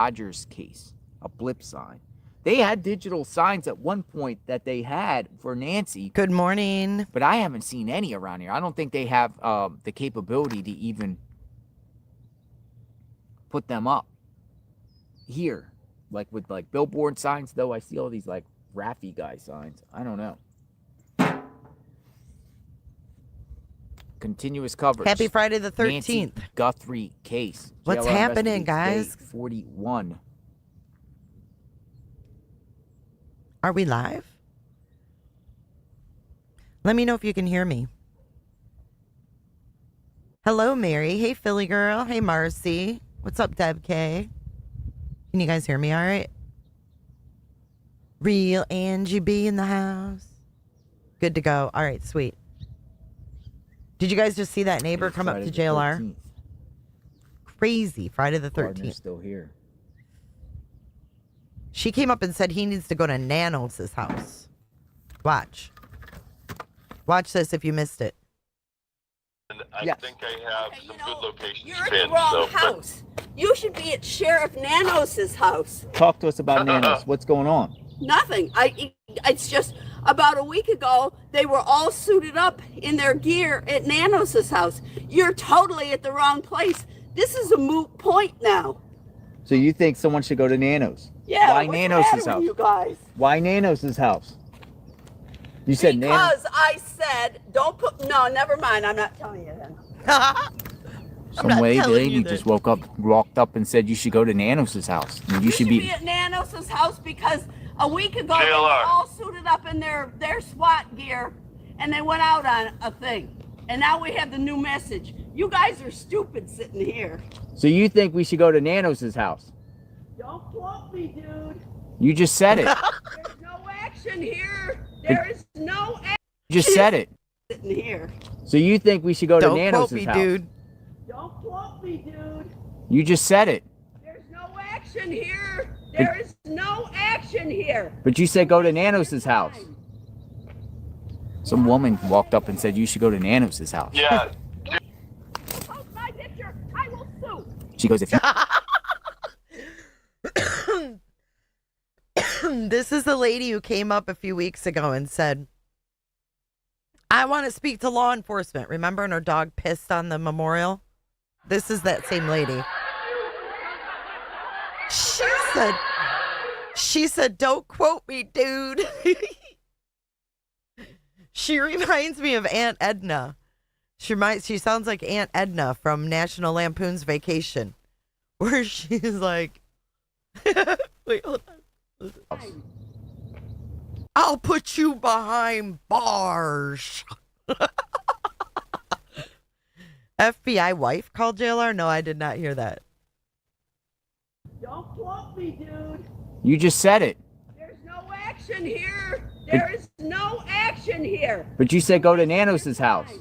Rogers case, a blip sign. They had digital signs at one point that they had for Nancy. Good morning. But I haven't seen any around here. I don't think they have the capability to even put them up here. Like with like billboard signs, though. I see all these like Raffy guy signs. I don't know. Continuous coverage. Happy Friday the 13th. Nancy Guthrie case. What's JLR happening, guys? 41. Are we live? Let me know if you can hear me. Hello, Mary. Hey, Philly girl. Hey, Marcy. What's up, Deb K? Can you guys hear me all right? Real Angie B in the house. Good to go. All right, sweet. Did you guys just see that neighbor come up to JLR? 13th. Crazy. Friday the 13th. Partner's still here. She came up and said he needs to go to Nanos' house. Watch. Watch this if you missed it. And I think I have some good locations. You're at the wrong house. You should be at Sheriff Nanos' house. Talk to us about Nanos. What's going on? Nothing. It's just about a week ago, they were all suited up in their gear at Nanos' house. You're totally at the wrong place. This is a moot point now. So you think someone should go to Nanos? Yeah. Why what's Nanos' the matter house? with you guys? Why Nanos' house? You said Nanos. Because I said, don't put. No, never mind. I'm not telling you then. Some way lady just walked up and said you should go to Nanos' house. And you should be at Nanos' house because a week ago they were all suited up in their SWAT gear and they went out on a thing. And now we have the new message. You guys are stupid sitting here. So you think we should go to Nanos' house? Don't quote me, dude. You just said it. There's no action here. There is no action. You just said it. Sitting here. So you think we should go to Nanos' house? Don't quote me, dude. Don't quote me, dude. You just said it. There's no action here. There is no action here. But you said go to Nanos' house. Some woman walked up and said you should go to Nanos' house. Yeah. Post my picture. I will sue. She goes, if you... This is the lady who came up a few weeks ago and said, I want to speak to law enforcement. Remember, and her dog pissed on the memorial? This is that same lady. She said, don't quote me, dude. She reminds me of Aunt Edna. She sounds like Aunt Edna from National Lampoon's Vacation, where she's like, wait, hold on. I'll put you behind bars. FBI wife called JLR? No, I did not hear that. Don't quote me, dude. You just said it. There's no action here. There is no action here. But you said go to Nanos' house.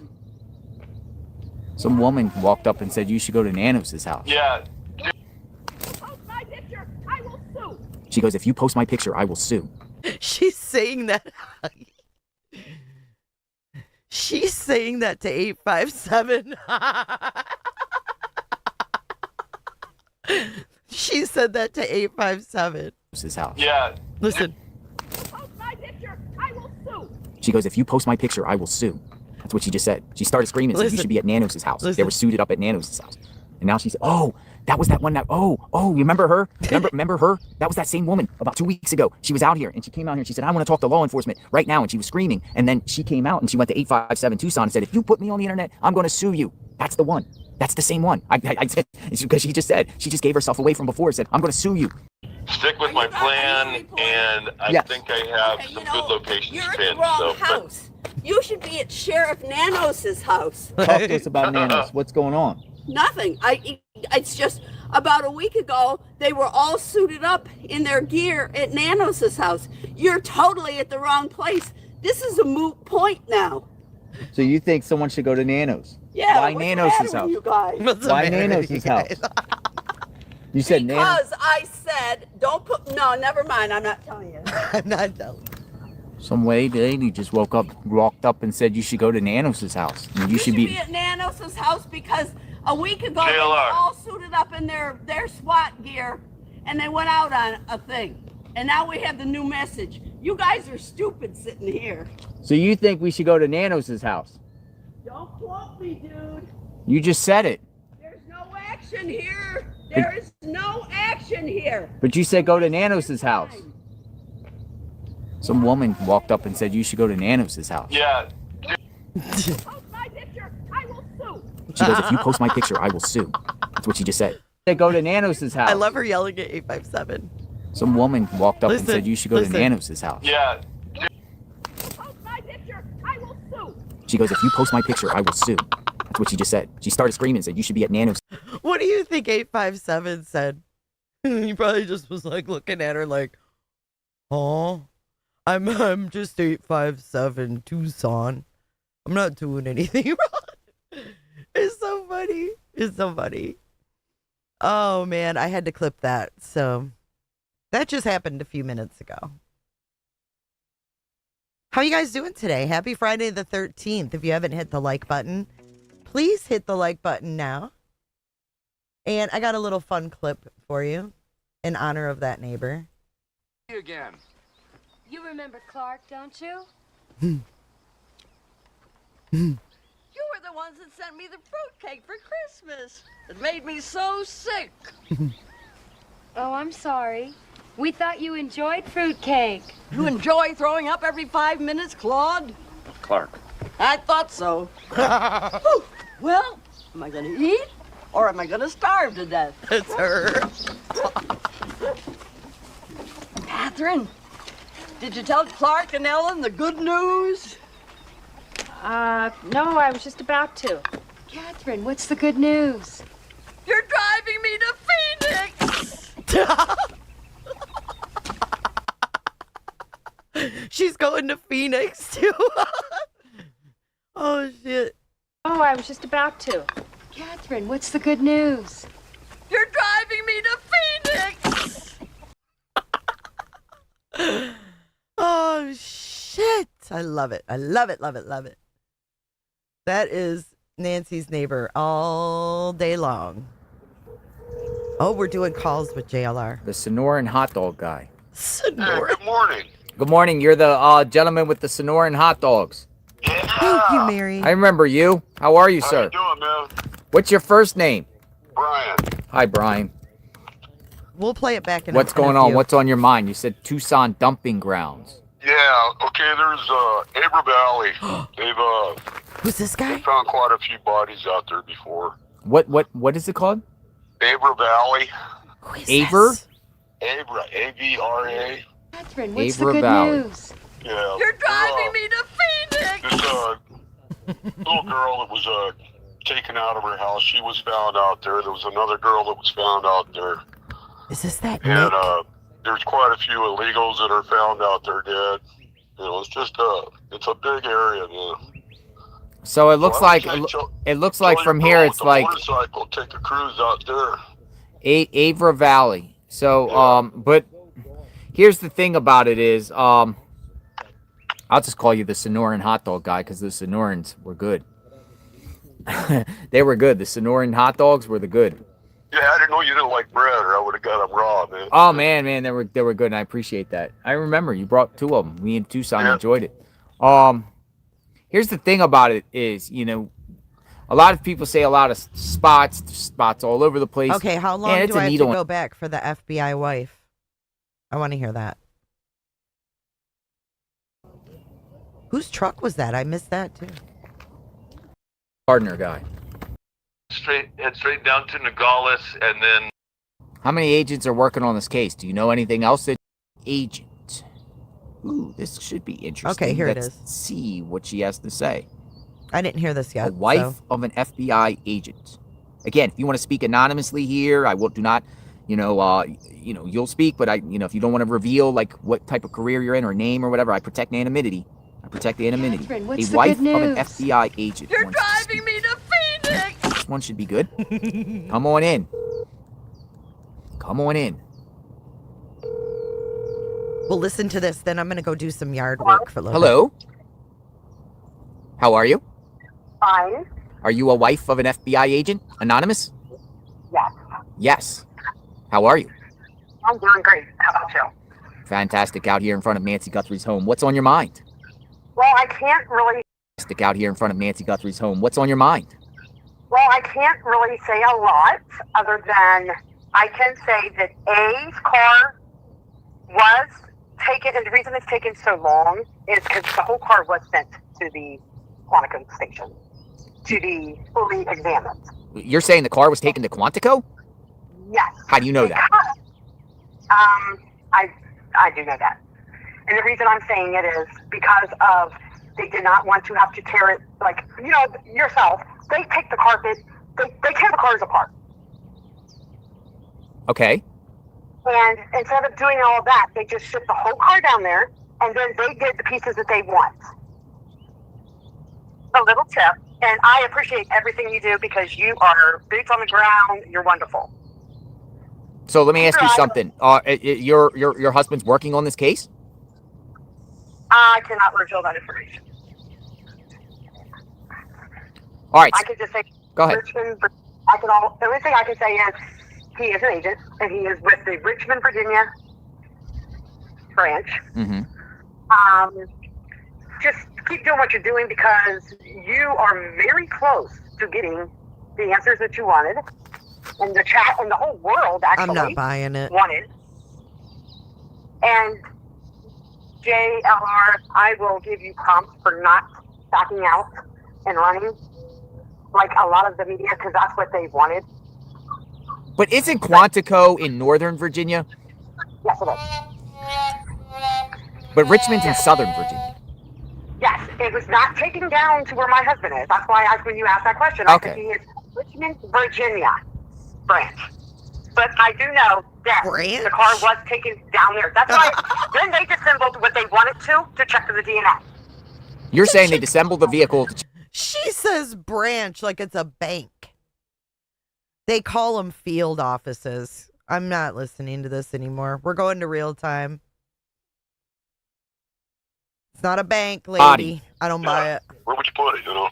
Some woman walked up and said you should go to Nanos' house. Yeah. Post my picture. I will sue. She goes, if you post my picture, I will sue. She's saying that. She's saying that to 857. She said that to 857. His house. Yeah. Listen. Post my picture. I will sue. She goes, if you post my picture, I will sue. That's what she just said. She started screaming, said you should be at Nanos' house. They were suited up at Nanos' house. And now she said, oh, that was that one that, you remember her? Remember her? That was that same woman about 2 weeks ago. She was out here and she came out here and she said, I want to talk to law enforcement right now. And she was screaming. And then she came out and she went to 857 Tucson and said, if you put me on the internet, I'm going to sue you. That's the one. That's the same one. I said, because she just gave herself away from before and said, I'm going to sue you. Stick with my plan, and I think I have some good locations You're at pinned. the wrong house. You should be at Sheriff Nanos' house. Talk to us about Nanos. What's going on? Nothing. It's just about a week ago, they were all suited up in their gear at Nanos' house. You're totally at the wrong place. This is a moot point now. So you think someone should go to Nanos? Yeah. Why Nanos' house? You guys? Why Nanos' house? You said Nanos. Because I said, don't put. No, never mind. I'm not telling you. I'm not telling. Some lady just walked up and said you should go to Nanos' house. And you should be at Nanos' house because a week ago they were all suited up in their SWAT gear and they went out on a thing. And now we have the new message. You guys are stupid sitting here. So you think we should go to Nanos' house? Don't quote me, dude. You just said it. There's no action here. There is no action here. But you said go to Nanos' house. Some woman walked up and said you should go to Nanos' house. Yeah. Post my picture, I will sue. She goes, if you post my picture, I will sue. That's what she just said. They go to Nanos' house. I love her yelling at 857. Some woman walked up and said you should go to Nanos' house. Yeah. Post my picture, I will sue. She goes, if you post my picture, I will sue. That's what she just said. She started screaming and said you should be at Nanos. What do you think 857 said? He probably just was like looking at her like, oh, I'm just 857 Tucson. I'm not doing anything wrong. It's so funny. It's so funny. Oh man, I had to clip that. So that just happened a few minutes ago. How you guys doing today? Happy Friday the 13th. If you haven't hit the like button, please hit the like button now. And I got a little fun clip for you in honor of that neighbor. Again. You remember Clark, don't you? You were the ones that sent me the fruitcake for Christmas. It made me so sick. Oh, I'm sorry. We thought you enjoyed fruitcake. You enjoy throwing up every 5 minutes, Claude? Clark. I thought so. Whew. Well, am I going to eat or am I going to starve to death? It's her. Catherine, did you tell Clark and Ellen the good news? No, I was just about to. Catherine, what's the good news? You're driving me to Phoenix. She's going to Phoenix too. Oh shit. Oh, I was just about to. Catherine, what's the good news? You're driving me to Phoenix. Oh shit. I love it. I love it, love it, love it. That is Nancy's neighbor all day long. Oh, we're doing calls with JLR. The Sonoran hot dog guy. Sonoran. Good morning. Good morning. You're the gentleman with the Sonoran hot dogs. Yeah. Thank you, Mary. I remember you. How are you, How sir? you doing, man? What's your first name? Brian. Hi, Brian. We'll play it back in What's going on? What's on your mind? You said Tucson dumping grounds. Yeah, okay, there's Abra Valley. Who's this They guy? found quite a few bodies out there before. What is it called? Abra Valley. Who is Aver? this? Abra, A-V-R-A. Catherine, what's Avra the good Valley. news? Yeah. You're driving me to Phoenix. This little girl that was taken out of her house, she was found out there. There was another girl that was found out there. Is this that And Nick? there's quite a few illegals that are found out there dead. You know, it's just it's a big area, man. So it looks So I like would say it looks tell like your from girl here with it's the like motorcycle, take a cruise out there. Avra Valley. So Yeah. but here's the thing about it is I'll just call you the Sonoran hot dog guy because the Sonorans were good. They were good. The Sonoran hot dogs were the good. Yeah, I didn't know you didn't like bread, or I would have got them raw, man. Oh man, they were good, and I appreciate that. I remember you brought 2 of them. Me and Tucson Yeah. enjoyed it. Here's the thing about it is, you know, a lot of people say a lot of spots all over the place. Okay, how long And it's do a I have to needle go back for the FBI wife? I want to hear that. Whose truck was that? I missed that too. Gardner guy. Head straight down to Nogales, and then How many agents are working on this case? Do you know anything else? Agent. Ooh, this should be interesting. Okay, here it Let's is. see what she has to say. I didn't hear this yet. A wife so- of an FBI agent. Again, if you want to speak anonymously here, I will do not, you'll speak, but if you don't want to reveal like what type of career you're in or name or whatever, I protect anonymity. Catherine, what's A the wife good of an news? FBI agent. You're wants to driving speak. me to Phoenix. This one should be good. Come on in. Come on in. Well, listen to this. Then I'm going to go do some yard work for a little Hello. How are you? Fine. Are you a wife of an FBI agent? Anonymous? Yes. Yes. How are you? I'm doing great. How about you? Fantastic out here in front of Nancy Guthrie's home. What's on your mind? Well, I can't really. Fantastic out here in front of Nancy Guthrie's home. What's on your mind? Well, I can't really say a lot other than I can say that A's car was taken, and the reason it's taken so long is because the whole car was sent to the Quantico station to be fully examined. You're saying the car was taken to Quantico? Yes. How do you know that? I do know that. And the reason I'm saying it is because of they did not want to have to tear it, like, you know, yourself. They take the carpet, they tear the cars apart. Okay. And instead of doing all of that, they just ship the whole car down there, and then they get the pieces that they want. A little tip, and I appreciate everything you do because you are boots on the ground. You're wonderful. So let me ask you something. Your husband's working on this case? I cannot reveal that information. All right. I can just say. Go ahead. Richmond, the only thing I can say is he is an agent, and he is with the Richmond, Virginia branch. Mm-hmm. Just keep doing what you're doing because you are very close to getting the answers that you wanted, and the chat and the whole world actually. I'm not buying it. Wanted. And JLR, I will give you prompts for not backing out and running like a lot of the media because that's what they wanted. But isn't Quantico in Northern Virginia? Yes, it is. But Richmond's in Southern Virginia. Yes, it was not taken down to where my husband is. That's why when you asked that question, Okay. I said he is Richmond, Virginia branch. But I do know that Branch? the car was taken down there. That's why then they disassembled what they wanted to check for the DNA. You're saying they disassembled the vehicle to She says branch like it's a bank. They call them field offices. I'm not listening to this anymore. We're going to real time. It's not a bank, lady. Body. I don't buy it. Where would you put it, you know?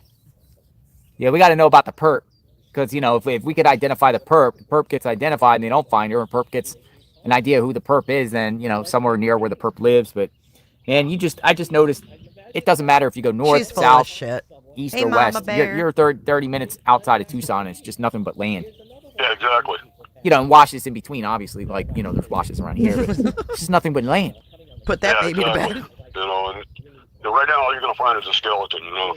Yeah, we got to know about the perp. Because, you know, if we could identify the perp gets identified and they don't find her, and perp gets an idea who the perp is, then, you know, somewhere near where the perp lives. But, and I just noticed it doesn't matter if you go north, She's full south, of shit. east, Hey, or Mama west. Bear. You're 30 minutes outside of Tucson. And it's just nothing but land. Yeah, exactly. You know, and washes in between, obviously. Like, you know, there's washes around here. But it's just nothing but land. Put that Yeah, baby exactly. to bed. You know, and right now all you're going to find is a skeleton, you know,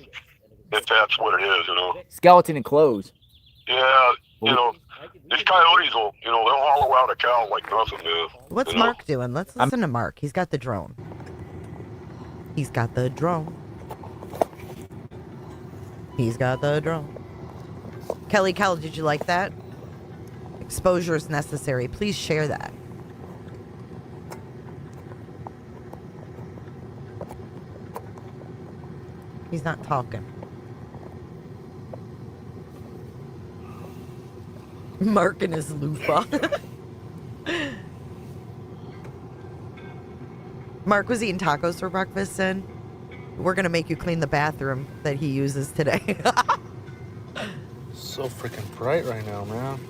if that's what it is, you know. Skeleton and clothes. Yeah, you know, these coyotes will, you know, they'll hollow out a cow like nothing, man. What's you know? Mark doing? Let's listen to Mark. He's got the drone. He's got the drone. He's got the drone. Kelly, did you like that? Exposure is necessary. Please share that. He's not talking. Mark and his loofah. Mark was eating tacos for breakfast, and we're going to make you clean the bathroom that he uses today. So freaking bright right now, man.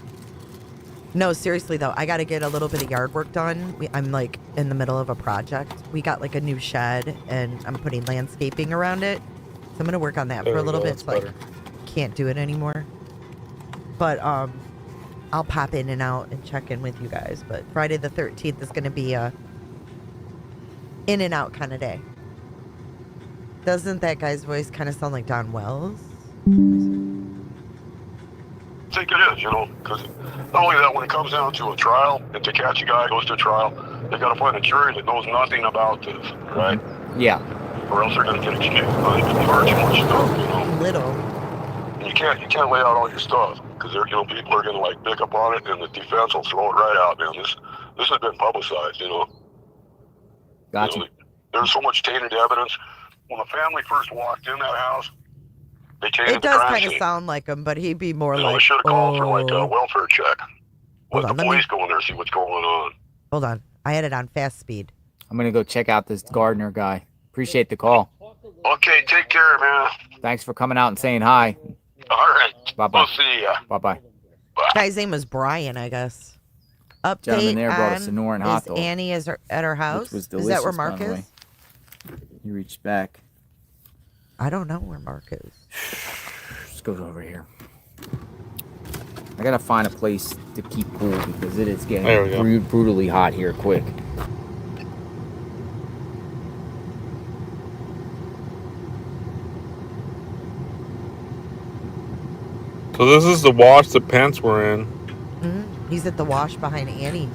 No, seriously, though, I got to get a little bit of yard work done. I'm, like, in the middle of a project. We got, like, a new shed, and I'm putting landscaping around it. So I'm going to work on that for a little bit. So I can't do it anymore. But, I'll pop in and out and check in with you guys. But Friday the 13th is going to be a in and out kind of day. Doesn't that guy's voice kind of sound like Don Wells? I think it is, you know, because not only that, when it comes down to a trial, and to catch a guy who goes to a trial, they got to find a jury that knows nothing about this, right? Yeah. Or else they're going to get excused. You've heard too much stuff, you know. Little. And you can't lay out all your stuff because you know people are going to like pick up on it, and the defense will throw it right out, man. This has been publicized, you know. Gotcha. You know, there's so much tainted evidence. When the family first walked in that house, they tainted It the does crime kind of scene. sound like him, but he'd be more You know, like, they should have called for like a welfare check. Hold Let on, the let me- police go in there and see what's going on. Hold on. I had it on fast speed. I'm going to go check out this gardener guy. Appreciate the call. Okay, take care, man. Thanks for coming out and saying hi. All right. Bye-bye. We'll see ya. Bye-bye. Guy's name was Brian, I guess. Gentleman Update there brought a on Sonoran hot is dog. Annie at her house? Which was Is delicious, that where by Mark the is? way. He reached back. I don't know where Mark is. Just goes over here. I gotta find a place to keep cool because it is getting brutally hot here quick. So this is the wash the pants were in. He's at the wash behind Annie's.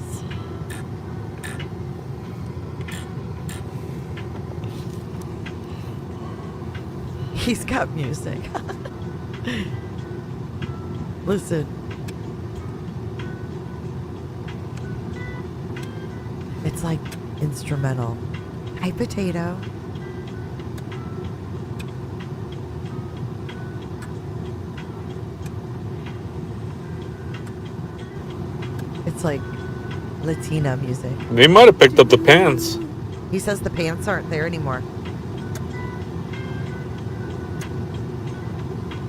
He's got music. Listen. It's like instrumental. Hi, Potato. It's like Latina music. They might have picked up the pants. He says the pants aren't there anymore.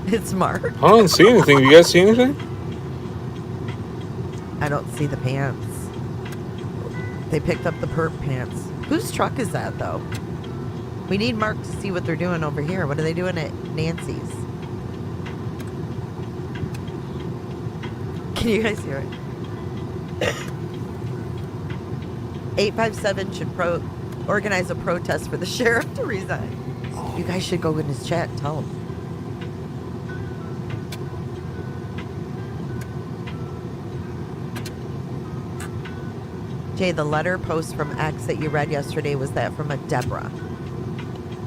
It's Mark. I don't see anything. Do you guys see anything? I don't see the pants. They picked up the perp pants. Whose truck is that, though? We need Mark to see what they're doing over here. What are they doing at Nancy's? Can you guys hear it? 857 should organize a protest for the sheriff to resign. You guys should go in his chat and tell him. Jay, the letter post from X that you read yesterday, was that from a Deborah?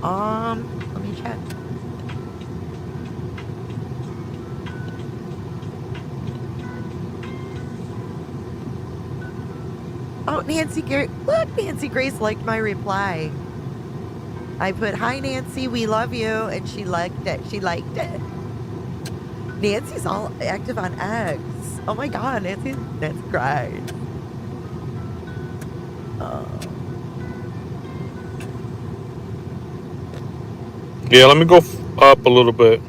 Let me check. Oh, Nancy Grace. Look, Nancy Grace liked my reply. I put, "Hi, Nancy, we love you," and she liked it. She liked it. Nancy's all active on X. Oh my God, Nancy cried. Yeah, let me go up a little bit.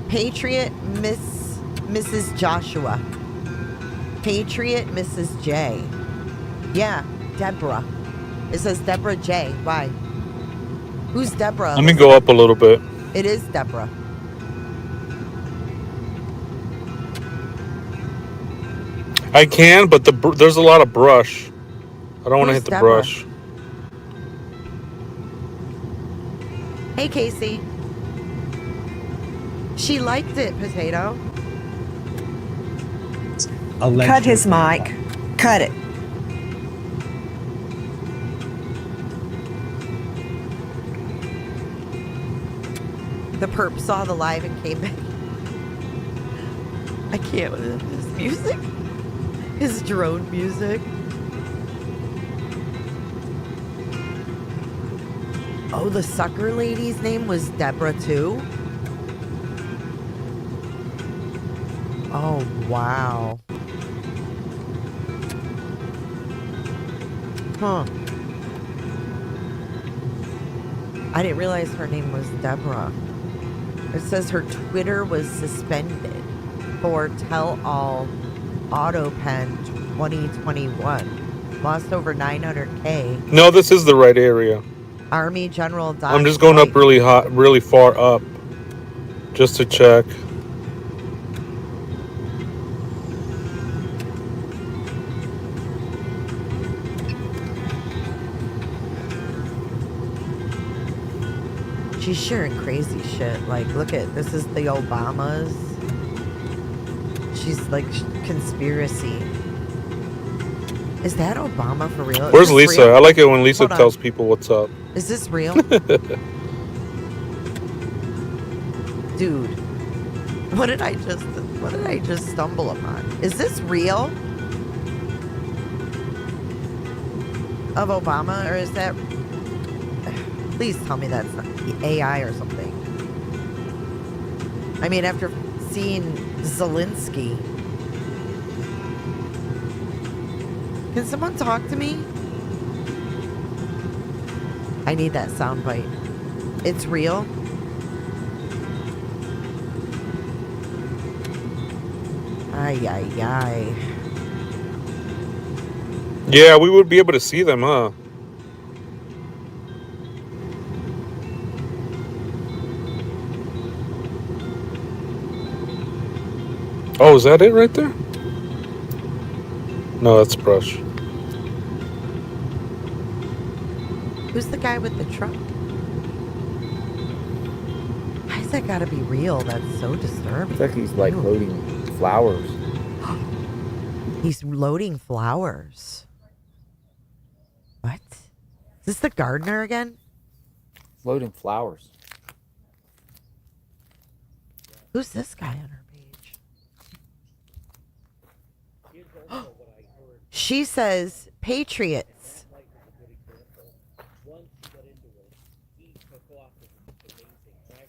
Patriot Mrs. Joshua. Patriot Mrs. J. Yeah, Deborah. It says Deborah J. Why? Who's Deborah? Let me go up a little bit. It is Deborah. I can, but there's a lot of brush. I don't want to hit the Deborah? brush. Hey, Casey. She liked it, Potato. Cut his mic. Cut it. The perp saw the live and came back. I can't with his music. His drone music. Oh, the sucker lady's name was Deborah too? Oh, wow. Huh. I didn't realize her name was Deborah. It says her Twitter was suspended for tell-all AutoPen 2021. Lost over 900K. No, this is the right area. Army General Doc I'm just going up really far up, just to check. She's sharing crazy shit. Like, look at, this is the Obamas. She's like, conspiracy. Is that Obama for real? Where's Lisa? Real? I like it when Lisa tells people what's up. Is this real? Dude, what did I just stumble upon? Is this real? Of Obama, or is that, please tell me that's not AI or something. I mean, after seeing Zelensky, can someone talk to me? I need that soundbite. It's real? Ay, ay, ay. Yeah, we would be able to see them, huh? Oh, is that it right there? No, that's brush. Who's the guy with the truck? Why is that gotta be real? That's so disturbing. It's like he's like loading flowers. He's loading flowers. What? Is this the gardener again? Loading flowers. Who's this guy on her page? She says, Patriots.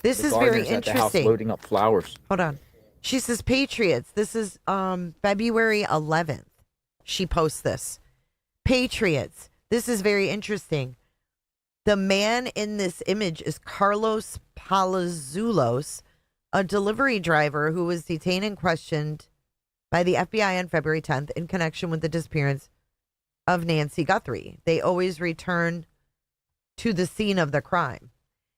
This is very At the house interesting. loading up flowers. Hold on. She says, Patriots. This is February 11th. She posts this. Patriots. This is very interesting. The man in this image is Carlos Palazuelos, a delivery driver who was detained and questioned by the FBI on February 10th in connection with the disappearance of Nancy Guthrie. They always return to the scene of the crime.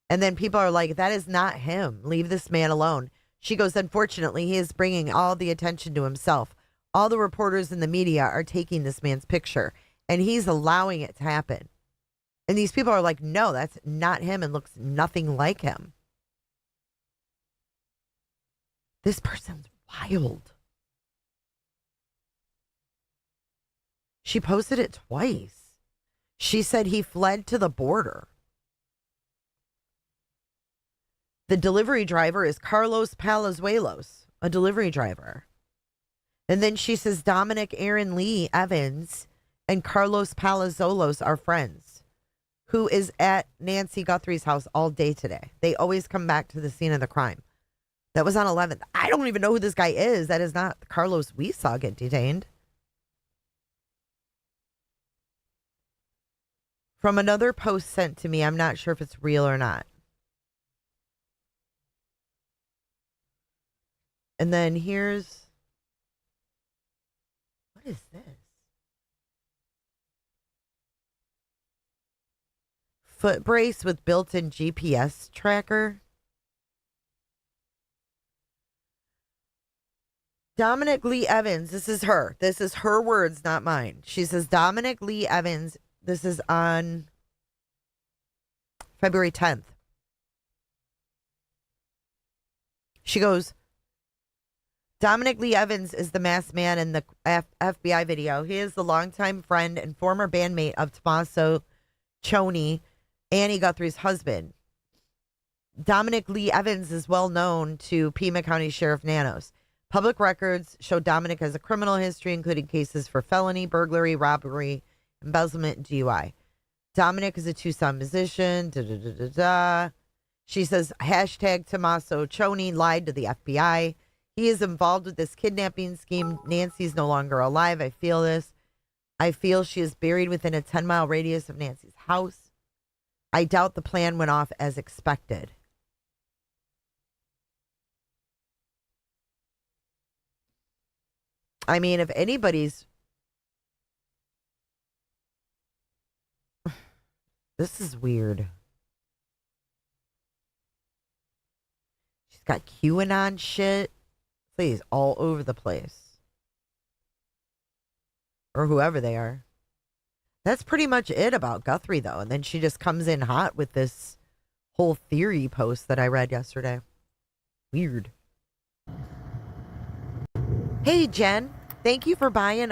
And then people are like, that is not him. Leave this man alone. She goes, unfortunately, he is bringing all the attention to himself. All the reporters in the media are taking this man's picture, and he's allowing it to happen. And these people are like, no, that's not him and looks nothing like him. This person's wild. She posted it twice. She said he fled to the border. The delivery driver is Carlos Palazuelos, a delivery driver. And then she says Dominic Aaron Lee Evans and Carlos Palazuelos are friends, who is at Nancy Guthrie's house all day today. They always come back to the scene of the crime. That was on 11th. I don't even know who this guy is. That is not Carlos we saw get detained. From another post sent to me, I'm not sure if it's real or not. And then here's, what is this? Foot brace with built-in GPS tracker. Dominic Lee Evans, this is her. This is her words, not mine. She says, Dominic Lee Evans, this is on February 10th. She goes, Dominic Lee Evans is the masked man in the FBI video. He is the longtime friend and former bandmate of Tommaso Choni, Annie Guthrie's husband. Dominic Lee Evans is well known to Pima County Sheriff Nanos. Public records show Dominic has a criminal history, including cases for felony, burglary, robbery, embezzlement, and DUI. Dominic is a Tucson musician. She says, hashtag Tommaso Choni lied to the FBI. He is involved with this kidnapping scheme. Nancy's no longer alive. I feel this. I feel she is buried within a 10-mile radius of Nancy's house. I doubt the plan went off as expected. I mean, if anybody's... This is weird. She's got QAnon shit. Please, all over the place. Or whoever they are. That's pretty much it about Guthrie, though. And then she just comes in hot with this whole theory post that I read yesterday. Weird. Hey, Jen. Thank you for buying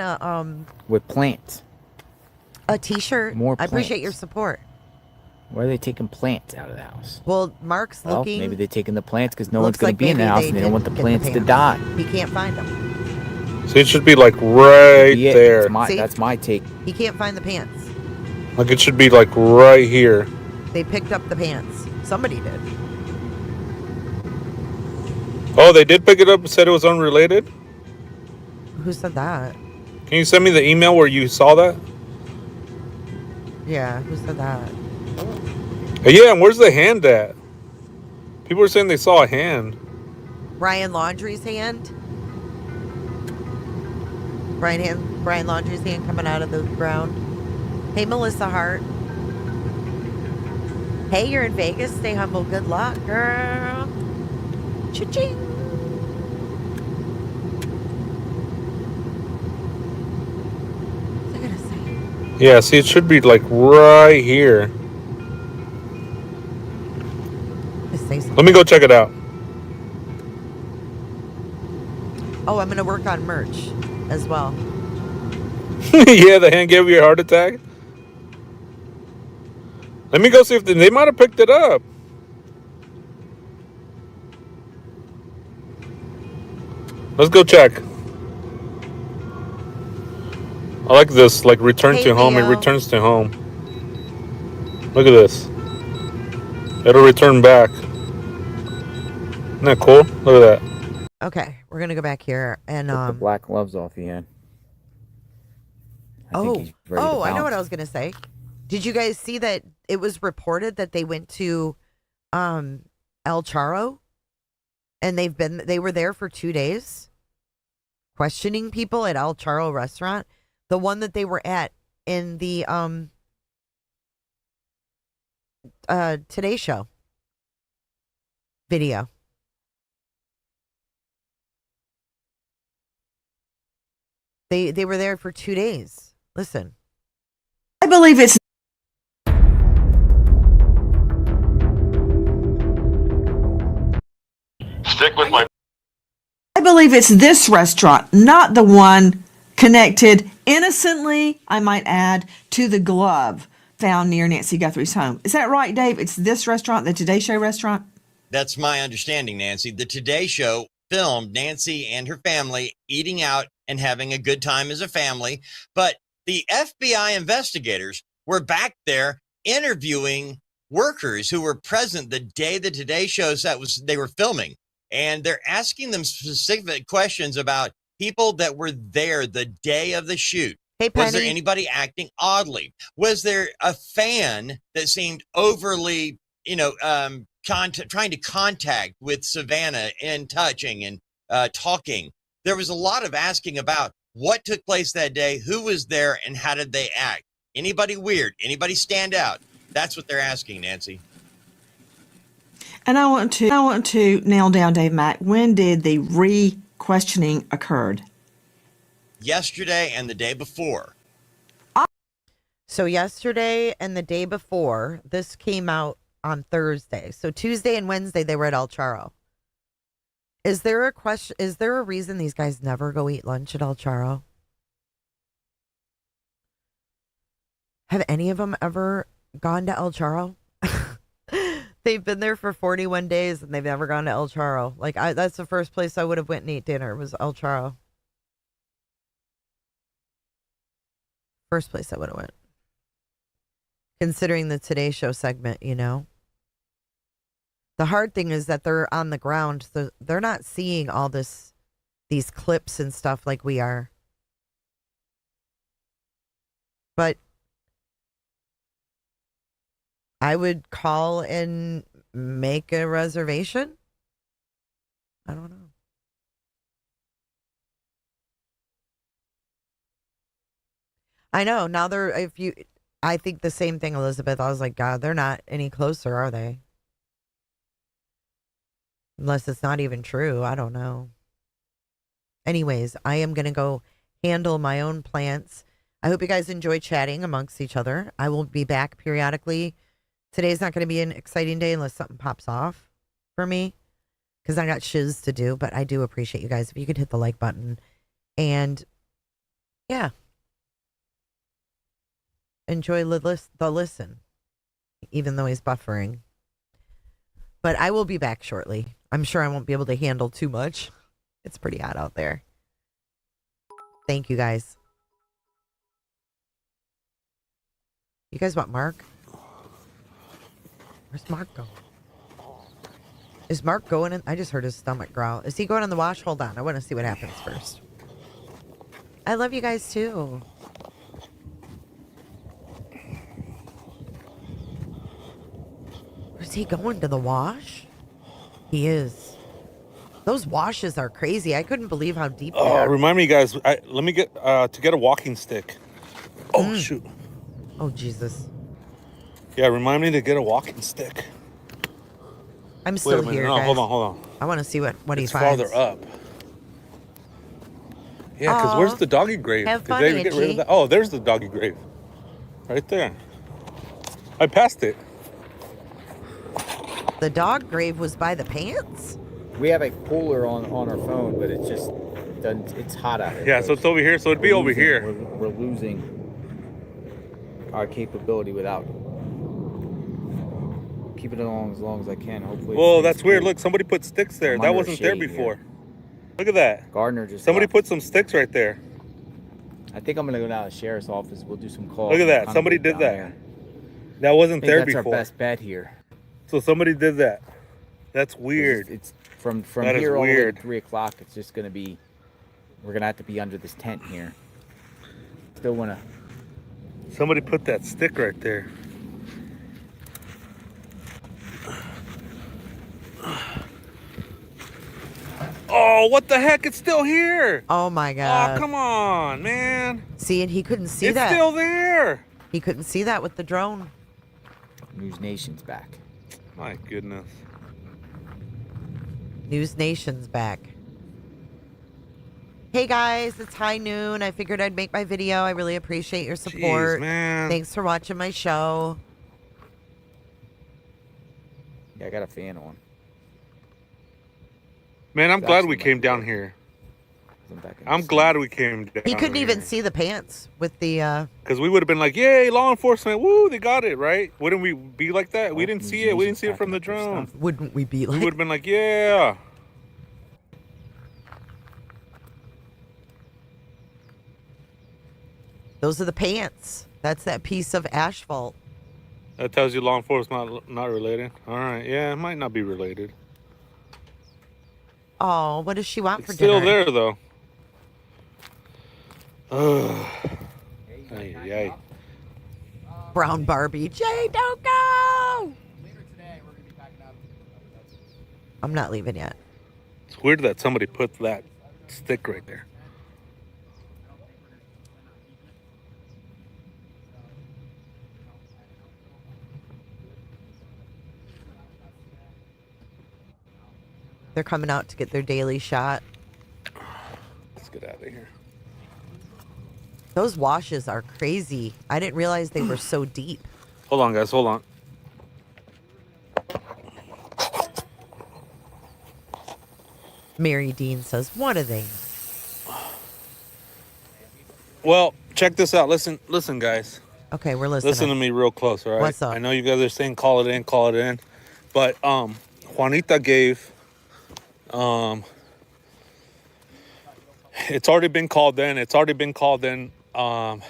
with plants. A t-shirt. More I appreciate plants. your support. Why are they taking plants out of the house? Well, Mark's Well, looking. maybe they're taking the plants because no one's going like to be in the maybe house they and they don't want the didn't plants get to the die. He can't find them. So it should be like right Yeah, there. that's my take. He can't find the pants. Like it should be like right here. They picked up the pants. Somebody did. Oh, they did pick it up and said it was unrelated? Who said that? Can you send me the email where you saw that? Yeah, who said that? Yeah, and where's the hand at? People were saying they saw a hand. Ryan Laundrie's hand? Brian Laundrie's hand coming out of the ground. Hey, Melissa Hart. Hey, you're in Vegas. Stay humble. Good luck, girl. Cha-ching. What's I gonna say? Yeah, see, it should be like right here. Let me go check it out. Oh, I'm gonna work on merch as well. Yeah, the hand gave you a heart attack. Let me go see if they might have picked it up. Let's go check. I like this, like return to home. It returns to home. Look at this. It'll return back. Isn't that cool? Look at that. Okay, we're gonna go back here and Took the black gloves off he had. I know what I was gonna say. Did you guys see that it was reported that they went to El Charro and they were there for 2 days questioning people at El Charro restaurant, the one that they were at in the Today Show video. They were there for 2 days. Listen. I believe it's Stick with my. I believe it's this restaurant, not the one connected innocently, I might add, to the glove found near Nancy Guthrie's home. Is that right, Dave? It's this restaurant, the Today Show restaurant? That's my understanding, Nancy. The Today Show filmed Nancy and her family eating out and having a good time as a family. But the FBI investigators were back there interviewing workers who were present the day the Today Show set they were filming. And they're asking them specific questions about people that were there the day of the shoot. Hey, Penny. Was there anybody acting oddly? Was there a fan that seemed overly, trying to contact with Savannah and touching and talking? There was a lot of asking about what took place that day, who was there, and how did they act? Anybody weird? Anybody stand out? That's what they're asking, Nancy. And I want to nail down, Dave Mack, when did the re-questioning occurred? Yesterday and the day before. So yesterday and the day before, this came out on Thursday. So Tuesday and Wednesday, they were at El Charro. Is there a reason these guys never go eat lunch at El Charro? Have any of them ever gone to El Charro? They've been there for 41 days and they've never gone to El Charro. Like, that's the first place I would have went and eat dinner was El Charro. First place I would have went. Considering the Today Show segment, you know. The hard thing is that they're on the ground, so they're not seeing all these clips and stuff like we are. But I would call and make a reservation. I don't know. I know. Now I think the same thing, Elizabeth. I was like, God, they're not any closer, are they? Unless it's not even true. I don't know. Anyways, I am going to go handle my own plants. I hope you guys enjoy chatting amongst each other. I will be back periodically. Today's not going to be an exciting day unless something pops off for me because I got shiz to do, but I do appreciate you guys. If you could hit the like button and yeah, enjoy the listen, even though he's buffering. But I will be back shortly. I'm sure I won't be able to handle too much. It's pretty hot out there. Thank you guys. You guys want Mark? Where's Mark going? Is Mark going in? I just heard his stomach growl. Is he going in the wash? Hold on. I want to see what happens first. I love you guys too. Is he going to the wash? He is. Those washes are crazy. I couldn't believe how deep they Oh, are. remind me, guys. Let me get to get a walking stick. Oh shoot. Oh Jesus. Yeah, remind me to get a walking stick. I'm Wait still a minute. here, No, guys. hold on. I want to see what he It's finds. farther up. Yeah, because where's the doggy grave? Have Did fun, they get rid Itchy. of that? Oh, there's the doggy grave. Right there. I passed it. The dog grave was by the pants? We have a polar on our phone, but it's just doesn't. It's hot out here. Yeah, so it's over here. So it'd be over here. We're losing our capability without keeping it along as long as I can. Hopefully. Whoa, that's weird. Look, somebody put sticks there. That wasn't there before. Look at that. Gardner just. Somebody put some sticks right there. I think I'm gonna go down to the sheriff's office. We'll do some calls. Look at that. Somebody did that. That wasn't there before. That's our best bet here. So somebody did that. That's weird. It's from that here all the way weird. to 3 o'clock. It's just gonna be. We're gonna have to be under this tent here. Still wanna. Somebody put that stick right there. Oh, what the heck? It's still here. Oh my God. Oh, come on, man. See, and he couldn't see It's that. still there. He couldn't see that with the drone. News Nation's back. My goodness. News Nation's back. Hey guys, it's high noon. I figured I'd make my video. I really appreciate your support. Jeez, man. Thanks for watching my show. Yeah, I got a fan on. Man, I'm It's glad we actually came much down better. here. Back in I'm the glad we came down. He couldn't even see the pants with the Because we would have been like, yay, law enforcement, woo, they got it, right? Wouldn't we be like that? We didn't see it. We didn't see it from the drone. Wouldn't we be We like? would have been like, yeah. Those are the pants. That's that piece of asphalt. That tells you law enforcement not related. All right, yeah, it might not be related. Oh, what does she want for It's still dinner? there though. Ugh. Ay, ay. Brown Barbie. Jay, don't go! I'm not leaving yet. It's weird that somebody put that stick right there. They're coming out to get their daily shot. Let's get out of here. Those washes are crazy. I didn't realize they were so deep. Hold on, guys. Hold on. Mary Dean says, what are they? Well, check this out. Listen, guys. Okay, we're listening. Listen to me real close, all right? What's up? I know you guys are saying call it in. But Juanita gave it's already been called in. It's already been called in to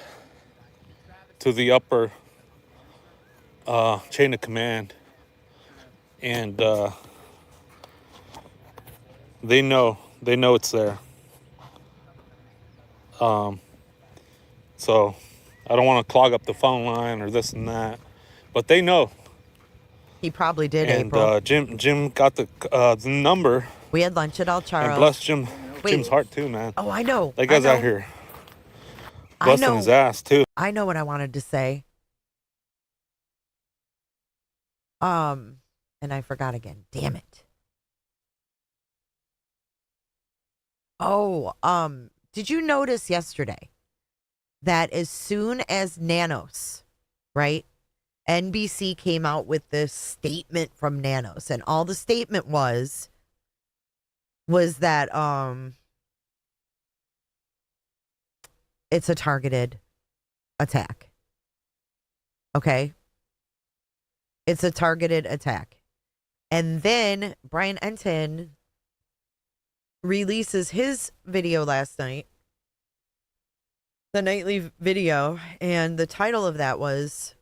the upper chain of command. And they know it's there. So I don't want to clog up the phone line or this and that, but they know. He probably did, And April. Jim got the number. We had lunch at All Charles. And bless Jim's Wait. heart too, man. Oh, I know. That guy's I know. out here I busting know. his ass too. I know what I wanted to say. And I forgot again. Damn it. Oh, did you notice yesterday that as soon as Nanos, right? NBC came out with this statement from Nanos, and all the statement was that it's a targeted attack. Okay? It's a targeted attack. And then Brian Enton releases his video last night, the nightly video, and the title of that was,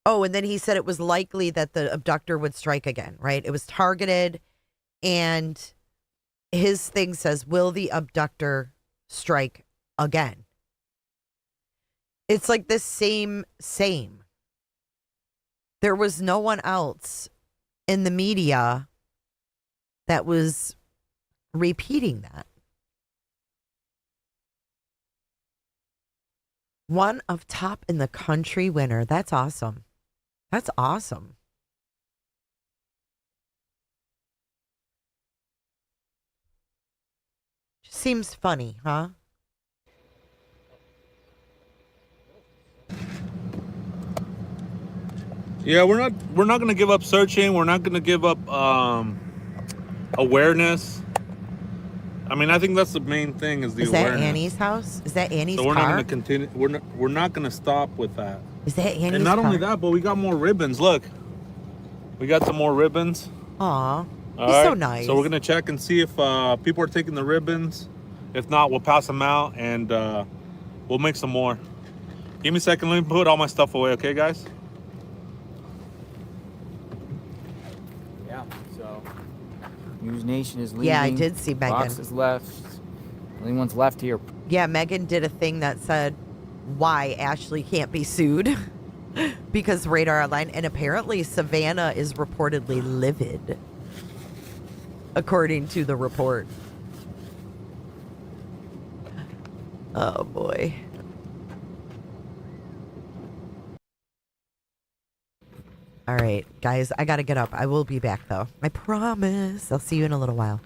oh, and then he said it was likely that the abductor would strike again, right? It was targeted, and his thing says, will the abductor strike again? It's like the same. There was no one else in the media that was repeating that. One of top in the country winner. That's awesome. That's awesome. Just seems funny, huh? Yeah, we're not gonna give up searching. We're not gonna give up awareness. I mean, I think that's the main thing is the awareness. Is that Annie's house? Is that Annie's car? So we're not gonna continue. We're not gonna stop with that. Is that Annie's car? And not only that, but we got more ribbons. Look, we got some more ribbons. Aw, he's All so right, nice. So we're gonna check and see if people are taking the ribbons. If not, we'll pass them out and we'll make some more. Give me a second. Let me put all my stuff away, okay, guys? Yeah. So News Nation is leaving. Yeah, I did see Megan. Fox is left. Only one's left here. Yeah, Megan did a thing that said why Ashley can't be sued because Radar Online, and apparently Savannah is reportedly livid, according to the report. Oh boy. All right, guys, I gotta get up. I will be back though. I promise. I'll see you in a little while.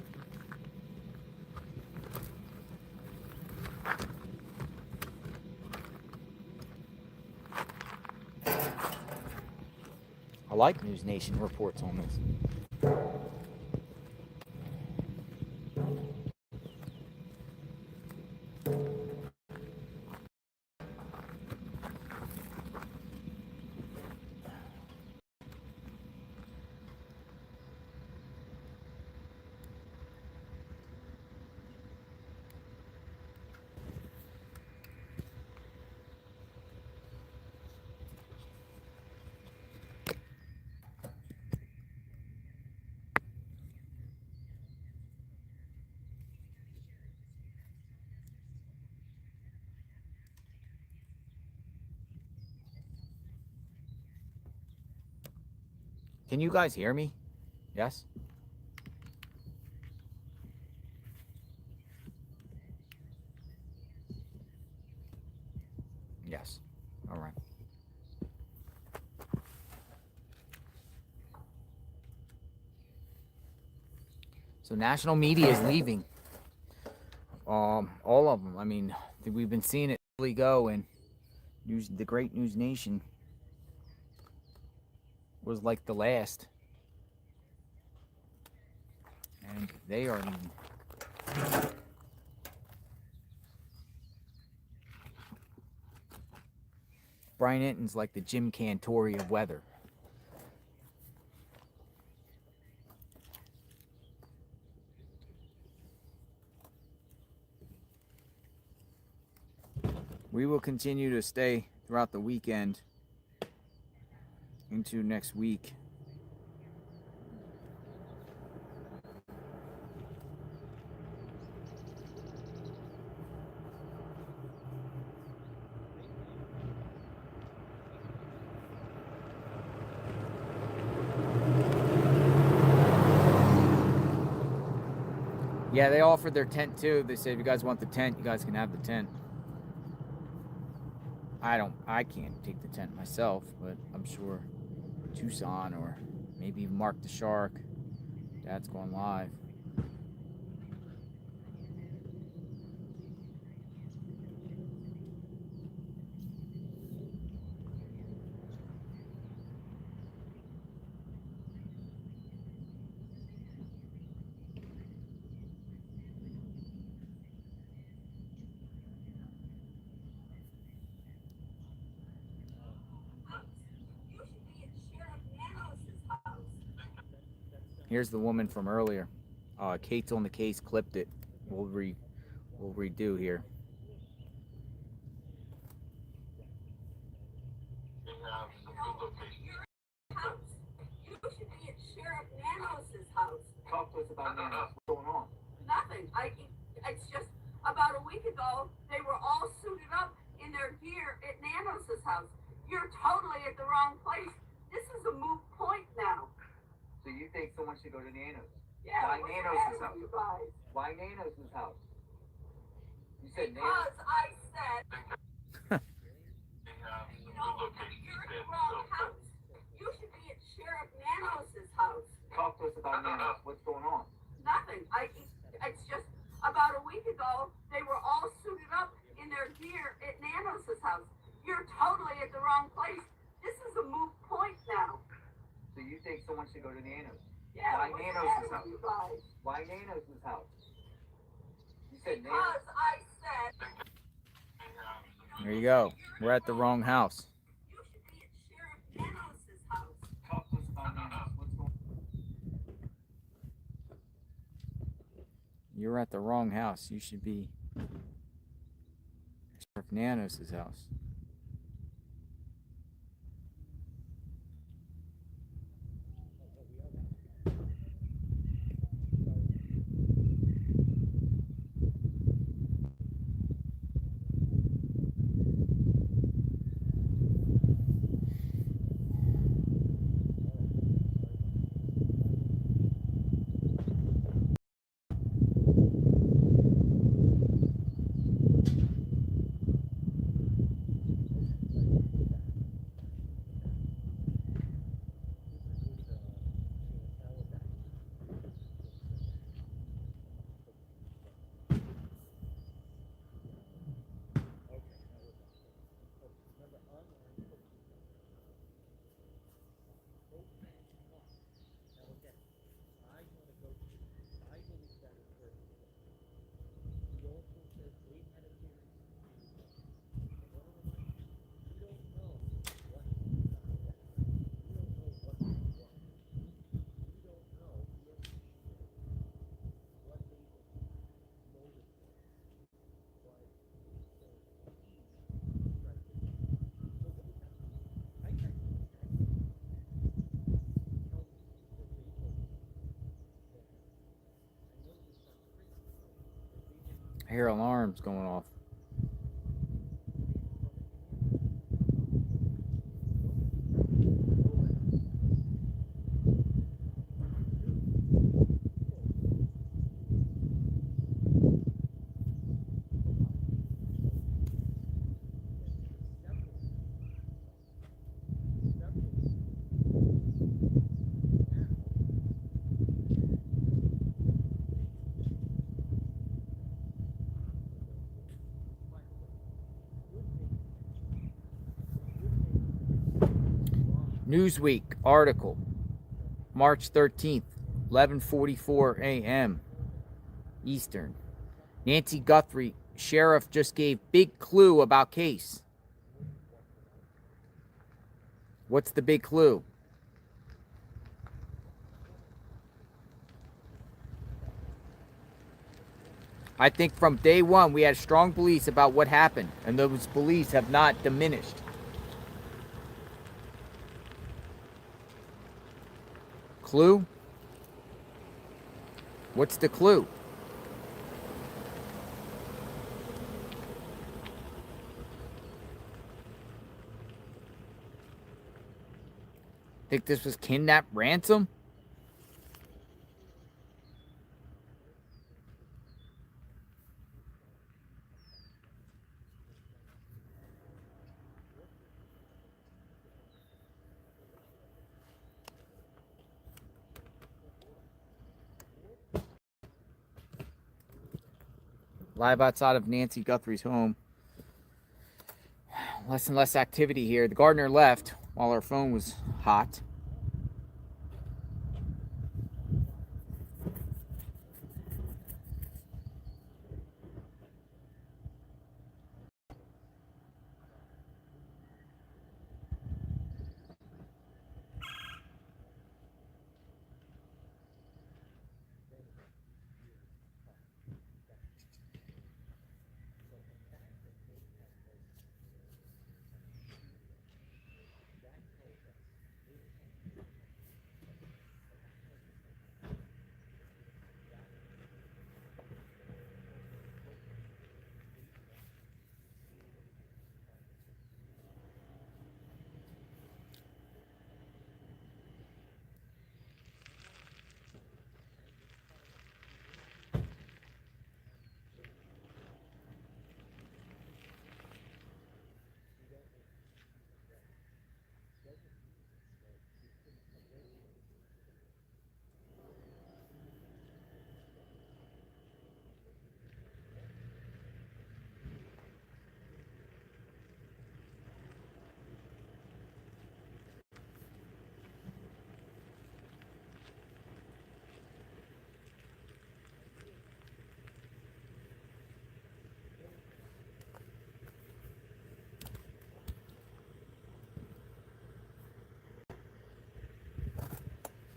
I like News Nation reports on this. Can you guys hear me? Yes? Yes. All right. So national media is leaving. All of them. I mean, we've been seeing it really go, and the great News Nation was like the last, and they are leaving. Brian Enton's like the Jim Cantori of weather. We will continue to stay throughout the weekend into next week. Yeah, they offered their tent too. They said if you guys want the tent, you guys can have the tent. I can't take the tent myself, but I'm sure Tucson or maybe even Mark the Shark. Dad's going live. Here's the woman from earlier. Kate's on the case, clipped it. We'll redo here. You should be at Sheriff Nanos' house. Talk to us about Nanos. What's going on? Nothing. It's just about a week ago, they were all suited up in their gear at Nanos' house. You're totally at the wrong place. This is a moot point now. So you think someone should go to Nanos? Yeah, Why what's the Nanos' matter house? with you guys? Why Nanos' house? You said Nanos. Because I said, you know, you're at the wrong house. You should be at Sheriff Nanos' house. Talk to us about Nanos. What's going on? Nothing. It's just about a week ago, they were all suited up in their gear at Nanos' house. You're totally at the wrong place. This is a moot point now. So you think someone should go to Nanos? Yeah, Why what's the Nanos' matter house? with you guys? Why Nanos' house? You said Nanos. Because I said, There you go. We're at the wrong house. you should be at Sheriff Nanos' house. Talk to us about Nanos. What's going on? You're at the wrong house. You should be at Sheriff Nanos' house. I hear alarms going off. Newsweek article, March 13th, 11:44 a.m. Eastern. Nancy Guthrie, sheriff just gave big clue about case. What's the big clue? I think from day one we had strong beliefs about what happened, and those beliefs have not diminished. Clue? What's the clue? Think this was kidnap ransom? Live outside of Nancy Guthrie's home. Less and less activity here. The gardener left while her phone was hot.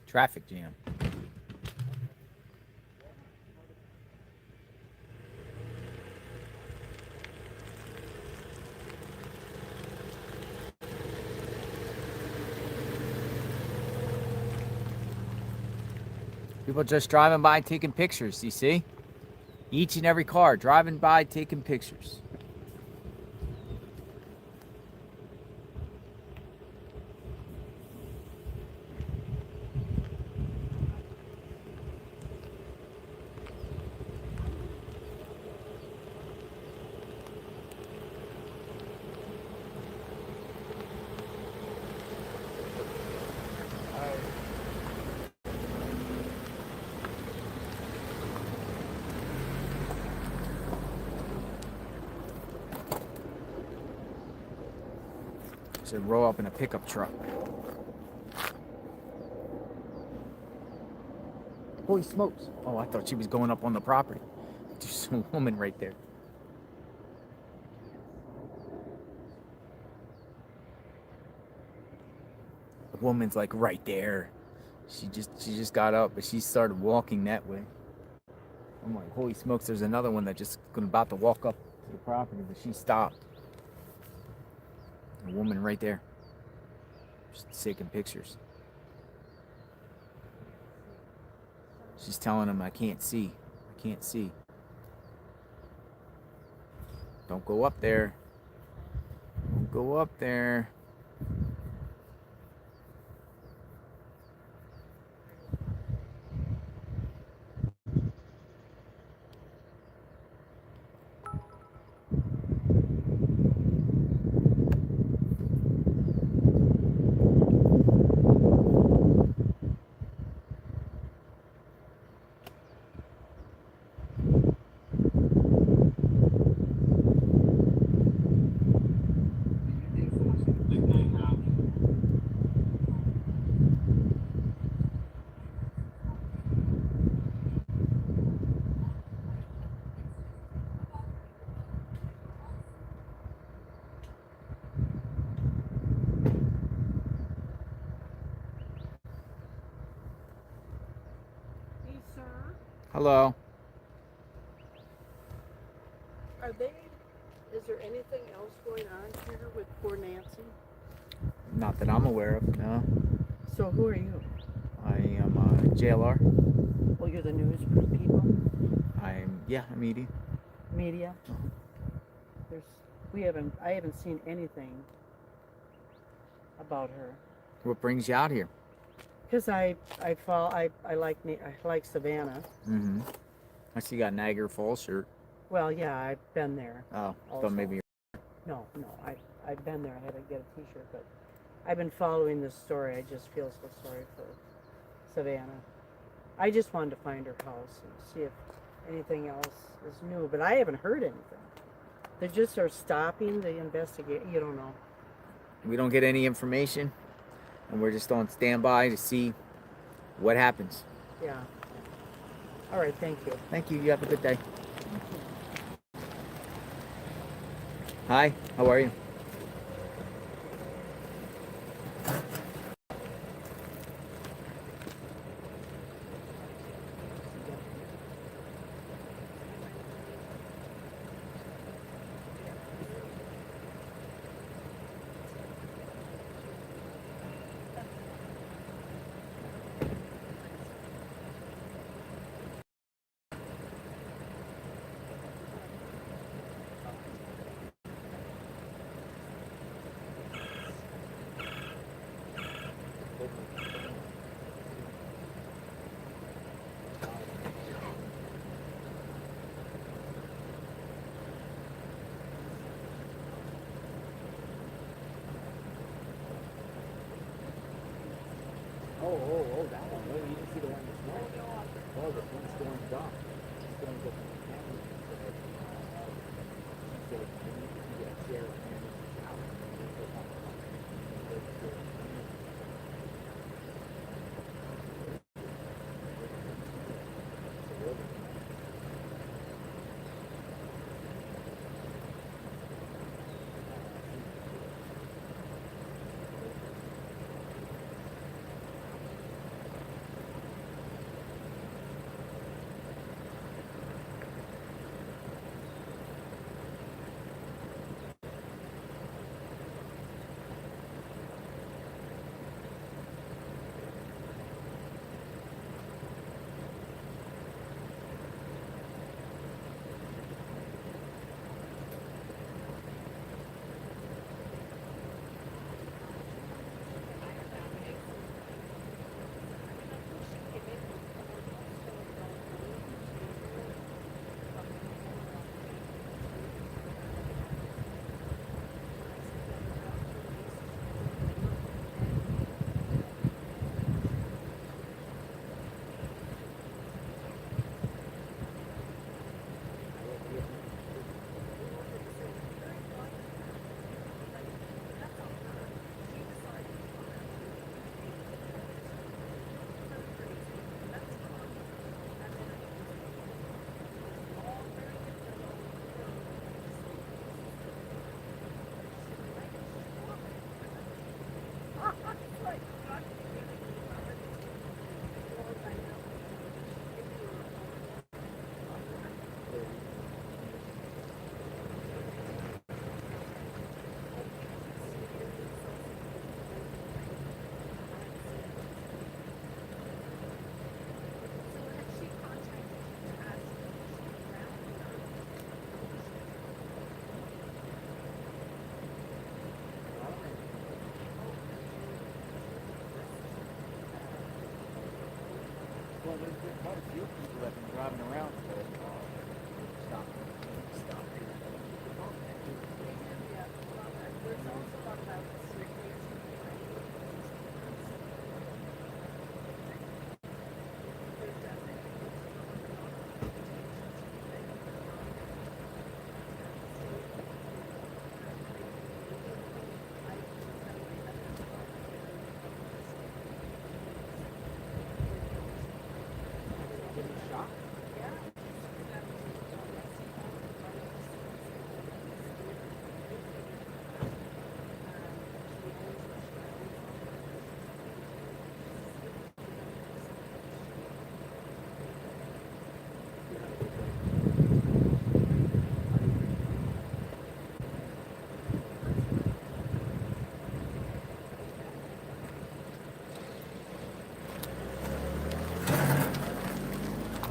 Traffic jam. People just driving by taking pictures, you see? Each and every car driving by taking pictures. Should roll up in a pickup truck. Holy smokes. Oh, I thought she was going up on the property. There's a woman right there. The woman's like right there. She just got up, but she started walking that way. I'm like, holy smokes, there's another one that just about to walk up to the property, but she stopped. A woman right there, just taking pictures. She's telling him, I can't see. I can't see. Don't go up there. Don't go up there. Hello. Is there anything else going on here with poor Nancy? Not that I'm aware of, no. So who are you? I am JLR. Well, you're the news people? I'm media. Media? I haven't seen anything about her. What brings you out here? Because I like Savannah. Mm-hmm. I see you got Niagara Falls shirt. Well, yeah, I've been there. Oh, also. thought maybe. No, I've been there. I had to get a T-shirt, but I've been following this story. I just feel so sorry for Savannah. I just wanted to find her house and see if anything else is new, but I haven't heard anything. They just are stopping the investigation. You don't know. We don't get any information, and we're just on standby to see what happens. Yeah. All right. Thank you. Thank you. You have a good day. Hi. How are you? Oh, that one. No, you didn't see the one this morning. Oh, the one's going down. It's going to go from the camera. So, you need to see that chair and it's out.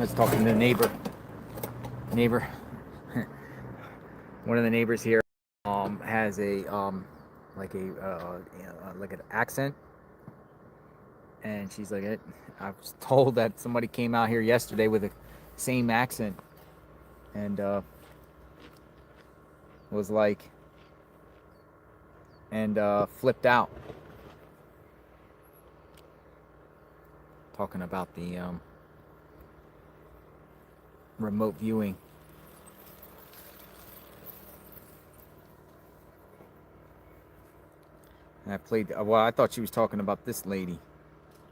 was talking to the neighbor. One of the neighbors here has a like an accent, and she's like, I was told that somebody came out here yesterday with the same accent, and was like, and flipped out, talking about the remote viewing. And I played, well, I thought she was talking about this lady.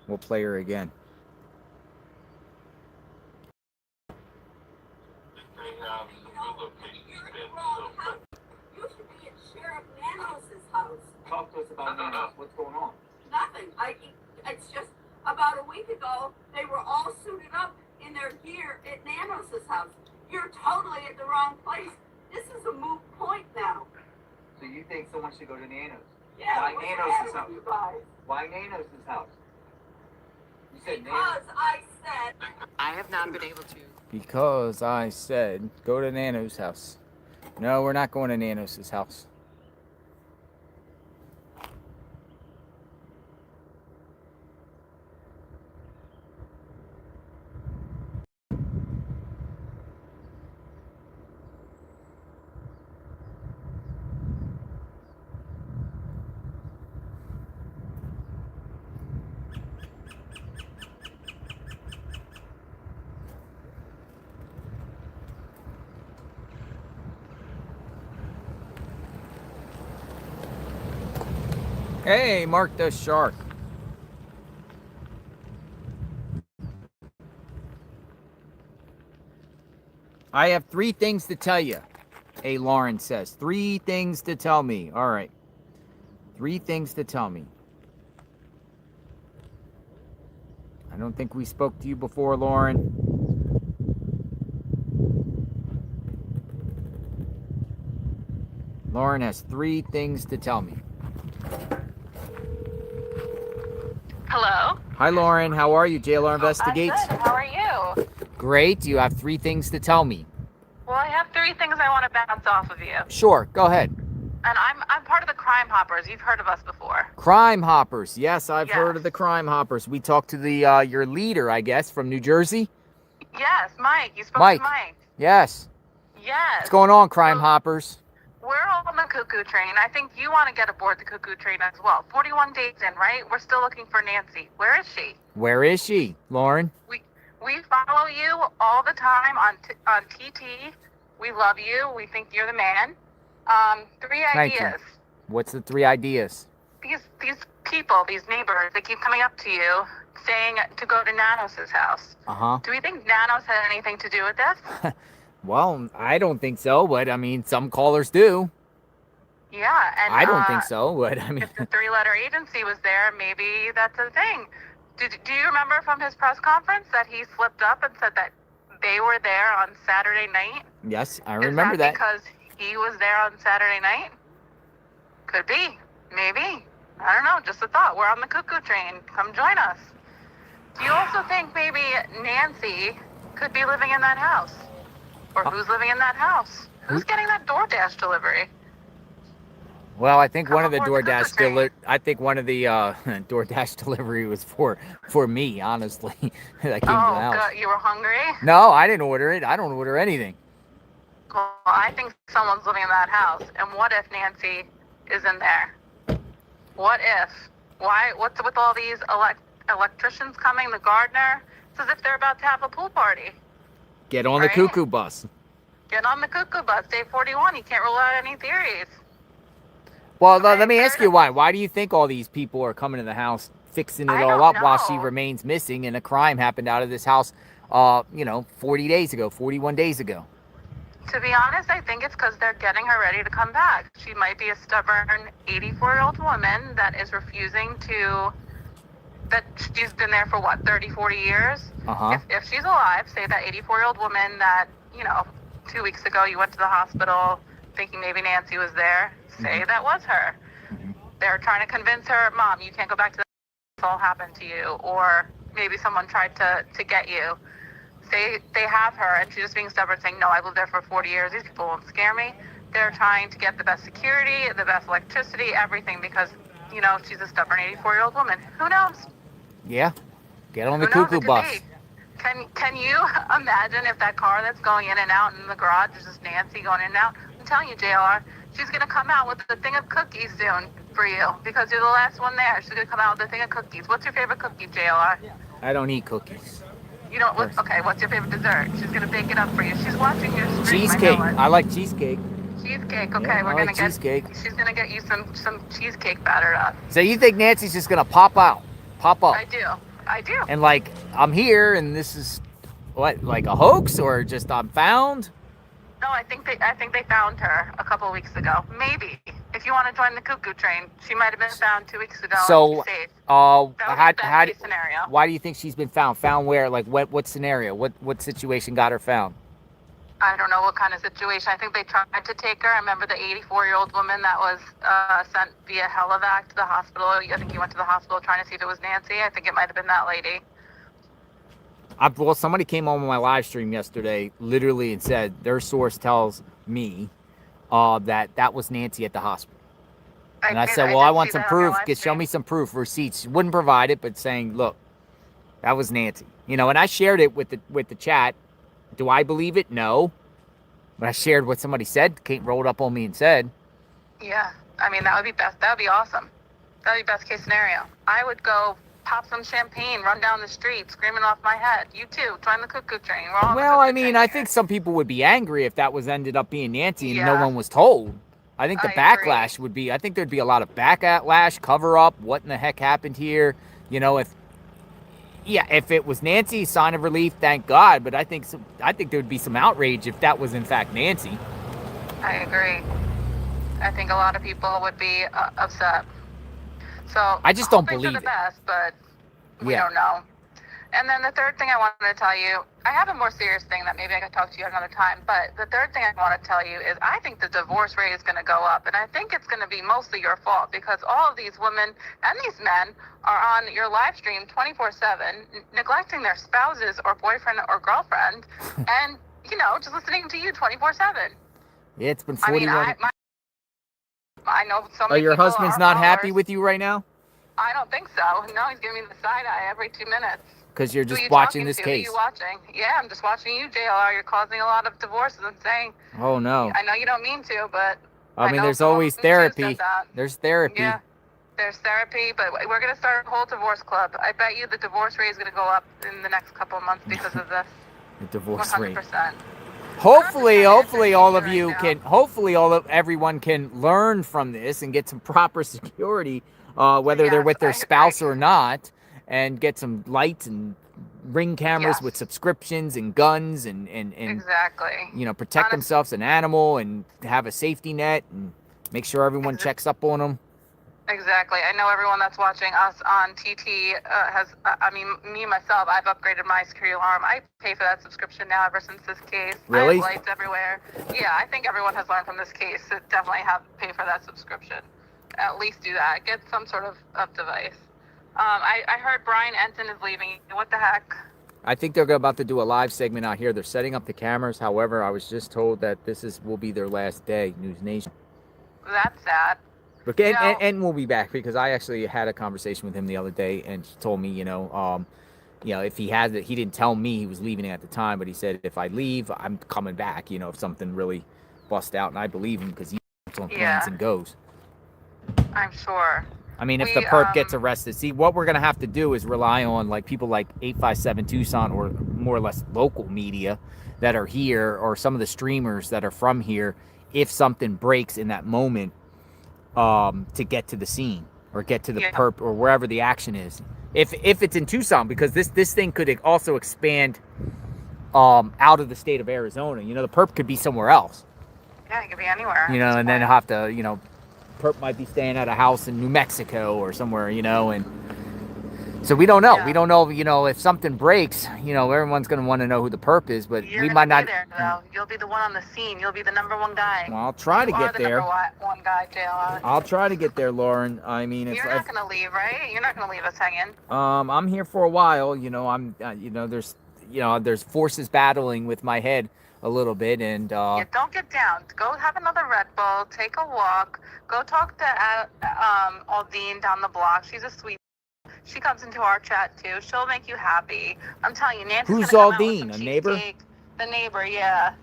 We'll play her again. You should be at Sheriff Nanos' house. Talk to us about Nanos. What's going on? Nothing. It's just about a week ago, they were all suited up in their gear at Nanos' house. You're totally at the wrong place. This is a moot point now. So you think someone should go to Nanos? Yeah, Why what's the Nanos' matter house? with you guys? Why Nanos' house? You said Because I said... I have not been able to. Because I said, go to Nanos' house. No, we're not going to Nanos' house. Hey, Mark the Shark. I have 3 things to tell you. Hey, Lauren says. 3 things to tell me. All right. 3 things to tell me. I don't think we spoke to you before, Lauren. Lauren has 3 things to tell me. Hello. Hi, Lauren. How are you? JLR Investigates. I'm good. How are you? Great. You have 3 things to tell me. Well, I have 3 things I want to bounce off of you. Sure. Go ahead. And I'm part of the Crime Hoppers. You've heard of us before. Crime Hoppers. Yes, I've heard of the Crime Hoppers. We talked to the your leader, I guess, from New Jersey. Yes, Mike. You spoke to Mike. Yes. Yes. What's going on, Crime Hoppers? We're all on the cuckoo train. I think you want to get aboard the cuckoo train as well. 41 days in, right? We're still looking for Nancy. Where is she? Where is she, Lauren? We follow you all the time on TT. We love you. We think you're the man. 3 Thank ideas. you. What's the 3 ideas? These people, these neighbors, they keep coming up to you saying to go to Nanos' house. Uh-huh. Do we think Nanos had anything to do with this? Well, I don't think so, but I mean, some callers do. Yeah, and I don't think so, but I mean... if the 3-letter agency was there, maybe that's a thing. Do you remember from his press conference that he slipped up and said that they were there on Saturday night? Yes, I remember that. Because he was there on Saturday night? Could be. Maybe. I don't know. Just a thought. We're on the cuckoo train. Come join us. Do you also think maybe Nancy could be living in that house? Or who's living in that house? Who's getting that DoorDash delivery? Well, I think one of the DoorDash DoorDash delivery was for me, honestly. That came to the house. God, you were hungry? No, I didn't order it. I don't order anything. Well, I think someone's living in that house. And what if Nancy is in there? What if? Why? What's with all these electricians coming, the gardener? It's as if they're about to have a pool party. Get on the cuckoo bus. Get on the cuckoo bus. Day 41. You can't rule out any theories. Well, let me ask you why. Why do you think all these people are coming to the house, fixing it all up while she remains missing and a crime happened out of this house, 40 days ago, 41 days ago? To be honest, I think it's because they're getting her ready to come back. She might be a stubborn 84-year-old woman that is refusing to, that she's been there for, 30, 40 years? Uh-huh. If she's alive, say that 84-year-old woman that, 2 weeks ago you went to the hospital thinking maybe Nancy was there, say that was her. They're trying to convince her, Mom, you can't go back to that. This all happened to you. Or maybe someone tried to get you. they have her, and she's just being stubborn, saying, no, I've lived there for 40 years. These people won't scare me. They're trying to get the best security, the best electricity, everything, because, you know, she's a stubborn 84-year-old woman. Who knows? Yeah. Get on the Who knows? cuckoo It could bus. be. Can you imagine if that car that's going in and out in the garage is just Nancy going in and out? I'm telling you, JLR, she's going to come out with a thing of cookies soon for you because you're the last one there. She's going to come out with a thing of cookies. What's your favorite cookie, JLR? I don't eat cookies. You don't? Okay, what's your favorite dessert? She's going to bake it up for you. She's watching your stream. Cheesecake. I like cheesecake. Cheesecake. Okay, Yeah, we're I going like to get cheesecake. She's going to get you some cheesecake battered up. So you think Nancy's just going to pop up? I do. And like, I'm here and this is, what, like a hoax or just I'm found? No, I think they found her a couple of weeks ago. Maybe. If you want to join the cuckoo train, she might have been found 2 weeks ago. So, and safe. how scenario. why do you think she's been found? Found where? Like, what scenario? What situation got her found? I don't know what kind of situation. I think they tried to take her. I remember the 84-year-old woman that was sent via helivac to the hospital. I think he went to the hospital trying to see if it was Nancy. I think it might have been that lady. Well, somebody came on my live stream yesterday, literally, and said their source tells me that was Nancy at the hospital. And I said, well, I want some proof. Show me some proof, receipts. She wouldn't provide it, but saying, look, that was Nancy. You know, and I shared it with the chat. Do I believe it? No. But I shared what somebody said. Kate rolled up on me and said. Yeah. I mean, that would be best. That would be awesome. That would be best case scenario. I would go pop some champagne, run down the street, screaming off my head. You too. Join the cuckoo train. We're all Well, I mean, I think some people would be angry if that was ended up being Nancy and no one was told. I think the backlash would be, I think there'd be a lot of backlash, cover up, what in the heck happened here? You know, if it was Nancy, sign of relief, thank God. But I think there would be some outrage if that was in fact Nancy. I agree. I think a lot of people would be upset. So I just don't believe the it. best, but we don't know. And then the third thing I wanted to tell you, I have a more serious thing that maybe I could talk to you another time, but the third thing I want to tell you is I think the divorce rate is going to go up, and I think it's going to be mostly your fault because all of these women and these men are on your live stream 24/7, neglecting their spouses or boyfriend or girlfriend, and, you know, just listening to you 24/7. Yeah, it's been 41. I know so many your people husband's are not followers. happy with you right now? I don't think so. No, he's giving me the side eye every 2 minutes. Because you're just Who you watching talking this to? case. Who you watching? Yeah, I'm just watching you, JLR. You're causing a lot of divorces. I'm saying. Oh, no. I know you don't mean to, but. I mean, know there's someone always who therapy. said that. There's therapy. Yeah, there's therapy, but we're going to start a whole divorce club. I bet you the divorce rate is going to go up in the next couple of months because of this. The divorce 100%. rate. Hopefully all of you can, everyone can learn from this and get some proper security, whether they're with their spouse or not, and get some lights and ring cameras with subscriptions and guns and exactly. You know, protect themselves, an animal, and have a safety net and make sure everyone checks up on them. Exactly. I know everyone that's watching us on TT me myself, I've upgraded my security alarm. I pay for that subscription now ever since this case. Really? I have lights everywhere. Yeah, I think everyone has learned from this case to definitely pay for that subscription. At least do that. Get some sort of device. I heard Brian Enton is leaving. What the heck? I think they're about to do a live segment out here. They're setting up the cameras. However, I was just told that will be their last day, News Nation. That's sad. But and we'll be back because I actually had a conversation with him the other day, and he told me, if he has it, he didn't tell me he was leaving at the time, but he said if I leave, I'm coming back. You know, if something really busts out, and I believe him because he on plans and goes. I'm sure. I mean, if the perp gets arrested, see, what we're gonna have to do is rely on like people like 857 Tucson or more or less local media that are here, or some of the streamers that are from here. If something breaks in that moment, to get to the scene or get to the perp or wherever the action is, if it's in Tucson, because this thing could also expand out of the state of Arizona. You know, the perp could be somewhere else. Yeah, it could be anywhere. You know, and then have to, perp might be staying at a house in New Mexico or somewhere, and so we don't know. We don't know, if something breaks, everyone's going to want to know who the perp is, but we might not. Be there, though. You'll be the one on the scene. You'll be the number one guy. Well, I'll try to get there. Number one guy, JLR. I'll try to get there, Lauren. I mean, you're not going to leave, right? You're not going to leave us hanging. I'm here for a while. I'm, there's, you know, there's forces battling with my head a little bit, and Yeah, don't get down. Go have another Red Bull. Take a walk. Go talk to Aldine down the block. She's a sweet. She comes into our chat too. She'll make you happy. I'm telling you, Nancy's who's gonna come out with Aldine? some A neighbor? cheesecake. The neighbor, yeah.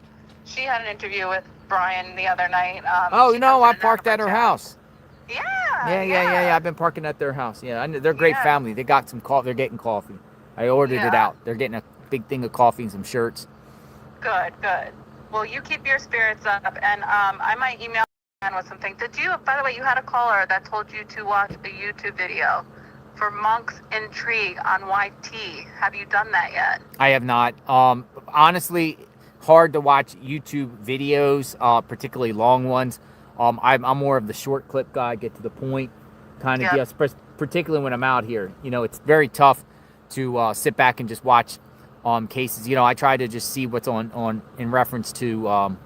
She had an interview with Brian the other night. Oh she no, comes I in and out parked of at her chat. house. Yeah. I've been parking at their house. Yeah, they're a great Yeah. family. They got some coffee. They're getting coffee. I ordered it Yeah. out. They're getting a big thing of coffee and some shirts. Good. Well, you keep your spirits up, and I might email you with something. By the way, you had a caller that told you to watch a YouTube video for Monk's Intrigue on YT. Have you done that yet? I have not. Honestly, hard to watch YouTube videos, particularly long ones. I'm more of the short clip guy, get to the point kind of deal, particularly when I'm out here. You know, it's very tough to sit back and just watch cases. You know, I try to just see what's on in reference to,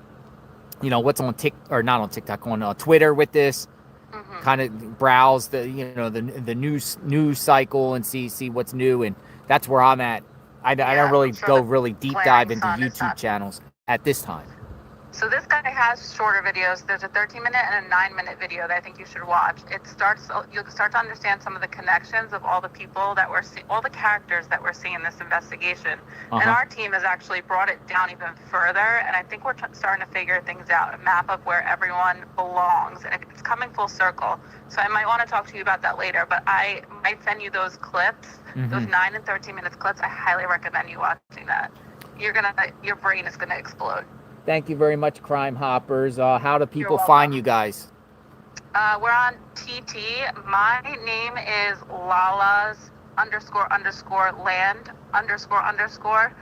you know, what's on not on TikTok, on Twitter with this. Mm-hmm. Kind of browse the, you know, the news cycle and see what's new, and that's where I'm at. I don't really go really deep dive into YouTube channels at this time. So this guy has shorter videos. There's a 13-minute and a 9-minute video that I think you should watch. You'll start to understand some of the connections of all the people that all the characters that we're seeing in this investigation. And our team has actually brought it down even further, and I think we're starting to figure things out, a map of where everyone belongs, and it's coming full circle. So I might want to talk to you about that later, but I might send you those clips, those 9 and 13 minutes clips. I highly recommend you watching that. Your brain is gonna explode. Thank you very much, Crime Hoppers. How do people find you guys? We're on TT. My name is Lala's __land __.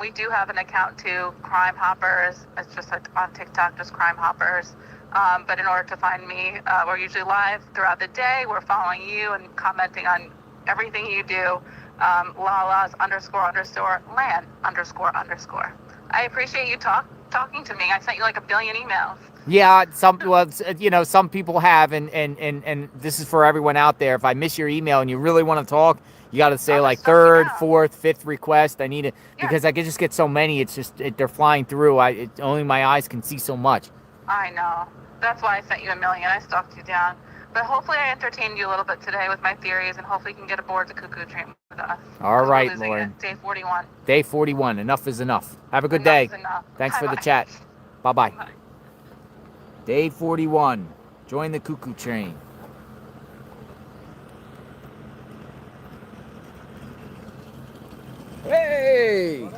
We do have an account too, Crime Hoppers. It's just on TikTok, just Crime Hoppers. But in order to find me, we're usually live throughout the day. We're following you and commenting on everything you do. Lala's __land __. I appreciate you talking to me. I sent you like 1 billion emails. Yeah, some people have, and this is for everyone out there. If I miss your email and you really want to talk, you got to say like third, fourth, fifth request. I need it because I can just get so many. It's just they're flying through. Only my eyes can see so much. I know. That's why I sent you 1 million. I stalked you down. But hopefully I entertained you a little bit today with my theories, and hopefully you can get aboard the cuckoo train with us. All right, Lauren. Day 41. Day 41. Enough is enough. Have a good day. Thanks for the chat. Bye-bye. Bye. Day 41. Join the cuckoo train. Hey!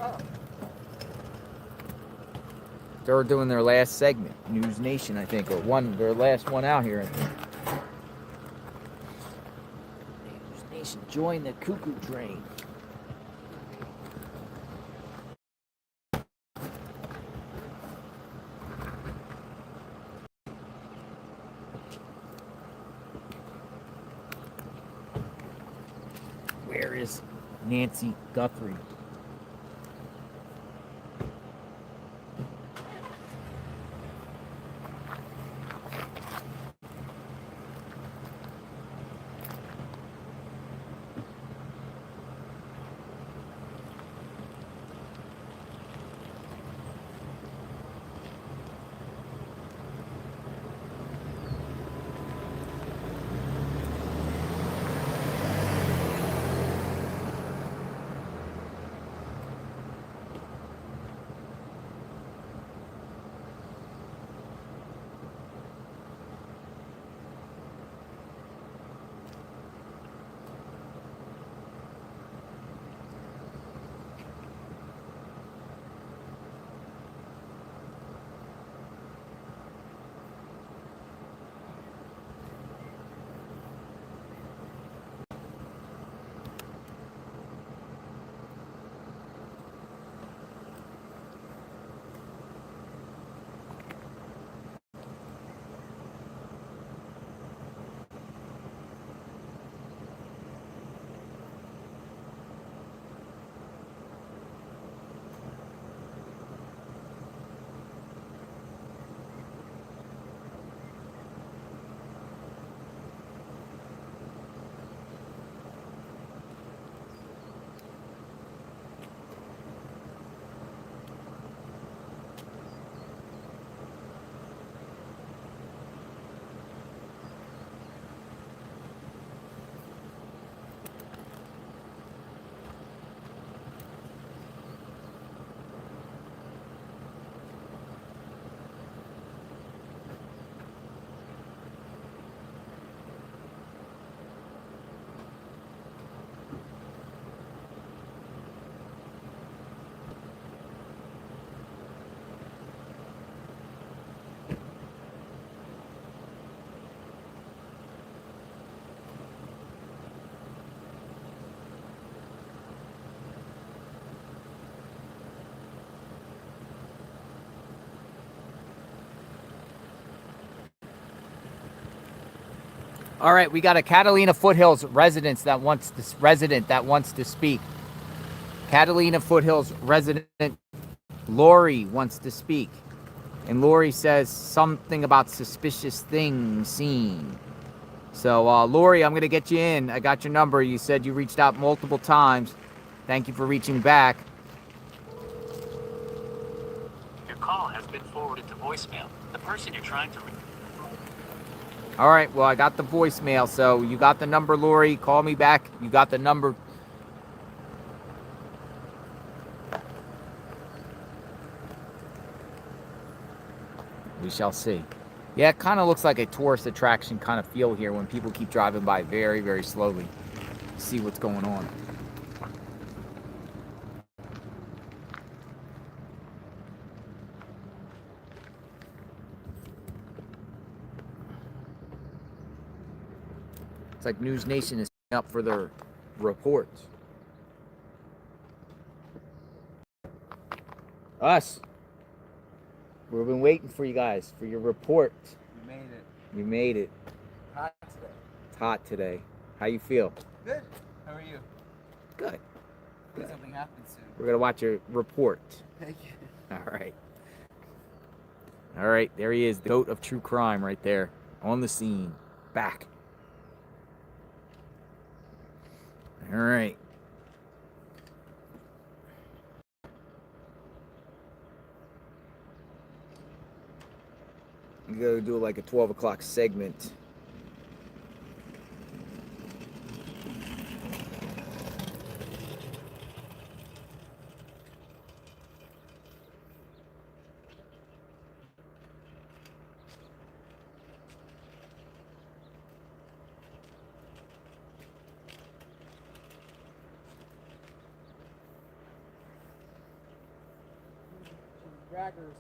They're doing their last segment, News Nation, I think, or their last one out here, I think. News Nation, join the cuckoo train. Where is Nancy Guthrie? All right, we got a Catalina Foothills resident that wants to speak. Catalina Foothills resident Lori wants to speak. And Lori says something about suspicious things seen. So, Lori, I'm going to get you in. I got your number. You said you reached out multiple times. Thank you for reaching back. Your call has been forwarded to voicemail. The person you're trying to reach. All right, well, I got the voicemail, so you got the number, Lori. Call me back. You got the number. We shall see. Yeah, it kind of looks like a tourist attraction kind of feel here when people keep driving by very, very slowly to see what's going on. It's like News Nation is up for their reports. Us. We've been waiting for you guys for your report. You made it. You made it. Hot today. It's hot today. How you feel? Good. How are you? Good. Good. Something happens soon. We're gonna watch your report. Thank you. All right. All right. There he is, the goat of true crime, right there, on the scene, back. All right. You gotta do like a 12 o'clock segment. Draggers.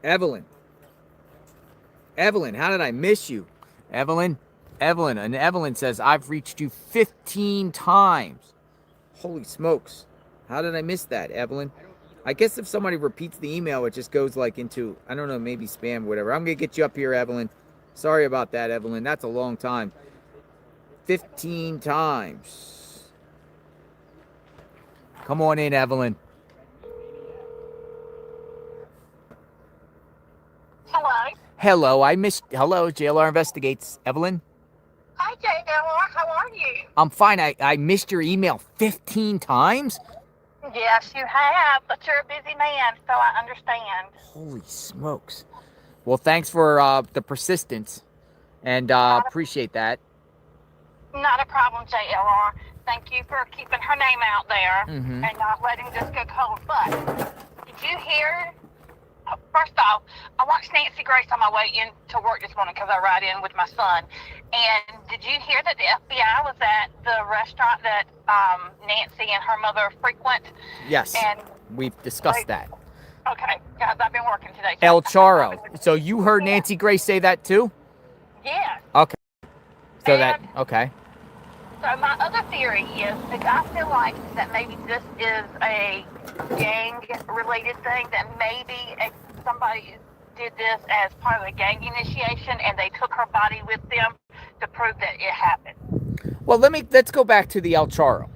Evelyn, how did I miss you? Evelyn, and Evelyn says, I've reached you 15 times. Holy smokes. How did I miss that, Evelyn? I guess if somebody repeats the email, it just goes like into, I don't know, maybe spam or whatever. I'm going to get you up here, Evelyn. Sorry about that, Evelyn. That's a long time. 15 times. Come on in, Evelyn. Hello. Hello, JLR Investigates. Evelyn? Hi, JLR. How are you? I'm fine. I missed your email 15 times? Yes, you have, but you're a busy man, so I understand. Holy smokes. Well, thanks for the persistence, and appreciate that. Not a problem, JLR. Thank you for keeping her name out there and not letting this go cold. But did you hear? First off, I watched Nancy Grace on my way in to work this morning because I ride in with my son. And did you hear that the FBI was at the restaurant that Nancy and her mother frequent? Yes, and we've discussed that. Okay, guys, I've been working today. El Charo. So you heard Nancy Grace say that too? Yeah. Okay. So and that, okay. So my other theory is that I feel like that maybe this is a gang-related thing, that maybe somebody did this as part of a gang initiation and they took her body with them to prove that it happened. Well, let's go back to the El Charo.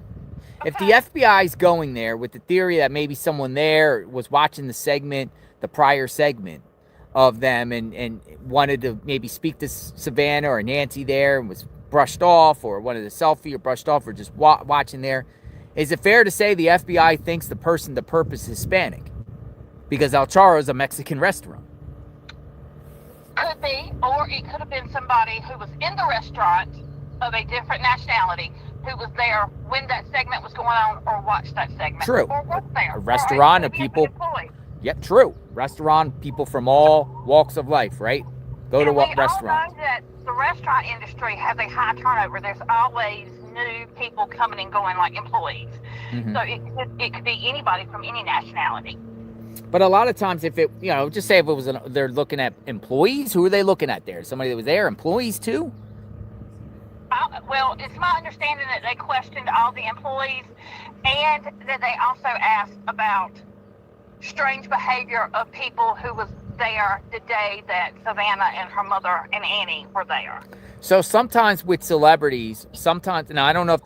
if the FBI's going there with the theory that maybe someone there was watching the prior segment of them and wanted to maybe speak to Savannah or Nancy there and was brushed off or wanted a selfie or brushed off or just watching there, is it fair to say the FBI thinks the purpose is Hispanic? Because El Charro is a Mexican restaurant. Could be, or it could have been somebody who was in the restaurant of a different nationality who was there when that segment was going on or watched that segment. True. Or was there. A restaurant of people. Yep, true. Restaurant people from all walks of life, right? Go to what restaurant? We all know that the restaurant industry has a high turnover. There's always new people coming and going, like employees. Mm-hmm. So it could be anybody from any nationality. But a lot of times, if it, just say if it was, they're looking at employees. Who are they looking at there? Somebody that was there, employees too? Well, it's my understanding that they questioned all the employees and that they also asked about strange behavior of people who was there the day that Savannah and her mother and Annie were there. So sometimes with celebrities, now I don't know if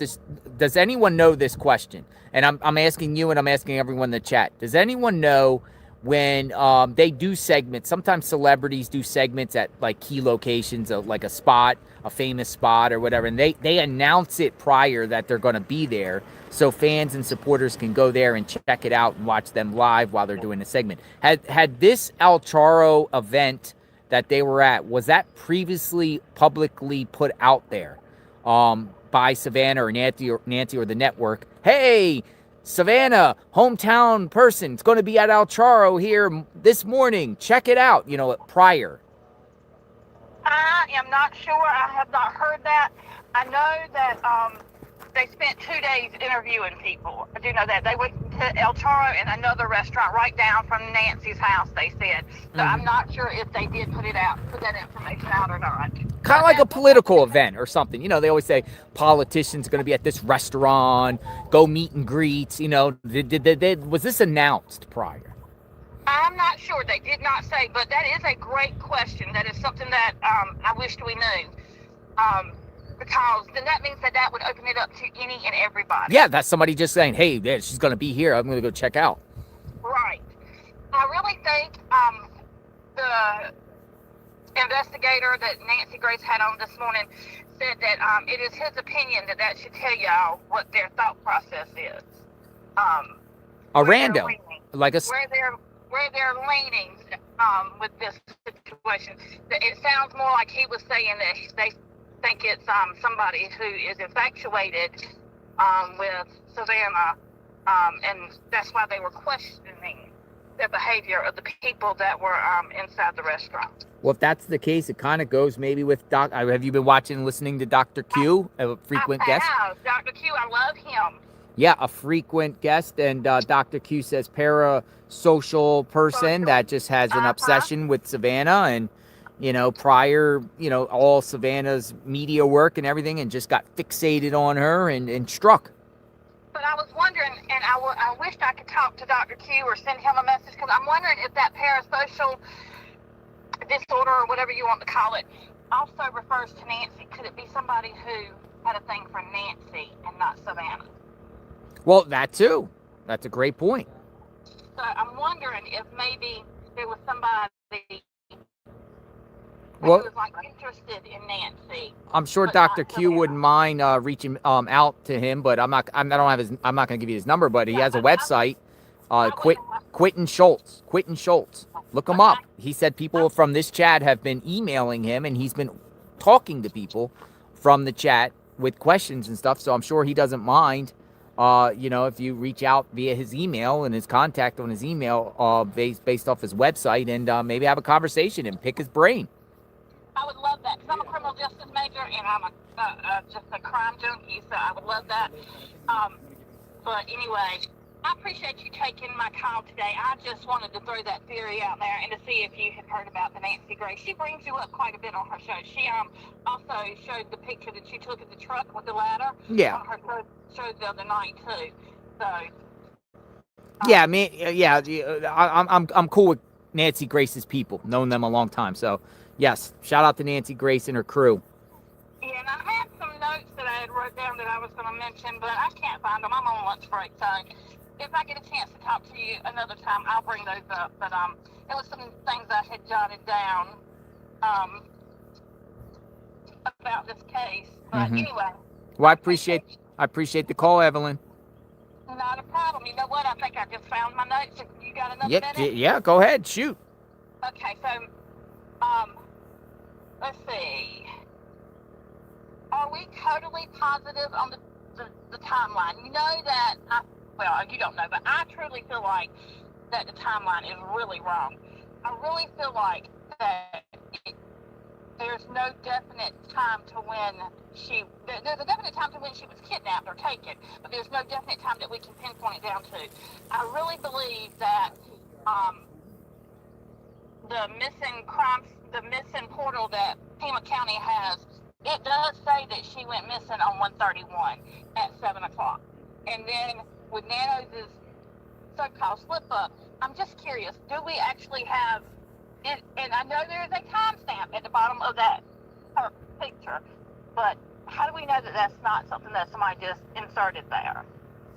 does anyone know this question? And I'm asking you and I'm asking everyone in the chat. Does anyone know when they do segments, sometimes celebrities do segments at like key locations, like a spot, a famous spot or whatever, and they announce it prior that they're going to be there so fans and supporters can go there and check it out and watch them live while they're doing the segment. Had this El Charro event that they were at, was that previously publicly put out there by Savannah or Nancy or the network? Hey, Savannah, hometown person, it's going to be at El Charro here this morning. Check it out, prior. I am not sure. I have not heard that. I know that they spent 2 days interviewing people. I do know that. They went to El Charro and another restaurant right down from Nancy's house, they said. So I'm not sure if they did put that information out or not. Kind of like a political event or something. They always say politicians are going to be at this restaurant, go meet and greets. Was this announced prior? I'm not sure. They did not say, but that is a great question. That is something that I wished we knew. Because then that means that would open it up to any and everybody. Yeah, that's somebody just saying, hey, she's going to be here. I'm going to go check out. Right. I really think the investigator that Nancy Grace had on this morning said that it is his opinion that should tell y'all what their thought process is. A random. Like where they're leaning with this situation. It sounds more like he was saying that they think it's somebody who is infatuated with Savannah, and that's why they were questioning the behavior of the people that were inside the restaurant. Well, if that's the case, it kind of goes maybe with have you been watching and listening to Dr. Q, a frequent guest? I have. Dr. Q, I love him. Yeah, a frequent guest, and Dr. Q says parasocial person that just has an obsession with Savannah and, prior, all Savannah's media work and everything, and just got fixated on her and struck. But I was wondering, and I wished I could talk to Dr. Q or send him a message, because I'm wondering if that parasocial disorder or whatever you want to call it also refers to Nancy. Could it be somebody who had a thing for Nancy and not Savannah? Well, that too. That's a great point. So I'm wondering if maybe there was somebody who was like interested in Nancy. I'm sure Dr. Q wouldn't mind reaching out to him, but I'm not going to give you his number, but he has a website, Quentin Schultz. Look him up. He said people from this chat have been emailing him, and he's been talking to people from the chat with questions and stuff. So I'm sure he doesn't mind. If you reach out via his email and his contact on his email, based off his website, and maybe have a conversation and pick his brain. I would love that, because I'm a criminal justice major and I'm just a crime junkie, so I would love that. But anyway, I appreciate you taking my call today. I just wanted to throw that theory out there and to see if you had heard about the Nancy Grace. She brings you up quite a bit on her show. She also showed the picture that she took of the truck with the ladder. Yeah. On her show the other night too. So. Yeah, I'm cool with Nancy Grace's people, known them a long time. So, yes, shout out to Nancy Grace and her crew. Yeah, and I had some notes that I had wrote it down that I was going to mention, but I can't find them. I'm on lunch break, so if I get a chance to talk to you another time, I'll bring those up. But it was some things I had jotted down about this case. But anyway. Well, I appreciate the call, Evelyn. Not a problem. You know what? I think I just found my notes. You got another minute? Yeah, go ahead, shoot. Okay, so let's see. Are we totally positive on the timeline? You know that, you don't know, but I truly feel like that the timeline is really wrong. I really feel like that there's no definite time to when there's a definite time to when she was kidnapped or taken, but there's no definite time that we can pinpoint it down to. I really believe that the missing portal that Pima County has, it does say that she went missing on 131 at 7 o'clock. And then with Nanos' so-called slip-up, I'm just curious, do we actually have it? And I know there is a timestamp at the bottom of that picture, but how do we know that that's not something that somebody just inserted there?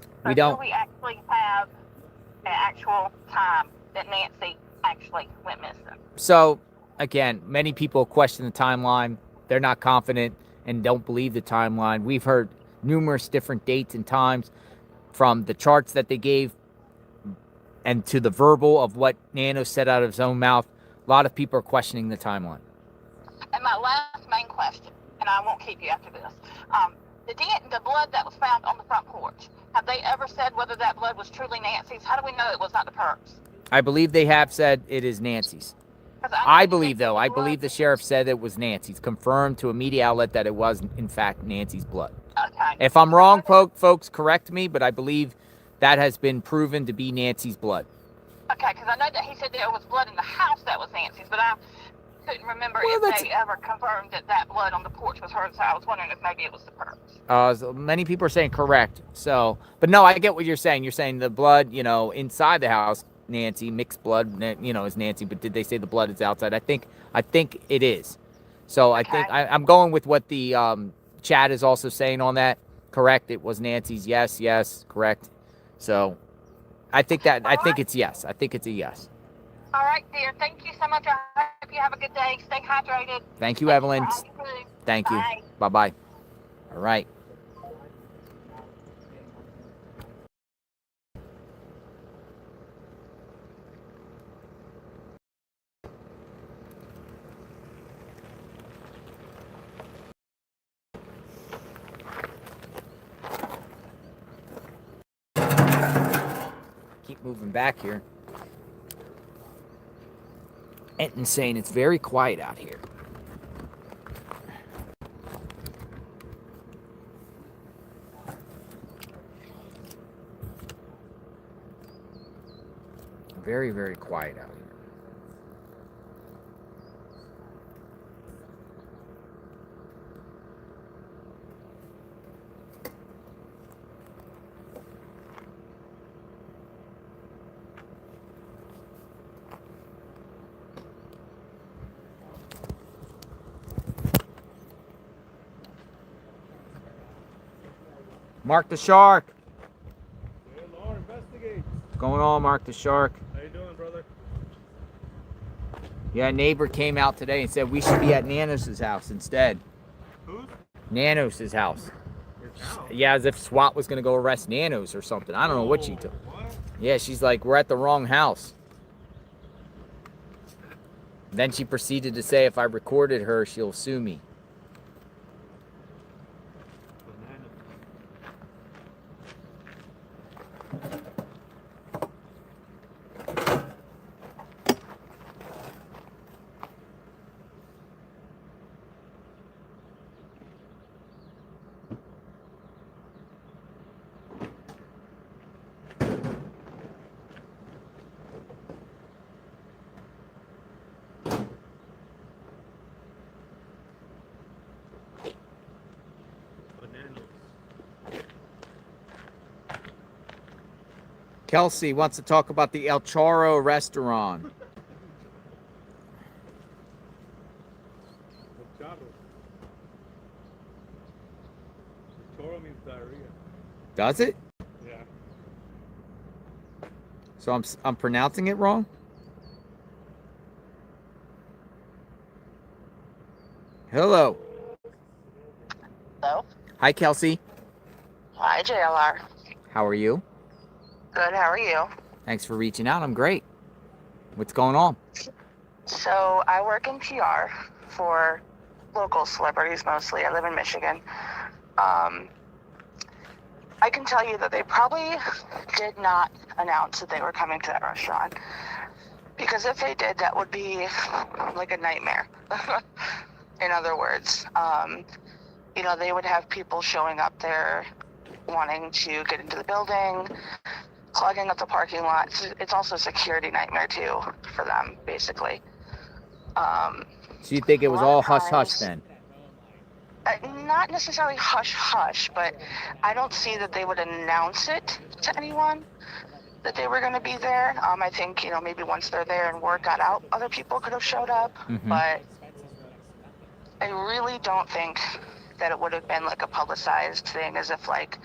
So we don't. Do we actually have an actual time that Nancy actually went missing? So, again, many people question the timeline. They're not confident and don't believe the timeline. We've heard numerous different dates and times from the charts that they gave and to the verbal of what Nanos said out of his own mouth. A lot of people are questioning the timeline. And my last main question, and I won't keep you after this, the blood that was found on the front porch, have they ever said whether that blood was truly Nancy's? How do we know it was not the perps? I believe they have said it is Nancy's. I believe the sheriff said it was Nancy's. Confirmed to a media outlet that it was, in fact, Nancy's blood. Okay. If I'm wrong, folks, correct me, but I believe that has been proven to be Nancy's blood. Okay, because I know that he said there was blood in the house that was Nancy's, but I couldn't remember if they ever confirmed that blood on the porch was hers, so I was wondering if maybe it was the perps. So many people are saying correct. So, but no, I get what you're saying. You're saying the blood, inside the house, Nancy, mixed blood, is Nancy, but did they say the blood is outside? I think it is. So I think I'm going with what the chat is also saying on that. Correct. It was Nancy's. Yes, correct. So I think it's yes. I think it's a yes. All right, dear. Thank you so much. I hope you have a good day. Stay hydrated. Thank you, Evelyn. Thank you. Bye-bye. All right. Keep moving back here. Enton's saying it's very quiet out here. Very, very quiet out here. Mark the Shark. What's going on, Mark the Shark? How you doing, brother? Yeah, a neighbor came out today and said we should be at Nanos' house instead. Who's? Nanos' house. His house? Yeah, as if SWAT was going to go arrest Nanos or something. I don't know what she took. What? Yeah, she's like, we're at the wrong house. Then she proceeded to say if I recorded her, she'll sue me. Kelsey wants to talk about the El Chorro restaurant. Chorro Does it? Yeah. So I'm pronouncing it wrong? Hello. Hello? Hi, Kelsey. Hi, JLR. How are you? Good, how are you? Thanks for reaching out. I'm great. What's going on? So, I work in PR for local celebrities mostly. I live in Michigan. I can tell you that they probably did not announce that they were coming to that restaurant. Because if they did, that would be like a nightmare. In other words, you know, they would have people showing up there wanting to get into the building, clogging up the parking lot. It's also a security nightmare too for them, basically. So you think it was all hush-hush then? Not necessarily hush-hush, but I don't see that they would announce it to anyone that they were going to be there. I think, you know, maybe once they're there and word got out, other people could have showed up. Mm-hmm. But I really don't think that it would have been like a publicized thing, as if like,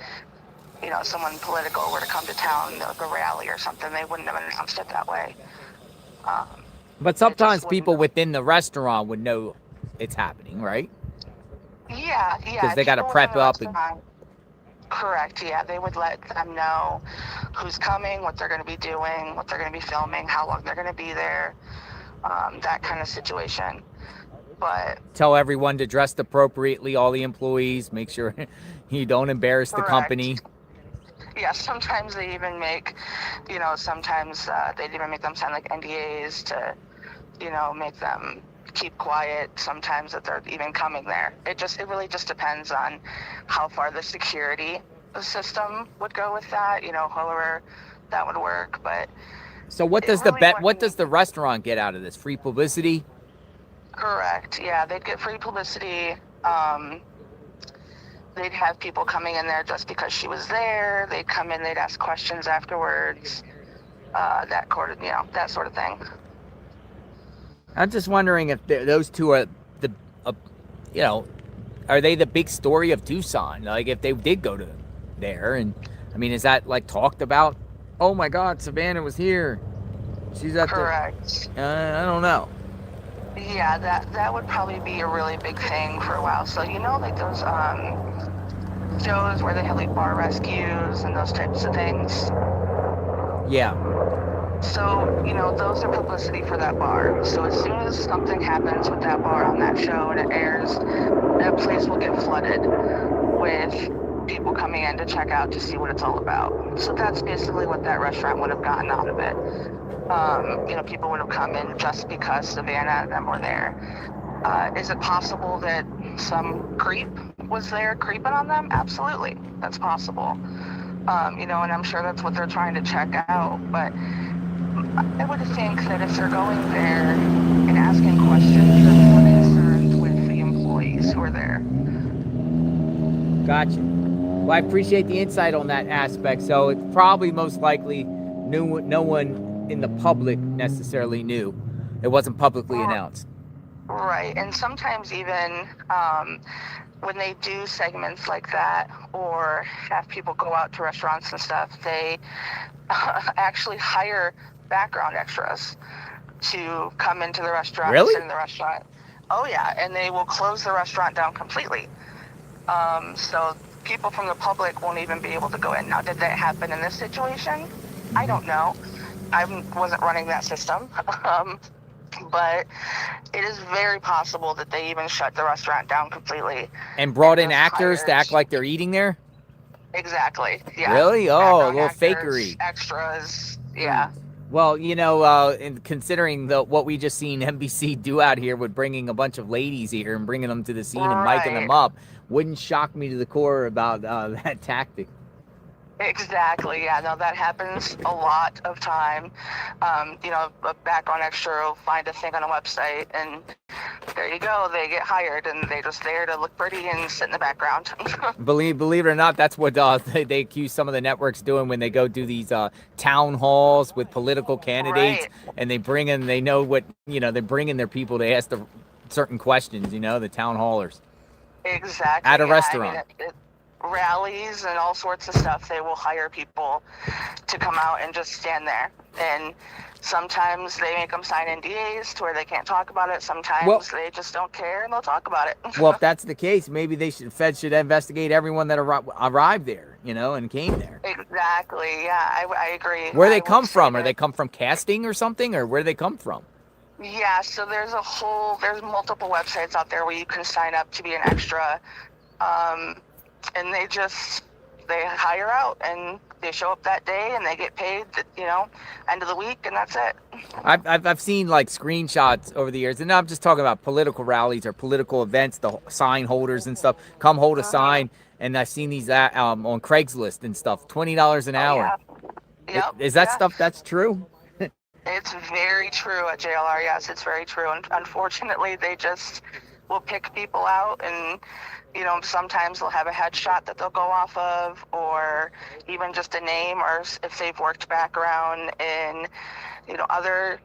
you know, someone political were to come to town, like a rally or something. They wouldn't have announced it that way. But sometimes people within the restaurant would know it's happening, right? Yeah. Because they got to people prep in the up. restaurant- Correct, yeah. They would let them know who's coming, what they're going to be doing, what they're going to be filming, how long they're going to be there, that kind of situation. But Tell everyone to dress appropriately, all the employees. Make sure you don't embarrass the company. yeah, sometimes they even make, you know, sometimes they'd even make them sign like NDAs to, you know, make them keep quiet sometimes that they're even coming there. It really just depends on how far the security system would go with that, you know, however that would work. But so what does what does the restaurant get out of this? Free publicity? Correct. Yeah, they'd get free publicity. They'd have people coming in there just because she was there. They'd come in, they'd ask questions afterwards. That sort of thing. I'm just wondering if those two are you know, are they the big story of Tucson? Like if they did go to there, and I mean, is that like talked about? Oh my God, Savannah was here. She's at Correct. I don't know. Yeah, that would probably be a really big thing for a while. So, you know, like those shows where they have like bar rescues and those types of things. Yeah. So, you know, those are publicity for that bar. So as soon as something happens with that bar on that show and it airs, that place will get flooded with people coming in to check out to see what it's all about. So that's basically what that restaurant would have gotten out of it. You know, people would have come in just because Savannah and them were there. Is it possible that some creep was there creeping on them? Absolutely. That's possible. You know, and I'm sure that's what they're trying to check out. But I would think that if they're going there and asking questions, they're more concerned with the employees who are there. Gotcha. Well, I appreciate the insight on that aspect. So it's probably most likely no one in the public necessarily knew. It wasn't publicly announced. Right. And sometimes even when they do segments like that or have people go out to restaurants and stuff, they actually hire background extras to come into the restaurant and sit in the restaurant. Oh, yeah. And they will close the restaurant down completely. So people from the public won't even be able to go in. Now, did that happen in this situation? I don't know. I wasn't running that system. But it is very possible that they even shut the restaurant down completely. And brought in actors to act like they're eating there? Exactly. Yeah. Really? Oh, Background a little actors, fakery. Extras. Yeah. Well, you know, and considering what we just seen NBC do out here with bringing a bunch of ladies here and bringing them to the scene and micing them up, wouldn't shock me to the core about that tactic. Exactly. Yeah. No, that happens a lot of time. You know, a background extra will find a thing on a website, and there you go. They get hired, and they're just there to look pretty and sit in the background. Believe it or not, that's what they accuse some of the networks doing when they go do these town halls with political candidates, and they bring in, they know what, you know, they bring in their people to ask the certain questions, you know, the town hallers. Exactly. At a restaurant. I mean, rallies and all sorts of stuff, they will hire people to come out and just stand there. And sometimes they make them sign NDAs to where they can't talk about it. Sometimes they just don't care and they'll talk about it. Well, if that's the case, maybe Feds should investigate everyone that arrived there, and came there. Exactly. Yeah, I agree. Where they come from? Are they come from casting or something, or where do they come from? Yeah, so there's multiple websites out there where you can sign up to be an extra, and they hire out and they show up that day and they get paid, end of the week, and that's it. I've seen like screenshots over the years, and I'm just talking about political rallies or political events. The sign holders and stuff come hold a sign, and I've seen these on Craigslist and stuff. $20 an hour. Yeah. Yep. Is that stuff that's true? It's very true at JLR. Yes, it's very true. And unfortunately, they just will pick people out, and sometimes they'll have a headshot that they'll go off of, or even just a name, or if they've worked background in other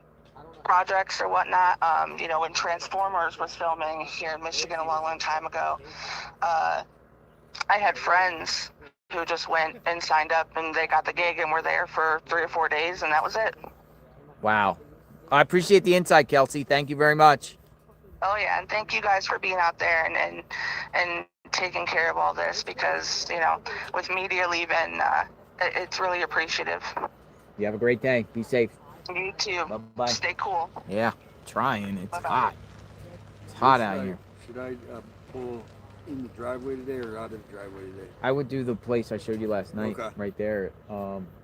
projects or whatnot. When Transformers was filming here in Michigan a long time ago, I had friends who just went and signed up and they got the gig and were there for 3 or 4 days, and that was it. Wow. I appreciate the insight, Kelsey. Thank you very much. Oh yeah, and thank you guys for being out there and taking care of all this, because with media leaving, it's really appreciative. You have a great day. Be safe. You too. Bye-bye. Stay cool. Yeah, trying. It's Bye-bye. hot. It's hot out here. Should I pull in the driveway today or out of the driveway today? I would do the place I showed you last night, Okay. right there.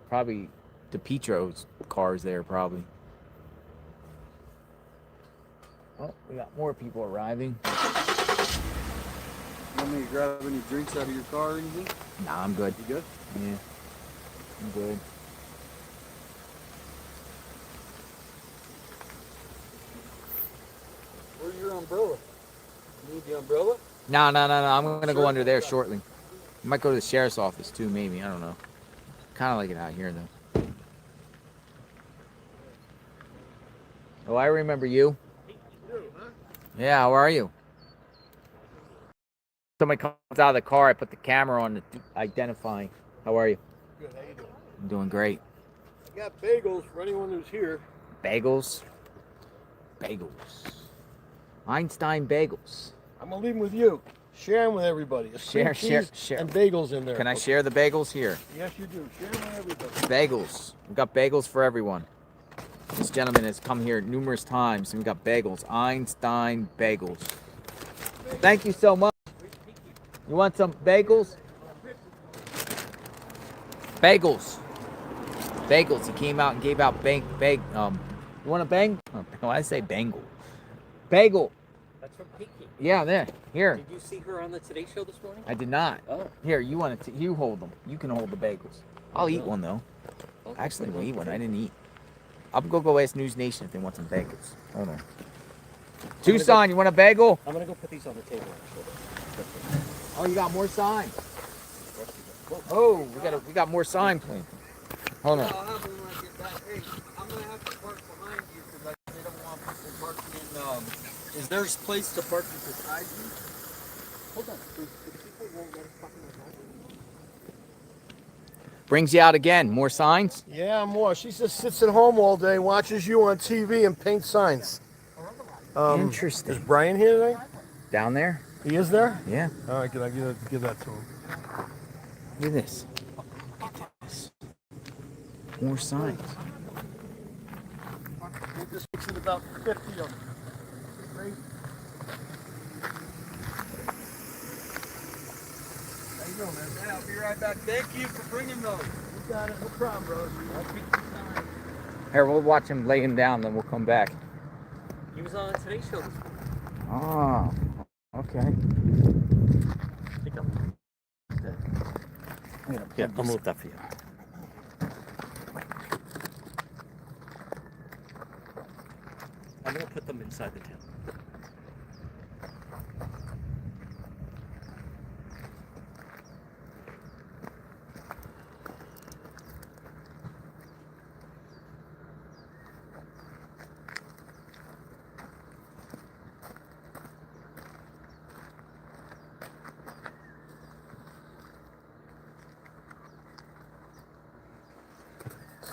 Probably DePietro's car's there, probably. Oh, we got more people arriving. You want me to grab any drinks out of your car or anything? Nah, I'm good. You good? Yeah, I'm good. Where's your umbrella? You need the umbrella? No. I'm gonna go under there shortly. I might go to the sheriff's office too, maybe. I don't know. Kind of like it out here though. Oh, I remember you. Yeah, how are you? Somebody comes out of the car. I put the camera on to identify. How are you? Good. How you doing? I'm doing great. I got bagels for anyone who's here. Bagels. Einstein bagels. I'm gonna leave them with you. Share them with everybody. Share. And bagels in there. Can I share the bagels here? Yes, you do. Share them with everybody. Bagels. We got bagels for everyone. This gentleman has come here numerous times, and we got bagels. Einstein bagels. Thank you so much. You want some bagels? Bagels. He came out and gave out you want a bang? Oh, I say bangle. Bagel. That's from Pinky. Yeah, there. Here. Did you see her on the Today Show this morning? I did not. Oh. Here, you want it? You hold them. You can hold the bagels. I'll eat one though. Okay. Actually, we'll eat one. I didn't eat. I'll go ask News Nation if they want some bagels. Hold on. Tucson, you want a bagel? I'm gonna go put these on the table. Oh, you got more signs. Oh, we got more sign planting. Hold on. I'll have them when I get back. Hey, I'm gonna have to park behind you because they don't want people parking in. Is there a place to park beside you? Hold on. The people won't let us park in the driveway. Brings you out again. More signs? Yeah, more. She just sits at home all day, watches you on TV, and paints signs. Interesting. Is Brian here today? Down there? He is there? Yeah. All right, can I give that to him? Look at this. Look at this. More signs. This looks at about 50 of them. Crazy. How you doing, man? Yeah, I'll be right back. Thank you for bringing those. You got it. No problem, bro. Here, we'll watch him lay him down, then we'll come back. He was on the Today Show this morning. Oh, okay. Pick up. Yeah, I'll move that for you. I'm gonna put them inside the tent.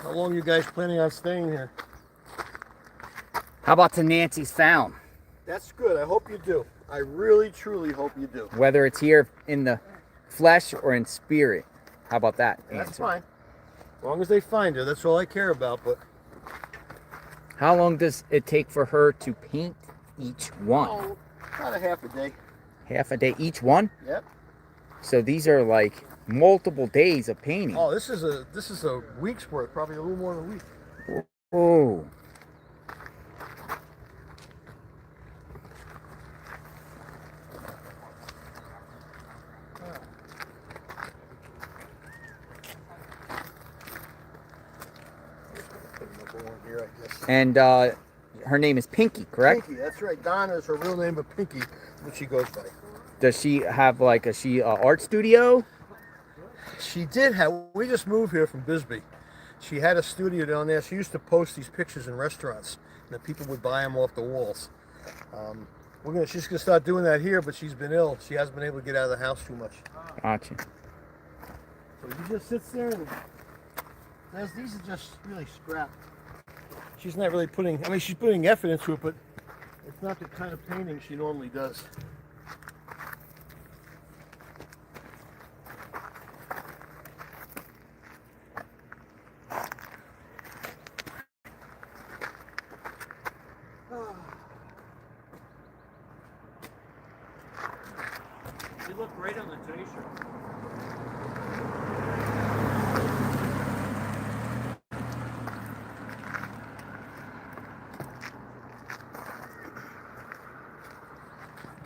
How long you guys planning on staying here? How about to Nancy's found? That's good. I hope you do. I really, truly hope you do. Whether it's here in the flesh or in spirit. How about that? That's answer? fine. As long as they find her, that's all I care about. But how long does it take for her to paint each one? oh, about a half a day. Half a day each one? Yep. So these are like multiple days of painting. Oh, this is a week's worth, probably a little more than a week. Oh. And her name is Pinky, correct? Pinky, that's right. Donna is her real name, but Pinky is what she goes by. Does she have like a art studio? She did have. We just moved here from Bisbee. She had a studio down there. She used to post these pictures in restaurants, and the people would buy them off the walls. She's gonna start doing that here, but she's been ill. She hasn't been able to get out of the house too much. Gotcha. So she just sits there and these are just really scrap. She's not really putting. I mean, she's putting effort into it, but it's not the kind of painting she normally does. You look great on the Today Show.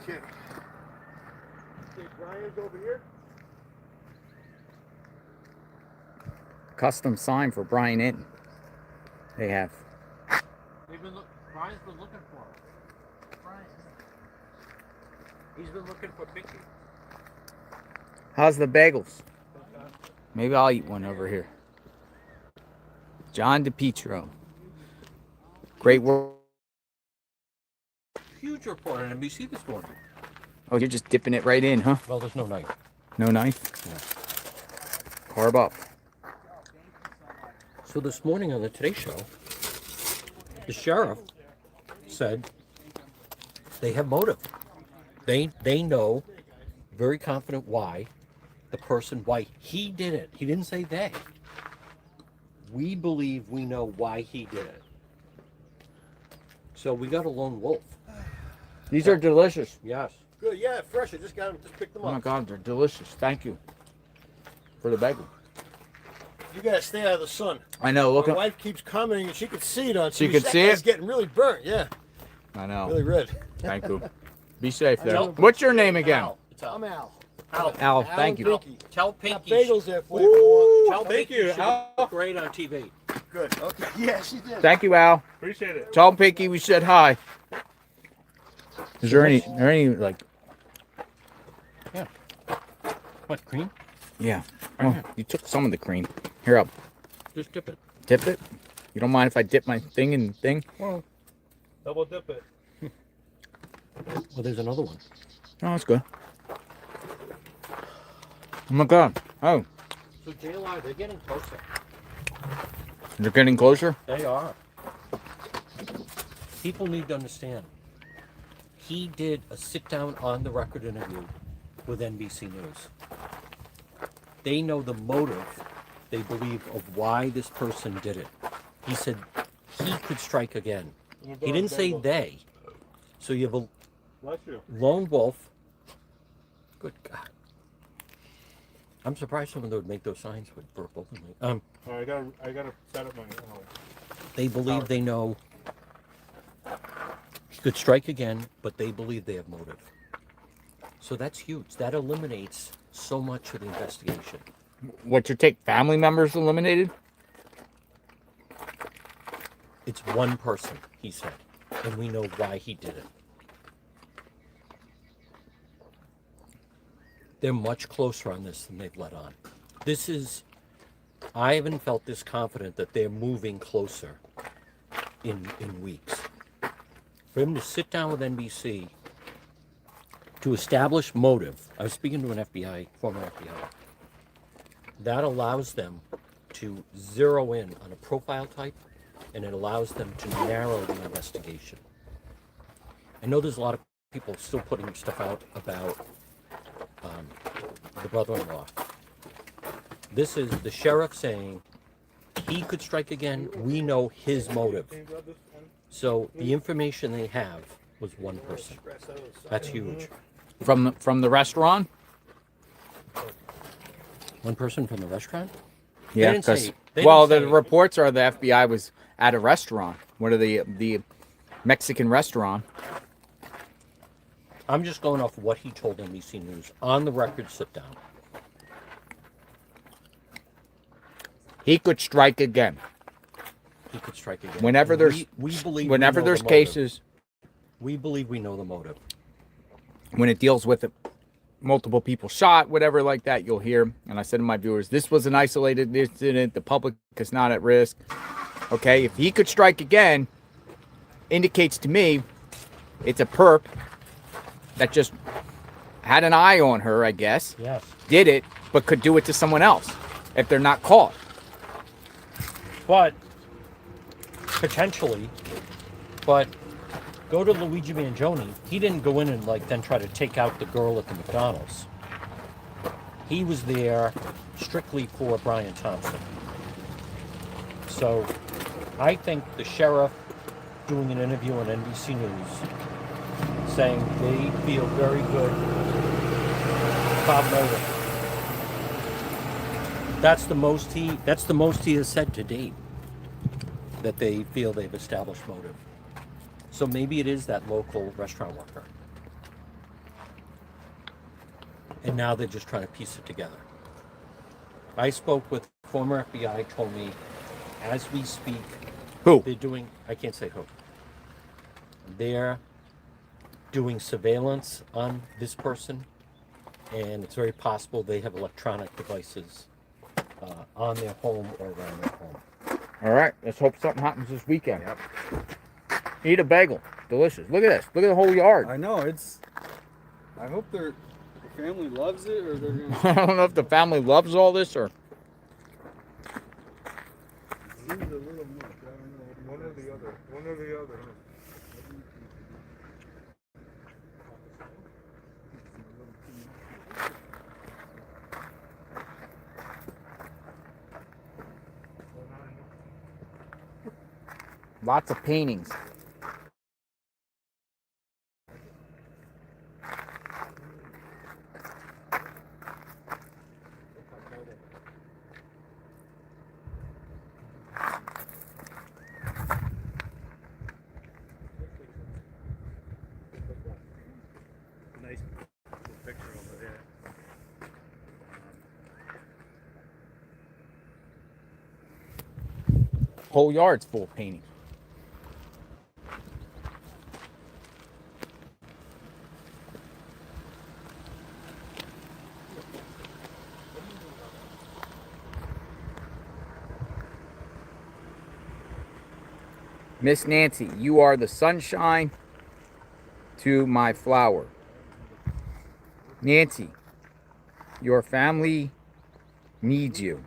Okay. Okay, Brian's over here. Custom sign for Brian Inton. They have. Brian's been looking for her. Brian. He's been looking for Pinky. How's the bagels? Maybe I'll eat one over here. John DePietro. Great work. Huge report on NBC this morning. Oh, you're just dipping it right in, huh? Well, there's no knife. No knife? Yeah. Carb up. So this morning on the Today Show, the sheriff said they have motive. They know, very confident why he did it. He didn't say they. We believe we know why he did it. So we got a lone wolf. These are delicious. Yes. Good, yeah, fresh. I just got them, just picked them Oh up. my God, they're delicious. Thank you for the bagel. You gotta stay out of the sun. I know. Look, my wife keeps commenting, and she could see it on TV. She could see It's it? getting really burnt. Yeah, I know. really red. Thank you. Be safe there. Al. What's your name again? I'm Al. Al, thank you. Pinky. Tell Got Pinky. bagels there for you if you want. Tell Pinky she looked great on TV. Good. Okay. Yeah, she did. Thank you, Al. Appreciate it. Tell Pinky we said hi. Is there any like? Yeah. What, cream? Yeah. Oh, you took some of the cream. Here, up. Just dip it. Dip it. You don't mind if I dip my thing in the thing? Well, Double dip it. well, there's another one. No, that's good. Oh my God. Oh, So JLR, they're getting closer. they're getting closer. They are. People need to understand. He did a sit-down on-the-record interview with NBC News. They know the motive, they believe, of why this person did it. He said he could strike again. He didn't say they. So you have a Bless you. lone wolf. Good God. I'm surprised someone would make those signs with purple. Oh, I gotta set up my. They believe they know he could strike again, but they believe they have motive. So that's huge. That eliminates so much of the investigation. What's your take? Family members eliminated? It's one person, he said, and we know why he did it. They're much closer on this than they've let on. I haven't felt this confident that they're moving closer in weeks. For him to sit down with NBC to establish motive, I was speaking to an former FBI, that allows them to zero in on a profile type, and it allows them to narrow the investigation. I know there's a lot of people still putting stuff out about the brother-in-law. This is the sheriff saying he could strike again. We know his motive. So the information they have was one person. That's huge. From the restaurant? One person from the restaurant? Yeah, because the reports are the FBI was at a restaurant, one of the Mexican restaurant. I'm just going off what he told NBC News. On the record, sit down. He could strike again. He could strike again. Whenever there's cases, we believe we know the motive. When it deals with multiple people shot, whatever like that, you'll hear. And I said to my viewers, this was an isolated incident. The public is not at risk. Okay, if he could strike again, indicates to me it's a perp that just had an eye on her, I guess. Yes. Did it, but could do it to someone else if they're not caught. But potentially, go to Luigi Mangione. He didn't go in and then try to take out the girl at the McDonald's. He was there strictly for Brian Thompson. So I think the sheriff doing an interview on NBC News saying they feel very good about motive. That's the most he has said to date, that they feel they've established motive. So maybe it is that local restaurant worker. And now they're just trying to piece it together. I spoke with former FBI, told me as we speak, who? They're doing, I can't say who. They're doing surveillance on this person, and it's very possible they have electronic devices on their home or around their home. All right, let's hope something happens this weekend. Yep. Eat a bagel. Delicious. Look at this. Look at the whole yard. I know, I hope the family loves it, or they're gonna... I don't know if the family loves all this or... Seems a little much. I don't know. One or the other. One or the other. Lots of paintings. Nice picture over there. Whole yard's full of paintings. Miss Nancy, you are the sunshine to my flower. Nancy, your family needs you.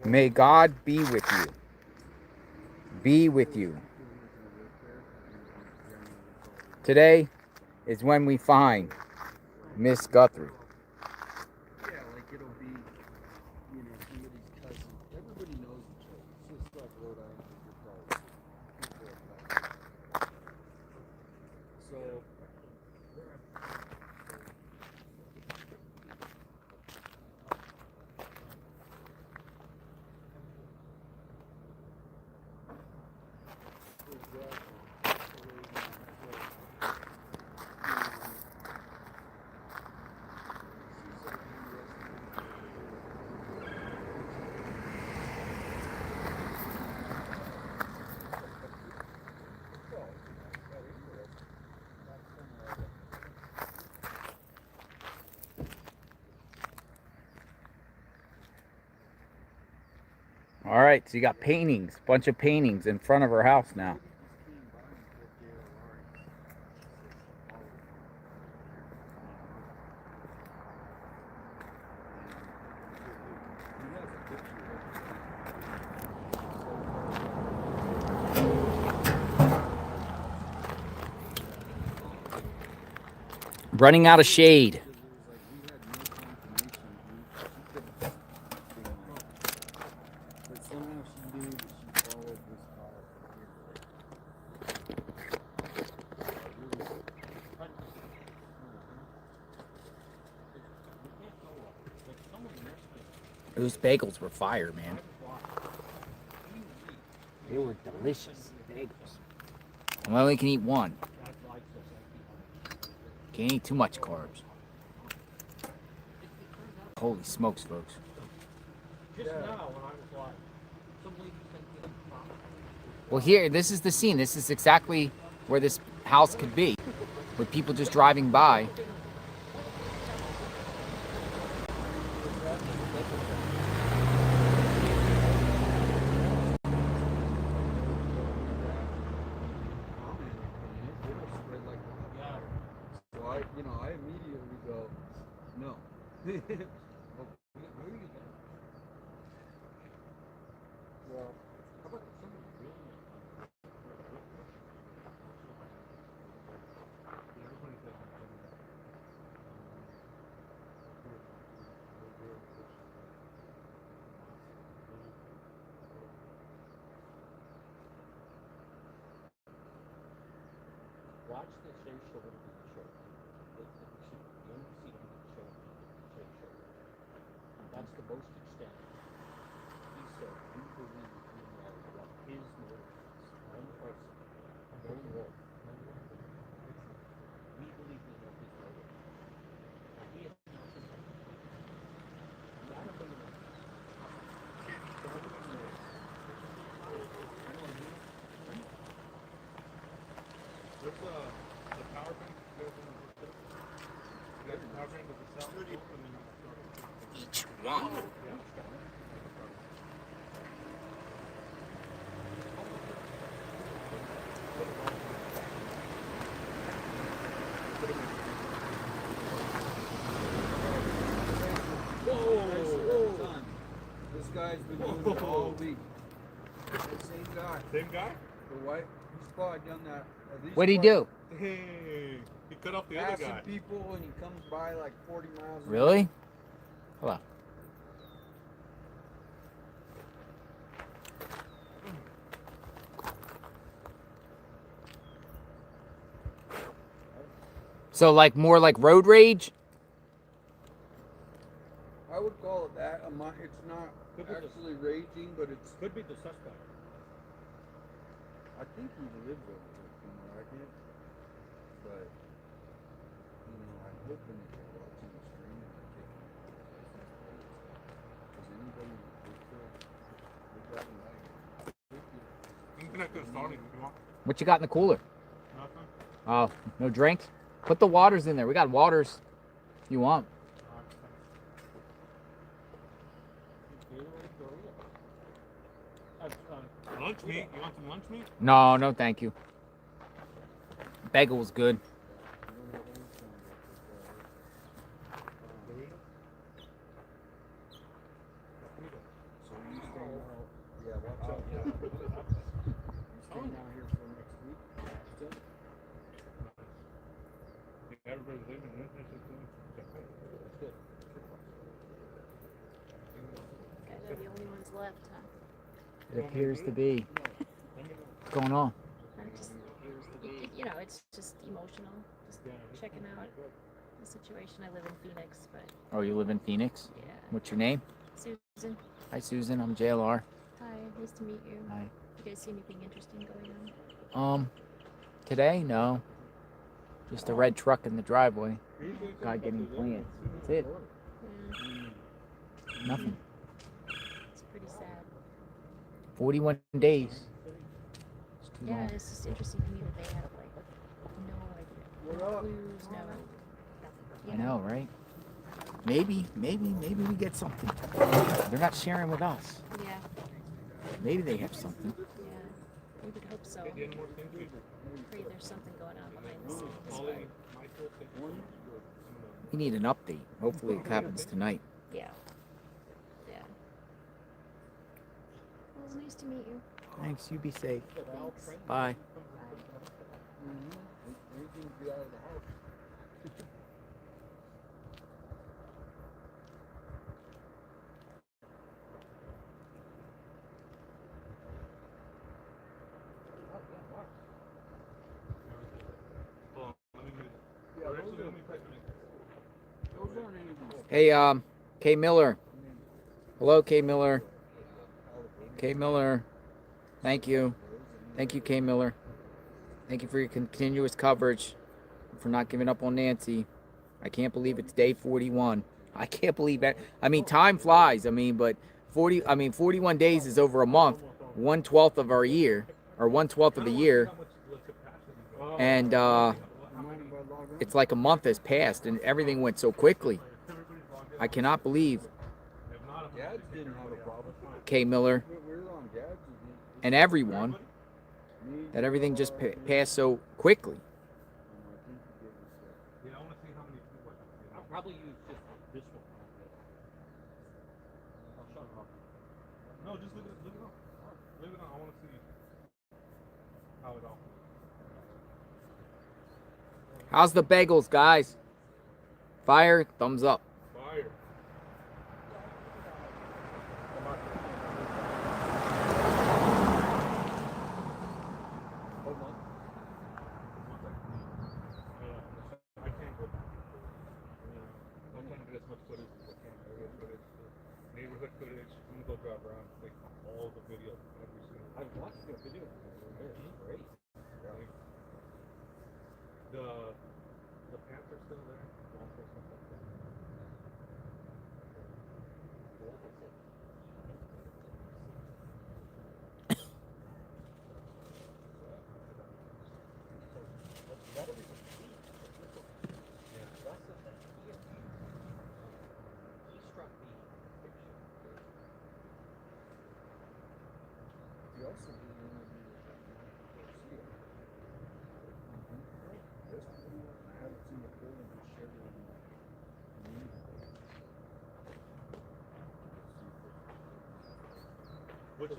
May God be with you. Be with you. Today is when we find Miss Guthrie. Yeah, like it'll be, somebody's cousin. Everybody knows each other. It's just like Rhode Island with your calls. So, All right, so you got paintings, bunch of paintings in front of her house now. running out of shade. But somehow she knew that she followed this car. Those bagels were fire, man. They were delicious bagels. I only can eat one. Can't eat too much carbs. Holy smokes, folks. Well, here, this is the scene. This is exactly where this house could be, with people just driving by. I immediately go, no. Well, how about somebody watch the Shay show of the show. The only scene on the show is the Shay show. That's the most extent. He said, we believe we know what his motive is. One person, no more, no more. We believe we know his motive. And he has nothing to do. Not a thing about it. What's the power bank? You got the power bank with the cell phone and then Each one. Whoa. This guy's been doing it all week. The same guy. Same guy? The white. He's probably done that at least. What'd he do? Hey, he cut off the other Passing guy. people and he comes by like 40 miles. Really? Hello. So, like, more like road rage? I would call it that. It's not actually raging, but it's. Could be the suspect. I think he lives over here from what I get. But, I'm hoping that they're watching the stream and they're taking license plates. Because anybody with picture, they're driving by here. I'm gonna go starting if you want. What you got in the cooler? Nothing. Oh, no drink? Put the waters in there. We got waters if you want. Lunch meat? You want some lunch meat? No, no, thank you. Bagel was good. So you staying out? Yeah, watch out. You staying out here for next week? Still? Everybody's leaving. That's good. Guys are the only ones left, huh? It appears to be. What's going on? It's just emotional. Just checking out the situation. I live in Phoenix, but. Oh, you live in Phoenix? Yeah. What's your name? Susan. Hi, Susan. I'm JLR. Hi, nice to meet you. Hi. You guys see anything interesting going on? Today, no. Just a red truck in the driveway. Guy getting plants. That's it. Yeah. Nothing. It's pretty sad. 41 days. It's too Yeah, long. it's just interesting to me that they have like no idea, no clues, no. I know, right? Maybe we get something. They're not sharing with us. Yeah. Maybe they have something. Yeah. We would hope so. Pray there's something going on behind the scenes. But We need an update. Hopefully it happens tonight. yeah. Yeah. Well, it was nice to meet you. Thanks. You be safe. Thanks. Bye. Anything to get out of the house. Hey, Kay Miller. Hello, Kay Miller. Kay Miller. Thank you. Thank you, Kay Miller. Thank you for your continuous coverage, for not giving up on Nancy. I can't believe it's day 41. I can't believe that. I mean, time flies. I mean, but 41 days is over a month, 1/12 of our year, or 1/12 of the year. And it's like a month has passed and everything went so quickly. I cannot believe, Kay Miller and everyone, that everything just passed so quickly. I'll probably use just this one. No, just leave it on. Leave it on. I want to see how it all. How's the bagels, guys? Fire, thumbs up. Fire. I can't go back. I can't get as much footage as I can. Area footage, neighborhood footage. I'm gonna go drive around, take all the video, every single. I've watched your video. It's great. Like, the pants are still there. Also stuff like that.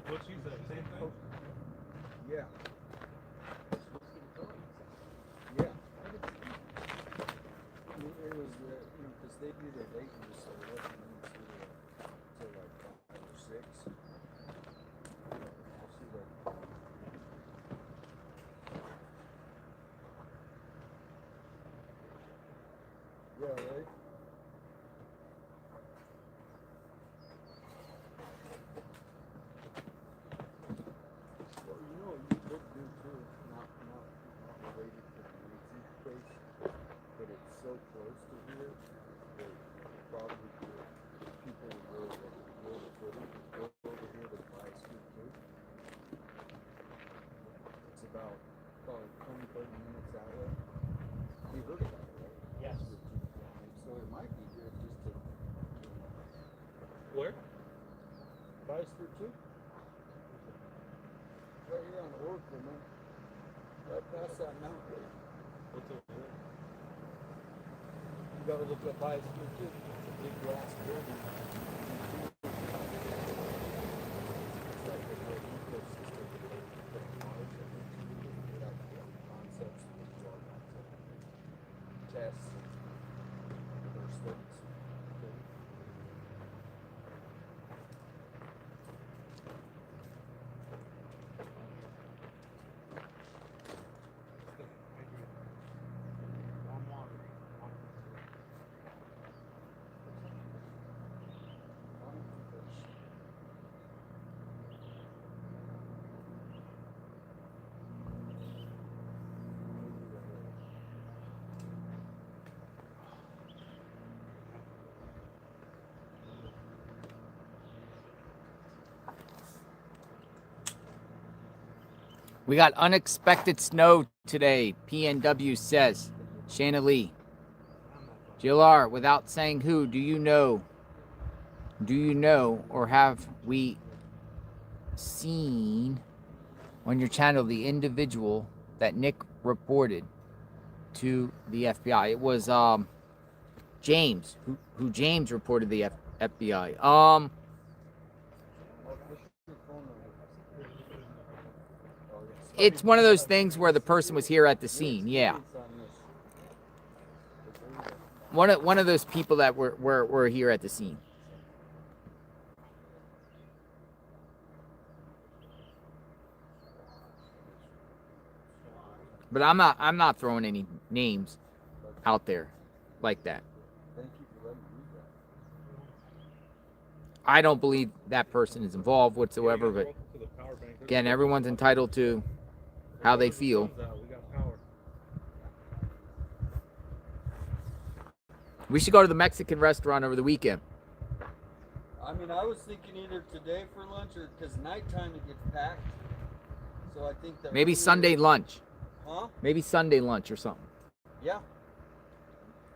What's you said? Same thing? Yeah. Yeah. It was, because they do their date and just say, look, till like 5 or 6. I'll see that. Yeah, right? Well, you could do too, not related to the Nancy case, but it's so close to here that probably people will go over here to buy a scoop too. It's about probably 20-30 minutes that way. You heard about it, right? Yes. So it might be good just to Where? buy a scoop too. Right here on the Oracle, man. Right past that mountain. What's over there? You gotta look up by his too. It's a big glass building. It's like a whole ecosystem of Mars and concepts, tests, or studies. We got unexpected snow today, PNW says. Shanna Lee. JLR, without saying who, do you know, or have we seen on your channel the individual that Nick reported to the FBI? It was James, who James reported the FBI. It's one of those things where the person was here at the scene. Yeah. One of those people that were here at the scene. But I'm not throwing any names out there like that. Thank you for letting me read that. I don't believe that person is involved whatsoever, but again, everyone's entitled to how they feel. We should go to the Mexican restaurant over the weekend. I mean, I was thinking either today for lunch or because nighttime it gets packed. So I think that Maybe Sunday lunch. Huh? Maybe Sunday lunch or something. Yeah.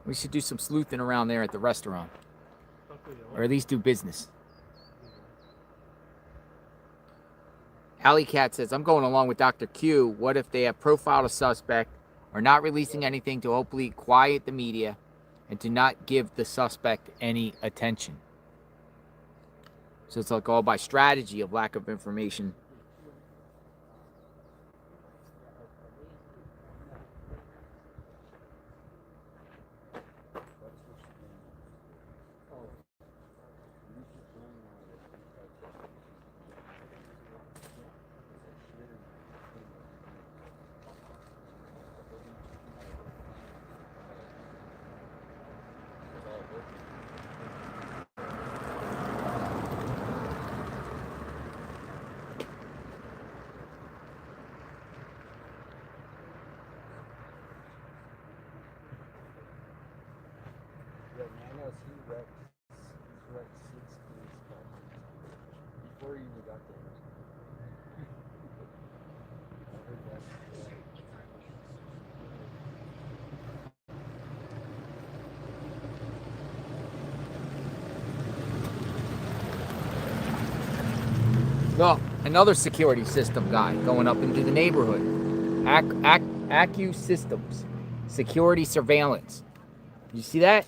We should do some sleuthing around there at the restaurant. Or at least do business. Alley Cat says, I'm going along with Dr. Q. What if they have profiled a suspect, are not releasing anything to hopefully quiet the media, and to not give the suspect any attention? So it's like all by strategy of lack of information. Yeah, Nanos, he's wrecked 6 police cars before he even got there. I heard that. Well, another security system guy going up into the neighborhood. Acu Systems. Security surveillance. You see that?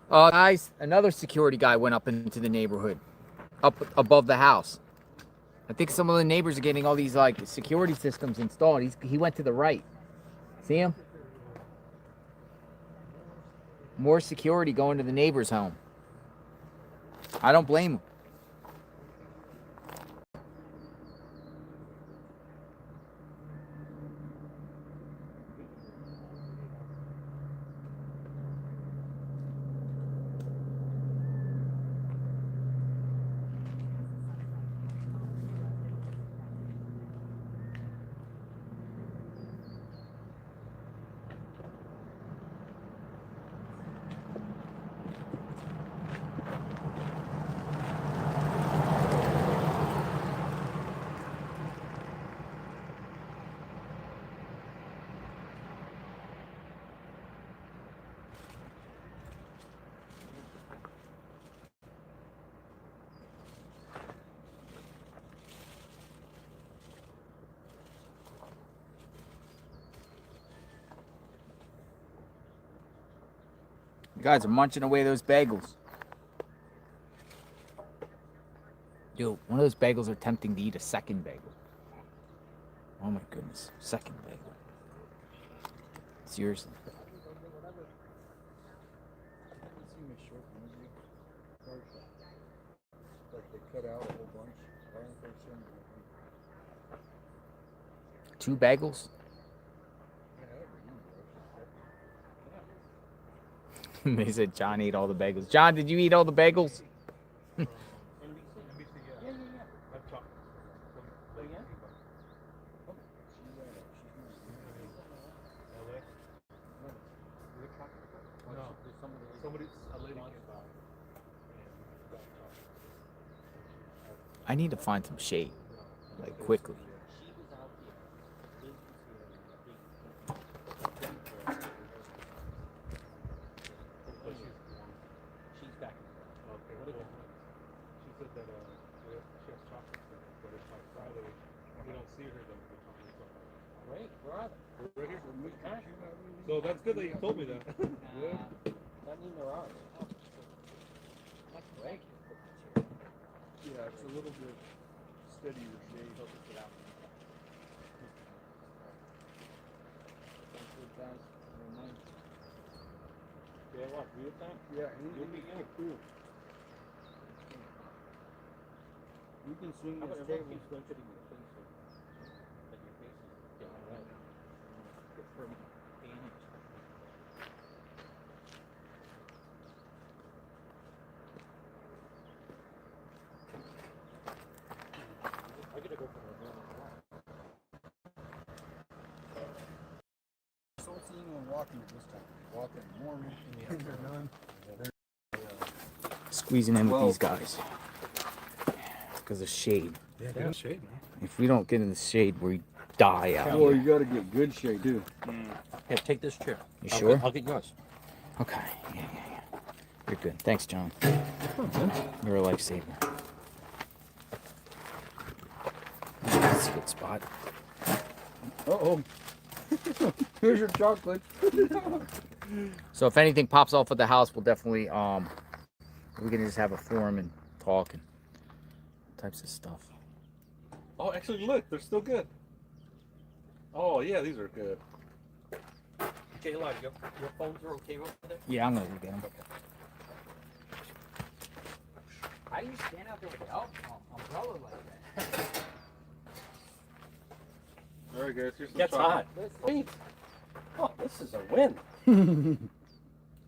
Guys, another security guy went up into the neighborhood. Up above the house. I think some of the neighbors are getting all these like security systems installed. He went to the right. See him? More security going to the neighbor's home. I don't blame him. You guys are munching away those bagels. Dude, one of those bagels are tempting to eat a second bagel. Oh my goodness, second bagel. Seriously. Like they cut out a whole bunch. Why aren't they sending 2 bagels? They said John ate all the bagels. John, did you eat all the bagels? I need to find some shade, like quickly. So that's good that you told me that. That mean there are. Yeah, it's a little bit steadier shade. Yeah, what? Real time? Yeah, you'll be cool. You can swing this table. walking at this time. Walking in the morning, in the afternoon. Squeezing in with 12. these guys because of shade. Yeah, they got shade, man. If we don't get in the shade, we die out Well, here. you got to get good shade too. Here, take this chair. You sure? I'll get yours. Okay. Yeah. You're good. Thanks, John. You're a lifesaver. That's a good spot. Uh-oh. Here's your chocolate. So if anything pops off at the house, we'll definitely we can just have a forum and talk and types of stuff. Oh, actually, look, they're still good. Oh, yeah, these are good. Okay, Largo, your phones are okay over there? Yeah, I'm gonna go get them. How do you stand out there with the umbrella like that? All right, guys, here's some Gets chocolate. hot. Oh, this is a win.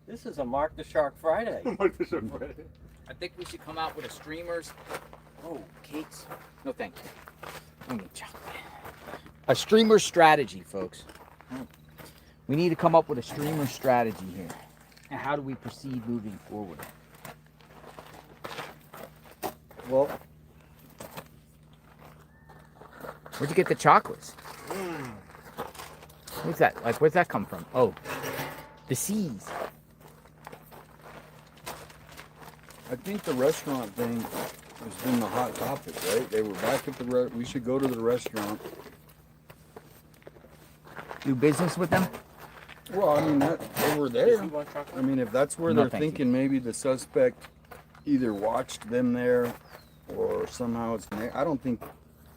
This is a Mark the Shark Friday. Mark the Shark Friday. I think we should come out with a streamers. Oh, cakes. No, thank you. I don't need chocolate. A streamer strategy, folks. We need to come up with a streamer strategy here. And how do we proceed moving forward? Well, where'd you get the chocolates? What's that? Like, where's that come from? Oh, the seas. I think the restaurant thing has been the hot topic, right? They were back at the we should go to the restaurant. Do business with them? Well, I mean, they were there. I mean, if that's where No, they're thank thinking maybe the suspect either watched them there or somehow it's I don't think,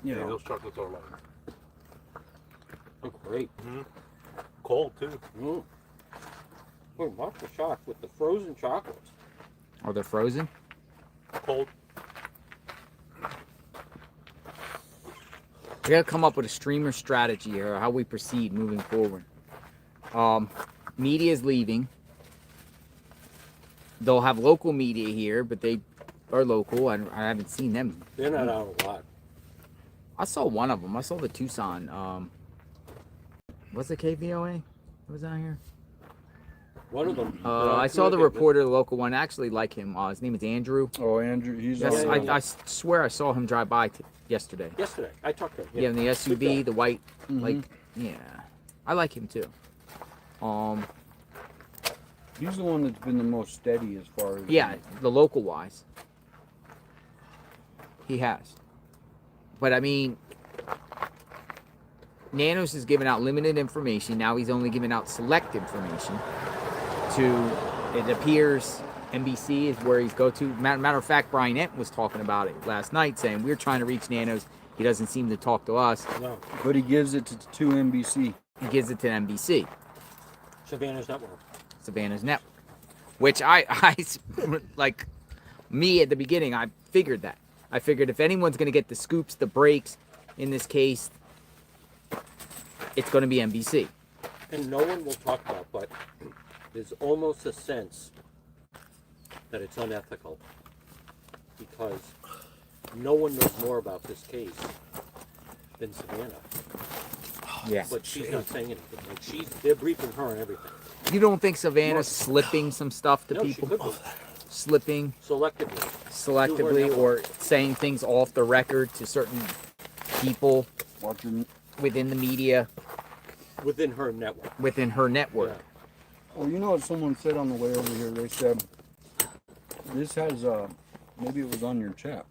you Yeah, know. those chocolates are like Oh, great. cold, too. Oh, Mark the Shark with the frozen chocolates. Are they frozen? Cold. We gotta come up with a streamer strategy here, how we proceed moving forward. Media is leaving. They'll have local media here, but they are local. I haven't seen them. They're not out a lot. I saw one of them. I saw the Tucson. What's the KVOA? What was out here? One of them. I saw the reporter, the local one. I actually like him. His name is Andrew. Oh, Andrew. He's Yes, on, I swear I saw him drive by yesterday. Yesterday. I talked to him. Yeah, in the SUV, the white, Mhm. like, yeah. I like him too. He's the one that's been the most steady as far as. Yeah, the local wise. He has. But I mean, Nanos is giving out limited information. Now he's only giving out select information. It appears NBC is where he's go to. Matter of fact, Brian Ent was talking about it last night, saying we're trying to reach Nanos. He doesn't seem to talk to us. No. But he gives it to NBC. He gives it to NBC. Savannah's Network. Savannah's Network. Which I like me at the beginning, I figured that. I figured if anyone's going to get the scoops, the breaks, in this case, it's going to be NBC. And no one will talk about, but there's almost a sense that it's unethical because no one knows more about this case than Savannah. Yeah. But she's not saying anything. Like they're briefing her on everything. You don't think Savannah's slipping some stuff to No, she people? could be. Slipping Selectively. or saying things off the record to certain people within the media. Within her network. Within her network. Yeah. Well, you know what someone said on the way over here? They said, this has, maybe it was on your chat.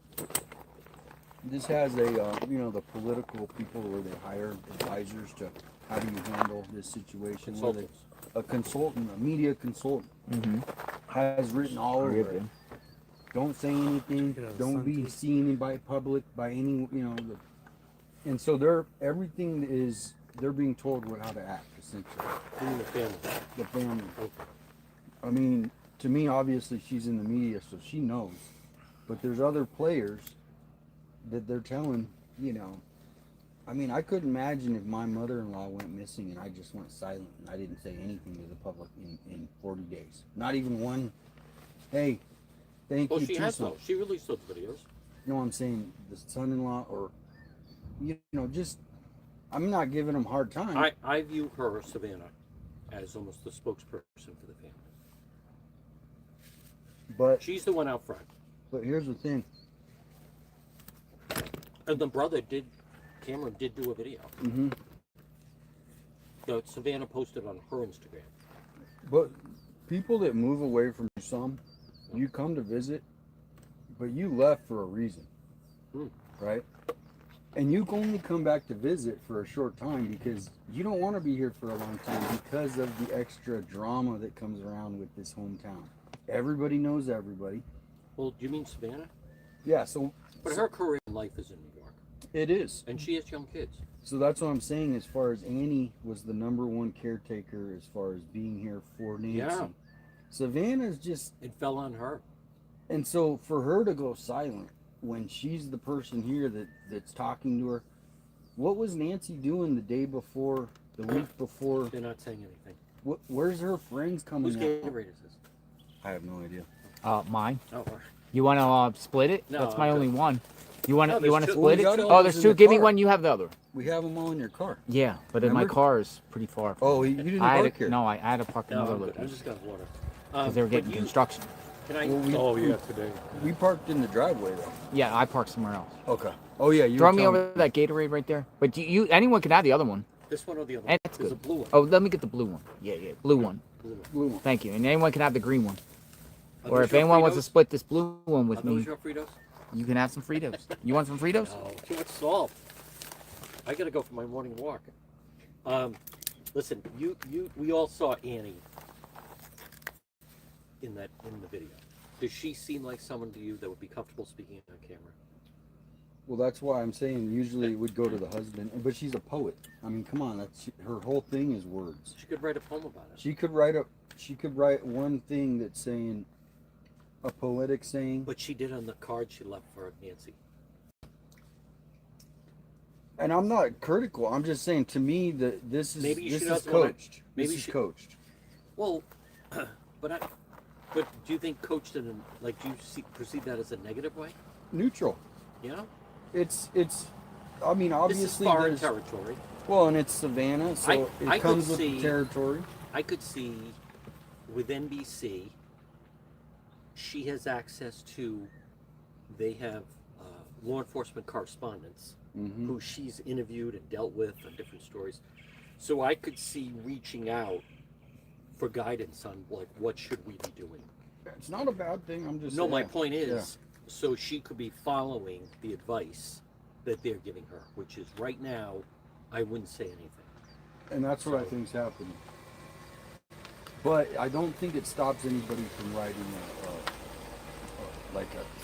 This has a, you know, the political people where they hire advisors to how do you handle this situation. Where they, a consultant, a media consultant, has written all over it. Don't say anything. Don't be seen by public, by any, you know. And so everything is, they're being told how to act, essentially. In the family. The family. I mean, to me, obviously, she's in the media, so she knows. But there's other players that they're telling, you know. I mean, I couldn't imagine if my mother-in-law went missing and I just went silent and I didn't say anything to the public in 40 days. Not even one, hey, thank you. Well, she has Tucson. though. She released those videos. You know what I'm saying? The son-in-law or, you know, just, I'm not giving them a hard time. I view her, Savannah, as almost the spokesperson for the family. But she's the one out front. But here's the thing. And the Cameron did do a video. Mm-hmm. That Savannah posted on her Instagram. But people that move away from some, you come to visit, but you left for a reason, right? And you can only come back to visit for a short time because you don't want to be here for a long time because of the extra drama that comes around with this hometown. Everybody knows everybody. Well, do you mean Savannah? Yeah, so... But her career in life is in New York. It is. And she has young kids. So that's what I'm saying as far as Annie was the #1 caretaker as far as being here for Nancy. Yeah. Savannah's just... It fell on her. And so for her to go silent when she's the person here that's talking to her, what was Nancy doing the day before, the week before? They're not saying anything. Where's her friends coming Whose out? Gatorade is this? I have no idea. Mine. Oh, You want to split it? No, That's my I'm only good. one. You want No, to there's two. split Well, it? we got Oh, all there's those two. in the Give me car. one. You have the other. We have them all in your car. Yeah, but my Remember? car is pretty far. Oh, you didn't I had park to, here. No, I had to park No, another I'm good. I location just got water. because they were getting construction. Can I? Well, today. We parked in the driveway though. Yeah, I parked somewhere else. Okay. Oh yeah, you Throw were me telling over that Gatorade right there. But anyone can have the other one. This one or the other? And that's There's good. a blue one. Oh, let me get the blue one. Yeah, blue one. Blue one. Thank you. And anyone can have the green one. Are Or those if your anyone wants to Fritos? split this blue one with Are those me, your Fritos? you can have some Fritos. You want some Fritos? No, too much salt. I gotta go for my morning walk. Listen, we all saw Annie in the video. Does she seem like someone to you that would be comfortable speaking on camera? Well, that's why I'm saying usually it would go to the husband, but she's a poet. I mean, come on, that's her whole thing is words. She could write a poem about it. She could write one thing that's saying a poetic saying. But she did on the card she left for Nancy. And I'm not critical. I'm just saying to me that this is coached. Maybe this is she coached. Well, but do you think coached in like do you perceive that as a negative way? Neutral. Yeah. It's. I mean, obviously This is foreign there's territory. Well, and it's Savannah, so I it comes could with the see- territory. I could see with NBC, she has access to. They have law enforcement correspondents who she's interviewed and dealt with on different stories. So I could see reaching out for guidance on like what should we be doing. It's not a bad thing. I'm just No, my saying. point is, Yeah. so she could be following the advice that they're giving her, which is right now, I wouldn't say anything. And that's what I think's happening. But I don't think it stops anybody from writing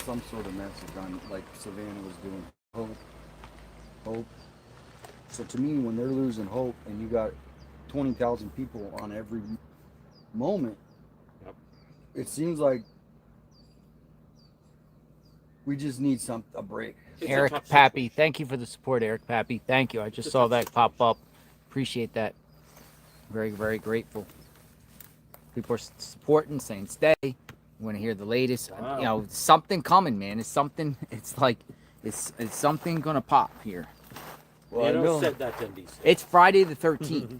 some sort of message on, like Savannah was doing. Hope. So to me, when they're losing hope and you got 20,000 people on every moment, it seems like we just need a break. Eric Pappy, thank you for the support, Eric Pappy. Thank you. I just saw that pop up. Appreciate that. Very, very grateful. People are supporting, saying stay. You want to hear the latest. Wow. You know, something coming, man. It's something. It's like it's something gonna pop here. Well, I know. Nanos said that to NBC. It's Friday the 13th.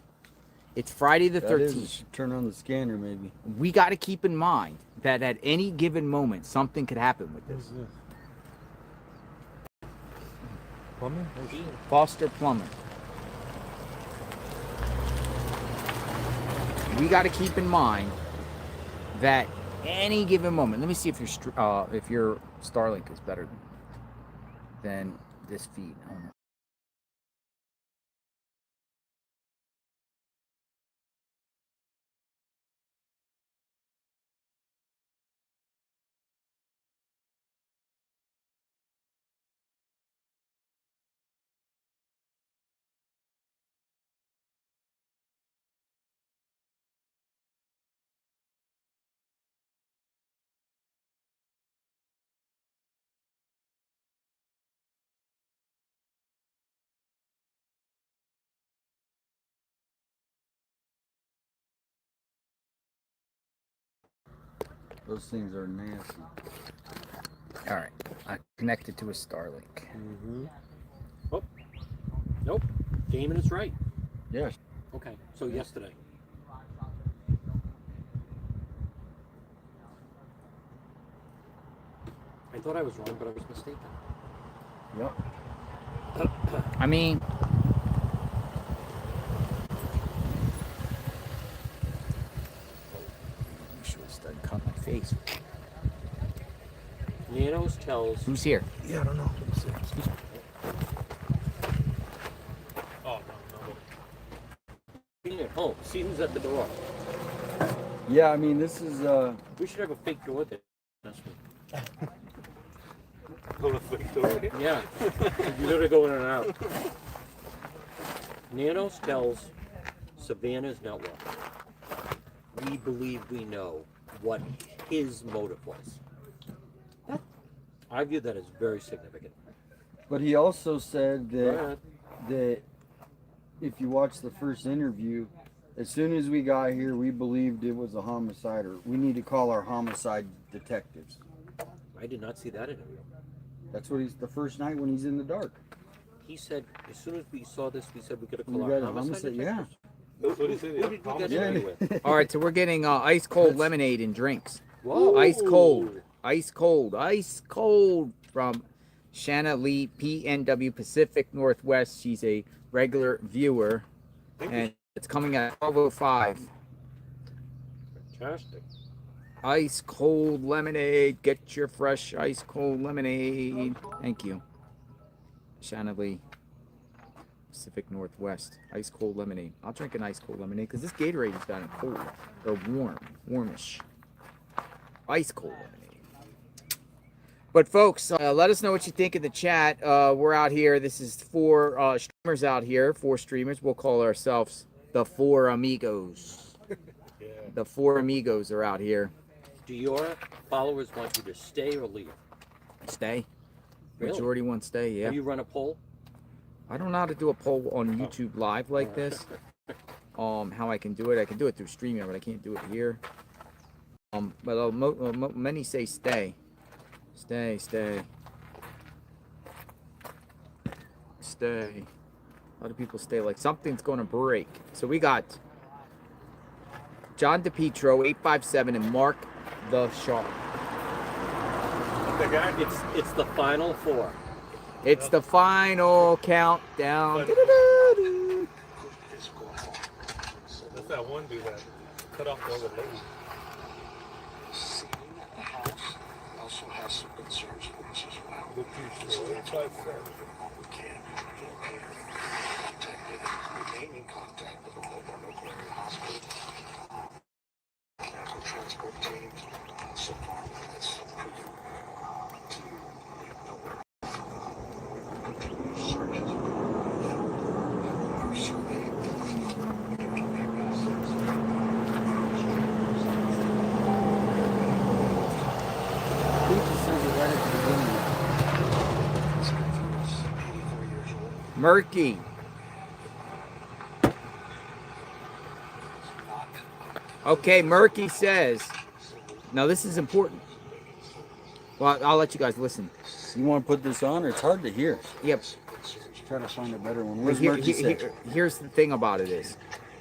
It's Friday the That 13th. is, turn on the scanner, maybe. We got to keep in mind that at any given moment, something could happen with this. Plumbing? Foster Plumber. We got to keep in mind that any given moment. Let me see if your Starlink is better than this feed. Hold on. Those things are nasty. All right, I connected to a Starlink. Oh, nope. Damon is right. Yes. Okay, so yesterday. I thought I was wrong, but I was mistaken. Yep. I mean, I should have started cutting my face. Nanos tells. Who's here? Yeah, I don't know. Oh, no. At home. See who's at the door. Yeah, I mean, this is, We should have a fake door there. That's A fake door here? Yeah. You gotta go in and out. Nanos tells Savannah's network, we believe we know what his motive was. I view that as very significant. but he also said that if you watch the first interview, as soon as we got here, we believed it was a homicide, or we need to call our homicide detectives. I did not see that interview. That's what he's the first night when he's in the dark. He said, as soon as we saw this, we said we could We call got our a homicide homicide, yeah. detectives. That's what he said. Who did we get Yeah. away with? All right, so we're getting ice cold lemonade and drinks. Whoa. Ice cold, ice cold, ice cold from Shanna Lee, PNW Pacific Northwest. She's a regular viewer, and it's coming at 12:05. Fantastic. Ice cold lemonade. Get your fresh ice cold lemonade. Thank you, Shanna Lee, Pacific Northwest. Ice cold lemonade. I'll drink an ice cold lemonade because this Gatorade is kind of cold or warm, warmish. Ice cold lemonade. But folks, let us know what you think in the chat. We're out here. This is 4 streamers out here. 4 streamers. We'll call ourselves the 4 amigos. The 4 amigos are out here. Do your followers want you to stay or leave? Stay. Really? Majority want stay, yeah. Have you run a poll? I don't know how to do a poll on YouTube Live like this. How I can do it. I can do it through StreamYard, but I can't do it here. But many say stay. Stay. Stay. A lot of people stay like something's going to break. So we got John DePietro, 857, and Mark the Shark. It's the final 4. It's the final countdown. That's that one dude that cut off the other leg. The house also has some concerns for us as well. So that's why we can remain in contact with the local area hospital. Medical transport teams, so far that's proven to know where searches our survey. Murky. Okay, Murky says, now this is important. Well, I'll let you guys listen. You want to put this on, or it's hard to hear? Yep. Try to find a better one. Where's Murky say? Here's the thing about it is,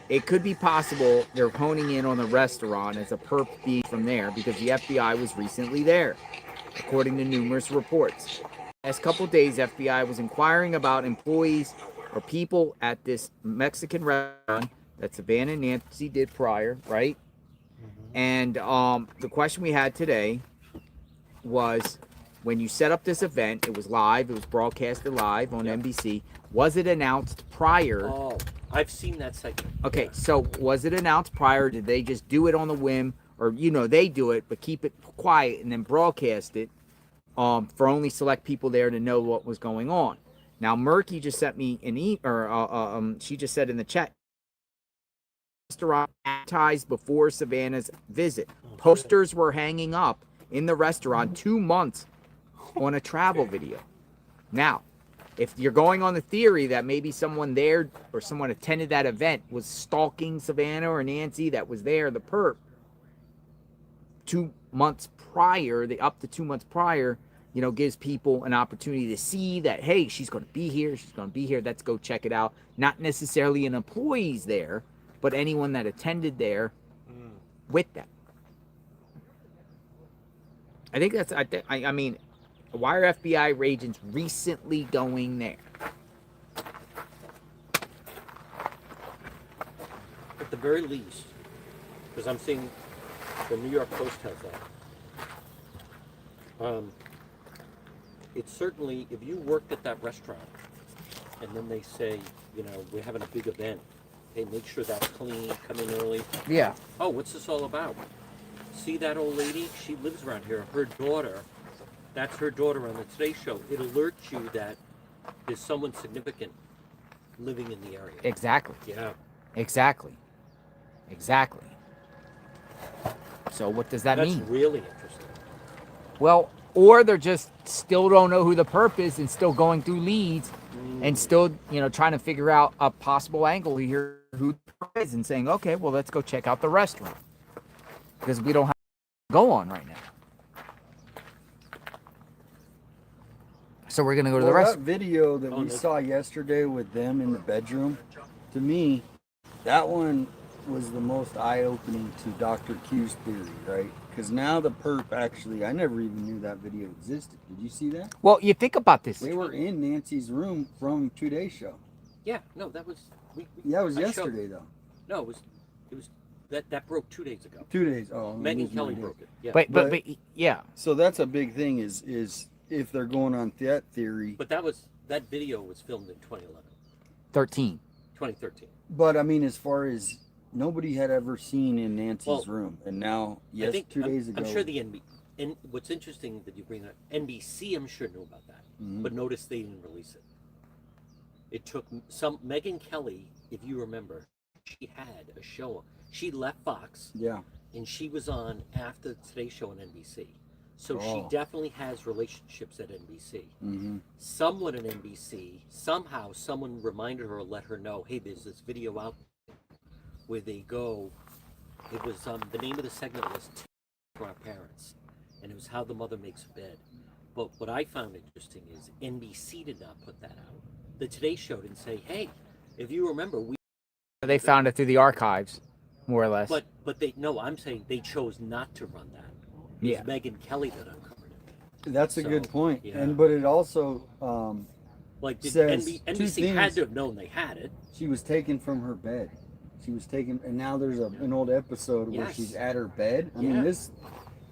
it could be possible they're honing in on the restaurant as a perp feed from there because the FBI was recently there, according to numerous reports. Last couple of days, FBI was inquiring about employees or people at this Mexican restaurant that Savannah and Nancy did prior, right? And the question we had today was, when you set up this event, it was live, it was broadcasted live on NBC. Was it announced prior? Oh, I've seen that segment. Okay, so was it announced prior? Did they just do it on the whim? Or, they do it, but keep it quiet and then broadcast it for only select people there to know what was going on? Now, Murky just sent me an she just said in the chat, restaurant advertised before Savannah's visit. Posters were hanging up in the restaurant 2 months on a travel video. Now, if you're going on the theory that maybe someone there or someone attended that event was stalking Savannah or Nancy that was there, the perp, 2 months prior, up to 2 months prior, gives people an opportunity to see that, hey, she's going to be here, let's go check it out. Not necessarily an employee's there, but anyone that attended there with them. I think that's, I mean, Why are FBI agents recently going there? At the very least, because I'm seeing the New York Post has that. It's certainly, if you worked at that restaurant and then they say, you know, we're having a big event, hey, make sure that's clean, come in early. Yeah. Oh, what's this all about? See that old lady? She lives around here. Her daughter, that's her daughter on the Today Show. It alerts you that there's someone significant living in the area. Exactly. Yeah. Exactly. Exactly. So what does that mean? That's really interesting. Well, or they're just still don't know who the perp is and still going through leads and still, you know, trying to figure out a possible angle here who the perp is and saying, okay, well, let's go check out the restaurant because we don't have to go on right now. So we're going to go to the restaurant. That video that we saw yesterday with them in the bedroom, to me, that one was the most eye-opening to Dr. Q's theory, right? Because now the perp actually, I never even knew that video existed. Did you see that? Well, you think about this. They were in Nancy's room from Today's Show. Yeah, no, that was... Yeah, it was yesterday, though. No, it was that broke 2 days ago. 2 days, oh. Megan Kelly broke it. Yeah. But yeah. So that's a big thing is if they're going on that theory. But that video was filmed in 2011. 2013. But I mean, as far as nobody had ever seen in Nancy's room, and now, yes, I think, 2 days ago. I'm sure the and what's interesting that you bring up, NBC, I'm sure knew about that, but notice they didn't release it. It took Megan Kelly, if you remember, she had a show. She left Fox. Yeah. And she was on after Today's Show on NBC. So she definitely has relationships at NBC. Someone at NBC, somehow someone reminded her, let her know, hey, there's this video out there where they go, it was, the name of the segment was for our parents. And it was how the mother makes a bed. But what I found interesting is NBC did not put that out. The Today Show didn't say, hey, if you remember, They found it through the archives, more or less. But I'm saying they chose not to run that. It was Megan Kelly that uncovered it. That's a good point. Yeah. And but it also says NBC had to have known they had it. She was taken from her bed. She was taken, and now there's an old episode where she's at her bed. I mean this,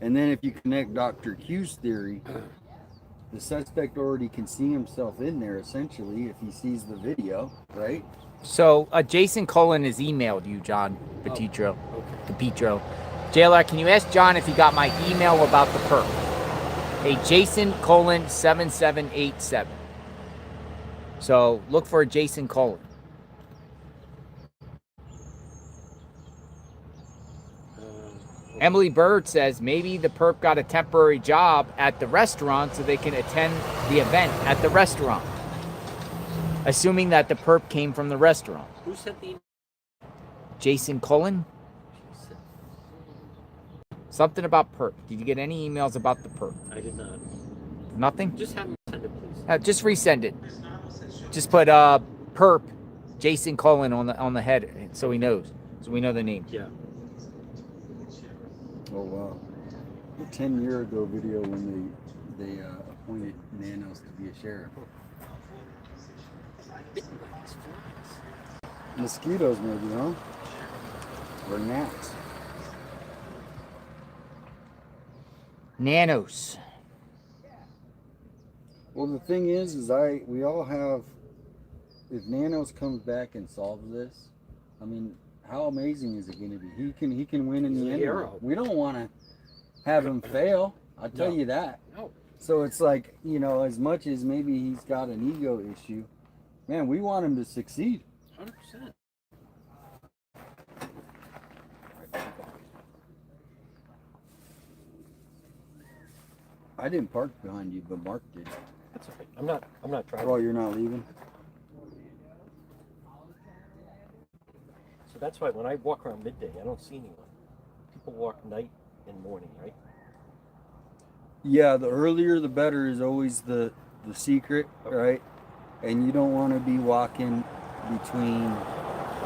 and then if you connect Dr. Q's theory, the suspect already can see himself in there essentially if he sees the video, right? So Jason Cullen has emailed you, John Petitro. Petitro. JLR, can you ask John if he got my email about the perp? Hey, Jason Cullen 7787. So look for Jason Cullen. Emily Bird says maybe the perp got a temporary job at the restaurant so they can attend the event at the restaurant. Assuming that the perp came from the restaurant. Who sent the email? Jason Cullen? Something about perp. Did you get any emails about the perp? I did not. Nothing? Just have him send it, please. Just resend it. Just put perp Jason Cullen on the head so he knows. So we know the name. Yeah. Oh wow. A 10-year ago video when they appointed Nanos to be a sheriff. Mosquitoes maybe, huh? Or gnats. Nanos. Well, the thing is we all have, if Nanos comes back and solves this, I mean, how amazing is it going to be? He can win in the end. We don't want to have him fail. I'll tell you that. No. So it's like, you know, as much as maybe he's got an ego issue, man, we want him to succeed. 100%. I didn't park behind you, but Mark did. That's okay. I'm not trying. Oh, you're not leaving? So that's why when I walk around midday, I don't see anyone. People walk night and morning, right? Yeah, the earlier the better is always the secret, right? And you don't want to be walking between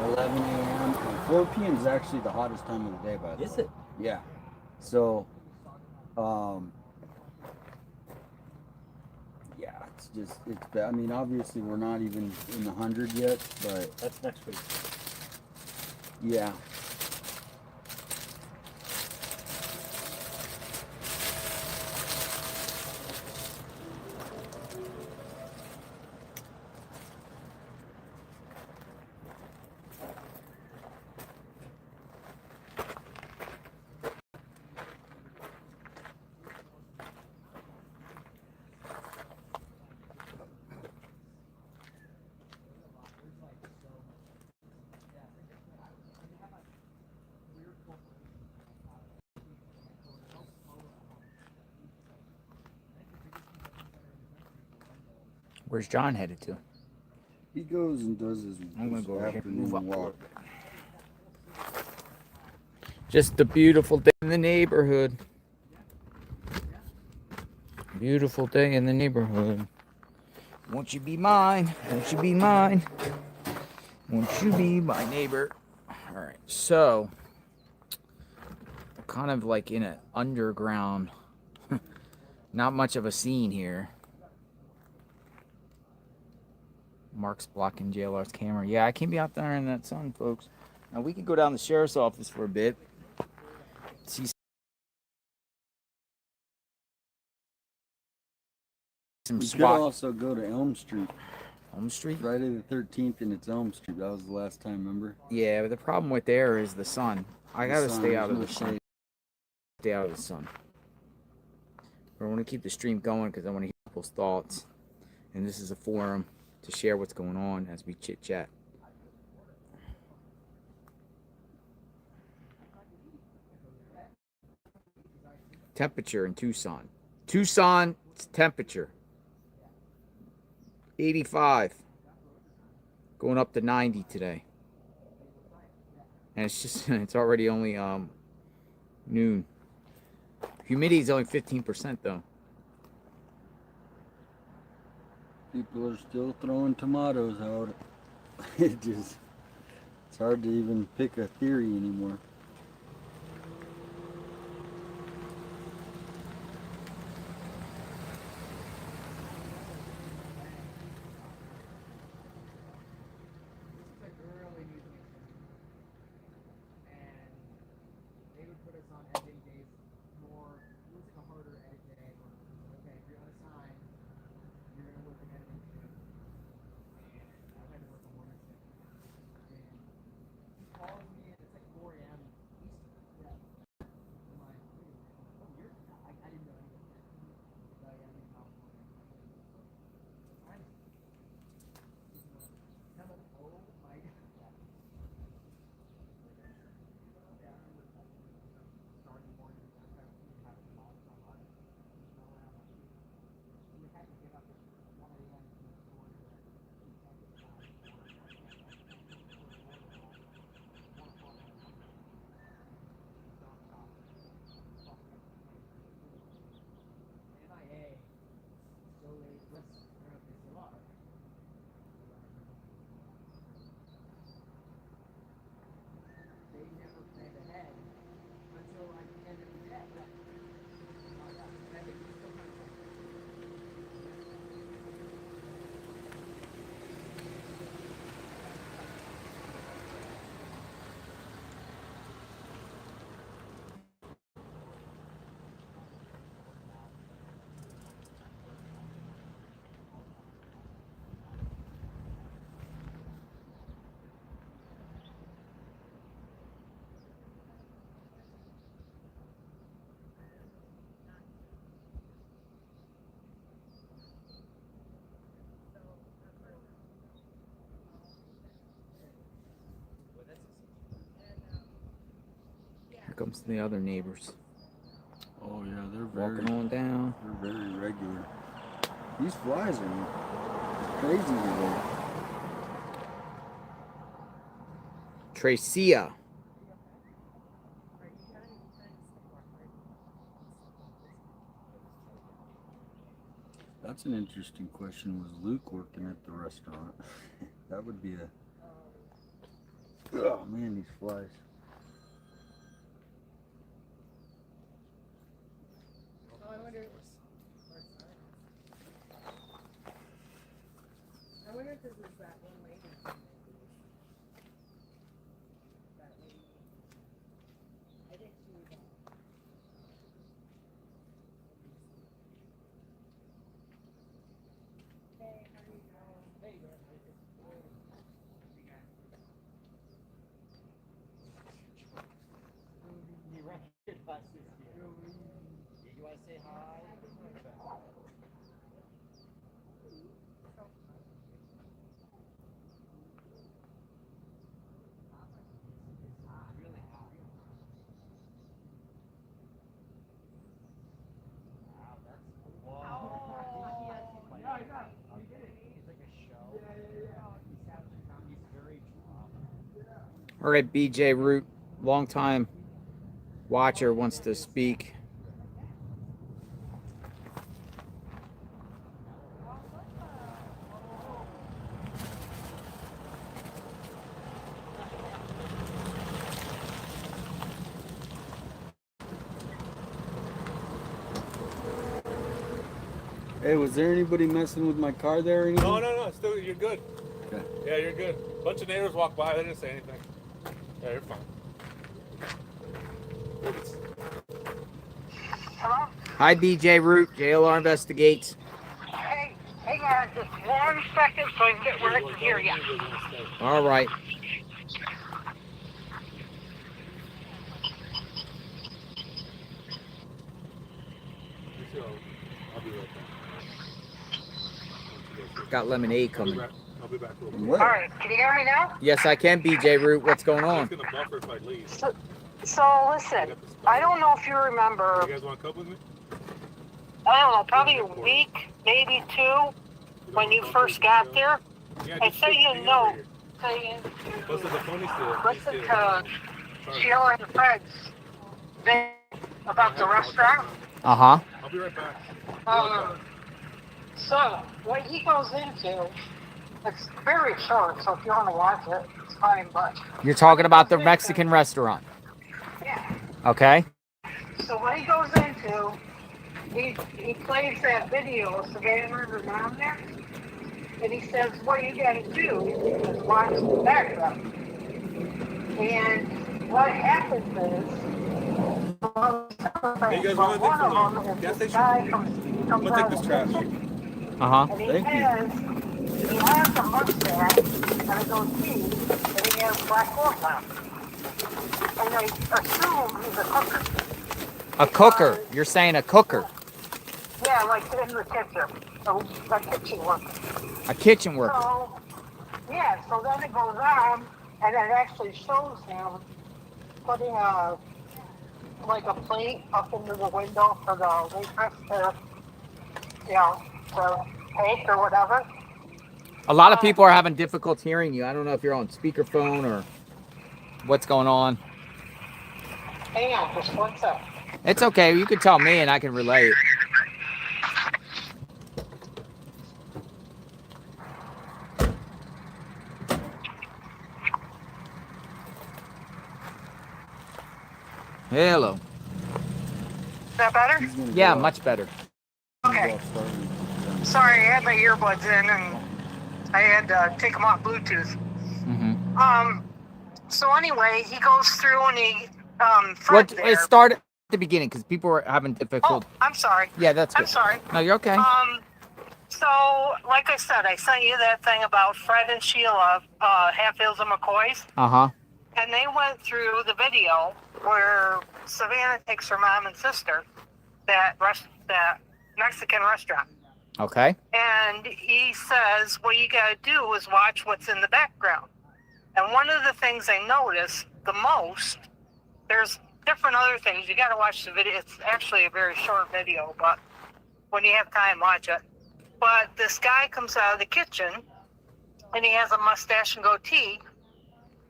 11 a.m. and 4 p.m. is actually the hottest time of the day, by the way. Is it? Yeah. So, It's just, it's bad. I mean, obviously we're not even in the 100 yet, but That's next week. yeah. Where's John headed to? He goes and does his I'm gonna go over here and afternoon move up a walk. little bit. Just a beautiful day in the neighborhood. Beautiful day in the neighborhood. Won't you be mine? Won't you be mine? Won't you be my neighbor? Alright, so kind of like in an underground, not much of a scene here. Mark's blocking JLR's camera. Yeah, I can't be out there in that sun, folks. Now we could go down to the sheriff's office for a bit. See some We could SWAT. also go to Elm Street. Elm Street? Friday the 13th, and it's Elm Street. That was the last time, remember? Yeah, but the problem with there is the sun. I gotta stay out of the There's sun. Stay out of the sun. But I want to keep the stream going because I want to hear people's thoughts. And this is a forum to share what's going on as we chit chat. Temperature in Tucson. Tucson temperature 85. Going up to 90 today. And it's just it's already only noon. Humidity is only 15% though. People are still throwing tomatoes out. It's hard to even pick a theory anymore. Here comes the other neighbors. Oh yeah, they're very Walking on down. They're very regular. These flies are crazy today. Tracia. That's an interesting question. Was Luke working at the restaurant? That would be a... Oh man, these flies. Oh, I wonder. You want to say hi? All right, BJ Root, longtime watcher, wants to speak. Hey, was there anybody messing with my car there or anything? No. Still, you're good. Okay. Yeah, you're good. A bunch of neighbors walked by. They didn't say anything. Yeah, you're fine. Hello? Hi, BJ Root, JLR Investigates. Hey, hang on just 1 second so I can get where I can hear you. All right. I'll be right back. Got lemonade coming. I'll be back. All right, can you hear me now? Yes, I can, BJ Root. What's going on? It's gonna buffer if I leave. So listen, I don't know if you remember. You guys want to cup with me? I don't know, probably a week, maybe 2, when you first got there. I sent you a note saying listen to Sheila and Fred's thing about the restaurant. Uh-huh. I'll be right back. So, what he goes into, it's very short, so if you want to watch it, it's fine, but... You're talking about the Mexican restaurant. Yeah. Okay. So what he goes into, he plays that video of Savannah and her mom there, and he says, what you gotta do is watch the background. And what happens is, Hey, you guys want anything from the gas station? I'm gonna take this trash. Uh-huh. And he has a mustache and a goatee, and he has black clothes on. And they assume he's a cooker. A cooker. You're saying a cooker. Yeah, like in the kitchen. A kitchen worker. A kitchen worker. So, yeah, so then it goes on, and it actually shows him putting a plate up into the window for the waitress to, to take or whatever. A lot of people are having difficulty hearing you. I don't know if you're on speakerphone or what's going on. Hang on, just 1 sec. It's okay. You can tell me and I can relay it. Hello. Is that better? Yeah, much better. Okay. Sorry, I had my earbuds in and I had to take them off Bluetooth. Mm-hmm. So anyway, he goes through and he It started at the beginning because people were having difficulty. Oh, I'm sorry. Yeah, that's good. I'm sorry. No, you're okay. So like I said, I sent you that thing about Fred and Sheila, Hatfields and McCoys. Uh-huh. And they went through the video where Savannah takes her mom and sister that Mexican restaurant. Okay. And he says, what you got to do is watch what's in the background. And one of the things I noticed the most, there's different other things. You got to watch the video. It's actually a very short video, but when you have time, watch it. But this guy comes out of the kitchen, and he has a mustache and goatee.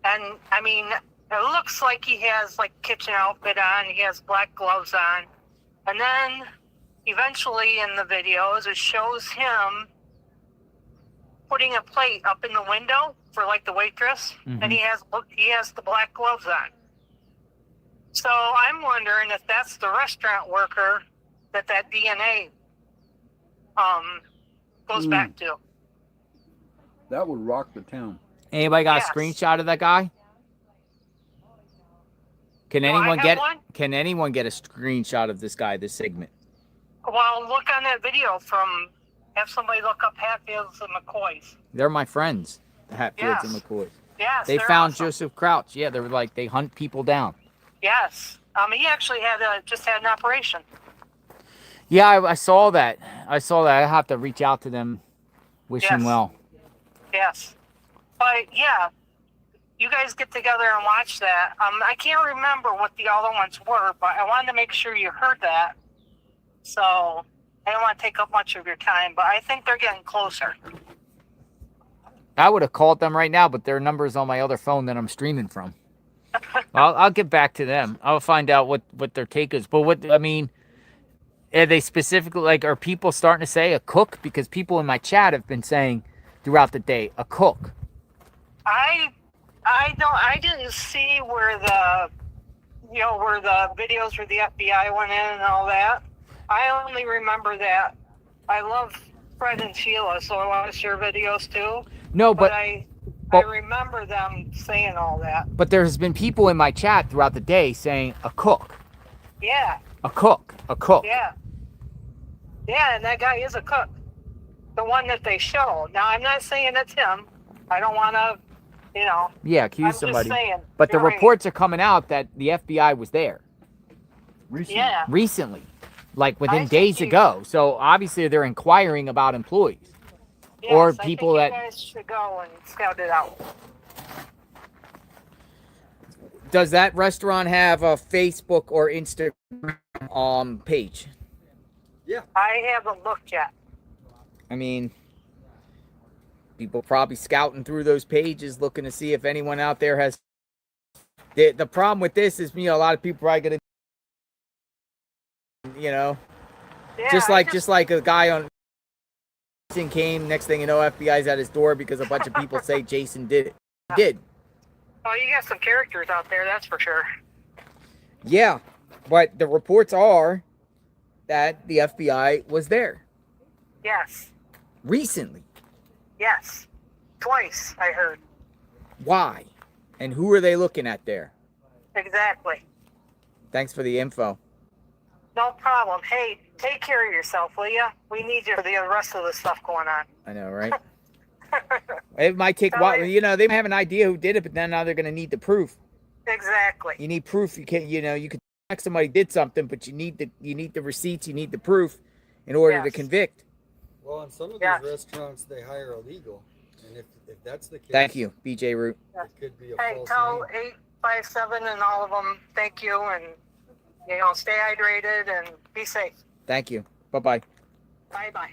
And, I mean, it looks like he has, like, kitchen outfit on. He has black gloves on. And then, eventually, in the videos, it shows him putting a plate up in the window for, like, the waitress. Mm-hmm. And he has the black gloves on. So, I'm wondering if that's the restaurant worker that DNA goes back to. That would rock the town. Anybody got Yes. a screenshot of that guy? Can Do I anyone have get one? Can anyone get a screenshot of this guy, this segment? Well, look on that video from. Have somebody look up Hatfields and McCoys. They're my friends, the Hatfields and Yes. McCoys. Yes, They they're found awesome. Joseph Crouch. Yeah, they were like, they hunt people down. Yes. He actually just had an operation. Yeah, I saw that. I have to reach out to them, wish him Yes. well. Yes. But yeah, you guys get together and watch that. I can't remember what the other ones were, but I wanted to make sure you heard that. So I don't want to take up much of your time, but I think they're getting closer. I would have called them right now, but their number's on my other phone that I'm streaming from. I'll get back to them. I'll find out what their take is. But are they specifically, like, are people starting to say a cook? Because people in my chat have been saying throughout the day, a cook. I didn't see where the videos where the FBI went in and all that. I only remember that I love Fred and Sheila, so I watched their videos too. No, but I remember them saying all that. But there's been people in my chat throughout the day saying a cook. Yeah. A cook. Yeah. Yeah, and that guy is a cook. The one that they show. Now, I'm not saying it's him. I don't want to, Yeah, accuse I'm just somebody. saying, But the during- reports are coming out that the FBI was there. Yeah. Recently. Like within think days you- ago. So obviously they're inquiring about employees. Yes, or I people think that you guys should go and scout it out. Does that restaurant have a Facebook or Instagram page? Yeah. I haven't looked yet. I mean, people probably scouting through those pages looking to see if anyone out there has. The problem with this is, a lot of people probably gonna, Yeah, just like a guy on Jason came. Next thing you know, FBI's at his door because a bunch of people say Jason did it. He did. Oh, you got some characters out there, that's for sure. Yeah, but the reports are that the FBI was there Yes. recently. Yes. Twice, I heard. Why? And who are they looking at there? Exactly. Thanks for the info. No problem. Hey, take care of yourself, will ya? We need you for the rest of the stuff going on. I know, right? It might take a while. They may have an idea who did it, but then now they're going to need the proof. Exactly. You need proof. You can't, you could check somebody did something, but you need the receipts, you need the proof in order to convict. Well, in some of these restaurants, they hire illegal. And if that's the case... Thank you, BJ Root. It could be a Hey, false tell name. 857 and all of them thank you, and, stay hydrated and be safe. Thank you. Bye-bye. Bye-bye.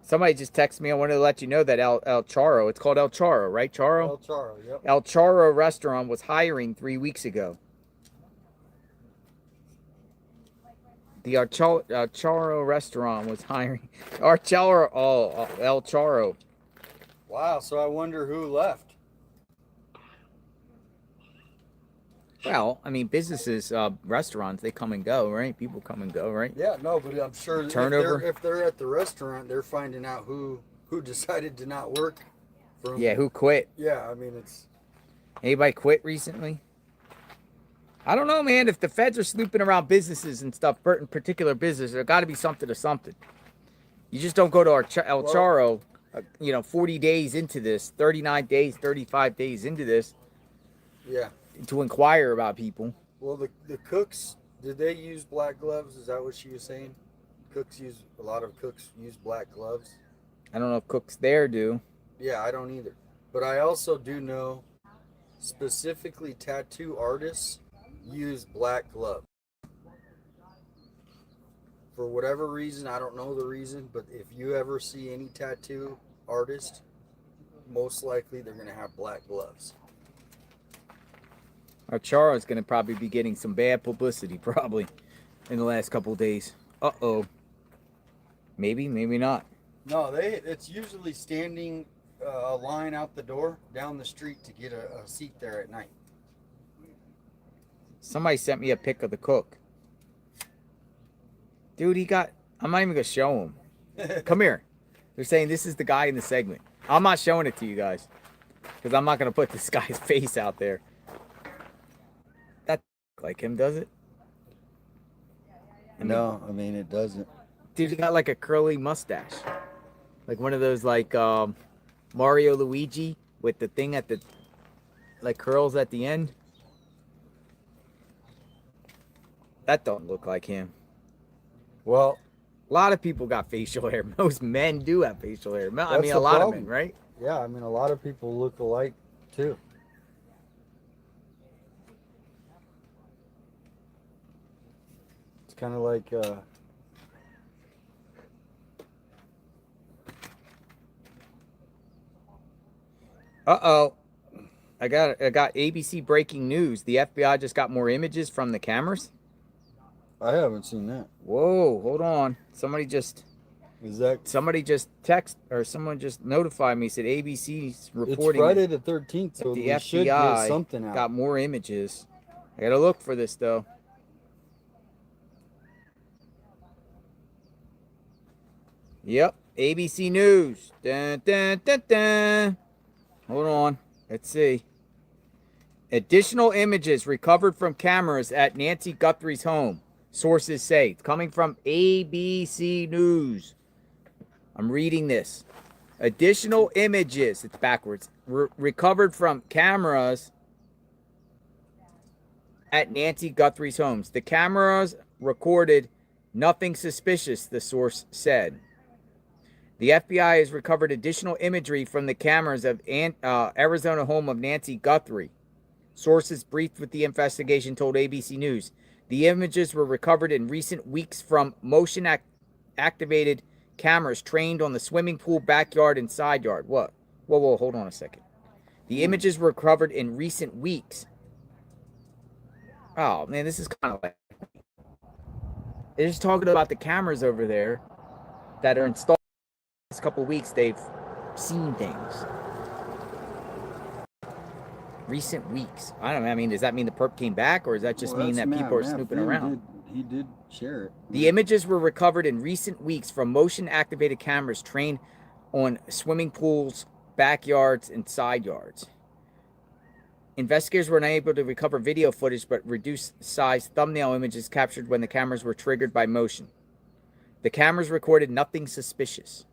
Somebody just texted me. I wanted to let you know that El Charo, it's called El Charo, right, Charo? El Charo, yep. El Charo restaurant was hiring 3 weeks ago. The El Charo restaurant was hiring. El Charo. Wow, so I wonder who left. Well, I mean, businesses, restaurants, they come and go, right? People come and go, right? Yeah, no, but I'm sure Turnover. if they're at the restaurant, they're finding out who decided to not work. Yeah, who quit? Yeah, I mean, it's... Anybody quit recently? I don't know, man. If the feds are snooping around businesses and stuff, in particular business, there got to be something to something. You just don't go to El Charo, 40 days into this, 39 days, 35 days into this. Yeah. To inquire about people. Well, the cooks, did they use black gloves? Is that what she was saying? A lot of cooks use black gloves. I don't know if cooks there do. Yeah, I don't either. But I also do know specifically tattoo artists use black gloves. For whatever reason, I don't know the reason, but if you ever see any tattoo artist, most likely they're going to have black gloves. Our Charo is going to probably be getting some bad publicity, probably, in the last couple of days. Uh-oh. Maybe, maybe not. No, it's usually standing a line out the door down the street to get a seat there at night. Somebody sent me a pic of the cook. Dude, I'm not even gonna show him. Come here. They're saying this is the guy in the segment. I'm not showing it to you guys because I'm not gonna put this guy's face out there. That like him, does it? No, I mean it doesn't. Dude, he got like a curly mustache, like one of those like Mario Luigi with the thing at the like curls at the end. That don't look like him. Well, a lot of people got facial hair. Most men do have facial hair. I mean, a lot of men, right? Yeah, I mean, a lot of people look alike too. It's kind of like uh-oh. I got ABC breaking news. The FBI just got more images from the cameras. I haven't seen that. Whoa, hold on. Somebody just text or someone just notified me, said ABC's reporting. It's Friday the 13th, so the we FBI should get something out. Got more images. I gotta look for this though. Yep, ABC News. Dun, dun, dun, dun. Hold on. Let's see. Additional images recovered from cameras at Nancy Guthrie's home. Sources say. It's coming from ABC News. I'm reading this. Additional images, it's backwards, recovered from cameras at Nancy Guthrie's homes. The cameras recorded nothing suspicious, the source said. The FBI has recovered additional imagery from the cameras of Arizona home of Nancy Guthrie. Sources briefed with the investigation told ABC News. The images were recovered in recent weeks from motion-activated cameras trained on the swimming pool, backyard, and side yard. What? Whoa, hold on a second. The images were recovered in recent weeks. Oh, man, this is kind of like... They're just talking about the cameras over there that are installed. This couple of weeks, they've seen things. Recent weeks. I don't know. I mean, does that mean the perp came back, or does that just mean that people are snooping around? He did share it. The images were recovered in recent weeks from motion-activated cameras trained on swimming pools, backyards, and side yards. Investigators were unable to recover video footage, but reduced-size thumbnail images captured when the cameras were triggered by motion. The cameras recorded nothing suspicious.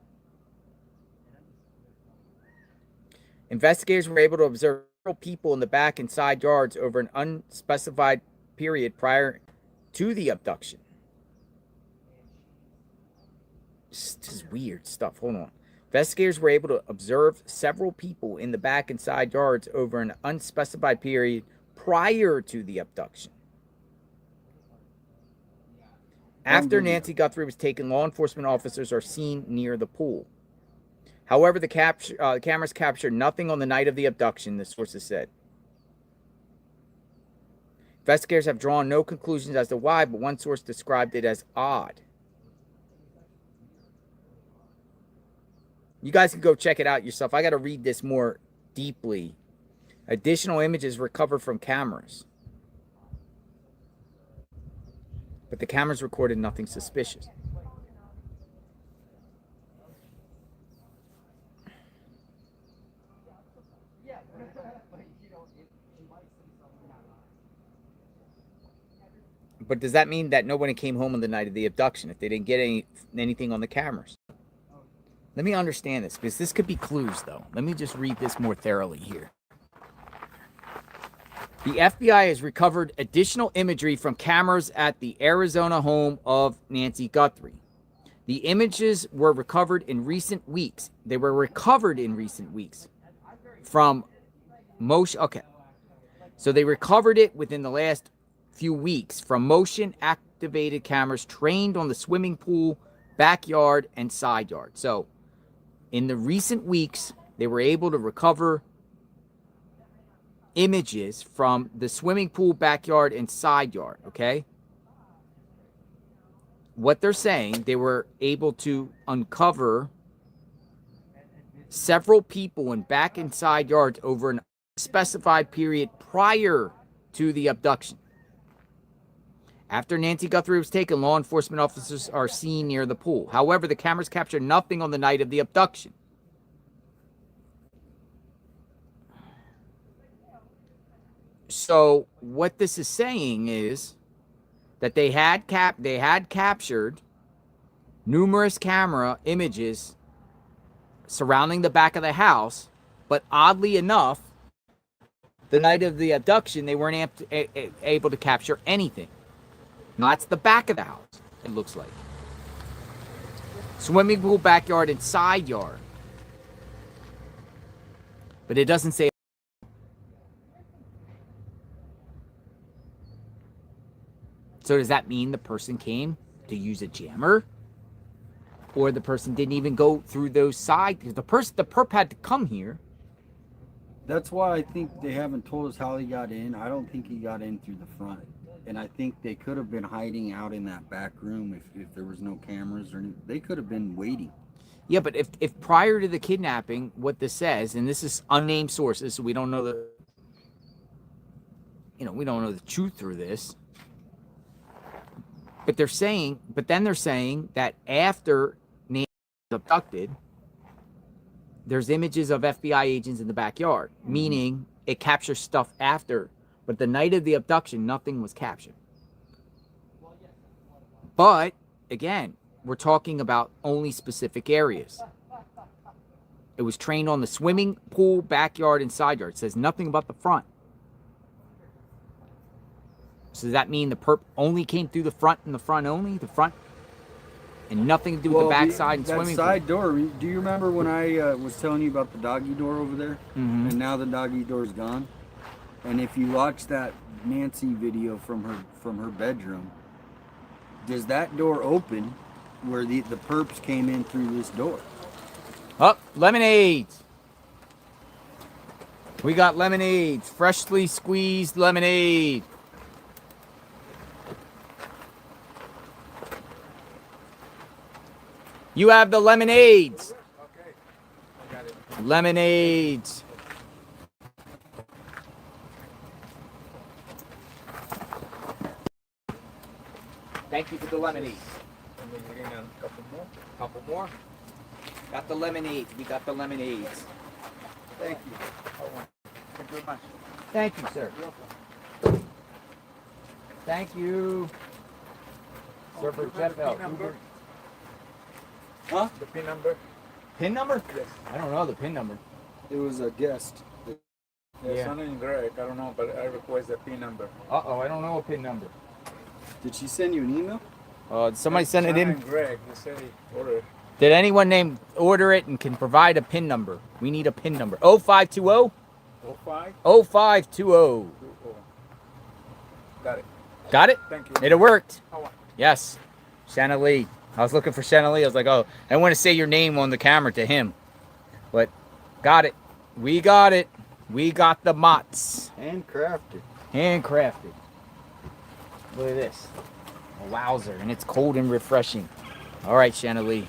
Investigators were able to observe several people in the back and side yards over an unspecified period prior to the abduction. This is weird stuff. Hold on. Investigators were able to observe several people in the back and side yards over an unspecified period prior to the abduction. After Nancy Guthrie was taken, law enforcement officers are seen near the pool. However, the cameras captured nothing on the night of the abduction, the sources said. Investigators have drawn no conclusions as to why, but one source described it as odd. You guys can go check it out yourself. I got to read this more deeply. Additional images recovered from cameras. But the cameras recorded nothing suspicious. But does that mean that nobody came home on the night of the abduction if they didn't get anything on the cameras? Let me understand this, because this could be clues, though. Let me just read this more thoroughly here. The FBI has recovered additional imagery from cameras at the Arizona home of Nancy Guthrie. The images were recovered in recent weeks. They were recovered in recent weeks from motion. Okay. So they recovered it within the last few weeks from motion-activated cameras trained on the swimming pool, backyard, and side yard. So in the recent weeks, they were able to recover images from the swimming pool, backyard, and side yard, okay? What they're saying, they were able to uncover several people in back and side yards over an unspecified period prior to the abduction. After Nancy Guthrie was taken, law enforcement officers are seen near the pool. However, the cameras captured nothing on the night of the abduction. So what this is saying is that they had captured numerous camera images surrounding the back of the house, but oddly enough, the night of the abduction, they weren't able to capture anything. Now, that's the back of the house, it looks like. Swimming pool, backyard, and side yard. But it doesn't say. So does that mean the person came to use a jammer? Or the person didn't even go through those sides? Because the perp had to come here. That's why I think they haven't told us how he got in. I don't think he got in through the front. And I think they could have been hiding out in that back room if there was no cameras or anything. They could have been waiting. Yeah, but if prior to the kidnapping, what this says, and this is unnamed sources, so we don't know we don't know the truth through this. But then they're saying that after Nancy was abducted, there's images of FBI agents in the backyard, meaning it captures stuff after. But the night of the abduction, nothing was captured. But, again, we're talking about only specific areas. It was trained on the swimming pool, backyard, and side yard. It says nothing about the front. So does that mean the perp only came through the front and the front only? The front? And nothing to do with the backside and swimming pool? That side door, do you remember when I was telling you about the doggy door over there? Mm-hmm. And now the doggy door's gone? And if you watch that Nancy video from her bedroom, does that door open where the perps came in through this door? Oh, lemonades. We got lemonades. Freshly squeezed lemonade. You have the lemonades. Okay. I got it. Lemonades. Thank you for the lemonades. And then you're gonna couple more. Couple more. Got the lemonades. We got the lemonades. Thank you. Thank you very much. Thank you, sir. Thank you. Server Jeff L. Huh? The PIN number? PIN number? Yes. I don't know the PIN number. It was a guest. Yeah. Sonoran Greg. I don't know, but I request the PIN number. Uh-oh, I don't know a PIN number. Did she send you an email? Somebody sent it in. Sonoran Greg. They said he ordered. Did anyone name order it and can provide a PIN number? We need a PIN number. 0520? 05? 0520. Got it. Got it? Thank you. It worked. Oh, wow. Yes. Shanna Lee. I was looking for Shanna Lee. I was like, oh, I want to say your name on the camera to him. But got it. We got it. We got the mots. Handcrafted. Handcrafted. Look at this. A wowzer. And it's cold and refreshing. All right, Shanna Lee.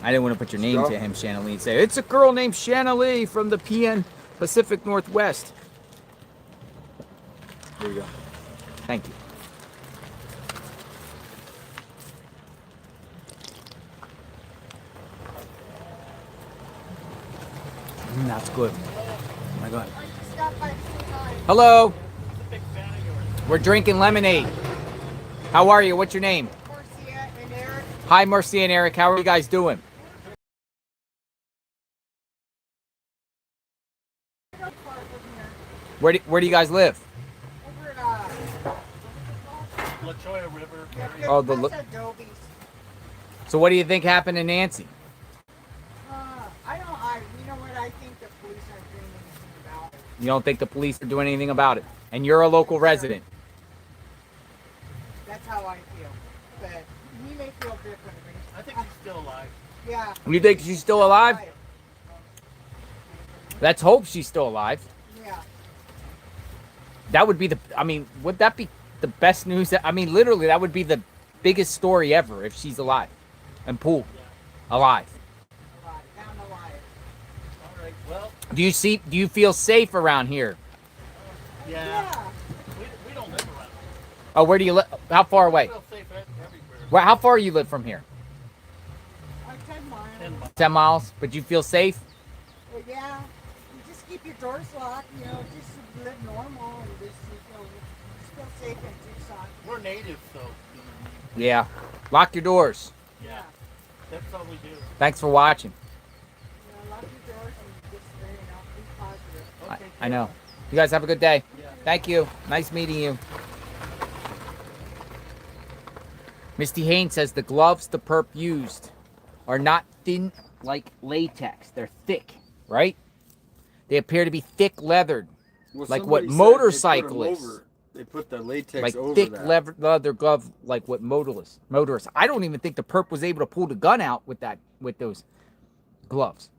I didn't want to put your name to him, Shanna Lee, and say, it's a girl named Shanna Lee from the PN Pacific Northwest. There you go. Thank you. That's good. Oh my God. Hello. We're drinking lemonade. How are you? What's your name? Marcia and Eric. Hi, Marcia and Eric. How are you guys doing? Where do you guys live? Over at La Cholla River. Oh, so what do you think happened to Nancy? You know what? I think the police aren't doing anything about it. You don't think the police are doing anything about it? And you're a local resident. That's how I feel. But he may feel differently. I think she's still alive. Yeah. You think she's still alive? Let's hope she's still alive. Yeah. That would be would that be the best news? Literally, that would be the biggest story ever if she's alive. And Pool. Alive. All right. Well. Do you feel safe around here? Yeah. We don't live around. Oh, where do you live? How far away? Feel safe everywhere. Well, how far you live from here? Like 10 miles. 10 miles, but you feel safe? Well, yeah. You just keep your doors locked, you know, just live normal and just, you know, just feel safe in Tucson. We're natives, so. Yeah. Lock your doors. Yeah. That's all we do. Thanks for watching. You know, lock your doors and just, you know, be positive. Okay. I know. You guys have a good day. Thank you. Nice meeting you. Misty Haynes says the gloves the perp used are not thin like latex. They're thick, right? They appear to be thick leathered, Well, like what somebody said motorcyclists. They put the latex Like over thick that. leather glove, like what motorists. I don't even think the perp was able to pull the gun out with those gloves.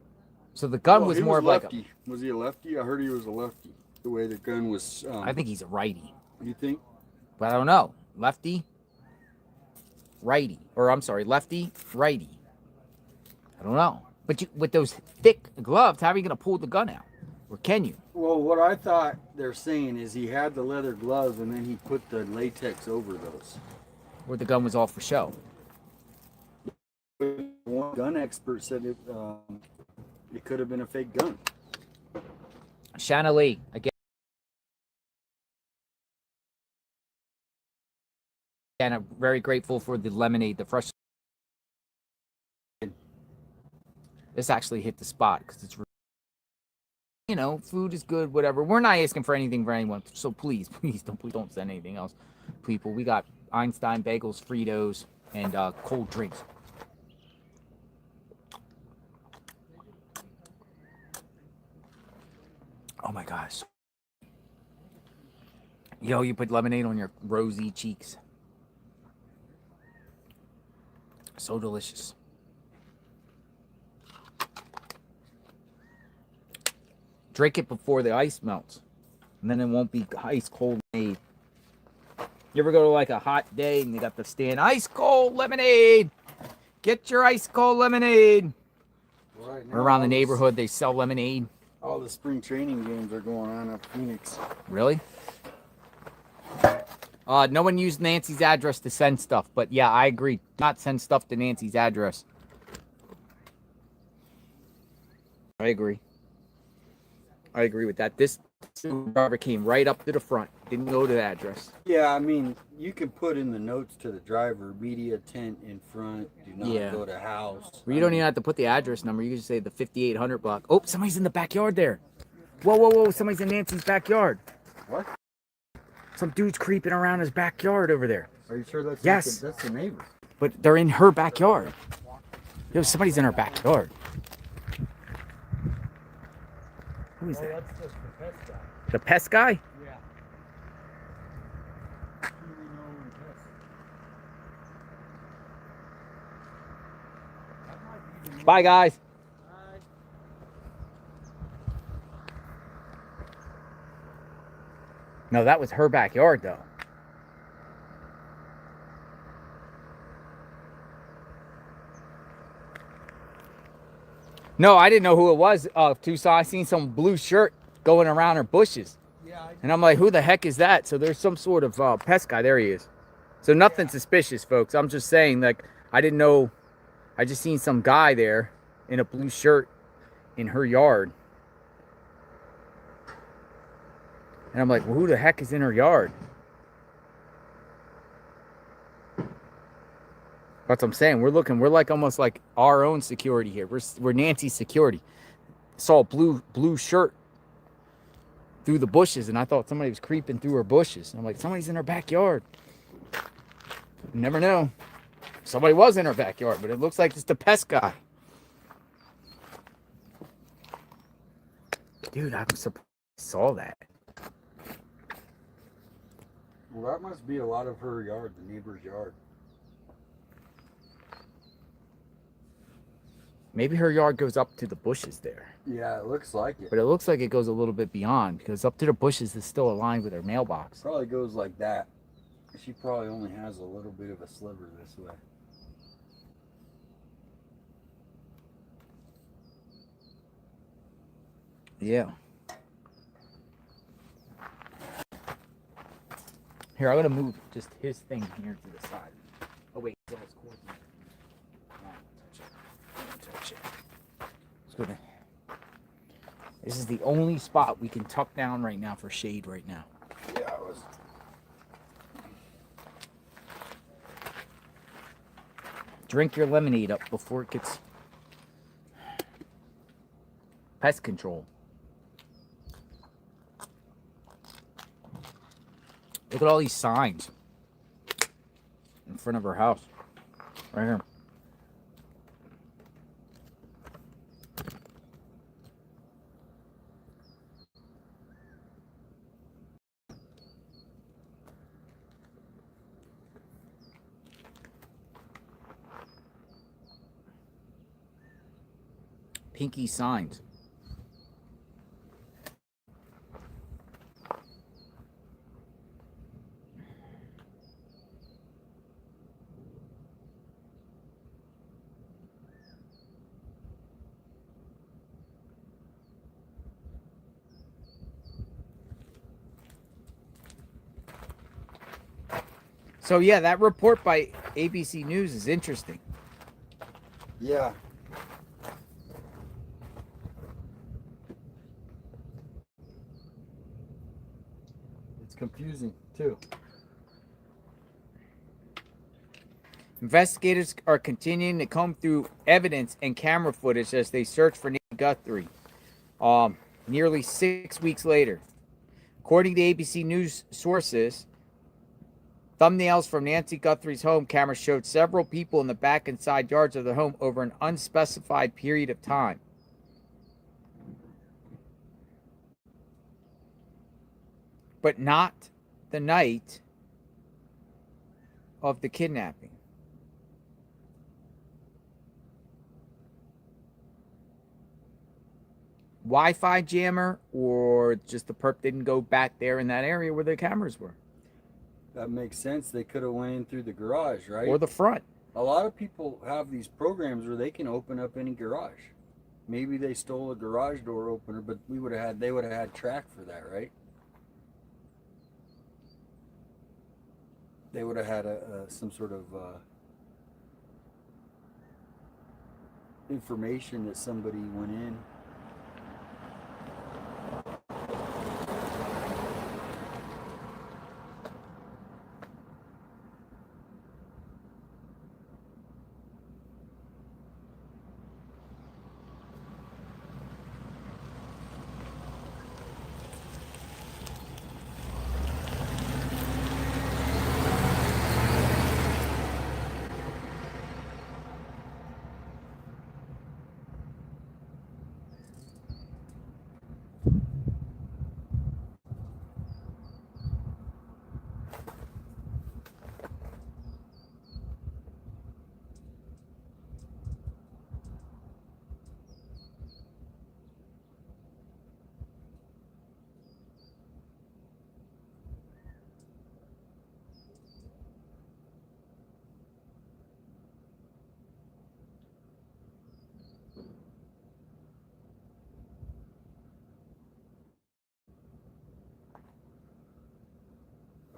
So the gun Well, was he more of like lefty. Was he a lefty? I heard he was a lefty. The way the gun was. I think he's a righty. You think? But I don't know. Lefty, righty, or I'm sorry, lefty, righty. I don't know. But with those thick gloves, how are you going to pull the gun out? Or can you? Well, what I thought they're saying is he had the leather gloves and then he put the latex over those. Or the gun was all for show. One gun expert said it could have been a fake gun. Shanna Lee, again, I'm very grateful for the lemonade, the fresh. This actually hit the spot because it's, you know, food is good, whatever. We're not asking for anything for anyone, so please don't send anything else, people. We got Einstein bagels, Fritos, and cold drinks. Oh my gosh. Yo, you put lemonade on your rosy cheeks. So delicious. Drink it before the ice melts. And then it won't be ice cold lemonade. You ever go to like a hot day and they got the stand ice cold lemonade? Get your ice cold lemonade. Right now, Around the neighborhood they sell lemonade. All the spring training games are going on at Phoenix. Really? No one used Nancy's address to send stuff, but yeah, I agree. Not send stuff to Nancy's address. I agree. I agree with that. This driver came right up to the front. Didn't go to the address. Yeah, I mean, you can put in the notes to the driver, media tent in front, do not go to house. Well, you don't even have to put the address number. You can just say the 5800 block. Oh, somebody's in the backyard there. Whoa, whoa, whoa. Somebody's in Nancy's backyard. What? Some dude's creeping around his backyard over there. Are you sure that's Yes. That's the neighbor? But they're in her backyard. Yo, somebody's in her backyard. Who is that? That's just the pest guy. The pest guy? Yeah. Bye, guys. No, that was her backyard, though. No, I didn't know who it was, Tucson. I seen some blue shirt going around her bushes. Yeah. And I'm like, who the heck is that? So there's some sort of pest guy. There he is. So nothing suspicious, folks. I'm just saying, like, I didn't know. I just seen some guy there in a blue shirt in her yard. And I'm like, well, who the heck is in her yard? That's what I'm saying. We're like almost like our own security here. We're Nancy's security. Saw a blue shirt through the bushes, and I thought somebody was creeping through her bushes. I'm like, somebody's in her backyard. You never know. Somebody was in her backyard, but it looks like it's the pest guy. Dude, I'm surprised I saw that. Well, that must be a lot of her yard, the neighbor's yard. Maybe her yard goes up to the bushes there. Yeah, it looks like it. But it looks like it goes a little bit beyond, because up to the bushes is still aligned with her mailbox. Probably goes like that. She probably only has a little bit of a sliver this way. Yeah. Here, I'm gonna move just his thing here to the side. Oh wait, it's almost coordinated. Don't touch it. Let's go there. This is the only spot we can tuck down right now for shade right now. Yeah, I was. Drink your lemonade up before it gets pest control. Look at all these signs in front of her house. Right here. Pinky signs. So yeah, that report by ABC News is interesting. Yeah. It's confusing too. Investigators are continuing to comb through evidence and camera footage as they search for Guthrie. Nearly 6 weeks later, according to ABC News sources, thumbnails from Nancy Guthrie's home camera showed several people in the back and side yards of the home over an unspecified period of time. But not the night of the kidnapping. Wi-Fi jammer, or just the perp didn't go back there in that area where the cameras were. That makes sense. They could have went in through the garage, right? Or the front. A lot of people have these programs where they can open up any garage. Maybe they stole a garage door opener, but they would have had track for that, right? They would have had some sort of information that somebody went in.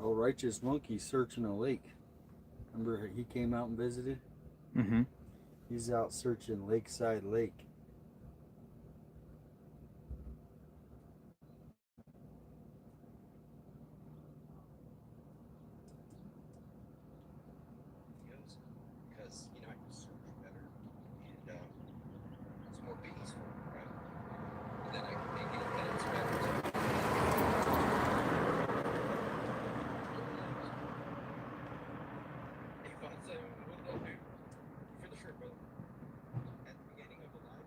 Oh, Righteous Monkey searching a lake. Remember he came out and visited? Mm-hmm. He's out searching Lakeside Lake. Because, you know, I can search better and it's more peaceful, right? And then I can make it that it's better. Hey, Fonz, what did I do for the shirt, brother? At the beginning of the live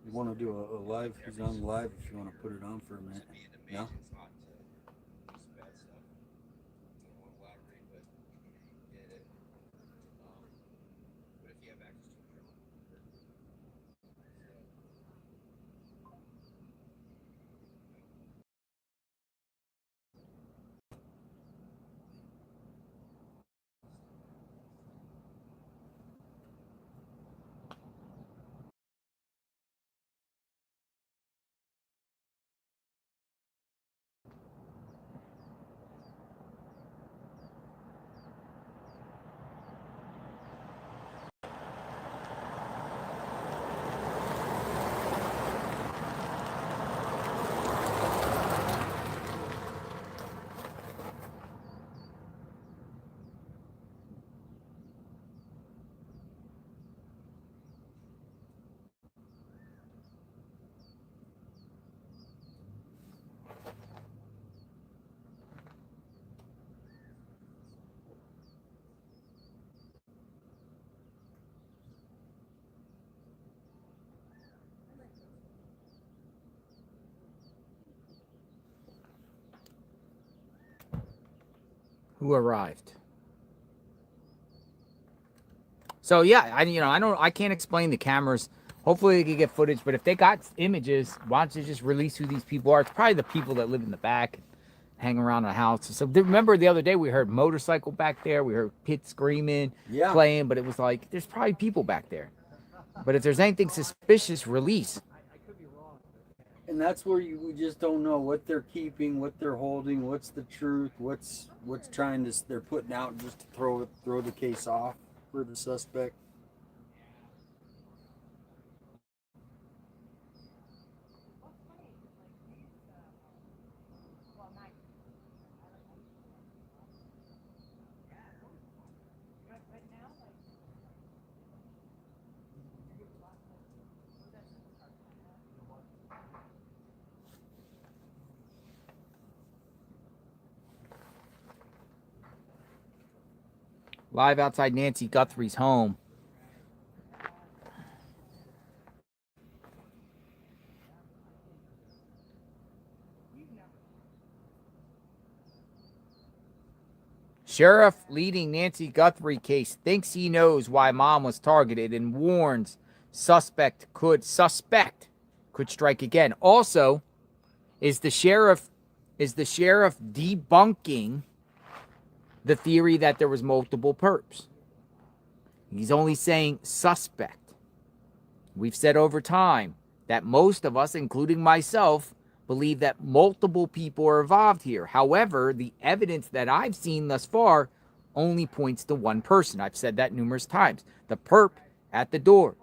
You want to do a live? He's on live if you want to put it on for a minute. No? Who arrived? So yeah, I can't explain the cameras. Hopefully they can get footage, but if they got images, why don't you just release who these people are? It's probably the people that live in the back, hang around the house. So remember the other day we heard motorcycle back there, we heard kids screaming, playing, but it was like there's probably people back there. But if there's anything suspicious, release. And that's where we just don't know what they're keeping, what they're holding, what's the truth, what's they're putting out just to throw the case off for the suspect. Live outside Nancy Guthrie's home. Sheriff leading Nancy Guthrie case thinks he knows why mom was targeted and warns suspect could strike again. Also, is the sheriff debunking the theory that there was multiple perps? He's only saying suspect. We've said over time that most of us, including myself, believe that multiple people are involved here. However, the evidence that I've seen thus far only points to one person. I've said that numerous times. The perp at the door.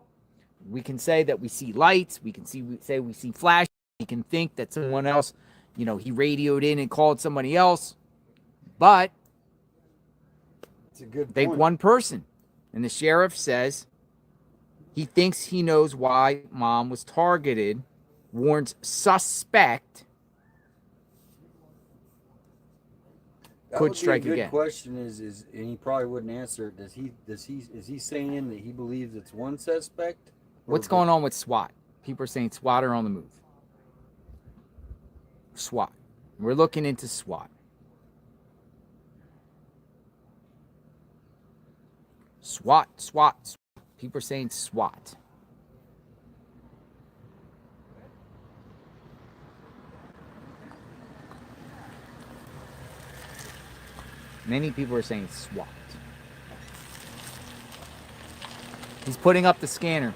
We can say that we see lights. We can say we see flash. We can think that someone else, he radioed in and called somebody else. But it's a good think one person. And the sheriff says he thinks he knows why mom was targeted, warns suspect could strike again. The good question is, and he probably wouldn't answer it. Is he saying that he believes it's one suspect? What's going on with SWAT? People are saying SWAT are on the move. SWAT. We're looking into SWAT. SWAT. People are saying SWAT. Many people are saying SWAT. He's putting up the scanner.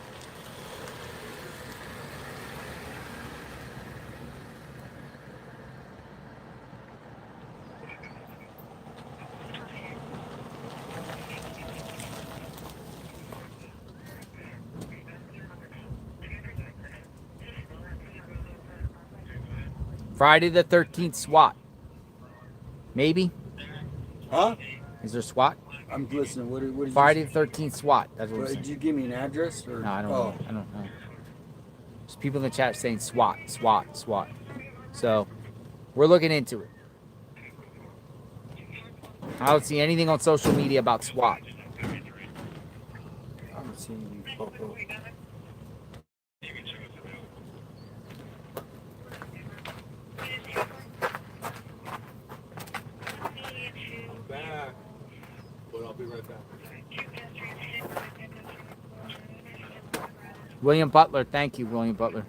Friday the 13th SWAT. Maybe? Huh? Is there SWAT? I'm listening. What did Friday the 13th SWAT. That's what did you give me an address? Or? No, I don't know. I don't know. There's people in the chat saying SWAT. So, we're looking into it. I don't see anything on social media about SWAT. I haven't seen you pop up. William Butler. Thank you, William Butler.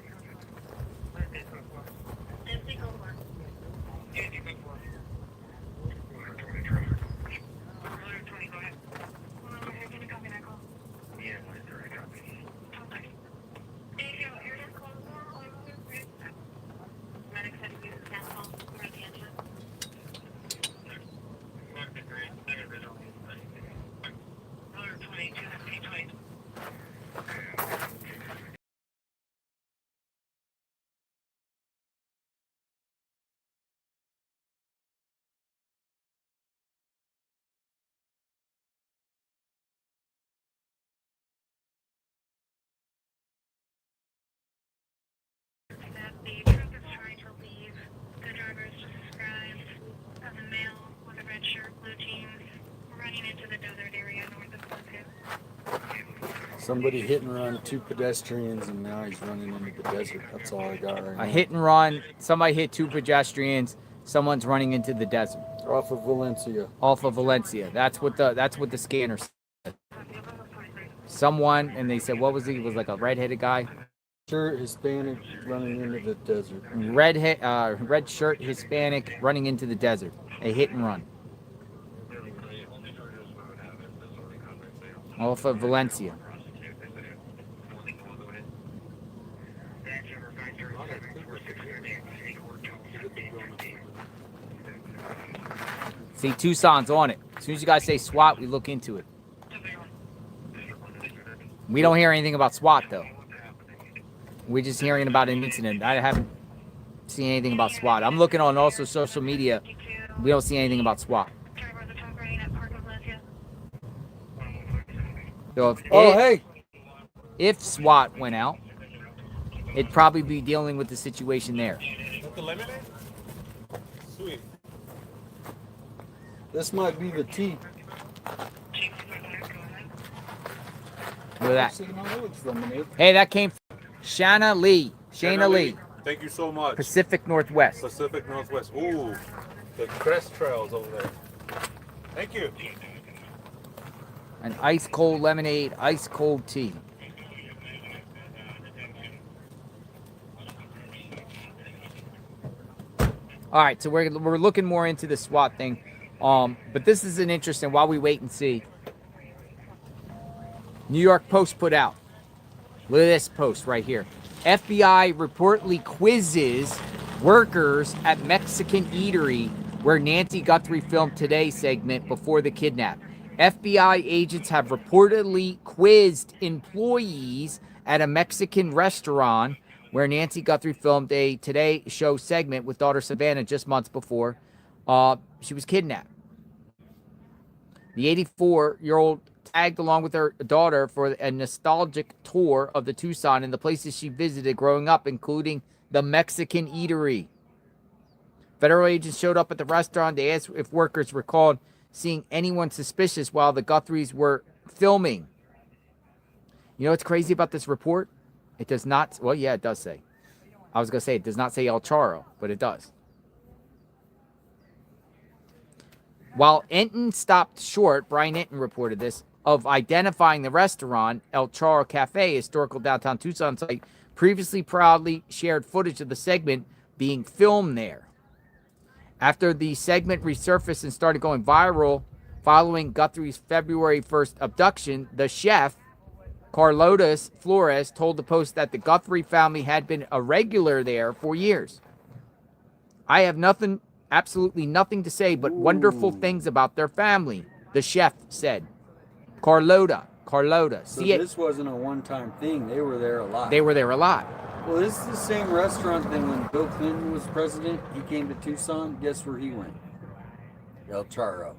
Somebody hit and run 2 pedestrians, and now he's running into the desert. That's all I got right now. A hit and run. Somebody hit 2 pedestrians. Someone's running into the desert. Off of Valencia. Off of Valencia. That's what the scanner said. Someone, and they said, what was he? It was like a red-headed guy. Shirt Hispanic running into the desert. Red shirt Hispanic running into the desert. A hit and run. Off of Valencia. See, Tucson's on it. As soon as you guys say SWAT, we look into it. We don't hear anything about SWAT, though. We're just hearing about an incident. I haven't seen anything about SWAT. I'm looking on also social media. We don't see anything about SWAT. So if SWAT went out, it'd probably be dealing with the situation there. Sweet. This might be the T. Look at that. Hey, that came from Shana Lee. Shana Lee. Thank you so much. Pacific Northwest. Pacific Northwest. Ooh, the crest trails over there. Thank you. An ice cold lemonade, ice cold tea. All right, so we're looking more into the SWAT thing. But this is an interesting, while we wait and see. New York Post put out. Look at this post right here. FBI reportedly quizzes workers at Mexican eatery where Nancy Guthrie filmed Today segment before the kidnap. FBI agents have reportedly quizzed employees at a Mexican restaurant where Nancy Guthrie filmed a Today show segment with daughter Savannah just months before she was kidnapped. The 84-year-old tagged along with her daughter for a nostalgic tour of the Tucson and the places she visited growing up, including the Mexican eatery. Federal agents showed up at the restaurant. They asked if workers recalled seeing anyone suspicious while the Guthries were filming. You know what's crazy about this report? It does not, well, yeah, it does say. I was going to say it does not say El Charro, but it does. While Enton stopped short, Brian Enton reported this, of identifying the restaurant, El Charro Cafe, historical downtown Tucson site, previously proudly shared footage of the segment being filmed there. After the segment resurfaced and started going viral following Guthrie's February 1st abduction, the chef, Carlotas Flores, told the Post that the Guthrie family had been a regular there for years. I have absolutely nothing to say but wonderful things about their family, the chef said. Carlota. So this wasn't a one-time thing. They were there a lot. They were there a lot. Well, this is the same restaurant that when Bill Clinton was president, he came to Tucson. Guess where he went? El Charro.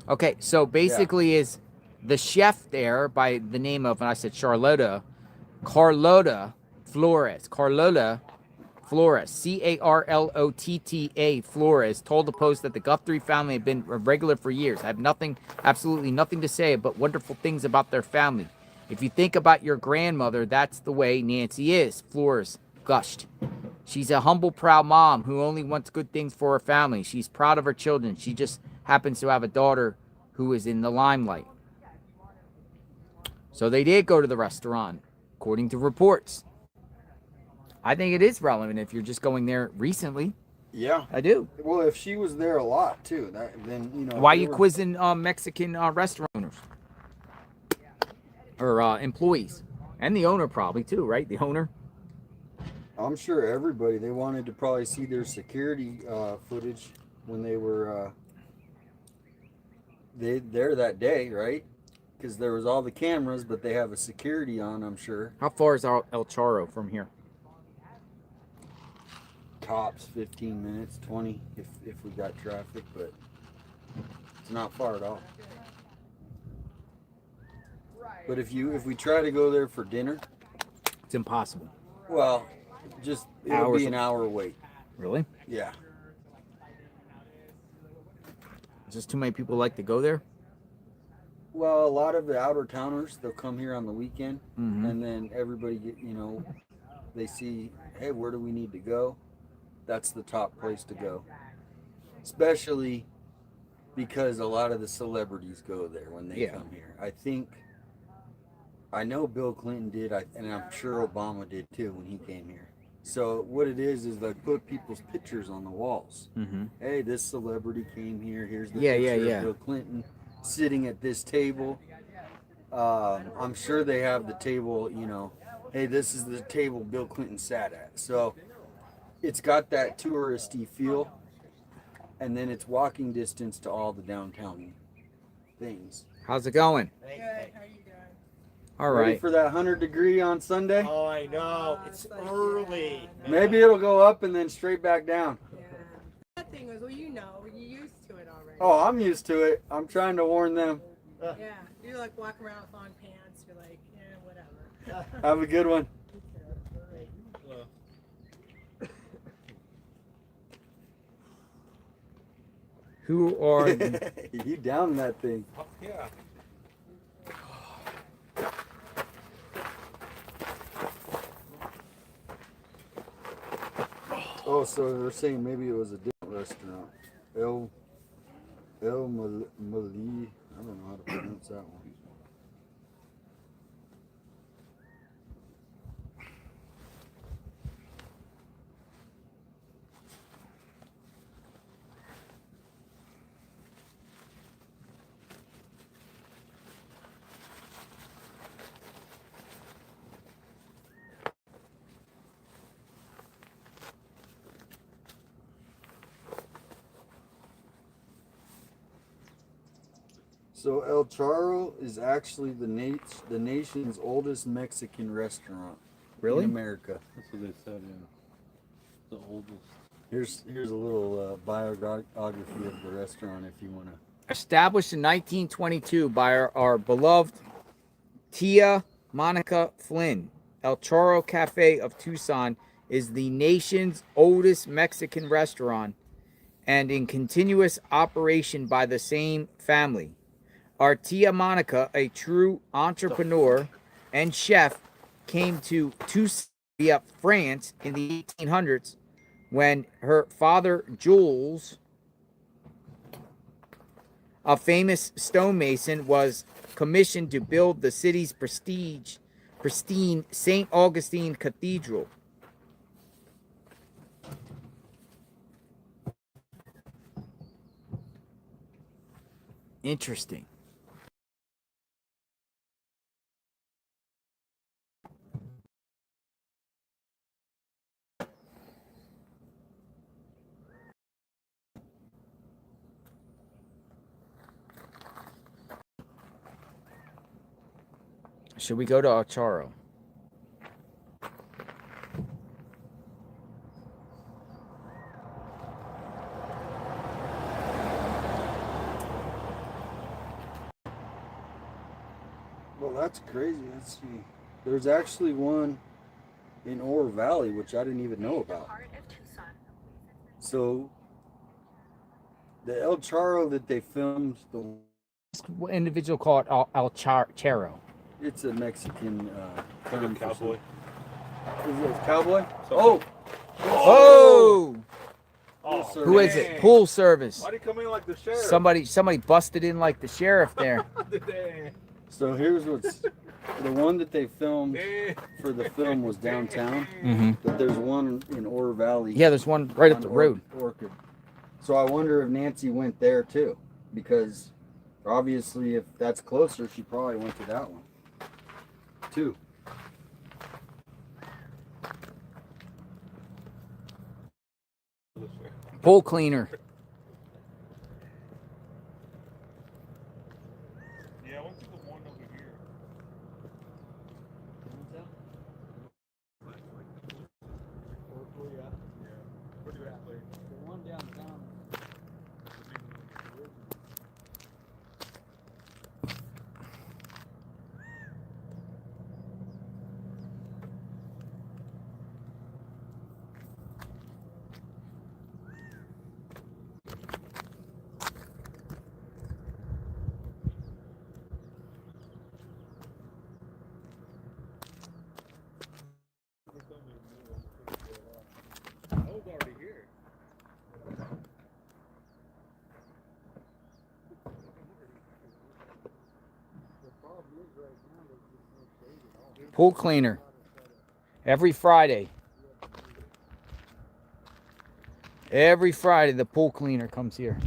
Okay, so basically is the chef there by the name of, and I said Carlota Flores. Carlota Flores, Carlotta Flores, told the Post that the Guthrie family had been a regular for years. I have absolutely nothing to say but wonderful things about their family. If you think about your grandmother, that's the way Nancy is, Flores gushed. She's a humble, proud mom who only wants good things for her family. She's proud of her children. She just happens to have a daughter who is in the limelight. So they did go to the restaurant, according to reports. I think it is relevant if you're just going there recently. Yeah, I do. Well, if she was there a lot too, then you know. Why are you quizzing Mexican restaurant owners or employees, and the owner probably too, right? The owner. I'm sure everybody, they wanted to probably see their security footage when they were there that day, right? Because there was all the cameras, but they have a security on, I'm sure. How far is El Charro from here? Tops 15 minutes, 20 if we got traffic, but it's not far at all. But if we try to go there for dinner, it's impossible. Well, it'll be an hour wait. Really? Yeah. Just too many people like to go there? Well, a lot of the outer towners, they'll come here on the weekend, and then everybody they see, hey, where do we need to go? That's the top place to go. Especially because a lot of the celebrities go there when they come here. I know Bill Clinton did, and I'm sure Obama did too when he came here. So what it is they put people's pictures on the walls. Hey, this celebrity came here. Here's the picture of Bill Clinton sitting at this table. I'm sure they have the table, hey, this is the table Bill Clinton sat at. So it's got that touristy feel, and then it's walking distance to all the downtown things. How's it going? Good. How are you doing? All Ready right. for that 100-degree on Sunday? Oh, I know. It's early. Maybe it'll go up and then straight back down. That thing was, you're used to it already. Oh, I'm used to it. I'm trying to warn them. Yeah, you're like walking around with long pants. You're like, whatever. Have a good one. Who are you down that thing? Yeah. Oh, so they're saying maybe it was a different restaurant. El Mali. I don't know how to pronounce that one. So El Charro is actually the nation's oldest Mexican restaurant. Really? In America. That's what they said, yeah. The oldest. Here's a little biography of the restaurant if you want to. Established in 1922 by our beloved Tia Monica Flynn, El Charro Cafe of Tucson is the nation's oldest Mexican restaurant and in continuous operation by the same family. Our Tia Monica, a true entrepreneur and chef, came to Tucson via France in the 1800s when her father, Jules, a famous stonemason, was commissioned to build the city's pristine St. Augustine Cathedral. Interesting. Should we go to El Charro? Well, that's crazy. Let's see. There's actually one in Oro Valley, which I didn't even know about. So the El Charro that they filmed, the individual called El Charro. It's a Mexican cowboy. Is it a cowboy? Oh! Oh! Oh, who is it? Pool service. Why'd he come in like the sheriff? Somebody busted in like the sheriff there. So here's what's The one that they filmed for the film was downtown, but there's one in Ore Valley. Yeah, there's one right up the road. Orchid. So I wonder if Nancy went there too, because obviously if that's closer, she probably went to that one too. Pool cleaner. Yeah, I went to the one over here. The one downtown. I was already here. Pool cleaner. Every Friday. Every Friday the pool cleaner comes here.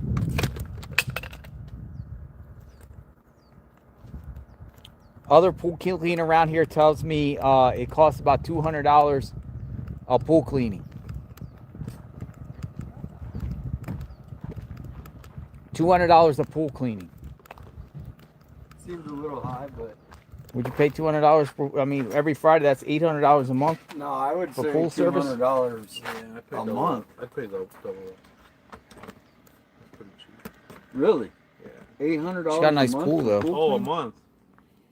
Other pool cleaner around here tells me it costs about $200 a pool cleaning. $200 a pool cleaning. Seems a little high, but Would you pay $200 for? I mean, every Friday that's $800 a month. no, I would for say pool service. $200 a month. I paid double that. Pretty cheap. Really? Yeah. $800. She got a nice pool though. Oh, a month.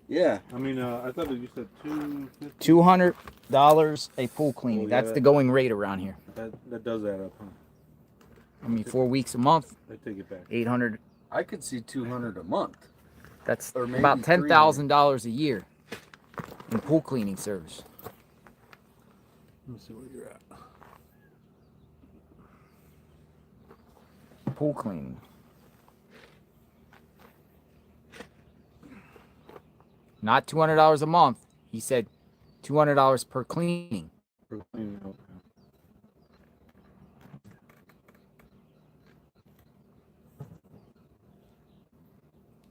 Yeah. I mean, I thought that you said $200 a pool cleaning. Oh, That's yeah. the going rate around here. That does add up, huh? I mean, 4 weeks a month. I take it back. 800. I could see $200 a month. That's Or maybe about $10,000 a year in pool cleaning service. Let me see where you're at. Pool cleaning. Not $200 a month. He said $200 per cleaning. Per cleaning, okay.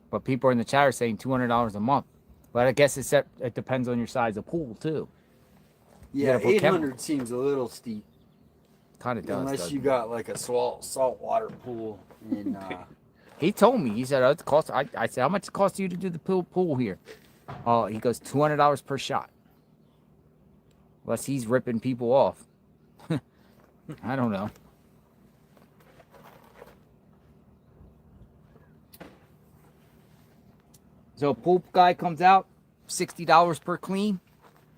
But people in the chat are saying $200 a month. But I guess it depends on your size of pool too. Yeah, gotta put 800 seems a little steep. Kind of does. Unless doesn't you it? got like a saltwater pool in He told me. He said, "Oh, it costs." I said, "How much it costs you to do the pool here?" He goes, $200 per shot. Unless he's ripping people off. I don't know. So a pool guy comes out, $60 per clean,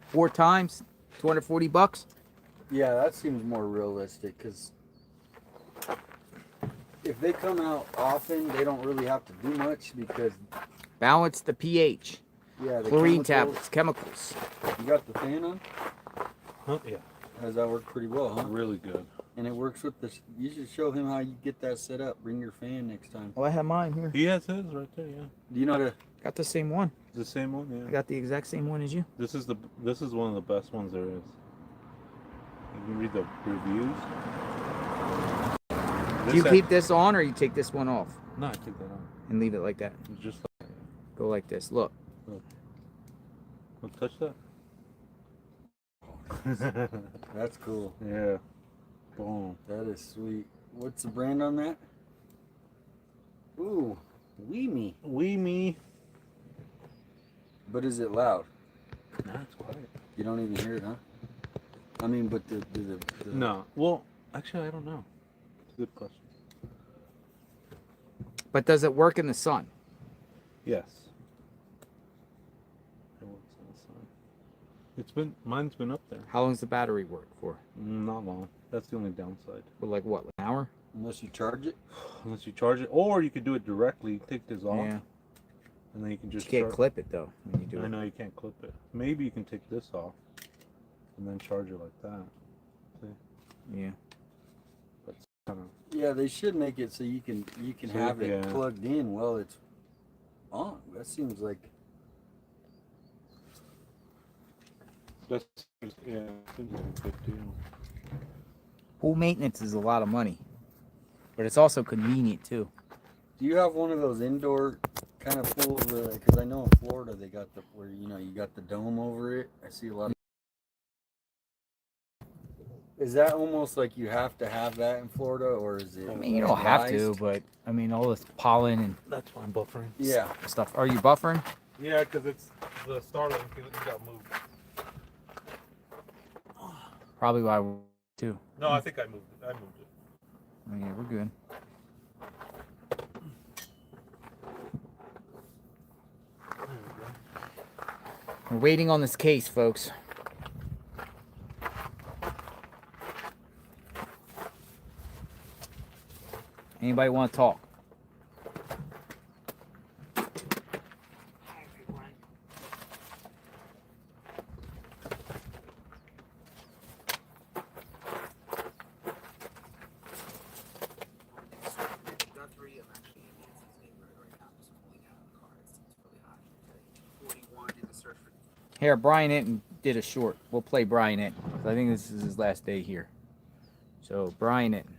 4 times, $240. Yeah, that seems more realistic because if they come out often, they don't really have to do much because Balance the pH. yeah, the Chlorine chemicals- tablets, chemicals. You got the fan on? Huh? Yeah. Does that work pretty well, huh? Really good. And it works with the. You should show him how you get that set up. Bring your fan next time. Oh, I have mine here. He has his right there, yeah. Do you know how to? Got the same one. The same one, yeah. I got the exact same one as you. This is one of the best ones there is. You can read the reviews. Do you keep this on or you take this one off? No, I take that on. And leave it like that. It's just like Go like this. Look. Don't touch that. That's cool. Yeah. Boom. That is sweet. What's the brand on that? Ooh, Wee Me. Wee Me. But is it loud? Nah, it's quiet. You don't even hear it, huh? I mean, but the No. Well, actually, I don't know. It's a good question. But does it work in the sun? Yes. It works on the sun. Mine's been up there. How long does the battery work for? Not long. That's the only downside. For like what, an hour? Unless you charge it? Unless you charge it. Or you could do it directly. Take this off. Yeah. And then you can just You can't clip it though when you do I it. know you can't clip it. Maybe you can take this off and then charge it like that. See? Yeah. But it's kind of Yeah, they should make it so you can So, have it yeah. plugged in while it's on. That seems like That's, yeah, seems like a good deal. Pool maintenance is a lot of money, but it's also convenient too. Do you have one of those indoor kind of pools? Because I know in Florida they got the where you got the dome over it. I see a lot of. Is that almost like you have to have that in Florida, or is it? I mean, you don't have to, but I mean, all this pollen and That's why I'm buffering. Yeah. stuff. Are you buffering? Yeah, because it's the Starlink. It got moved. Probably why too. No, I think I moved it. I moved it. Oh, yeah, we're good. We're waiting on this case, folks. Anybody want to talk? Guthrie, I'm actually in Nancy's neighborhood right now. I'm just pulling out of the car. It's really hot here today. 41 in the search for. Here, Brian Enton did a short. We'll play Brian Enton. I think this is his last day here. So, Brian Enton.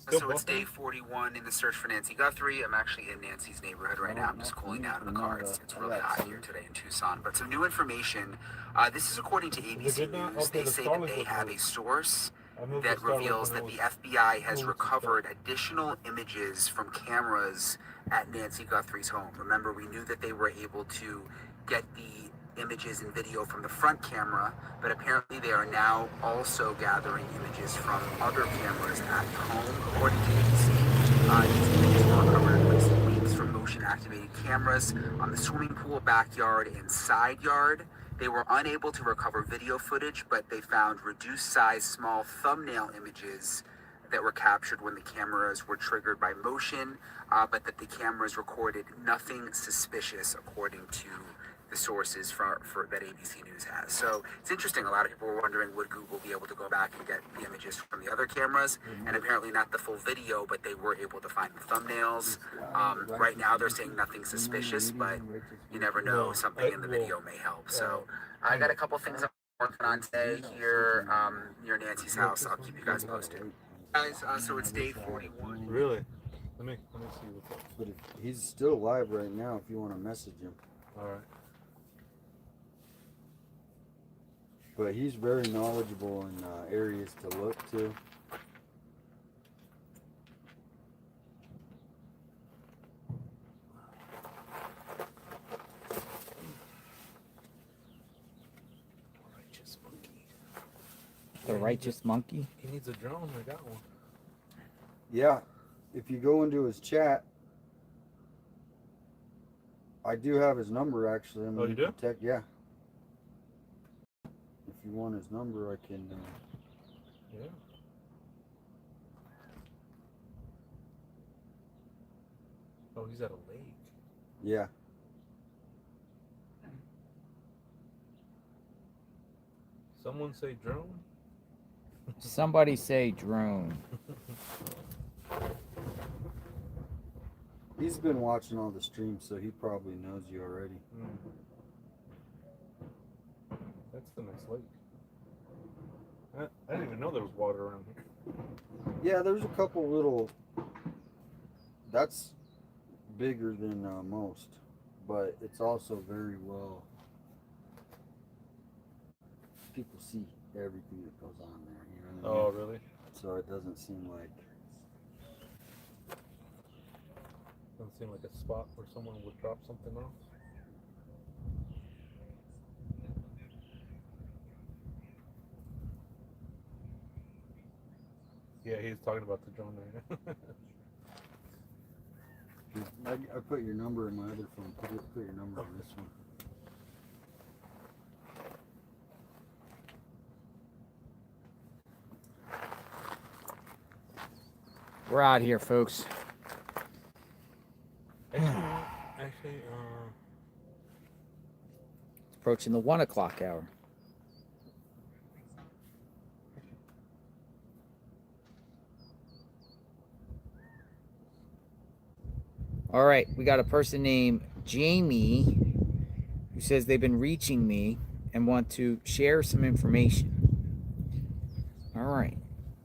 So it's day 41 in the search for Nancy Guthrie. I'm actually in Nancy's neighborhood right now. I'm just cooling down in the car. It's really hot here today in Tucson. But some new information. This is according to ABC News. They say that they have a source that reveals that the FBI has recovered additional images from cameras at Nancy Guthrie's home. Remember, we knew that they were able to get the images and video from the front camera, but apparently they are now also gathering images from other cameras at home, according to ABC. These images were recovered in recent weeks from motion-activated cameras on the swimming pool, backyard, and side yard. They were unable to recover video footage, but they found reduced-size small thumbnail images that were captured when the cameras were triggered by motion, but that the cameras recorded nothing suspicious, according to the sources for that ABC News has. So it's interesting. A lot of people were wondering, would Google be able to go back and get the images from the other cameras? And apparently not the full video, but they were able to find the thumbnails. Right now they're saying nothing suspicious, but you never know. Something in the video may help. So I got a couple things I'm working on today here near Nancy's house. I'll keep you guys posted. Guys, so it's day 41. Really? Let me see what's up. But he's still alive right now. If you want to message him. All right. But he's very knowledgeable in areas to look to. The righteous monkey? He needs a drone. I got one. Yeah. If you go into his chat, I do have his number actually. Oh, you do? Yeah. If you want his number, I can. Yeah. Oh, he's at a lake. Yeah. Someone say drone? Somebody say drone. He's been watching all the streams, so he probably knows you already. That's the nice lake. I didn't even know there was water around here. Yeah, there's a couple little. That's bigger than most, but it's also very well. People see everything that goes on there. You know what I mean? Oh, really? So it doesn't seem like. Doesn't seem like a spot where someone would drop something off. Yeah, he's talking about the drone right now. I put your number in my other phone. Put your number in this one. We're out here, folks. Actually, It's approaching the 1 o'clock hour. All right, we got a person named Jamie who says they've been reaching me and want to share some information. All right.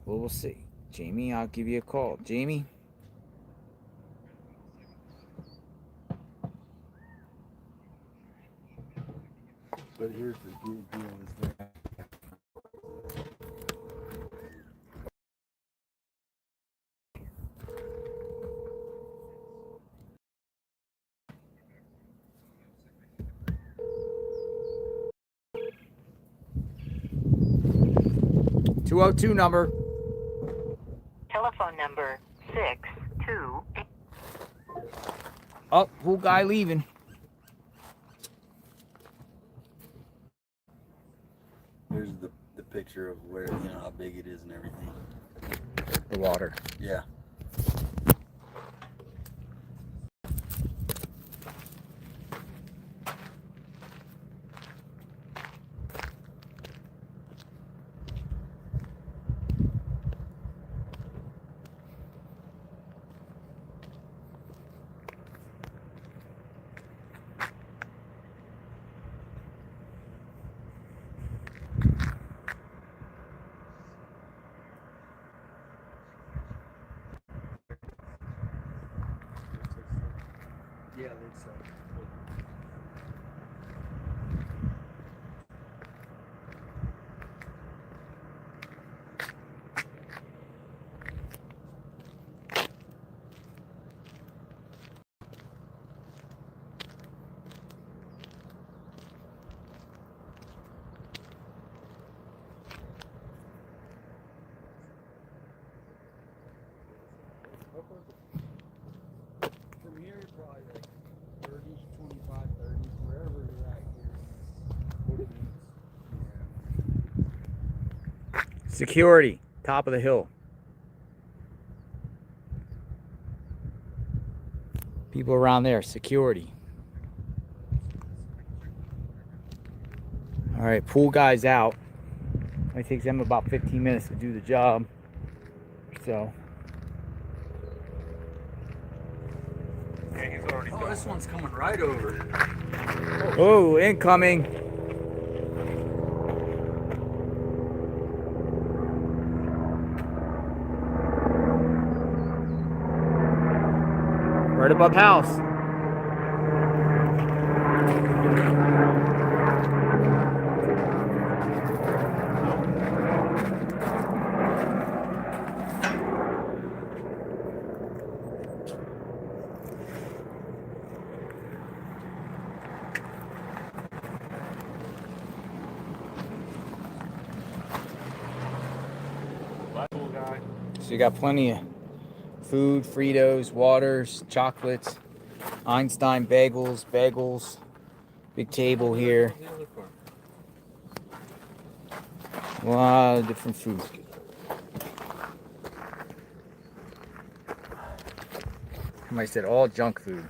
Well, we'll see. Jamie, I'll give you a call. Jamie? But here's the deal is that 202 number. Telephone number 628. Oh, pool guy leaving. here's the picture of where, you know, how big it is and everything. The water. Yeah. Yeah, I think so. From here, probably like 30, 25, 30, wherever you're at here. 40 minutes. Security. Top of the hill. People around there. Security. All right, pool guy's out. It takes them about 15 minutes to do the job. So. Oh, this one's coming right over. Oh, incoming. Right above house. So you got plenty of food, Fritos, waters, chocolates, Einstein bagels, big table here. A lot of different foods. Somebody said all junk food.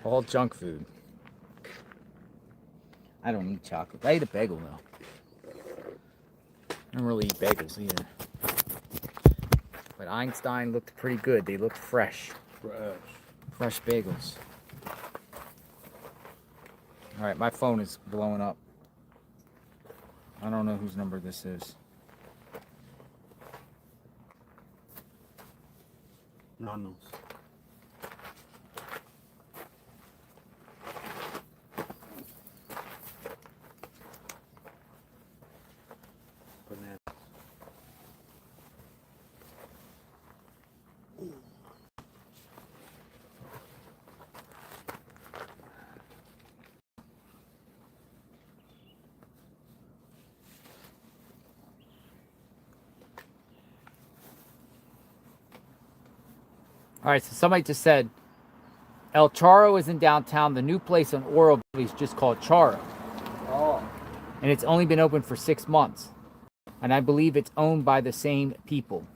All junk food. I don't eat chocolate. I eat a bagel though. I don't really eat bagels either. But Einstein looked pretty good. They looked fresh. Fresh bagels. Alright, my phone is blowing up. I don't know whose number this is. Nanos. All right, so somebody just said El Charro is in downtown. The new place on Oro is just called Charro. Oh. And it's only been open for 6 months. And I believe it's owned by the same people.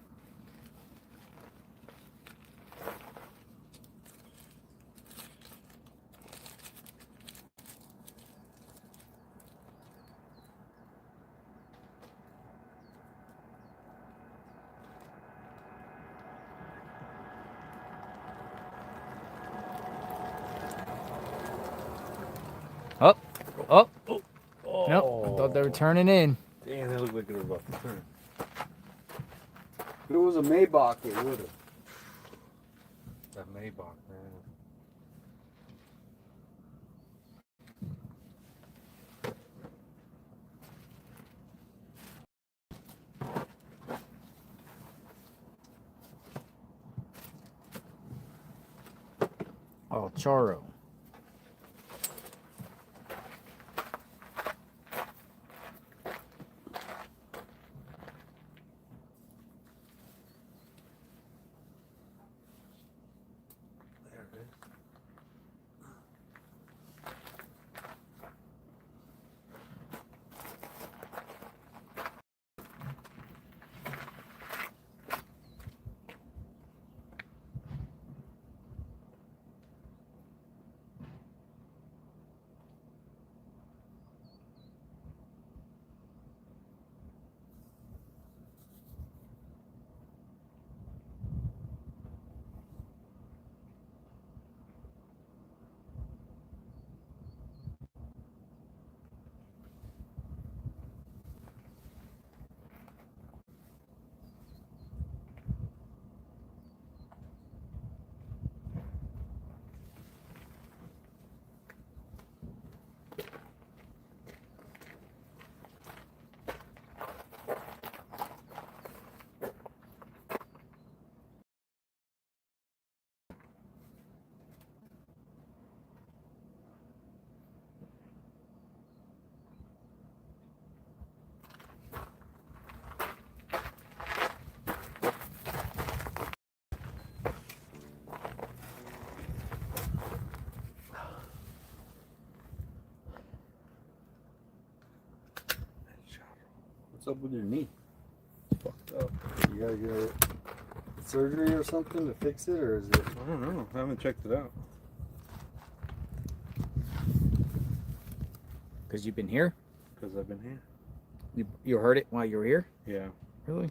Oh, they're turning in. Damn, they look like they're about to turn. If it was a Maybach, it would have. That Maybach, man. Oh, Charo. What's up with your knee? Fucked up. You gotta get surgery or something to fix it, or is it? I don't know. I haven't checked it out. Because you've been here? Because I've been here. You heard it while you were here? Yeah. Really?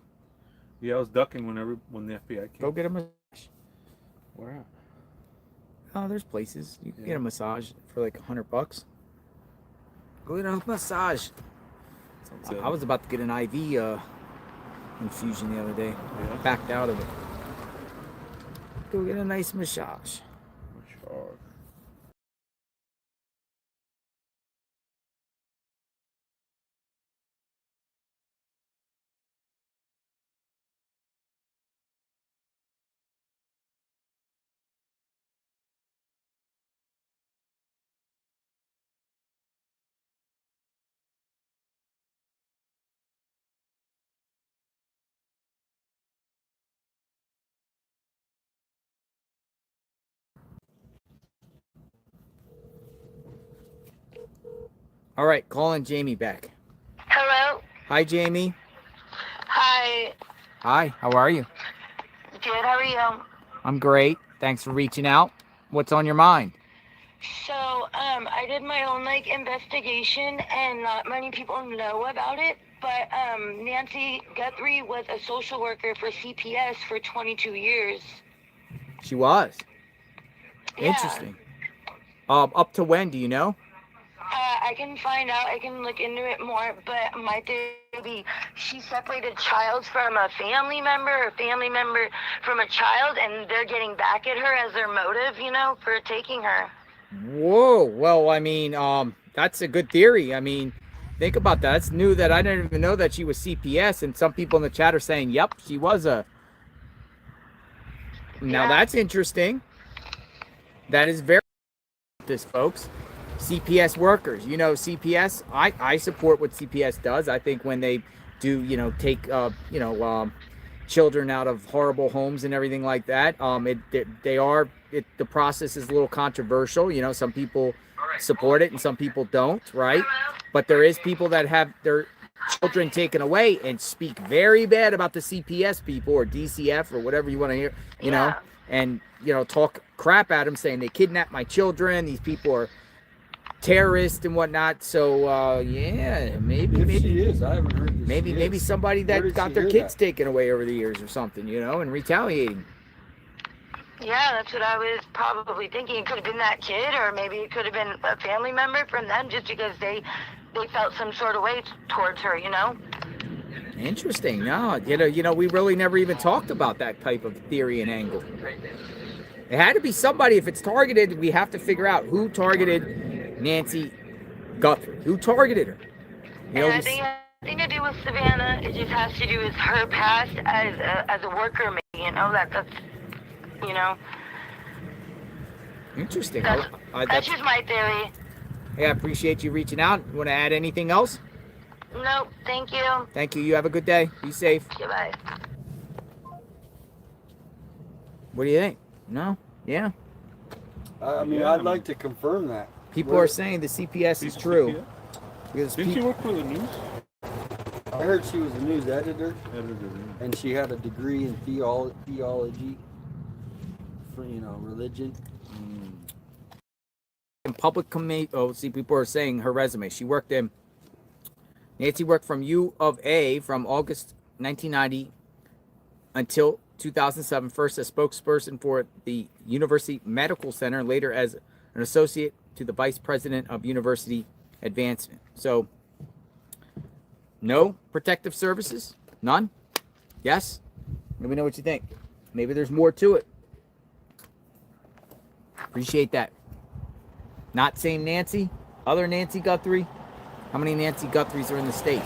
Yeah, I was ducking when the FBI came. Go get a massage. Where at? Oh, there's places. You can get a massage for like $100. Go get a massage. I was about to get an IV infusion the other day. Yeah. Backed out of it. Go get a nice massage. All right, calling Jamie back. Hello. Hi, Jamie. Hi. Hi, how are you? Good. How are you? I'm great. Thanks for reaching out. What's on your mind? So, I did my own investigation, and not many people know about it. But Nancy Guthrie was a social worker for CPS for 22 years. She was. Yeah. Interesting. Up to when, do you know? I can find out. I can look into it more. But my theory, she separated child from a family member, or family member from a child, and they're getting back at her as their motive, for taking her. Whoa. Well, I mean, that's a good theory. I mean, think about that. It's new that I didn't even know that she was CPS, and some people in the chat are saying, yep, she was a... Now that's interesting. That is very... this, folks. CPS workers, CPS, I support what CPS does. I think when they do, take, children out of horrible homes and everything like that, the process is a little controversial. Some people support it and some people don't, right? But there is people that have their children taken away and speak very bad about the CPS people or DCF or whatever you want to hear, know, and, talk crap at them saying they kidnapped my children. These people are terrorist and whatnot. So yeah, maybe she is. I haven't heard this. Maybe somebody that got their kids taken away over the years or something, and retaliating. Yeah, that's what I was probably thinking. It could have been that kid, or maybe it could have been a family member from them, just because they they felt some sort of way towards her, you know? Interesting. No, we really never even talked about that type of theory and angle. It had to be somebody. If it's targeted, we have to figure out who targeted Nancy Guthrie. Who targeted her? And I think it has nothing to do with Savannah. It just has to do with her past as a worker, maybe, you know? That's you know? Interesting. That's just my theory. Hey, I appreciate you reaching out. You want to add anything else? Nope, thank you. Thank you. You have a good day. Be safe. Goodbye. What do you think? No? Yeah? I mean, I'd like to confirm that. People are saying the CPS is true. Because Didn't she work for the news? I heard she was a news editor. And she had a degree in theology for, religion. In public committee, people are saying her resume. Nancy worked from U of A from August 1990 until 2007, first as spokesperson for the University Medical Center, later as an associate to the vice president of university advancement. So, no protective services? None? Yes? Let me know what you think. Maybe there's more to it. Appreciate that. Not same Nancy, other Nancy Guthrie. How many Nancy Guthries are in the state?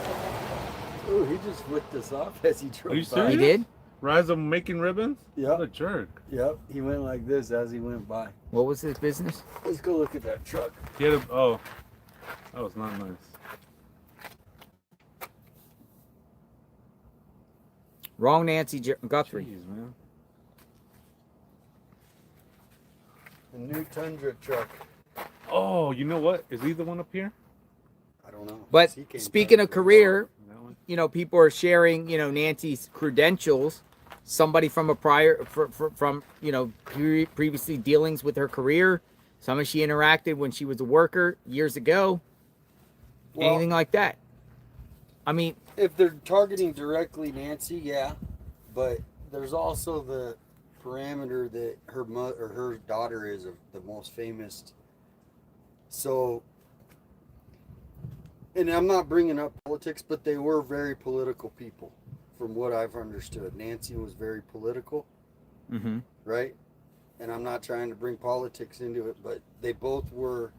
Oh, he just flicked us off as he drove. Are you by. serious? He did? Rise of making ribbons? Yep. What a jerk. Yep, he went like this as he went by. What was his business? Let's go look at that truck. He had that was not nice. Wrong Nancy Guthrie. Jeez, man. A new Tundra truck. Oh, you know what? Is he the one up here? I don't know. But speaking of career, people are sharing, Nancy's credentials. Somebody from a previously dealings with her career. Someone she interacted when she was a worker years ago. Well, anything like that. I mean, if they're targeting directly Nancy, yeah. But there's also the parameter that her mother or her daughter is the most famous. So, and I'm not bringing up politics, but they were very political people, from what I've understood. Nancy was very political, right? And I'm not trying to bring politics into it, but they both were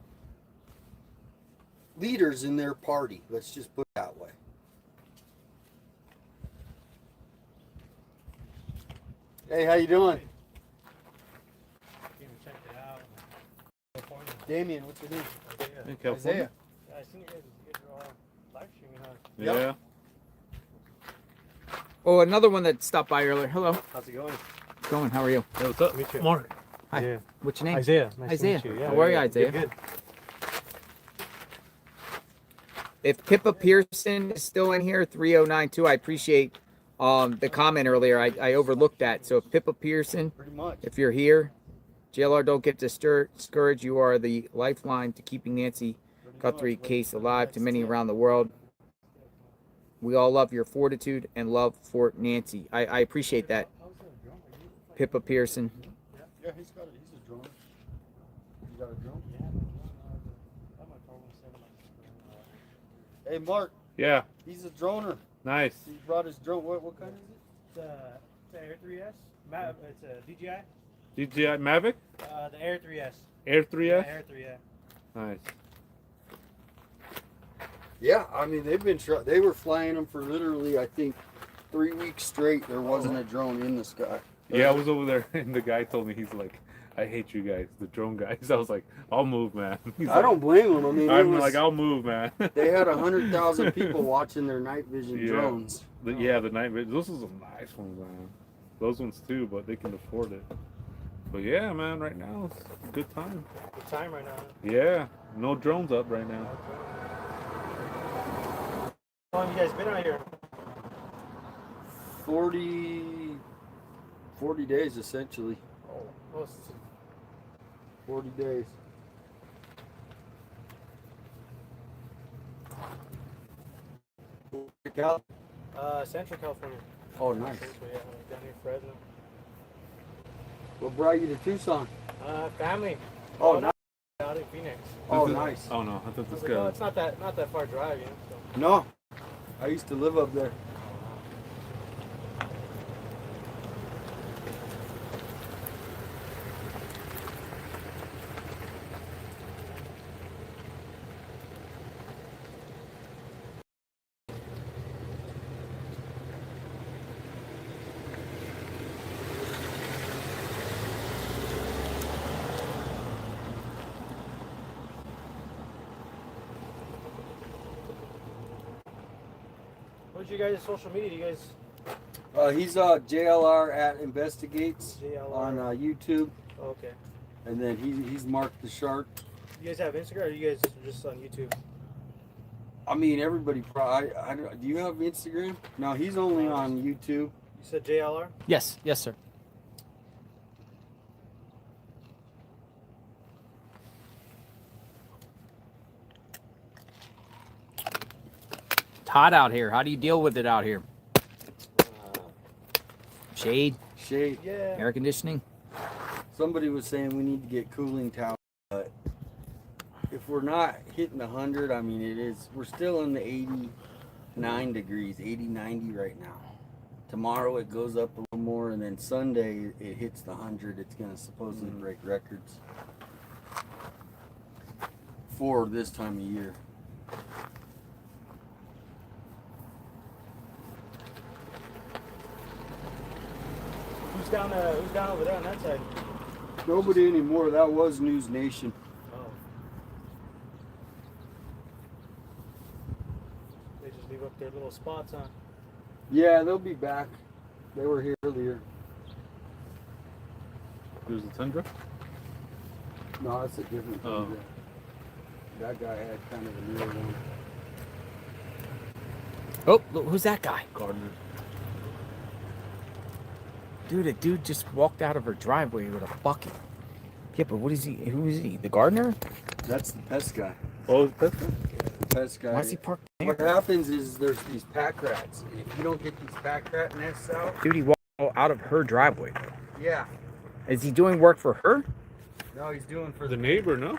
leaders in their party. Let's just put it that way. Hey, how you doing? Damien, what's your name? In California. Isaiah. I seen you guys live streaming, huh? Yeah. Oh, another one that stopped by earlier. Hello. How's it going? Going. How are you? Hey, what's up? Me too. Mark. Hi. Yeah. What's your name? Isaiah. Nice Isaiah. to meet you. Yeah, How are you, Isaiah? Good. If Pippa Pearson is still in here, 3092. I appreciate the comment earlier. I overlooked that. So if Pippa Pearson, if you're here, JLR, don't get discouraged. You are the lifeline to keeping Nancy Guthrie case alive to many around the world. We all love your fortitude and love for Nancy. I appreciate that. Pippa Pearson. Yeah, he's a drone. You got a drone? Hey, Mark. Yeah. He's a droner. Nice. He brought his drone. What kind is it? It's Air 3S. It's a DJI. DJI Mavic? The Air 3S. Air 3S? Air 3, yeah. Nice. Yeah, I mean, they were flying them for literally, I think, 3 weeks straight. There wasn't a drone in the sky. Yeah, I was over there, and the guy told me, he's like, I hate you guys, the drone guys. I was like, I'll move, man. I don't blame them. I mean, I'll move, man. They had 100,000 people watching their night vision drones. The night vision. Those are some nice ones, man. Those ones too, but they can afford it. But yeah, man, right now it's a good time. Good time right now. Yeah, no drones up right now. How long have you guys been out here? 40 days, essentially. Oh, close. 40 days. Central California. Oh, nice. Central, yeah, down near Fresno. What brought you to Tucson? Family. Oh, nice. Howdy. Phoenix. Oh, nice. Oh no, I thought I this was like, guy. oh, it's not that far drive, you know. So. No, I used to live up there. What's your guys' social media? Do you guys? He's JLR at Investigates JLR. on YouTube, Oh, okay. and then he's Mark the Shark. You guys have Instagram, or you guys are just on YouTube? I mean, everybody. Do you have Instagram? No, he's only on YouTube. You said JLR? Yes, yes, sir. It's hot out here. How do you deal with it out here? Shade? Shade. Yeah. Air conditioning? Somebody was saying we need to get cooling towers, but if we're not hitting 100, I mean, we're still in the 89 degrees, 80, 90 right now. Tomorrow it goes up a little more, and then Sunday it hits the 100. It's going to supposedly break records for this time of year. Who's down over there on that side? Nobody anymore. That was News Nation. Oh. They just leave up their little spots, huh? Yeah, they'll be back. They were here earlier. There's the Tundra? No, that's a different Oh. Tundra. That guy had kind of a newer one. Oh, look, who's that guy? Gardner. Dude, a dude just walked out of her driveway with a bucket. Yeah, but what is he? Who is he? The gardener? That's the pest guy. Oh, the pest guy? The pest guy. Why is he parked there? What happens is there's these pack rats. If you don't get these pack rat nests out. Dude, he walked out of her driveway. Yeah. Is he doing work for her? No, he's doing for The neighbor, no?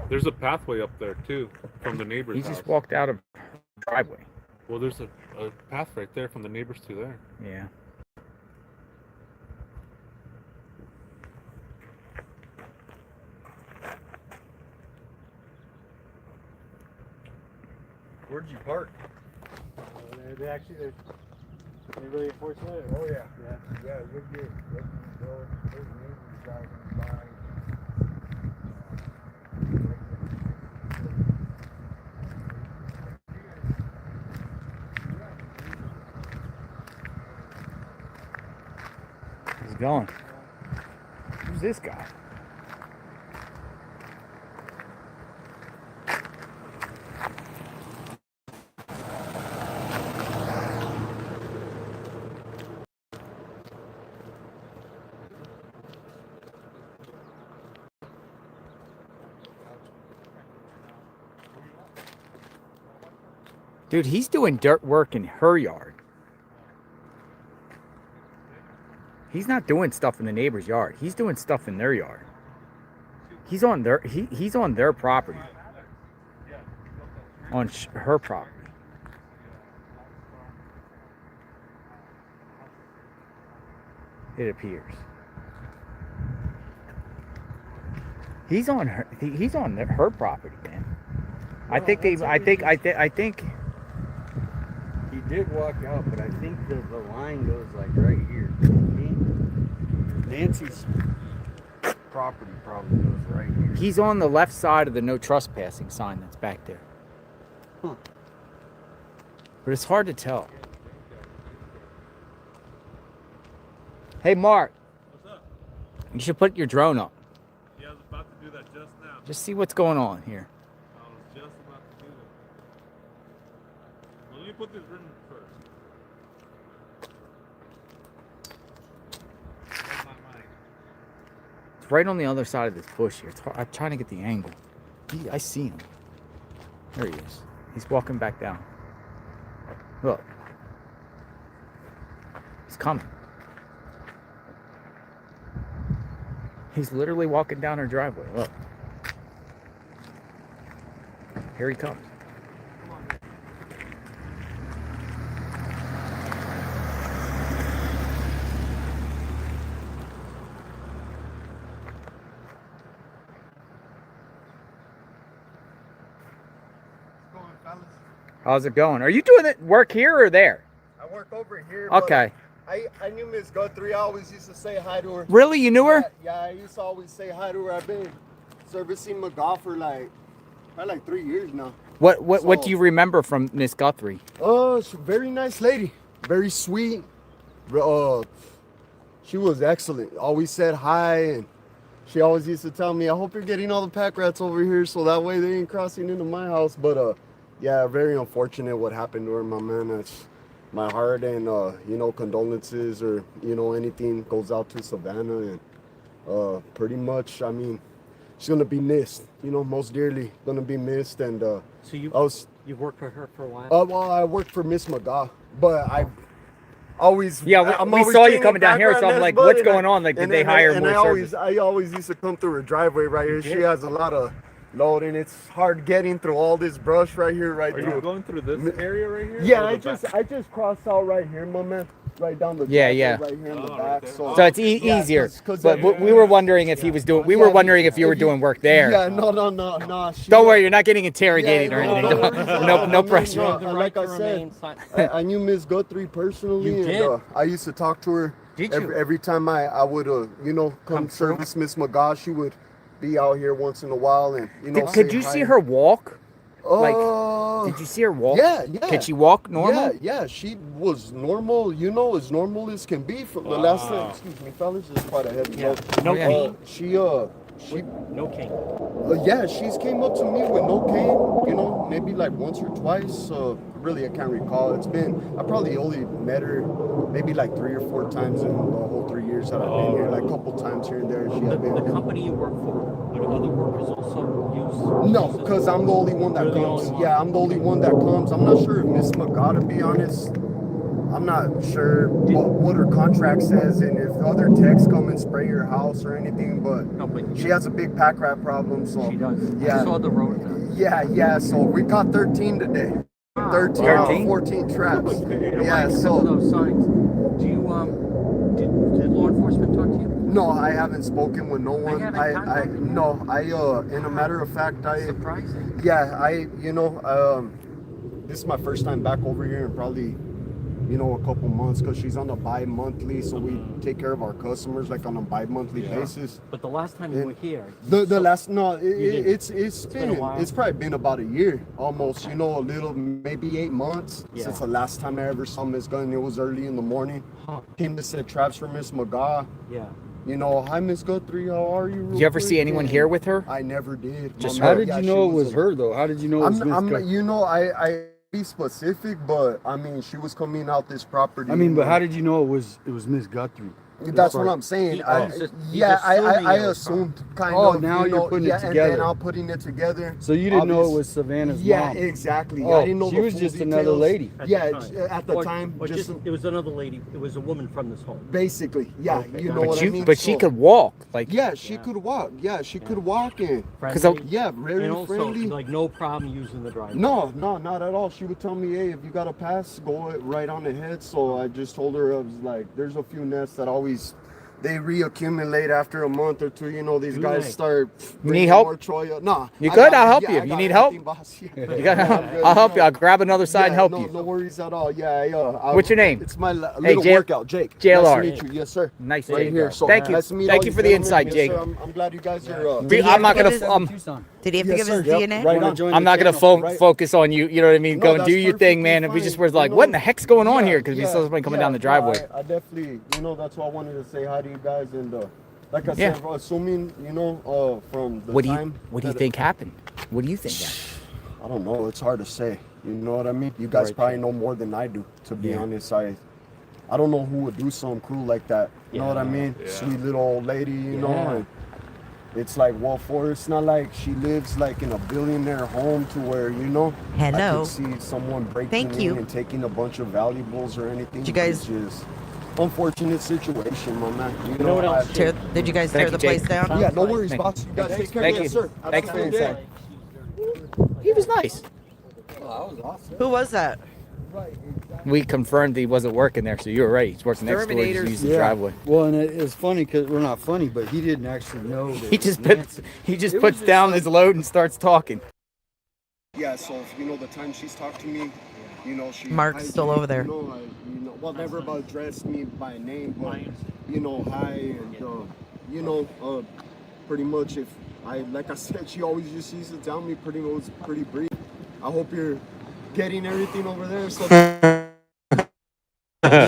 There's a pathway up there too, from the neighbor's He house. just walked out of her driveway. Well, there's a path right there from the neighbors to there. Yeah. Where'd you park? They really enforce that? Oh yeah. Yeah, you're good. There's neighbors driving by. He's going. Who's this guy? Dude, he's doing dirt work in her yard. He's not doing stuff in the neighbor's yard. He's doing stuff in their yard. He's on their he's on their property. On her property. It appears. He's on her her property, man. I think He did walk out, but I think the line goes like right here. Nancy's property probably goes right here. he's on the left side of the no trespassing sign that's back there. Huh. But it's hard to tell. Hey, Mark. What's up? You should put your drone up. Yeah, I was about to do that just now. Just see what's going on here. I was just about to do that. Let me put this in first. Where's my mic? It's right on the other side of this bush here. It's hard. I'm trying to get the angle. I see him. There he is. He's walking back down. Look. He's coming. He's literally walking down her driveway. Look. Here he comes. How's it going? Are you doing it work here or there? I work over here. Okay. I knew Miss Guthrie. I always used to say hi to her. Really? You knew her? Yeah, I used to always say hi to her. I've been servicing McGaw for probably 3 years now. What do you remember from Miss Guthrie? She's a very nice lady. Very sweet. She was excellent. Always said hi, and she always used to tell me, I hope you're getting all the pack rats over here so that way they ain't crossing into my house. But yeah, very unfortunate what happened to her, my man. It's my heart and condolences or anything goes out to Savannah, and pretty much, I mean, she's gonna be missed, most dearly gonna be missed. And So you've worked for her for a while? Well, I worked for Miss McGaw, but I always we always saw you training coming down here, so I'm background like, nurse, what's but- going on? Like, did they hire more service? I always used to come through her driveway right here. She has a lot of load, and it's hard getting through all this brush right here, right Are through. you going through this area right here? Yeah, or I the back? just crossed out right here, my man. Right down the Yeah, driveway, yeah. right here in the back. So So it's yeah, easier. 'cause But we were wondering if he was doing. We were wondering if you were doing work there. Yeah, no. Don't worry, you're not getting interrogated or anything. No pressure. Like I said, I knew Miss Guthrie personally, You did? and I used to talk to her every time I would come service Miss McGaw. She would be out here once in a while, and Could you say see hi. her walk? Like, did you see her walk? Yeah. Could she walk normal? Yeah, she was normal, as normal as can be from the last time. Excuse me, fellas, this is quite a heavy load. No cane? She no cane. Yeah, she's came up to me with no cane, maybe like once or twice. Really, I can't recall. I probably only met her maybe like 3 or 4 times in the whole 3 years that I've been here. Like a couple times here and there. The company you work for, do other workers also use? No, because I'm the only one that comes. Yeah, I'm the only one that comes. I'm not sure if Miss McGaw, to be honest. I'm not sure what her contract says and if other techs come and spray her house or anything, but she has a big pack rat problem. So She does. Yeah. I saw the road. Yeah. So we caught 13 today. 13 out of 14 traps. Yeah. So those signs. Do you did law enforcement talk to you? no, I haven't spoken with no one. haven't I contacted you? no. In a matter of fact, Surprising. Yeah, this is my first time back over here in probably, a couple months, because she's on a bi-monthly, so we take care of our customers like on a bi-monthly basis. But the last time you were here, it's probably been about a year almost, a little, maybe 8 months since the last time I ever saw Miss Gunn. It was early in the morning. Came to set traps for Miss McGaw. Yeah. Hi Miss Guthrie, how are you? Did you ever see anyone here with her? I never did. Just My How man, did you she know it was a- her though? How did you know it was Miss Guthrie? I be specific, but I mean, she was coming out this property. I mean, but how did you know it was Miss Guthrie? That's what I'm saying. I assumed kind Oh, of. now you're putting it And together. then I'm putting it together. So you didn't know it was Savannah's mom? Yeah, exactly. Oh, I didn't know she the was full just details. another lady. At the time, Or just it was another lady. It was a woman from this home. basically, yeah. Okay. You know But what I mean. But she So- could walk. Like, Yeah, she could walk. Yeah, she could walk in. Friendly. Yeah, very And also, friendly. like, no problem using the driveway. No, not at all. She would tell me, hey, if you got a pass, go right on ahead. So I just told her, I was like, there's a few nests that always, they reaccumulate after a month or two. These guys start. You need help? more Troy. Nah. You I good? got I'll it. help Yeah, you. I If you got need everything, help, boss. you got. I'll help you. I'll grab another side and help you. No worries at all. Yeah. What's your name? It's my Hey, little J- workout, Jake. JLR. Nice to meet you. Yes, sir. Nice to right meet here. you. So Thank you. nice to meet Thank all you you for the gentlemen. insight, Yes, Jake. sir. I'm glad you guys are. I'm not gonna. Did he have to give his DNA? I'm not gonna focus on you. You know what I mean? No, Go and that's do your thing, perfectly man. And we fine. just were like, what in the heck's going on here? Because we Yeah, saw somebody coming down the no, driveway. I definitely, that's why I wanted to say hi to you guys. And like I Yeah. said, assuming, from the What do time. you think happened? What do you think happened? I don't know. It's hard to say. You know what I mean? You guys probably know more than I do, to be honest. I don't know who would do something cruel like that. You know what I mean? Yeah. Sweet little old lady, you know. Yeah. And it's like, it's not like she lives like in a billionaire home to where, I Hello. could see someone breaking Thank in you. and taking a bunch of valuables or anything. Did you guys- It's just unfortunate situation, my man. You know what else? Did you guys tear Thank the you, place Jake. down? Yeah, no worries, Thank boss. You guys take care. Thank Yes, you. sir. Thanks for the Have a good insight. day. He was nice. Oh, that was awesome. Who was that? We confirmed he wasn't working there, so you were right. He's working next door. He just used the driveway. Well, and it's funny because we're not funny, but he didn't actually know. That He just puts down his load and starts talking. Yeah, so you know the time she's talked to me, you know she. Mark's still over there. Well, never addressed me by name, but you know, hi, and you know, pretty much if like I said, she always just used to tell me pretty brief. I hope you're getting everything over there, so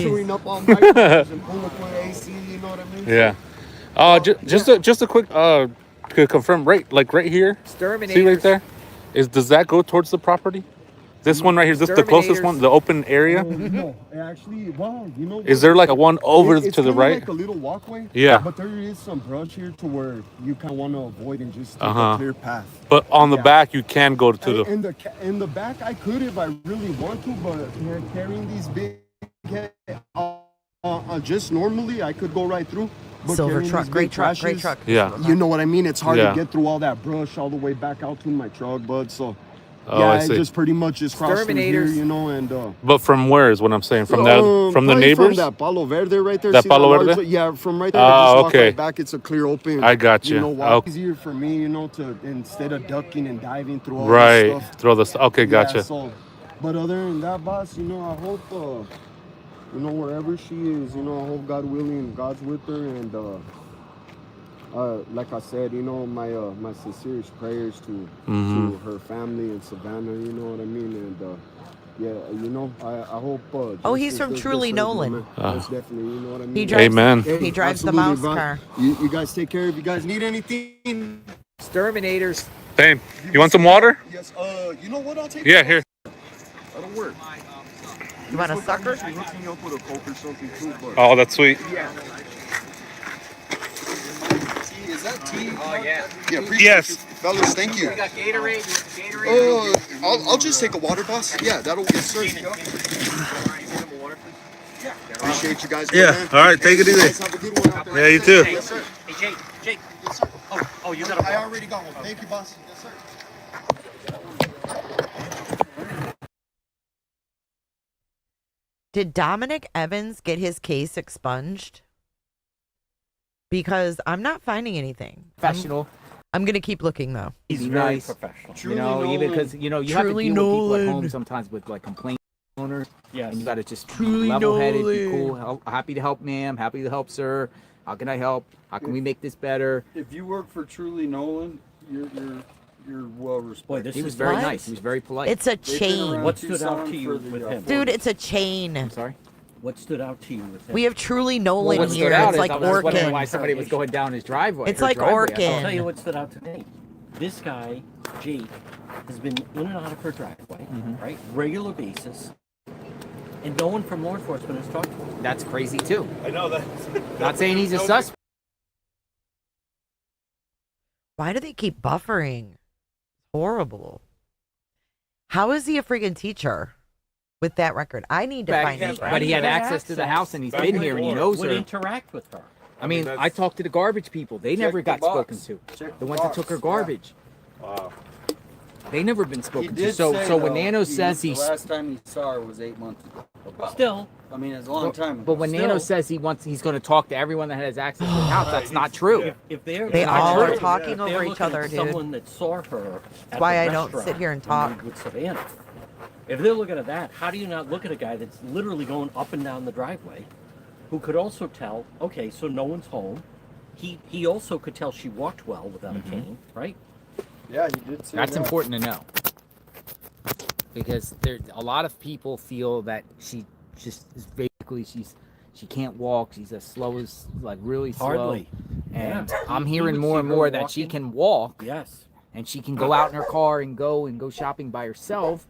chewing up all my and pulling up my AC, you know what I mean? Yeah. Just a quick to confirm, right here. See right there? Does that go towards the property? This one right here, is this the closest one, the open area? No, actually, well, you know. Is there like a one over to the right? Like a little walkway. Yeah. But there is some brush here to where you kind of want to avoid and just take a clear path. But on the back, you can go to the. In the back, I could if I really want to, but carrying these big, just normally, I could go right through. But Silver truck, great truck. Yeah. You know what I mean? It's hard to get through all that brush all the way back out to my truck, bud. So. Oh, yeah, I I see. just pretty much just crossed through here, you know, and But from where is what I'm saying? From the neighbors? From that Palo Verde right there. That See Palo large, Verde? yeah, from right there. Just walk okay. right back. It's a clear open. I got you. You know, walk easier for me, you know, to instead of ducking and diving through all right. this stuff. Throw this. Okay, gotcha. Yeah, so, but other than that, boss, you know, I hope, you know, wherever she is, you know, I hope God willing, God's with her, and like I said, you know, my sincerest prayers to her family and Savannah, you know what I mean, and yeah, you know, I hope. He's from Truly Nolan. That's definitely, you know what I mean. He drives, Amen. He drives the mouse car. You guys take care. If you guys need anything, Exterminators. Same. You want some water? Yes. You know what? I'll take. Yeah, here. That'll work. You want a sucker? She hooked me up with a Coke or something too, but. Oh, that's sweet. Yeah. Is that tea? Oh, yeah. Yeah, appreciate Yes. you, fellas. Thank you. We got Gatorade. You want Gatorade? I'll just take a water, boss. Yeah, that'll get served. Appreciate you guys. Yeah. Man. All right. Take it You easy. guys have a good one out there. Yeah, you too. Yes, sir. Hey, Jake. Yes, sir. Oh, you got a I already got one. Thank you, boss. Yes, sir. Did Dominic Evans get his case expunged? Because I'm not finding anything. Professional. I'm going to keep looking, though. He's very nice. professional. You know, even because, you know, you have to deal with people at home sometimes with, like, complaint owners. Yes. And you got to just be Truly level-headed, be Nolan. cool. Happy to help, ma'am. Happy to help, sir. How can I help? How can we make this better? If you work for Truly Nolan, you're well respected. He was very nice. He was very polite. It's a chain. What stood out to you with him? Dude, it's a chain. I'm sorry? What stood out to you with him? We have Truly Nolan What here. stood out It's is like I was wondering why Orkin. somebody was going down his driveway. It's her like driveway. Orkin. I'll tell you what stood out to me. This guy, Jake, has been in and out of her driveway, right? Regular basis. And no one from law enforcement has talked to him. That's crazy, too. I know that. Not saying he's a suspect. Why do they keep buffering? Horrible. How is he a friggin' teacher with that record? I need to find his record. But he had access to the house, and he's been here, and he knows Would her. interact with her. I mean, I talked to the garbage people. They never got spoken to. The ones that took her garbage. Wow. They never been spoken to. did So say, when though, Nanos says the he's last time he saw her was 8 months ago. Still. I mean, it's a long time ago. But when Still. Nanos says he's going to talk to everyone that has access to the house, that's not true. If they're They not all true, are talking if they're over each looking other, at dude. Someone that saw her at That's why the I don't restaurant sit here and when talk. we were with Savannah. If they're looking at that, how do you not look at a guy that's literally going up and down the driveway, who could also tell, okay, so no one's home. He also could tell she walked well without a cane, right? Yeah, you did say That's that. important to know. Because a lot of people feel that she just is basically she can't walk. She's as slow as like really slow. Hardly. And Yeah. I'm He hearing would more see and her more that she walking. can walk. Yes. And she can go out in her car and go shopping by herself.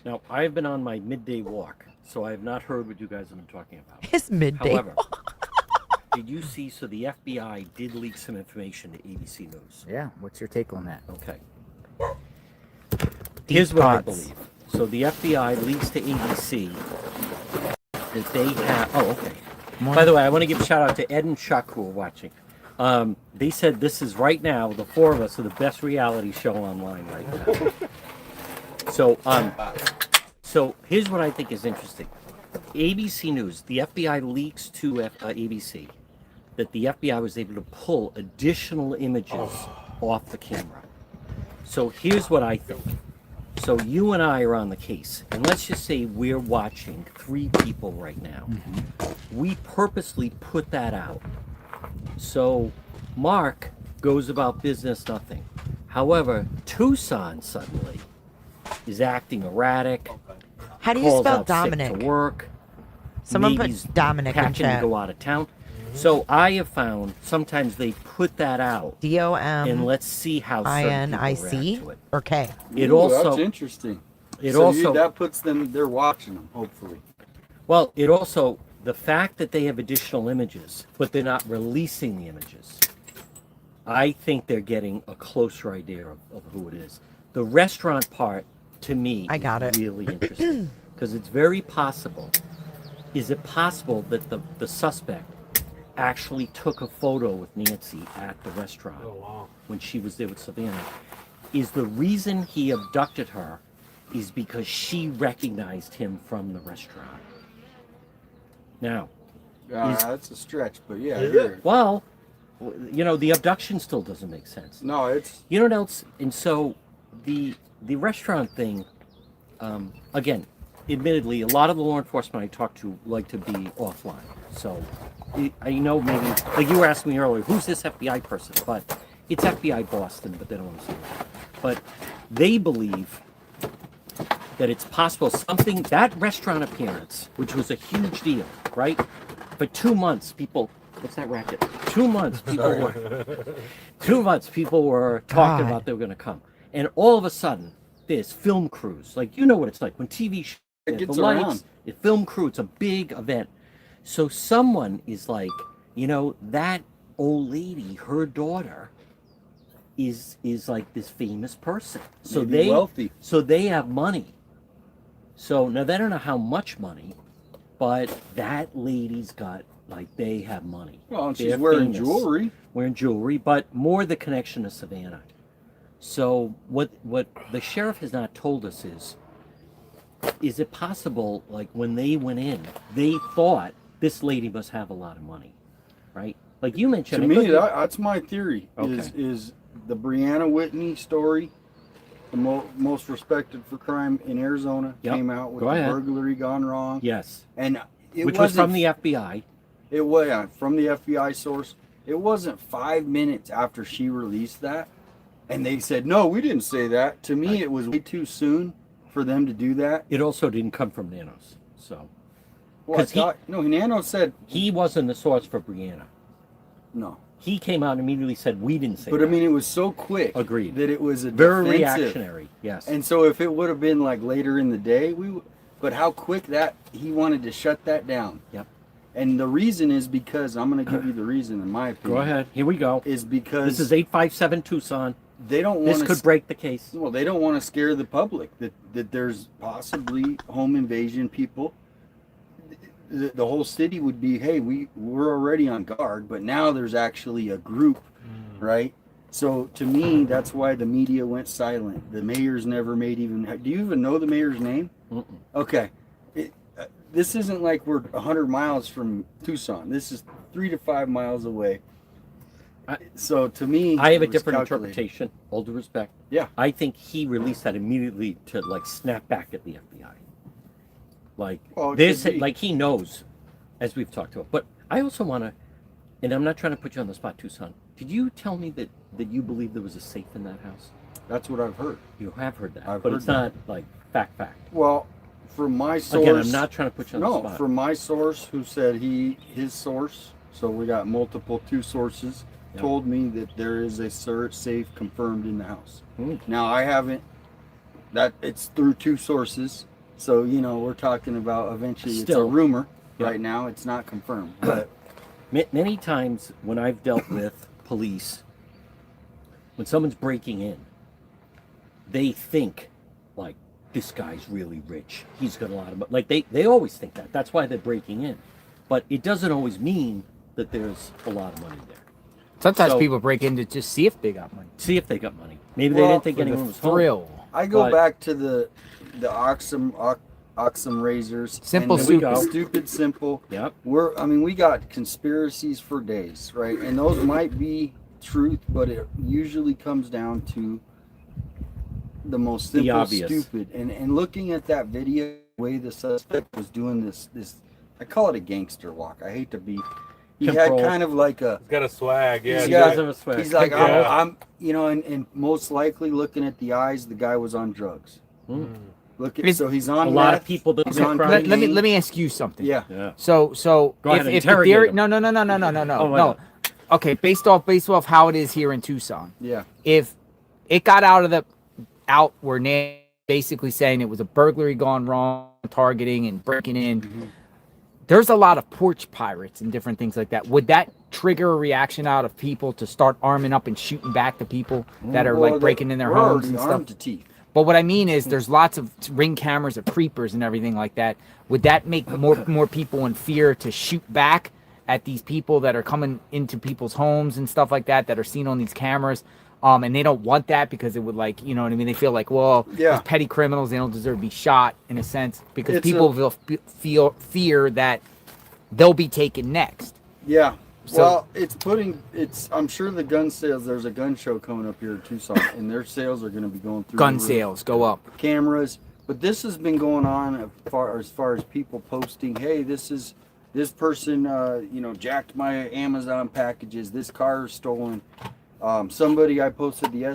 Now, I have been on my midday walk, so I have not heard what you guys have been talking about. His midday However, did you see, so the FBI did leak some information to ABC News. Yeah, what's your take on that? Okay. Here's what I thoughts. believe. So the FBI leaks to ABC that they have... Oh, okay. By the way, I want to give a shout out to Ed and Chuck who are watching. They said this is right now, the four of us are the best reality show online right now. So here's what I think is interesting. ABC News, the FBI leaks to ABC that the FBI was able to pull additional images off the camera. So here's what I think. So you and I are on the case, and let's just say we're watching 3 people right now. We purposely put that out. So Mark goes about business nothing. However, Tucson suddenly is acting erratic. How do you calls spell out sick Dominic? to work. Someone maybe put Dominic in packing chat. to go out of town. So I have found sometimes they put that out. And let's see how certain people react DOMINIC to it. or K? It Ooh, also that's interesting. It So also that puts them. They're watching them. Hopefully. well, it also the fact that they have additional images, but they're not releasing the images. I think they're getting a closer idea of who it is. The restaurant part, to me, is really interesting because it's very possible. Is it possible that the suspect actually took a photo with Nancy at the restaurant when she was there with Savannah? Is the reason he abducted her is because she recognized him from the restaurant? Now, That's a stretch, but yeah. I hear it. well, you know, the abduction still doesn't make sense. No, it's. You know what else? And so the restaurant thing, again, admittedly, a lot of the law enforcement I talk to like to be offline. So I know maybe, like you were asking me earlier, who's this FBI person? But it's FBI Boston, but they don't want to say that. But they believe that it's possible something, that restaurant appearance, which was a huge deal, right? For 2 months, people, what's that racket? 2 months, people were, 2 months, people were talking about they were going to come. And all of a sudden, there's film crews. Like, you know what it's like when TV shows, It gets the lights, around. the film crew, it's a big event. So someone is like, you know, that old lady, her daughter, is like this famous person. So Maybe wealthy. So they have money. So now they don't know how much money, but that lady's got, like, they have money. Well, and she's They're wearing famous. jewelry. Wearing jewelry, but more the connection to Savannah. So what the sheriff has not told us is it possible, like, when they went in, they thought this lady must have a lot of money, right? Like you mentioned. To me, that's my theory. Okay. Is the Brianna Whitney story, the most respected for crime in Arizona, came out with Go the ahead. burglary gone wrong. Yes. And which was from the FBI. It was from the FBI source. It wasn't 5 minutes after she released that, and they said, "No, we didn't say that." To me, it was way too soon for them to do that. It also didn't come from Nanos, so. Well, Nanos said he wasn't the source for Brianna. No. He came out and immediately said, we didn't say But that. I mean, it was so quick. Agreed. That it was a Very defensive. reactionary, yes. And so if it would have been like later in the day, but how quick that he wanted to shut that down. Yep. And the reason is because, I'm going to give you the reason in my opinion. Go ahead. Here we go. Is because this is 857 Tucson. They don't want This could break the case. Well, they don't want to scare the public that there's possibly home invasion people. The whole city would be, hey, we're already on guard, but now there's actually a group, right? So to me, that's why the media went silent. The mayor's never made even. Do you even know the mayor's name? Okay, this isn't like we're 100 miles from Tucson. This is 3 to 5 miles away. So to me, I have a it was different calculated. interpretation, all due respect. Yeah. I think he released that immediately to, like, snap back at the FBI. Like, Well, it this, could be. like, he knows, as we've talked about. But I also want to, and I'm not trying to put you on the spot, Tucson. Did you tell me that you believe there was a safe in that house? That's what I've heard. You have heard that, I've but heard it's that. not, like, fact. Well, from my source. Again, I'm not trying to put you on the spot. From my source, who said his source. So we got two sources. Yep. Told me that there is a safe confirmed in the house. Now I haven't. That it's through 2 sources. So we're talking about eventually. Still. It's a rumor. Yep. Right now, it's not confirmed. But many times when I've dealt with police, when someone's breaking in, they think, like, this guy's really rich. He's got a lot of money. Like, they always think that. That's why they're breaking in. But it doesn't always mean that there's a lot of money there. Sometimes So- people break in to just see if they got money. See if they got money. Maybe they Well, didn't think for the anyone was thrill. home. I go But- back to the Oxum razors. Simple, and stupid. Stupid, simple. Yep. We got conspiracies for days, right? And those might be truth, but it usually comes down to the most The simple, obvious. stupid. And looking at that video, the way the suspect was doing this, I call it a gangster walk. I hate to be. He Control. had kind of like a. He's got a swag. Yeah. He's He got- does have a swag. He's like, Yeah. I'm and most likely looking at the eyes, the guy was on drugs. Look at, so he's on A lot meth, of people that he's do on crime- Let me cocaine. ask you something. Yeah. So Go ahead, if the interrogate theory, him. no. Oh, why No. not? Okay, based off how it is here in Tucson. Yeah. If it got out where Nan basically saying it was a burglary gone wrong, targeting and breaking in. There's a lot of porch pirates and different things like that. Would that trigger a reaction out of people to start arming up and shooting back the people that are Well, like breaking in their we're homes already and armed stuff? to teeth. But what I mean is there's lots of ring cameras of creepers and everything like that. Would that make more people in fear to shoot back at these people that are coming into people's homes and stuff like that are seen on these cameras? And they don't want that because it would, like, you know what I mean? They feel like, well, Yeah. these petty criminals, they don't deserve to be shot in a sense because It's people will feel fear that they'll be taken next. Yeah. So- I'm sure the gun sales, there's a gun show coming up here in Tucson, and their sales are going to be going through Gun the roof. sales go up. Cameras. But this has been going on as far as people posting, hey, this person, jacked my Amazon packages. This car is stolen. Somebody I posted the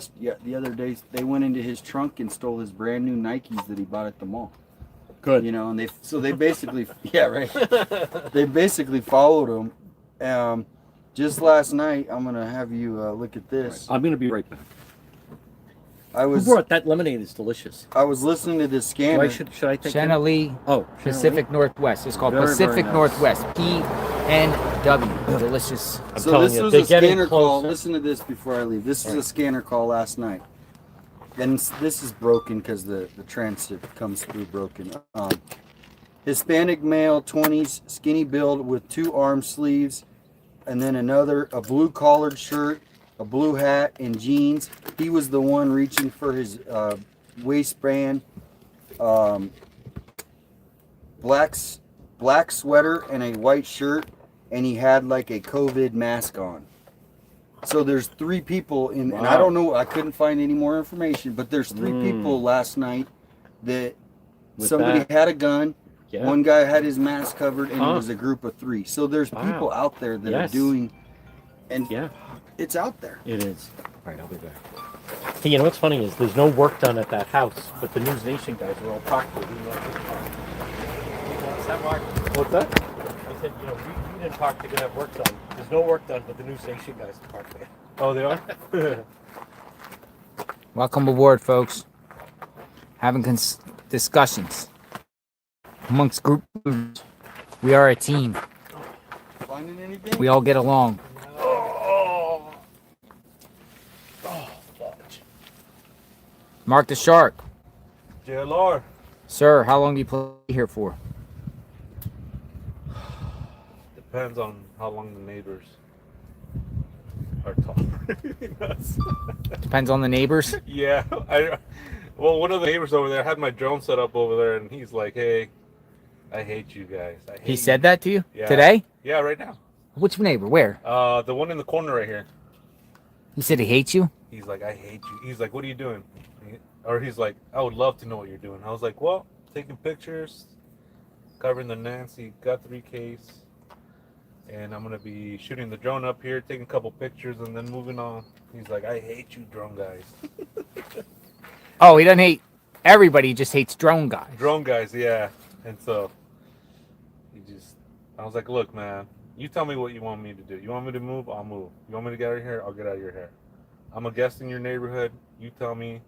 other day, they went into his trunk and stole his brand new Nikes that he bought at the mall. Good. And they basically, yeah, right. They basically followed him. Just last night, I'm gonna have you look at this. I'm gonna be right back. Who brought that lemonade? Is delicious. I was listening to this scanner. Should I take Shanna that? Lee, Oh, Pacific Northwest. It's called Very, very Pacific nice. Northwest. PNW. Delicious. So this was a scanner call. Listen to this before I leave. This was a scanner call last night. And this is broken because the transit comes through broken. Hispanic male, 20s, skinny build with 2 arm sleeves, and then a blue collared shirt, a blue hat, and jeans. He was the one reaching for his waistband, black sweater and a white shirt, and he had like a COVID mask on. So there's 3 people and I don't know, I couldn't find any more information, but there's 3 people last night that With somebody that. had a gun. Yeah. One guy had his mask covered, and it Huh. was a group of 3. So there's Wow. people out there that are Yes. doing, and Yeah. it's out there. It is. All right, I'll be back. Hey, you know what's funny is there's no work done at that house, but the News Nation guys are all parked there. What's that? I said, we didn't park to get that work done. There's no work done, but the News Nation guys are parked there. Oh, they are? Welcome aboard, folks. Having discussions amongst group members. We are a team. Finding anything? We all get along. Mark the Shark. JLR. Sir, how long do you play here for? Depends on how long the neighbors are talking. Depends on the neighbors. Yeah. Well, one of the neighbors over there had my drone set up over there, and he's like, hey, I hate you guys. I hate He said that to you? Yeah. Today? Yeah, right now. Which neighbor? Where? The one in the corner right here. He said he hates you? He's like, I hate you. He's like, what are you doing? Or he's like, I would love to know what you're doing. I was like, well, taking pictures, covering the Nancy Guthrie case, and I'm going to be shooting the drone up here, taking a couple pictures, and then moving on. He's like, I hate you drone guys. Oh, he doesn't hate everybody. He just hates drone guys. Drone guys, yeah. And so, I was like, look, man, you tell me what you want me to do. You want me to move? I'll move. You want me to get out of here? I'll get out of your hair. I'm a guest in your neighborhood. You tell me.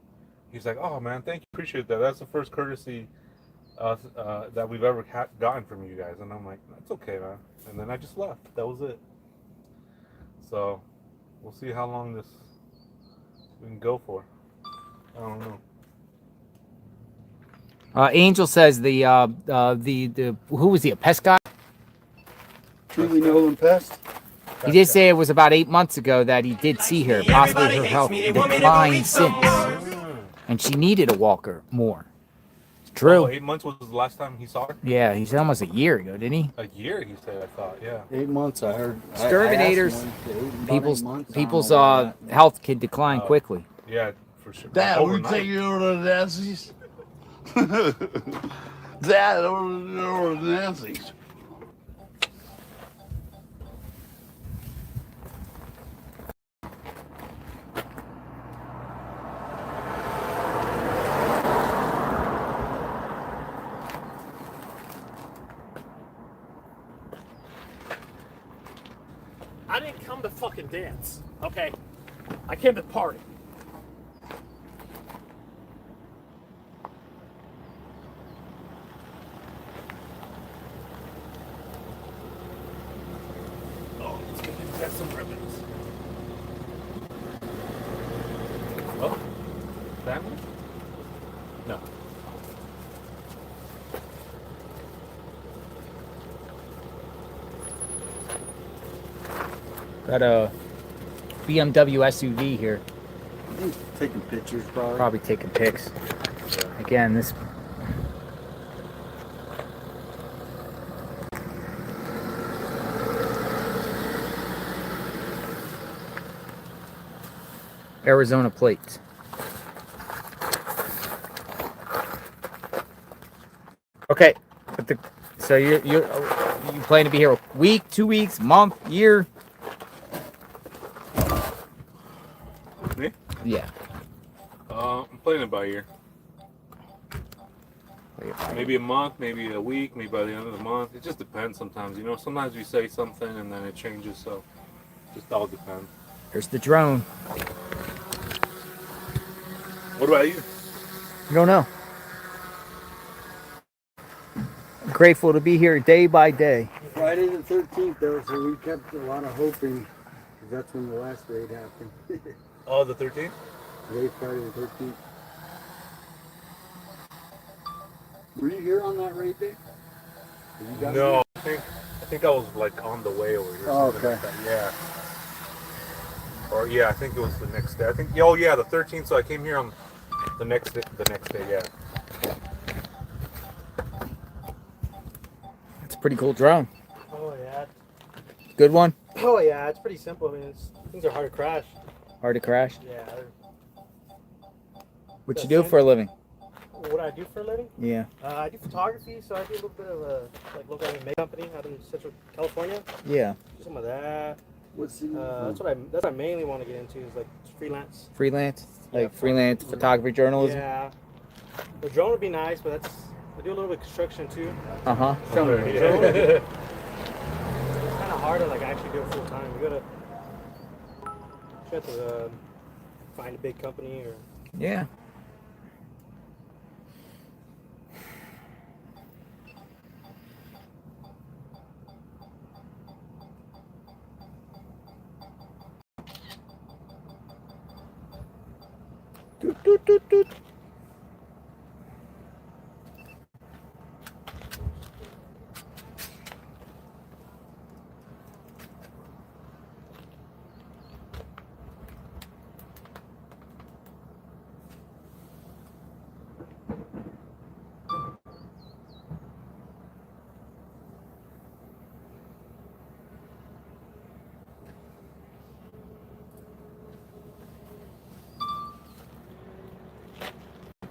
He's like, oh, man, thank you. Appreciate that. That's the first courtesy that we've ever gotten from you guys. And I'm like, that's okay, man. And then I just left. That was it. So we'll see how long we can go for. I don't know. Angel says the who was he, a Pest guy? Truly Nolan Pest. He did say it was about 8 months ago that he did see her. Possibly her health declined since. And she needed a walker more. It's true. Oh, 8 months was the last time he saw her? Yeah, he said almost a year ago, didn't he? A year, he said, I thought, yeah. 8 months, I heard. Exterminators. People's health can decline quickly. Yeah, for sure. Dad, we Overnight. take you over to Nancy's. Dad, over to Nancy's. I didn't come to fucking dance, okay? I came to party. Oh, let's get some ribbons. Oh, family? No. Got a BMW SUV here. Taking pictures, probably. Probably taking pics. Again, this. Arizona plates. Okay, but so you plan to be here a week, 2 weeks, month, year? Me? Yeah. I'm planning by a year. Maybe a month, maybe a week, maybe by the end of the month. It just depends sometimes, you know. Sometimes you say something and then it changes, so it just all depends. There's the drone. What about you? I don't know. I'm grateful to be here day by day. Friday the 13th, though, so we kept a lot of hoping, because that's when the last raid happened. Oh, the 13th? Today, Friday the 13th. Were you here on that raid day? No, I think I was like on the way over here. Oh, something okay. like that. Yeah. Or yeah, I think it was the next day. I think. Oh yeah, the 13th. So I came here on the next day. Yeah. It's a pretty cool drone. Oh, yeah. Good one. Oh, yeah, it's pretty simple. I mean, things are hard to crash. Hard to crash. Yeah. What you do for a living? What I do for a living? Yeah. I do photography, so I do a little bit of a local makeup company out in Central California. Yeah. Some of that. That's what I mainly want to get into is like freelance. Freelance? Like Yeah, freelance photography journalism? Yeah. The drone would be nice, but I do a little bit of construction too. Uh-huh. Drone, it's kind of hard to like actually do it full time. You have to find a big company or. Yeah. Doot, doot, doot, doot.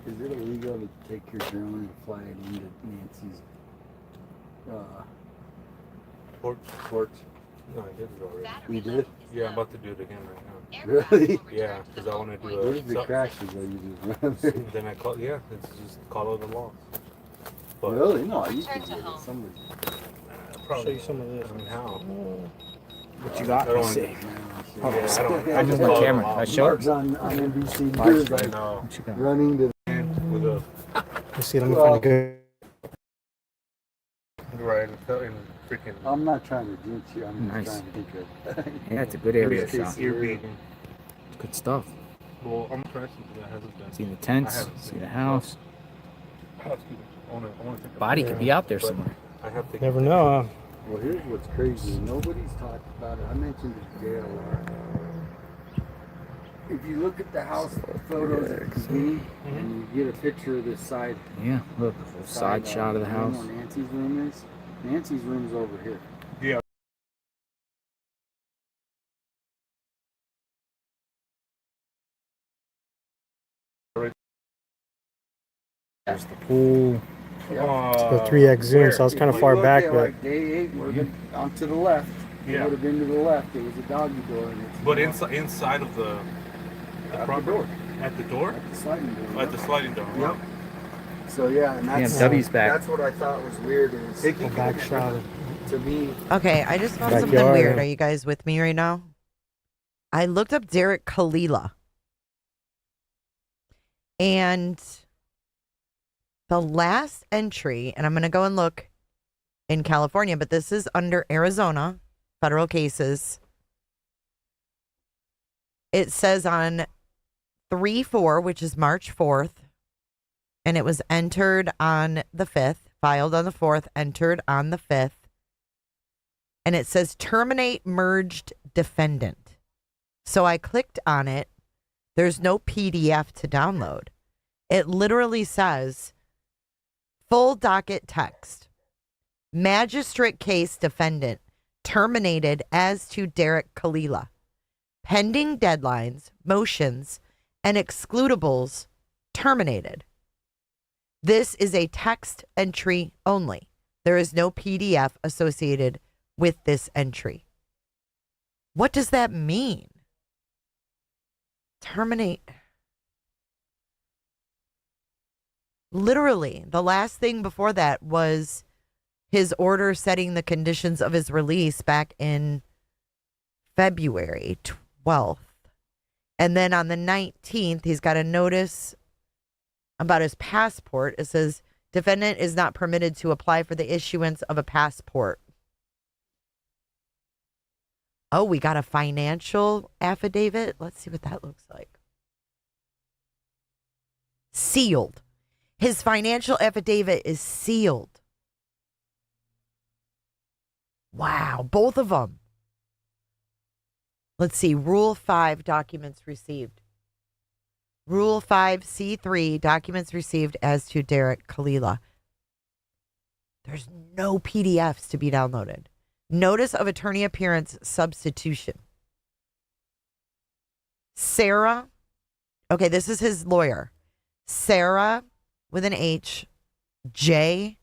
Is it illegal to take your drone and fly it into Nancy's Porch. No, I did it already. You did? Yeah, I'm about to do it again right now. Really? Yeah, because I want to do a. What if it crashes though? You just run there? Then I call. Yeah, it's just call it a loss. But Really? No, you can do it. Somebody. Probably. Show you some of this. I mean, how? What you got? I don't Let's want see. to. Hold on. Yeah, I don't. I'm just on call it a camera. loss. I show Mark's it. on NBC Mark's News, I like know. What you got? running to. With a. Let's see. Let me find a good. Right, in freaking. I'm not trying to jinx you. I'm just Nice. trying to think of. Yeah, it's a good area Worst case shot. scenario. Good stuff. Well, I'm impressed that hasn't been. See the tents, I haven't see seen the it. house. I want to take Body could be out there but somewhere. I have to. Never know. Well, here's what's crazy. Nobody's talked about it. I mentioned it to JLR. If you look at the house photos at the beginning, and you get a picture of this side. Yeah, look, side shot of the house. Where Nancy's room is. Nancy's room's over here. Yeah. There's the pool. It's the 3x zoom, so I was kind of far back, but Like day 8, we're on to the left. It Yeah. would have been to the left. It was a doggy door. And it's But inside of the door. At the door? At the sliding door. At the sliding door. Yep. So yeah, and that's W's back. That's what I thought was weird. Is the back shot. to me. Okay, I just found something Backyard. weird. Are you guys with me right now? I looked up Derek Kalila. And the last entry, and I'm going to go and look in California, but this is under Arizona, federal cases. It says on 3/4, which is March 4th, and it was entered on the 5th, filed on the 4th, entered on the 5th. And it says terminate merged defendant. So I clicked on it. There's no PDF to download. It literally says full docket text. Magistrate case defendant terminated as to Derek Kalila. Pending deadlines, motions, and excludables terminated. This is a text entry only. There is no PDF associated with this entry. What does that mean? Terminate. Literally, the last thing before that was his order setting the conditions of his release back in February 12th. And then on the 19th, he's got a notice about his passport. It says, defendant is not permitted to apply for the issuance of a passport. Oh, we got a financial affidavit. Let's see what that looks like. Sealed. His financial affidavit is sealed. Wow, both of them. Let's see, Rule 5 documents received. Rule 5C3 documents received as to Derek Kalila. There's no PDFs to be downloaded. Notice of attorney appearance substitution. Sarah, okay, this is his lawyer. Sarah with an H, J.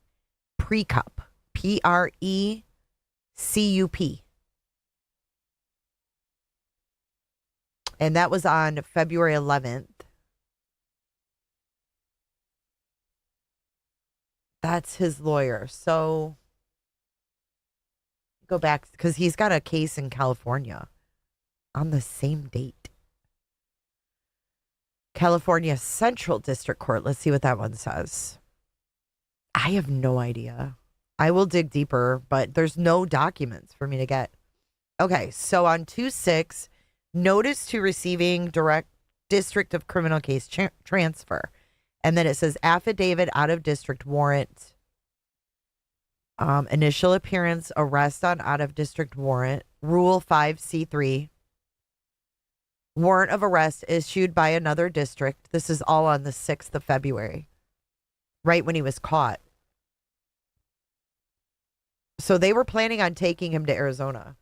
Prekup, Precup. And that was on February 11th. That's his lawyer. So go back because he's got a case in California on the same date. California Central District Court. Let's see what that one says. I have no idea. I will dig deeper, but there's no documents for me to get. Okay, so on 2/6, notice to receiving direct District of Criminal Case transfer. And then it says affidavit out of district warrant. Initial appearance, arrest on out of district warrant. Rule 5C3. Warrant of arrest issued by another district. This is all on the 6th of February, right when he was caught. So they were planning on taking him to Arizona.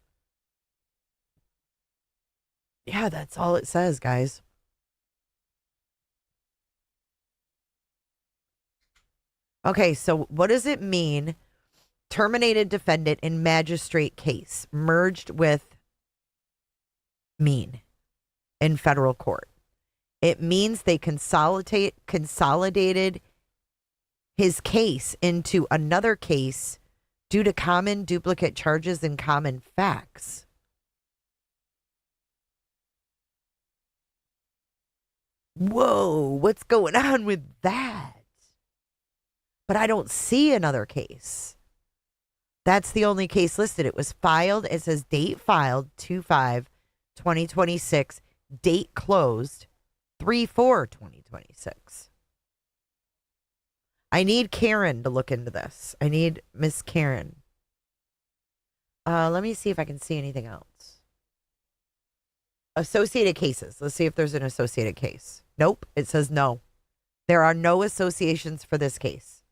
Yeah, that's all it says, guys. Okay, so what does it mean? Terminated defendant in magistrate case merged with mean in federal court. It means they consolidated his case into another case due to common duplicate charges and common facts. Whoa, what's going on with that? But I don't see another case. That's the only case listed. It was filed. It says date filed 2/5/2026. Date closed 3/4/2026. I need Karen to look into this. I need Miss Karen. Let me see if I can see anything else. Associated cases. Let's see if there's an associated case. Nope. It says no. There are no associations for this case.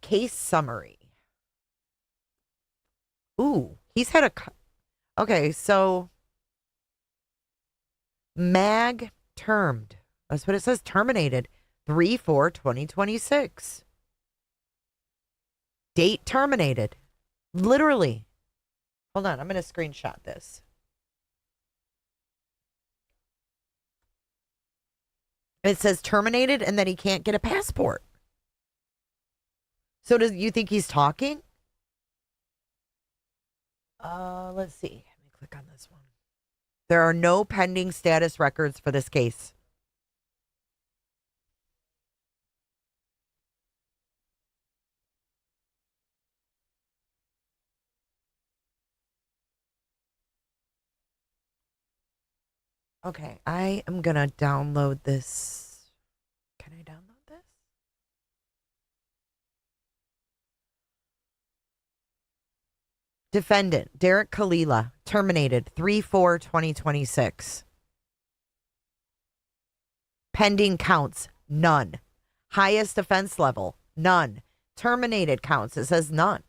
Case summary. Ooh, he's had a... Okay, so... MAG termed. That's what it says. Terminated. 3/4/2026. Date terminated. Literally. Hold on. I'm going to screenshot this. It says terminated and then he can't get a passport. So do you think he's talking? Let's see. Let me click on this one. There are no pending status records for this case. Okay, I am going to download this. Can I download this? Defendant, Derek Kalila, terminated 3/4/2026. Pending counts, none. Highest offense level, none. Terminated counts, it says none.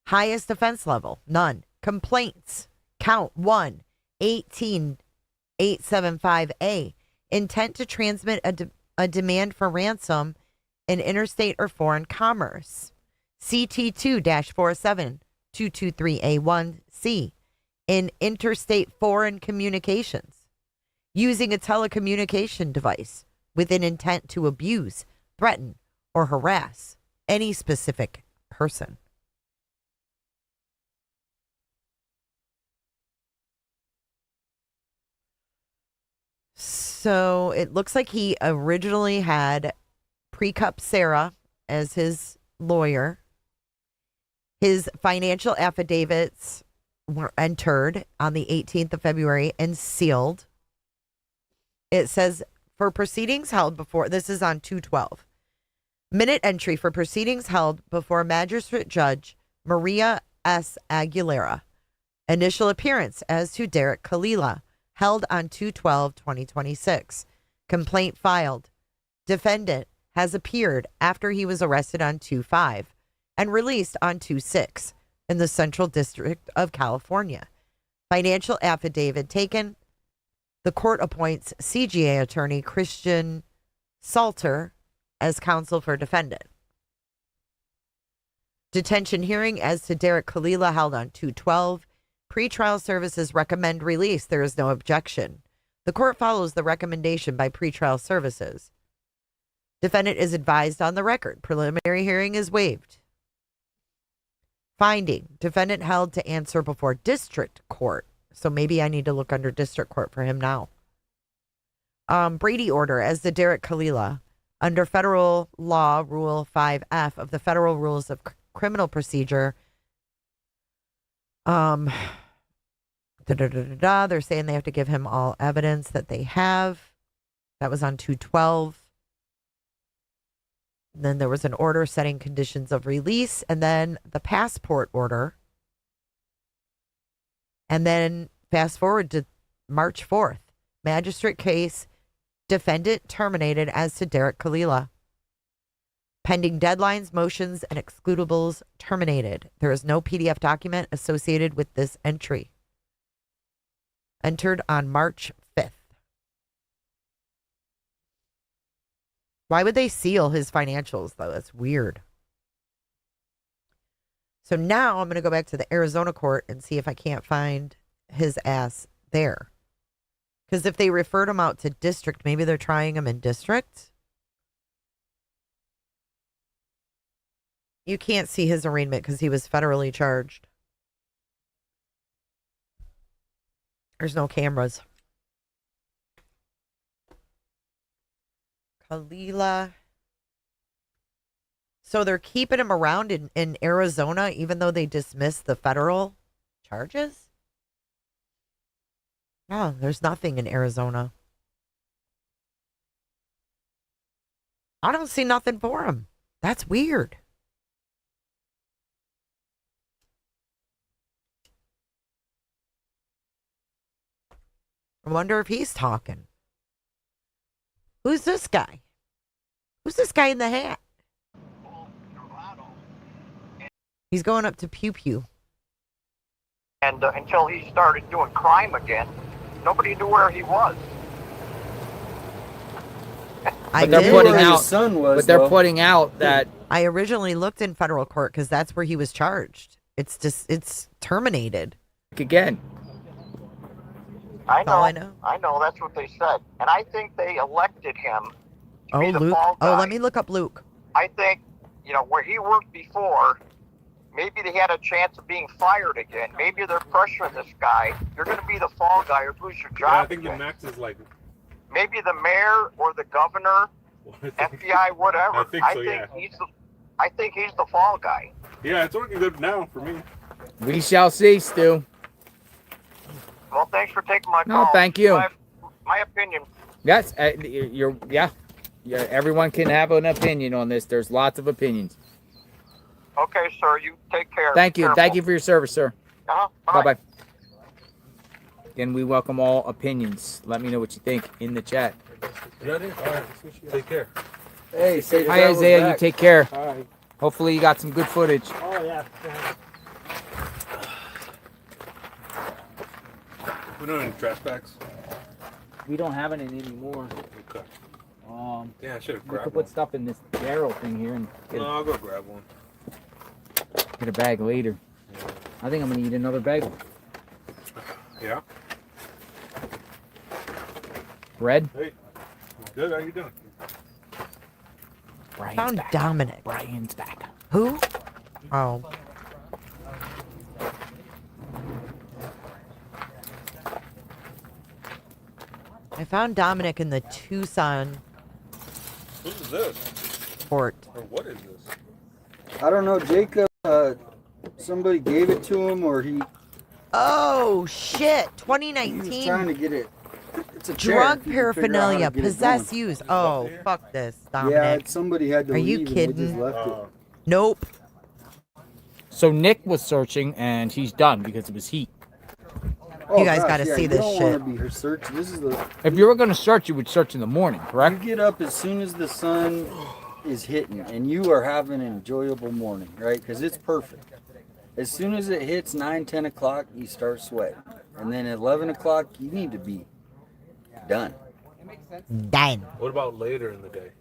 Highest offense level, none. Complaints, count 1, 18875A. Intent to transmit a demand for ransom in interstate or foreign commerce. CT2-47223A1C. In interstate foreign communications. Using a telecommunication device with an intent to abuse, threaten, or harass any specific person. So it looks like he originally had Precup Sarah as his lawyer. His financial affidavits were entered on the 18th of February and sealed. It says for proceedings held before, this is on 2/12. Minute entry for proceedings held before Magistrate Judge Maria S. Aguilera. Initial appearance as to Derek Kalila, held on 2/12/2026. Complaint filed. Defendant has appeared after he was arrested on 2/5 and released on 2/6 in the Central District of California. Financial affidavit taken. The court appoints CGA attorney Christian Salter as counsel for defendant. Detention hearing as to Derek Kalila held on 2/12. Pretrial services recommend release. There is no objection. The court follows the recommendation by pretrial services. Defendant is advised on the record. Preliminary hearing is waived. Finding. Defendant held to answer before district court. So maybe I need to look under district court for him now. Brady order as to Derek Kalila. Under federal law, Rule 5F of the Federal Rules of Criminal Procedure. They're saying they have to give him all evidence that they have. That was on 2/12. Then there was an order setting conditions of release, and then the passport order. And then fast forward to March 4th. Magistrate case, defendant terminated as to Derek Kalila. Pending deadlines, motions, and excludables terminated. There is no PDF document associated with this entry. Entered on March 5th. Why would they seal his financials, though? That's weird. So now I'm going to go back to the Arizona court and see if I can't find his ass there. Because if they referred him out to district, maybe they're trying him in district. You can't see his arraignment because he was federally charged. There's no cameras. Kalila. So they're keeping him around in Arizona, even though they dismissed the federal charges? Oh, there's nothing in Arizona. I don't see nothing for him. That's weird. I wonder if he's talking. Who's this guy? Who's this guy in the hat? He's going up to Pew Pew. And until he started doing crime again, nobody knew where he was. But they're putting out that I originally looked in federal court because that's where he was charged. It's terminated. Again. I know. Oh, I know. I know. That's what they said, and I think they elected him. Oh, be the Luke. fall Oh, guy. let me look up Luke. I think, where he worked before, maybe they had a chance of being fired again. Maybe they're pressuring this guy. You're going to be the fall guy or lose your job. Yeah, I think the again. max is like. Maybe the mayor or the governor, FBI, whatever. I think so, yeah. I think he's the fall guy. Yeah, it's working good now for me. we shall see, Stu. Well, thanks for taking my No, call. thank you. My opinion. Yes, yeah. Everyone can have an opinion on this. There's lots of opinions. Okay, sir. You take care. Thank you. Careful. Thank you for your service, sir. Uh-huh. Bye-bye. Again, we welcome all opinions. Let me know what you think in the chat. You ready? All right. Take care. Hey, say Hi, Isaiah. You take care. Hi. Hopefully you got some good footage. Oh, yeah. We don't have any trash bags. We don't have any anymore. Okay. Yeah, I should have We grabbed could one. put stuff in this barrel thing here and No, I'll go grab one. get a bag later. I think I'm gonna eat another bagel. Yeah. Bread. Hey. Good. How you doing? Found Dominic. Brian's back. Who? Oh. I found Dominic in the Tucson Who's this? port. Or what is this? I don't know, Jacob. Somebody gave it to him, or he Oh, shit. was trying 2019. to get it. It's a chair. Drug He can figure out how to paraphernalia. get it Possess, going. use. Oh, fuck this, Yeah, Dominic. somebody had to Are leave you and they kidding? just left it. Nope. So Nick was searching and he's done because it was heat. You guys gotta see you this don't shit. want to be her search. This is the. If you were gonna search, you would search in the morning, correct? You get up as soon as the sun is hitting, and you are having an enjoyable morning, right? Because it's perfect. As soon as it hits 9, 10 o'clock, you start sweating, and then at 11 o'clock, you need to be done. Done. What about later in the day?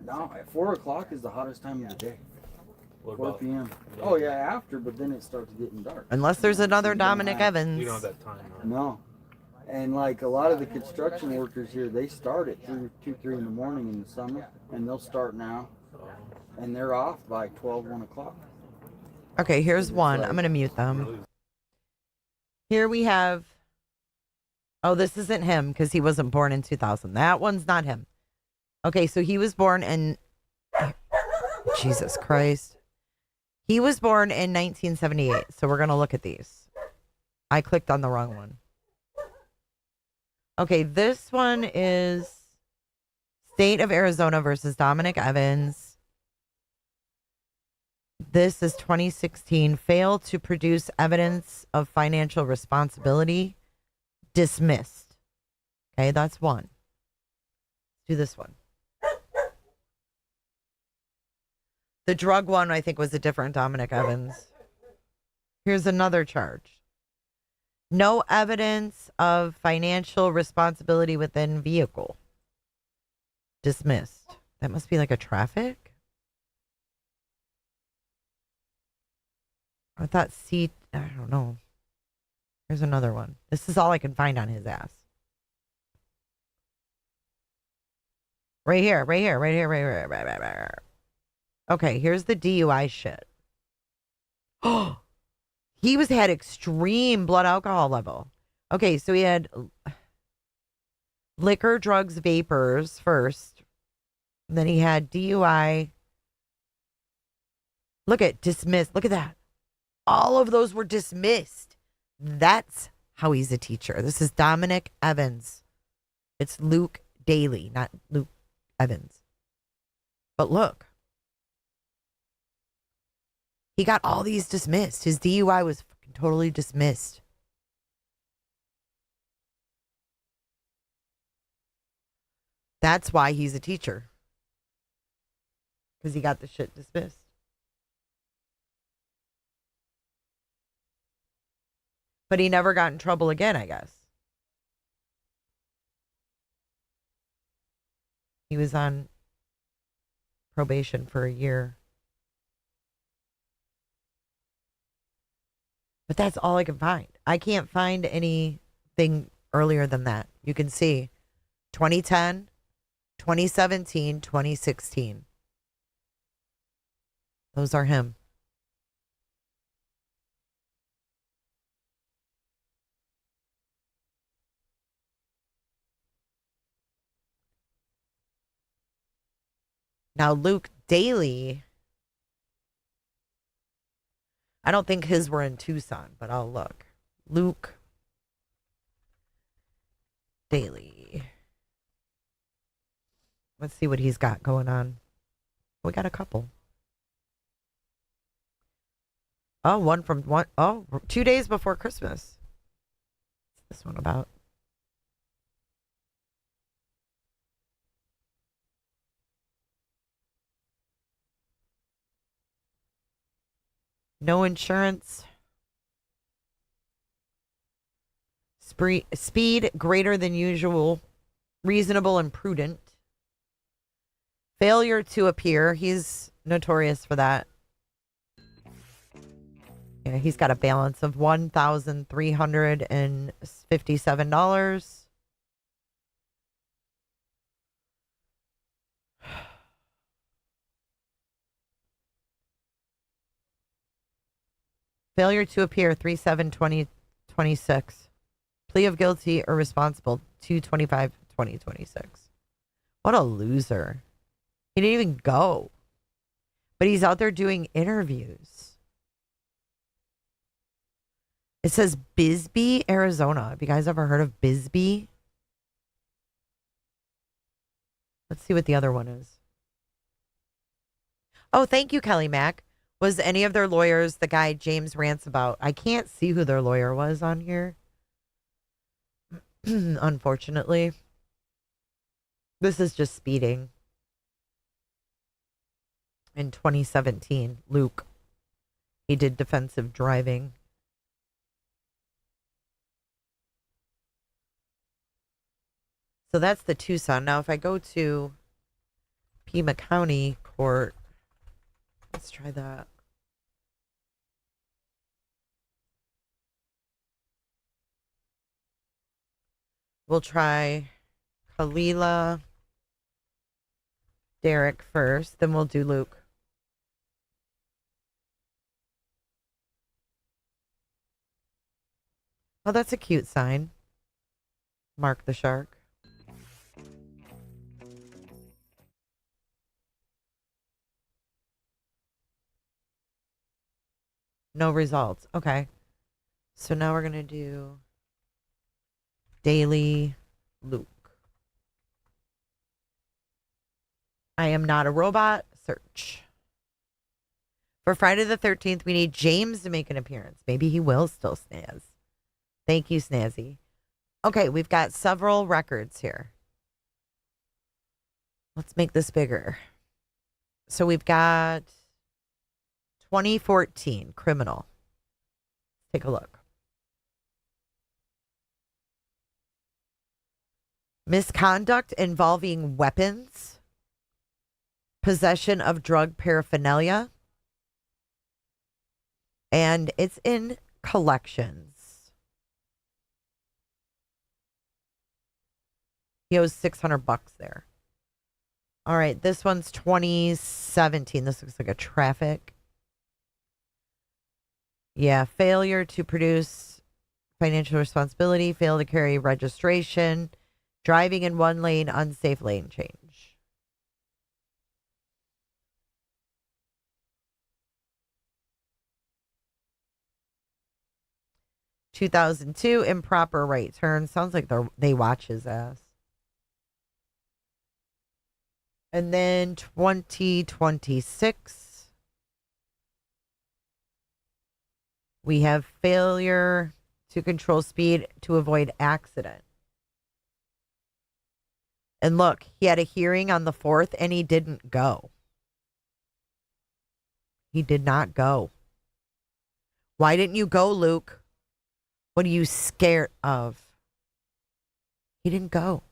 No, at 4 o'clock is the hottest time of the day. What 4 about? p.m. Oh yeah, after, but then it starts getting dark. Unless there's another Dominic Evans. You don't have that time. Huh? No. And like a lot of the construction workers here, they start at 2, 3 in the morning in the summer, and they'll start now, and they're off by 12, 1 o'clock. Okay, here's one. I'm going to mute them. Here we have. Oh, this isn't him because he wasn't born in 2000. That one's not him. Okay, so he was born in. Jesus Christ. He was born in 1978. So we're going to look at these. I clicked on the wrong one. Okay, this one is State of Arizona versus Dominic Evans. This is 2016. Failed to produce evidence of financial responsibility. Dismissed. Okay, that's one. Do this one. The drug one, I think, was a different Dominic Evans. Here's another charge. No evidence of financial responsibility within vehicle. Dismissed. That must be like a traffic? I thought I don't know. Here's another one. This is all I can find on his ass. Right here. Okay, here's the DUI shit. Oh, he had extreme blood alcohol level. Okay, so he had liquor, drugs, vapors first. Then he had DUI. Look at dismissed. Look at that. All of those were dismissed. That's how he's a teacher. This is Dominic Evans. It's Luke Daly, not Luke Evans. But look. He got all these dismissed. His DUI was fucking totally dismissed. That's why he's a teacher. Because he got the shit dismissed. But he never got in trouble again, I guess. He was on probation for a year. But that's all I can find. I can't find anything earlier than that. You can see 2010, 2017, 2016. Those are him. Now, Luke Daly, I don't think his were in Tucson, but I'll look. Luke Daly. Let's see what he's got going on. We got a couple. Oh, one from 2 days before Christmas. What's this one about? No insurance. Speed greater than usual. Reasonable and prudent. Failure to appear. He's notorious for that. Yeah, he's got a balance of $1,357. Failure to appear 3/7/2026. Plea of guilty or responsible 2/25/2026. What a loser. He didn't even go. But he's out there doing interviews. It says Bisbee, Arizona. Have you guys ever heard of Bisbee? Let's see what the other one is. Oh, thank you, Kelly Mack. Was any of their lawyers the guy James rants about? I can't see who their lawyer was on here. Unfortunately. This is just speeding. In 2017, Luke. He did defensive driving. So that's the Tucson. Now, if I go to Pima County Court, let's try that. We'll try Kalila, Derek first, then we'll do Luke. Oh, that's a cute sign. Mark the shark. No results. Okay. So now we're going to do Daily Luke. I am not a robot. Search. For Friday the 13th, we need James to make an appearance. Maybe he will still snaz. Thank you, Snazzy. Okay, we've got several records here. Let's make this bigger. So we've got 2014 criminal. Take a look. Misconduct involving weapons, possession of drug paraphernalia, and it's in collections. He owes $600 there. All right, this one's 2017. This looks like a traffic. Yeah, failure to produce financial responsibility, fail to carry registration, driving in one lane, unsafe lane change. (2002) improper right turn. Sounds like they watch his ass. And then 2026, we have failure to control speed to avoid accident. And look, he had a hearing on the 4th and he didn't go. He did not go. Why didn't you go, Luke? What are you scared of? He didn't go.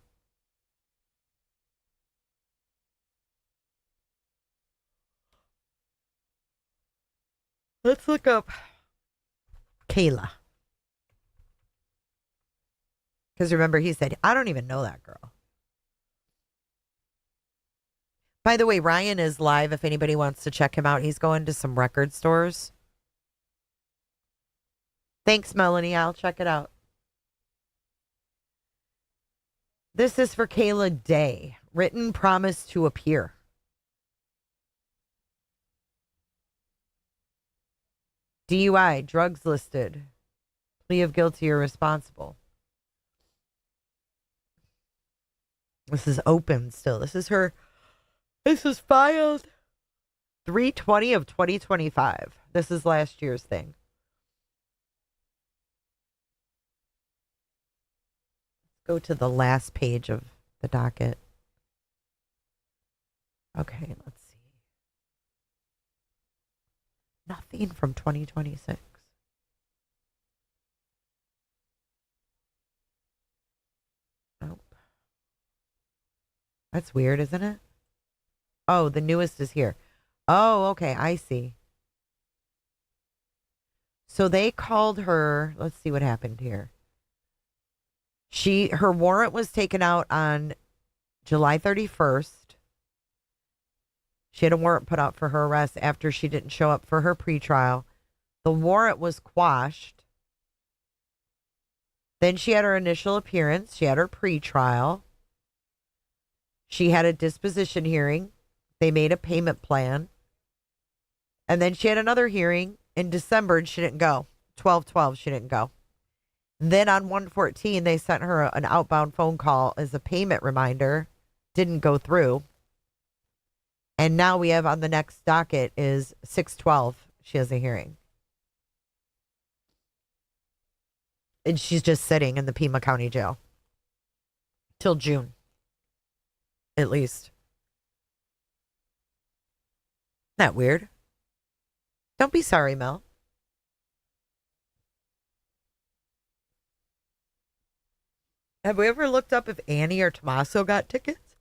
Let's look up Kayla. Because remember, he said, I don't even know that girl. By the way, Ryan is live if anybody wants to check him out. He's going to some record stores. Thanks, Melanie. I'll check it out. This is for Kayla Day. Written promise to appear. DUI, drugs listed. Plea of guilty or responsible. This is open still. This is filed 3/20 of 2025. This is last year's thing. Go to the last page of the docket. Okay, let's see. Nothing from 2026. Nope. That's weird, isn't it? Oh, the newest is here. Oh, okay, I see. So they called her. Let's see what happened here. Her warrant was taken out on July 31st. She had a warrant put out for her arrest after she didn't show up for her pretrial. The warrant was quashed. Then she had her initial appearance. She had her pretrial. She had a disposition hearing. They made a payment plan. And then she had another hearing in December and she didn't go. 12/12, she didn't go. Then on 1/14, they sent her an outbound phone call as a payment reminder. Didn't go through. And now we have on the next docket is 6/12. She has a hearing. And she's just sitting in the Pima County Jail. Till June. At least. Isn't that weird? Don't be sorry, Mel. Have we ever looked up if Annie or Tommaso got tickets?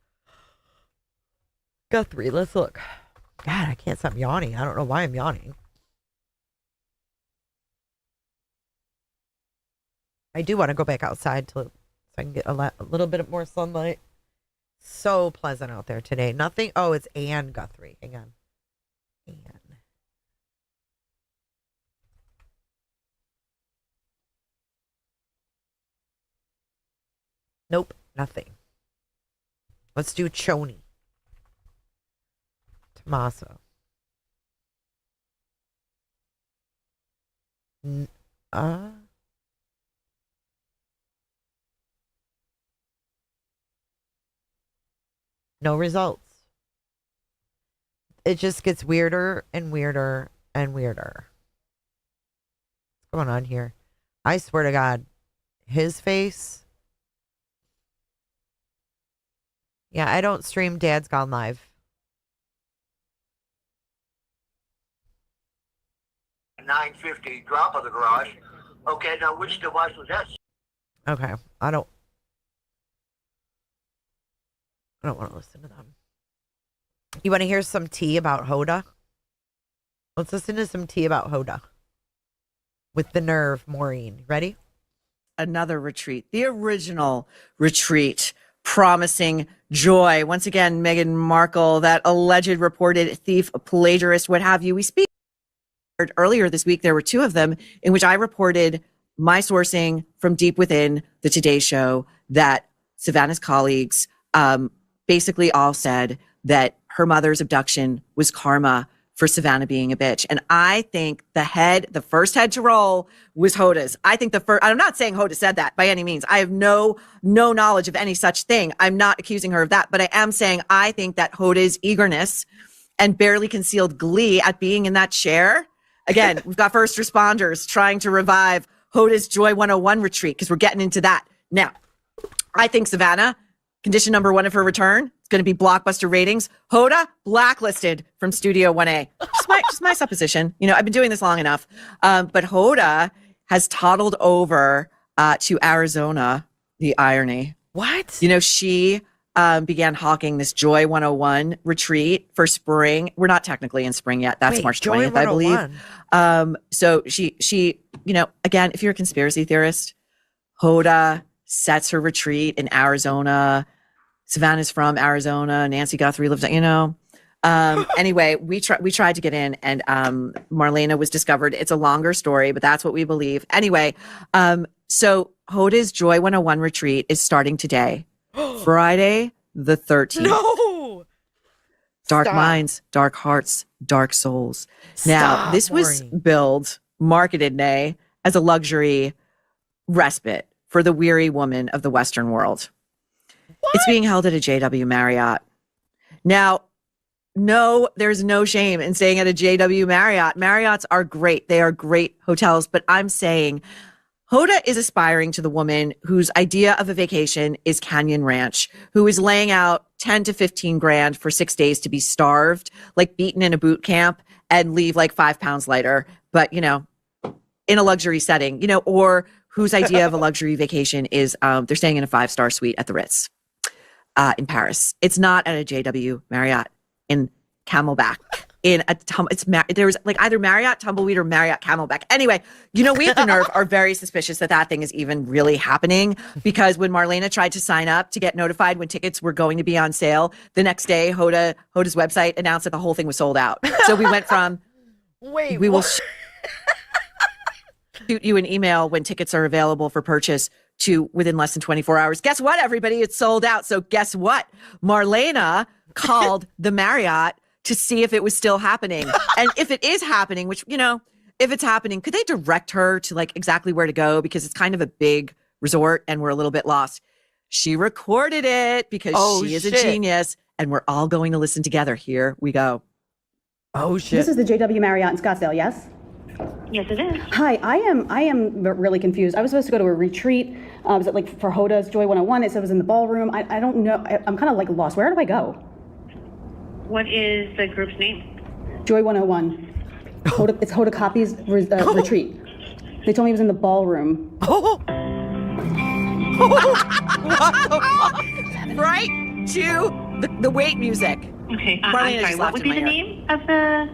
Guthrie, let's look. God, I can't stop yawning. I don't know why I'm yawning. I do want to go back outside so I can get a little bit more sunlight. So pleasant out there today. Nothing. Oh, it's Ann Guthrie. Hang on. Ann. Nope, nothing. Let's do Choni. Tommaso. No results. It just gets weirder and weirder and weirder. What's going on here? I swear to God, his face. Yeah, I don't stream Dad's Gone Live. 950 drop of the garage. Okay, now which device was that? Okay, I don't want to listen to them. You want to hear some tea about Hoda? Let's listen to some tea about Hoda. With the nerve, Maureen. Ready? Another retreat. The original retreat. Promising joy. Once again, Meghan Markle, that alleged reported thief, plagiarist, what have you. We speak earlier this week. There were two of them in which I reported my sourcing from deep within the Today Show that Savannah's colleagues basically all said that her mother's abduction was karma for Savannah being a bitch. And I think the first head to roll was Hoda's. I think I'm not saying Hoda said that by any means. I have no knowledge of any such thing. I'm not accusing her of that, but I am saying I think that Hoda's eagerness and barely concealed glee at being in that chair. Again, we've got first responders trying to revive Hoda's Joy 101 retreat because we're getting into that. Now, I think Savannah Condition number 1 of her return, it's going to be blockbuster ratings. Hoda blacklisted from Studio 1A. Just my supposition. You know, I've been doing this long enough. But Hoda has toddled over to Arizona. The irony. What? You know, she began hawking this Joy 101 retreat for spring. We're not technically in spring yet. That's March 20th, I believe. So she, you know, again, if you're a conspiracy theorist, Hoda sets her retreat in Arizona. Savannah's from Arizona. Nancy Guthrie lives, you know. Anyway, we tried to get in, and Marlena was discovered. It's a longer story, but that's what we believe. Anyway, so Hoda's Joy 101 retreat is starting today, Friday the 13th. No! Dark Stop. minds, dark hearts, dark souls. Now, Stop, this was Maureen. marketed, nay, as a luxury respite for the weary woman of the Western world. It's being held at a JW Marriott. Now, no, there's no shame in staying at a JW Marriott. Marriotts are great. They are great hotels. But I'm saying Hoda is aspiring to the woman whose idea of a vacation is Canyon Ranch, who is laying out 10 to 15 grand for 6 days to be starved, like beaten in a boot camp and leave like 5 pounds lighter. But, you know, in a luxury setting, you know, or whose idea of a luxury vacation is they're staying in a 5-star suite at the Ritz in Paris. It's not at a JW Marriott in Camelback. There was like either Marriott Tumbleweed or Marriott Camelback. Anyway, you know, we at the Nerve are very suspicious that thing is even really happening, because when Marlena tried to sign up to get notified when tickets were going to be on sale, the next day Hoda's website announced that the whole thing was sold out. So we went from we will shoot you an email when tickets are available for purchase to within less than 24 hours. Guess what, everybody? It's sold out. So guess what? Marlena called the Marriott to see if it was still happening. And if it is happening, which, you know, if it's happening, could they direct her to like exactly where to go? Because it's kind of a big resort and we're a little bit lost. She recorded it because she is a genius, and we're all going to listen together. Here we go. Oh, shit. This is the JW Marriott in Scottsdale, yes? Yes, it is. Hi, I am really confused. I was supposed to go to a retreat. Was it like for Hoda's Joy 101? It said it was in the ballroom. I don't know. I'm kind of like lost. Where do I go? What is the group's name? Joy 101. It's Hoda Copy's retreat. They told me it was in the ballroom. Oh. What the fuck? Right to the wait music. Okay, I'm sorry. What would be the name of the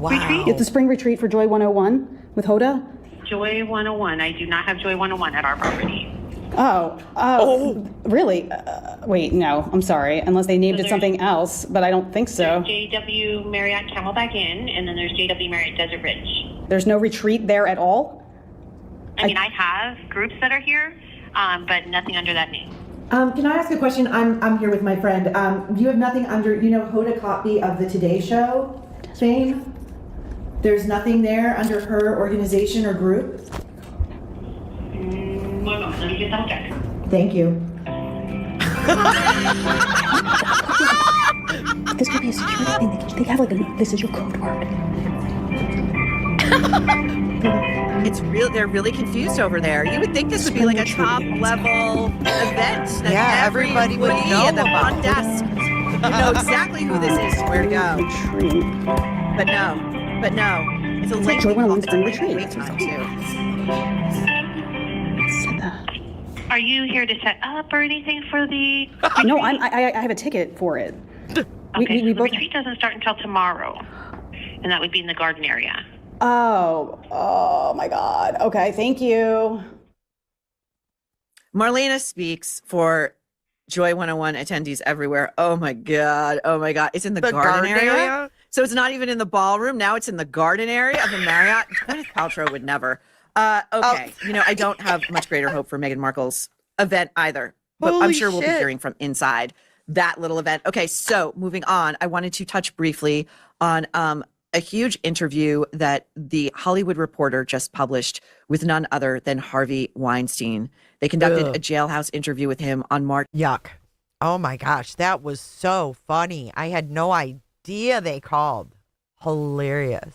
retreat? It's the spring retreat for Joy 101 with Hoda. Joy 101. I do not have Joy 101 at our property. Really? Wait, no, I'm sorry. Unless they named it something else, but I don't think so. There's JW Marriott Camelback Inn, and then there's JW Marriott Desert Ridge. There's no retreat there at all? I mean, I have groups that are here, but nothing under that name. Can I ask a question? I'm here with my friend. You have nothing under, you know, Hoda Copy of the Today Show fame? There's nothing there under her organization or group? One moment, let me just double check. Thank you. This could be a security thing. They have like this is your code word. It's real. They're really confused over there. You would think this would be like a top level event. That everybody would know at the about. front desk would know exactly who this is, where to go. But no. It's a link. Joy 101's in retreat. Are you here to set up or anything for the No, I have a ticket for it. Okay, we so the retreat doesn't start until tomorrow, and that would be in the garden area. Oh my God. Okay, thank you. Marlena speaks for Joy 101 attendees everywhere. Oh my God. It's in the garden area? So it's not even in the ballroom. Now it's in the garden area of the Marriott. Gwyneth Paltrow would never. Okay. You know, I don't have much greater hope for Meghan Markle's event either. But I'm sure we'll be hearing from inside that little event. Okay, so moving on. I wanted to touch briefly on a huge interview that the Hollywood Reporter just published with none other than Harvey Weinstein. They conducted a jailhouse interview with him on March. Yuck. Oh my gosh, that was so funny. I had no idea they called. Hilarious.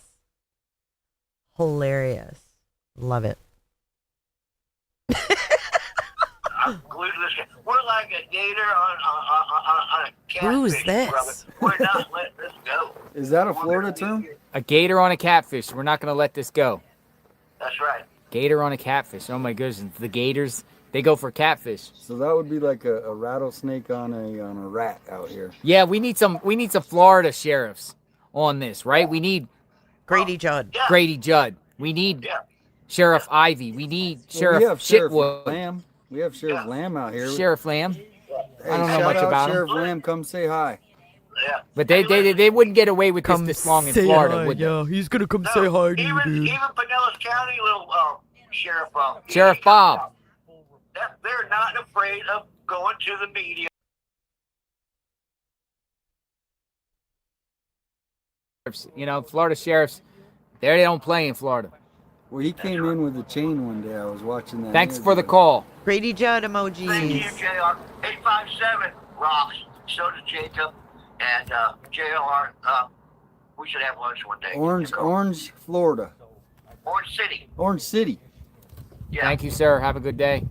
Love it. I'm glued to this. We're like a gator on a catfish. Who's this? Brother. We're not letting this go. Is that a Florida term? A gator on a catfish. We're not going to let this go. That's right. Gator on a catfish. Oh my goodness. The gators, they go for catfish. So that would be like a rattlesnake on a rat out here. Yeah, we need some Florida sheriffs on this, right? We need Grady Judd. Grady Judd. We need Sheriff Ivy. We need Sheriff we have Sheriff Shitwood. Lamb. We have Sheriff Lamb out here. Sheriff Lamb. Hey, I don't know shout much out about Sheriff him. Lamb, come say hi. But they wouldn't get away with this long in Florida, would they? Yeah, he's gonna come say hi to you, dude. Even Pinellas County, little sheriff. Sheriff Bob. They're not afraid of going to the media. You know, Florida sheriffs, they don't play in Florida. Well, he came in with a chain one day. I was watching that. Thanks for the call. Grady Judd emojis. Thank you, JR. 857 rocks. So does Jacob. And JR, we should have lunch one day. Orange, Florida. Orange City. Orange City. Yeah. Thank you, sir. Have a good day.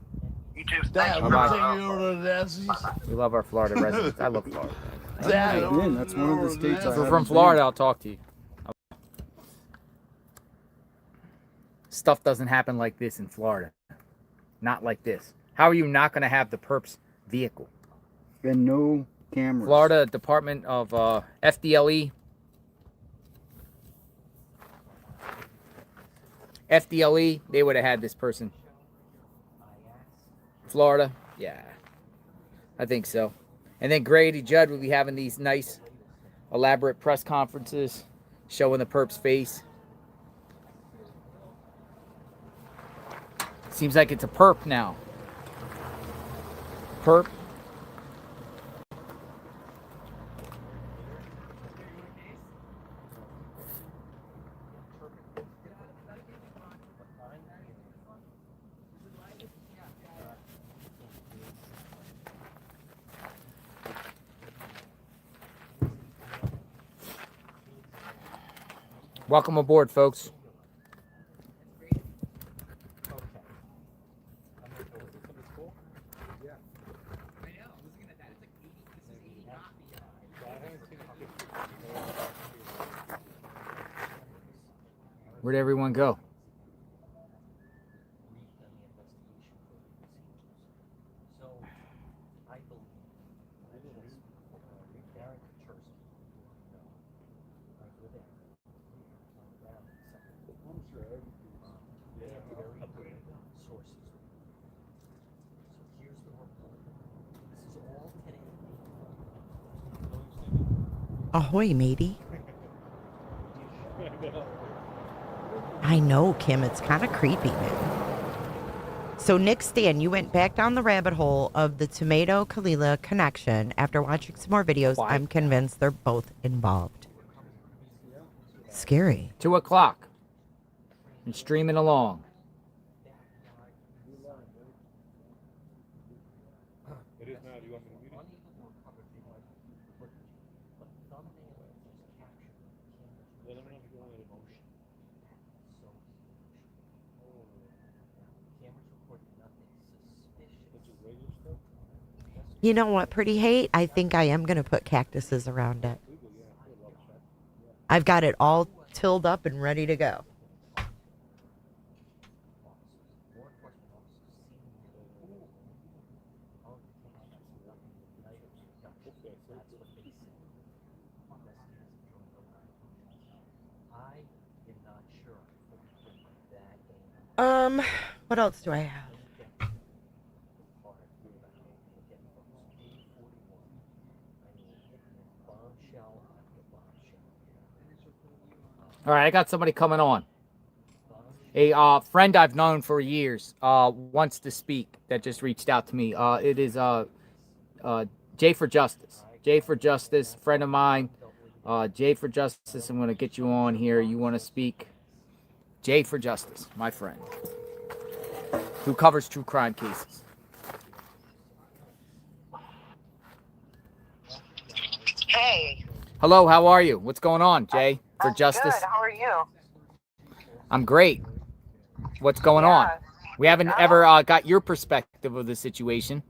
You too. Thank you. Bye-bye. We love our Florida residents. I love Florida. That's one of the states I If we're from Florida, I'll talk to you. Stuff doesn't happen like this in Florida. Not like this. How are you not going to have the perps vehicle? And no cameras. Florida Department of FDLE. FDLE, they would have had this person. Florida, yeah. I think so. And then Grady Judd will be having these nice, elaborate press conferences showing the perp's face. Seems like it's a perp now. Perp. Welcome aboard, folks. Where'd everyone go? Ahoy, matey. I know, Kim. It's kind of creepy, man. So, Nick Stan, you went back down the rabbit hole of the Tomato-Kalila connection. After watching some more videos, I'm convinced they're both involved. Scary. 2 o'clock. And streaming along. You know what, Pretty Hate? I think I am going to put cactuses around it. I've got it all tilled up and ready to go. What else do I have? All right, I got somebody coming on. A friend I've known for years wants to speak that just reached out to me. It is Jay for Justice. Jay for Justice, friend of mine. Jay for Justice, I'm going to get you on here. You want to speak? Jay for Justice, my friend, who covers true crime cases. Hey. Hello, how are you? What's going on, Jay for Justice? Good. How are you? I'm great. What's going on? We haven't ever got your perspective of the situation.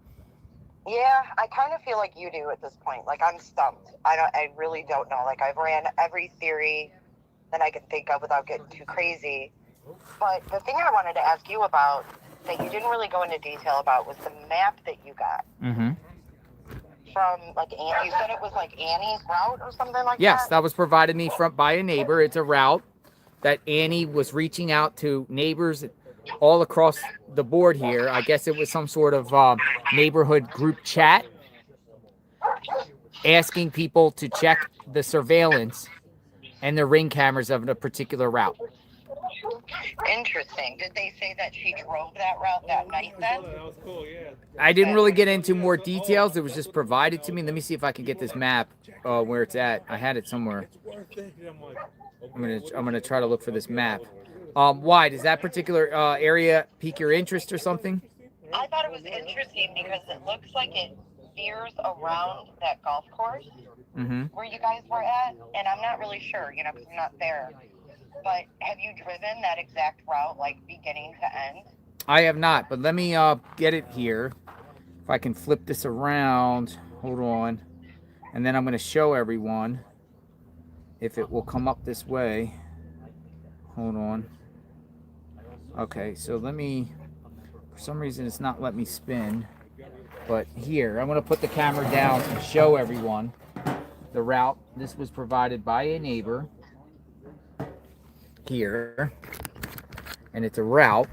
Yeah, I kind of feel like you do at this point. Like, I'm stumped. I really don't know. Like, I've ran every theory that I can think of without getting too crazy. But the thing I wanted to ask you about that you didn't really go into detail about was the map that you got Mm-hmm. from, like, Annie. You said it was like Annie's route or something like that? Yes, that was provided me by a neighbor. It's a route that Annie was reaching out to neighbors all across the board here. I guess it was some sort of neighborhood group chat asking people to check the surveillance and the ring cameras of a particular route. Interesting. Did they say that she drove that route that night then? That was cool, yeah. I didn't really get into more details. It was just provided to me. Let me see if I can get this map where it's at. I had it somewhere. I'm gonna try to look for this map. Why does that particular area pique your interest or something? I thought it was interesting because it looks like it veers around that golf course where you guys were at, and I'm not really sure, you know, because I'm not there. But have you driven that exact route, like beginning to end? I have not, but let me get it here. If I can flip this around, hold on, and then I'm going to show everyone if it will come up this way. Hold on. Okay, so let me, for some reason it's not letting me spin, but here, I'm going to put the camera down and show everyone the route. This was provided by a neighbor here, and it's a route,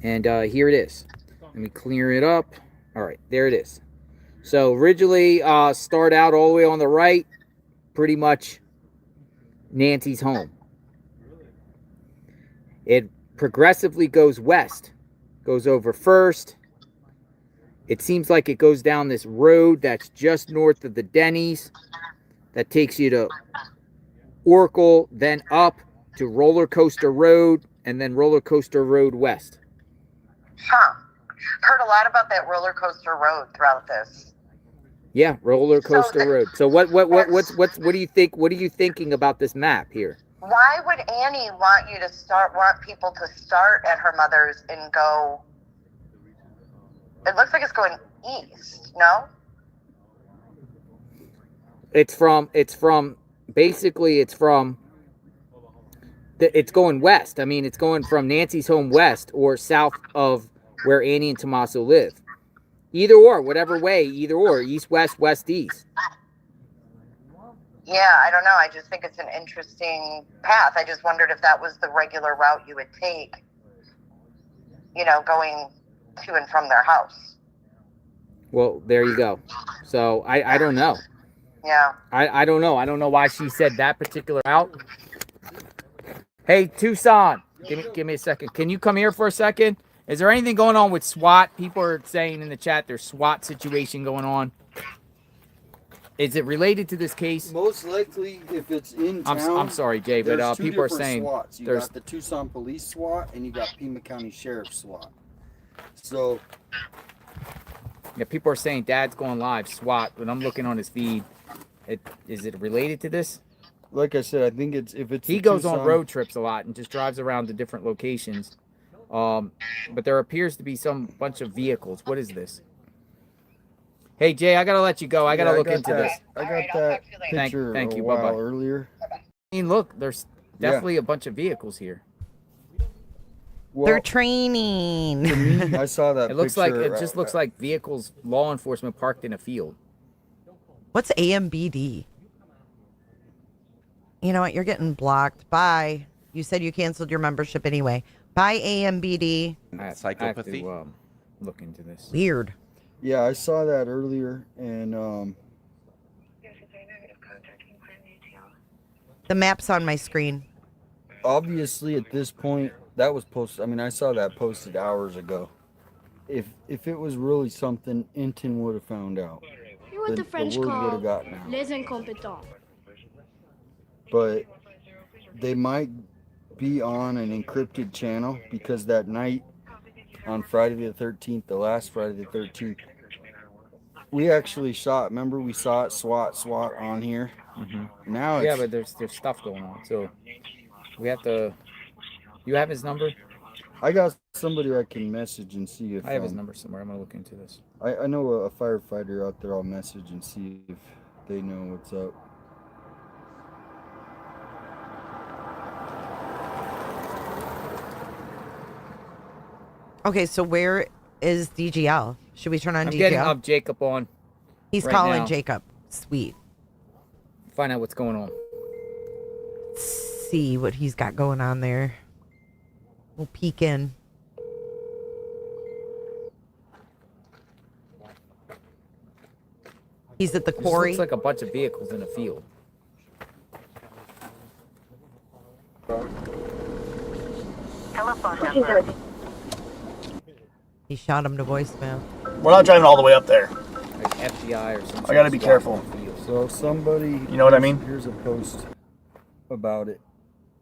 and here it is. Let me clear it up. All right, there it is. So originally start out all the way on the right, pretty much Nancy's home. It progressively goes west, goes over First. It seems like it goes down this road that's just north of the Denny's that takes you to Oracle, then up to Roller Coaster Road, and then Roller Coaster Road west. Huh. Heard a lot about that roller coaster road throughout this. Yeah, Roller Coaster Road. So what do you think? What are you thinking about this map here? Why would Annie want people to start at her mother's and go? It looks like it's going east, no? It's going west. I mean, it's going from Nancy's home west or south of where Annie and Tommaso live. Either or, whatever way, either or, east, west, west, east. Yeah, I don't know. I just think it's an interesting path. I just wondered if that was the regular route you would take, you know, going to and from their house. Well, there you go. So I don't know. Yeah. I don't know. I don't know why she said that particular route. Hey, Tucson, give me a second. Can you come here for a second? Is there anything going on with SWAT? People are saying in the chat there's SWAT situation going on. Is it related to this case? Most likely, if it's in town. I'm sorry, Jay, but people are saying SWATs. You got the Tucson Police SWAT and you got Pima County Sheriff SWAT. So yeah, people are saying Dad's going live SWAT, but I'm looking on his feed. Is it related to this? Like I said, I think he goes on road trips a lot and just drives around to different locations. But there appears to be some bunch of vehicles. What is this? Hey Jay, I gotta let you go. I gotta look into this. I got that picture thank you. a while Bye-bye. earlier. I mean, look, there's definitely a bunch of vehicles here. Well, they're training. To me, I saw that. It just looks like vehicles, law enforcement parked in a field. What's AMBD? You know what? You're getting blocked. Bye. You said you canceled your membership anyway. Bye, AMBD. Psychopathy. I have to, look into this. Weird. Yeah, I saw that earlier, and the map's on my screen. Obviously, at this point, that was posted. I mean, I saw that posted hours ago. If it was really something, Inton would have found out. You're what the French word call would have gotten out. les incompétents. But they might be on an encrypted channel because that night on Friday the 13th, the last Friday the 13th, we actually saw it. Remember, we saw it, SWAT on here. Mm-hmm. Now but there's stuff going on. So we have to. You have his number? I got somebody I can message and see if I have his number somewhere. I'm gonna look into this. I know a firefighter out there. I'll message and see if they know what's up. Okay, so where is DGL? Should we turn on I'm DGL? getting up Jacob on. He's right calling now. Jacob. Sweet. Find out what's going on. See what he's got going on there. We'll peek in. He's at the This quarry. looks like a bunch of vehicles in a field. Telephone number. He shot him to voicemail. We're not driving all the way up there. Like FBI or something. I gotta be careful. So somebody, You know what I mean? Here's a post about it.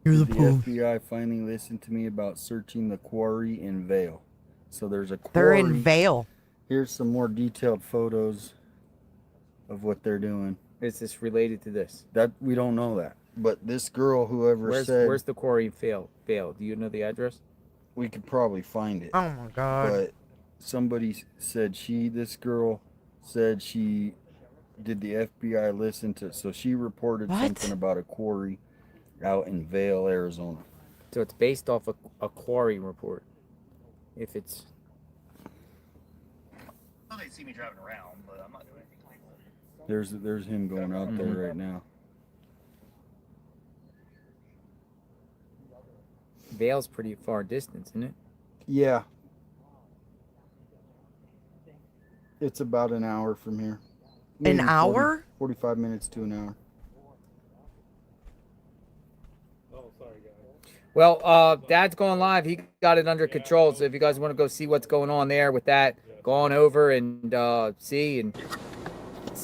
Here's a the post. FBI finally listened to me about searching the quarry in Vale. So there's a quarry. They're in Vale. Here's some more detailed photos of what they're doing. Is this related to this? That we don't know that, but this girl, whoever said, Where's the quarry Vale? Do you know the address? we could probably find it. Oh my God. But somebody said this girl said she did the FBI listen to, so she reported something about a quarry out in Vale, Arizona. So it's based off a quarry report. If it's Well, they see me driving around, but I'm not doing anything illegal. There's him going out there right now. Vale's pretty far distance, isn't it? Yeah. It's about an hour from here. An Maybe hour? 45 minutes to an hour. Well, Dad's going live. He got it under control. So if you guys want to go see what's going on there with that, go on over and see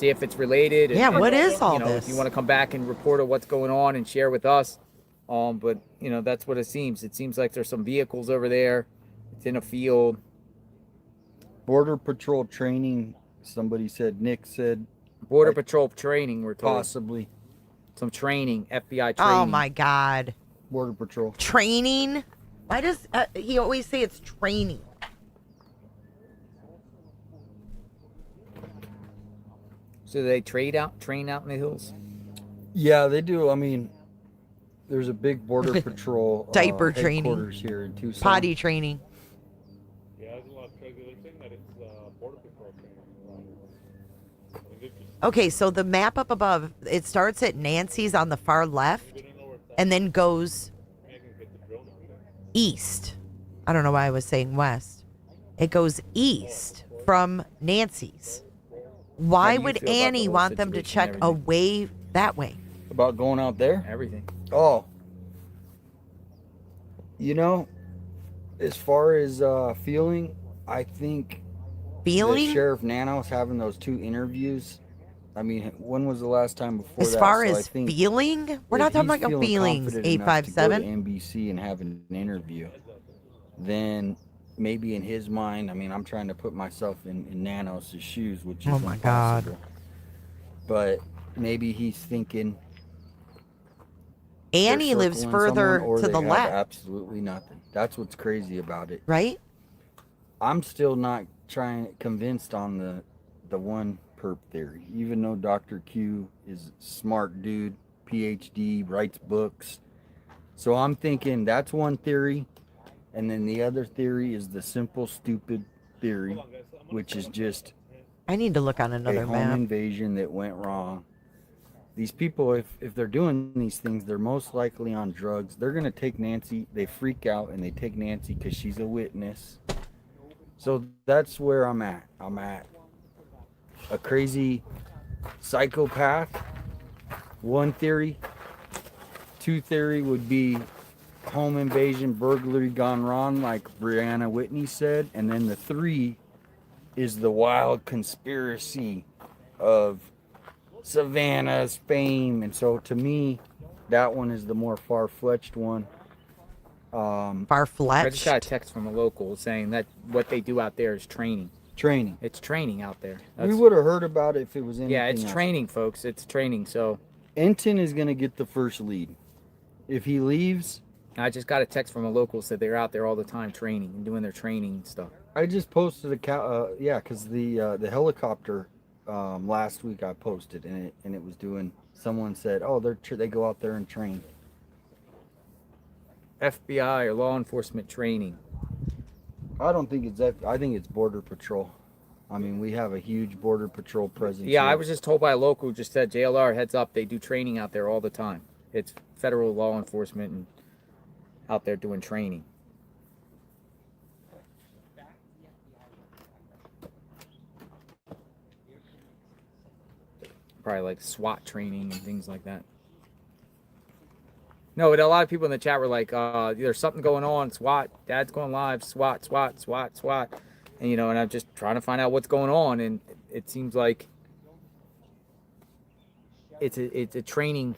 if it's related. Yeah, and, what is all you know, this? If you want to come back and report on what's going on and share with us. But you know, that's what it seems. It seems like there's some vehicles over there. It's in a field. Border Patrol training. Somebody said. Nick said. Border Patrol training. We're told. Possibly. Some training. FBI training. Oh my God. Border Patrol. Training? Why does he always say it's training? So they train out in the hills. Yeah, they do. I mean, there's a big Border Patrol Diaper training. headquarters here in Tucson. Potty training. Yeah, there's a lot of trucks. They're saying that it's border patrol training. Okay, so the map up above, it starts at Nancy's on the far left and then goes east. I don't know why I was saying west. It goes east from Nancy's. Why How do you would feel about the Annie whole want them to situation and check everything? away that way? About going out there? Everything. Oh. You know, as far as feeling, I think Feeling? that Sheriff Nanos having those 2 interviews. I mean, when was the last time before As that? far So I as think feeling? We're not if talking he's about feeling feelings, confident enough to go to 857. NBC and have an interview, then maybe in his mind, I mean, I'm trying to put myself in Nanos' shoes, which is Oh my God. impossible. But maybe he's thinking Annie they're lives circling further someone, or to they the have left. absolutely nothing. That's what's crazy about it. Right? I'm still not convinced on the one perp theory, even though Dr. Q is a smart dude, PhD, writes books. So I'm thinking that's one theory, and then the other theory is the simple stupid theory, which is just I need to look on a another home map. invasion that went wrong. These people, if they're doing these things, they're most likely on drugs. They're gonna take Nancy. They freak out and they take Nancy because she's a witness. So that's where I'm at. I'm at a crazy psychopath. One theory. 2 theory would be home invasion, burglary gone wrong, like Brianna Whitney said. And then the 3 is the wild conspiracy of Savannah's fame. And so to me, that one is the more far-fletched one. Far-fletched? I just got a text from a local saying that what they do out there is training. Training. It's training out there. We would have heard about it if it was anything Yeah, it's else. training, folks. It's training. So Enton is going to get the first lead. If he leaves, I just got a text from a local said they're out there all the time training and doing their training and stuff. I just posted because the helicopter last week I posted and it was doing. Someone said, oh, they go out there and train. FBI or law enforcement training. I don't think it's that. I think it's Border Patrol. I mean, we have a huge Border Patrol presence. Yeah, here. I was just told by a local who just said, JLR, heads up, they do training out there all the time. It's federal law enforcement and out there doing training. Probably like SWAT training and things like that. No, but a lot of people in the chat were like, there's something going on, SWAT, Dad's going live, SWAT. And, you know, and I'm just trying to find out what's going on. And it seems like it's a training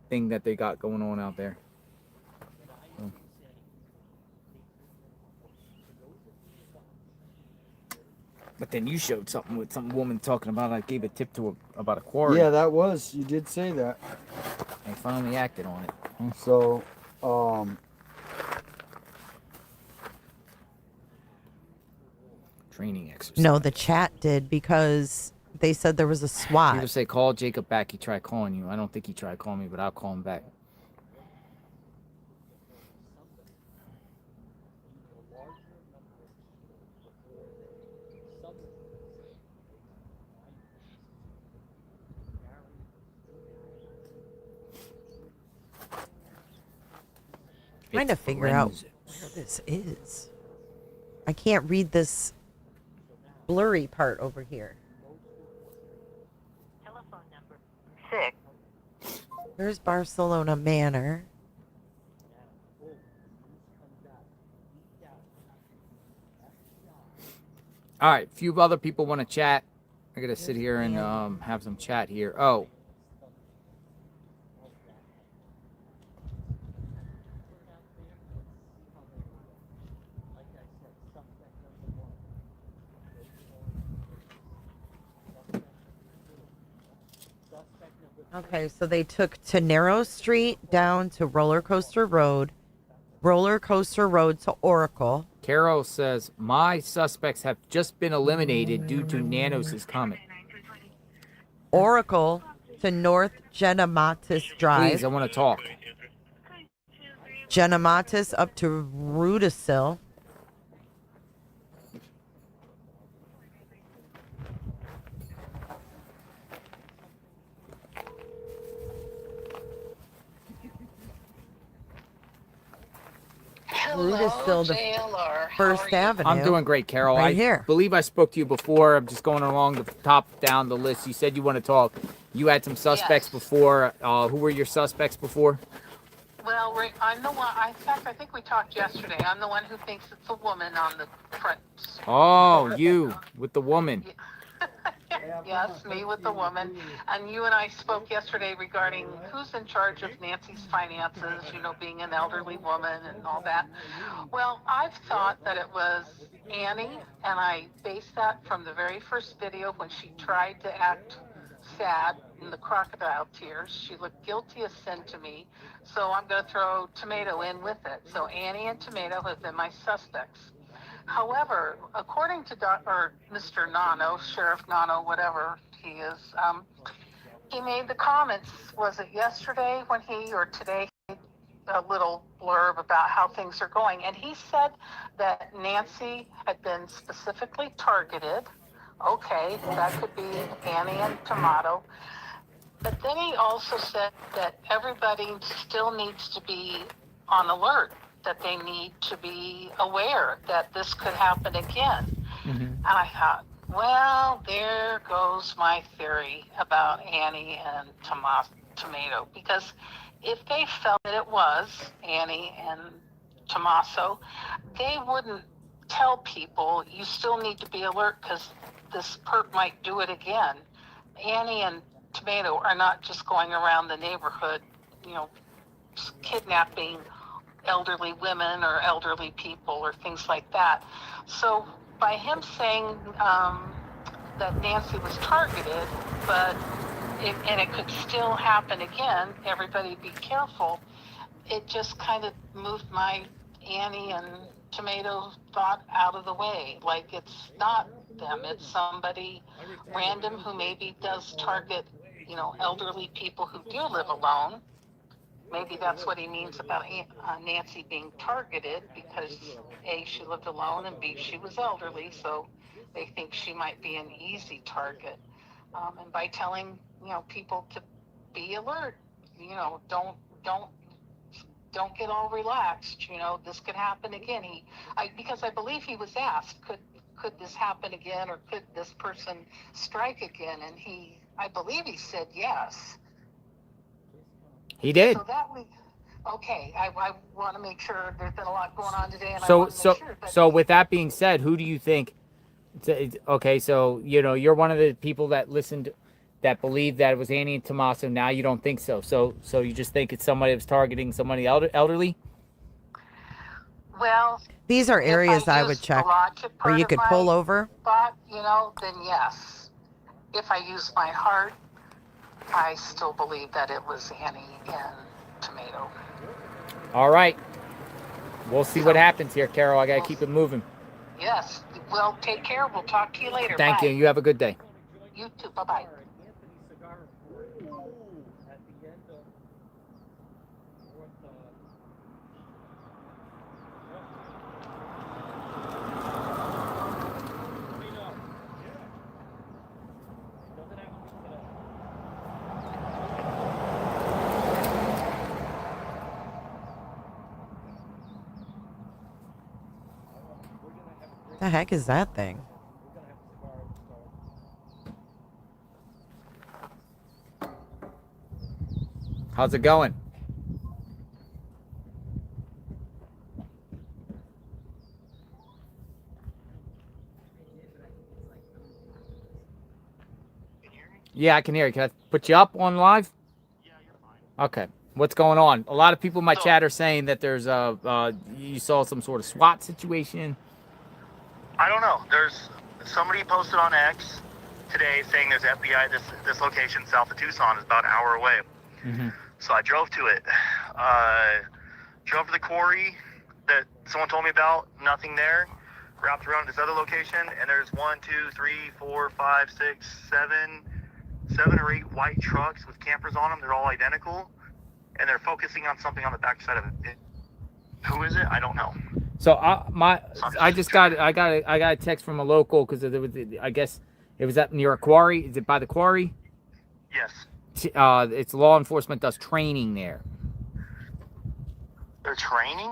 thing that they got going on out there. So. But then you showed something with some woman talking about, I gave a tip to about a quarry. Yeah, that was. You did say that. They finally acted on it. So, training exercise. No, the chat did because they said there was a SWAT. People say, call Jacob back. He tried calling you. I don't think he tried calling me, but I'll call him back. Trying to figure out where this is. I can't read this blurry part over here. Telephone number 6. There's Barcelona Manor. All right, a few other people want to chat. I got to sit here and have some chat here. Oh. Okay, so they took to Narrow Street down to Roller Coaster Road to Oracle. Carol says, my suspects have just been eliminated due to Nanos' comment. Oracle to North Genematis Drive. Please, I want to talk. Genematis up to Rudisill. Hello, the JLR. First Avenue. I'm doing great, Carol. Right I here. believe I spoke to you before. I'm just going along the top down the list. You said you want to talk. You had some suspects before. Who were your suspects before? Well, Rick, I'm the one. In fact, I think we talked yesterday. I'm the one who thinks it's a woman on the front. Oh, you with the woman. Yes, me with the woman. And you and I spoke yesterday regarding who's in charge of Nancy's finances, you know, being an elderly woman and all that. Well, I've thought that it was Annie, and I based that from the very first video when she tried to act sad in the crocodile tears. She looked guilty as sin to me, so I'm going to throw Tomato in with it. So Annie and Tomato have been my suspects. However, according to Mr. Nano, Sheriff Nano, whatever he is, he made the comments, was it yesterday when or today, a little blurb about how things are going. And he said that Nancy had been specifically targeted. Okay, that could be Annie and Tomato. But then he also said that everybody still needs to be on alert, that they need to be aware that this could happen again. Mm-hmm. And I thought, well, there goes my theory about Annie and Tomato, because if they felt that it was Annie and Tommaso, they wouldn't tell people, you still need to be alert because this perp might do it again. Annie and Tomato are not just going around the neighborhood, you know, kidnapping elderly women or elderly people or things like that. So by him saying that Nancy was targeted, and it could still happen again, everybody be careful, it just kind of moved my Annie and tomato thought out of the way. Like, it's not them, it's somebody random who maybe does target, elderly people who do live alone. Maybe that's what he means about Nancy being targeted, because A, she lived alone, and B, she was elderly, so they think she might be an easy target. And by telling, people to be alert, don't get all relaxed. This could happen again. Because I believe he was asked, could this happen again, or could this person strike again? And I believe he said yes. He did. So okay. I want to make sure. There's been a lot going on today, and I So want to make sure. so with that being said, who do you think? Okay, so you're one of the people that listened, that believed that it was Annie and Tommaso. Now you don't think so. So you just think it's somebody that was targeting somebody elderly? Well, these are areas I would check where you could pull over. Thought, then yes. If I use my heart, I still believe that it was Annie and Tomato. All right. We'll see what happens here, Carol. I got to keep it moving. Yes. Well, take care. We'll talk to you later. Thank you. You have a good day. You too. Bye-bye. The heck is that thing? How's it going? Yeah, I can hear you. Can I put you up on live? Yeah, you're fine. Okay. What's going on? A lot of people in my chat are saying that there's you saw some sort of SWAT situation. I don't know. There's somebody posted on X today saying there's FBI. This location south of Tucson is about an hour away. Mm-hmm. So I drove to it. Drove to the quarry that someone told me about. Nothing there. Wrapped around this other location, and there's 1, 2, 3, 4, 5, 6, 7 or 8 white trucks with campers on them. They're all identical, and they're focusing on something on the backside of it. Who is it? I don't know. So I got a text from a local, because I guess it was up near a quarry. Is it by the quarry? Yes. It's law enforcement does training there. They're training?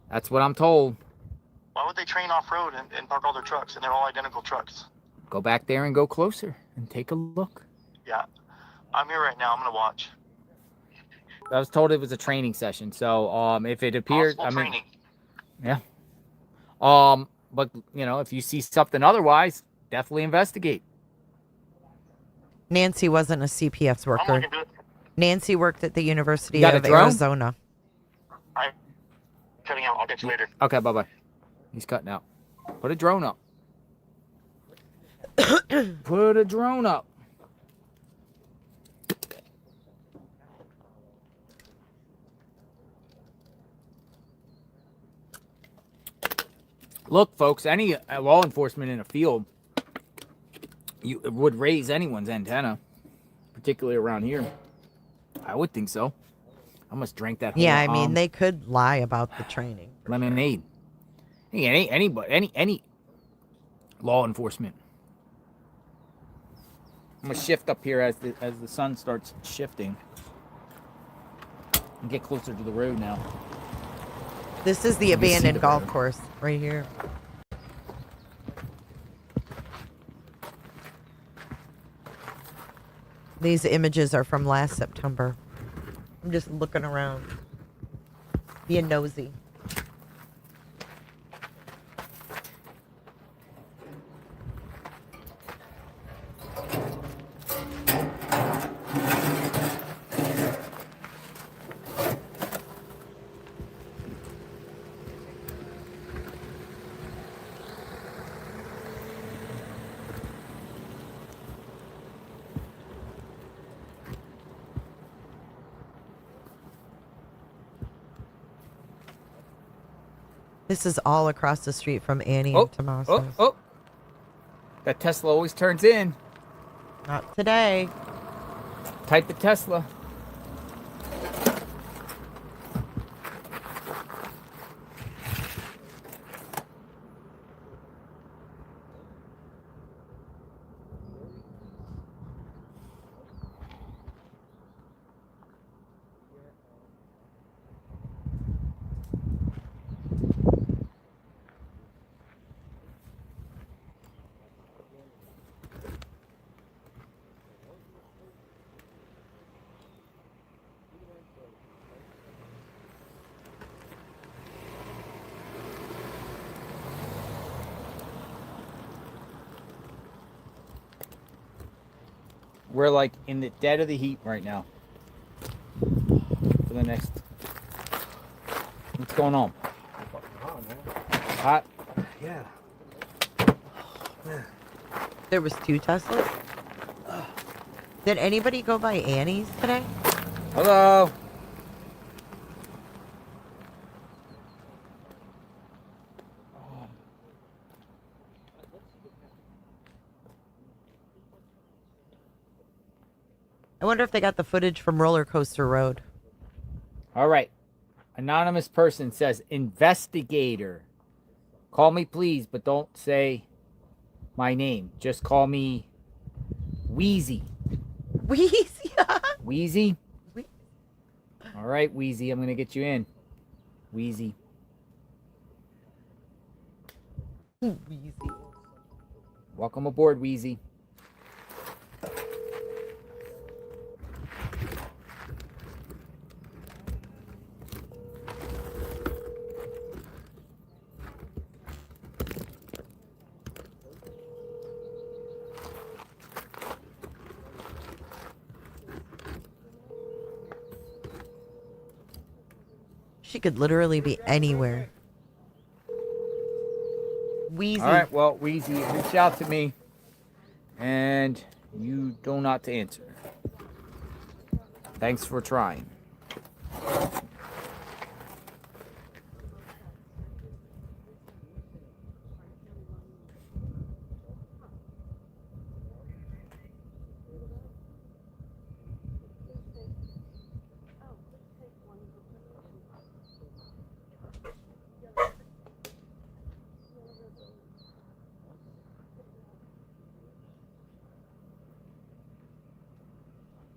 That's what I'm told. Why would they train off-road and park all their trucks, and they're all identical trucks? Go back there and go closer and take a look. Yeah. I'm here right now. I'm going to watch. I was told it was a training session. So if it appears, training. Yeah. But if you see something otherwise, definitely investigate. Nancy wasn't a CPS worker. Nancy worked at the University You got of a drone? Arizona. I'm cutting out. I'll get you later. Okay, bye-bye. He's cutting out. Put a drone up. Put a drone up. Look, folks, any law enforcement in a field would raise anyone's antenna, particularly around here. I would think so. I must drink that whole, Yeah, I mean, they could lie about the training. lemonade. Hey, any law enforcement. I'm gonna shift up here as the sun starts shifting and get closer to the road now. This is the You can see abandoned the golf road. course right here. These images are from last September. I'm just looking around, being nosy. This is all across the street from Annie Oh, and Tommaso. oh. That Tesla always turns in. Not today. Type the Tesla. We're like in the dead of the heat right now. For the next. What's going on? Hot? Yeah. There was 2 Teslas? Did anybody go by Annie's today? Hello? I wonder if they got the footage from Roller Coaster Road. All right. Anonymous person says, investigator. Call me, please, but don't say my name. Just call me Wheezy. Wheezy? Wheezy? All right, Wheezy. I'm going to get you in. Wheezy. Wheezy. Welcome aboard, Wheezy. She could literally be anywhere. Wheezy. All right, well, Wheezy, reach out to me, and you do not answer. Thanks for trying.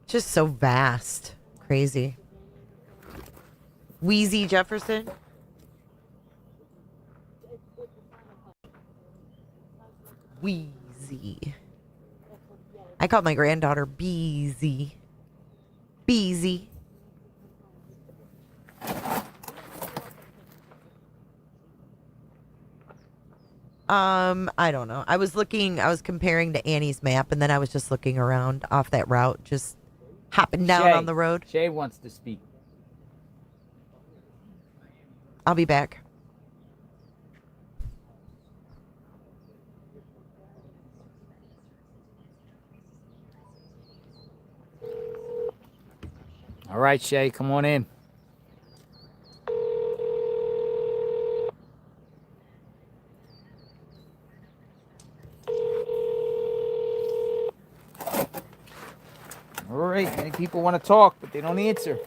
Just so vast. Crazy. Wheezy Jefferson? Wheezy. I called my granddaughter Beezy. Beezy. I don't know. I was comparing to Annie's map, and then I was just looking around off that route, just hopping down Shay. on the road. Shay wants to speak. I'll be back. All right, Shay, come on in. All right, many people want to talk, but they don't answer.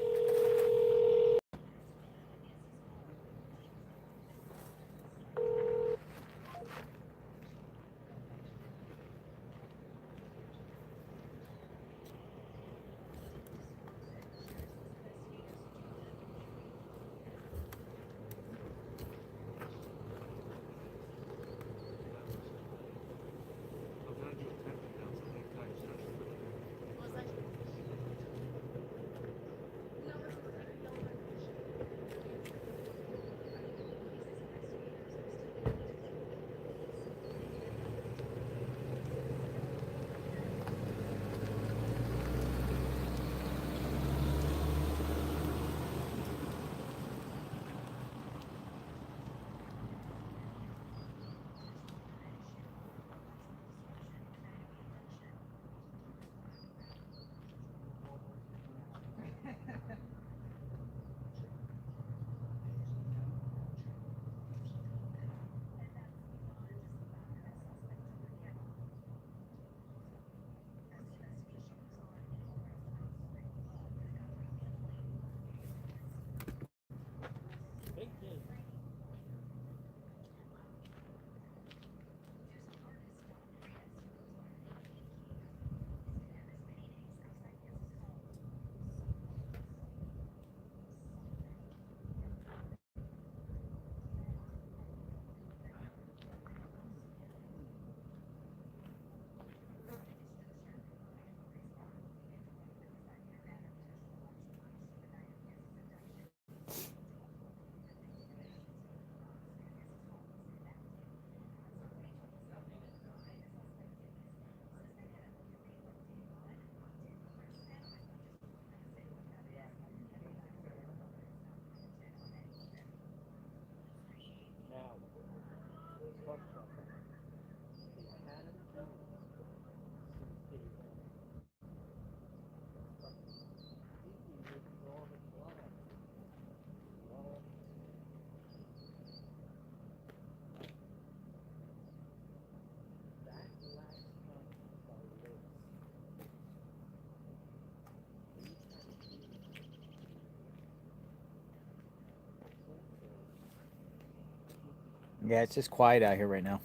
Yeah, it's just quiet out here right now.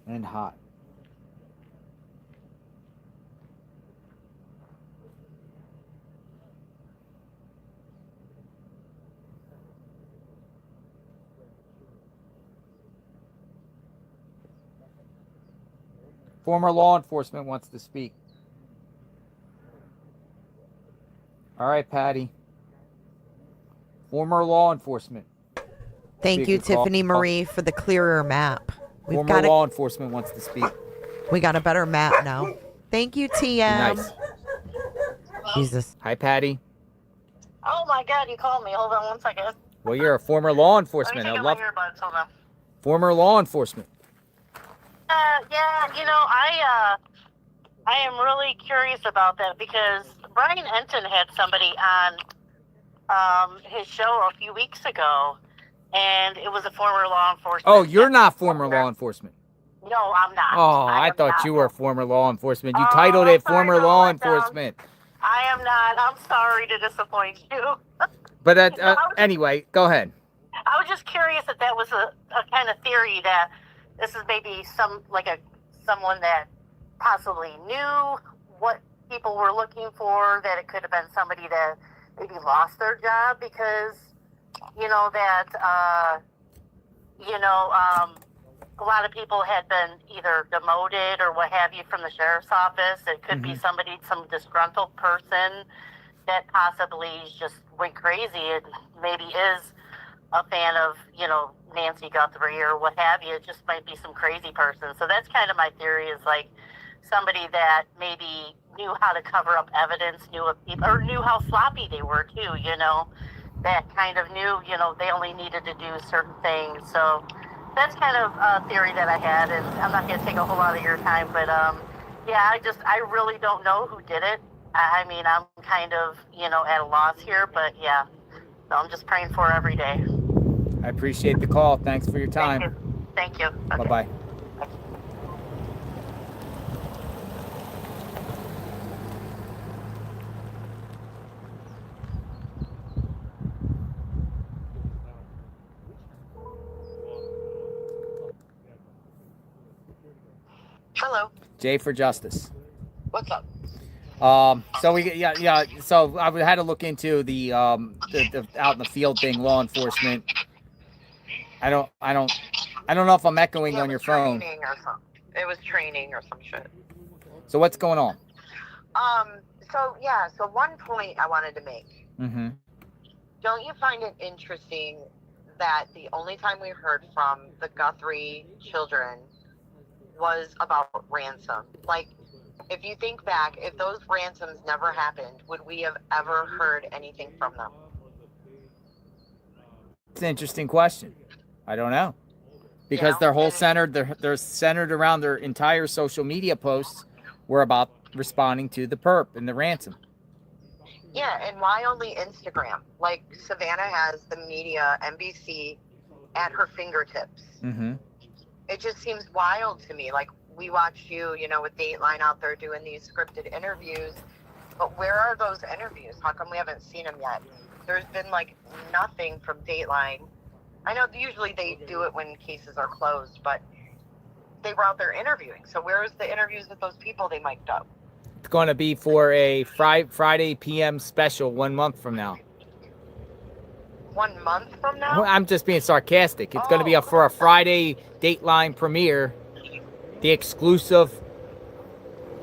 And hot. Former law enforcement wants to speak. All right, Patty. Former law enforcement. Thank you, Speak or call. Tiffany Marie, for the clearer map. We've Former got law enforcement wants to speak. We got a better map now. Thank you, TM. Nice. Jesus. Hi, Patty. Oh my God, you called me. Hold on 1 second. Well, you're a former law Let me enforcement. take I out love my earbuds. Hold on. former law enforcement. Yeah, I am really curious about that because Brian Enton had somebody on his show a few weeks ago, and it was a former law enforcement. Oh, you're not former law enforcement. No, I'm not. Oh, I thought you were former law enforcement. You titled it former law enforcement. I am not. I'm sorry to disappoint you. But anyway, go ahead. I was just curious if that was a kind of theory that this is maybe someone that possibly knew what people were looking for, that it could have been somebody that maybe lost their job because, a lot of people had been either demoted or what have you from the sheriff's office. It could be some disgruntled person that possibly just went crazy and maybe is a fan of, Nancy Guthrie or what have you. It just might be some crazy person. So that's kind of my theory, is like somebody that maybe knew how to cover up evidence, knew how sloppy they were too, that kind of knew, they only needed to do certain things. So that's kind of a theory that I had, and I'm not going to take a whole lot of your time, but I really don't know who did it. I mean, I'm kind of, at a loss here, but yeah, so I'm just praying for her every day. I appreciate the call. Thanks for your time. Thank you. Okay. Bye-bye. Hello. Jay for Justice. What's up? So So I had to look into the out in the field thing, law enforcement. I don't know if I'm echoing on your phone. It was training or some shit. So what's going on? So one point I wanted to make. Mm-hmm. Don't you find it interesting that the only time we heard from the Guthrie children was about ransom? Like, if you think back, if those ransoms never happened, would we have ever heard anything from them? It's an interesting question. I don't know. Because their whole they're centered around their entire social media posts were about responding to the perp and the ransom. Yeah, and why only Instagram? Like, Savannah has the media, NBC, at her fingertips. Mm-hmm. It just seems wild to me. Like, we watched you, with Dateline out there doing these scripted interviews, but where are those interviews? How come we haven't seen them yet? There's been, nothing from Dateline. I know usually they do it when cases are closed, but they were out there interviewing. So where's the interviews with those people they mic'd up? It's going to be for a Friday PM special 1 month from now. 1 month from now? Well, I'm just being sarcastic. It's going to be for a Friday Dateline premiere, the exclusive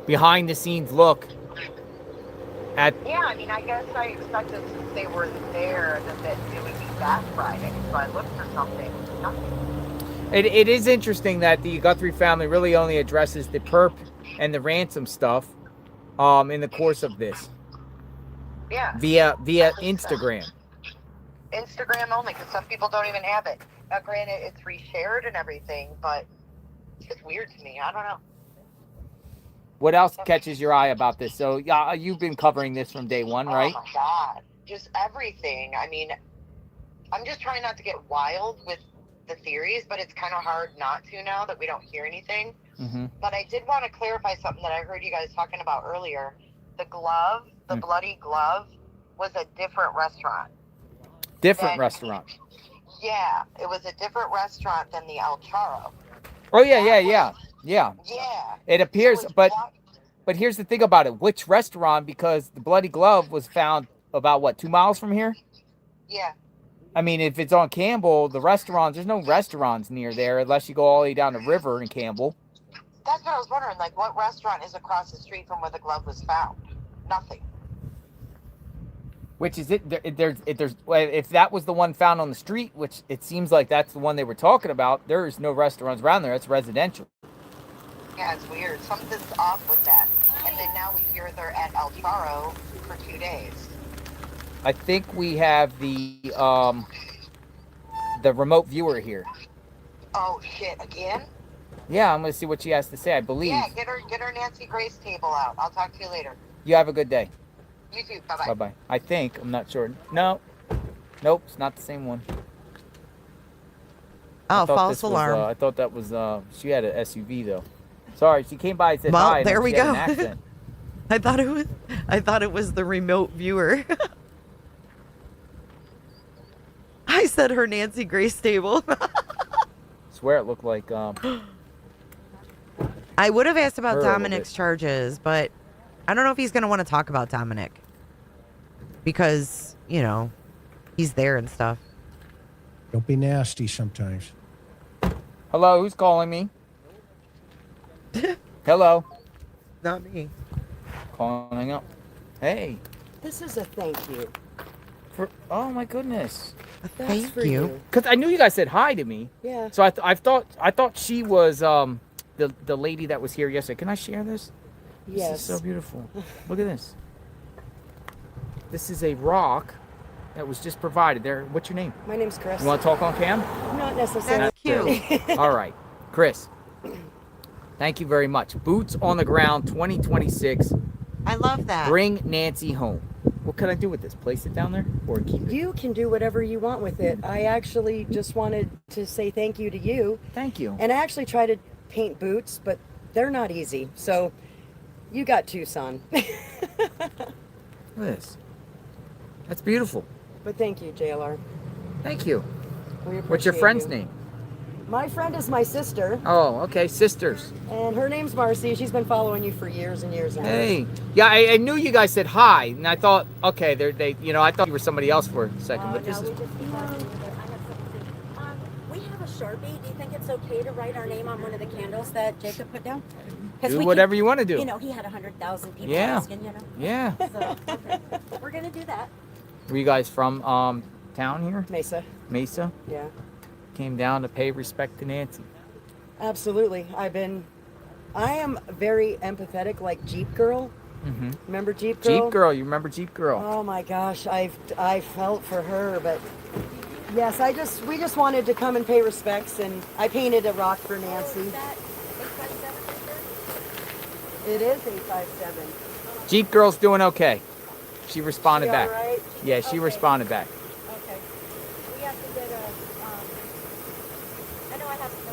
behind-the-scenes look at... Yeah, I mean, I guess I expected since they were there that it would be that Friday. So I looked for something. Nothing. It is interesting that the Guthrie family really only addresses the perp and the ransom stuff in the course of this. Yeah. Via Instagram. Instagram only, because some people don't even have it. Now, granted, it's reshared and everything, but it's just weird to me. I don't know. What else catches your eye about this? So, yeah, you've been covering this from day one, right? Oh, my God. Just everything. I mean, I'm just trying not to get wild with the theories, but it's kind of hard not to now that we don't hear anything. Mm-hmm. But I did want to clarify something that I heard you guys talking about earlier. The glove, the bloody glove, was a different restaurant. Different restaurant. Yeah, it was a different restaurant than the El Charo. Oh yeah. Yeah. It appears, but here's the thing about it. Which restaurant? Because the bloody glove was found about what, 2 miles from here? Yeah. I mean, if it's on Campbell, the restaurants, there's no restaurants near there unless you go all the way down the river in Campbell. That's what I was wondering. Like, what restaurant is across the street from where the glove was found? Nothing. Which is it? If that was the one found on the street, which it seems like that's the one they were talking about, there's no restaurants around there. It's residential. Yeah, it's weird. Something's off with that. And then now we hear they're at El Charo for 2 days. I think we have the remote viewer here. Oh shit! Again? Yeah, I'm gonna see what she has to say. I believe. Yeah, get her Nancy Grace table out. I'll talk to you later. You have a good day. You too. Bye bye. Bye bye. I think, I'm not sure. No, nope, it's not the same one. Oh, false alarm. I thought that was she had an SUV though. Sorry, she came by and said Well, hi. there and we she had go. an accent. I thought it was the remote viewer. I said her Nancy Grace table. Swear it looked like I would have asked about her a little Dominic's charges, but I don't know if he's going to want to talk about Dominic because, you know, he's there and stuff. Don't be nasty sometimes. Hello, who's calling me? Hello. Not me. Calling up. Hey. This is a thank you. Oh my goodness. That's for you. Because I knew you guys said hi to me. Yeah. So I thought she was the lady that was here yesterday. Can I share this? Yes. This is so beautiful. Look at this. This is a rock that was just provided there. What's your name? My name's Chris. You want to talk on cam? Not necessarily. That's cute. All right, Chris. Thank you very much. Boots on the ground 2026. I love that. Bring Nancy home. What can I do with this? Place it down there or keep it? You can do whatever you want with it. I actually just wanted to say thank you to you. Thank you. And I actually tried to paint boots, but they're not easy. So you got Tucson. Look at this. That's beautiful. But thank you, JLR. Thank you. We What's your appreciate friend's you. name? My friend is my sister. Oh, okay. Sisters. And her name's Marcy. She's been following you for years and years and Hey. years. Yeah, I knew you guys said hi, and I thought, okay, I thought you were somebody else for a second, but this is. We have a Sharpie. Do you think it's okay to write our name on one of the candles that Jacob put down? Do whatever you want to do. You know, he had 100,000 people Yeah. asking, you know? Yeah. So, okay. We're going to do that. Were you guys from town here? Mesa. Mesa? Yeah. Came down to pay respect to Nancy. Absolutely. I am very empathetic, like Jeep Girl. Mm-hmm. Remember Jeep Girl? Jeep Girl, you remember Jeep Girl? Oh my gosh, I felt for her, but yes, we just wanted to come and pay respects, and I painted a rock for Nancy. It is 857. Jeep Girl's doing okay. She responded She back. all right? Yeah, she responded back. Okay. We have to get a, I know I have to go.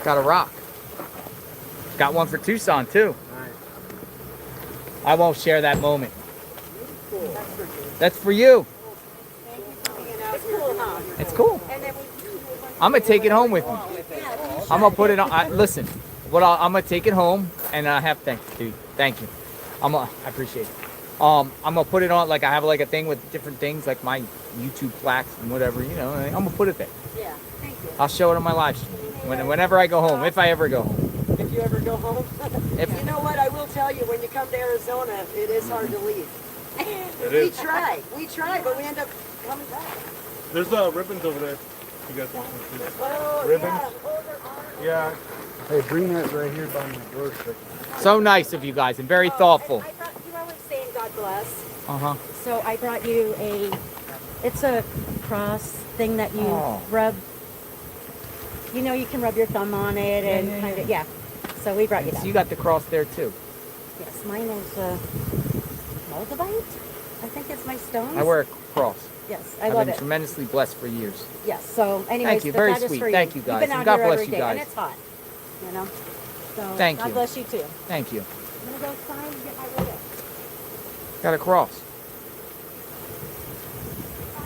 Got a rock. Got one for Tucson too. I won't share that moment. That's for you. It's cool, huh? It's cool. I'm gonna take it home with me. I'm gonna put it on. Listen, I'm gonna take it home and I have thank you. I appreciate it. I'm gonna put it on like I have like a thing with different things like my YouTube plaques and whatever. You know, I'm gonna put it there. Yeah, thank you. I'll show it on my live stream whenever I go home, if I ever go home. If you ever go home. You know what, I will tell you, when you come to Arizona, it is hard to leave. We try, but we end up coming back. There's ribbons over there. You guys want one too? Oh, Ribbons? Yeah. Hey, bring that right here by my doorstep. So nice of you guys and very thoughtful. You're always saying God bless. Uh-huh. So I brought you it's a cross thing that you rub. You know, you can rub your thumb on it and kind of, yeah. So we brought you that. So you got the cross there too. Yes, mine is moldavite. I think it's my stones. I wear a cross. Yes, I I've love been it. tremendously blessed for years. Yes, so anyways, Thank you. but Very that is sweet. for Thank you, You've guys. been And out God here bless every you day, guys. and it's hot, you know. So Thank God you. bless you too. Thank you. I'm gonna go sign and get my Got a cross.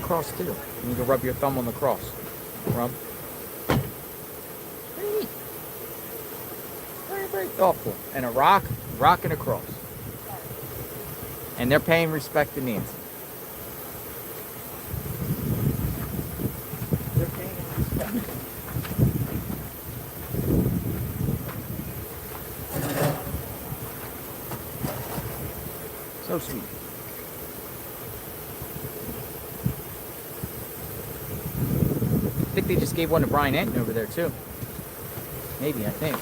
Cross too. You need to rub your thumb on the cross. Rub. Very neat. Very, very thoughtful. And a rock and a cross. And they're paying respect to Nancy. They're paying respect. So sweet. I think they just gave one to Brian Enton over there too. Maybe, I think.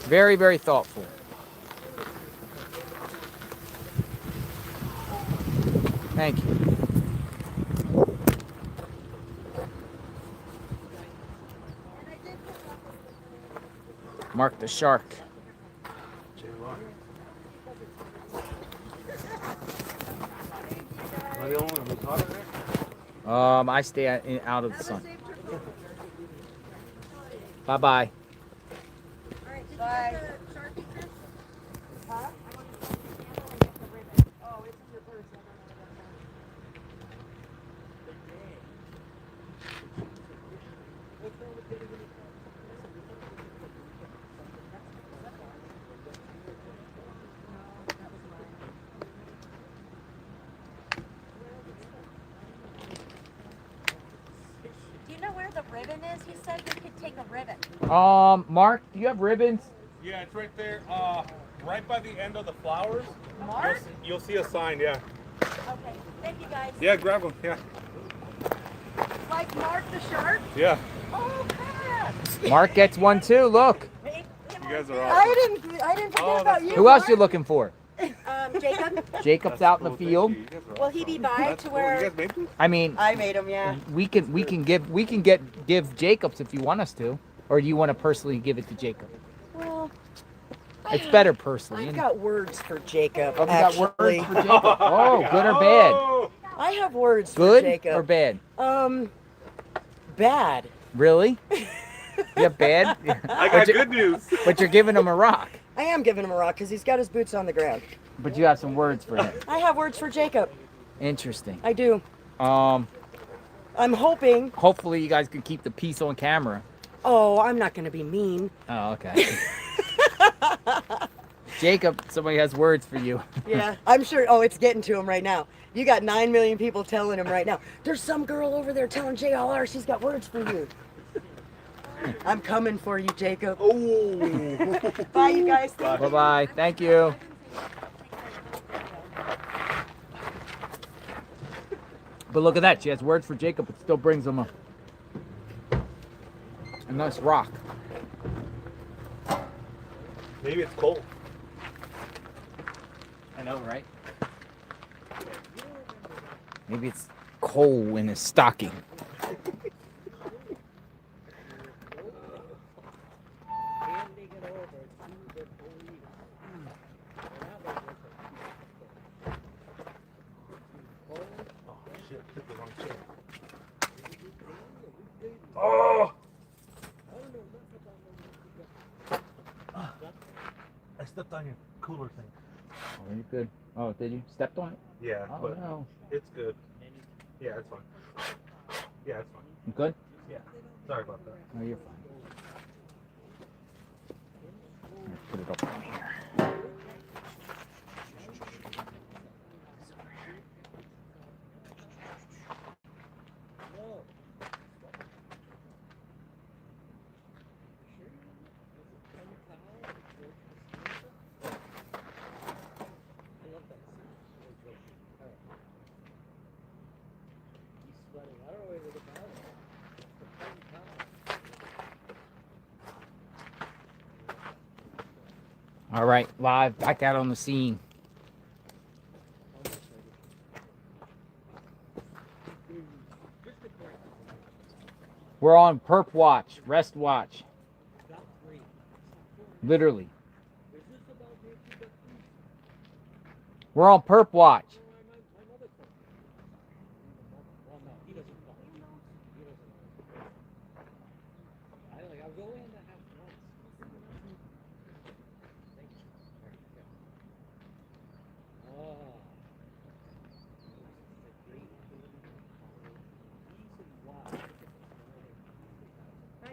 Very, very thoughtful. Thank you. Mark the shark. Am I the only one who's hot in there? I stay out of the sun. Bye-bye. Bye. Do you know where the ribbon is? He said we could take a ribbon. Mark, do you have ribbons? Yeah, it's right there, right by the end of the flowers. Mark? You'll see a sign, yeah. Okay. Thank you, guys. Yeah, grab them, yeah. Like Mark the shark? Yeah. Oh, crap. Mark gets one too, look. You guys are I didn't forget about you. Who else you looking for? Jacob. Jacob's out in the field. Will he be by to where? I mean, I made him, yeah. we can give Jacob's if you want us to, or do you want to personally give it to Jacob? Well, It's better personally. I've got words for Jacob. Oh, we got words for Jacob. Oh, good or bad? I have words Good for Jacob. or bad? Bad. Really? You have bad? I got good news. But you're giving him a rock. I am giving him a rock because he's got his boots on the ground. But you have some words for him. I have words for Jacob. Interesting. I do. I'm hoping. Hopefully you guys can keep the peace on camera. Oh, I'm not going to be mean. Oh, okay. Jacob, somebody has words for you. Yeah, I'm sure. Oh, it's getting to him right now. You got 9 million people telling him right now. There's some girl over there telling JLR she's got words for you. I'm coming for you, Jacob. Oh. Bye, you guys. Bye-bye. Thank you. But look at that. She has words for Jacob. It still brings him a nice rock. Maybe it's cold. I know, right? Maybe it's coal in his stocking. Oh! I stepped on your cooler thing. Oh, you're good. Oh, did you? Stepped on it? Yeah, Oh, but no. it's good. Yeah, it's fine. Yeah, it's fine. You good? Yeah. Sorry about that. No, you're fine. Put it up on here. All right, live, back out on the scene. We're on perp watch, rest watch. Literally. We're on perp watch. Bye,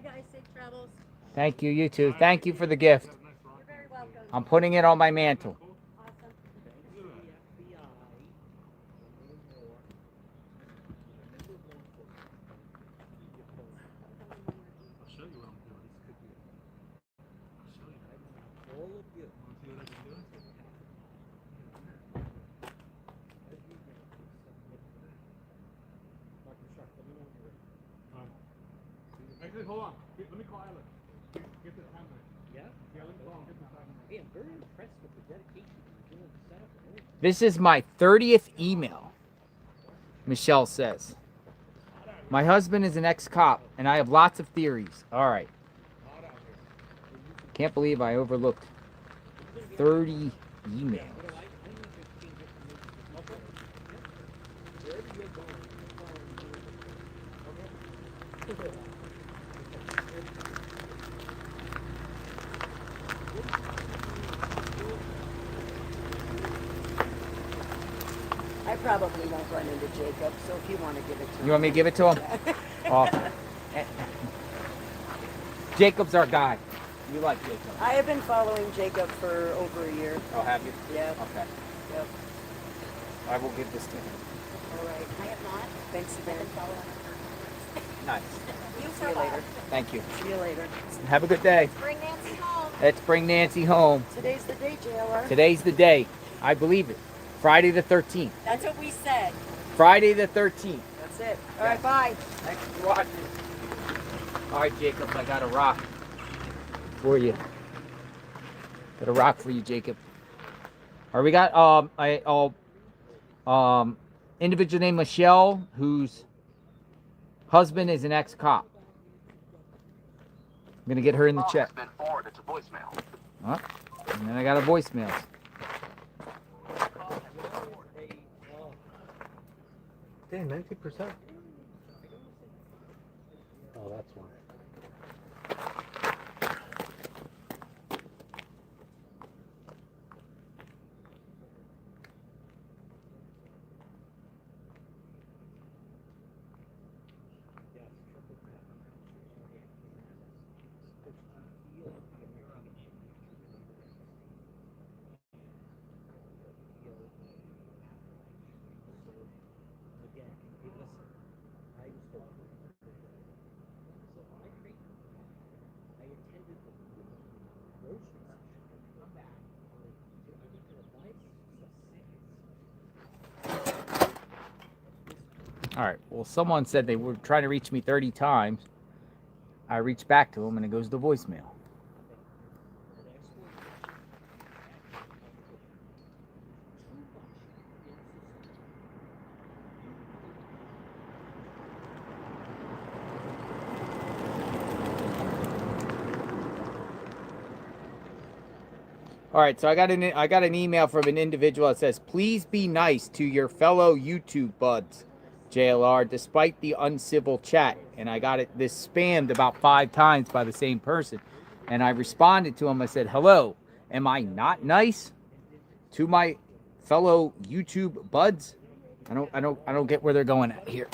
guys. Safe travels. Thank you, you too. Thank you for the gift. You're very welcome. I'm putting it on my mantle. Actually, hold on. Let me call Alex. Get this time. Yeah? Yeah, let me call him. Get this time. Hey, I'm very impressed with the dedication you're doing the setup and everything. This is my 30th email, Michelle says. My husband is an ex-cop, and I have lots of theories. All right. Can't believe I overlooked 30 emails. I probably won't run into Jacob, so if you want to give it to him. You want me to give it to him? Awesome. Jacob's our guy. You like Jacob? I have been following Jacob for over a year. Oh, have you? Yeah. Okay. Yep. I will give this to him. All right. I have not. Thanks again. Nice. See you later. Thank you. See you later. Have a good day. Bring Nancy home. Let's bring Nancy home. Today's the day, JLR. Today's the day. I believe it. Friday the 13th. That's what we said. Friday the 13th. That's it. All right, bye. Thanks for watching. All right, Jacob, I got a rock for you. Got a rock for you, Jacob. All right, we got individual named Michelle, whose husband is an ex-cop. I'm gonna get her in the chat. Been forwarded to voicemail. Huh? And then I got a voicemail. Damn, 90%. Oh, that's why. All right. Well, someone said they were trying to reach me 30 times. I reached back to them, and it goes to voicemail. All right, so I got an email from an individual that says, "Please be nice to your fellow YouTube buds, JLR, despite the uncivil chat." And I got this spammed about 5 times by the same person. And I responded to him. I said, "Hello, am I not nice to my fellow YouTube buds?" I don't get where they're going at here.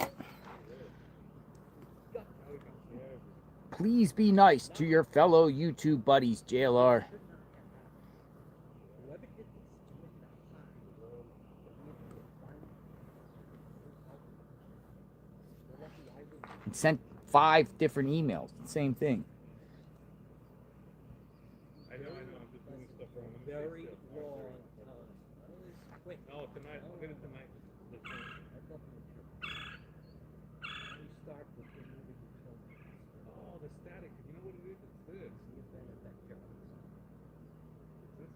Please be nice to your fellow YouTube buddies, JLR. And sent 5 different emails. Same thing. I know. I'm just doing stuff wrong. Very long. Wait. No, tonight. I'll get it tonight. Oh, the static. You know what it is? It's this. It's this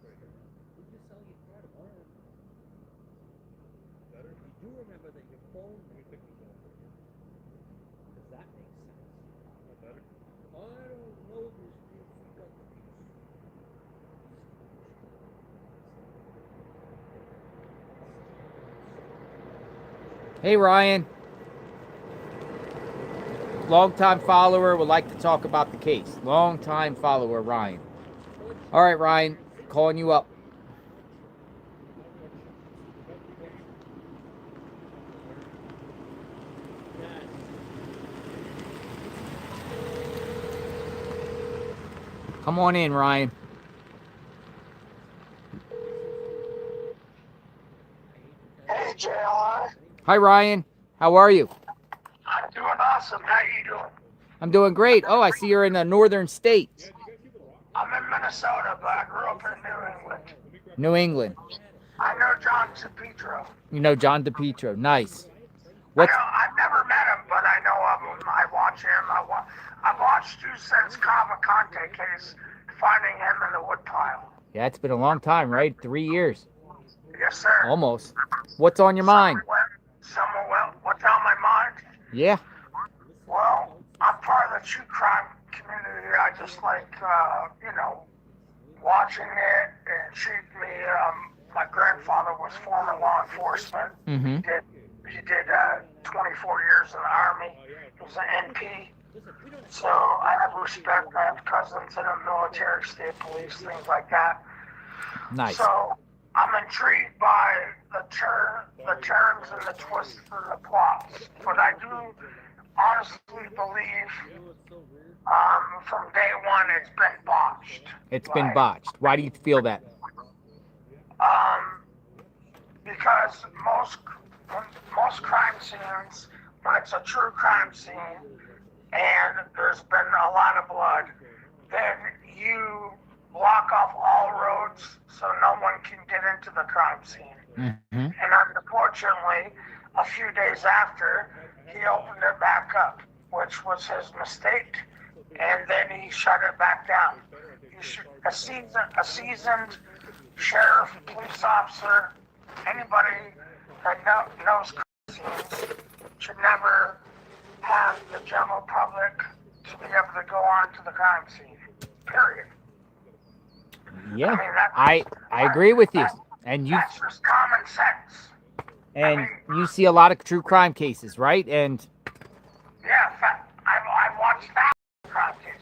right here. Did you sell your car tomorrow? Better? You do remember that your phone. Let me take this off. Does that make sense? Not better? I don't know this deal for Guthrie. Hey, Ryan. Long-time follower would like to talk about the case. Long-time follower, Ryan. All right, Ryan, calling you up. Come on in, Ryan. Hey, JLR. Hi, Ryan. How are you? I'm doing awesome. How you doing? I'm doing great. Oh, I see you're in the northern states. I'm in Minnesota, but I grew up in New England. New England. I know John Shapiro. You know John DePietro. Nice. I've never met him, but I know of him. I watch him. I watched Tucson's Cavalcante case, finding him in the woodpile. Yeah, it's been a long time, right? 3 years. Yes, sir. Almost. What's on your mind? What's on my mind? Yeah. Well, I'm part of the true crime community. I just like, watching it and intrigued me. My grandfather was former law enforcement. Mm-hmm. He did 24 years in the Army. He was an NP. So I have respect. I have cousins in the military, state police, things like that. Nice. So I'm intrigued by the turns and the twists and the plots. But I do honestly believe from day one it's been botched. It's been botched. Why do you feel that? Because most crime scenes, when it's a true crime scene and there's been a lot of blood, then you block off all roads so no one can get into the crime scene. Mm-hmm. And unfortunately, a few days after, he opened it back up, which was his mistake, and then he shut it back down. A seasoned sheriff, police officer, anybody that knows crime scenes should never have the general public to be able to go on to the crime scene. Period. Yeah, I agree with you. And you That's just common sense. and you see a lot of true crime cases, right? And Yeah, in fact, I watched that crime cases,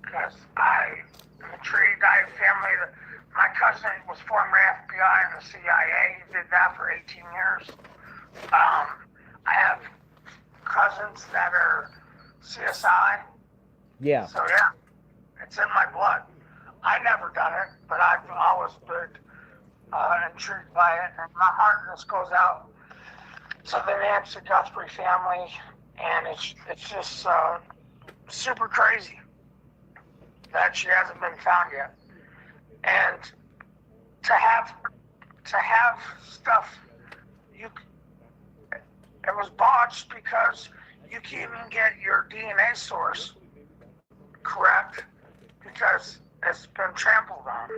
because I'm intrigued. I have family that, my cousin was former FBI and the CIA. He did that for 18 years. I have cousins that are CSI. yeah. So yeah, it's in my blood. I never done it, but I've always been intrigued by it, and my heart just goes out to the Nancy Guthrie family, and it's just super crazy that she hasn't been found yet, and to have stuff it was botched because you can't even get your DNA source correct because it's been trampled on.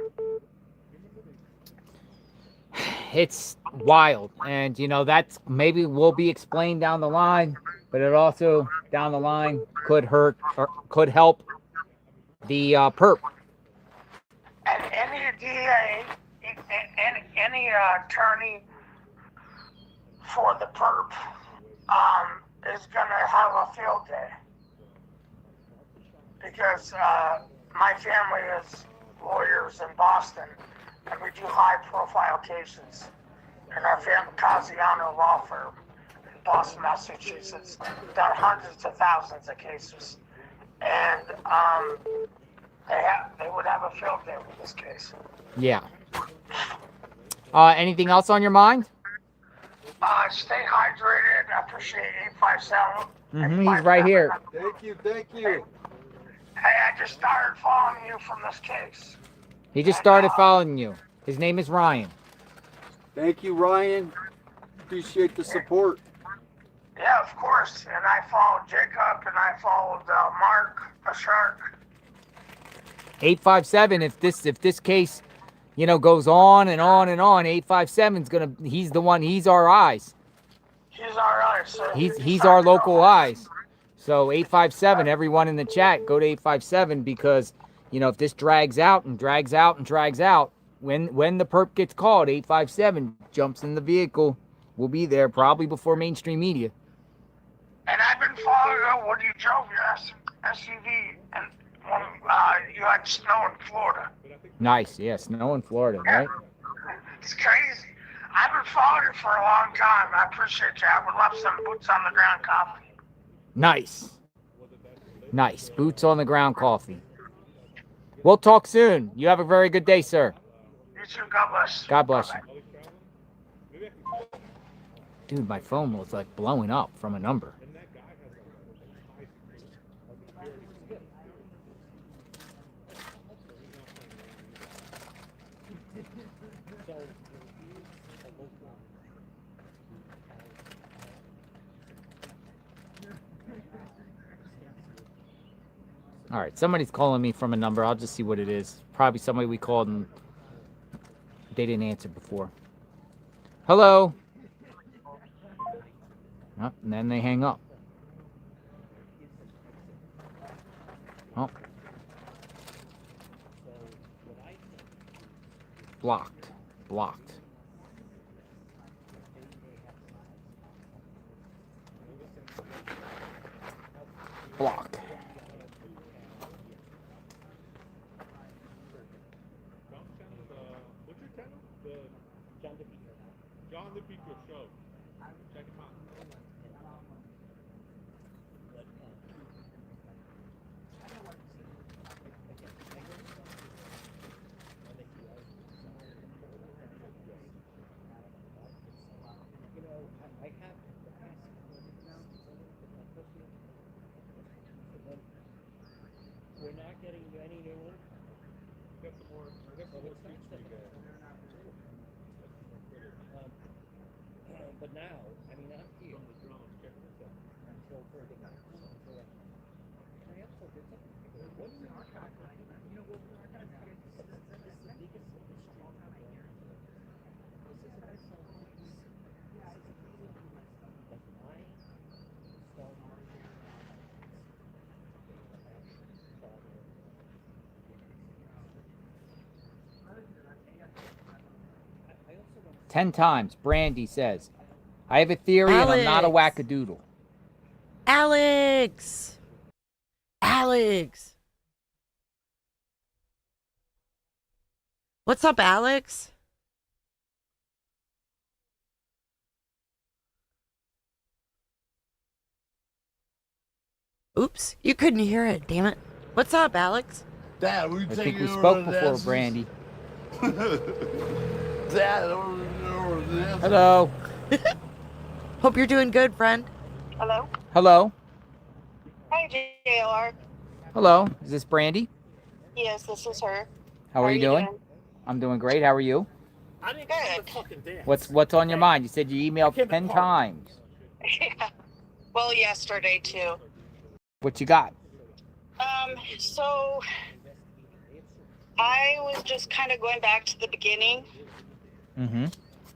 It's wild, and that's maybe will be explained down the line, but it also down the line could hurt or could help the perp. And any DA, any attorney for the perp is gonna have a field day because my family is lawyers in Boston, and we do high-profile cases. And our family, Casiano Law Firm in Boston, Massachusetts, done hundreds of thousands of cases, and they would have a field day with this case. Yeah. Anything else on your mind? Stay hydrated. I appreciate 857. He's right here. Thank you. Hey, I just started following you from this case. He just started following you. His name is Ryan. Thank you, Ryan. Appreciate the support. Yeah, of course. And I followed Jacob, and I followed Mark, a shark. 857. If this case, goes on and on and on, 857's he's the one. He's our eyes. He's our eyes. So He's our local eyes. So 857. Everyone in the chat, go to 857 because if this drags out and drags out and drags out, when the perp gets called, 857 jumps in the vehicle. We'll be there probably before mainstream media. And been following you when you drove your SUV and when you had snow in Florida. Nice. Yeah, snow in Florida, right? It's crazy. I've been following you for a long time. I appreciate you. I would love some boots on the ground coffee. Nice. Nice. Boots on the ground coffee. We'll talk soon. You have a very good day, sir. You too. God bless. God bless you. Dude, my phone was like blowing up from a number. All right, somebody's calling me from a number. I'll just see what it is. Probably somebody we called and they didn't answer before. Hello? Oh, and then they hang up. Oh. Blocked. Blocked. Blocked. John DePietro show. Check him out. 10 times. Brandy says, I have a theory and I'm not a wackadoodle. Alex! Alex! What's up, Alex? Oops, you couldn't hear it, damn it. What's up, Alex? Dad, I think we spoke before, Brandy. Dad, Hello. Hope you're doing good, friend. Hello? Hello. Hi, JLR. Hello. Is this Brandy? Yes, this is her. How are you doing? I'm doing great. How are you? I didn't get the fucking dance. What's on your mind? You said you emailed 10 times. Yeah. Well, yesterday too. What you got? So I was just kind of going back to the beginning, Mm-hmm.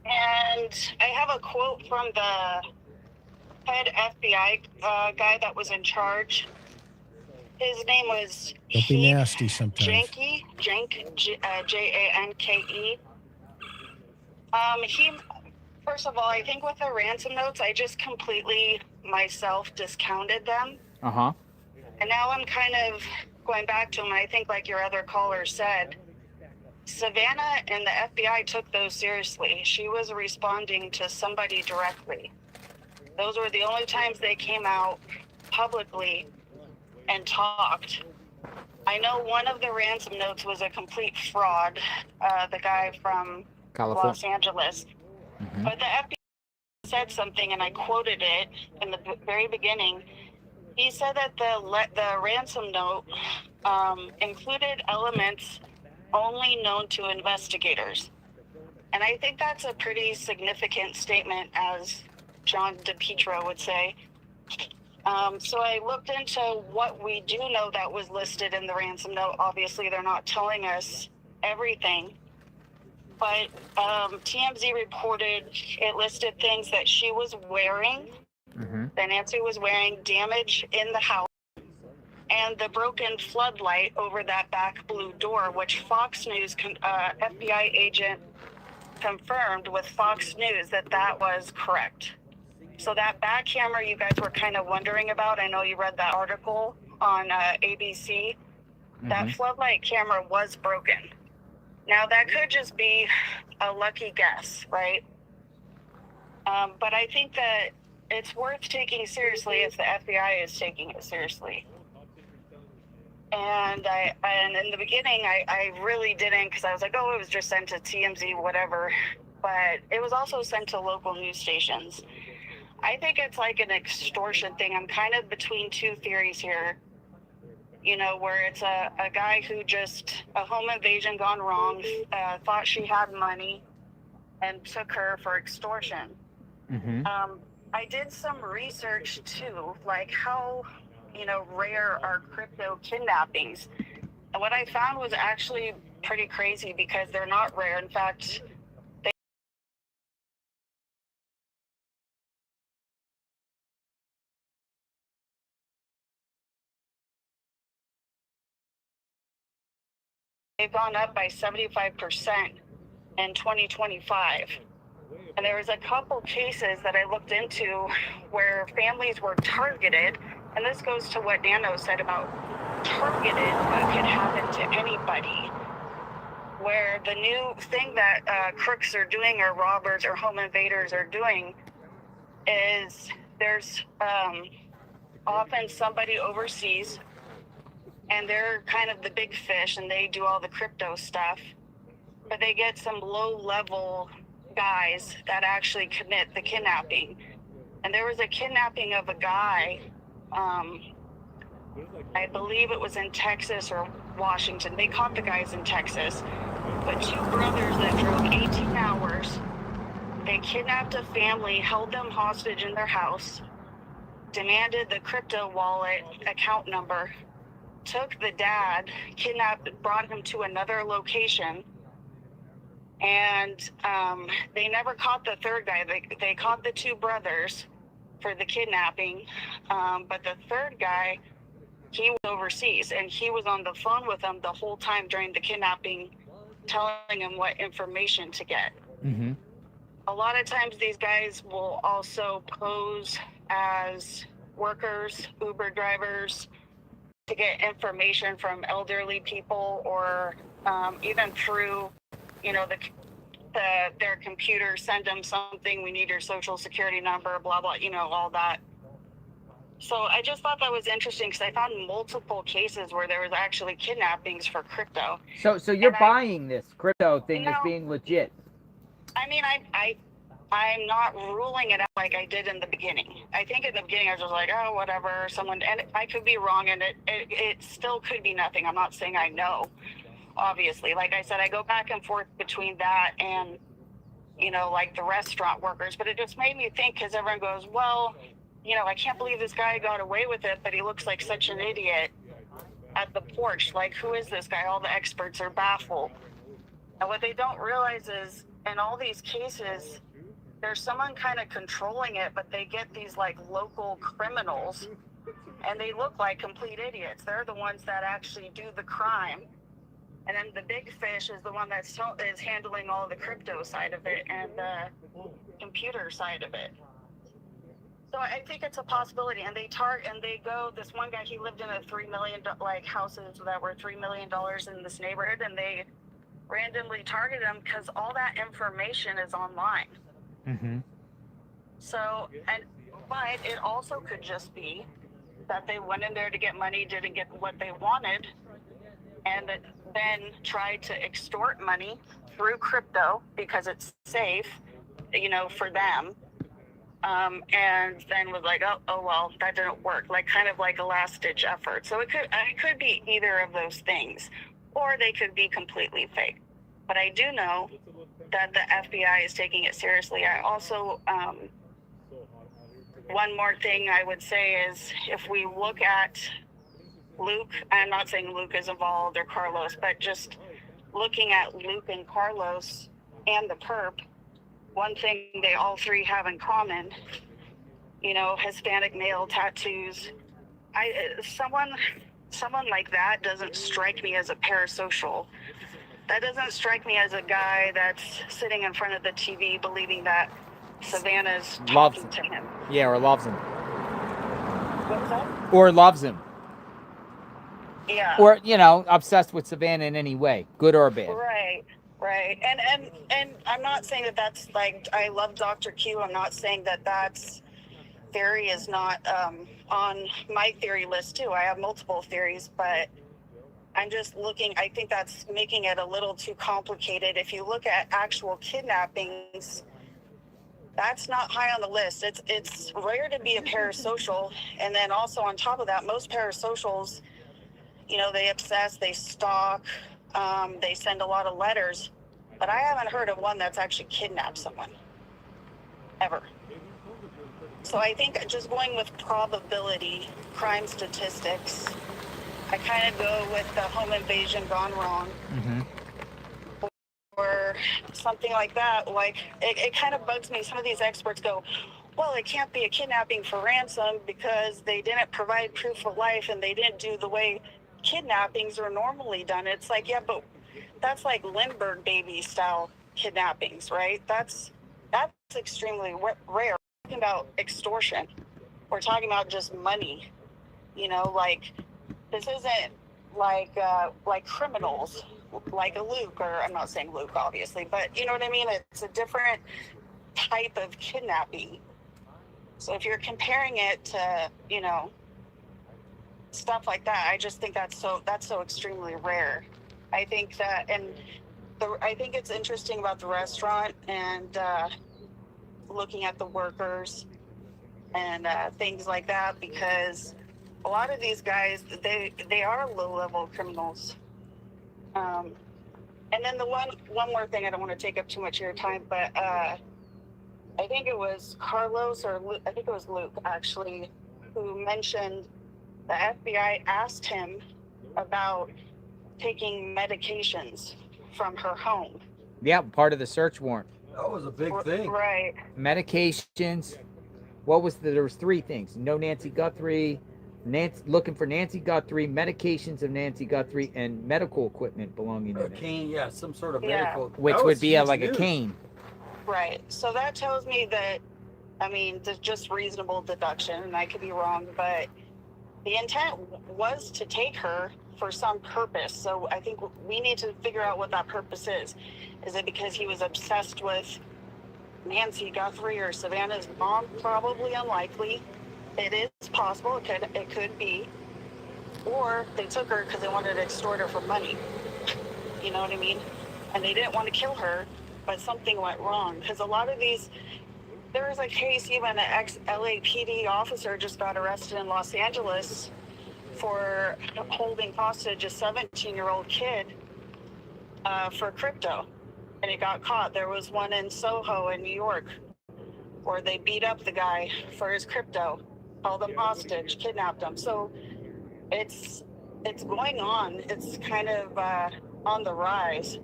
and I have a quote from the head FBI guy that was in charge. His name was Don't be nasty sometimes. Janke, Janke. He, first of all, I think with the ransom notes, I just completely myself discounted them. Uh-huh. And now I'm kind of going back to him. I think, like your other caller said, Savannah and the FBI took those seriously. She was responding to somebody directly. Those were the only times they came out publicly and talked. I know one of the ransom notes was a complete fraud, the guy from California. Los Angeles. Mm-hmm. But the FBI said something, and I quoted it in the very beginning. He said that the ransom note included elements only known to investigators. And I think that's a pretty significant statement, as John DePietro would say. So I looked into what we do know that was listed in the ransom note. Obviously, they're not telling us everything. But TMZ reported it listed things that she was wearing, that Nancy was wearing, damage in the house, and the broken floodlight over that back blue door, which Fox News FBI agent confirmed with Fox News that was correct. So that back camera you guys were kind of wondering about, I know you read that article on ABC. That floodlight camera was broken. Now that could just be a lucky guess, right? But I think that it's worth taking seriously if the FBI is taking it seriously. And in the beginning, I really didn't, because I was like, oh, it was just sent to TMZ, whatever. But it was also sent to local news stations. I think it's like an extortion thing. I'm kind of between two theories here. You know, where it's a guy who just, a home invasion gone wrong, thought she had money and took her for extortion. I did some research too, like how, you know, rare are crypto kidnappings. And what I found was actually pretty crazy because they're not rare. In fact, they've gone up by 75% in 2025. And there was a couple cases that I looked into where families were targeted, and this goes to what Nanos said about targeted, what could happen to anybody. Where the new thing that crooks are doing, or robbers or home invaders are doing, is there's often somebody overseas, and they're kind of the big fish, and they do all the crypto stuff, but they get some low-level guys that actually commit the kidnapping. And there was a kidnapping of a guy, I believe it was in Texas or Washington. They caught the guys in Texas, but two brothers that drove 18 hours, they kidnapped a family, held them hostage in their house, demanded the crypto wallet account number, took the dad, kidnapped, brought him to another location, and they never caught the third guy. They caught the two brothers for the kidnapping, but the third guy, he was overseas, and he was on the phone with them the whole time during the kidnapping, telling them what information to get. A lot of times these guys will also pose as workers, Uber drivers, to get information from elderly people, or even through, you know, their computer, send them something, we need your social security number, blah, blah, you know, all that. So I just thought that was interesting because I found multiple cases where there was actually kidnappings for crypto. So you're buying this crypto thing as being legit? I mean, I'm not ruling it out like I did in the beginning. I think in the beginning I was just like, oh, whatever, someone, and I could be wrong, and it still could be nothing. I'm not saying I know, obviously. Like I said, I go back and forth between that and, you know, like the restaurant workers, but it just made me think, because everyone goes, well, you know, I can't believe this guy got away with it, but he looks like such an idiot at the porch. Like, who is this guy? All the experts are baffled. And what they don't realize is, in all these cases, there's someone kind of controlling it, but they get these like local criminals, and they look like complete idiots. They're the ones that actually do the crime. And then the big fish is the one that is handling all the crypto side of it and the computer side of it. So I think it's a possibility. And they go, this one guy, he lived in a $3 million, like houses that were $3 million in this neighborhood, and they randomly targeted him because all that information is online. So, but it also could just be that they went in there to get money, didn't get what they wanted, and then tried to extort money through crypto because it's safe, you know, for them. And then was like, oh well, that didn't work. Like, kind of like a last-ditch effort. So it could be either of those things, or they could be completely fake. But I do know that the FBI is taking it seriously. I also, one more thing I would say is, if we look at Luke, I'm not saying Luke is involved or Carlos, but just looking at Luke and Carlos and the perp, one thing they all three have in common, you know, Hispanic male, tattoos. Someone like that doesn't strike me as a parasocial. That doesn't strike me as a guy that's sitting in front of the TV believing that Savannah's Loves talking to him. Yeah, or loves him. What was that? Or loves him. Yeah. Or, you know, obsessed with Savannah in any way, good or bad. Right, right. And I'm not saying that that's like, I love Dr. Q. I'm not saying that that's theory is not on my theory list too. I have multiple theories, but I'm just looking, I think that's making it a little too complicated. If you look at actual kidnappings, that's not high on the list. It's rare to be a parasocial. And then also on top of that, most parasocials, you know, they obsess, they stalk, they send a lot of letters, but I haven't heard of one that's actually kidnapped someone, ever. So I think just going with probability, crime statistics, I kind of go with the home invasion gone wrong. Mm-hmm. Or something like that. Like, it kind of bugs me. Some of these experts go, well, it can't be a kidnapping for ransom because they didn't provide proof of life and they didn't do the way kidnappings are normally done. It's like, yeah, but that's like Lindbergh baby style kidnappings, right? That's extremely rare. We're talking about extortion. We're talking about just money. You know, like, this isn't like criminals, like a Luke, or I'm not saying Luke, obviously, but you know what I mean? It's a different type of kidnapping. So if you're comparing it to, you know, stuff like that, I just think that's so extremely rare. I think that, and I think it's interesting about the restaurant and looking at the workers and things like that, because a lot of these guys, they are low-level criminals. And then the one more thing, I don't want to take up too much of your time, but I think it was Carlos, or Luke, I think it was Luke actually, who mentioned the FBI asked him about taking medications from her home. Yeah, part of the search warrant. That was a big thing. Right. Medications. There was three things. No Nancy Guthrie, looking for Nancy Guthrie, medications of Nancy Guthrie, and medical equipment belonging to A cane, yeah, some sort of Yeah. medical. which That would was be huge like a news. cane. Right. So that tells me that, I mean, there's just reasonable deduction, and I could be wrong, but the intent was to take her for some purpose. So I think we need to figure out what that purpose is. Is it because he was obsessed with Nancy Guthrie or Savannah's mom? Probably unlikely. It is possible. It could be. Or they took her because they wanted to extort her for money. You know what I mean? And they didn't want to kill her, but something went wrong. Because a lot of these, there was a case, even an ex-LAPD officer just got arrested in Los Angeles for holding hostage a 17-year-old kid for crypto. And he got caught. There was one in Soho in New York where they beat up the guy for his crypto, held him hostage, kidnapped him. So it's going on. It's kind of on the rise.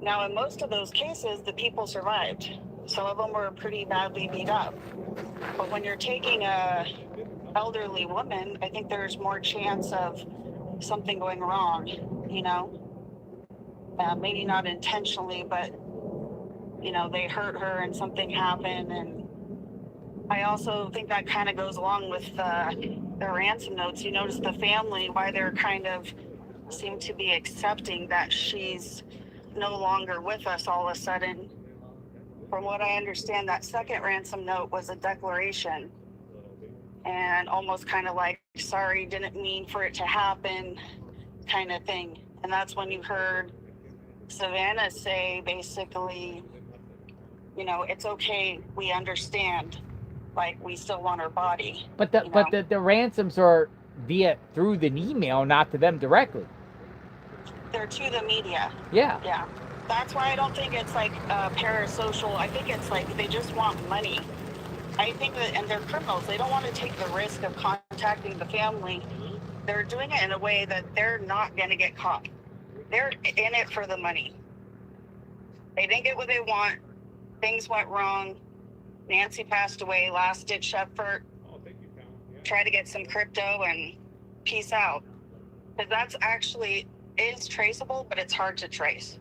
Now, in most of those cases, the people survived. Some of them were pretty badly beat up. But when you're taking a elderly woman, I think there's more chance of something going wrong, you know? Maybe not intentionally, but, you know, they hurt her and something happened. And I also think that kind of goes along with the ransom notes. You notice the family, why they're kind of seem to be accepting that she's no longer with us all of a sudden. From what I understand, that second ransom note was a declaration and almost kind of like, sorry, didn't mean for it to happen kind of thing. And that's when you heard Savannah say basically, you know, it's okay, we understand, like, we still want her body. But the ransoms are through the email, not to them directly. They're to the media. Yeah. Yeah. That's why I don't think it's like parasocial. I think it's like they just want money. I think that, and they're criminals. They don't want to take the risk of contacting the family. They're doing it in a way that they're not going to get caught. They're in it for the money. They didn't get what they want. Things went wrong. Nancy passed away, last ditch effort. Try to get some crypto and peace out. Because that's actually is traceable, but it's hard to trace.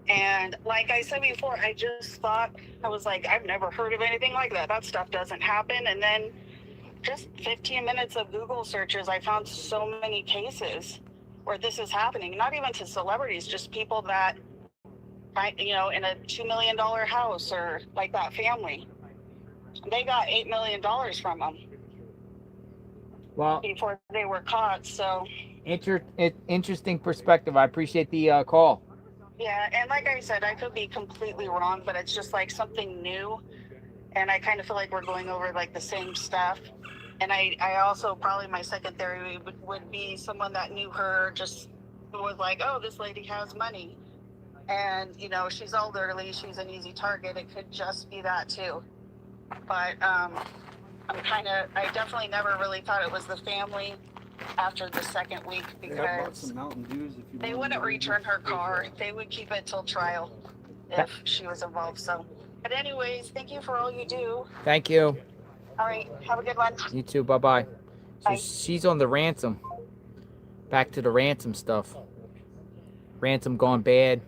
And like I said before, I just thought, I was like, I've never heard of anything like that. That stuff doesn't happen. And then just 15 minutes of Google searches, I found so many cases where this is happening. Not even to celebrities, just people that, you know, in a $2 million house, or like that family. They got $8 million from them. Well, before they were caught. So interesting perspective. I appreciate the call. yeah, and like I said, I could be completely wrong, but it's just like something new, and I kind of feel like we're going over like the same stuff. And I also, probably my second theory would be someone that knew her, just was like, oh, this lady has money, and you know, she's elderly, she's an easy target. It could just be that too. But I definitely never really thought it was the family after the second week, because they wouldn't return her car. They would keep it till trial if she was involved. So, but anyways, thank you for all you do. Thank you. All right, have a good one. You too. Bye-bye. So Bye. she's on the ransom. Back to the ransom stuff. Ransom gone bad.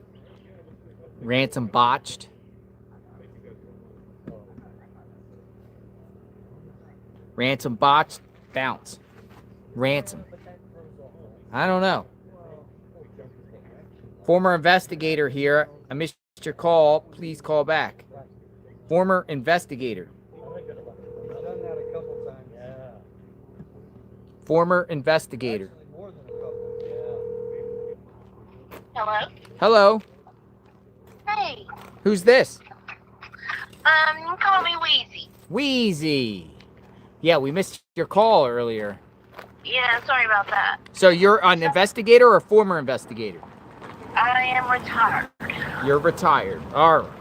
Ransom botched. Ransom botched. Bounce. Ransom. I don't know. Former investigator here. I missed your call. Please call back. Former investigator. Former investigator. Hello? Hello. Hey. Who's this? You call me Wheezy. Wheezy. Yeah, we missed your call earlier. Yeah, sorry about that. So you're an investigator or a former investigator? I am retired. You're retired. All right.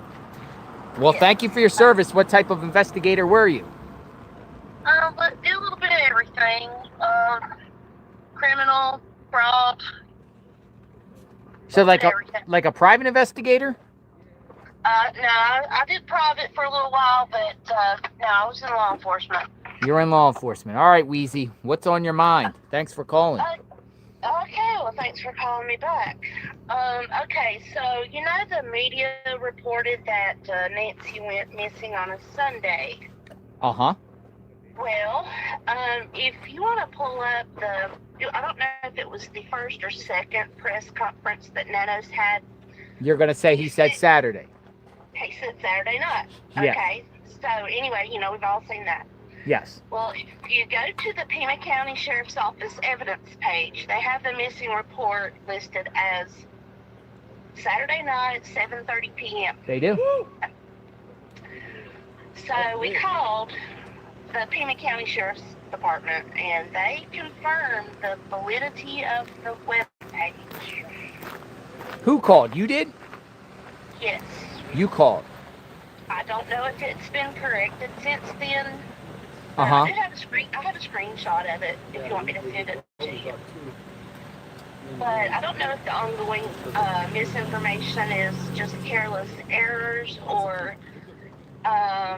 Well, thank you for your service. What type of investigator were you? But do a little bit of everything. Criminal, fraud. So like a private investigator? No, I did private for a little while, but no, I was in law enforcement. You're in law enforcement. All right, Wheezy. What's on your mind? Thanks for calling. Okay, well, thanks for calling me back. Okay, so, you know, the media reported that Nancy went missing on a Sunday. Uh-huh. Well, if you want to pull up I don't know if it was the first or second press conference that Nanos had. You're going to say he said Saturday. He said Saturday night. Yeah. Okay, so anyway, you know, we've all seen that. Yes. Well, if you go to the Pima County Sheriff's Office evidence page, they have the missing report listed as Saturday night at 7:30 p.m. They do. So we called the Pima County Sheriff's Department, and they confirmed the validity of the web page. Who called? You did? Yes. You called. I don't know if it's been corrected since then. Uh-huh. I have a screenshot of it if you want me to send it to you. But I don't know if the ongoing misinformation is just careless errors or.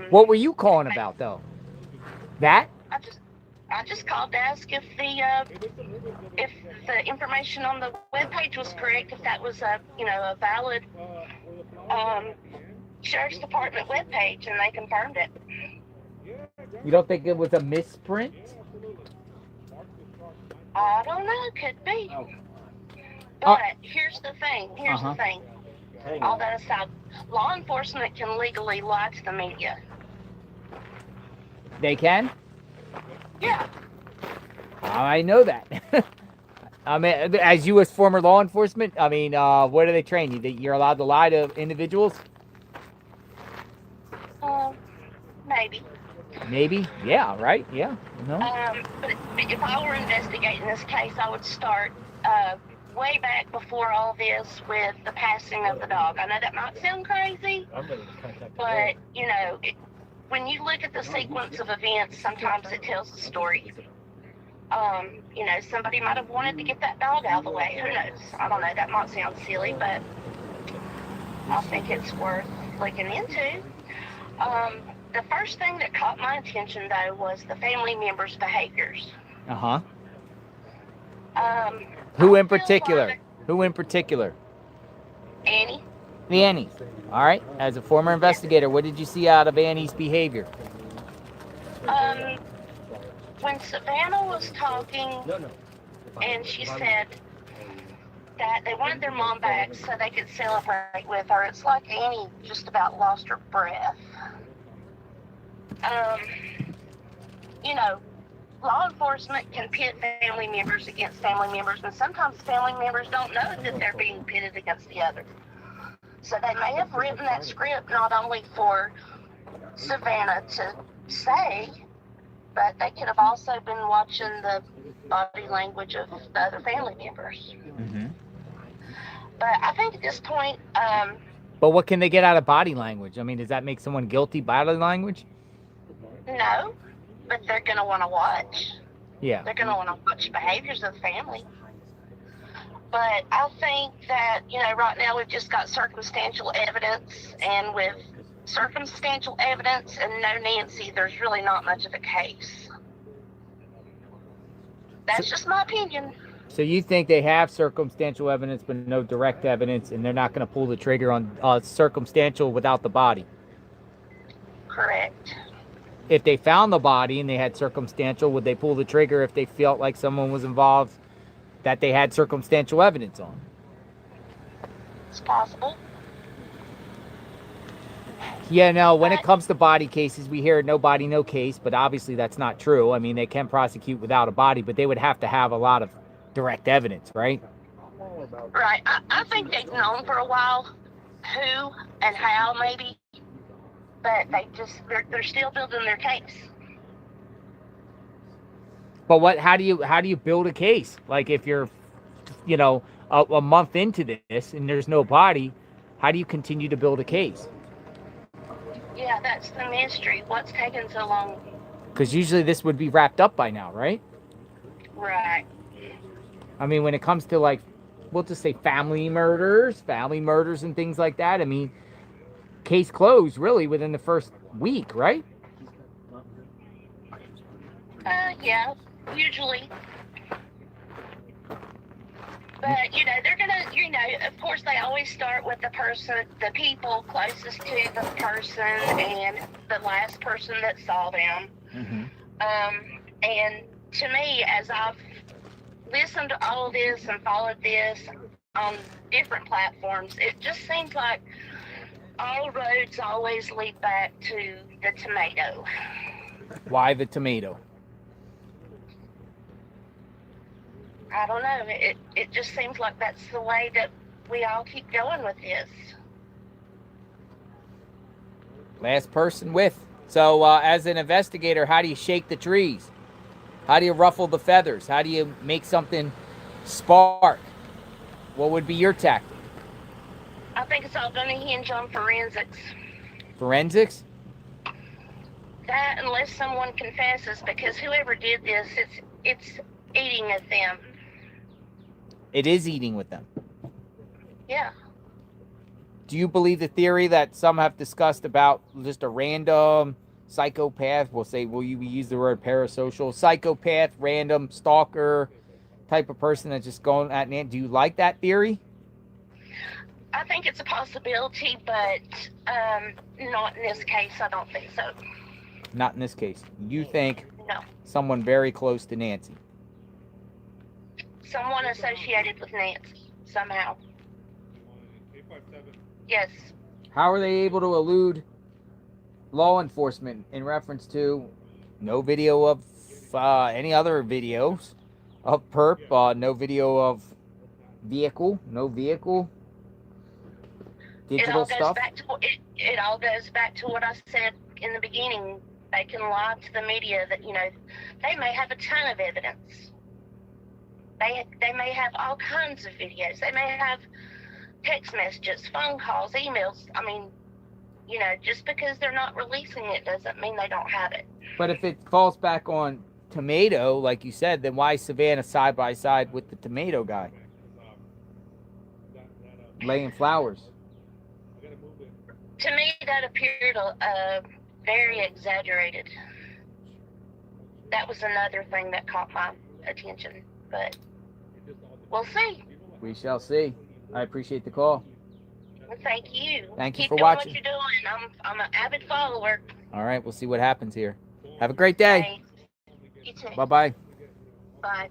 What were you calling about, though? That? I just called to ask if the information on the webpage was correct, if that was a valid Sheriff's Department webpage, and they confirmed it. You don't think it was a misprint? I don't know. Could be. But here's the thing. All that aside, law enforcement can legally lie to the media. They can? Yeah. I know that. I mean, as you as former law enforcement, I mean, what do they train you? That you're allowed to lie to individuals? Maybe. Maybe? Yeah, right? Yeah. No. But if I were investigating this case, I would start way back before all this with the passing of the dog. I know that might sound crazy, but, you know, when you look at the sequence of events, sometimes it tells a story. You know, somebody might have wanted to get that dog out of the way. Who knows? I don't know. That might sound silly, but I think it's worth looking into. The first thing that caught my attention, though, was the family members' behaviors. Uh-huh. Who in particular? Who in particular? Annie. Annie. All right. As a former investigator, what did you see out of Annie's behavior? When Savannah was talking, and she said that they wanted their mom back so they could celebrate with her, it's like Annie just about lost her breath. You know, law enforcement can pit family members against family members, and sometimes family members don't know that they're being pitted against the other. So they may have written that script not only for Savannah to say, but they could have also been watching the body language of the other family members. Mm-hmm. But I think at this point, But what can they get out of body language? I mean, does that make someone guilty, body language? no, but they're going to want to watch. Yeah. They're going to want to watch behaviors of the family. But I think that, you know, right now we've just got circumstantial evidence, and with circumstantial evidence and no Nancy, there's really not much of a case. That's just my opinion. So you think they have circumstantial evidence but no direct evidence, and they're not going to pull the trigger on circumstantial without the body? Correct. If they found the body and they had circumstantial, would they pull the trigger if they felt like someone was involved that they had circumstantial evidence on? It's possible. Yeah, no, when it comes to body cases, we hear no body, no case, but obviously that's not true. I mean, they can prosecute without a body, but they would have to have a lot of direct evidence, right? Right. I think they've known for a while who and how, maybe, but they're still building their case. But how do you build a case? Like, if you're, you know, a month into this and there's no body, how do you continue to build a case? Yeah, that's the mystery. What's taking so long? Because usually this would be wrapped up by now, right? Right. I mean, when it comes to, like, we'll just say family murders and things like that, I mean, case closed really within the first week, right? Yeah, usually. But, you know, they're going to, you know, of course they always start with the people closest to the person and the last person that saw them. Mm-hmm. And to me, as I've listened to all this and followed this on different platforms, it just seems like all roads always lead back to the tomato. Why the tomato? I don't know. It just seems like that's the way that we all keep going with this. Last person with. So as an investigator, how do you shake the trees? How do you ruffle the feathers? How do you make something spark? What would be your tactic? I think it's all going to hinge on forensics. Forensics? That, unless someone confesses, because whoever did this, it's eating at them. It is eating with them. Yeah. Do you believe the theory that some have discussed about just a random psychopath? We'll use the word parasocial, psychopath, random stalker type of person that's just going at Nancy. Do you like that theory? I think it's a possibility, but not in this case. I don't think so. Not in this case. You think No. someone very close to Nancy? Someone associated with Nancy, somehow. Yes. How are they able to elude law enforcement in reference to no video of any other videos of perp, no video of vehicle, no vehicle, digital stuff? It all goes back to what I said in the beginning. They can lie to the media that, you know, they may have a ton of evidence. They may have all kinds of videos. They may have text messages, phone calls, emails. I mean, you know, just because they're not releasing it doesn't mean they don't have it. But if it falls back on tomato, like you said, then why is Savannah side by side with the tomato guy? Laying flowers. To me, that appeared very exaggerated. That was another thing that caught my attention, but we'll see. We shall see. I appreciate the call. Well, thank you. Thank you Keep for doing watching. what you're doing. I'm an avid follower. All right, we'll see what happens here. Have a great day. You too. Bye-bye. Bye.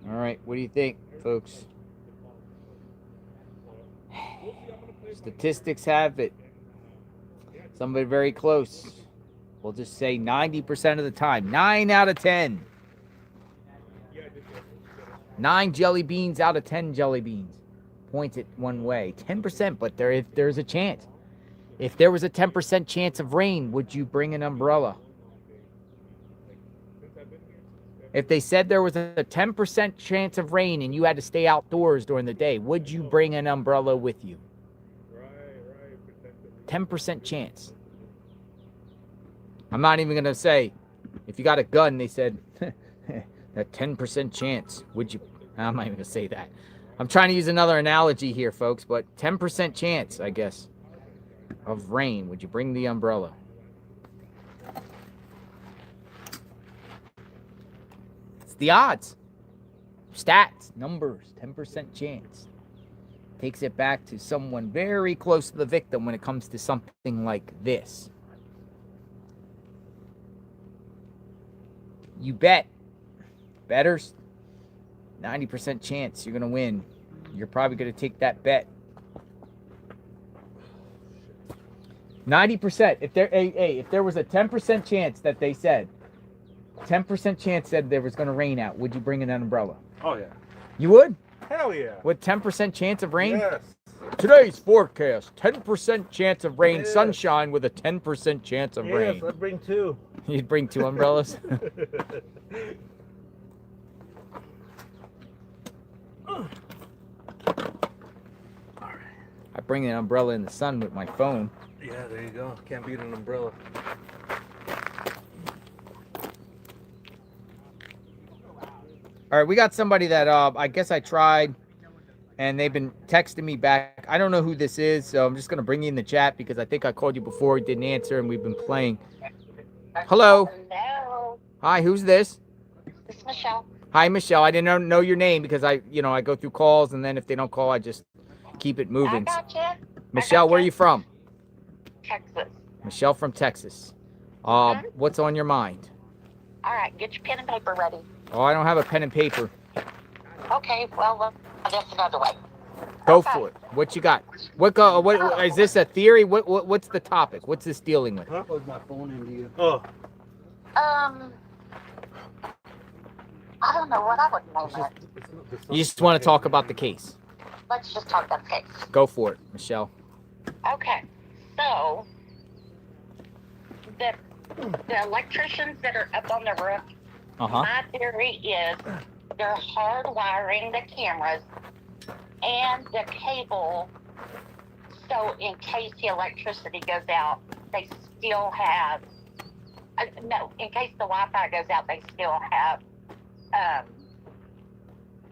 All right, what do you think, folks? Statistics have it. Somebody very close. We'll just say 90% of the time. 9 out of 10. 9 jelly beans out of 10 jelly beans points it one way. 10%, but there's a chance. If there was a 10% chance of rain, would you bring an umbrella? If they said there was a 10% chance of rain and you had to stay outdoors during the day, would you bring an umbrella with you? 10% chance. I'm not even going to say, if you got a gun, they said, that 10% chance, would you? I'm not even going to say that. I'm trying to use another analogy here, folks, but 10% chance, I guess, of rain. Would you bring the umbrella? It's the odds. Stats, numbers, 10% chance. Takes it back to someone very close to the victim when it comes to something like this. You bet. Bettors, 90% chance you're going to win. You're probably going to take that bet. 90%. If there was a 10% chance that they said, 10% chance said there was going to rain out, would you bring an umbrella? Oh, yeah. You would? Hell yeah. With 10% chance of rain? Yes. Today's forecast, 10% chance of rain, Yes. sunshine with a 10% chance of rain. Yes, I'd bring 2. You'd bring 2 umbrellas? I bring an umbrella in the sun with my phone. Yeah, there you go. Can't beat an umbrella. All right, we got somebody that I guess I tried, and they've been texting me back. I don't know who this is, so I'm just going to bring you in the chat because I think I called you before, you didn't answer, and we've been playing. Hello. Hello. Hi, who's this? It's Michelle. Hi, Michelle. I didn't know your name because I go through calls, and then if they don't call, I just keep it moving. I gotcha. Michelle, where are you from? Texas. Michelle from Texas. What's on your mind? All right, get your pen and paper ready. Oh, I don't have a pen and paper. Okay, well, that's another way. Go for it. What you got? What is this a theory? What's the topic? What's this dealing with? Plug my phone into you. Oh. I don't know what I would name it. You just want to talk about the case. Let's just talk about the case. Go for it, Michelle. Okay, so the electricians that are up on the roof, my theory is they're hardwiring the cameras and the cable, so in case the electricity goes out, they still have, in case the Wi-Fi goes out, they still have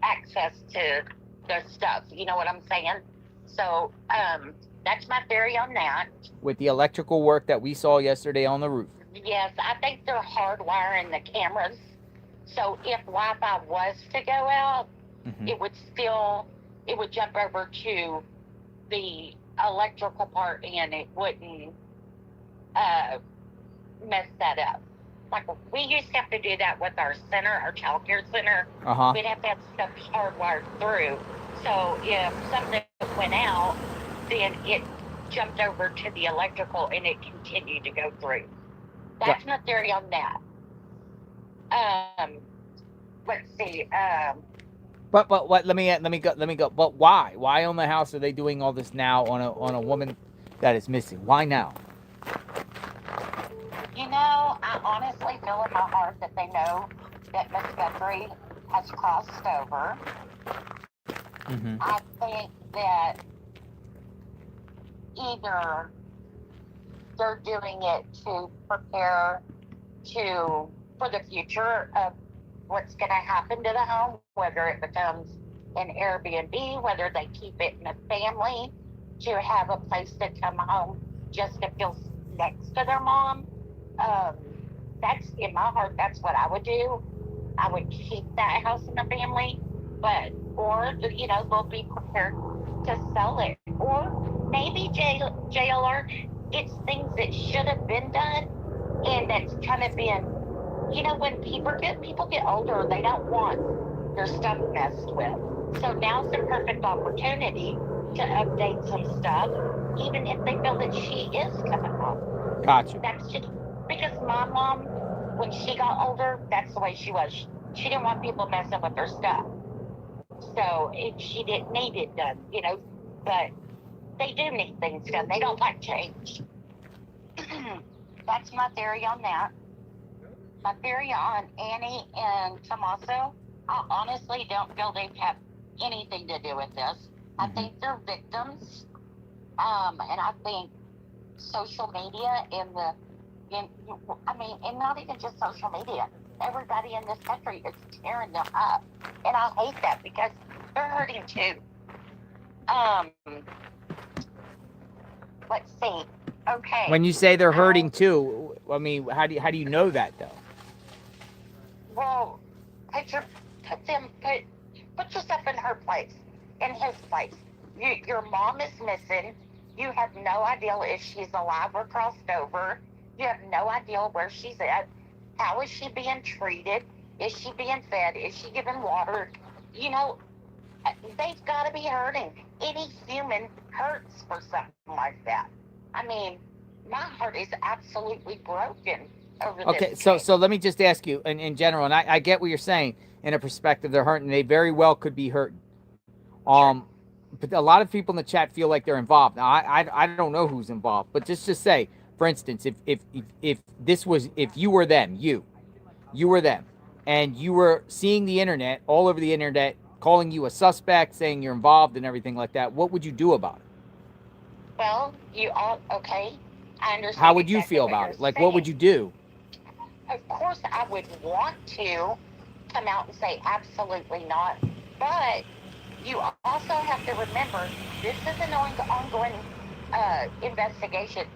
access to their stuff. You know what I'm saying? So that's my theory on that. With the electrical work that we saw yesterday on the roof. Yes, I think they're hardwiring the cameras. So if Wi-Fi was to go out, it would jump over to the electrical part and it wouldn't mess that up. Like we used to have to do that with our center, our child care center. We'd have to have stuff hardwired through. So if something went out, then it jumped over to the electrical and it continued to go through. That's my theory on that. Let's see. But what? Let me go. But why? Why on the house are they doing all this now on a woman that is missing? Why now? You know, I honestly feel in my heart that they know that Miss Guthrie has crossed over. I think that either they're doing it to prepare for the future of what's going to happen to the home, whether it becomes an Airbnb, whether they keep it in a family to have a place to come home just to feel next to their mom. That's in my heart. That's what I would do. I would keep that house in the family, or they'll be prepared to sell it. Or maybe JLR, it's things that should have been done and that's kind of been, you know, when people get older, they don't want their stuff messed with. So now's the perfect opportunity to update some stuff, even if they feel that she is coming home. Gotcha. That's just because my mom, when she got older, that's the way she was. She didn't want people messing with her stuff. So she didn't need it done, you know, but they do need things done. They don't like change. That's my theory on that. My theory on Annie and Tommaso, I honestly don't feel they have anything to do with this. I think they're victims. And I think social media and and not even just social media. Everybody in this country is tearing them up. And I hate that because they're hurting too. Let's see. Okay. When you say they're hurting too, I mean, how do you know that though? Well, put yourself in her place, in his place. Your mom is missing. You have no idea if she's alive or crossed over. You have no idea where she's at. How is she being treated? Is she being fed? Is she given water? You know, they've got to be hurting. Any human hurts for something like that. I mean, my heart is absolutely broken over this. Okay, so let me just ask you, in general, and I get what you're saying, in a perspective, they're hurting. They very well could be hurting. But a lot of people in the chat feel like they're involved. Now, I don't know who's involved, but just to say, for instance, if you were them, you were them, and you were seeing the internet, all over the internet, calling you a suspect, saying you're involved and everything like that, what would you do about it? Well, okay, I understand. How would you feel about it? Like, what would you do? Of course, I would want to come out and say absolutely not, but you also have to remember this is an ongoing investigation.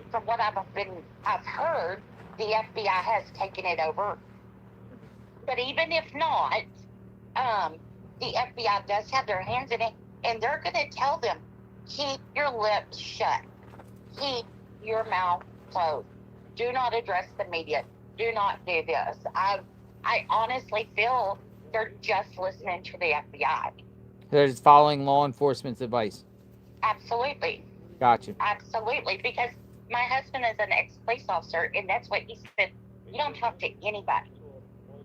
From what I've heard, the FBI has taken it over. But even if not, the FBI does have their hands in it, and they're going to tell them, keep your lips shut, keep your mouth closed. Do not address the media. Do not do this. I honestly feel they're just listening to the FBI. They're just following law enforcement's advice. Absolutely. Gotcha. Absolutely, because my husband is an ex-police officer, and that's what he said. You don't talk to anybody.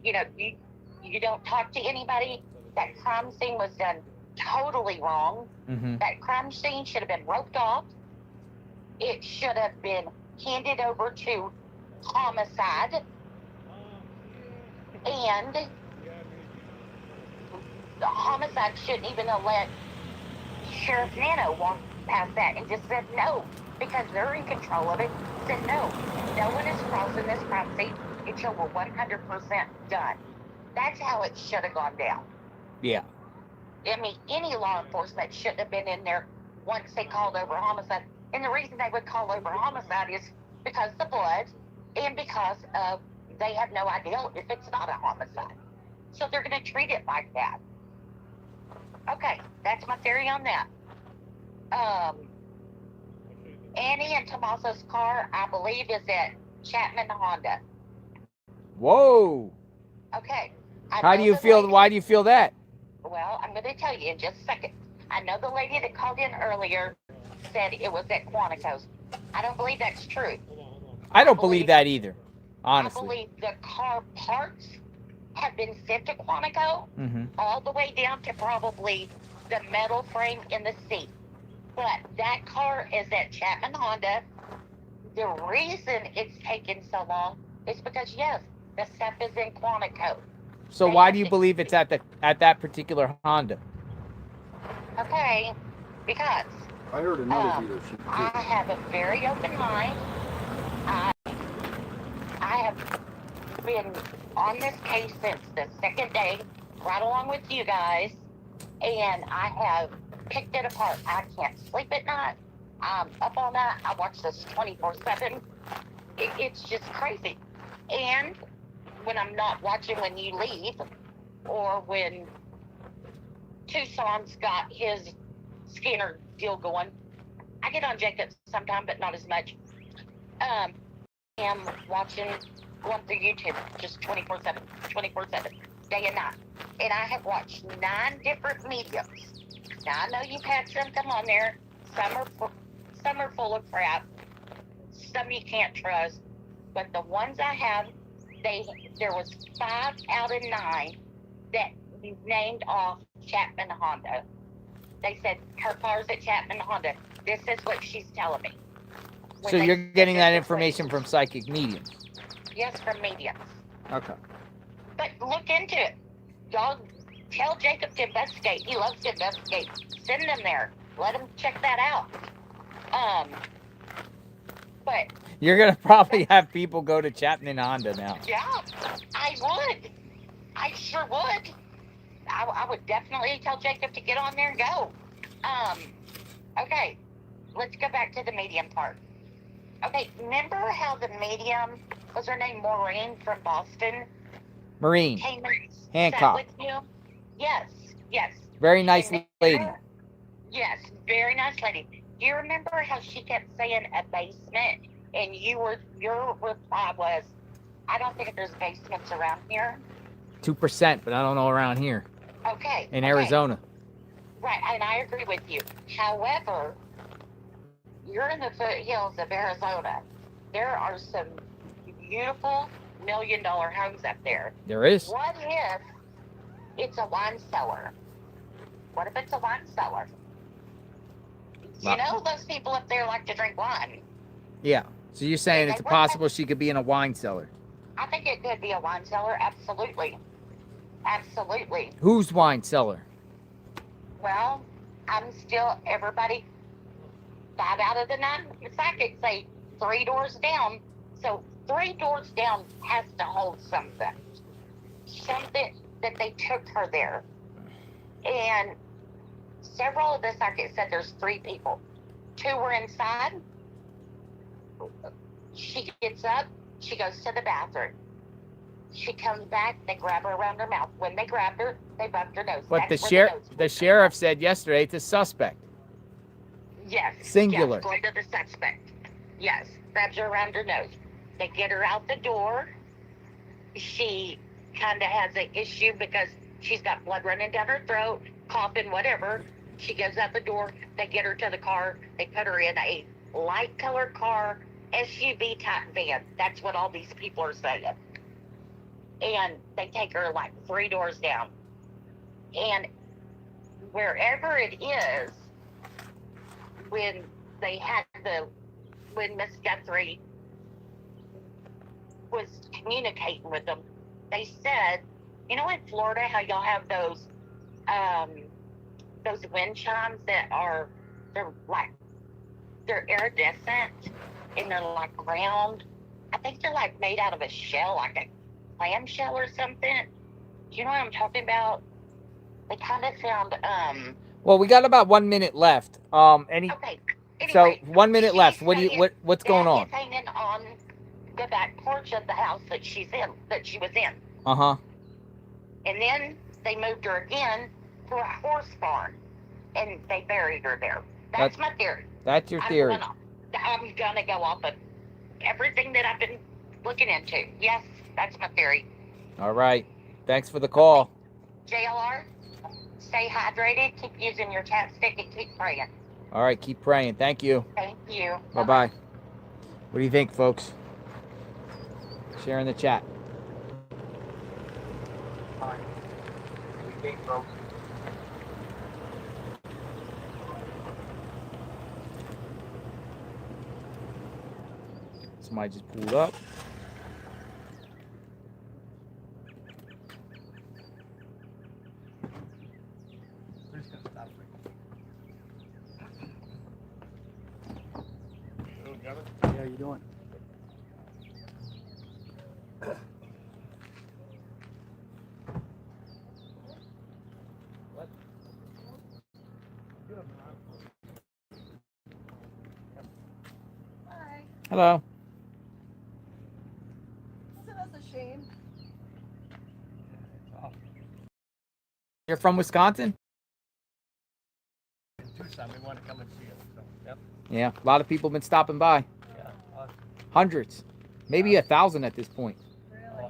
You know, you don't talk to anybody. That crime scene was done totally wrong. That crime scene should have been roped off. It should have been handed over to homicide. And the homicide shouldn't even have let Sheriff Nano walk past that and just said no, because they're in control of it. Said no one is crossing this crime scene until we're 100% done. That's how it should have gone down. Yeah. I mean, any law enforcement shouldn't have been in there once they called over homicide. And the reason they would call over homicide is because of the blood and because of they have no idea if it's not a homicide. So they're going to treat it like that. Okay, that's my theory on that. Annie and Tommaso's car, I believe, is at Chapman Honda. Whoa. Okay. How do you feel? Why do you feel that? Well, I'm going to tell you in just a second. I know the lady that called in earlier said it was at Quantico's. I don't believe that's true. I don't believe that either, honestly. I believe the car parts have been sent to Quantico, all the way down to probably the metal frame in the seat. But that car is at Chapman Honda. The reason it's taken so long is because, yes, the stuff is in Quantico. So why do you believe it's at that particular Honda? Okay, because I heard another dealership. I have a very open mind. I have been on this case since the second day, right along with you guys, and I have picked it apart. I can't sleep at night. I'm up all night. I watch this 24/7. It's just crazy. And when I'm not watching when you leave, or when Tucson's got his scanner deal going. I get on Jacob sometime, but not as much. I'm watching, going through YouTube just 24/7, 24/7, day and night. And I have watched 9 different mediums. Now, I know you've had some come on there. Some are full of crap. Some you can't trust. But the ones I have, there was 5 out of 9 that named off Chapman Honda. They said, her car's at Chapman Honda. This is what she's telling me. So you're getting that information from psychic mediums? Yes, from mediums. Okay. But look into it. Y'all tell Jacob to investigate. He loves to investigate. Send them there. Let him check that out. But You're going to probably have people go to Chapman Honda now. yeah, I would. I sure would. I would definitely tell Jacob to get on there and go. Okay, let's go back to the medium part. Okay, remember how the medium, was her name Maureen from Boston? Marine. Came and Hancock. sat with you? Yes, yes. Very nice And lady. Yes, very nice lady. Do you remember how she kept saying a basement, and your reply was, I don't think there's basements around here? 2%, but I don't know around here. Okay. In okay. Arizona. Right, and I agree with you. However, you're in the foothills of Arizona. There are some beautiful $1 million homes up there. There is. What if it's a wine cellar? What if it's a wine cellar? You know those people up there like to drink wine. Yeah. So you're saying it's possible she could be in a wine cellar? I think it could be a wine cellar, absolutely. Absolutely. Whose wine cellar? Well, everybody, 5 out of the 9 psychics say 3 doors down. So 3 doors down has to hold something. Something that they took her there. And several of the psychics said there's 3 people. 2 were inside. She gets up, she goes to the bathroom. She comes back, they grab her around her mouth. When they grabbed her, they bumped her nose. But That's the sheriff said yesterday it's a suspect. Yes. Singular. Yes, going to the suspect. Yes, grabs her around her nose. They get her out the door. She kind of has an issue because she's got blood running down her throat, coughing, whatever. She goes out the door. They get her to the car. They put her in a light-colored car, SUV type van. That's what all these people are saying. And they take her like 3 doors down. And wherever it is, when Miss Guthrie was communicating with them, they said, you know in Florida how y'all have those wind chimes that they're iridescent and they're like round. I think they're like made out of a shell, like a clam shell or something. Do you know what I'm talking about? They kind of sound Well, we got about 1 minute left. okay. Anyway, so 1 minute left. What's going on? It's hanging on the back porch of the house that she was in. Uh-huh. And then they moved her again to a horse barn, and they buried her there. That's my theory. That's your theory. I'm gonna go off of everything that I've been looking into. Yes, that's my theory. All right. Thanks for the call. JLR, stay hydrated, keep using your chapstick, and keep praying. All right. Keep praying. Thank you. Thank you. Bye-bye. What do you think, folks? Share in the chat. What do you think, folks? Somebody just pulled up. How you doing? Hello. Isn't that a shame? You're from Wisconsin? Yeah, a lot of people have been stopping by. Hundreds, maybe 1,000 at this point.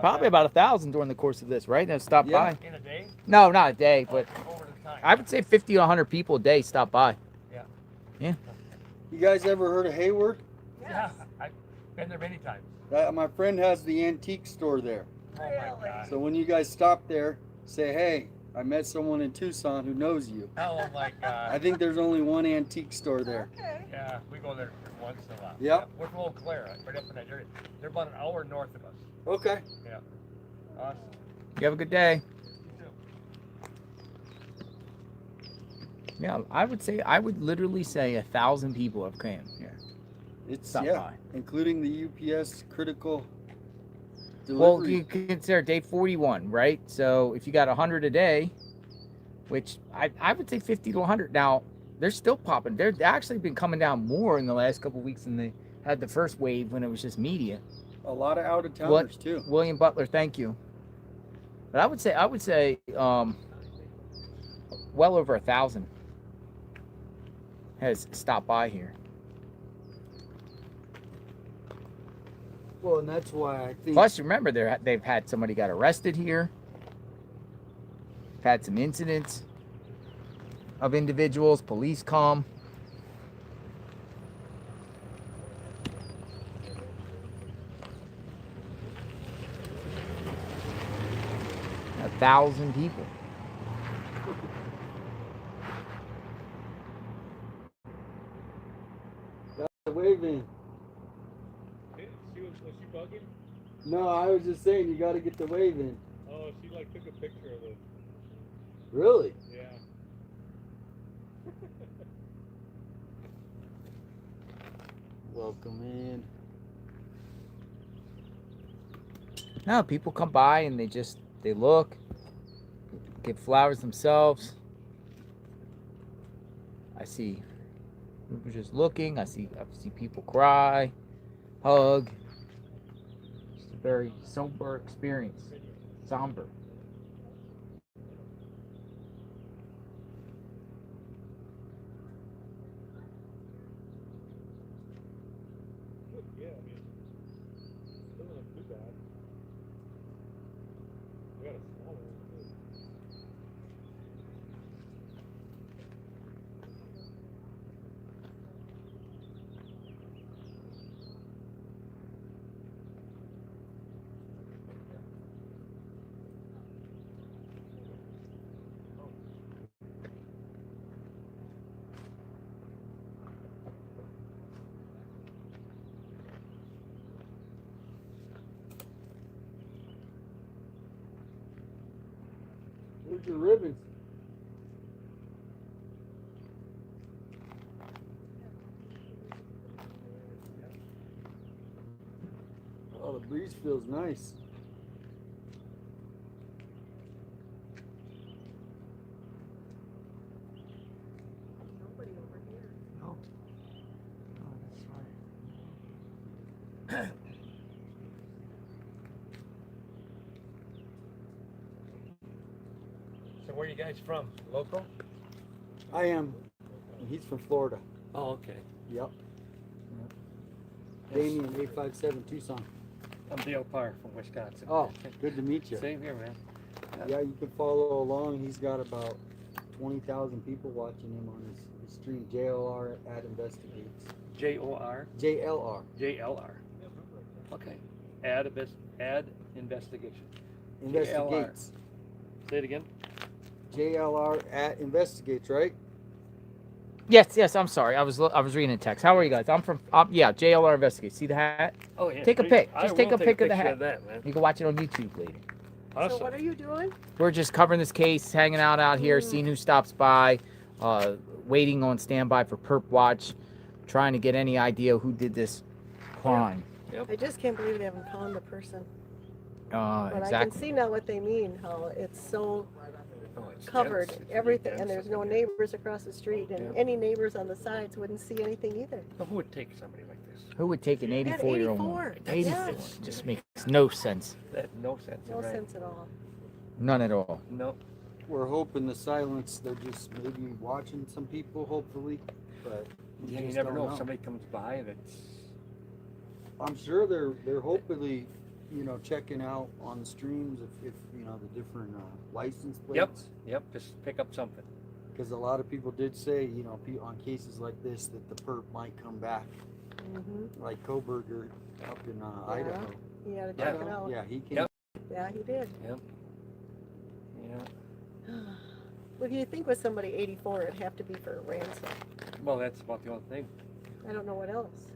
Probably about 1,000 during the course of this, right? That stopped by. In a day? No, not a day, but Over the time. I would say 50 to 100 people a day stop by. Yeah. Yeah. You guys ever heard of Hayward? Yeah. I've been there many times. My friend has the antique store there. Oh my God. So when you guys stop there, say, hey, I met someone in Tucson who knows you. Oh my God. I think there's only one antique store there. Yeah, we go there once in a while. Yep. We're from Eau Claire, right up in that area. They're about an hour north of us. Okay. Yeah. Awesome. You have a good day. Yeah, I would literally say 1,000 people have came here. It's Stop by. including the UPS critical delivery. Well, you consider day 41, right? So if you got 100 a day, which I would say 50 to 100. Now, they're still popping. They're actually been coming down more in the last couple of weeks than they had the first wave when it was just media. A lot of out-of-towners too. William Butler, thank you. But I would say well over 1,000 has stopped by here. Well, and that's why I think. Plus, remember, they've had somebody got arrested here. Had some incidents of individuals. Police come. A 1,000 people. Waving. Was she bugging? No, I was just saying you got to get the wave in. Oh, she like took a picture of it. Really? Yeah. Welcome in. No, people come by and they look, get flowers themselves. I see people just looking. I see people cry, hug. It's a very somber experience. Somber. Yeah, I mean, it doesn't look too bad. We got a smaller one too. Where's your ribbons? Oh, the breeze feels nice. Nobody over here. No. Oh, that's fine. So where are you guys from? Local? I am. He's from Florida. Oh, okay. Yep. Damien, 857 Tucson. I'm Dale Parr from Wisconsin. Oh, good to meet you. Same here, man. Yeah, you can follow along. He's got about 20,000 people watching him on his stream. JLR at Investigates. J-O-R? JLR. JLR. Okay. Add investigation. Investigates. Say it again. JLR at Investigates, right? Yes. I'm sorry. I was reading a text. How are you guys? I'm from JLR Investigate. See the hat? Oh yeah. Take a pic. I Just take will a pic of the picture hat. that, man. You can watch it on YouTube later. Awesome. So what are you doing? We're just covering this case, hanging out here, seeing who stops by, waiting on standby for perp watch, trying to get any idea who did this crime. I just can't believe they haven't found the person. But I can Exactly. see now what they mean, how it's so covered, everything, and there's no neighbors across the street, and any neighbors on the sides wouldn't see anything either. Who would take somebody like this? Who would take an At 84-year-old woman? 84. 84. Yes. Just makes no sense. That no sense. No right? sense at all. None at all. No. We're hoping the silence, they're just maybe watching some people, hopefully. But Yeah, you just never don't know if somebody comes by that's. I'm sure they're hopefully, checking out on the streams if the different license plates. Yep. Just pick up something. Because a lot of people did say, on cases like this, that the perp might come back. Mm-hmm. Like Koberger up in Idaho. You gotta check it out. Yeah, he came. Yep. Yeah, he did. Yep. Yeah. Well, if you think with somebody 84, it'd have to be for a ransom. Well, that's about the only thing. I don't know what else.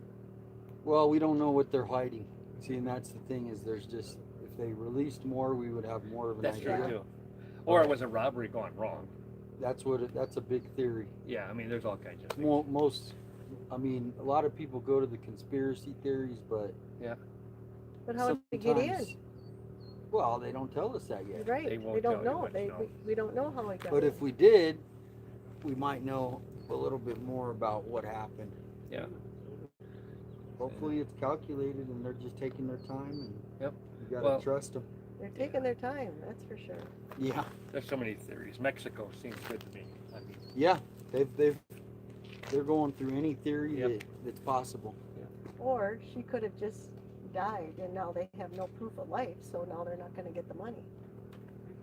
Well, we don't know what they're hiding. See, and that's the thing is there's just, if they released more, we would have more of an That's idea. true too. Or it was a robbery gone wrong. That's that's a big theory. Yeah, I mean, there's all kinds of things. A lot of people go to the conspiracy theories, but yeah. But how did they get in? sometimes- Well, they don't tell us that yet. Right. They We won't don't tell you know. much, no. We don't know how he got But in. if we did, we might know a little bit more about what happened. Yeah. Hopefully it's calculated and they're just taking their time and Yep. you gotta Well- trust them. They're taking their time, that's for sure. Yeah. There's so many theories. Mexico seems good to me. I mean, Yeah. They're going through any theory that's possible. Or she could have just died and now they have no proof of life, so now they're not gonna get the money,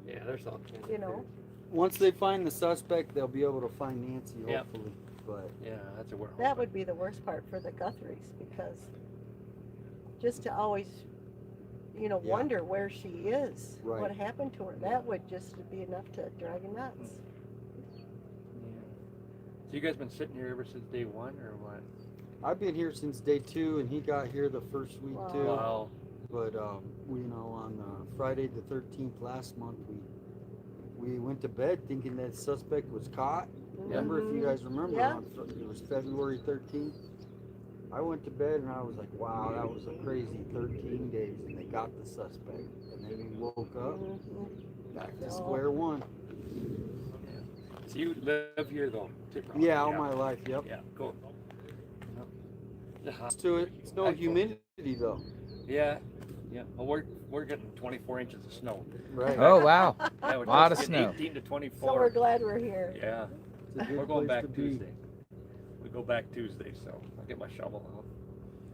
yeah, there's all kinds of you know? Once they find the suspect, they'll be able to find Nancy, Yep. hopefully. But yeah, that's a world. That would be the worst part for the Guthries, because just to always, wonder where she is, Right. what happened to her, that would just be enough to drive you nuts. So you guys been sitting here ever since day one, or what? I've been here since day 2 and he got here the first week too. Wow. But on Friday the 13th last month, we went to bed thinking that the suspect was caught. Remember, if you guys remember, Yeah. it was February 13th. I went to bed and I was like, wow, that was a crazy 13 days, and they got the suspect. And then we woke up, back to square one. So you live here though? Yeah, all my life, yep. Yeah, cool. It's no humidity though. Yeah. Well, we're getting 24 inches of snow. Right. Oh, wow. Yeah, we're Lot of getting snow. 18 to 24. So we're glad we're here. Yeah. It's a good We're going place back to be. Tuesday. We go back Tuesday, so I'll get my shovel out.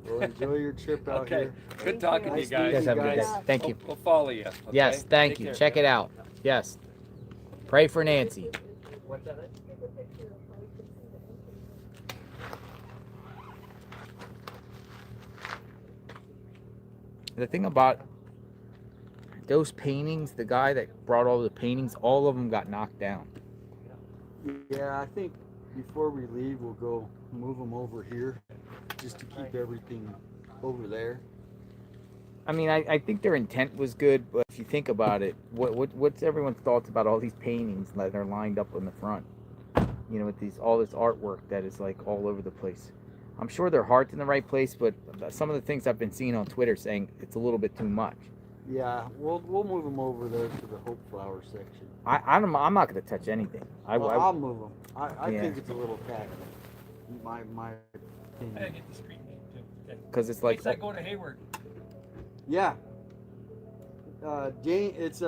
Well, enjoy your trip out Okay. here. Good talking to you Nice guys. meeting You guys have a good day. Thank you. We'll follow you. Okay? Yes, thank Take you. care. Check it out. Yes. Pray for Nancy. What's that? The thing about those paintings, the guy that brought all the paintings, all of them got knocked down. Yeah, I think before we leave, we'll go move them over here just to keep everything over there. I mean, I think their intent was good, but if you think about it, what's everyone's thoughts about all these paintings that are lined up in the front? With all this artwork that is like all over the place. I'm sure their heart's in the right place, but some of the things I've been seeing on Twitter saying it's a little bit too much. Yeah, we'll move them over there to the Hope Flower section. I'm not going to touch anything. I'll move them. I Yeah. think it's a little tacky. My I opinion. get the street name too. Okay. 'Cause it's like- Place I go to Hayward. Yeah. Jane, it's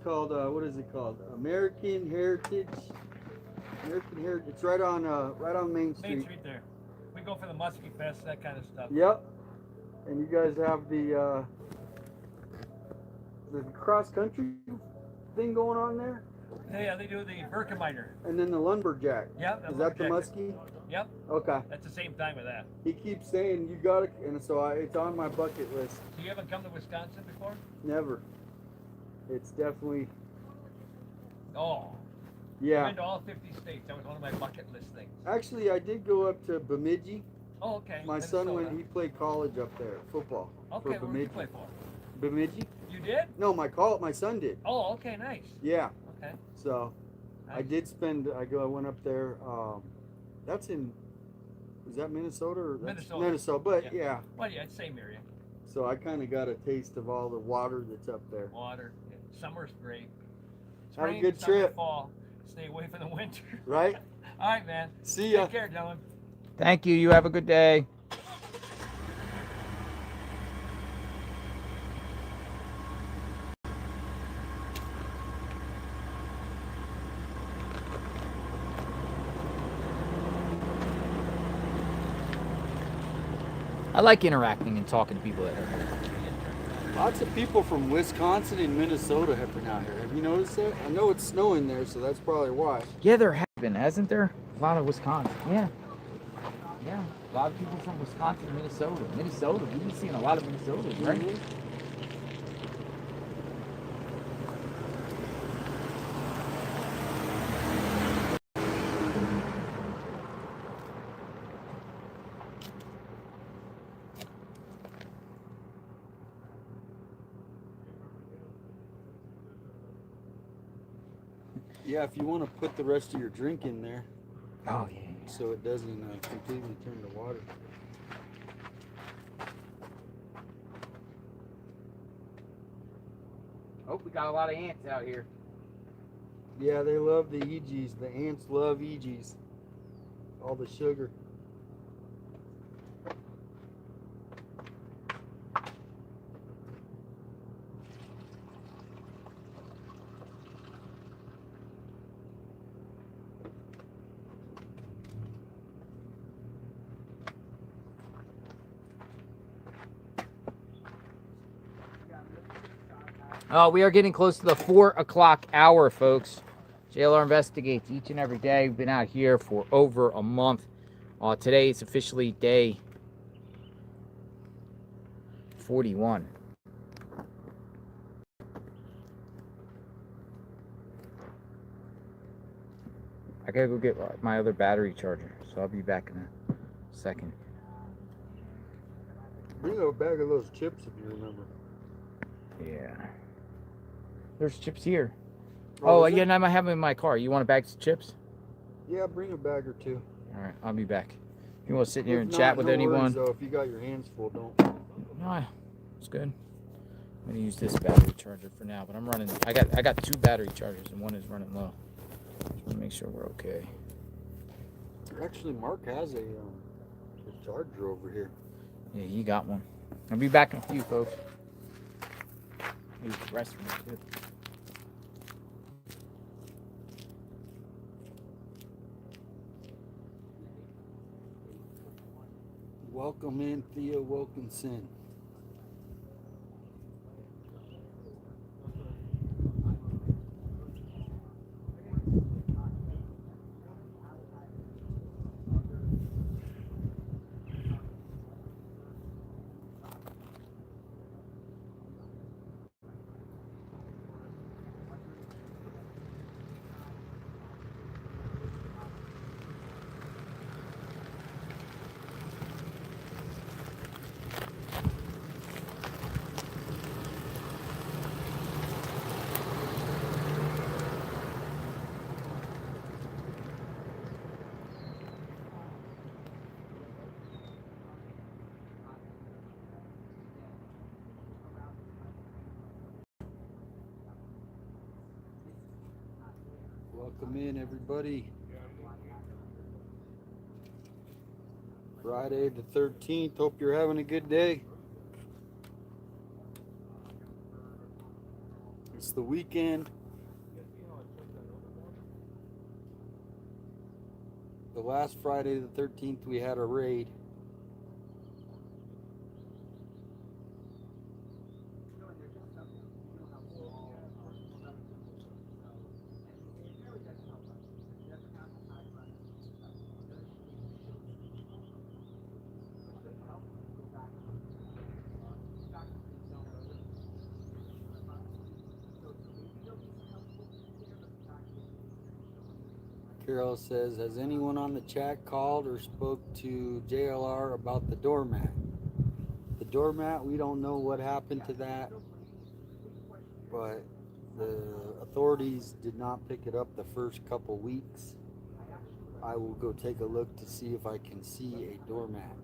called what is it called? American Heritage. It's right on Main Street. Main Street there. We go for the Muskie Fest, that kind of stuff. Yep. And you guys have the cross country thing going on there, Yeah, they do the Birkenminer. and then the lumberjack. Yep. Is that the muskie? Yep. Okay. That's the same time with that. He keeps saying you got it, and so it's on my bucket list. So you haven't come to Wisconsin before? Never. It's definitely Oh. yeah. I've been to all 50 states. That was one of my bucket list things. Actually, I did go up to Bemidji. Oh, okay. My son Minnesota. he played college up there, football. Okay, for where did you Bemidji. play for? Bemidji? You did? No, my son did. Oh, okay, nice. Yeah. Okay. So I did spend. I went up there. That's in. Is that Minnesota or that's Minnesota. Minnesota? But yeah. Well, yeah, it's same area. So I kind of got a taste of all the water that's up there. Water. Yeah. Summer's great. Have a Spring, good summer, trip. Fall. Stay away from the winter. Right? All right, man. See ya. Take care, Dylan. Thank you. You have a good day. I like interacting and talking to people that are here. Lots of people from Wisconsin and Minnesota have been out here. Have you noticed that? I know it's snowing there, so that's probably why. Yeah, there have been, hasn't there? A lot of Wisconsin. Yeah. Yeah. A lot of people from Wisconsin and Minnesota. Minnesota. We've been seeing a lot of Minnesota, right? Mhm. Yeah, if you want to put the rest of your drink in there. Oh, yeah. So it doesn't completely turn to water. Oh, we got a lot of ants out here. Yeah, they love the EGs. The ants love EGs. All the sugar. Oh, we are getting close to the 4 o'clock hour, folks. JLR investigates each and every day. We've been out here for over a month. Today is officially day 41. I gotta go get my other battery charger, so I'll be back in a second. Bring a bag of those chips if you remember. Yeah. There's chips here. Oh, yeah, and I might have them in my car. You want a bag of chips? Yeah, bring a bag or two. All right, I'll be back. If you want to sit here If and not, chat with no anyone. worries, though. If you got your hands full, don't. No, it's good. I'm gonna use this battery charger for now, but I'm running. I got 2 battery chargers and one is running low. Just want to make sure we're okay. Actually, Mark has a charger over here. Yeah, he got one. I'll be back in a few, folks. Use the restroom too. Welcome in, Thea Wilkinson. Welcome in, everybody. Friday the 13th. Hope you're having a good day. It's the weekend. The last Friday the 13th, we had a raid. Carol says, has anyone on the chat called or spoke to JLR about the doormat? The doormat, we don't know what happened to that, but the authorities did not pick it up the first couple weeks. I will go take a look to see if I can see a doormat.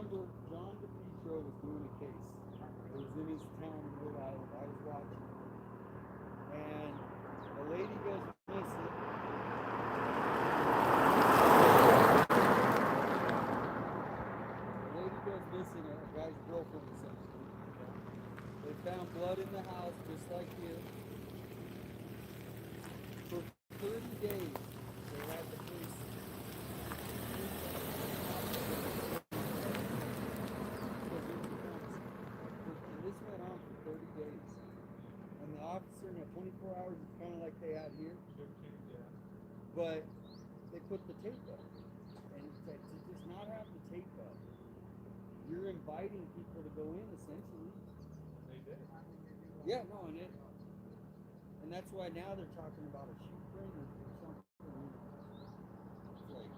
remember John DePietro was doing a case. It was in his town in Rhode Island. I was watching. And a lady goes missing. A lady goes missing, a guy's girlfriend essentially. They found blood in the house just like here. For 30 days, they had the police. And this went on for 30 days. And the officer in 24 hours is kind of like they have here. But they put the tape up. And it's like, to just not have the tape up, you're inviting people to go in essentially. They did. Yeah, no, and that's why now they're talking about a shoot ring or something. It's like,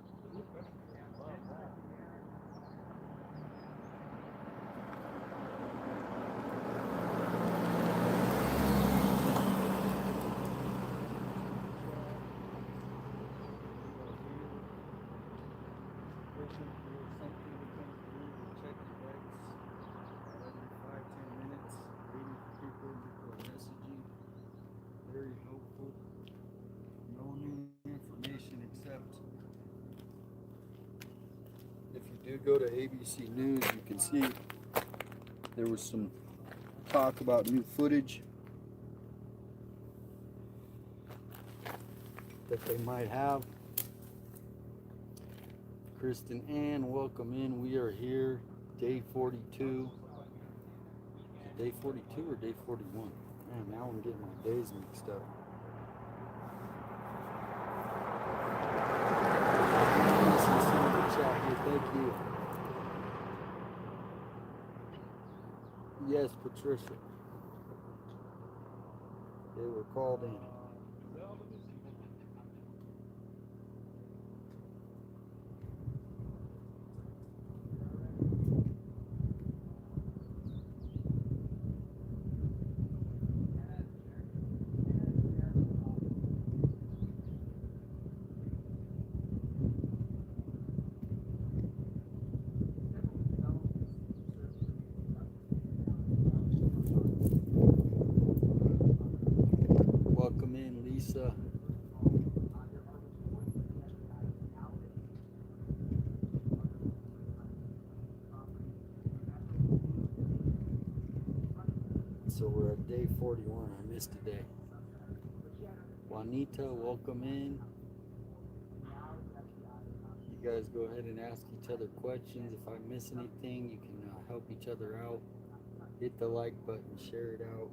very hopeful. No new information except if you do go to ABC News, you can see there was some talk about new footage that they might have. Kristen Ann, welcome in. We are here, day 42. Day 42 or day 41? Man, now I'm getting my days mixed up. Thank you. Yes, Patricia. They were called in. Welcome in, Lisa. So we're at day 41. I missed a day. Juanita, welcome in. You guys go ahead and ask each other questions. If I miss anything, you can help each other out. Hit the like button, share it out.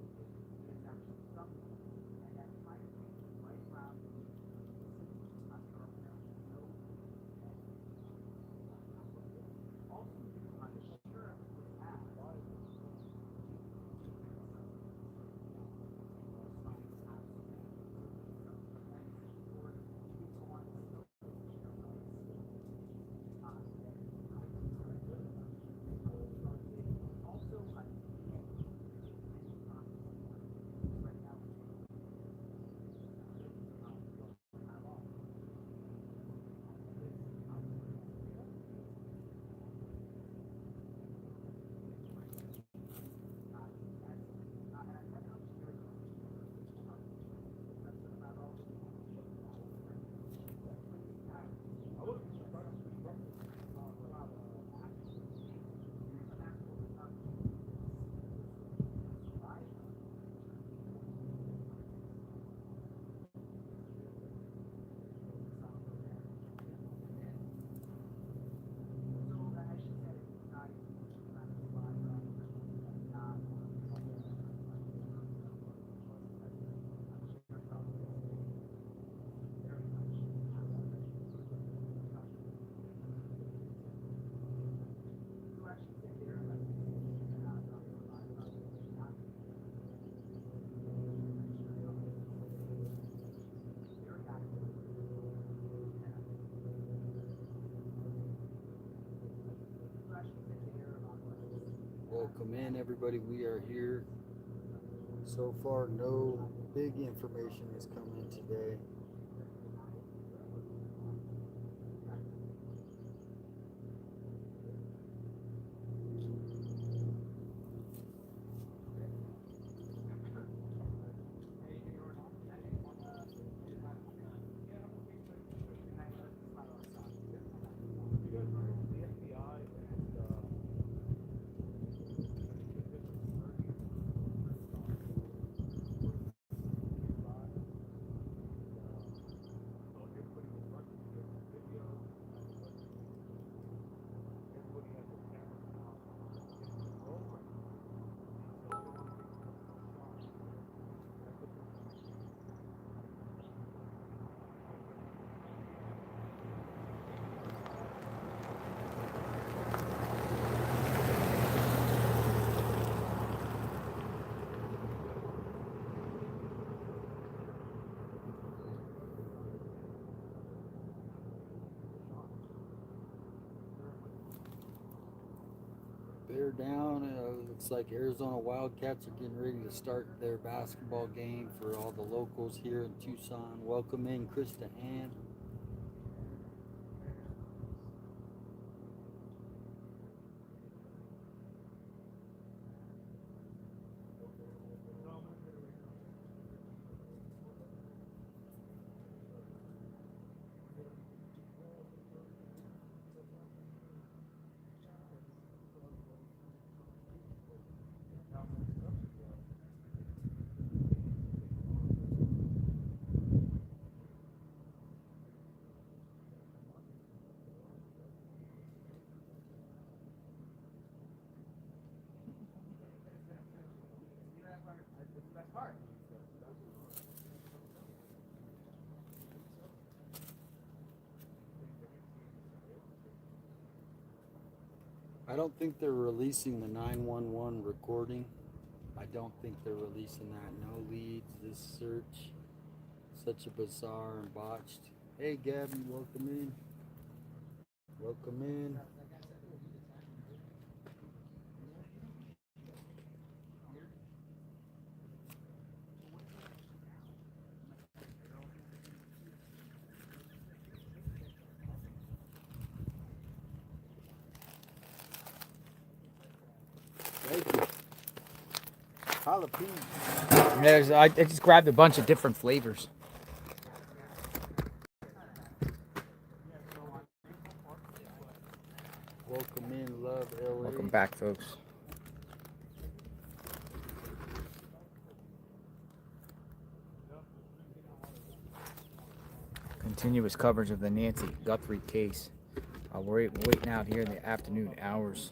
Welcome in, everybody. We are here. So far, no big information has come in today. They're down. Looks like Arizona Wildcats are getting ready to start their basketball game for all the locals here in Tucson. Welcome in, Krista Ann. I don't think they're releasing the 911 recording. I don't think they're releasing that. No leads, this search. Such a bizarre and botched. Hey Gabby, welcome in. Welcome in. Thank you. Jalapeno. I just grabbed a bunch of different flavors. Welcome in, love LA. Welcome back, folks. Continuous coverage of the Nancy Guthrie case. We're waiting out here in the afternoon hours.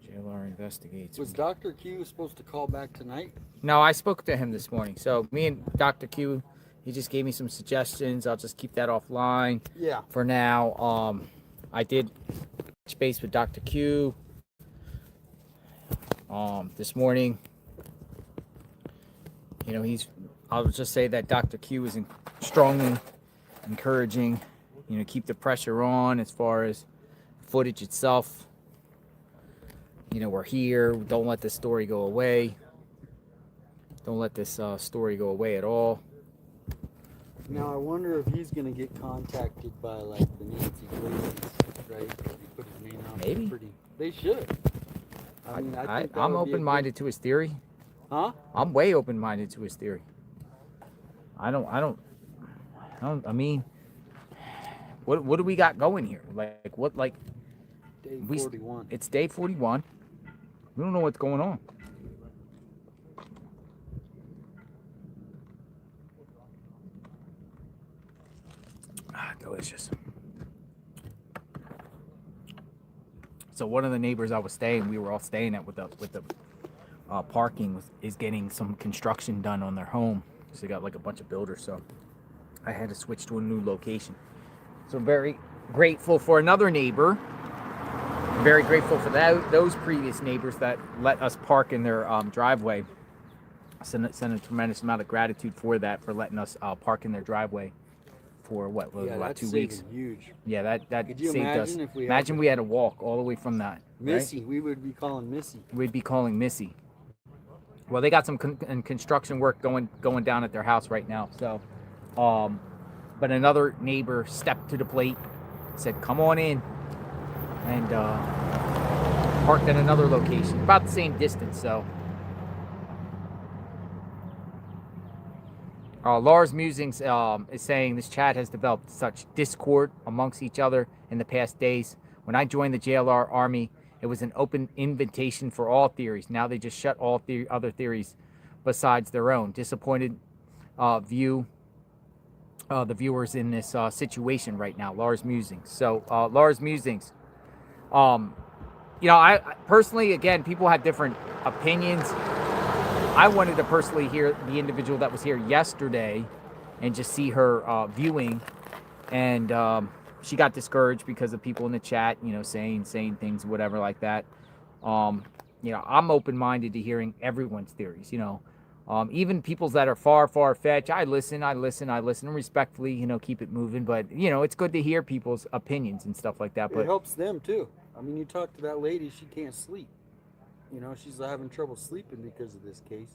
JLR investigates. Was Dr. Q supposed to call back tonight? No, I spoke to him this morning. So me and Dr. Q, he just gave me some suggestions. I'll just keep that offline. Yeah. For now. I did touch base with Dr. Q this morning. You know, I'll just say that Dr. Q is strongly encouraging, you know, keep the pressure on as far as footage itself. You know, we're here. Don't let this story go away. Don't let this story go away at all. Now I wonder if he's gonna get contacted by like the Nancy Gleasons, right? He put his name out. Maybe. They should. I mean, I think I'm open-minded to his theory. Huh? I'm way open-minded to his theory. I mean, what do we got going here? Like what? Like Day 41. It's day 41. We don't know what's going on. Delicious. So one of the neighbors we were all staying at with the parking is getting some construction done on their home. So they got like a bunch of builders. So I had to switch to a new location. So I'm very grateful for another neighbor. I'm very grateful for those previous neighbors that let us park in their driveway. Send a tremendous amount of gratitude for that, for letting us park in their driveway for what was about 2 weeks. Huge. Yeah, that Could you saved us. imagine if we Imagine we had to walk all the way from that. Missy, right? we would be calling Missy. We'd be calling Missy. Well, they got some construction work going down at their house right now. So, but another neighbor stepped to the plate, said, "Come on in," and parked at another location, about the same distance. So. Lars Musings is saying this chat has developed such discord amongst each other in the past days. When I joined the JLR Army, it was an open invitation for all theories. Now they just shut all other theories besides their own. Disappointed the viewers in this situation right now. Lars Musings. So Lars Musings. You know, I personally, again, people have different opinions. I wanted to personally hear the individual that was here yesterday and just see her viewing. And she got discouraged because of people in the chat, you know, saying things, whatever like that. You know, I'm open-minded to hearing everyone's theories, you know. Even people's that are far-fetched, I listen, and respectfully, you know, keep it moving. But, you know, it's good to hear people's opinions and stuff like that. But it helps them, too. I mean, you talk to that lady, she can't sleep. You know, she's having trouble sleeping because of this case.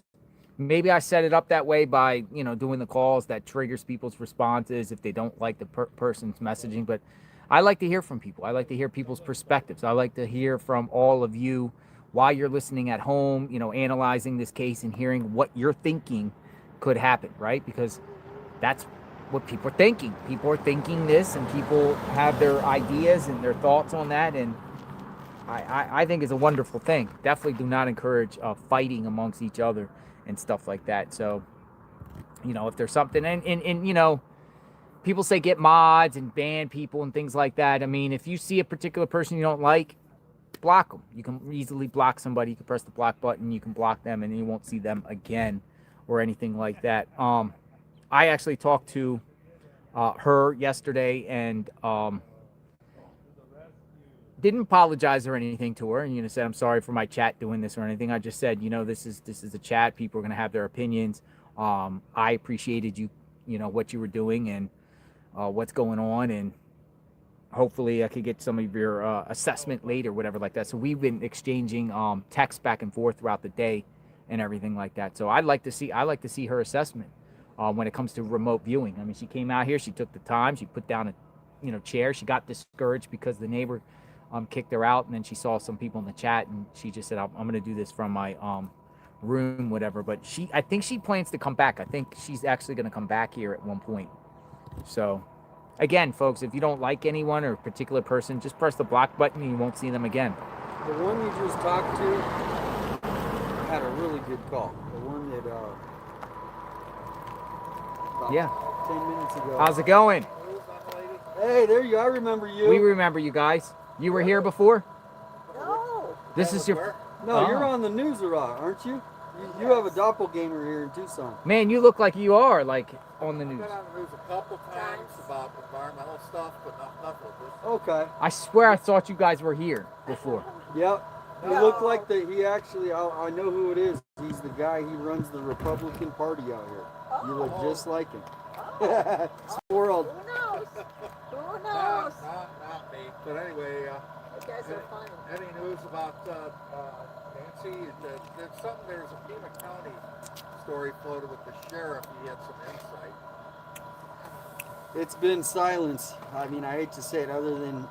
Maybe I set it up that way by, you know, doing the calls that triggers people's responses if they don't like the person's messaging. But I like to hear from people. I like to hear people's perspectives. I like to hear from all of you while you're listening at home, you know, analyzing this case and hearing what you're thinking could happen, right? Because that's what people are thinking. People are thinking this, and people have their ideas and their thoughts on that. And I think it's a wonderful thing. Definitely do not encourage fighting amongst each other and stuff like that. So, you know, if there's something, and you know, people say get mods and ban people and things like that. I mean, if you see a particular person you don't like, block them. You can easily block somebody. You can press the block button, you can block them, and you won't see them again or anything like that. I actually talked to her yesterday, and didn't apologize or anything to her, and, you know, said I'm sorry for my chat doing this or anything. I just said, you know, this is a chat. People are going to have their opinions. I appreciated you know, what you were doing and what's going on, and hopefully I could get some of your assessment later, whatever like that. So we've been exchanging texts back and forth throughout the day and everything like that. So I like to see her assessment when it comes to remote viewing. I mean, she came out here, she took the time, she put down a, you know, chair. She got discouraged because the neighbor kicked her out, and then she saw some people in the chat, and she just said, I'm going to do this from my room, whatever. But I think she plans to come back. I think she's actually going to come back here at one point. So again, folks, if you don't like anyone or a particular person, just press the block button and you won't see them again. The one you just talked to had a really good call. The one that yeah, 10 minutes ago. How's it going? Hey, there you are. I remember you. We remember you guys. You were here before? No. This is your... No, you're on the news a lot, aren't you? You have a doppelganger here in Tucson. Man, you look like you are, like, on the news. I've been on the news a couple times about environmental stuff, but not with this. Okay. I swear I thought you guys were here before. Yep. You look like he actually, I know who it is. He's the guy, he runs the Republican Party out here. You look just like him. Swirled. Who knows? Who knows? Not me. But anyway, you guys are funny. Any news about Nancy? There's a Pima County story floated with the sheriff. He had some insight. It's been silence. I mean, I hate to say it, other than,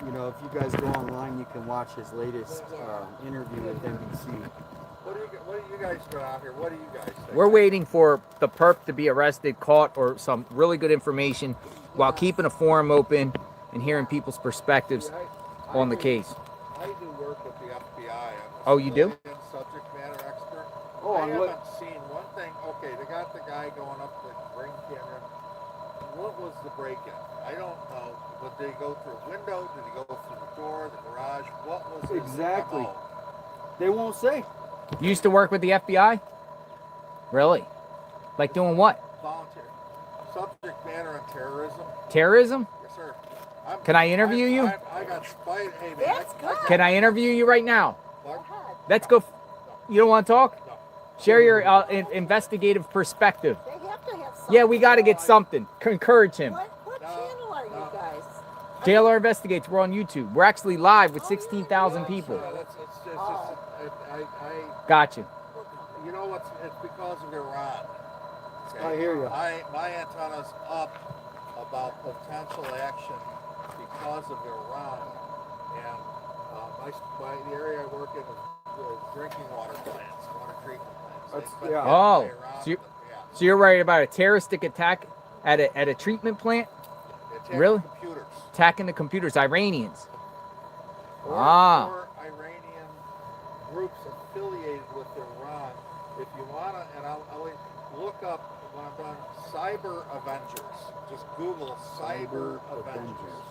you know, if you guys go online, you can watch his latest interview with NBC. What do you guys got out here? What do you guys think? We're waiting for the perp to be arrested, caught, or some really good information while keeping a forum open and hearing people's perspectives on the case. I do work with the FBI. Oh, you do? Subject matter expert. Oh, I haven't seen one thing. Okay, they got the guy going up the Grand Canyon. What was the break-in? I don't know. But did he go through a window? Did he go through the door, the garage? What was his Exactly. MO? They won't say. You used to work with the FBI? Really? Like doing what? Volunteer. Subject matter on terrorism. Terrorism? Yes, sir. Can I interview you? I got spied. Hey, man. Can I interview you right now? Let's go. You don't want to talk? Share your investigative perspective. They have to have something. Yeah, we got to get something. Encourage him. What channel are you guys? JLR Investigates. We're on YouTube. We're actually live with 16,000 people. Gotcha. You know what's? It's because of Iran. Okay? I hear you. My antenna's up about potential action because of Iran, and the area I work in is drinking water plants, water treatment plants. Oh, so you're worried about a terroristic attack at a treatment plant? Really? Computers. Attacking the computers, Iranians. Or Iranian groups affiliated with Iran. If you wanna, and I'll look up when I'm done. Cyber Avengers. Just Google Cyber Avengers.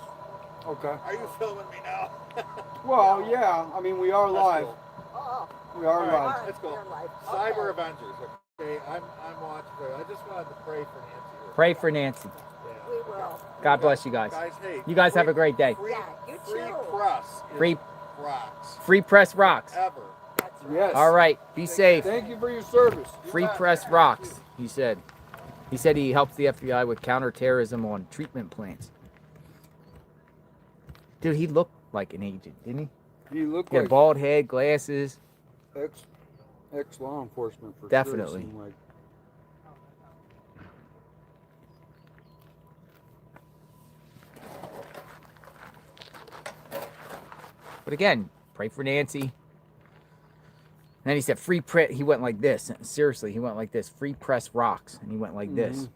Okay. Are you filming me now? Well, yeah. I mean, we are live. We are live. Let's go. Cyber Avengers. Okay, I'm watching. I just wanted to pray for Nancy. Pray for Nancy. We will. God bless you guys. Hey, You guys have a great day. Free press. Free rocks. Free press rocks. Ever. Yes. All right. Be safe. Thank you for your service. Free press rocks, he said. He said he helps the FBI with counterterrorism on treatment plants. Dude, he looked like an agent, didn't he? He looked He had like bald head, glasses. ex law enforcement for Definitely. sure. Seemed like. But again, pray for Nancy. And then he said free press. He went like this. Seriously, he went like this. Free press rocks. And he went like this.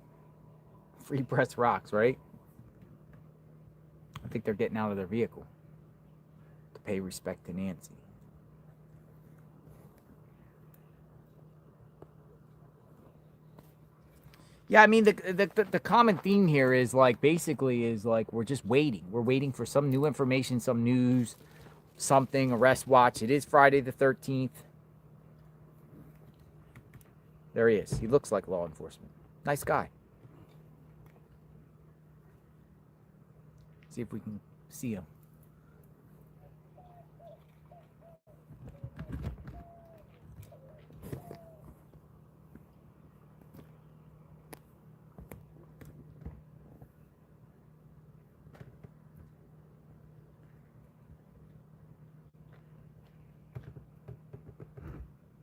Free press rocks, right? I think they're getting out of their vehicle to pay respect to Nancy. Yeah, I mean, the common theme here is like, basically is like, we're just waiting. We're waiting for some new information, some news, something, arrest watch. It is Friday the 13th. There he is. He looks like law enforcement. Nice guy. See if we can see him.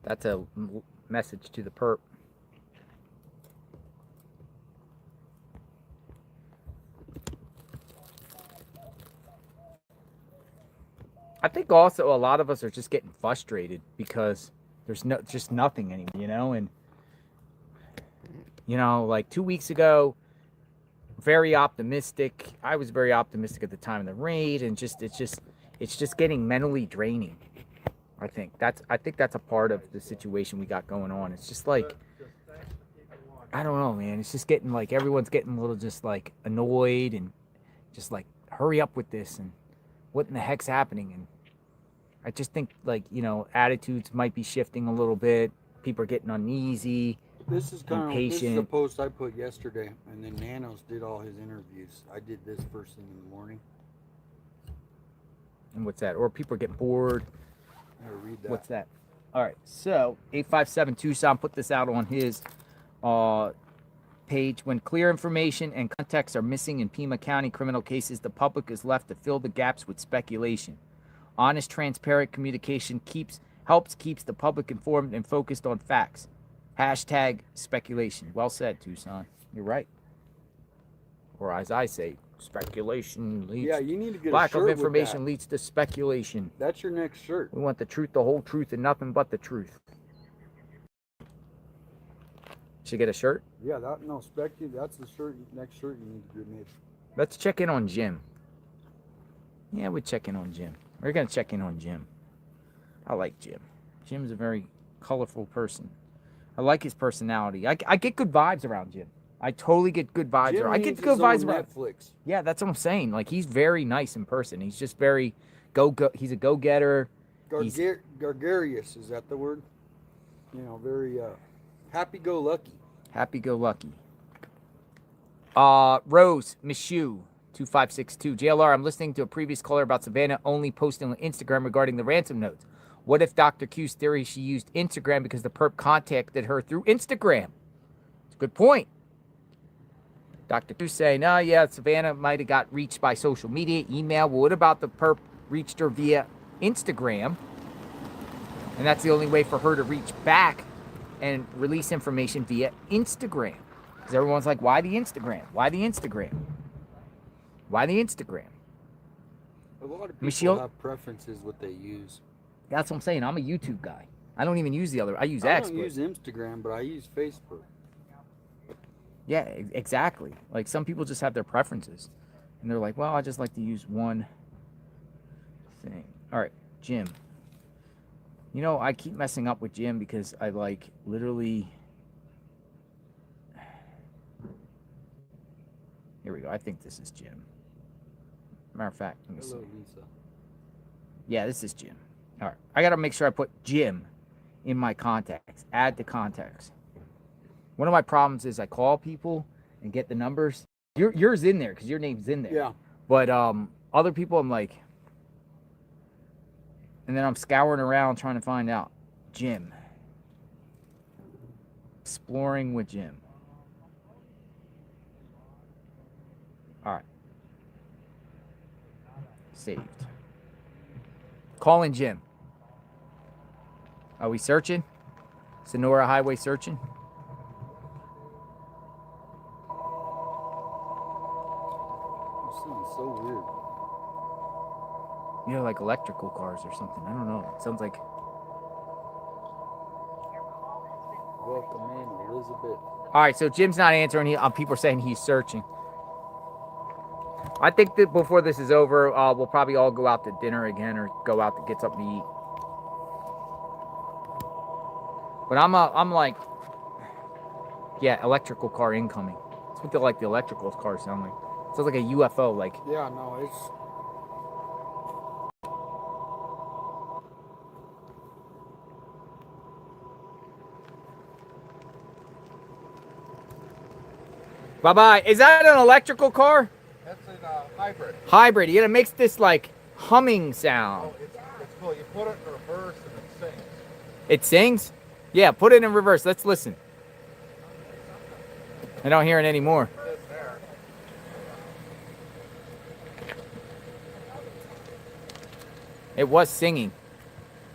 That's a message to the perp. I think also a lot of us are just getting frustrated because there's just nothing anymore, you know? And, you know, like 2 weeks ago, very optimistic. I was very optimistic at the time of the raid, and it's just getting mentally draining. I think that's a part of the situation we got going on. It's just like, I don't know, man. It's just getting like, everyone's getting a little just like annoyed and just like, hurry up with this, and what in the heck's happening? And I just think, like, you know, attitudes might be shifting a little bit. People are getting uneasy. This is kind of impatient. this is the post I put yesterday, and then Nanos did all his interviews. I did this first thing in the morning. And what's that? Or people are getting bored. I gotta read that. What's that? All right. So 857 Tucson put this out on his page. When clear information and context are missing in Pima County criminal cases, the public is left to fill the gaps with speculation. Honest, transparent communication helps keeps the public informed and focused on facts. Hashtag speculation. Well said, Tucson. You're right. Or as I say, speculation leads. Yeah, you need to get lack a shirt of with information that. leads to speculation. That's your next shirt. We want the truth, the whole truth, and nothing but the truth. Should get a shirt? Yeah, that's the shirt. Next shirt you need to get made. Let's check in on Jim. Yeah, we check in on Jim. We're gonna check in on Jim. I like Jim. Jim's a very colorful person. I like his personality. I get good vibes around Jim. I totally get good vibes. Jim I get needs good his vibes own around Netflix. Yeah, that's what I'm saying. Like, he's very nice in person. He's just very he's a go-getter. Gregarious, is that the word? You know, very happy-go-lucky. Happy-go-lucky. Rose Michu 2562. JLR, I'm listening to a previous caller about Savannah only posting on Instagram regarding the ransom notes. What if Dr. Q's theory she used Instagram because the perp contacted her through Instagram? It's a good point. Dr. Q saying, oh, yeah, Savannah might have got reached by social media, email. Well, what about the perp reached her via Instagram? And that's the only way for her to reach back and release information via Instagram. Because everyone's like, why the Instagram? Why the Instagram? Why the Instagram? A lot of people Michelle, have preferences what they use. that's what I'm saying. I'm a YouTube guy. I don't even use the other. I use I X. don't use Instagram, but I use Facebook. Yeah, exactly. Like, some people just have their preferences. And they're like, well, I just like to use one thing. All right, Jim. You know, I keep messing up with Jim because I, like, literally... Here we go. I think this is Jim. Matter of fact, let me see. Hello, Lisa. Yeah, this is Jim. All right. I got to make sure I put Jim in my contacts. Add to contacts. One of my problems is I call people and get the numbers. Yours in there because your name's in there. Yeah. But other people, I'm like... And then I'm scouring around trying to find out. Jim. Exploring with Jim. All right. Saved. Calling Jim. Are we searching? Sonora Highway searching? This sounds so weird. You know, like electrical cars or something. I don't know. It sounds like. Welcome in, Elizabeth. All right, so Jim's not answering. People are saying he's searching. I think that before this is over, we'll probably all go out to dinner again or go out to get something to eat. But I'm like, yeah, electrical car incoming. That's what the electrical cars sound like. It sounds like a UFO. Like, Yeah, no, it's. bye-bye. Is that an electrical car? That's a hybrid. Hybrid. Yeah, it makes this like humming sound. Oh, it's cool. You put it in reverse and it sings. It sings? Yeah, put it in reverse. Let's listen. I don't hear it anymore. It's there. It was singing.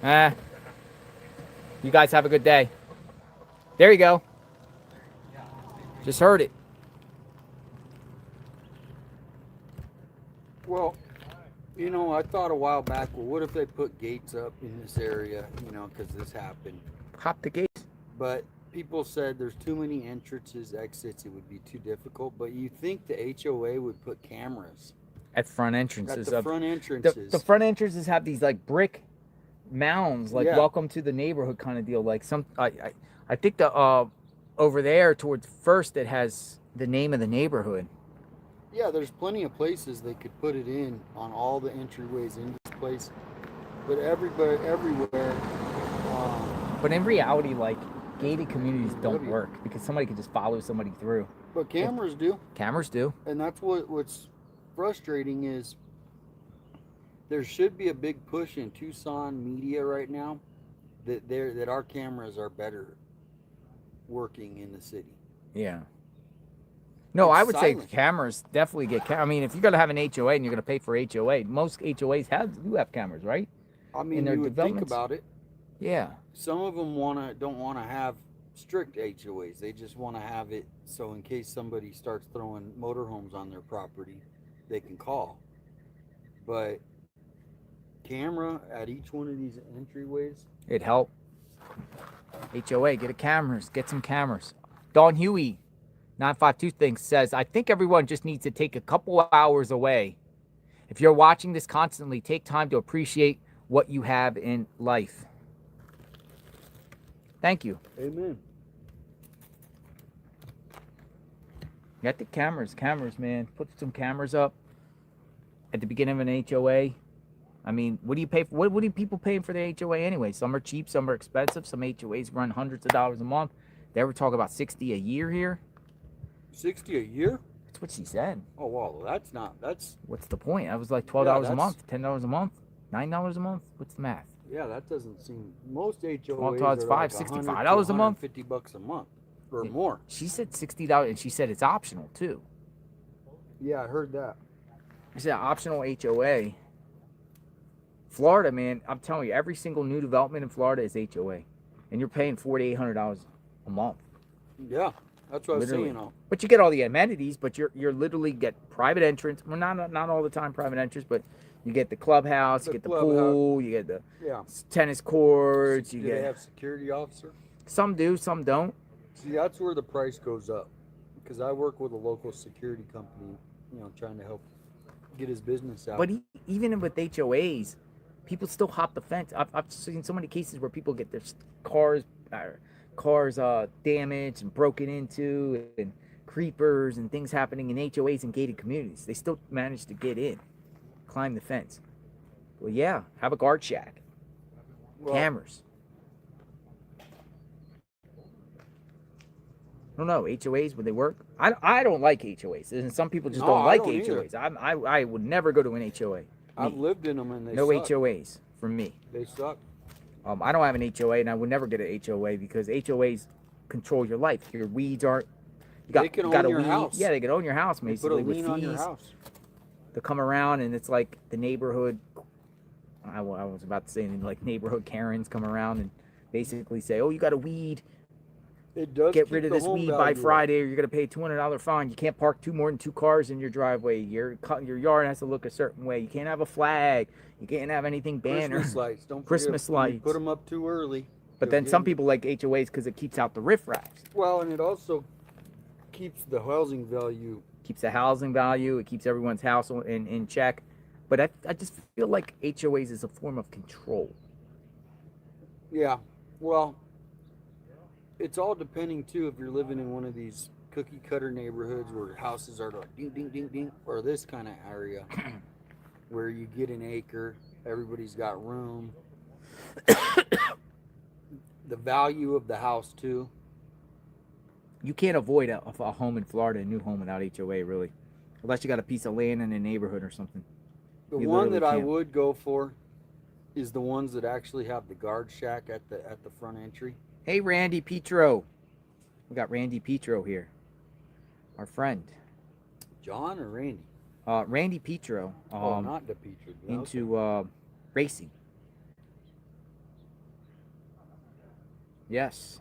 You guys have a good day. There you go. Just heard it. Well, you know, I thought a while back, well, what if they put gates up in this area, you know, because this happened. Hop the gates. But people said there's too many entrances, exits, it would be too difficult. But you think the HOA would put cameras At front entrances. at the front entrances? The front entrances have these like brick mounds, like Yeah. welcome to the neighborhood kind of deal. Like I think the over there towards First it has the name of the neighborhood. Yeah, there's plenty of places they could put it in on all the entryways into this place. But everywhere, But in reality, like gated communities don't work because somebody could just follow somebody through. but cameras do. Cameras do. And that's what's frustrating is there should be a big push in Tucson media right now that our cameras are better working in the city. Yeah. No, It's I would silent. say cameras definitely get. I mean, if you're gonna have an HOA and you're gonna pay for HOA, most HOAs do have cameras, right? I mean, In their you would think developments? about it. Yeah. Some of them don't want to have strict HOAs. They just want to have it so in case somebody starts throwing motorhomes on their property, they can call. But camera at each one of these entryways. It'd help. HOA, get some cameras. Don Huey, 952 Things says, I think everyone just needs to take a couple of hours away. If you're watching this constantly, take time to appreciate what you have in life. Thank you. Amen. Got the cameras, man. Put some cameras up at the beginning of an HOA. I mean, what do you pay for? What are people paying for the HOA anyway? Some are cheap, some are expensive. Some HOAs run hundreds of dollars a month. They were talking about $60 a year here. 60 a year? That's what she said. Oh, well, that's. What's the point? I was like $12 a that's- month, $10 a month, $9 a month. What's the math? Yeah, that doesn't seem. Most HOAs Well, it's are $5, like $65 a month. $50 a month or more. She said $60, and she said it's optional too. Yeah, I heard that. She said optional HOA. Florida, man, I'm telling you, every single new development in Florida is HOA, and you're paying $400 to $800 a month. Yeah, that's what Literally. I was saying. But you get all the amenities, but you're literally get private entrance. Well, not all the time private entrance, but you get the clubhouse, you get the pool, you get the tennis courts, you Do they get. have security officer? Some do, some don't. See, that's where the price goes up. Because I work with a local security company, you know, trying to help get his business out. But even with HOAs, people still hop the fence. I've seen so many cases where people get their cars damaged and broken into, and creepers and things happening in HOAs and gated communities. They still manage to get in, climb the fence. Well, yeah, have a guard shack, cameras. I don't know, HOAs, would they work? I don't like HOAs, and some people just don't like HOAs. I would never go to an HOA. I've lived in them and they No suck. HOAs from me. They suck. I don't have an HOA, and I would never get an HOA because HOAs control your life. Your weeds aren't. They can own your house. Yeah, they can own your house They basically put a lien with on your fees. house. They come around, and it's like the neighborhood I was about to say, like neighborhood Karens come around and basically say, "Oh, you got a weed. It does Get keep rid of the this home weed by value up. Friday, or you're gonna pay a $200 fine. You can't park more than 2 cars in your driveway. Your yard has to look a certain way. You can't have a flag. You can't have anything banner. Christmas lights. Don't forget, Christmas you lights. put them up too early. But then some people like HOAs because it keeps out the riffraffs. Well, and it also keeps the housing value. Keeps the housing value. It keeps everyone's house in check. But I just feel like HOAs is a form of control. Yeah. Well, it's all depending too if you're living in one of these cookie cutter neighborhoods where houses are like ding ding ding ding, or this kind of area where you get an acre, everybody's got room. The value of the house too. You can't avoid a home in Florida, a new home without HOA, really, unless you got a piece of land in a neighborhood or something. The You one that literally I can't. would go for is the ones that actually have the guard shack at the front entry. Hey, Randy Petro. We got Randy Petro here, our friend. John or Randy? Randy Petro. Oh, not the Petro. Into racing. Yes.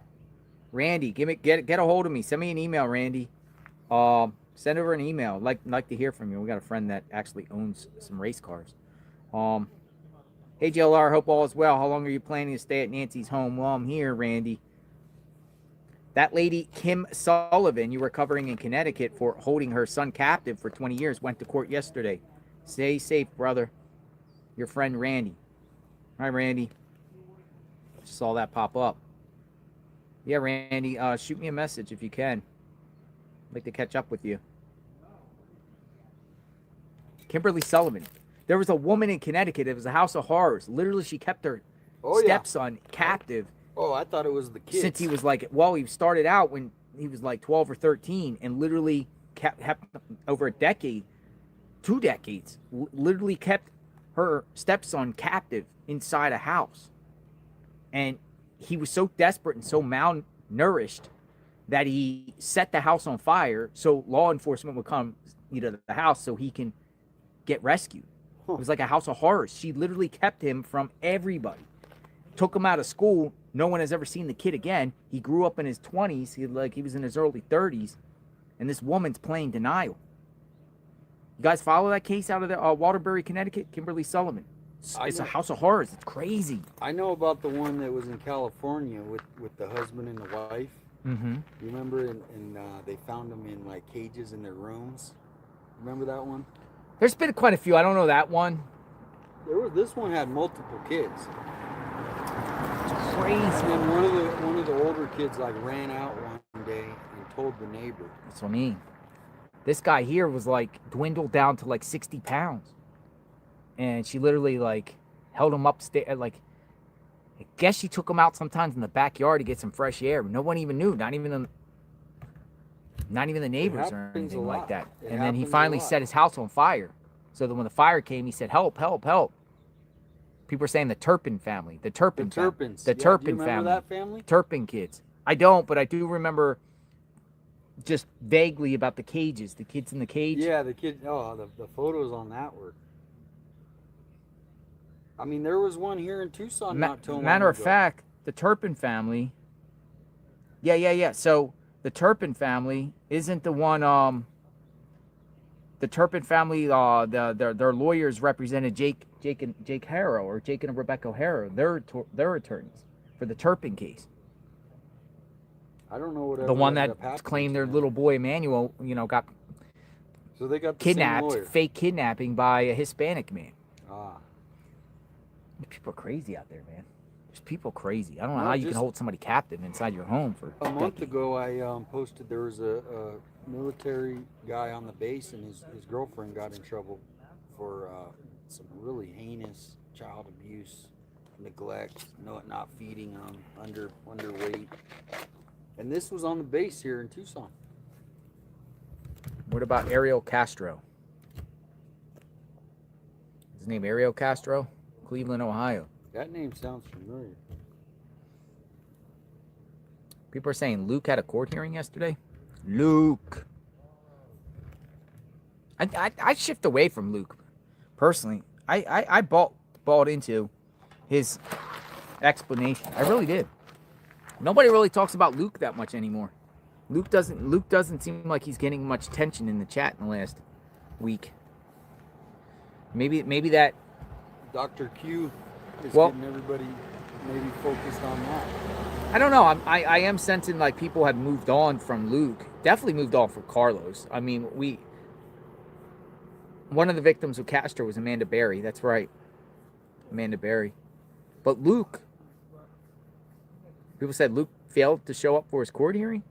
Randy, get a hold of me. Send me an email, Randy. Send over an email. Like to hear from you. We got a friend that actually owns some race cars. Hey, JLR, hope all is well. How long are you planning to stay at Nancy's home? Well, I'm here, Randy. That lady, Kim Sullivan, you were covering in Connecticut for holding her son captive for 20 years, went to court yesterday. Stay safe, brother. Your friend, Randy. Hi, Randy. Just saw that pop up. Yeah, Randy, shoot me a message if you can. I'd like to catch up with you. Kimberly Sullivan. There was a woman in Connecticut. It was a house of horrors. Literally, she kept her stepson captive. Oh, I thought it was the kids. Since he was like, well, he started out when he was like 12 or 13 and literally kept over a decade, 2 decades, literally kept her stepson captive inside a house. And he was so desperate and so malnourished that he set the house on fire so law enforcement would come to the house so he can get rescued. It was like a house of horrors. She literally kept him from everybody. Took him out of school. No one has ever seen the kid again. He grew up in his 20s. He was in his early 30s. And this woman's playing denial. You guys follow that case out of the Waterbury, Connecticut? Kimberly Sullivan. It's a house of horrors. It's crazy. I know about the one that was in California with the husband and the wife. Mm-hmm. You remember? And they found them in like cages in their rooms. Remember that one? There's been quite a few. I don't know that one. This one had multiple kids. It's crazy. And then one of the older kids like ran out one day and told the neighbor. That's what I mean. This guy here was like dwindled down to like 60 pounds. And she literally like held him upstairs. Like, I guess she took him out sometimes in the backyard to get some fresh air. But no one even knew. Not even the neighbors or anything like that. And then he finally set his house on fire. So that when the fire came, he said, "Help, help, help." People are saying the Turpin family. The Turpin Turpins. The Yeah, Turpin do you remember family. that family? Turpin kids. I don't, but I do remember just vaguely about the cages. The kids in the cage. Yeah, the kid. Oh, the photos on that were. I mean, there was one here in Tucson not too long Matter of ago. fact, the Turpin family. Yeah. So the Turpin family isn't the one. The Turpin family. Their lawyers represented Jake Harrow or Jake and Rebecca Harrow. Their attorneys for the Turpin case. I don't know what. The one that claimed their little boy Emmanuel, got So they got the same lawyer. kidnapped, fake kidnapping by a Hispanic man. Ah. People are crazy out there, man. There's people crazy. I don't know No, how you can just- hold somebody captive inside your home for A month decades. ago, I posted there was a military guy on the base, and his girlfriend got in trouble for some really heinous child abuse, neglect, not feeding them, underweight. And this was on the base here in Tucson. What about Ariel Castro? His name Ariel Castro, Cleveland, Ohio. That name sounds familiar. People are saying Luke had a court hearing yesterday. Luke. I shift away from Luke, personally. I bought bought into his explanation. I really did. Nobody really talks about Luke that much anymore. Luke doesn't seem like he's getting much attention in the chat in the last week. Maybe that Dr. Q is Well- getting everybody maybe focused on that. I don't know. I am sensing like people have moved on from Luke. Definitely moved on from Carlos. I mean, one of the victims of Castro was Amanda Berry. That's right. Amanda Berry. But Luke, people said Luke failed to show up for his court hearing.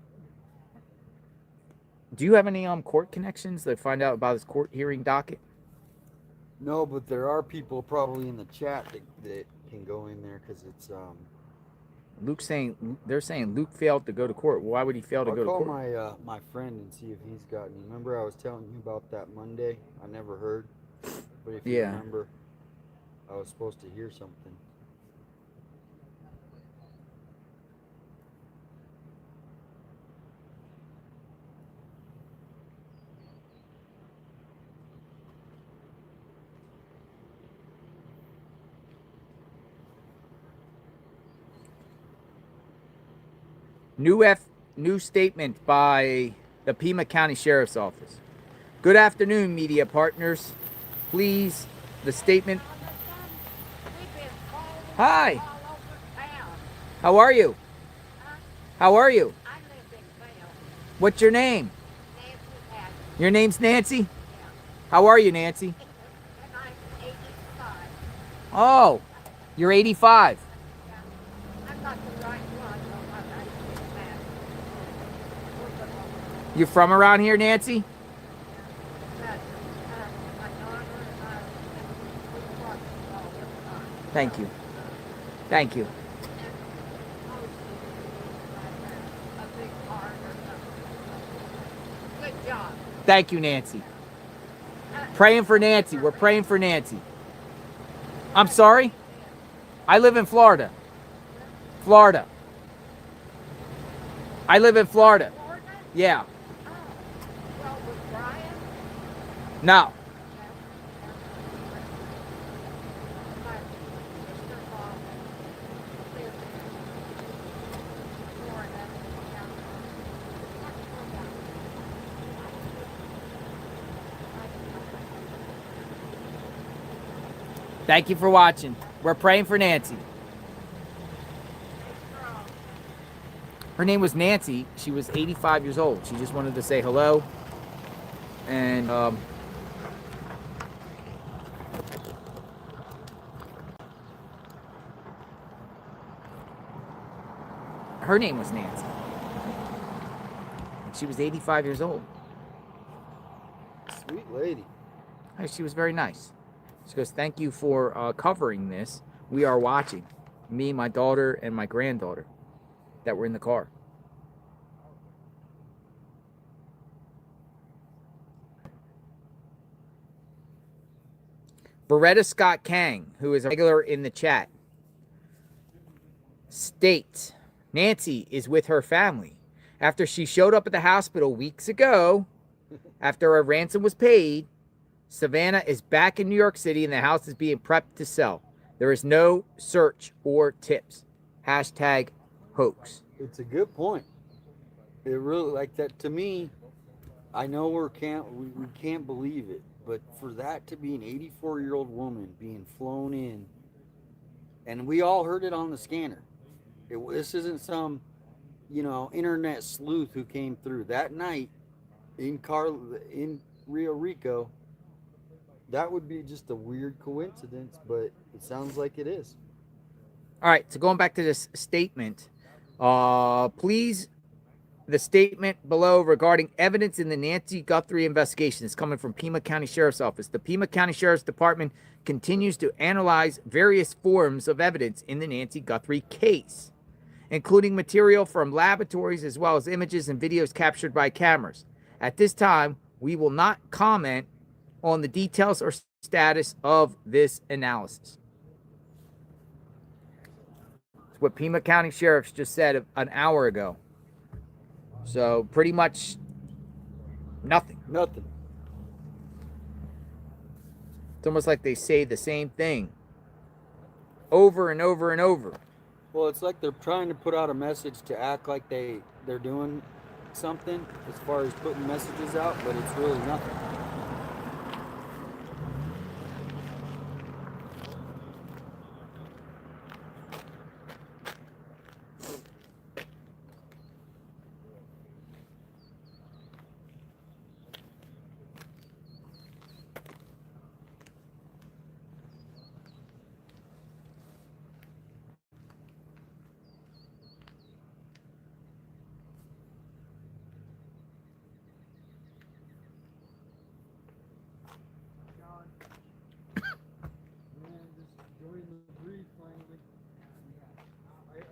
Do you have any court connections that find out about his court hearing docket? No, but there are people probably in the chat that can go in there because it's They're saying Luke failed to go to court. Why would he fail to I'll go to call court? my friend and see if he's got any. Remember I was telling you about that Monday? I never heard. But if you Yeah. remember, I was supposed to hear something. New statement by the Pima County Sheriff's Office. Good afternoon, media partners. Please, the statement. Hi. How are you? How are you? What's your name? Your name's Nancy? How are you, Nancy? Oh, you're 85. You from around here, Nancy? Thank you. Thank you. Thank you, Nancy. Praying for Nancy. We're praying for Nancy. I'm sorry? I live in Florida. Florida. I live in Florida. Yeah. No. Thank you for watching. We're praying for Nancy. Her name was Nancy. She was 85 years old. She just wanted to say hello. And her name was Nancy. She was 85 years old. Sweet lady. She was very nice. She goes, thank you for covering this. We are watching. Me, my daughter, and my granddaughter that were in the car. Beretta Scott Kang, who is a regular in the chat, states Nancy is with her family. After she showed up at the hospital weeks ago, after a ransom was paid, Savannah is back in New York City and the house is being prepped to sell. There is no search or tips. Hashtag hoax. It's a good point. It really, like that to me, I know we can't believe it, but for that to be an 84-year-old woman being flown in, and we all heard it on the scanner. This isn't some, internet sleuth who came through that night in Rio Rico. That would be just a weird coincidence, but it sounds like it is. All right, so going back to this statement, please, the statement below regarding evidence in the Nancy Guthrie investigation is coming from Pima County Sheriff's Office. The Pima County Sheriff's Department continues to analyze various forms of evidence in the Nancy Guthrie case, including material from laboratories as well as images and videos captured by cameras. At this time, we will not comment on the details or status of this analysis. It's what Pima County Sheriff's just said an hour ago. So pretty much nothing. Nothing. It's almost like they say the same thing over and over and over. Well, it's like they're trying to put out a message to act like they're doing something as far as putting messages out, but it's really nothing.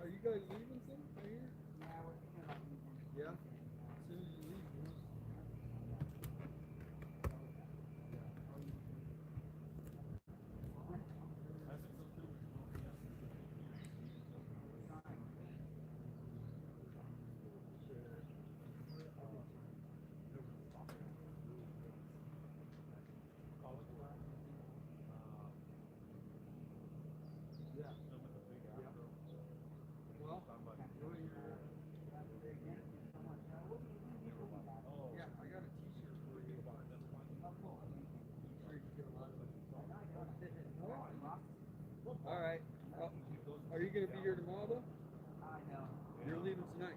Are you guys leaving soon? Yeah. As soon as you leave, all right. Are you going to be here tomorrow, though? You're leaving tonight.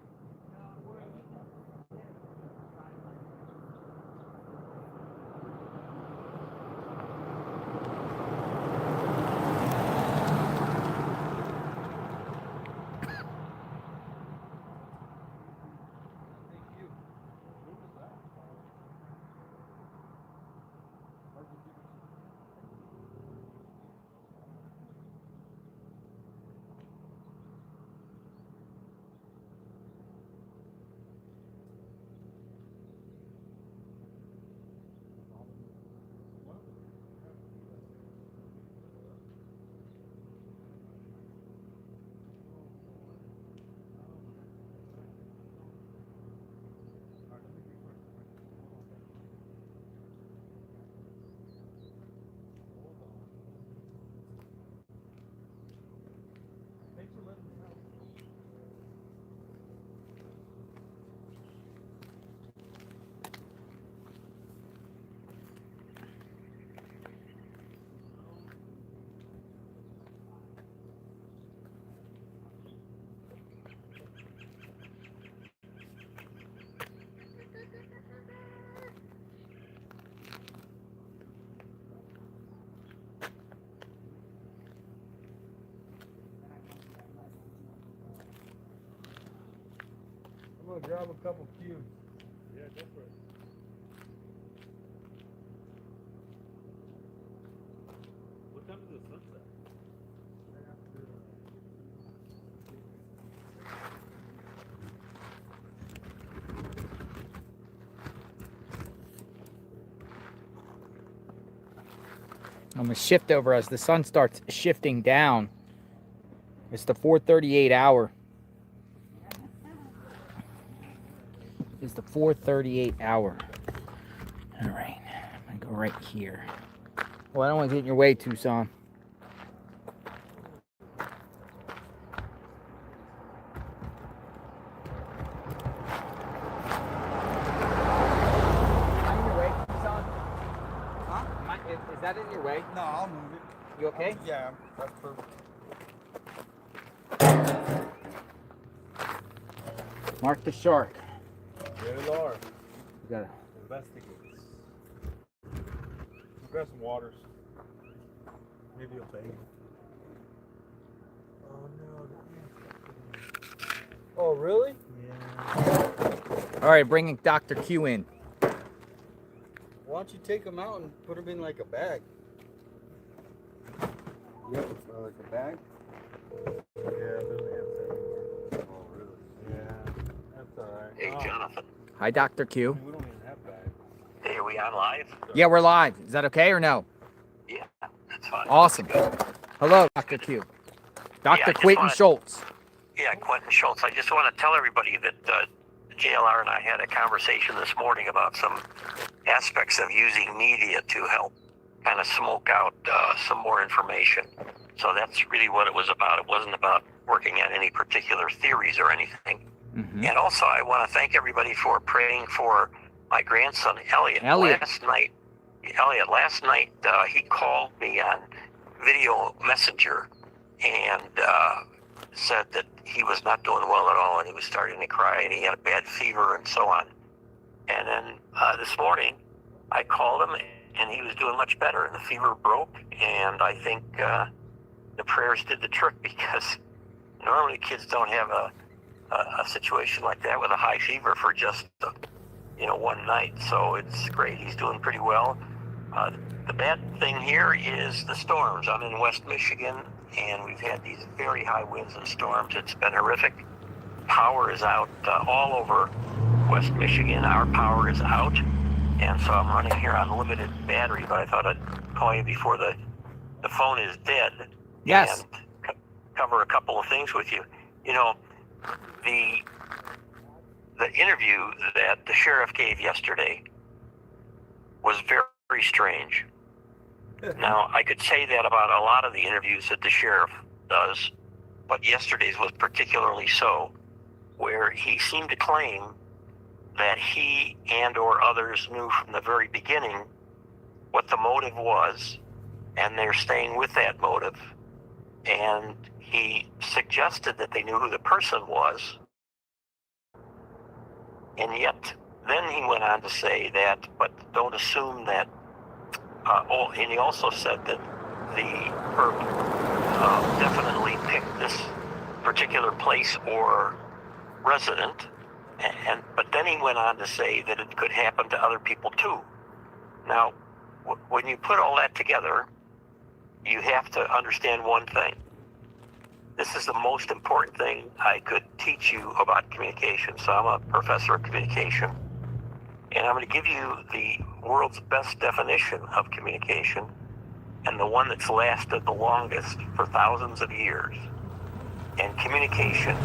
I'm going to grab a couple cubes. Yeah, go for it. What time is the sunset? I'm going to shift over as the sun starts shifting down. It's the 4:38 hour. It's the 4:38 hour. All right, I'm going to go right here. Well, I don't want to get in your way, Tucson. Is that in your way? No, I'll move it. You okay? Yeah, that's perfect. Mark the shark. There they are. You gotta investigate. We'll grab some waters. Maybe a bait. Oh no. Oh, really? Yeah. All right, bringing Dr. Q in. Why don't you take them out and put them in like a bag? Yep, like a bag? Yeah, Billy has that. Oh, really? Yeah, that's alright. Hey, Jonathan. Hi, Dr. Q. We don't even have bags. Hey, are we on live? Yeah, we're live. Is that okay or no? Yeah, that's fine. Awesome. Hello, Dr. Q. Dr. Quentin Schultz. Yeah, Quentin Schultz. I just want to tell everybody that JLR and I had a conversation this morning about some aspects of using media to help kind of smoke out some more information. So that's really what it was about. It wasn't about working at any particular theories or anything. Mm-hmm. And also, I want to thank everybody for praying for my grandson, Elliot. Last night, he called me on video messenger and said that he was not doing well at all, and he was starting to cry, and he had a bad fever and so on. And then this morning, I called him, and he was doing much better, and the fever broke, and I think the prayers did the trick, because normally kids don't have a situation like that with a high fever for just one night. So it's great. He's doing pretty well. The bad thing here is the storms. I'm in West Michigan, and we've had these very high winds and storms. It's been horrific. Power is out all over West Michigan. Our power is out, and so I'm running here on limited battery, but I thought I'd call you before the phone is dead. Yes. And cover a couple of things with you. The interview that the sheriff gave yesterday was very, very strange. Now, I could say that about a lot of the interviews that the sheriff does, but yesterday's was particularly so, where he seemed to claim that he and or others knew from the very beginning what the motive was, and they're staying with that motive. And he suggested that they knew who the person was, and yet then he went on to say that, but don't assume that, and he also said that the perp definitely picked this particular place or resident, but then he went on to say that it could happen to other people too. Now, when you put all that together, you have to understand one thing. This is the most important thing I could teach you about communication. So I'm a professor of communication, and I'm going to give you the world's best definition of communication, and the one that's lasted the longest for thousands of years. And communication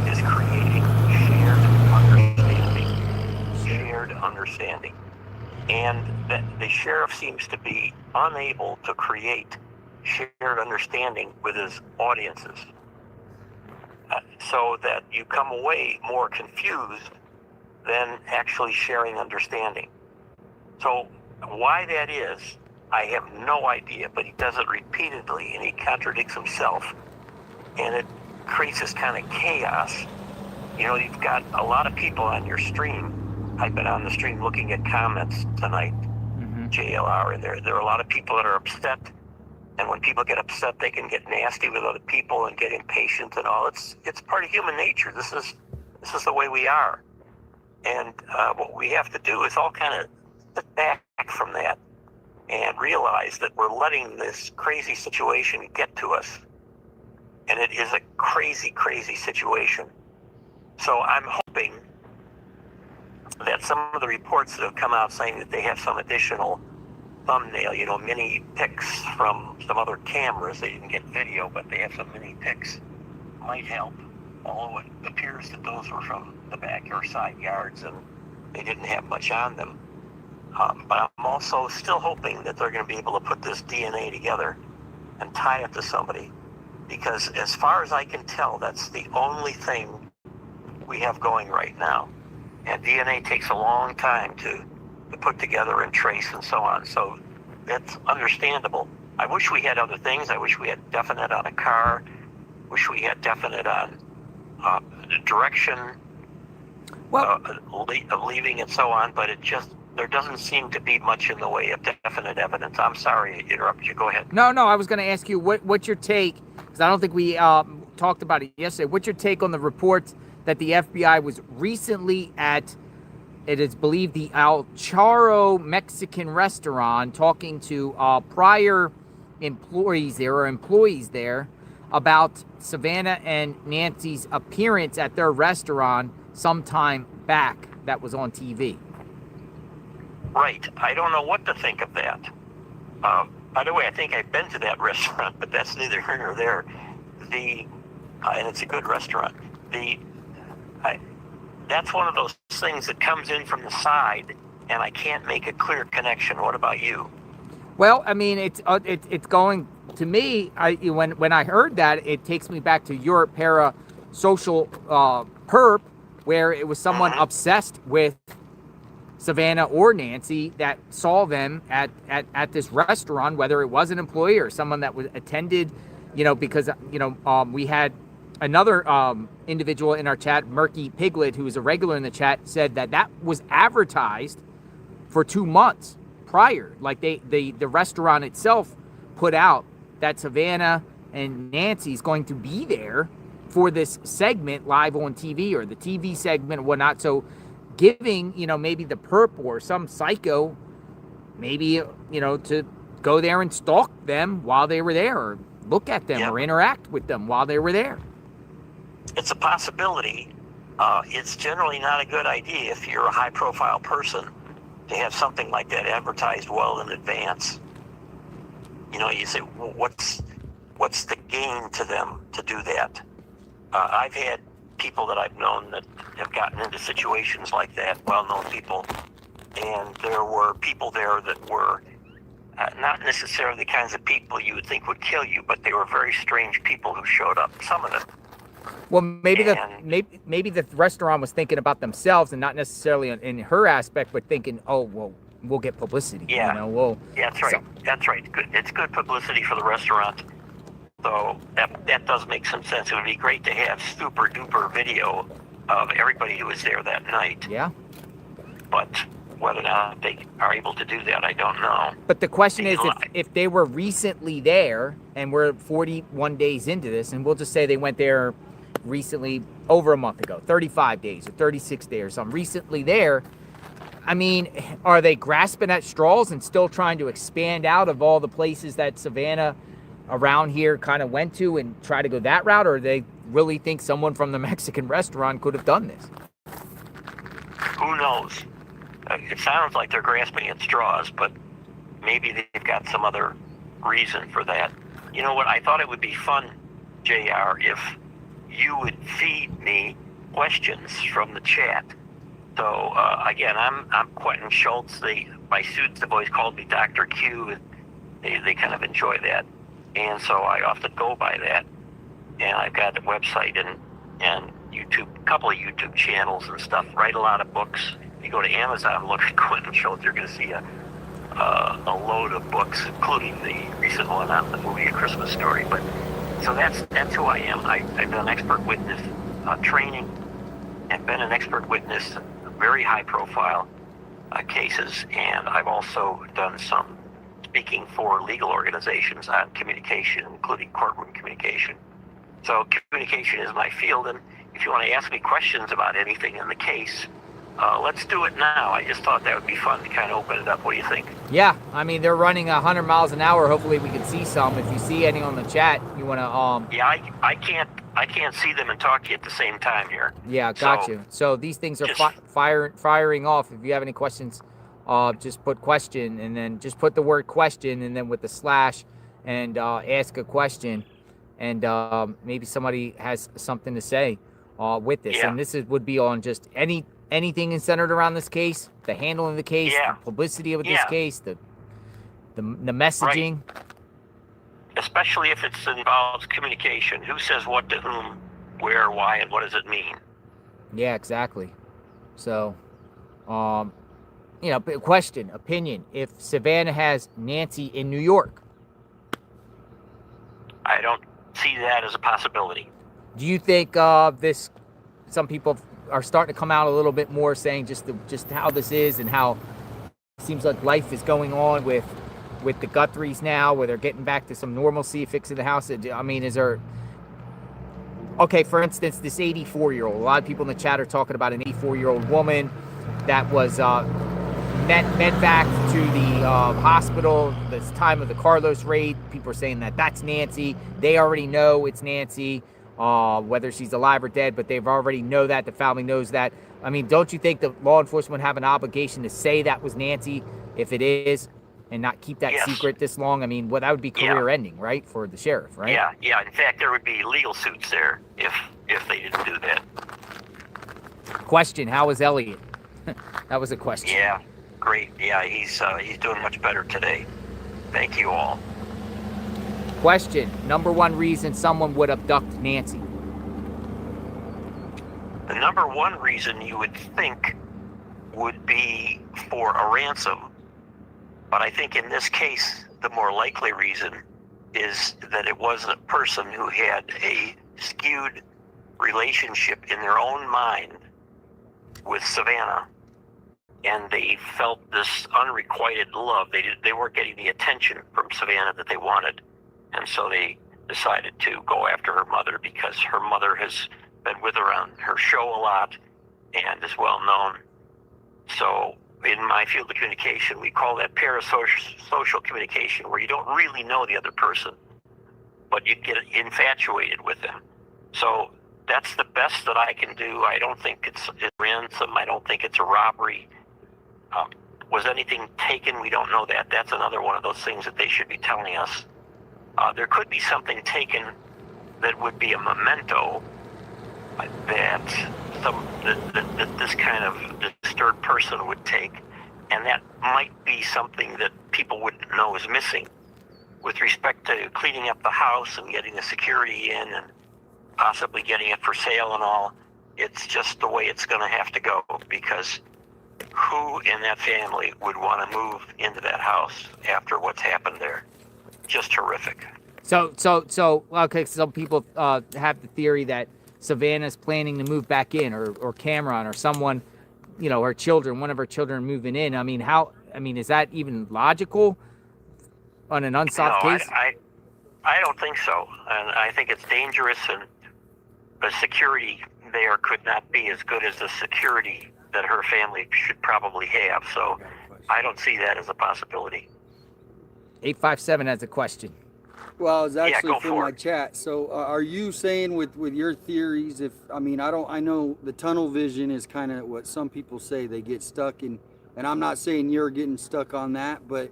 is creating shared understanding. And the sheriff seems to be unable to create shared understanding with his audiences. So that you come away more confused than actually sharing understanding. So why that is, I have no idea, but he does it repeatedly, and he contradicts himself, and it creates this kind of chaos. You've got a lot of people on your stream. I've been on the stream looking at comments tonight, JLR, and there are a lot of people that are upset. And when people get upset, they can get nasty with other people and get impatient and all. It's part of human nature. This is the way we are. And what we have to do is all kind of sit back from that and realize that we're letting this crazy situation get to us. And it is a crazy, crazy situation. So I'm hoping that some of the reports that have come out saying that they have some additional thumbnail, mini pics from some other cameras. They didn't get video, but they have some mini pics, might help. Although it appears that those were from the back or side yards, and they didn't have much on them. But I'm also still hoping that they're going to be able to put this DNA together and tie it to somebody, because as far as I can tell, that's the only thing we have going right now. And DNA takes a long time to put together and trace and so on. So that's understandable. I wish we had other things. I wish we had definite on a car. Wish we had definite on the direction of leaving and so on. But there doesn't seem to be much in the way of definite evidence. I'm sorry to interrupt you. Go ahead. No, I was going to ask you what's your take, because I don't think we talked about it yesterday. What's your take on the reports that the FBI was recently at, it is believed, the El Charro Mexican restaurant, talking to prior employees there about Savannah and Nancy's appearance at their restaurant sometime back that was on TV? Right. I don't know what to think of that. By the way, I think I've been to that restaurant, but that's neither here nor there. And it's a good restaurant. That's one of those things that comes in from the side, and I can't make a clear connection. What about you? Well, I mean, it's going to me, when I heard that, it takes me back to your parasocial perp, where it was someone obsessed with Savannah or Nancy that saw them at this restaurant, whether it was an employee or someone that was attended, because we had another individual in our chat, Murky Piglet, who was a regular in the chat, said that was advertised for 2 months prior. Like the restaurant itself put out that Savannah and Nancy's going to be there for this segment live on TV, or the TV segment or whatnot. So giving, maybe the perp or some psycho, maybe, to go there and stalk them while they were there, or look at them or interact with them while they were there. It's a possibility. It's generally not a good idea if you're a high-profile person to have something like that advertised well in advance. You say, well, what's the gain to them to do that? I've had people that I've known that have gotten into situations like that, well-known people, and there were people there that were not necessarily the kinds of people you would think would kill you, but they were very strange people who showed up, some of them. Well, maybe the restaurant was thinking about themselves and not necessarily in her aspect, but thinking, oh, well, we'll get publicity. Yeah, that's right. That's right. It's good publicity for the restaurant. So that does make some sense. It would be great to have super duper video of everybody who was there that night. Yeah. But whether or not they are able to do that, I don't know. But the question is, if they were recently there, and we're 41 days into this, and we'll just say they went there recently, over a month ago, 35 days or 36 days or something, recently there, I mean, are they grasping at straws and still trying to expand out of all the places that Savannah around here kind of went to and try to go that route, or do they really think someone from the Mexican restaurant could have done this? Who knows? It sounds like they're grasping at straws, but maybe they've got some other reason for that. You know what? I thought it would be fun, JR, if you would feed me questions from the chat. So again, I'm Quentin Schultz. My students have always called me Dr. Q. They kind of enjoy that, and so I often go by that. And I've got a website and YouTube, a couple of YouTube channels and stuff. Write a lot of books. If you go to Amazon and look at Quentin Schultz, you're going to see a load of books, including the recent one on the movie A Christmas Story. But so that's who I am. I've done expert witness training and been an expert witness, very high-profile cases, and I've also done some speaking for legal organizations on communication, including courtroom communication. So communication is my field, and if you want to ask me questions about anything in the case, let's do it now. I just thought that would be fun to kind of open it up. What do you think? Yeah, I mean, they're running 100 miles an hour. Hopefully we can see some. If you see any on the chat, you want to... Yeah, I can't see them and talk to you at the same time here. Yeah, got you. So these things are firing off. If you have any questions, just put question, and then just put the word question, and then with the slash, and ask a question, and maybe somebody has something to say with this. Yeah. And this would be on just anything centered around this case, the handling of the case, the publicity of this case, the messaging. Right. Especially if it involves communication. Who says what to whom, where, why, and what does it mean? Yeah, exactly. So, question, opinion. If Savannah has Nancy in New York, I don't see that as a possibility. do you think some people are starting to come out a little bit more saying just how this is and how it seems like life is going on with the Guthries now, where they're getting back to some normalcy, fixing the house? I mean, is there... Okay, for instance, this 84-year-old. A lot of people in the chat are talking about an 84-year-old woman that was med back to the hospital this time of the Carlos raid. People are saying that that's Nancy. They already know it's Nancy, whether she's alive or dead, but they've already know that. The family knows that. I mean, don't you think the law enforcement have an obligation to say that was Nancy if it is, and not keep that secret this long? I mean, that would be career ending, right, for the sheriff, right? Yeah. In fact, there would be legal suits there if they didn't do that. Question: how is Elliot? That was a question. Yeah, great. Yeah, he's doing much better today. Thank you all. Question, number one reason someone would abduct Nancy. The number one reason you would think would be for a ransom, but I think in this case, the more likely reason is that it was a person who had a skewed relationship in their own mind with Savannah, and they felt this unrequited love. They weren't getting the attention from Savannah that they wanted, and so they decided to go after her mother because her mother has been with her on her show a lot and is well known. So in my field of communication, we call that parasocial communication, where you don't really know the other person, but you get infatuated with them. So that's the best that I can do. I don't think it's a ransom. I don't think it's a robbery. Was anything taken? We don't know that. That's another one of those things that they should be telling us. There could be something taken that would be a memento that this kind of disturbed person would take, and that might be something that people wouldn't know is missing. With respect to cleaning up the house and getting the security in and possibly getting it for sale and all, it's just the way it's going to have to go, because who in that family would want to move into that house after what's happened there? Just horrific. So okay, some people have the theory that Savannah's planning to move back in, or Cameron, or someone, her children, one of her children moving in. I mean, is that even logical on an unsolved case? I don't think so. And I think it's dangerous, and the security there could not be as good as the security that her family should probably have. So I don't see that as a possibility. 857 has a question. Well, it's actually go from for my it. chat. So, are you saying with your theories? I know the tunnel vision is kind of what some people say they get stuck in, and I'm not saying you're getting stuck on that, but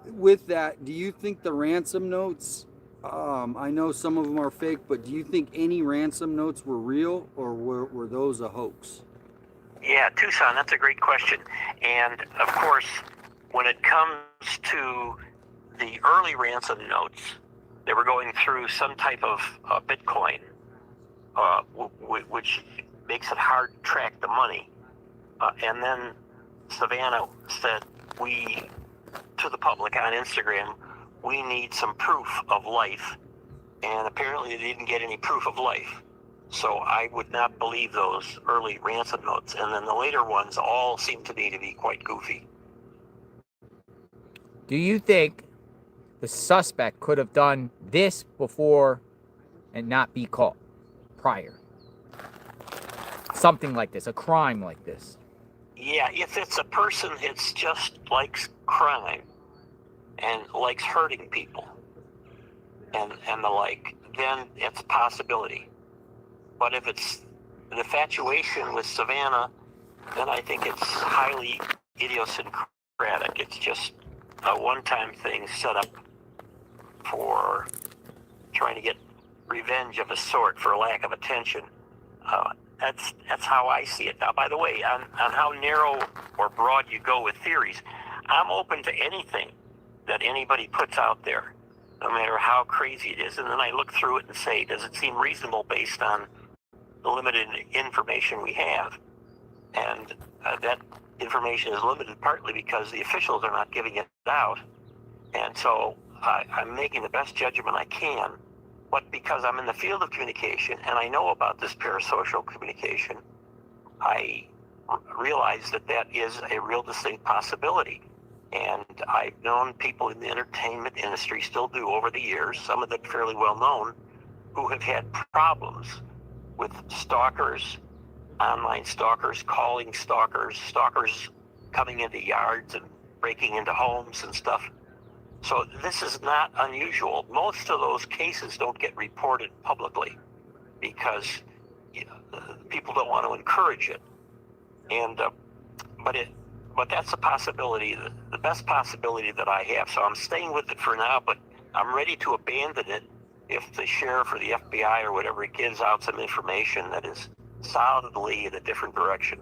with that, do you think the ransom notes? I know some of them are fake, but do you think any ransom notes were real, or were those a hoax? Yeah, Tucson, that's a great question. And of course, when it comes to the early ransom notes, they were going through some type of Bitcoin, which makes it hard to track the money. And then Savannah said, to the public on Instagram, we need some proof of life. And apparently they didn't get any proof of life. So I would not believe those early ransom notes. And then the later ones all seem to me to be quite goofy. Do you think the suspect could have done this before and not be caught prior? Something like this, a crime like this. Yeah, if it's a person that's just likes crime and likes hurting people and the like, then it's a possibility. But if it's an infatuation with Savannah, then I think it's highly idiosyncratic. It's just a one-time thing set up for trying to get revenge of a sort for lack of attention. That's how I see it. Now, by the way, on how narrow or broad you go with theories, I'm open to anything that anybody puts out there, no matter how crazy it is. And then I look through it and say, does it seem reasonable based on the limited information we have? And that information is limited partly because the officials are not giving it out. And so I'm making the best judgment I can. But because I'm in the field of communication and I know about this parasocial communication, I realize that is a real distinct possibility. And I've known people in the entertainment industry, still do over the years, some of them fairly well known, who have had problems with stalkers, online stalkers, calling stalkers, stalkers coming into yards and breaking into homes and stuff. So this is not unusual. Most of those cases don't get reported publicly because people don't want to encourage it. And but that's a possibility, the best possibility that I have. So I'm staying with it for now, but I'm ready to abandon it if the sheriff or the FBI or whatever gives out some information that is solidly in a different direction.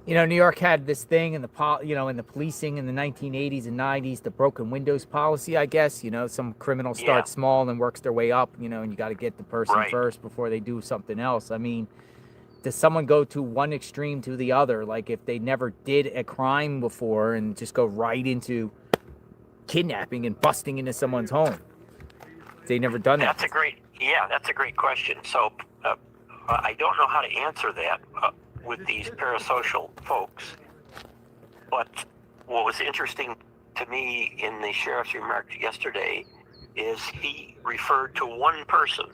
You know, New York had this thing in the in the policing in the 1980s and 90s, the broken windows policy, I guess. You know, some criminal starts small and works their way up, you know, and you got to get the person first before they do something else. I mean, does someone go to one extreme to the other? Like if they never did a crime before and just go right into kidnapping and busting into someone's home? They never done that. That's a great question. So I don't know how to answer that with these parasocial folks. But what was interesting to me in the sheriff's remarks yesterday is he referred to one person,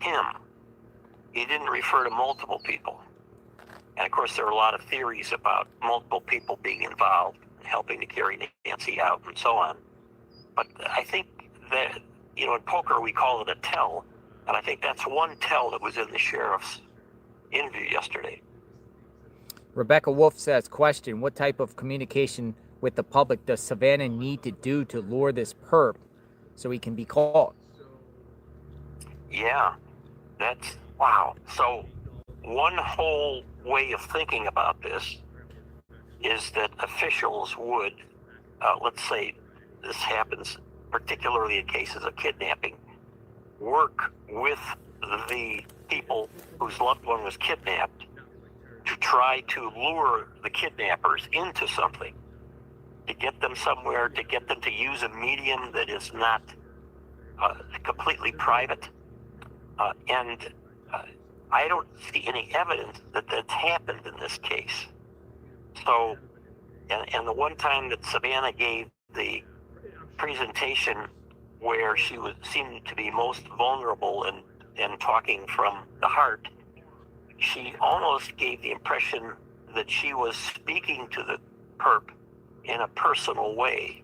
him. He didn't refer to multiple people. And of course, there are a lot of theories about multiple people being involved, helping to carry Nancy out and so on. But I think that, you know, in poker we call it a tell. And I think that's one tell that was in the sheriff's interview yesterday. Rebecca Wolf says, question, what type of communication with the public does Savannah need to do to lure this perp so he can be caught? Yeah, that's, wow. So one whole way of thinking about this is that officials would, let's say this happens particularly in cases of kidnapping, work with the people whose loved one was kidnapped to try to lure the kidnappers into something, to get them somewhere, to get them to use a medium that is not completely private. And I don't see any evidence that that's happened in this case. So, and the one time that Savannah gave the presentation where she seemed to be most vulnerable and talking from the heart, she almost gave the impression that she was speaking to the perp in a personal way.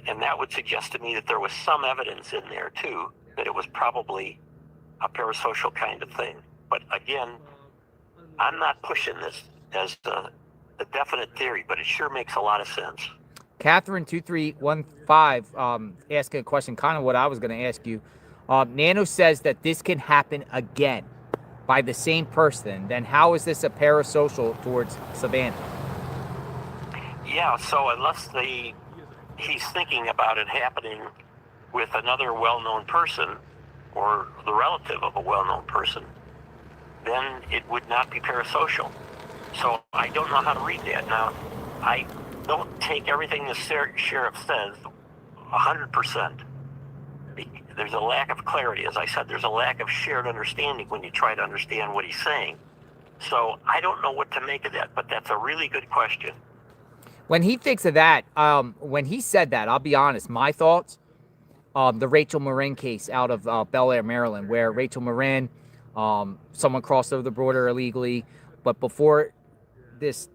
And that would suggest to me that there was some evidence in there too, that it was probably a parasocial kind of thing. But again, I'm not pushing this as a definite theory, but it sure makes a lot of sense. Catherine2315 asking a question, kind of what I was going to ask you. Nanos says that this can happen again by the same person. Then how is this a parasocial towards Savannah? Yeah, so unless he's thinking about it happening with another well-known person or the relative of a well-known person, then it would not be parasocial. So I don't know how to read that. Now, I don't take everything the sheriff says 100%. There's a lack of clarity. As I said, there's a lack of shared understanding when you try to understand what he's saying. So I don't know what to make of that, but that's a really good question. When he thinks of that, when he said that, I'll be honest, my thoughts, the Rachel Moran case out of Bel Air, Maryland, where Rachel Moran, someone crossed over the border illegally, but before this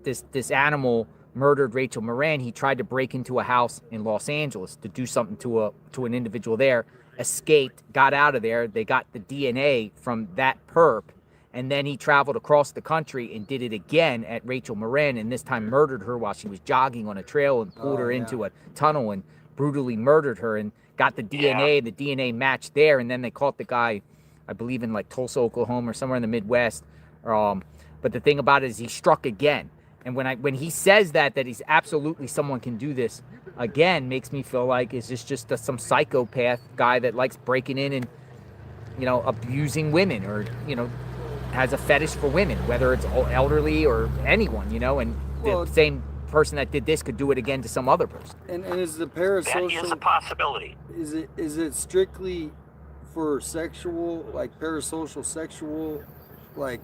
animal murdered Rachel Moran, he tried to break into a house in Los Angeles to do something to an individual there, escaped, got out of there. They got the DNA from that perp, and then he traveled across the country and did it again at Rachel Moran, and this time murdered her while she was jogging on a trail and pulled her into a tunnel and brutally murdered her and got the DNA. Yeah. The DNA matched there, and then they caught the guy, I believe in like Tulsa, Oklahoma, or somewhere in the Midwest. But the thing about it is he struck again. And when he says that he's absolutely someone can do this again, makes me feel like is this just some psychopath guy that likes breaking in and, you know, abusing women, or, you know, has a fetish for women, whether it's elderly or anyone, you know, and the same person that did this could do it again to some other person. And is the parasocial... That is a possibility. Is it strictly for sexual, like parasocial sexual, like,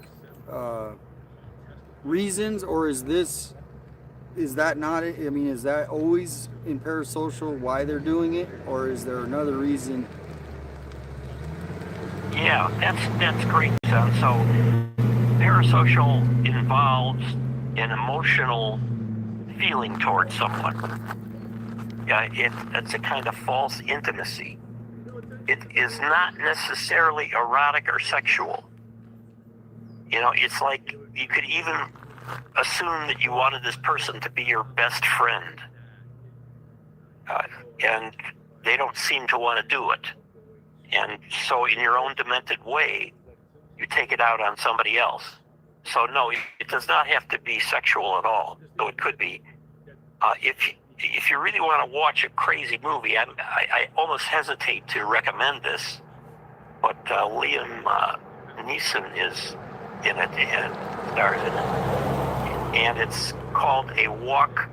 reasons, or is that not it? I mean, is that always in parasocial why they're doing it, or is there another reason? Yeah, that's great, son. So parasocial involves an emotional feeling towards someone. Yeah, it's a kind of false intimacy. It is not necessarily erotic or sexual. You know, it's like you could even assume that you wanted this person to be your best friend. And they don't seem to want to do it. And so in your own demented way, you take it out on somebody else. So no, it does not have to be sexual at all. So it could be. If you really want to watch a crazy movie, I almost hesitate to recommend this, but Liam Neeson is in it and stars in it, and it's called A Walk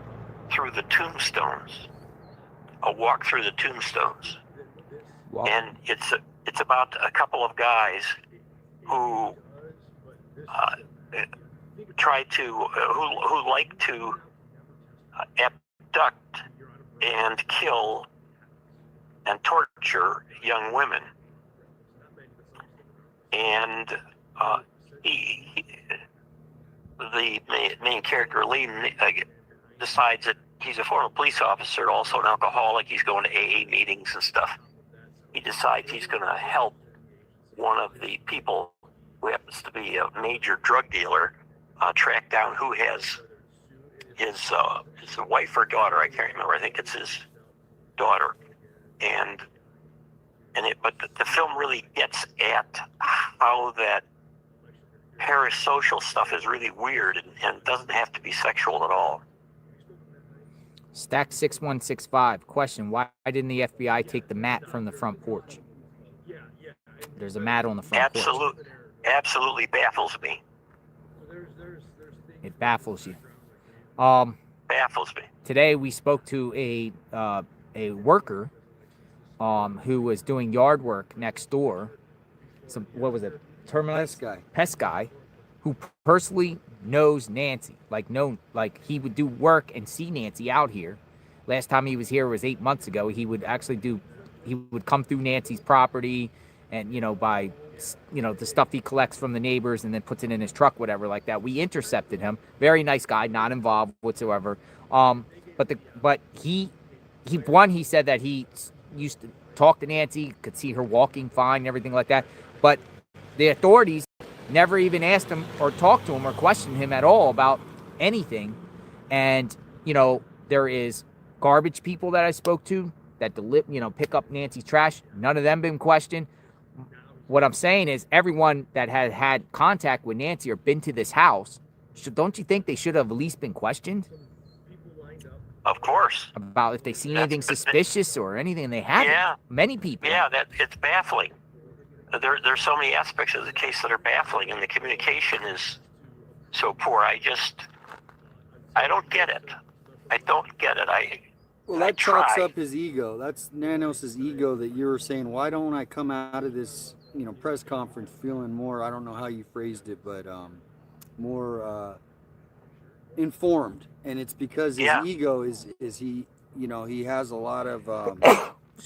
Through the Tombstones. A Walk Through the Tombstones. Wow. And it's about a couple of guys who who like to abduct and kill and torture young women. And the main character, Lee, decides that he's a former police officer, also an alcoholic. He's going to AA meetings and stuff. He decides he's going to help one of the people who happens to be a major drug dealer track down who has his wife or daughter. I can't remember. I think it's his daughter. But the film really gets at how that parasocial stuff is really weird and doesn't have to be sexual at all. Stack 6165. Question: why didn't the FBI take the mat from the front porch? There's a mat on the front porch. Absolutely baffles me. It baffles you. Baffles me. Today we spoke to a worker who was doing yard work next door. What was it? Pest guy, who personally knows Nancy. Like he would do work and see Nancy out here. Last time he was here was 8 months ago. He would come through Nancy's property and, buy, the stuff he collects from the neighbors and then puts it in his truck, whatever like that. We intercepted him. Very nice guy, not involved whatsoever. But he said that he used to talk to Nancy, could see her walking fine and everything like that. But the authorities never even asked him or talked to him or questioned him at all about anything. And, there is garbage people that I spoke to that pick up Nancy's trash. None of them been questioned. What I'm saying is everyone that had had contact with Nancy or been to this house, don't you think they should have at least been questioned? Of course. About if they see anything suspicious or anything, and they haven't. Yeah. Many people. Yeah, it's baffling. There's so many aspects of the case that are baffling, and the communication is so poor. I don't get it. I don't get it. That chalks up his ego. That's Nanos' ego that you were saying, why don't I come out of this, press conference feeling more, I don't know how you phrased it, but more informed. And it's because his ego is he, he has a lot of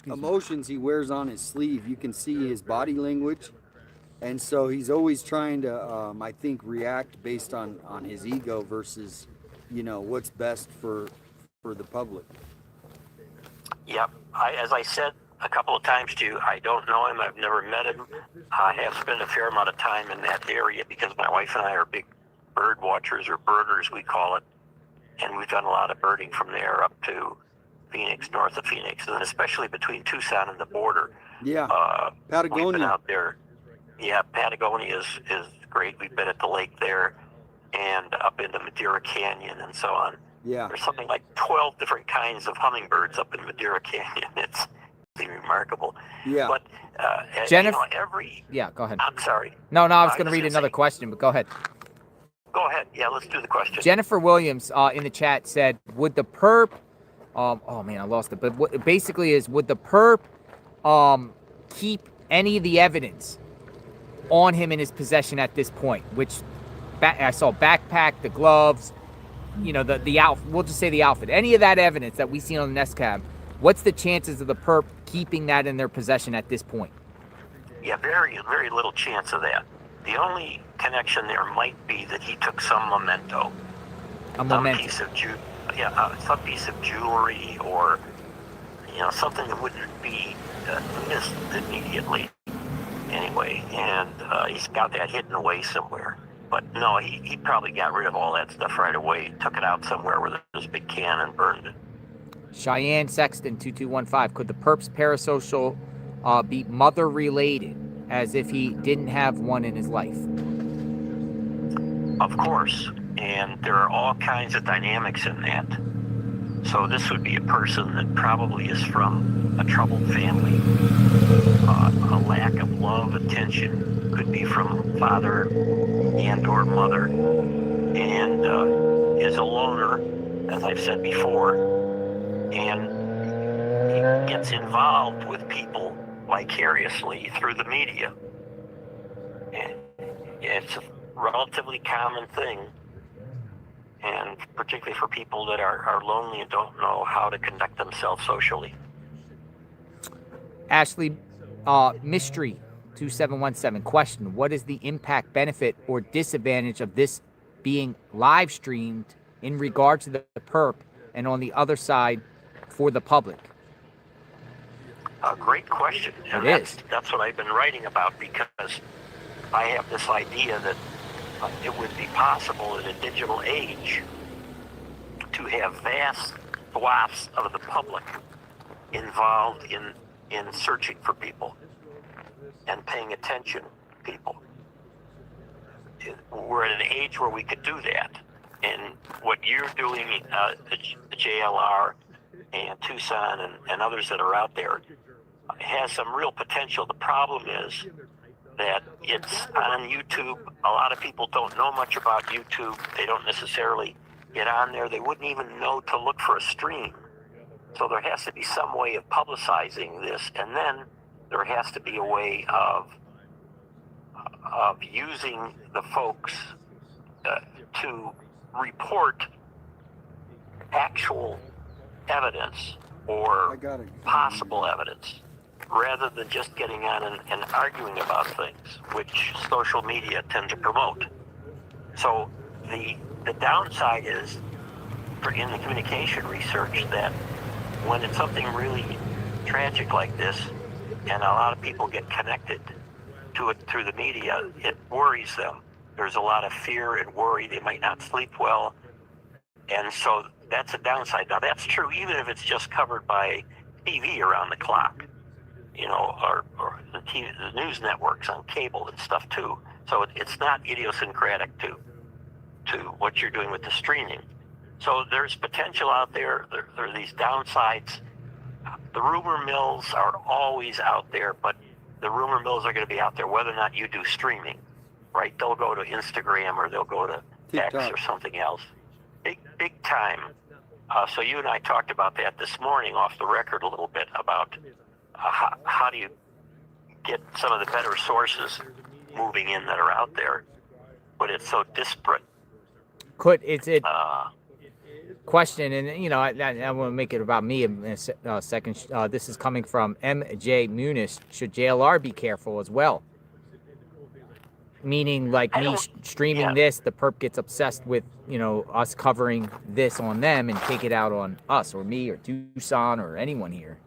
emotions he wears on his sleeve. You can see his body language. And so he's always trying to, I think, react based on his ego versus, what's best for the public. Yep. As I said a couple of times to you, I don't know him. I've never met him. I have spent a fair amount of time in that area because my wife and I are big bird watchers, or birders we call it. And we've done a lot of birding from there up to Phoenix, north of Phoenix, and especially between Tucson and the border. Yeah. Patagonia. We've been out there. Yeah, Patagonia is great. We've been at the lake there and up into Madeira Canyon and so on. Yeah. There's something like 12 different kinds of hummingbirds up in Madeira Canyon. It's really remarkable. Yeah. But Jennifer, Yeah, go ahead. I'm sorry. No, I was going to read another question, but go ahead. Go ahead. Yeah, let's do the question. Jennifer Williams in the chat said, would the perp, oh man, I lost it, but what it basically is, would the perp keep any of the evidence on him in his possession at this point? Which I saw backpack, the gloves, the outfit, we'll just say the outfit, any of that evidence that we see on the Nest Cab, what's the chances of the perp keeping that in their possession at this point? Yeah, very, very little chance of that. The only connection there might be that he took some memento. Some piece of jewelry or, something that wouldn't be missed immediately anyway. And he's got that hidden away somewhere. But no, he probably got rid of all that stuff right away, took it out somewhere where there's a big can and burned it. Cheyenne Sexton 2215, could the perp's parasocial be mother related, as if he didn't have one in his life? Of course, and there are all kinds of dynamics in that. So this would be a person that probably is from a troubled family. A lack of love, attention, could be from father and or mother, and is a loner, as I've said before, and gets involved with people vicariously through the media. And it's a relatively common thing, and particularly for people that are lonely and don't know how to conduct themselves socially. Ashley, Mystery 2717, question: what is the impact, benefit, or disadvantage of this being live streamed in regard to the perp, and on the other side for the public? A great question. And that's what I've been writing about, because I have this idea that it would be possible in a digital age to have vast swaths of the public involved in searching for people and paying attention to people. We're at an age where we could do that. And what you're doing, the JLR and Tucson and others that are out there, has some real potential. The problem is that it's on YouTube. A lot of people don't know much about YouTube. They don't necessarily get on there. They wouldn't even know to look for a stream. So there has to be some way of publicizing this, and then there has to be a way of using the folks to report actual evidence or possible evidence, rather than just getting on and arguing about things, which social media tend to promote. So the downside is, in the communication research, that when it's something really tragic like this, and a lot of people get connected to it through the media, it worries them. There's a lot of fear and worry. They might not sleep well. And so that's a downside. Now, that's true even if it's just covered by TV around the clock, or the news networks on cable and stuff too. So it's not idiosyncratic to what you're doing with the streaming. So there's potential out there. There are these downsides. The rumor mills are always out there, but the rumor mills are going to be out there whether or not you do streaming, right? They'll go to Instagram or they'll go to TikTok. X or something else. Big time. So you and I talked about that this morning off the record a little bit about how do you get some of the better sources moving in that are out there, but it's so disparate. Question, and I want to make it about me in a second. This is coming from MJ Muniz. Should JLR be careful as well? Meaning, like me streaming this, the perp gets obsessed with us covering this on them and take it out on us or me or Tucson or anyone here.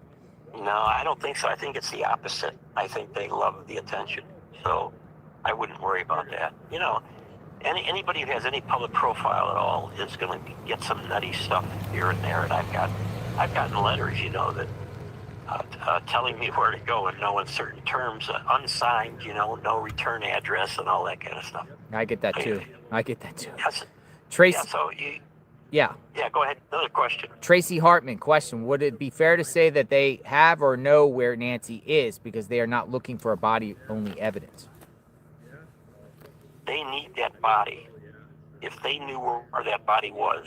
No, I don't think so. I think it's the opposite. I think they love the attention, so I wouldn't worry about that. Anybody who has any public profile at all is going to get some nutty stuff here and there. And I've gotten letters, that telling me where to go in no uncertain terms, unsigned, no return address and all that kind of stuff. I get that too. Yes. Tracy. Yeah, go ahead. Another question. Tracy Hartman, question: would it be fair to say that they have or know where Nancy is because they are not looking for a body-only evidence? They need that body. If they knew where that body was,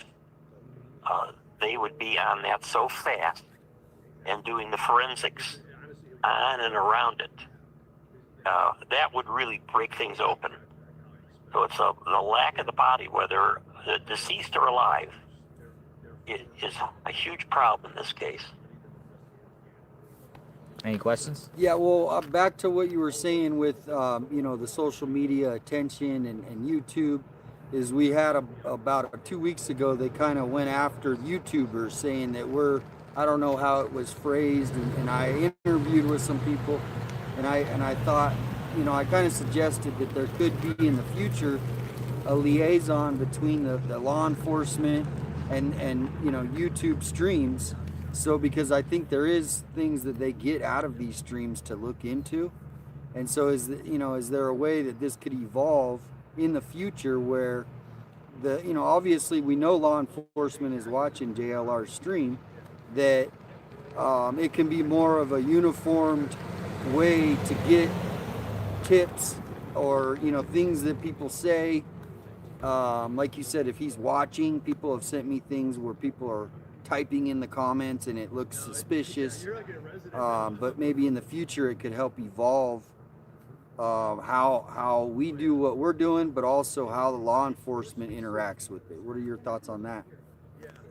they would be on that so fast and doing the forensics on and around it. That would really break things open. So it's the lack of the body, whether the deceased or alive, is a huge problem in this case. Any questions? Yeah, well, back to what you were saying with, the social media attention and YouTube, is we had about 2 weeks ago, they kind of went after YouTubers saying that I don't know how it was phrased, and I interviewed with some people, and I thought, I kind of suggested that there could be in the future a liaison between the law enforcement and YouTube streams. So because I think there is things that they get out of these streams to look into, and so is there a way that this could evolve in the future where obviously we know law enforcement is watching JLR's stream, that it can be more of a uniformed way to get tips or things that people say. Like you said, if he's watching, people have sent me things where people are typing in the comments and it looks suspicious. But maybe in the future it could help evolve how we do what we're doing, but also how the law enforcement interacts with it. What are your thoughts on that?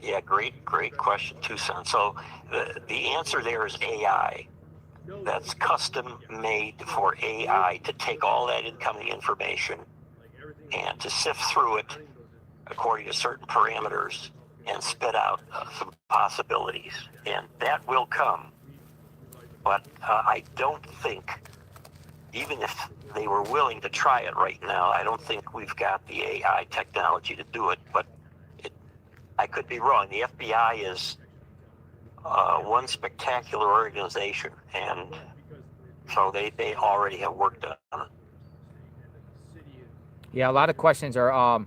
Yeah, great question, Tucson. So the answer there is AI. That's custom made for AI to take all that incoming information and to sift through it according to certain parameters and spit out some possibilities. And that will come. But I don't think, even if they were willing to try it right now, I don't think we've got the AI technology to do it. But I could be wrong. The FBI is one spectacular organization, and so they already have worked on it. Yeah, a lot of questions are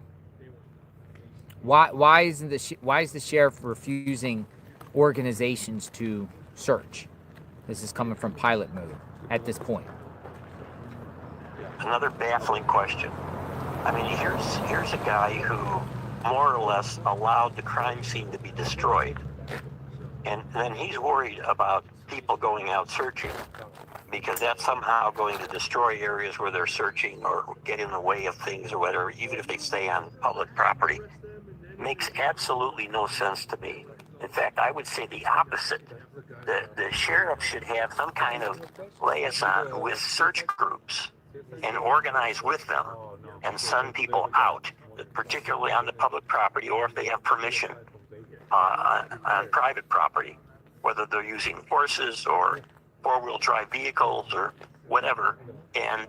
why is the sheriff refusing organizations to search? This is coming from pilot mode at this point. Another baffling question. I mean, here's a guy who more or less allowed the crime scene to be destroyed, and then he's worried about people going out searching because that's somehow going to destroy areas where they're searching or get in the way of things or whatever, even if they stay on public property. Makes absolutely no sense to me. In fact, I would say the opposite. The sheriff should have some kind of liaison with search groups and organize with them and send people out, particularly on the public property, or if they have permission on private property, whether they're using horses or four-wheel drive vehicles or whatever, and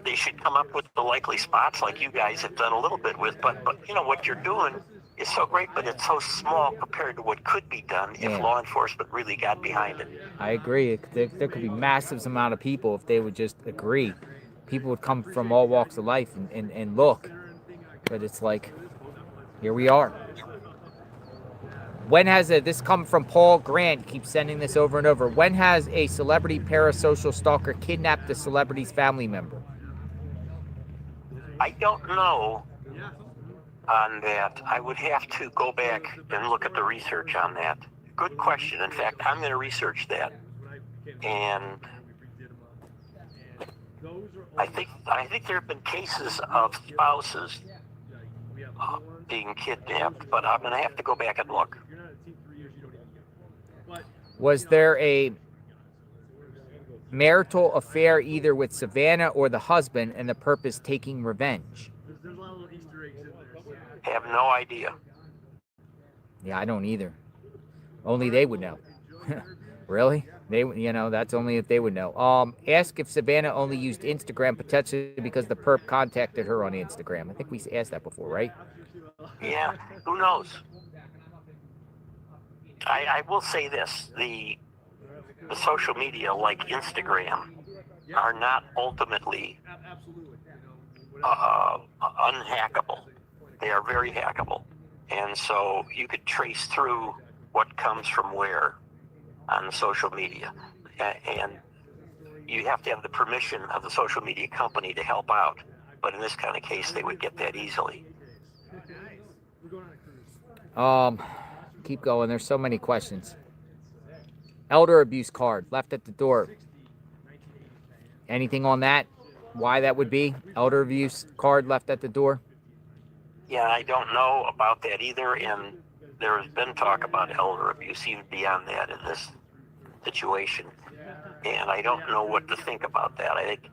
they should come up with the likely spots like you guys have done a little bit with, but what you're doing is so great, but it's so small compared to what could be done if law enforcement really got behind it. I agree. There could be massive amount of people if they would just agree. People would come from all walks of life and look, but it's like, here we are. When has this come from Paul Grant? Keeps sending this over and over. When has a celebrity parasocial stalker kidnapped a celebrity's family member? I don't know on that. I would have to go back and look at the research on that. Good question. In fact, I'm going to research that. And I think there have been cases of spouses being kidnapped, but I'm going to have to go back and look. Was there a marital affair either with Savannah or the husband, and the purpose taking revenge? Have no idea. Yeah, I don't either. Only they would know. Really? That's only if they would know. Ask if Savannah only used Instagram potentially because the perp contacted her on Instagram. I think we asked that before, right? Yeah, who knows? I will say this, the social media like Instagram are not ultimately unhackable. They are very hackable. And so you could trace through what comes from where on social media. And you have to have the permission of the social media company to help out. But in this kind of case, they would get that easily. Keep going. There's so many questions. Elder abuse card left at the door. Anything on that? Why that would be? Elder abuse card left at the door? Yeah, I don't know about that either. And there has been talk about elder abuse even beyond that in this situation. And I don't know what to think about that. I think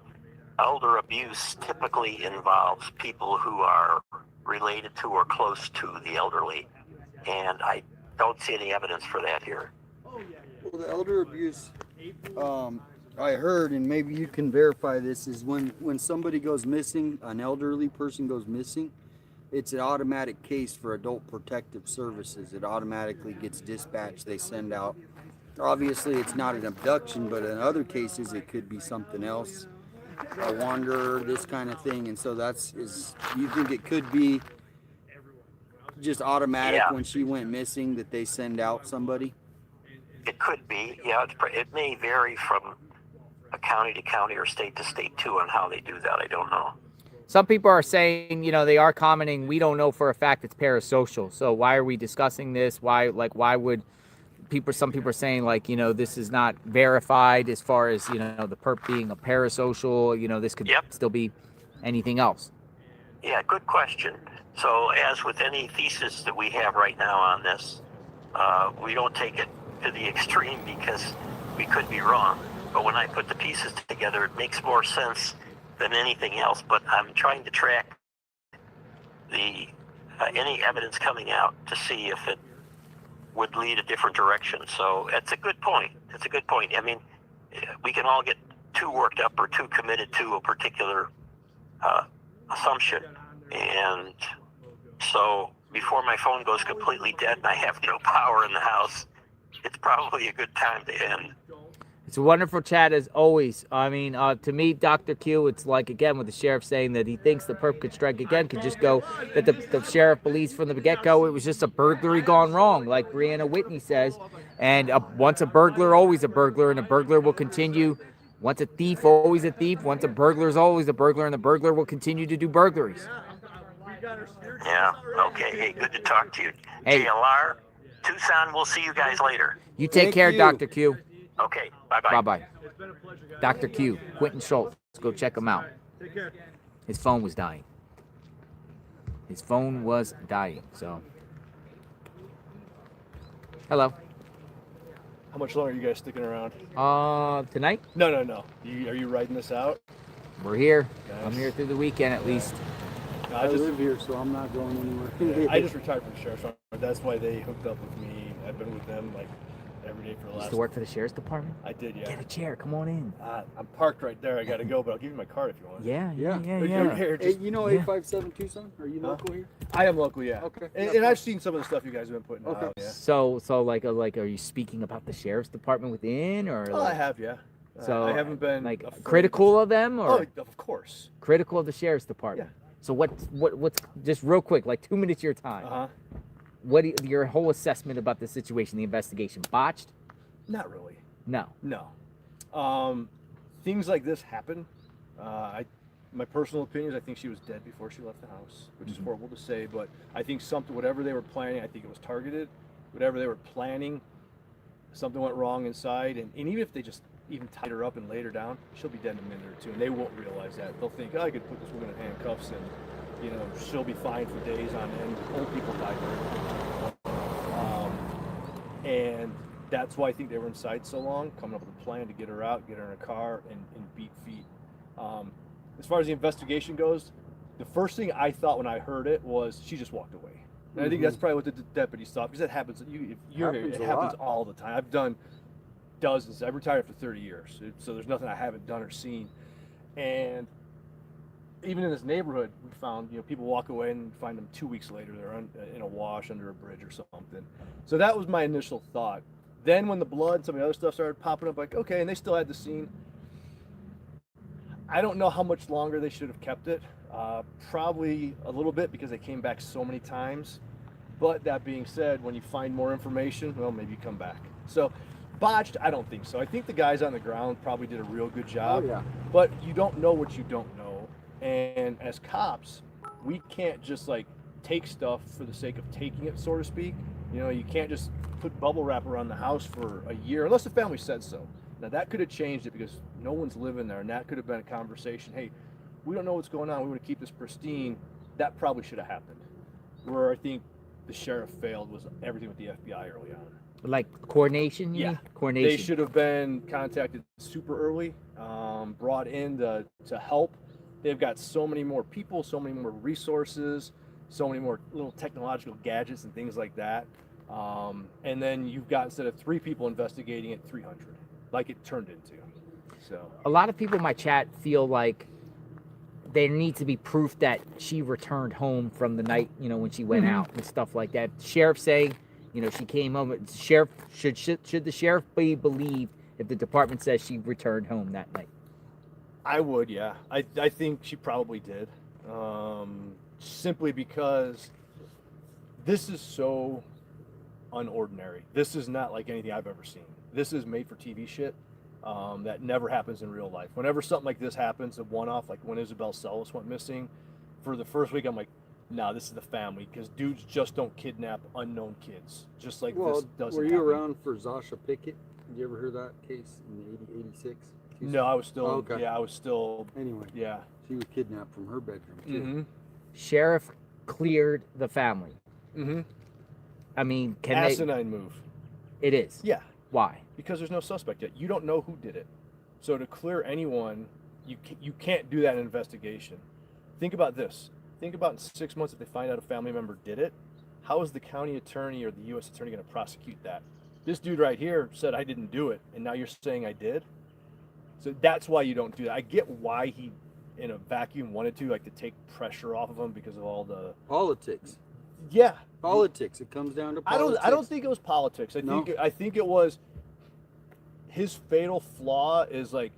elder abuse typically involves people who are related to or close to the elderly. And I don't see any evidence for that here. Well, the elder abuse, I heard, and maybe you can verify this, is when somebody goes missing, an elderly person goes missing, it's an automatic case for Adult Protective Services. It automatically gets dispatched. They send out. Obviously, it's not an abduction, but in other cases, it could be something else. a wanderer, this kind of thing. And so you think it could be just automatic when she went missing that they send out somebody? It could be, yeah. It may vary from a county to county or state to state too on how they do that. I don't know. Some people are saying, they are commenting, we don't know for a fact it's parasocial. So why are we discussing this? Why would some people are saying this is not verified as far as, the perp being a parasocial, this could still be anything else. Yeah, good question. So as with any thesis that we have right now on this, we don't take it to the extreme because we could be wrong. But when I put the pieces together, it makes more sense than anything else. But I'm trying to track the any evidence coming out to see if it would lead a different direction. So it's a good point. It's a good point. I mean, we can all get too worked up or too committed to a particular assumption. And so before my phone goes completely dead and I have no power in the house, it's probably a good time to end. It's a wonderful chat as always. I mean, to me, Dr. Q, it's like, again, with the sheriff saying that he thinks the perp could strike again, could just go, that the sheriff believes from the get-go it was just a burglary gone wrong, like Brianna Whitney says. And once a burglar, always a burglar, and a burglar will continue. Once a thief, always a thief. Once a burglar is always a burglar, and the burglar will continue to do burglaries. Yeah, okay. Hey, good to talk to you. Hey. JLR, Tucson, we'll see you guys later. You take care, Dr. Q. Okay, bye-bye. Bye-bye. Dr. Q, Quentin Schultz. Go check him out. Take care. His phone was dying. His phone was dying, so. Hello. How much longer are you guys sticking around? Tonight? No. Are you riding this out? We're here. Nice. I'm here through the weekend at least. I live here, so I'm not going anywhere. I just retired from the sheriff's office. That's why they hooked up with me. I've been with them every day for the last. Used to work for the sheriff's department? I did, yeah. Get a chair. Come on in. I'm parked right there. I got to go, but I'll give you my card if you want. Yeah. Here, Hey, 857 Tucson? Are you local here? I am local, yeah. Okay. And I've seen some of the stuff you guys have been putting out. Yeah. So are you speaking about the sheriff's department within, or? Oh, I have, yeah. So I haven't been critical of them, or? Oh, of course. Critical of the sheriff's department. Yeah. So what's just real quick, 2 minutes of your time? What your whole assessment about the situation, the investigation, botched? Not really. No. Things like this happen. My personal opinion is I think she was dead before she left the house, which is horrible to say, but I think whatever they were planning, I think it was targeted. Whatever they were planning, something went wrong inside, and even if they just even tied her up and laid her down, she'll be dead in a minute or two, and they won't realize that. They'll think, I could put this woman in handcuffs and, she'll be fine for days on end. Old people die very and that's why I think they were inside so long, coming up with a plan to get her out, get her in a car, and beat feet. As far as the investigation goes, the first thing I thought when I heard it was she just walked away. And I think that's probably what the deputies thought, because that happens. If you're here, it happens all the time. I've done dozens. I've retired after 30 years, so there's nothing I haven't done or seen. And even in this neighborhood, we found people walk away and find them 2 weeks later. They're in a wash under a bridge or something. So that was my initial thought. Then when the blood and some of the other stuff started popping up, okay, and they still had the scene. I don't know how much longer they should have kept it. Probably a little bit, because they came back so many times. But that being said, when you find more information, well, maybe you come back. So botched, I don't think so. I think the guys on the ground probably did a real good job. Oh, yeah. But you don't know what you don't know. And as cops, we can't just take stuff for the sake of taking it, so to speak. You can't just put bubble wrap around the house for a year, unless the family said so. Now that could have changed it, because no one's living there, and that could have been a conversation. Hey, we don't know what's going on. We want to keep this pristine. That probably should have happened. Where I think the sheriff failed was everything with the FBI early on. Coordination? Yeah. Coordination. They should have been contacted super early, brought in to help. They've got so many more people, so many more resources, so many more little technological gadgets and things like that. And then you've got, instead of 3 people investigating it, 300, like it turned into. So a lot of people in my chat feel like there needs to be proof that she returned home from the night, when she went out and stuff like that. Sheriff saying, she came home. Sheriff should the sheriff be believed if the department says she returned home that night? I would, yeah. I think she probably did. Simply because this is so unordinary. This is not like anything I've ever seen. This is made for TV shit that never happens in real life. Whenever something like this happens, a one-off, like when Isabel Celis went missing, for the first week I'm like, nah, this is the family, because dudes just don't kidnap unknown kids. Just like this doesn't were you happen. around for Zasha Pickett? Did you ever hear that case in 86? No, I was still, okay. yeah, I was still, Anyway, yeah. she was kidnapped from her bedroom, too. Mm-hmm. Sheriff cleared the family. Mm-hmm. I mean, can Asinine move. It is. Yeah. Why? Because there's no suspect yet. You don't know who did it. So to clear anyone, you can't do that in an investigation. Think about this. Think about in 6 months if they find out a family member did it. How is the county attorney or the U.S. attorney going to prosecute that? This dude right here said I didn't do it, and now you're saying I did? So that's why you don't do that. I get why he, in a vacuum, wanted to, like, to take pressure off of him because of all the Politics. Yeah. Politics. It comes down to politics. I don't think it was politics. I think it was his fatal flaw is like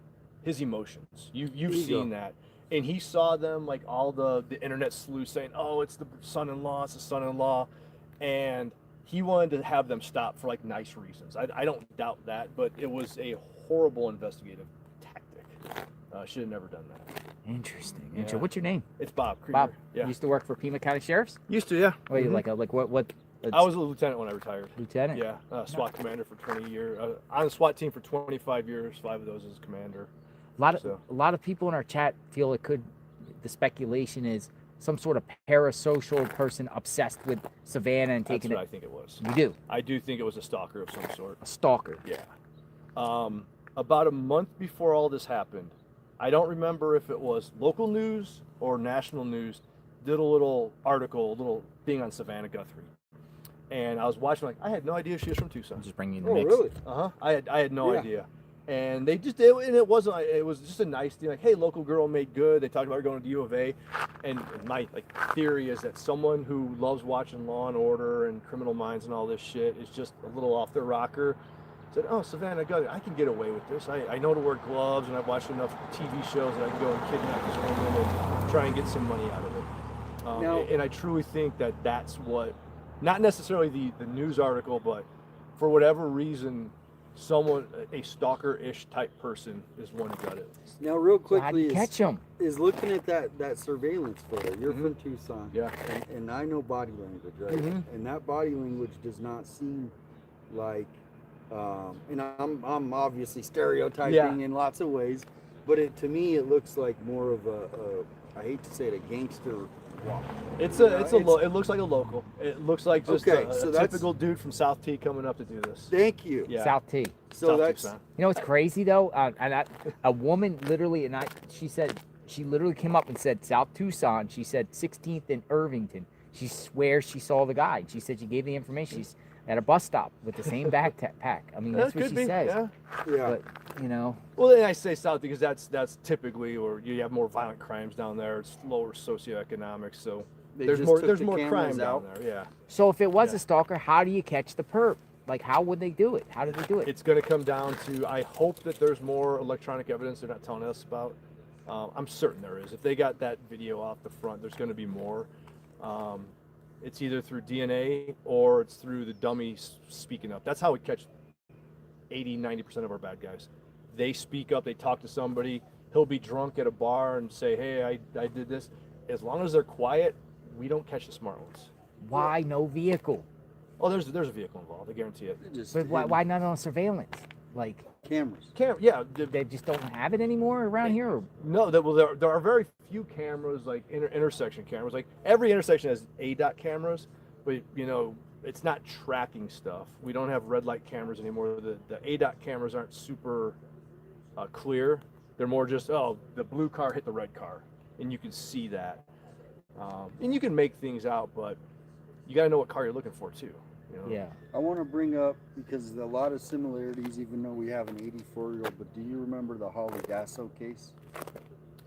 his emotions. You've seen that. And he saw them, like all the internet sleuths saying, oh, it's the son-in-law, it's the son-in-law. And he wanted to have them stop for like nice reasons. I don't doubt that, but it was a horrible investigative tactic. Should have never done that. Interesting. Yeah. What's your name? It's Bob Krieger. Bob. Yeah. Used to work for Pima County Sheriff's? Used to, yeah. Wait, Mhm. like what? I was a lieutenant when I retired. Lieutenant? Yeah, SWAT commander for 20 years. On the SWAT team for 25 years, 5 of those as commander. A lot of people in our chat feel it could. The speculation is some sort of parasocial person obsessed with Savannah and taking That's what it. I think it was. You do? I do think it was a stalker of some sort. A stalker. Yeah. About a month before all this happened, I don't remember if it was local news or national news, did a little article, a little thing on Savannah Guthrie. And I was watching, like, I had no idea she was from Tucson. Just bringing you in the mix. Really? Uh-huh. I had no Yeah. idea. And they just did, and it wasn't, it was just a nice thing, like, hey, local girl made good. They talked about her going to the U of A. And my theory is that someone who loves watching Law and Order and Criminal Minds and all this shit is just a little off their rocker. Said, oh, Savannah Guthrie, I can get away with this. I know to wear gloves, and I've watched enough TV shows that I can go and kidnap this woman and try and get some money out of it. And I truly think that that's what, not necessarily the news article, but for whatever reason, someone, a stalker-ish type person is one who got it. Now, real quickly, catch him. Is looking at that surveillance photo. You're from Tucson. Yeah. And I know body language, right? Mhm. And that body language does not seem like, and I'm obviously stereotyping in lots of ways, but to me it looks like more of a I hate to say it, a gangster walk. It looks like a local. It looks like just Okay, a so that's- typical dude from South T coming up to do this. Thank you. Yeah. South T. So South that's Tucson. You know what's crazy though? A woman literally, she said, she literally came up and said South Tucson. She said 16th and Irvington. She swears she saw the guy. She said she gave the information. She's at a bus stop with the same backpack. I mean, that's what could she be, says. yeah. But, you know. Well, then I say South because that's typically where you have more violent crimes down there. It's lower socioeconomics, so They there's just more took there's the more cameras crime out. down there. Yeah. So if it was a stalker, how do you catch the perp? Like, how would they do it? How did they do it? It's going to come down to, I hope that there's more electronic evidence they're not telling us about. I'm certain there is. If they got that video off the front, there's going to be more. It's either through DNA or it's through the dummies speaking up. That's how we catch 80-90% of our bad guys. They speak up, they talk to somebody. He'll be drunk at a bar and say, hey, I did this. As long as they're quiet, we don't catch the smart ones. Why no vehicle? Oh, there's a vehicle involved, I guarantee it. But why not on surveillance? Like cameras. Yeah. They just don't have it anymore around here? Or? No, there are very few cameras, like intersection cameras. Like every intersection has ADOT cameras, but you know, it's not tracking stuff. We don't have red light cameras anymore. The ADOT cameras aren't super clear. They're more just, oh, the blue car hit the red car, and you can see that. And you can make things out, but you got to know what car you're looking for too. You know? Yeah. I want to bring up, because a lot of similarities, even though we have an 84-year-old, but do you remember the Holly Dasso case?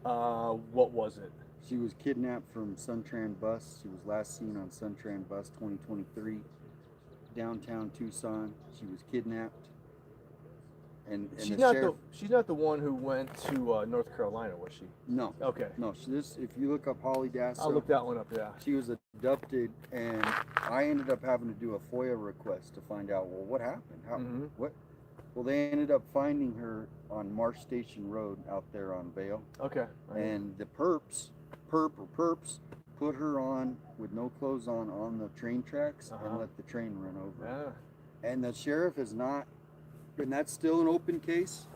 What was it? She was kidnapped from Suntran Bus. She was last seen on Suntran Bus 2023, downtown Tucson. She was kidnapped. And She's the not sheriff, she's not the one who went to North Carolina, was she? No. Okay. No. If you look up Holly Dasso, I'll look that one up. Yeah. She was abducted, and I ended up having to do a FOIA request to find out, well, what happened? How? What? Well, they ended up finding her on Marsh Station Road out there on Vail. Okay. And the perps put her on with no clothes on the train tracks and let the train run over. Yeah. And the sheriff is not, and that's still an open case.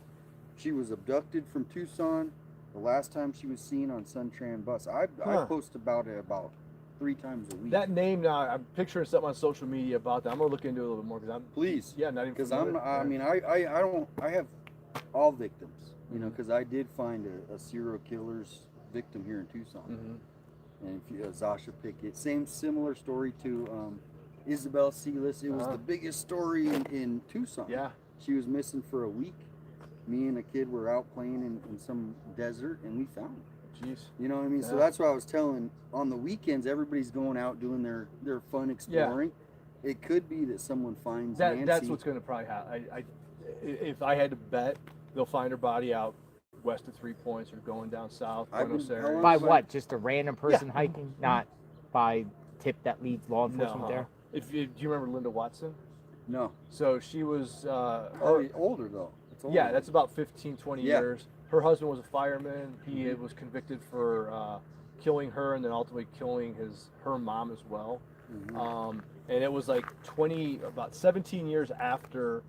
She was abducted from Tucson. The last time she was seen on Suntran bus. I post about it about 3 times a week. That name now, I'm picturing something on social media about that. I'm gonna look into it a little bit more because I'm. Please. Yeah, not even. Because I have all victims, you know, because I did find a serial killer's victim here in Tucson. And if you, Zasha Pickett, similar story to Isabel Sealis. It was the biggest story in Tucson. Yeah. She was missing for a week. Me and a kid were out playing in some desert, and we found her. Jeez. You know what I mean? So that's what I was telling. On the weekends, everybody's going out doing their fun exploring. It could be that someone finds Nancy. That's what's going to probably happen. If I had to bet, they'll find her body out west of 3 Points or going down south. Buenos Aires. By what? Just a random person hiking? Not by tip that leads law enforcement there? Do you remember Linda Watson? No. So she was... older, though. Yeah, that's about 15, 20 years. Her husband was a fireman. He was convicted for killing her and then ultimately killing her mom as well. And it was like about 17 years after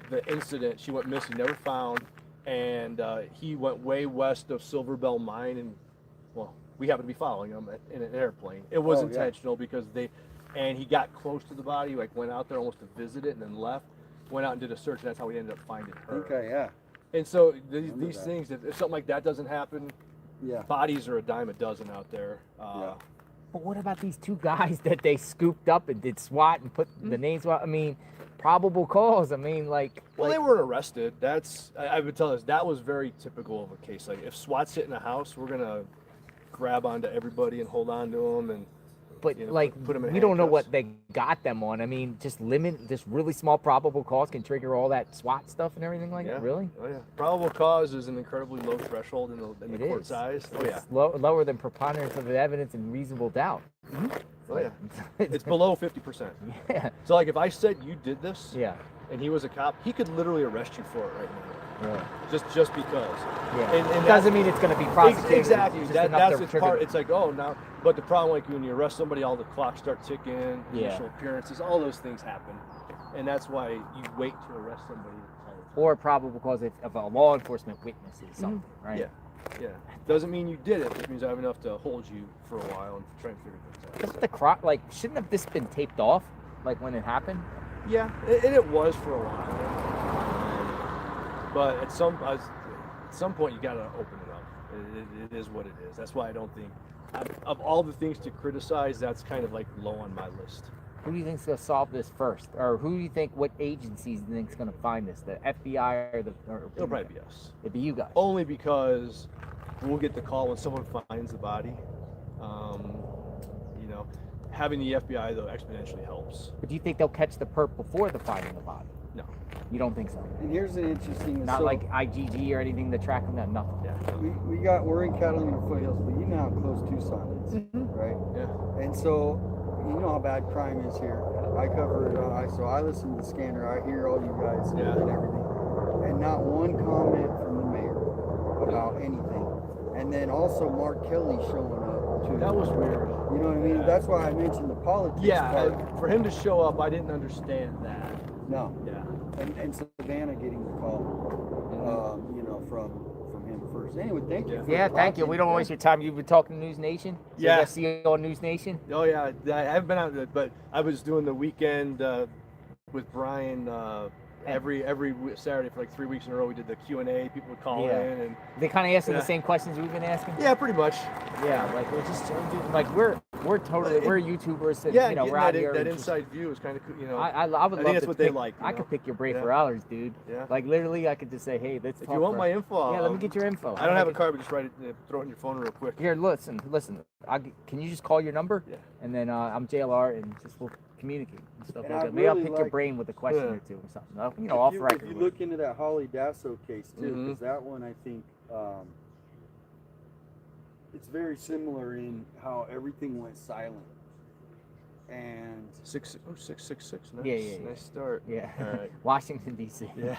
the incident, she went missing, never found. And he went way west of Silver Bell Mine, and well, we happened to be following him in an airplane. It was intentional because he got close to the body, like went out there almost to visit it and then left. Went out and did a search, and that's how we ended up finding her. Okay, yeah. And so these things, if something like that doesn't happen, yeah, bodies are a dime a dozen out there. But what about these 2 guys that they scooped up and did SWAT and put the names? I mean, probable cause. I mean, like. Well, they weren't arrested. I would tell us that was very typical of a case. Like if SWAT's hit in a house, we're gonna grab onto everybody and hold on to them and. But put them in we don't know handcuffs. what they got them on. I mean, just this really small probable cause can trigger all that SWAT stuff and everything like that. Really? Oh yeah. Probable cause is an incredibly low threshold in the court size. Oh yeah. It's lower than preponderance of the evidence and reasonable doubt. Oh yeah. It's below 50%. Yeah. So like if I said you did this. Yeah. And he was a cop, he could literally arrest you for it right now. Yeah. Just because. Yeah. And doesn't mean it's going to be prosecuted. Exactly. It's That's its part. It's like, oh, now, but the problem, like when you arrest somebody, all the clocks start ticking, initial appearances, all those things happen, and that's why you wait to arrest somebody. Or probable cause of a law enforcement witness is something, right? Yeah. Yeah. Doesn't mean you did it. It means I have enough to hold you for a while and try and figure things out. Shouldn't have this been taped off, like when it happened? Yeah, and it was for a while. But at some point, you got to open it up. It is what it is. That's why I don't think, of all the things to criticize, that's kind of like low on my list. Who do you think's going to solve this first? Or who do you think, what agencies do you think's going to find this? The FBI or It'll probably be us. It'd be you guys. Only because we'll get the call when someone finds the body. Having the FBI, though, exponentially helps. But do you think they'll catch the perp before the finding the body? No. You don't think so? And here's an interesting... Not like IGG or anything to track them down? Nothing? Yeah. We're in Catalina foothills, but you know how close Tucson is, right? Yeah. And so, you know how bad crime is here. I cover it, so I listen to the scanner, I hear all you guys and everything. And not one comment from the mayor about anything. And then also Mark Kelly showing up too. That was weird. You know what I mean? Yeah. That's why I mentioned the politics part. For him to show up, I didn't understand that. No. Yeah. And Savannah getting the call, from him first. Anyway, thank you. Yeah, thank you. We don't waste your time. You've been talking to News Nation? So Yeah. I see you on News Nation? Oh yeah, I haven't been out, but I was doing the weekend with Brian every Saturday for like 3 weeks in a row. We did the Q&A. People would call in, and they kind of asking the same questions we've been asking. Yeah, pretty much. Yeah, like we're just like we're YouTubers. And, yeah, we're out that, here. that inside view is kind of cool. I would love think that's to what pick, they like. I could pick your brain for hours, dude. Yeah. Like literally, I could just say, hey, let's. If talk you want for- my info, yeah, let me get your info. I don't have a card, but just write it, throw it in your phone real quick. Here, listen. Can you just call your number? Yeah. And then I'm JLR, and just we'll communicate and stuff And like I that. Maybe I'll really pick your like- brain with a question Yeah. or two or something. You know, off record. If you look into that Holly Dasso case too, Mhm. because that one I think it's very similar in how everything went silent. And 666. Nice, Yeah. nice start. Yeah. All right. Washington D.C. Yeah.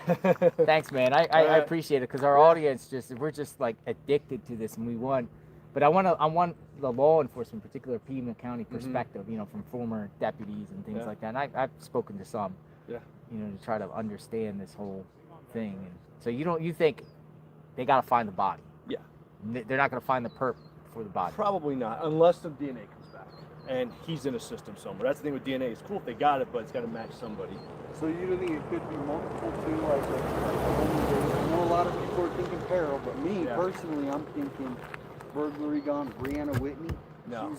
Thanks, man. I All right. appreciate it because our audience we're just like addicted to this, and we want. But I want the law enforcement, particular Piedmont County perspective, you know, from former deputies and things Yeah. like that. And I've spoken to some, Yeah. you know, to try to understand this whole thing. And so you think they got to find the body? Yeah. They're not going to find the perp for the body. Probably not, unless some DNA comes back and he's in a system somewhere. That's the thing with DNA. It's cool if they got it, but it's got to match somebody. so you don't think it could be multiple too? Like I know a lot of people are thinking Peril, but me Yeah. personally, I'm thinking burglary gone. Brianna Whitney. No.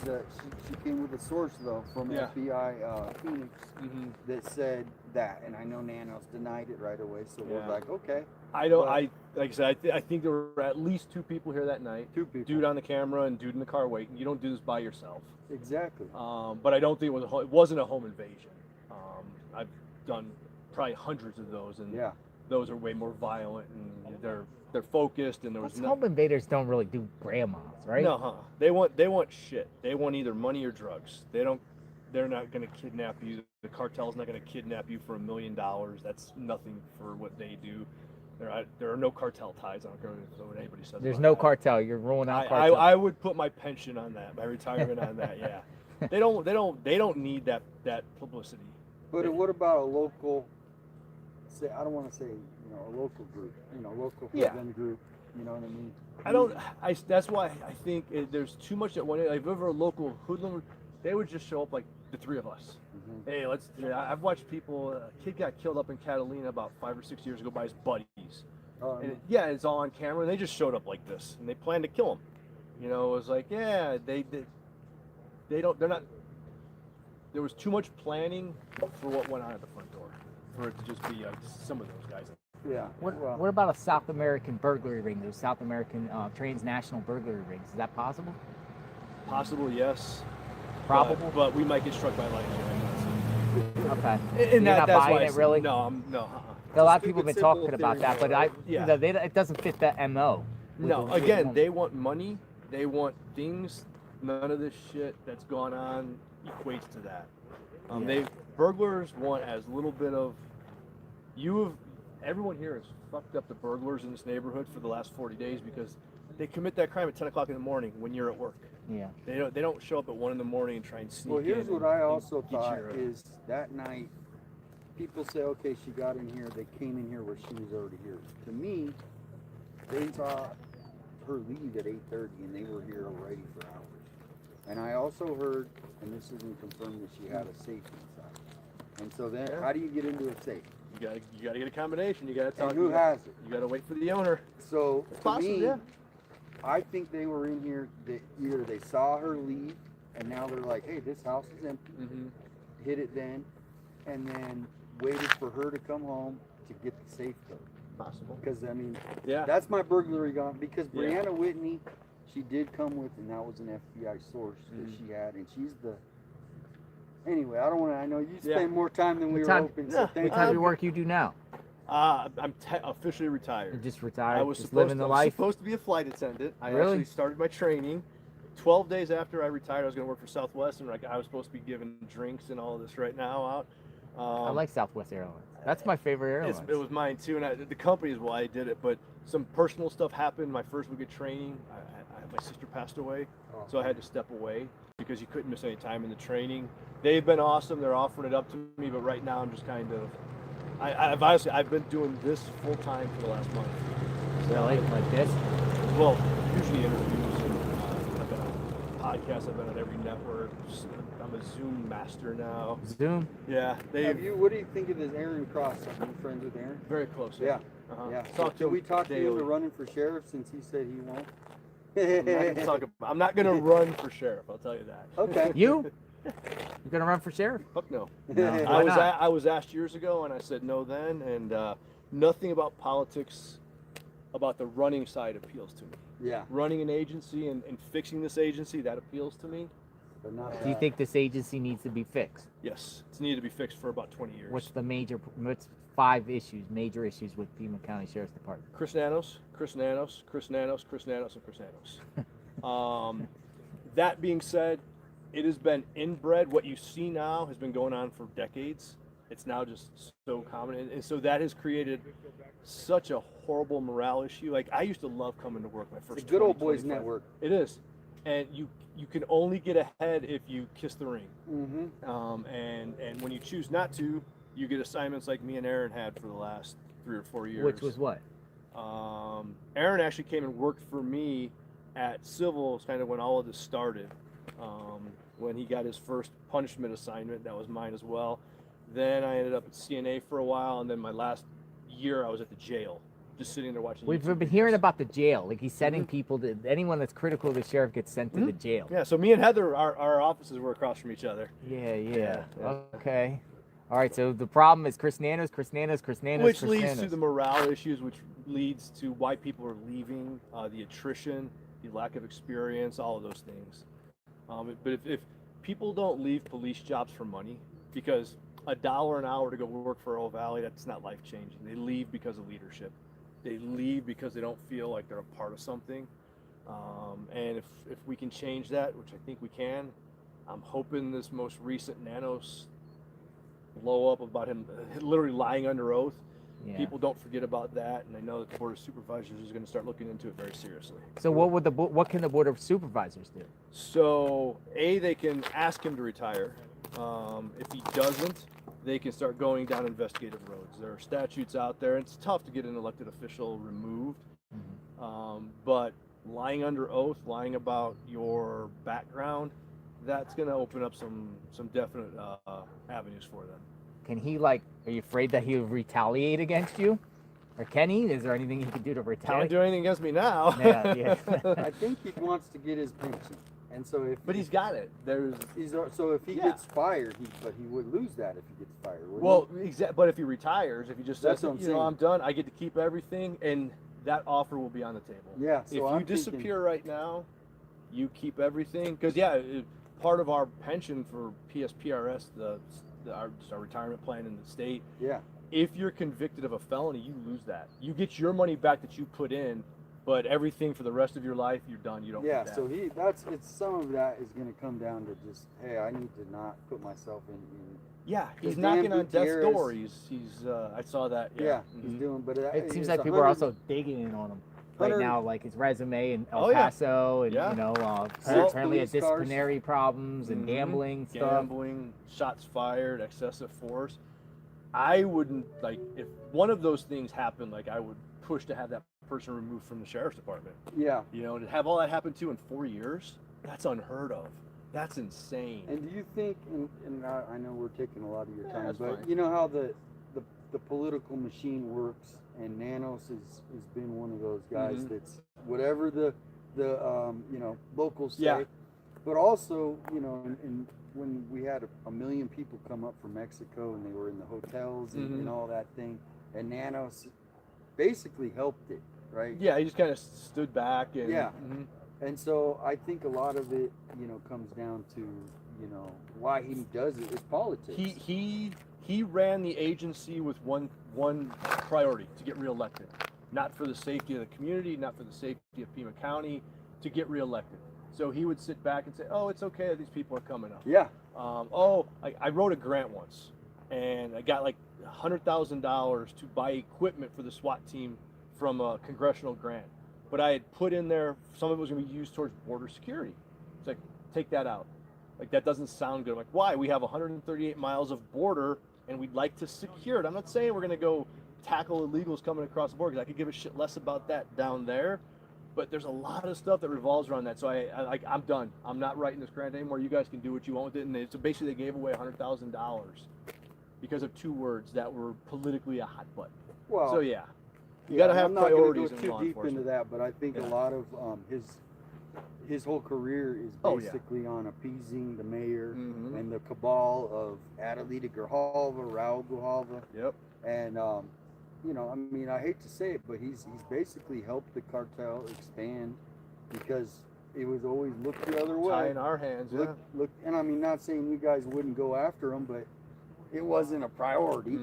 She came with a source though from Yeah. FBI Phoenix Mhm. that said that, and I know Nanos denied it right away. So Yeah. we're like, okay. I don't. But- Like I said, I think there were at least 2 people here that night. 2 people. Dude on the camera and dude in the car waiting. You don't do this by yourself. Exactly. But I don't think it wasn't a home invasion. I've done probably hundreds of those, and Yeah. those are way more violent and they're focused, and there was Most home invaders don't really do grandmas, right? No, they want shit. They want either money or drugs. They're not going to kidnap you. The cartel's not going to kidnap you for $1 million. That's nothing for what they do. There are no cartel ties. I don't care what anybody says. There's about no that. cartel. You're ruling out cartel. I would put my pension on that, my retirement on that. Yeah, they don't need that publicity. But what about a local? Say I don't want to say a local group. Local Yeah. hoodlum group. You know what I mean? That's why I think there's too much at one end. Like, if ever a local hoodlum, they would just show up like the 3 of us. Mm-hmm. Hey, I've watched people. A kid got killed up in Catalina about 5 or 6 years ago by his buddies. And it's all on camera. And they just showed up like this, and they planned to kill him. It was like, yeah, they're not. There was too much planning for what went on at the front door, for it to just be some of those guys. Yeah. What about a South American burglary ring? Those South American transnational burglary rings. Is that possible? Possible, yes. Probable? But we might get struck by lightning. Okay. And You're that's not buying why it, really? No. A lot of people have been talking about that, but Yeah. it doesn't fit that MO. No, again, they want money. They want things. None of this shit that's gone on equates to that. Burglars want as little bit of. Everyone here has fucked up the burglars in this neighborhood for the last 40 days because they commit that crime at 10 o'clock in the morning when you're at work. Yeah. They don't show up at 1 in the morning and try and sneak in. Well, here's what I also get thought your, is that night, people say, okay, she got in here, they came in here where she was already here. To me, they saw her leave at 8:30 and they were here already for hours. And I also heard, and this isn't confirmed, that she had a safe inside. And so then, how do you get into a safe? You gotta get a combination. You gotta talk. And who has it? You gotta wait for the owner. So It's to possible, me, yeah. I think they were in here. Either they saw her leave, and now they're like, "Hey, this house is empty." Mm-hmm. Hit it then, and then waited for her to come home to get the safe code. Possible. Because I mean, Yeah. that's my burglary gone. Because Yeah. Brianna Whitney, she did come with, and that was an FBI source that she had, and she's the. Anyway, I don't want to. I know you spend more time than we were hoping. So thank What type you. of work you do now? I'm officially retired. You're just retired. I was just supposed living the I was life. supposed to be a flight attendant. I Really? actually started my training. 12 days after I retired, I was going to work for Southwest, and I was supposed to be giving drinks and all this right now out. I like Southwest Airlines. That's my favorite airline. It was mine too, and the company is why I did it. But some personal stuff happened. My first week of training, my sister passed away, so I had to step away because you couldn't miss any time in the training. They've been awesome. They're offering it up to me, but right now I'm just kind of. I've been doing this full time for the last month. Really? Like this? Well, usually interviews. And, I've been on podcasts. I've been on every network. I'm a Zoom master now. Zoom? Yeah. What do you think of this Aaron Cross? Are you friends with Aaron? Very close. Yeah. Uh-huh. Yeah. Talk to Can him we talk to you daily. into running for sheriff since he said he won't? I'm not gonna run for sheriff. I'll tell you that. Okay. You? You're gonna run for sheriff? Fuck no. No. Why not? I was asked years ago, and I said no then, and nothing about politics, about the running side appeals to me. Yeah. Running an agency and fixing this agency, that appeals to me. but not Do you that. think this agency needs to be fixed? Yes, it's needed to be fixed for about 20 years. What's 5 major issues with Pima County Sheriff's Department? Chris Nanos, and Chris Nanos. That being said, it has been inbred. What you see now has been going on for decades. It's now just so common, and so that has created such a horrible morale issue. Like, I used to love coming to work my first. It's a good old 20, boys 25. network. It is, and you can only get ahead if you kiss the ring. Mm-hmm. And when you choose not to, you get assignments like me and Aaron had for the last 3 or 4 years. Which was what? Aaron actually came and worked for me at Civil, kind of when all of this started. When he got his first punishment assignment, that was mine as well. Then I ended up at CNA for a while, and then my last year I was at the jail, just sitting there watching. We've YouTube been videos. hearing about the jail. Like, he's sending people to anyone that's critical of the sheriff gets sent to the jail. Yeah, so me and Heather, our offices were across from each other. Yeah. Okay. All right. So the problem is Chris Nanos, Which leads to the morale issues, which leads to why people are leaving, the attrition, the lack of experience, all of those things. But if people don't leave police jobs for money, because $1 an hour to go work for Old Valley, that's not life changing. They leave because of leadership. They leave because they don't feel like they're a part of something. And if we can change that, which I think we can, I'm hoping this most recent Nanos blow up about him literally lying under oath. Yeah. People don't forget about that, and I know that the Board of Supervisors is going to start looking into it very seriously. So what can the Board of Supervisors do? So they can ask him to retire. If he doesn't, they can start going down investigative roads. There are statutes out there. It's tough to get an elected official removed, but lying under oath, lying about your background, that's going to open up some definite avenues for them. Can he, are you afraid that he'll retaliate against you? Or can he? Is there anything he can do to retaliate? Can't do anything against me now. Yeah. I think he wants to get his pension, and so but he's got it. So if he gets fired, he would lose that if he gets fired. Well, but if he retires, if he just That's says, what I'm saying. I'm done, I get to keep everything, and that offer will be on the table. Yeah. If So you I'm disappear right now, you keep everything. Because part of our pension for PSPRS, our retirement plan in the state. Yeah. If you're convicted of a felony, you lose that. You get your money back that you put in, but everything for the rest of your life, you're done. You don't. Yeah. get that. So some of that is going to come down to just, hey, I need to not put myself in. Yeah, he's Dan knocking on death's Gutierrez- door. He's I saw that. Yeah, he's doing. But It seems like people are also digging in on him right now, like his resume in El Paso, and apparently has disciplinary problems and gambling stuff. Gambling, shots fired, excessive force. I wouldn't if one of those things happened. I would push to have that person removed from the sheriff's department. Yeah. To have all that happen to in 4 years, that's unheard of. That's insane. And do you think? And I know we're taking a lot of your time, that's but fine. you know how the political machine works, and Nanos has been one of those guys that's whatever the locals say. Yeah. But also, and when we had a million people come up from Mexico and they were in the hotels and all that thing, and Nanos basically helped it, right? Yeah, he just kind of stood back and And so I think a lot of it, comes down to, why he does it is politics. He ran the agency with one priority: to get reelected, not for the safety of the community, not for the safety of Pima County, to get reelected. So he would sit back and say, "Oh, it's okay that these people are coming up." Yeah. I wrote a grant once, and I got $100,000 to buy equipment for the SWAT team from a congressional grant. But I had put in there some of it was going to be used towards border security. It's like, take that out. That doesn't sound good. I'm like, why? We have 138 miles of border, and we'd like to secure it. I'm not saying we're going to go tackle illegals coming across the border, because I could give a shit less about that down there. But there's a lot of stuff that revolves around that. So I'm done. I'm not writing this grant anymore. You guys can do what you want with it. And so basically they gave away $100,000 because of 2 words that were politically a hot button. Well, so you got to have I'm not priorities gonna in go law too deep enforcement. into that, but I think a lot of his whole career is basically on appeasing the mayor and the cabal of Adelita Grijalva, Raul Grijalva. Yep. And I hate to say it, but he's basically helped the cartel expand, because it was always look the other way. Tie in our hands, look, look, and I mean, not saying you guys wouldn't go after them, but it wasn't a priority.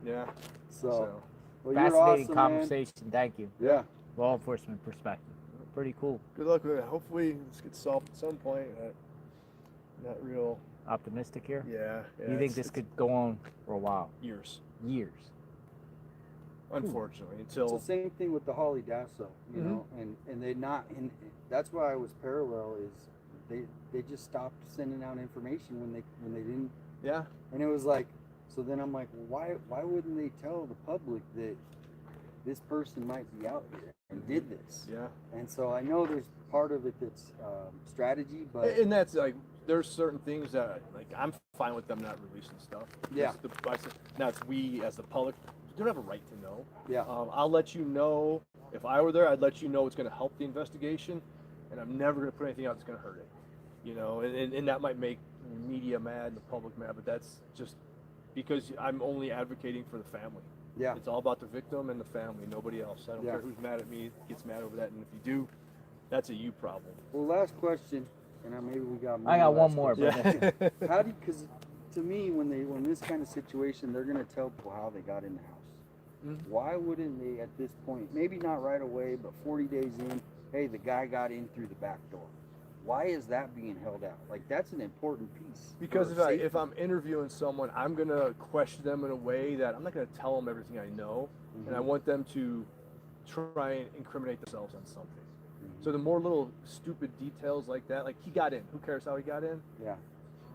Yeah. So, well, you're Fascinating awesome, conversation. Thank you. Yeah. Law enforcement perspective. Pretty cool. Good luck with it. Hopefully this gets solved at some point. Not real optimistic here. Yeah. You think this could go on for a while? Years. Years. Unfortunately, until it's the same thing with the Holly Dasso, you know, and they not, and that's why I was parallel is they just stopped sending out information when they didn't. Yeah. And it was like, so then I'm like, well, why wouldn't they tell the public that this person might be out here and did this? Yeah. And so I know there's part of it that's strategy, but and that's like there's certain things that like I'm fine with them not releasing stuff. Yeah. Now it's we as the public don't have a right to know. Yeah. I'll let you know if I were there. I'd let you know what's going to help the investigation, and I'm never going to put anything out that's going to hurt it. You know, and that might make media mad and the public mad, but that's just because I'm only advocating for the family. Yeah. It's all about the victim and the family, nobody else. I don't care who's mad at me, gets mad over that, and if you do, that's a you problem. Well, last question, and maybe we got. I got one last more. question. How do you? Because to me, when this kind of situation, they're going to tell people how they got in the house. Why wouldn't they at this point? Maybe not right away, but 40 days in. Hey, the guy got in through the back door. Why is that being held out? Like that's an important piece. Because if I'm interviewing someone, I'm gonna question them in a way that I'm not gonna tell them everything I know, and I want them to try and incriminate themselves on something. So the more little stupid details like that, like he got in, who cares how he got in? Yeah.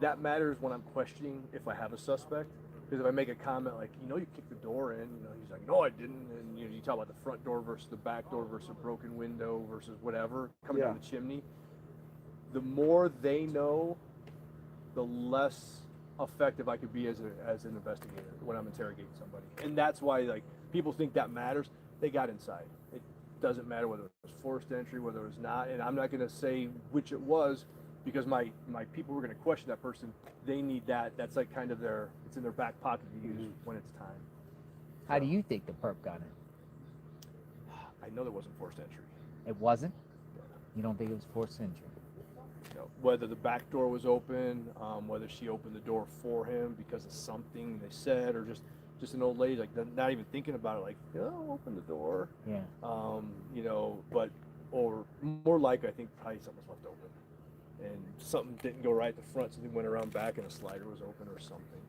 That matters when I'm questioning if I have a suspect. Because if I make a comment like, you kicked the door in, he's like, no, I didn't, and you talk about the front door versus the back door versus a broken window versus whatever coming down the chimney. The more they know, the less effective I could be as an investigator when I'm interrogating somebody. And that's why like people think that matters. They got inside. It doesn't matter whether it was forced entry, whether it was not. And I'm not going to say which it was because my people who are going to question that person, they need that. That's like kind of it's in their back pocket to use when it's time. How do you think the perp got in? I know there wasn't forced entry. It wasn't? You don't think it was forced entry? Whether the back door was open, whether she opened the door for him because of something they said, or just an old lady like not even thinking about it, like open the door. Yeah. But or more likely, I think probably something was left open, and something didn't go right at the front, so they went around back and a slider was open or something.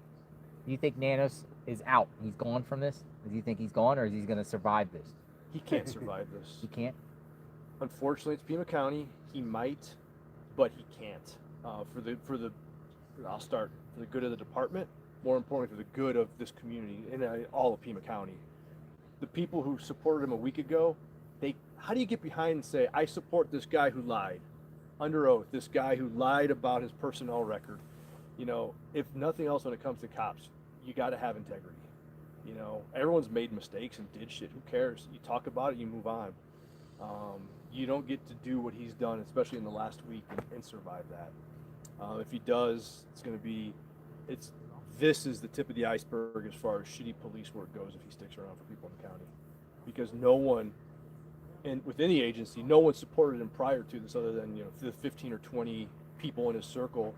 You think Nanos is out? He's gone from this? Do you think he's gone, or is he going to survive this? He can't survive this. He can't. Unfortunately, it's Pima County. He might. But he can't. I'll start for the good of the department. More importantly, for the good of this community and all of Pima County. The people who supported him a week ago, how do you get behind and say, I support this guy who lied under oath, this guy who lied about his personnel record? If nothing else, when it comes to cops, you got to have integrity. Everyone's made mistakes and did shit. Who cares? You talk about it, you move on. You don't get to do what he's done, especially in the last week, and survive that. If he does, it's going to be, this is the tip of the iceberg as far as shitty police work goes if he sticks around for people in the county. Because no one, and within the agency, no one supported him prior to this other than, the 15 or 20 people in his circle.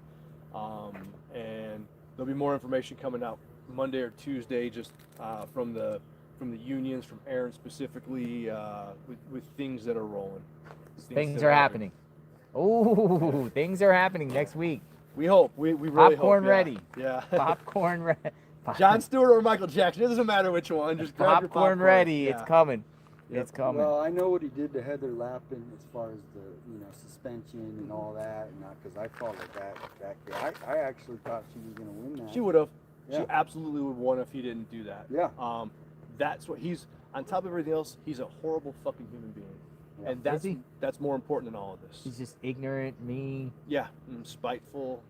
And there'll be more information coming out Monday or Tuesday, just from the unions, from Aaron specifically, with things that are rolling. Things are happening. Oh, things are happening next week. We hope. We really Popcorn hope. ready. Yeah. Popcorn ready. John Stewart or Michael Jackson. It doesn't matter which one. Just grab your popcorn ready. Yeah. It's coming. Yep. It's coming. Well, I know what he did to Heather Lappin as far as the suspension and all that, and because I followed that. I actually thought she was going to win that. She would have. Yeah. She absolutely would have won if he didn't do that. Yeah. That's what he's, on top of everything else, he's a horrible fucking human being. Yeah. And that's more important than all of this. He's just ignorant, mean. Yeah, spiteful,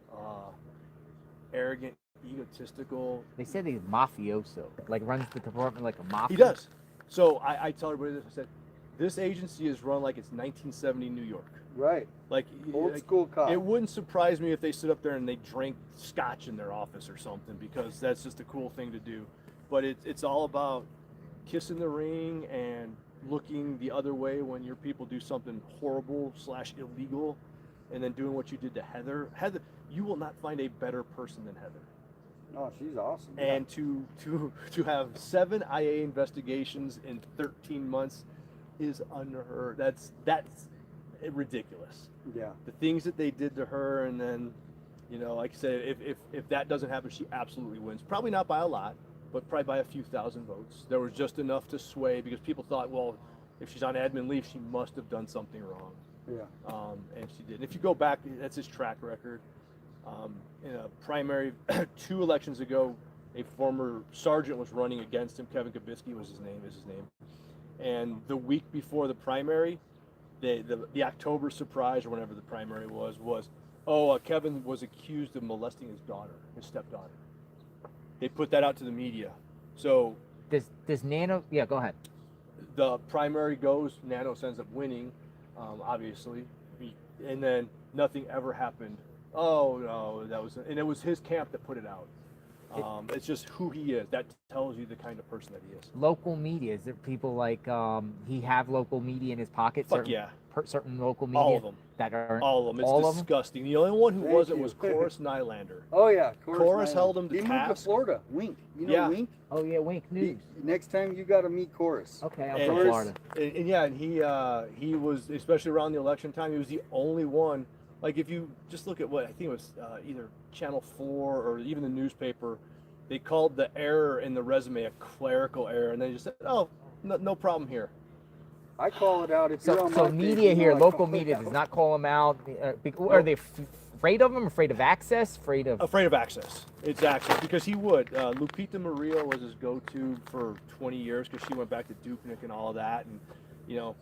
arrogant, egotistical. They said he's mafioso, like runs the department like a mafia. He does. So I tell everybody this, I said, this agency is run like it's 1970 New York. Right. Like old school cop. It wouldn't surprise me if they stood up there and they drank scotch in their office or something, because that's just a cool thing to do. But it's all about kissing the ring and looking the other way when your people do something horrible / illegal, and then doing what you did to Heather. Heather, you will not find a better person than Heather. Oh, she's awesome. And to have 7 IA investigations in 13 months is unheard. That's ridiculous. Yeah. The things that they did to her, and then, you know, like I said, if that doesn't happen, she absolutely wins. Probably not by a lot, but probably by a few thousand votes. There was just enough to sway because people thought, well, if she's on admin leave, she must have done something wrong. Yeah. And she did. And if you go back, that's his track record. In a primary 2 elections ago, a former sergeant was running against him. Kevin Kabisky was his name. And the week before the primary, the October surprise or whenever the primary was Kevin was accused of molesting his daughter, his stepdaughter. They put that out to the media. So does Nano? Yeah, go ahead. The primary goes. Nanos ends up winning, obviously, and then nothing ever happened. Oh no, it was his camp that put it out. It's just who he is. That tells you the kind of person that he is. Local media, is there people like he have local media in his pocket? Fuck yeah. Certain local media. All of them. That are all of them. It's all disgusting. The only one who wasn't was Chorus Nylander. Oh yeah, Chorus held him to He moved to task. Florida. Wink. You know Yeah. Wink? Oh yeah, Wink News. Next time you got to meet Chorus. Okay, I'm And from Florida. he was, especially around the election time, he was the only one. Like if you just look at what I think it was either Channel 4 or even the newspaper, they called the error in the resume a clerical error, and they just said, "Oh, no problem here." I call it out if you're on So my media page, here, you know I local call it media out. does not call them out. Are they afraid of him? Afraid of access? Afraid of access. It's access because he would. Lupita Murillo was his go-to for 20 years because she went back to Dupnik and all of that, and you know,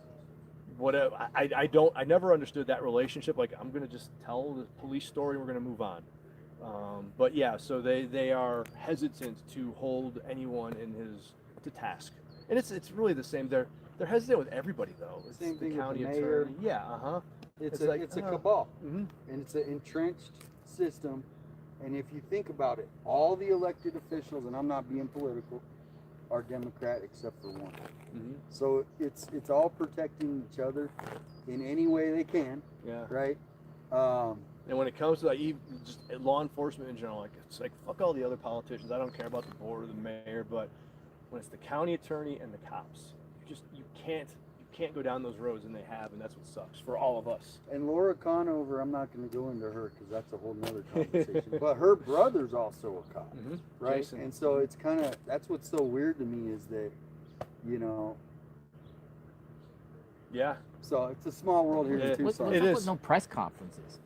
whatever. I never understood that relationship. Like I'm gonna just tell the police story, and we're gonna move on. But yeah, so they are hesitant to hold anyone to task, and it's really the same. They're hesitant with everybody though. It's Same the thing with county the mayor. attorney. Yeah, It's like, a cabal, and it's an entrenched system. And if you think about it, all the elected officials, and I'm not being political, are Democrat except for one. So it's all protecting each other in any way they can. Yeah. Right. And when it comes to like even just law enforcement in general, like it's like fuck all the other politicians. I don't care about the board or the mayor, but when it's the county attorney and the cops, you can't go down those roads, and they have, and that's what sucks for all of us. And Laura Conover, I'm not going to go into her because that's a whole nother conversation. But her brother's also a cop, right? Jason. And so it's kind of, that's what's so weird to me is that, you know. Yeah. So it's a small world here in Tucson. What's up with no press conferences?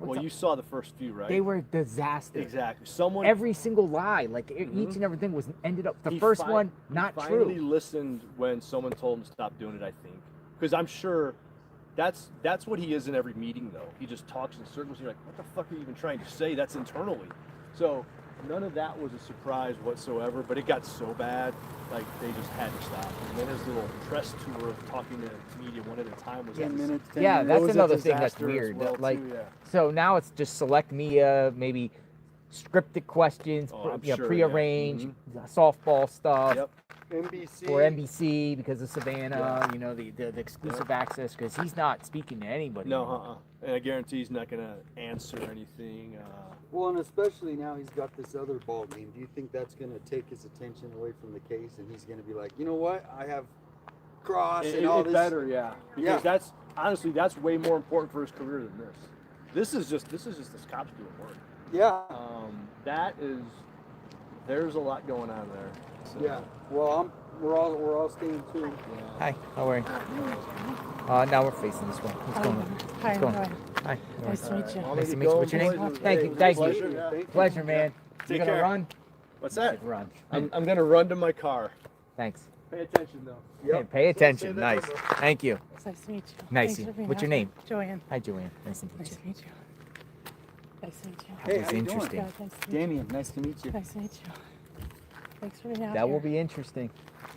Well, you saw the first few, right? They were a disaster. Exactly. Someone. Every single lie, like each and everything was ended up. The first one, not he true. finally listened when someone told him to stop doing it. I think because I'm sure that's what he is in every meeting, though. He just talks in circles. You're like, what the fuck are you even trying to say? That's internally. So none of that was a surprise whatsoever. But it got so bad, like they just had to stop. And then his little press tour of talking to media one at a time was 10 minutes. Yeah, that's was a another thing that's disaster as weird. well, Like, too, yeah. so now it's just select media, maybe scripted questions, I'm you know, sure, prearranged softball stuff. Yep. NBC. For NBC because of Savannah, you know, the exclusive access because he's not speaking to anybody. No, and I guarantee he's not gonna answer anything. Well, and especially now he's got this other ball game. Do you think that's going to take his attention away from the case, and he's going to be like, you know what, I have Cross and all this? Better, yeah. Because that's honestly that's way more important for his career than this. This is just this cops doing work. Yeah. There's a lot going on there. So. Yeah. Well, we're all staying tuned. Yeah. Hi, how are you? Now we're facing this way. What's going on? Hi, What's going how are on? you? Hi. Nice to meet you. Nice to meet you. What's your name? Thank you. Thank you. Pleasure, man. Take You gonna care. run? What's that? Run. I'm gonna run to my car. Thanks. Pay attention though. Hey, pay attention. Nice. Thank you. It's nice to meet you. Nice. Thanks for being What's your out here. name? Joanne. Hi, Joanne. Nice to meet Nice you. to meet you. Nice to meet you. That was how you doing? interesting. Good, nice to meet Damien, nice to meet you. you. Nice to meet you. Thanks for being out That here. will be interesting.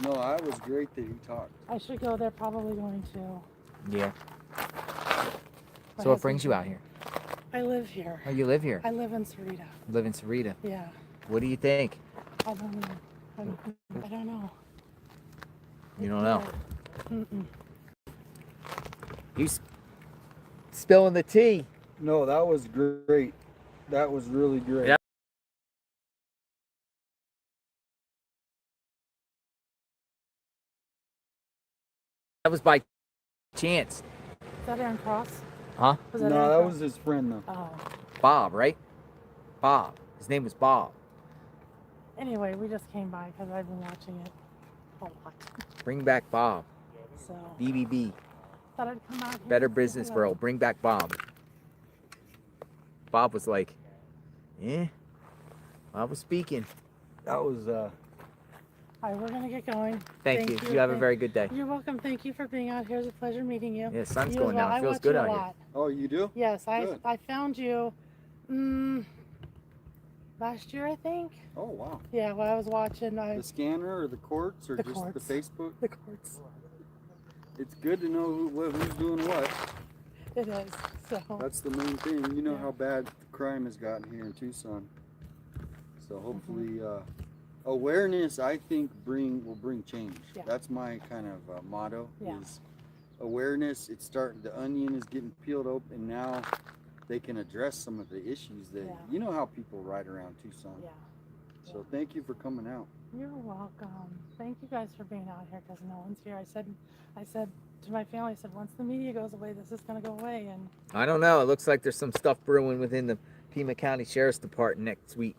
No, I was great that he talked. I should go there. Probably going to. Yeah. My So what husband- brings you out here? I live here. Oh, you live here? I live in Sarita. Live in Sarita. Yeah. What do you think? I don't know. I don't know. You don't know. Mm-mm. You spilling the tea. No, that was great. That was really great. Yeah. That was by chance. Is that Aaron Cross? Huh? Was No, Aaron that Cross? was his friend though. Oh. Bob, right? Bob. His name was Bob. Anyway, we just came by because I've been watching it a lot. Bring back Bob. So BBB. thought I'd come out here. Better and say Business hello. Bureau. Bring back Bob. Bob was like, yeah. Bob was speaking. That was All right, we're gonna get going. Thank you. You have a very good day. You're welcome. Thank you for being out here. It's a pleasure meeting you. Yeah, sun's You going as well. down. It I feels watch good you out a here. lot. Oh, you do? Yes, Good. I found you last year, I think. Oh, wow. Yeah, while I was watching. The scanner or the courts or The just courts. the Facebook? The courts. It's good to know who's doing what. It is. So. That's the main thing. You know how bad crime has gotten here in Tucson. So hopefully, awareness, I think, will bring change. Yeah. That's my kind of motto. Yeah. Is awareness. It's starting. The onion is getting peeled open, and now they can address some of the issues that you know how people ride around Tucson. Yeah. So thank you for coming out. You're welcome. Thank you guys for being out here because no one's here. I said to my family, I said, once the media goes away, this is going to go away. And I don't know. It looks like there's some stuff brewing within the Pima County Sheriff's Department next week.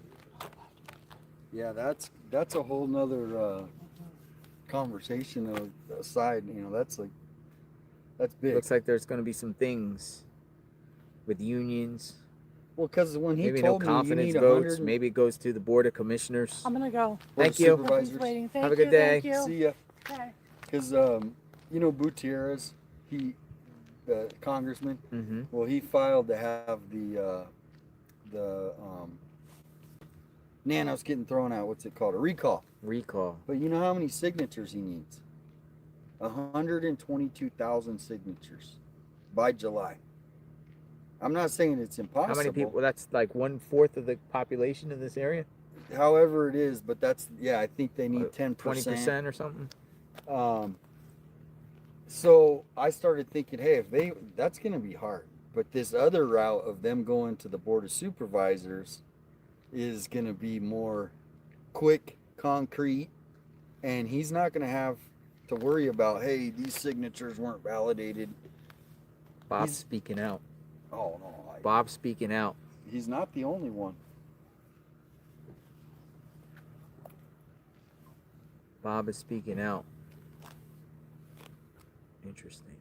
Yeah, that's a whole nother conversation aside. You know, that's big. Looks like there's going to be some things with unions. Well, because when he maybe told no me you confidence need votes, maybe it goes to the Board of Commissioners. I'm going to go. Thank you. He's waiting. Thank Have a you, good day. Thank you. See ya. Okay. Because you know Gutierrez, the congressman. Mm-hmm. Well, he filed to have the Nanos getting thrown out. What's it called? A recall. Recall. But you know how many signatures he needs? 122,000 signatures by July. I'm not saying it's impossible. How many people? That's like 1/4 of the population in this area. However it is, but that's I think they need 10%, 20% or something. So I started thinking, hey, that's going to be hard. But this other route of them going to the Board of Supervisors is going to be more quick, concrete, and he's not going to have to worry about, hey, these signatures weren't validated. Bob's speaking out. Oh, no. Bob's speaking out. He's not the only one. Bob is speaking out. Interesting.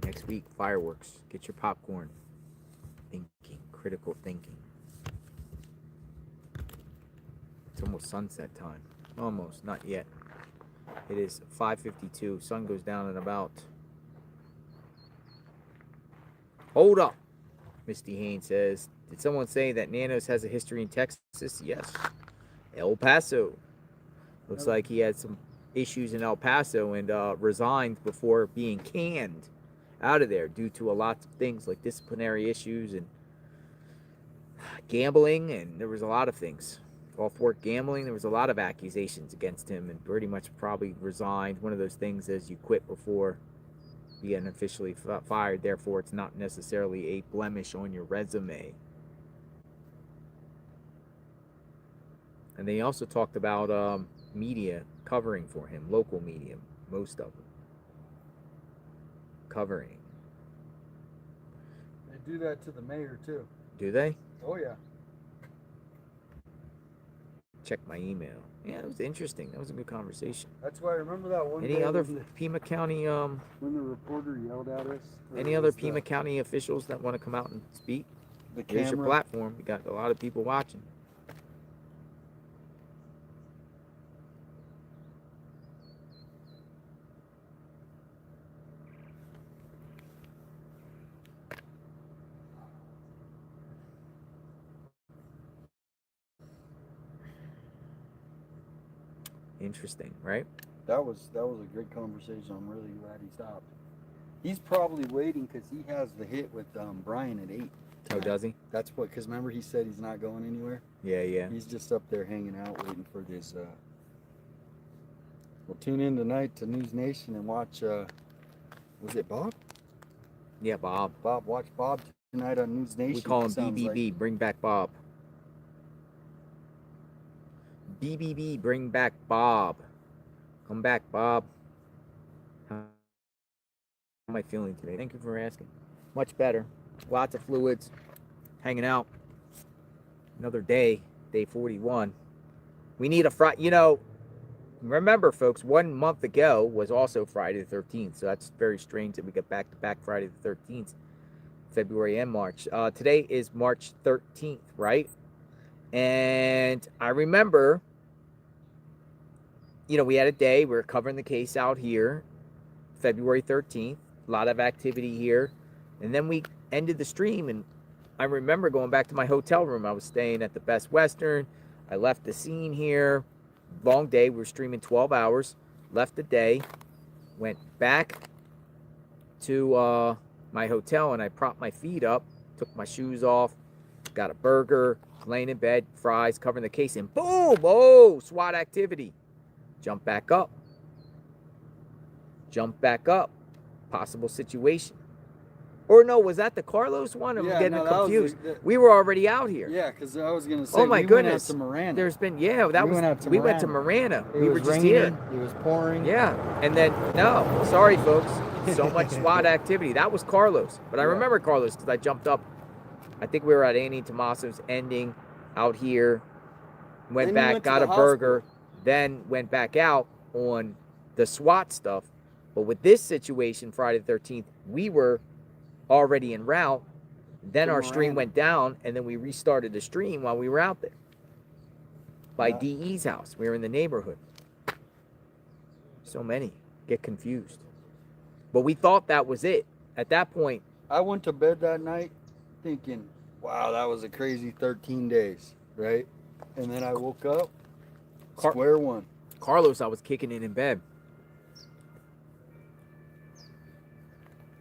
Next week, fireworks. Get your popcorn. Thinking, critical thinking. It's almost sunset time. Almost, not yet. It is 5:52. Sun goes down in about... Hold up. Misty Haynes says, did someone say that Nanos has a history in Texas? Yes. El Paso. Looks like he had some issues in El Paso and resigned before being canned out of there due to a lot of things like disciplinary issues and gambling, and there was a lot of things. Off work gambling, there was a lot of accusations against him, and pretty much probably resigned. One of those things is you quit before being officially fired, therefore it's not necessarily a blemish on your resume. And they also talked about media covering for him, local media, most of them covering. They do that to the mayor too. Do they? Oh yeah. Check my email. Yeah, it was interesting. That was a good conversation. That's why I remember that one. Any day other when Pima County when the reporter yelled at us? any other Pima County officials that want to come out and speak? Here's your camera. platform. You got a lot of people watching. Interesting, right? That was a great conversation. I'm really glad he stopped. He's probably waiting because he has the hit with Brian at 8. Oh, does he? That's what, because remember he said he's not going anywhere? Yeah, yeah. He's just up there hanging out waiting for this. Well, tune in tonight to News Nation and watch, was it Bob? Yeah, Bob. Watch Bob tonight on News Nation. We call him Sounds BBB, like. bring back Bob. BBB, bring back Bob. Come back, Bob. How am I feeling today? Thank you for asking. Much better. Lots of fluids. Hanging out. Another day. Day 41. We need a Friday. You know, remember, folks, 1 month ago was also Friday the 13th. So that's very strange that we get back-to-back Friday the 13th. February and March. Today is March 13th, right? And I remember, you know, we had a day. We were covering the case out here. February 13th. A lot of activity here. And then we ended the stream, and I remember going back to my hotel room. I was staying at the Best Western. I left the scene here. Long day. We were streaming 12 hours. Left the day. Went back to my hotel, and I propped my feet up. Took my shoes off. Got a burger. Laying in bed. Fries. Covering the case. And boom! Oh! SWAT activity. Jump back up. Jump back up. Possible situation. Or no, was that the Carlos one? I'm getting confused. We were already out here. Yeah, because I was going to say, Oh my goodness. went out to Marana. There's been, we went to Marana. It was just raining, here. It was pouring. Yeah, and then, no, sorry folks. So much SWAT activity. That was Carlos. But I remember Carlos because I jumped up. I think we were at Annie Tomaso's ending out here. Went back, got a burger. Then went back out on the SWAT stuff. But with this situation, Friday the 13th, we were already en route. Then our stream went down, and then we restarted the stream while we were out there by DE's house. We were in the neighborhood. So many get confused. But we thought that was it. At that point, I went to bed that night thinking, wow, that was a crazy 13 days, right? And then I woke up, square one. Carlos, I was kicking it in bed.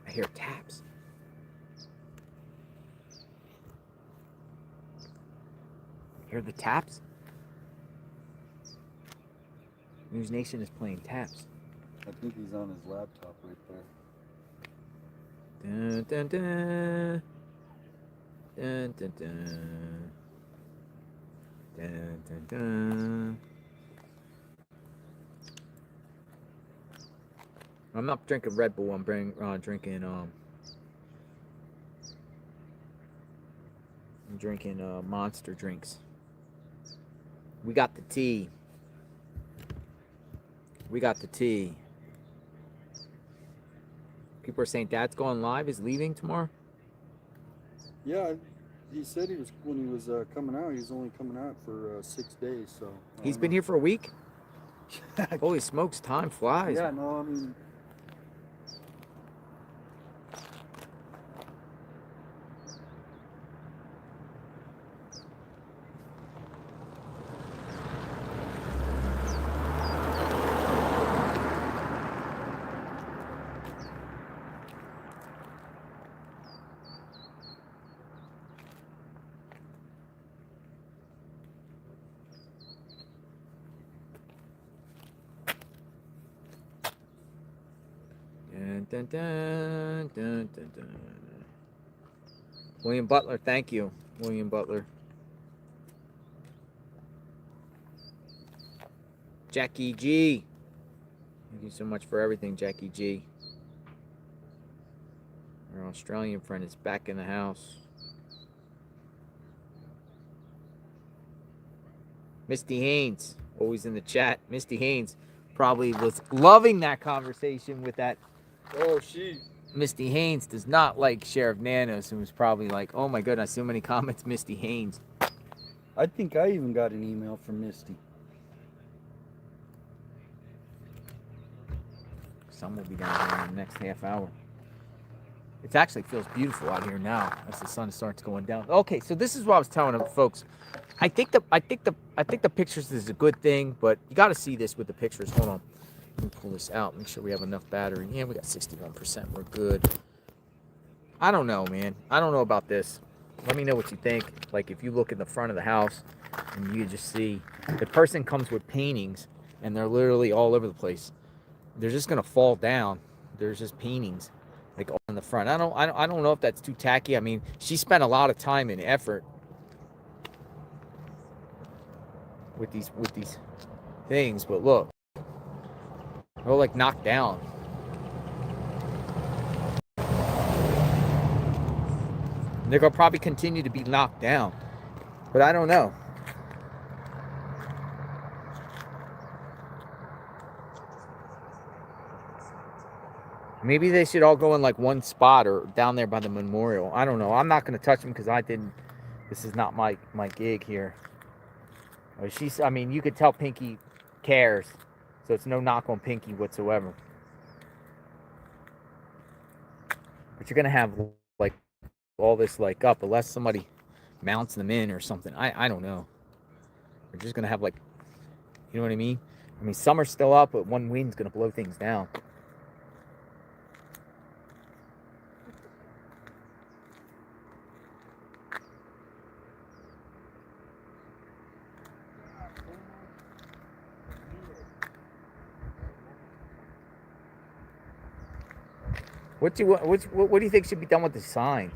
I hear taps. Hear the taps? News Nation is playing taps. I think he's on his laptop right there. Dun, dun, dun. Dun, dun, dun. Dun, dun, dun. I'm not drinking Red Bull. I'm drinking Monster drinks. We got the tea. We got the tea. People are saying Dad's going live. Is leaving tomorrow? Yeah, he said he was when he was coming out. He's only coming out for 6 days. So He's been here for a week. Holy smokes, time flies. Yeah, no, I mean. Dun, dun, dun, dun, dun. William Butler, thank you, William Butler. Jackie G. Thank you so much for everything, Jackie G. Our Australian friend is back in the house. Misty Haynes, always in the chat. Misty Haynes probably was loving that conversation with that. Oh, she. Misty Haynes does not like Sheriff Nanos, and was probably like, oh my goodness, so many comments, Misty Haynes. I think I even got an email from Misty. Sun will be down here in the next half hour. It actually feels beautiful out here now as the sun starts going down. Okay, so this is what I was telling them, folks. I think the pictures is a good thing, but you got to see this with the pictures. Hold on. Let me pull this out. Make sure we have enough battery. Yeah, we got 61%. We're good. I don't know, man. I don't know about this. Let me know what you think. Like, if you look in the front of the house and you just see the person comes with paintings and they're literally all over the place. They're just gonna fall down. There's just paintings like on the front. I don't know if that's too tacky. I mean, she spent a lot of time and effort with these things, but look, they're all like knocked down. They're gonna probably continue to be knocked down, but I don't know. Maybe they should all go in like one spot or down there by the memorial. I don't know. I'm not gonna touch them because this is not my gig here. I mean, you could tell Pinky cares, so it's no knock on Pinky whatsoever. But you're gonna have like all this like up unless somebody mounts them in or something. I don't know. You're just gonna have like, you know what I mean? I mean, some are still up, but one wind's gonna blow things down. What do you think should be done with the signs,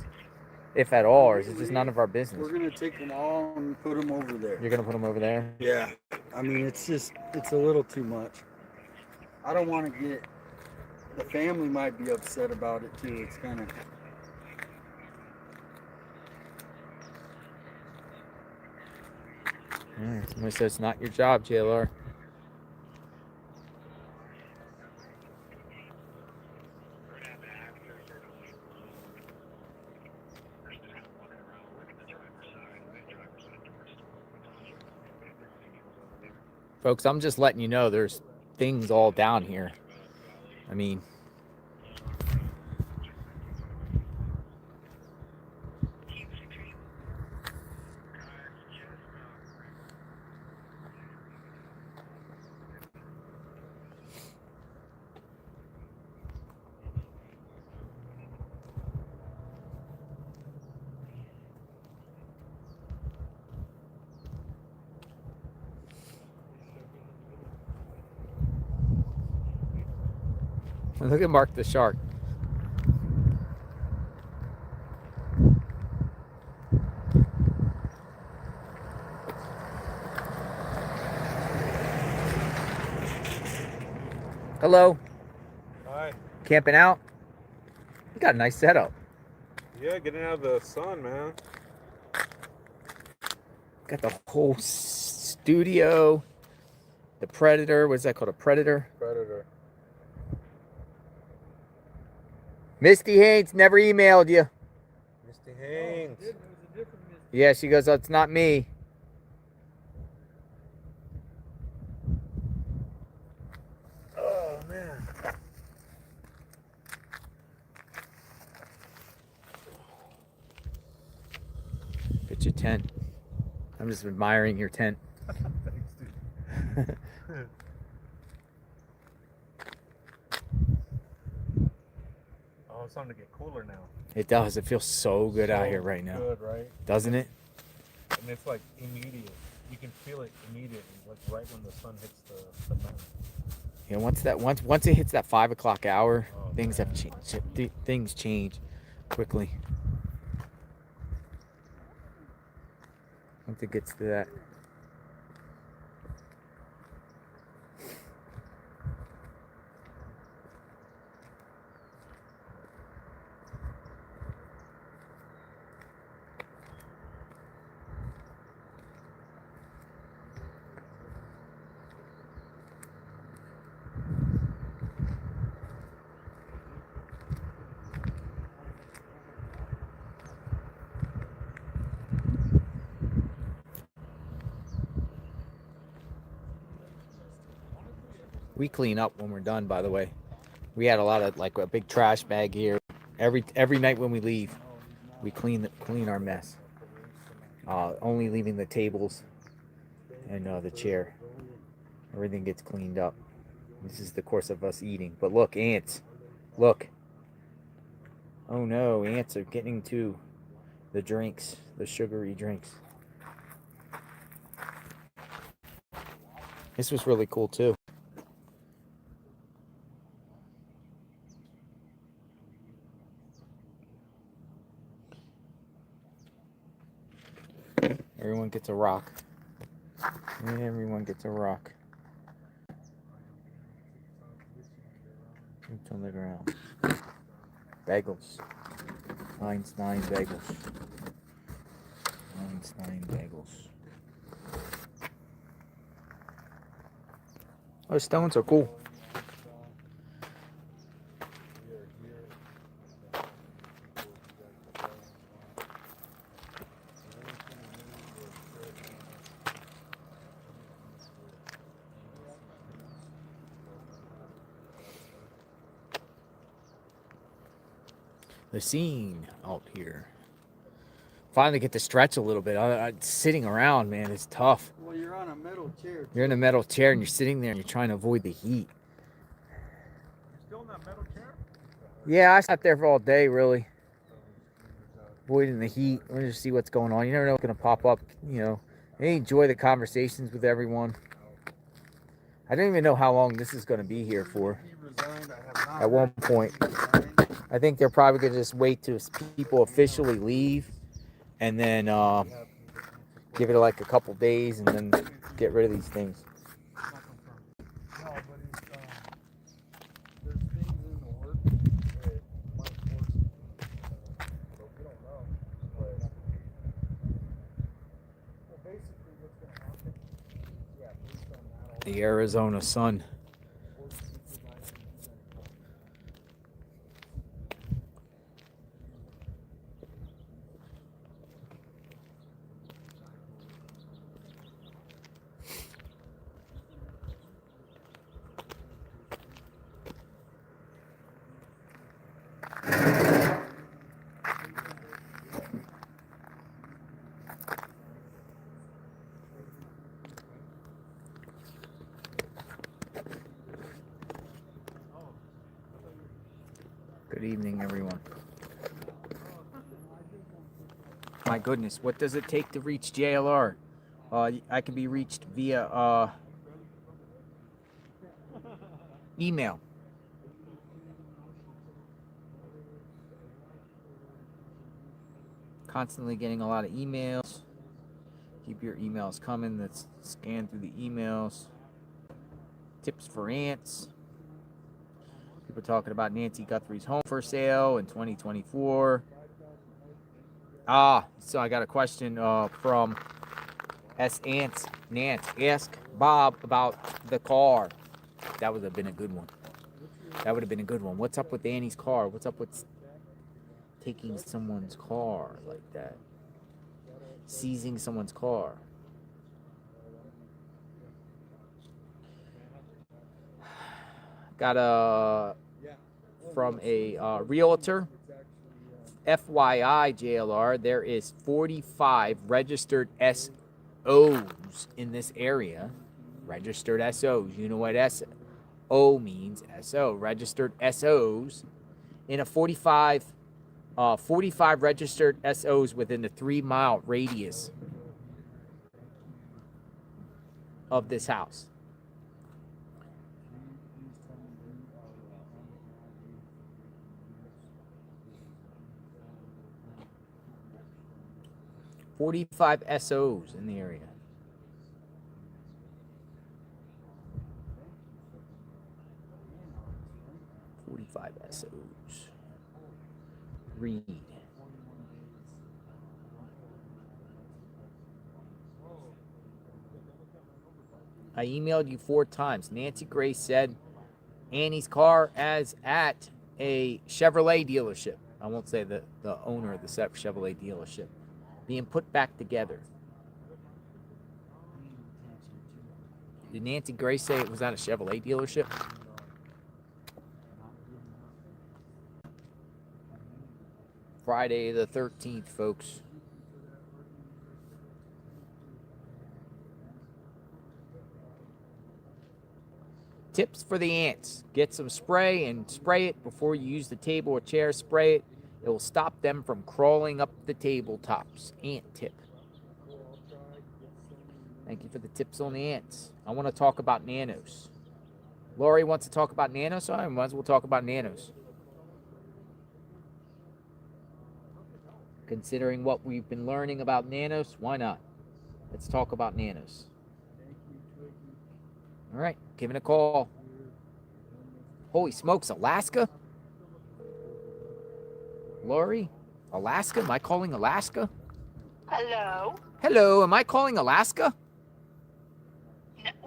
if at all, or is it just none of our business? We're gonna take them all and put them over there. You're gonna put them over there? Yeah. I mean, it's a little too much. I don't want to get. The family might be upset about it too. It's kind of. Somebody says it's not your job, JLR. Folks, I'm just letting you know there's things all down here. I mean, look at Mark the Shark. Hello. Hi. Camping out? You got a nice setup. Yeah, getting out of the sun, man. Got the whole studio. The Predator. What's that called? A Predator? Predator. Misty Haynes never emailed you. Misty Haynes. Yeah, she goes, oh, it's not me. Oh, man. Get your tent. I'm just admiring your tent. Thanks, dude. Oh, it's starting to get cooler now. It does. It feels so good out here right now. Good, right? Doesn't it? And it's like immediate. You can feel it immediately, like right when the sun hits the mountain. You know, once it hits that 5 o'clock hour, things have changed. Things change quickly. Once it gets to that. We clean up when we're done, by the way. We had a lot of, like, a big trash bag here. Every night when we leave, we clean our mess. Only leaving the tables and the chair. Everything gets cleaned up. This is the course of us eating. But look, ants. Look. Oh no, ants are getting to the drinks, the sugary drinks. This was really cool too. Everyone gets a rock. Everyone gets a rock. It's on the ground. Bagels. Einstein bagels. Einstein bagels. Oh, stones are cool. The scene out here. Finally get to stretch a little bit. Sitting around, man, it's tough. Well, you're on a metal chair. You're in a metal chair and you're sitting there and you're trying to avoid the heat. You're still in that metal chair? Yeah, I sat there for all day, really. Avoiding the heat. Let me just see what's going on. You never know what's going to pop up, you know. I enjoy the conversations with everyone. I don't even know how long this is going to be here for. At one point. I think they're probably going to just wait till people officially leave and then give it like a couple days and then get rid of these things. The Arizona sun. Good evening, everyone. My goodness, what does it take to reach JLR? I can be reached via email. Constantly getting a lot of emails. Keep your emails coming. Let's scan through the emails. Tips for ants. People talking about Nancy Guthrie's home for sale in 2024. So I got a question from S. Ants. Nance. Ask Bob about the car. That would have been a good one. That would have been a good one. What's up with Annie's car? What's up with taking someone's car like that? Seizing someone's car. Got from a realtor. FYI, JLR, there is 45 registered SOs in this area. Registered SOs. You know what SO means? SO. Registered SOs in a 45 registered SOs within the 3-mile radius of this house. $45 SOs in the area. SOs. Read. I emailed you 4 times. Nancy Grace said Annie's car is at a Chevrolet dealership. I won't say the owner of the Chevrolet dealership. Being put back together. Did Nancy Grace say it was at a Chevrolet dealership? Friday the 13th, folks. Tips for the ants. Get some spray and spray it before you use the table or chair. Spray it. It will stop them from crawling up the tabletops. Ant tip. Thank you for the tips on the ants. I want to talk about Nanos. Lori wants to talk about Nanos, so I might as well talk about Nanos. Considering what we've been learning about Nanos, why not? Let's talk about Nanos. All right, give it a call. Holy smokes, Alaska? Lori? Alaska? Am I calling Alaska? Hello. Hello, am I calling Alaska?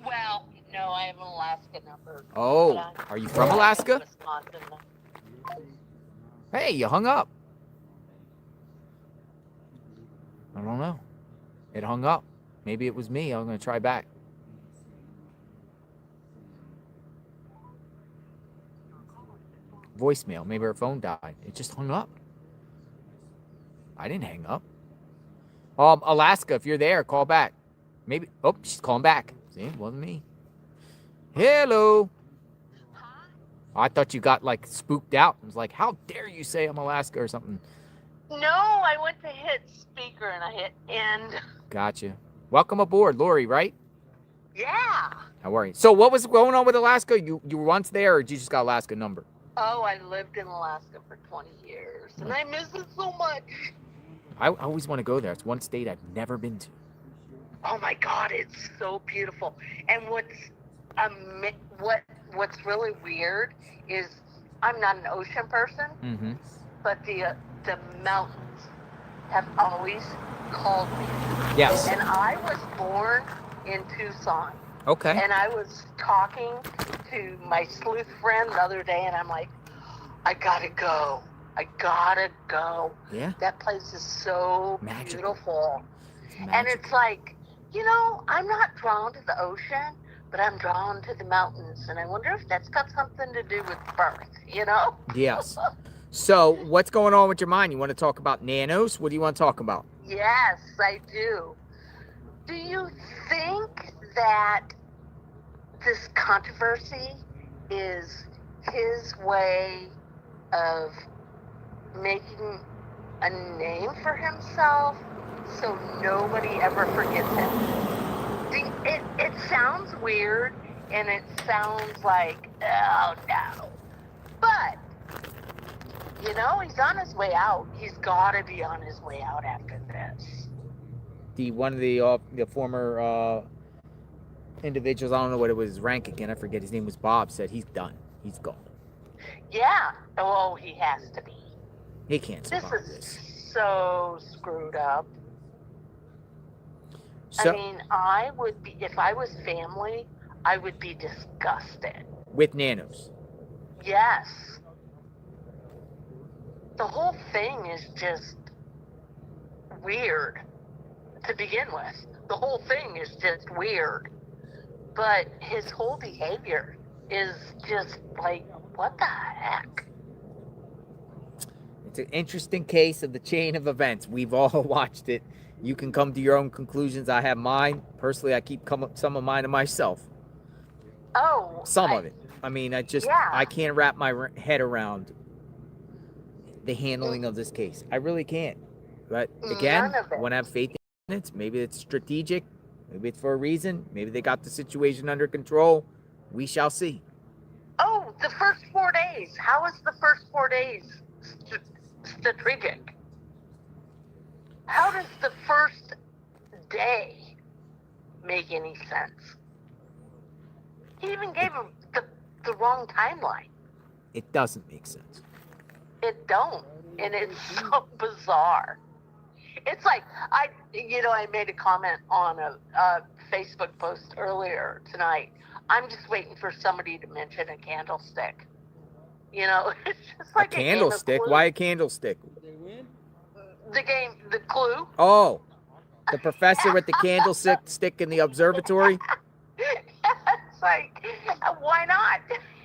Well, no, I have an Alaska number. Oh, but I'm are you from Alaska? Wisconsin. Hey, you hung up. I don't know. It hung up. Maybe it was me. I'm going to try back. Voicemail. Maybe her phone died. It just hung up. I didn't hang up. Alaska, if you're there, call back. Maybe. Oh, she's calling back. See, it wasn't me. Hello. I thought you got like spooked out. I was like, how dare you say I'm Alaska or something. No, I went to hit speaker and I hit end. Gotcha. Welcome aboard, Lori, right? Yeah. How are you? So what was going on with Alaska? You were once there, or did you just got Alaska number? Oh, I lived in Alaska for 20 years and I miss it so much. I always want to go there. It's one state I've never been to. Oh my God, it's so beautiful. And what's really weird is I'm not an ocean person, Mm-hmm. but the mountains have always called me. Yes. And I was born in Tucson. Okay. And I was talking to my sleuth friend the other day, and I'm like, I gotta go. I gotta go. Yeah. That place is so Magical. beautiful. And it's like, you know, I'm not drawn to the ocean, but I'm drawn to the mountains. And I wonder if that's got something to do with birth, you know? Yes. So what's going on with your mind? You want to talk about Nanos? What do you want to talk about? Yes, I do. Do you think that this controversy is his way of making a name for himself so nobody ever forgets him? It sounds weird and it sounds like, oh no. But, you know, he's on his way out. He's got to be on his way out after this. One of the former individuals, I don't know what it was his rank again, I forget, his name was Bob, said he's done. He's gone. Yeah. Oh, he has to be. He can't This survive is so screwed up. So, I mean, I would be, if I was family, I would be disgusted. with Nanos. Yes. The whole thing is just weird to begin with. The whole thing is just weird. But his whole behavior is just like, what the heck? It's an interesting case of the chain of events. We've all watched it. You can come to your own conclusions. I have mine. Personally, I keep some of mine to myself. Oh. Some of it. I mean, I can't wrap my head around the handling of this case. I really can't. But again, None of it. I want to have faith in it. Maybe it's strategic. Maybe it's for a reason. Maybe they got the situation under control. We shall see. Oh, the first 4 days. How is the first 4 days strategic? How does the first day make any sense? He even gave him the wrong timeline. It doesn't make sense. It don't. And it's so bizarre. It's like, I made a comment on a Facebook post earlier tonight. I'm just waiting for somebody to mention a candlestick. You know, it's just like A candlestick? Why a candlestick? The clue. Oh, the professor with the candlestick in the observatory? It's like, why not?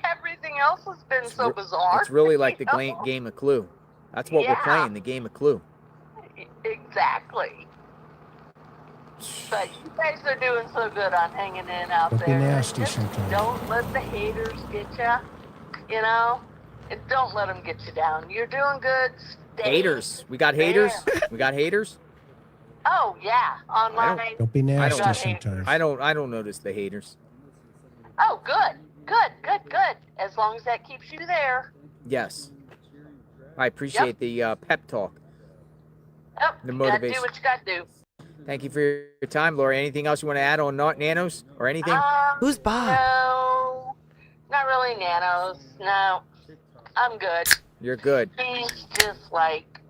Everything else has been so bizarre. It's really like the you know? game of Clue. That's what we're playing, the game of Clue. Exactly. But you guys are doing so good on hanging in out Don't be there. nasty Just sometimes. don't let the haters get you know? And don't let them get you down. You're doing good. Stay Haters. We got haters? there. We got haters? Oh yeah, online. Don't be nasty sometimes. I don't notice the haters. Oh, good. As long as that keeps you there. Yes. I appreciate the pep talk. Yep. The You gotta motivation. do what you gotta do. Thank you for your time, Lori. Anything else you want to add on Nanos or anything? Who's Bob? No, not really Nanos. No, I'm good. You're good. He's just like,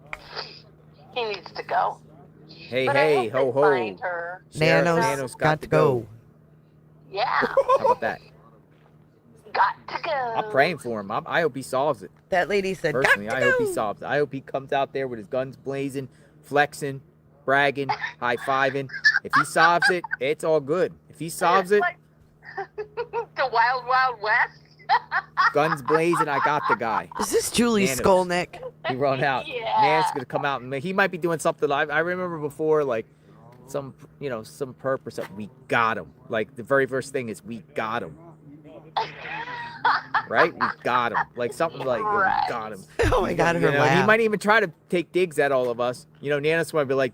he needs to go. Hey, But I hey, hope ho, they ho. find her. Sheriff Nanos got to go. Yeah, How about that? got to go. I'm praying for him. I hope he solves it. That lady said, Personally, got to I hope he go. solves it. I hope he comes out there with his guns blazing, flexing, bragging, high-fiving. If he solves it, it's all good. If he solves it, The Wild Wild West. guns blazing, I got the guy. Is this Julie Nanos. Skolnick? He run out. Yeah. Nan's gonna come out and he might be doing something. I remember before, like some perp or something. We got him. Like the very first thing is we got him. Right? We got him. Like something like we got him. Oh my God, her He laugh. might even try to take digs at all of us. Nanos might be like,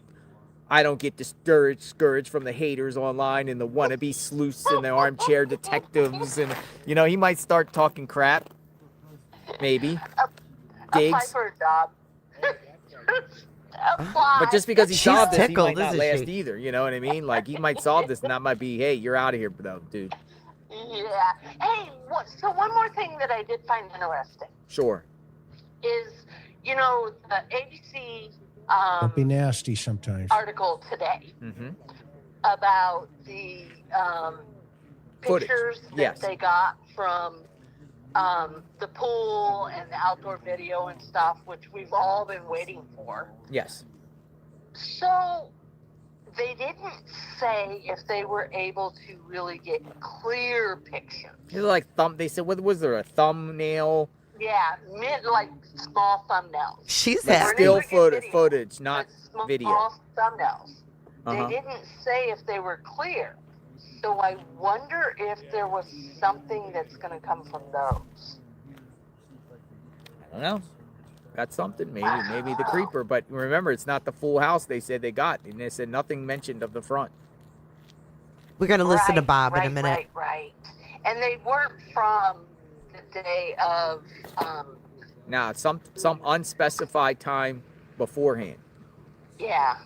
I don't get discouraged from the haters online and the wannabe sleuths and the armchair detectives, and he might start talking crap. Maybe. Apply Digs. for a job. Apply. But just because he She's solved this, he tickled, might not isn't last she? either. You know what I mean? Like, he might solve this, and that might be, hey, you're out of here, though, dude. Yeah. Hey, so one more thing that I did find interesting Sure. is, the ABC Don't be nasty sometimes. article today Mm-hmm. about the Footage. pictures that Yes. they got from the pool and the outdoor video and stuff, which we've all been waiting for. Yes. So they didn't say if they were able to really get clear pictures. It's like they said, what was there, a thumbnail? Yeah, like small thumbnails. She's Like happy. still footage, not Small video. thumbnails. Uh-huh. They didn't say if they were clear. So I wonder if there was something that's going to come from those. I don't know. Got something, maybe the creeper. But remember, it's not the full house they said they got. And they said nothing mentioned of the front. We're going to listen to Bob in a minute. Right. And they weren't from the day of... Now, some unspecified time beforehand. Yeah.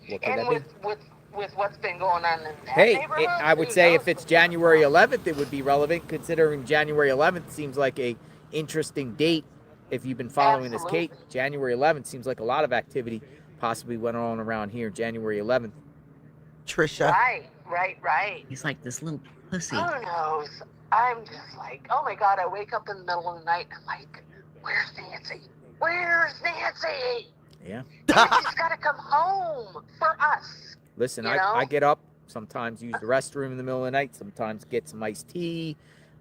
What could And that be? with what's been going on in that Hey, neighborhood, I would who say knows? if it's January 11th, it would be relevant, considering January 11th seems like a interesting date. If you've been following this, Kate, January 11th seems like a lot of activity possibly went on around here. January 11th. Trisha. Right. He's like this little pussy. Who knows? I'm just like, oh my God, I wake up in the middle of the night and I'm like, where's Nancy? Where's Nancy? Yeah. Nancy's got to come home for us. Listen, You know? I get up, sometimes use the restroom in the middle of the night, sometimes get some iced tea.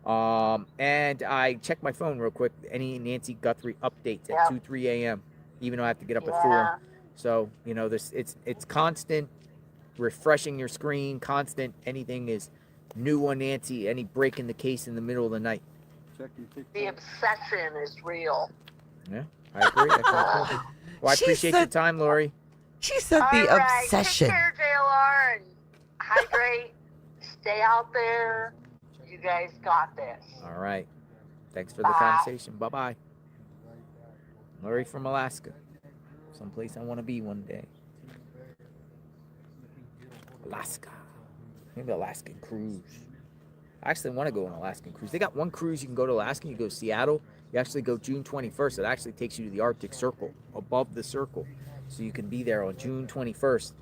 And I check my phone real quick. Any Nancy Guthrie updates at 2, 3 a.m., even though I have to get up at 4. So, it's constant refreshing your screen, constant. Anything is new on Nancy, any break in the case in the middle of the night. The obsession is real. Yeah, I agree. Well, I She appreciate your said- time, Lori. She said All the right, obsession. Take care, JLR, and hydrate. Stay out there. You guys got this. All right. Thanks for the Bye. conversation. Bye-bye. Lori from Alaska. Someplace I want to be one day. Alaska. Maybe Alaskan cruise. I actually want to go on an Alaskan cruise. They got one cruise you can go to Alaska. You go to Seattle. You actually go June 21st. It actually takes you to the Arctic Circle, above the circle. So you can be there on June 21st,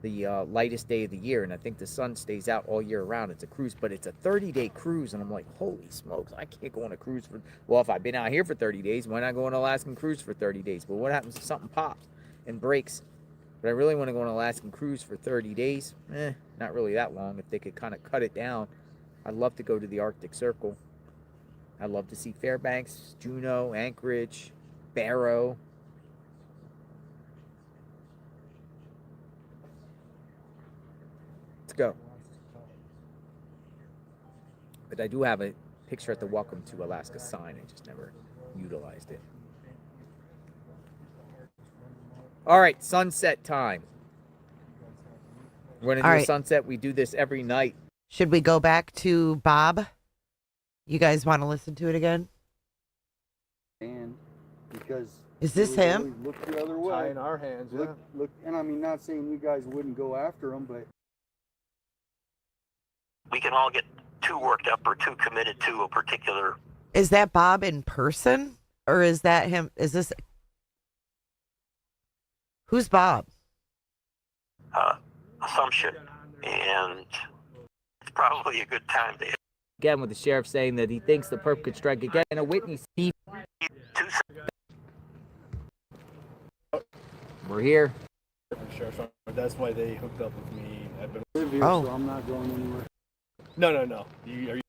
the lightest day of the year. And I think the sun stays out all year round. It's a cruise, but it's a 30-day cruise. And I'm like, holy smokes, I can't go on a cruise for... Well, if I've been out here for 30 days, why not go on an Alaskan cruise for 30 days? But what happens if something pops and breaks? But I really want to go on an Alaskan cruise for 30 days. Not really that long. If they could kind of cut it down, I'd love to go to the Arctic Circle. I'd love to see Fairbanks, Juneau, Anchorage, Barrow. Let's go. But I do have a picture at the Welcome to Alaska sign. I just never utilized it. All right, sunset time. Running All to right. the sunset. We do this every night. Should we go back to Bob? You guys want to listen to it again? And because Is this they him? always look the other way. Tie in our hands, yeah. Look, and I mean, not saying you guys wouldn't go after him, but We can all get too worked up or too committed to a particular Is that Bob in person? Or is that him? Is this... Who's Bob? assumption, and it's probably a good time to Again, with the sheriff saying that he thinks the perp could strike again. And a Whitney Steve. We're here. That's why they hooked up with me. I've been I live here, Oh. so I'm not going anywhere. No. Are you?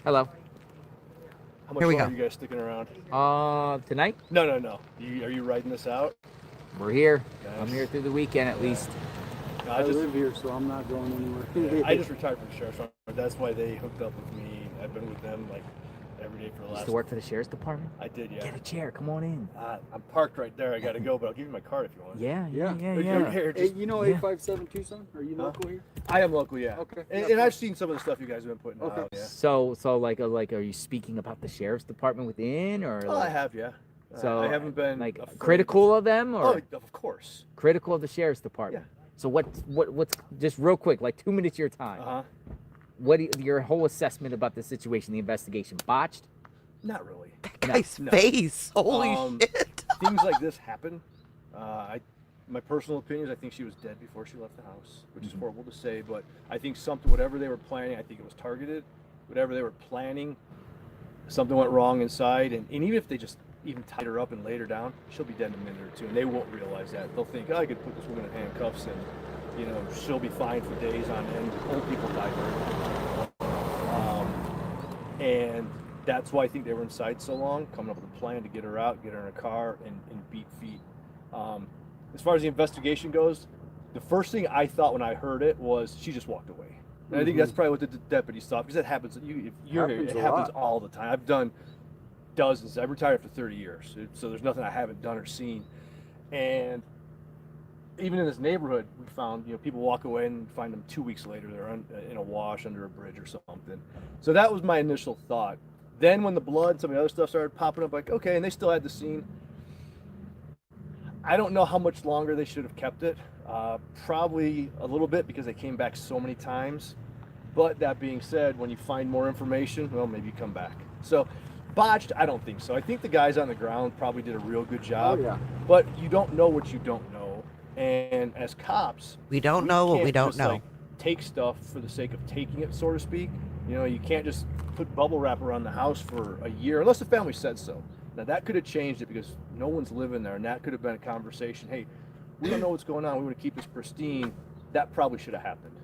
Hello. How much Here we longer go. are you guys sticking around? Tonight? No. Are you riding this out? We're here. Nice. I'm here through the weekend at least. No, I live here, so I'm not going anywhere. I just retired from the sheriff's office. That's why they hooked up with me. I've been with them like every day for the Used last. to work for the sheriff's department? I did, yeah. Get a chair. Come on in. I'm parked right there. I gotta go, but I'll give you my card if you want. Yeah. Here, Hey, just- you know 857 Tucson? Are you local here? I am local, yeah. Okay. And I've seen some of the stuff you guys have been putting Okay. out. Yeah. So are you speaking about the sheriff's department within, or? Oh, I like- have, yeah. So I haven't been like afraid critical of them, or? Oh, of course. Critical of the sheriff's department. So what's just real quick, like 2 minutes of your time? What your whole assessment about the situation, the investigation, botched? Not really. That guy's face. Holy shit. Things like this happen. My personal opinion is I think she was dead before she left the house, which is horrible to say, but I think whatever they were planning, I think it was targeted. Whatever they were planning, something went wrong inside, and even if they just even tied her up and laid her down, she'll be dead in a minute or two, and they won't realize that. They'll think, I could put this woman in handcuffs and, she'll be fine for days on end. Old people die very and that's why I think they were inside so long, coming up with a plan to get her out, get her in a car, and beat feet. As far as the investigation goes, the first thing I thought when I heard it was she just walked away. And I think that's probably what the deputies thought, because that happens. If you're here, it happens all the time. I've done dozens. I retired after 30 years, so there's nothing I haven't done or seen. And even in this neighborhood, we found people walk away and find them 2 weeks later they're in a wash under a bridge or something. So that was my initial thought. Then when the blood and some of the other stuff started popping up, like, okay, and they still had the scene. I don't know how much longer they should have kept it. Probably a little bit, because they came back so many times. But that being said, when you find more information, well, maybe you come back. So botched, I don't think so. I think the guys on the ground probably did a real good job. Oh, yeah. But you don't know what you don't know. And as cops, We don't know what we can't don't just, know. like, take stuff for the sake of taking it, so to speak. You can't just put bubble wrap around the house for a year, unless the family said so. Now, that could have changed it, because no one's living there, and that could have been a conversation. Hey, we don't know what's going on. We want to keep this pristine. That probably should have happened.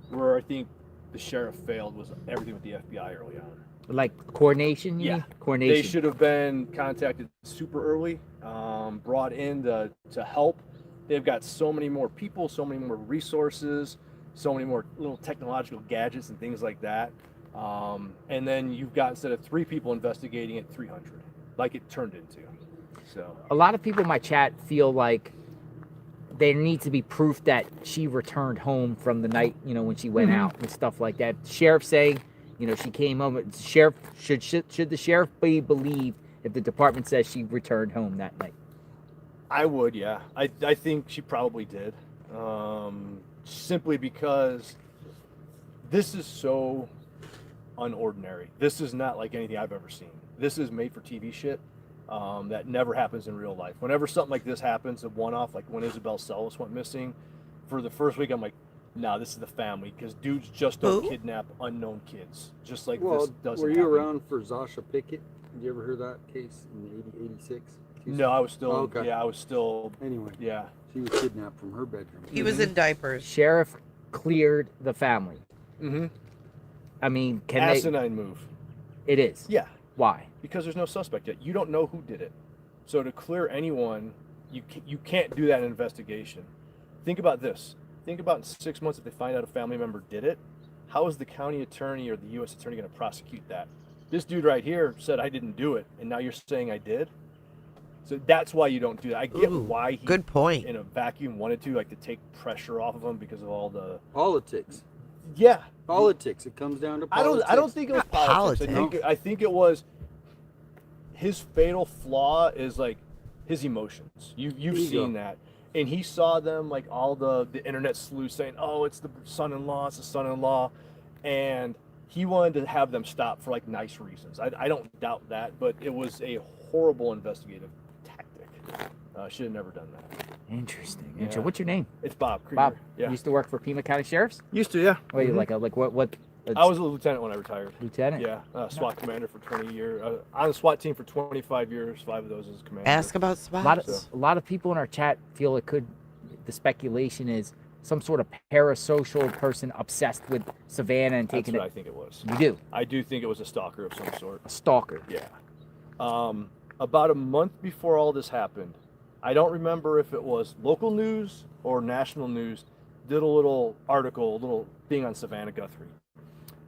Where I think the sheriff failed was everything with the FBI early on. Like coordination? you Yeah, mean? Coordination. They should have been contacted super early, brought in to help. They've got so many more people, so many more resources, so many more little technological gadgets and things like that. And then you've got, instead of 3 people investigating it, 300, like it turned into. So A lot of people in my chat feel like there needs to be proof that she returned home from the night, when she went out and stuff like that. Sheriff saying, she came home. Sheriff should the sheriff be believed if the department says she returned home that night? I would, yeah. I think she probably did. Simply because this is so unordinary. This is not like anything I've ever seen. This is made for TV shit that never happens in real life. Whenever something like this happens, a one-off, like when Isabel Sellis went missing, for the first week I'm like, nah, this is the family, because dudes just don't kidnap unknown kids. Just like this doesn't were you happen. around for Zasha Pickett? Did you ever hear that case in 86? No, I was still, okay. yeah, I was still, Anyway, yeah. she was kidnapped from her bedroom. He was in diapers. Sheriff cleared the family. Mm-hmm. I mean, can Asinine move. It is. Yeah. Why? Because there's no suspect yet. You don't know who did it. So to clear anyone, you can't do that in an investigation. Think about this. Think about in 6 months if they find out a family member did it. How is the county attorney or the U.S. attorney going to prosecute that? This dude right here said I didn't do it, and now you're saying I did? So that's why you don't do that. I get Ooh, why he, good point. in a vacuum, wanted to, like, to take pressure off of him because of all the politics. Yeah, Politics. It comes down to politics. I don't think it was politics. I think it was his fatal flaw is like his emotions. You've Ego. seen that, and he saw them, like, all the internet sleuths saying, "Oh, it's the son-in-law, it's the son-in-law," and he wanted to have them stop for, like, nice reasons. I don't doubt that, but it was a horrible investigative tactic. Should have never done that. Interesting. Yeah. Interesting. What's your name? It's Bob Krieger. Bob. Yeah. You used to work for Pima County Sheriff's? Used to, yeah. Wait, Mhm. like what? I was a lieutenant when I retired. Lieutenant? Yeah, SWAT commander for 20 years. On the SWAT team for 25 years, 5 of those as commander. Ask about SWAT. A lot of people in our chat feel it could. The speculation is some sort of parasocial person obsessed with Savannah and That's taking what it. I think it was. You do? I do think it was a stalker of some sort. A stalker. Yeah. About a month before all this happened, I don't remember if it was local news or national news, did a little article, a little thing on Savannah Guthrie.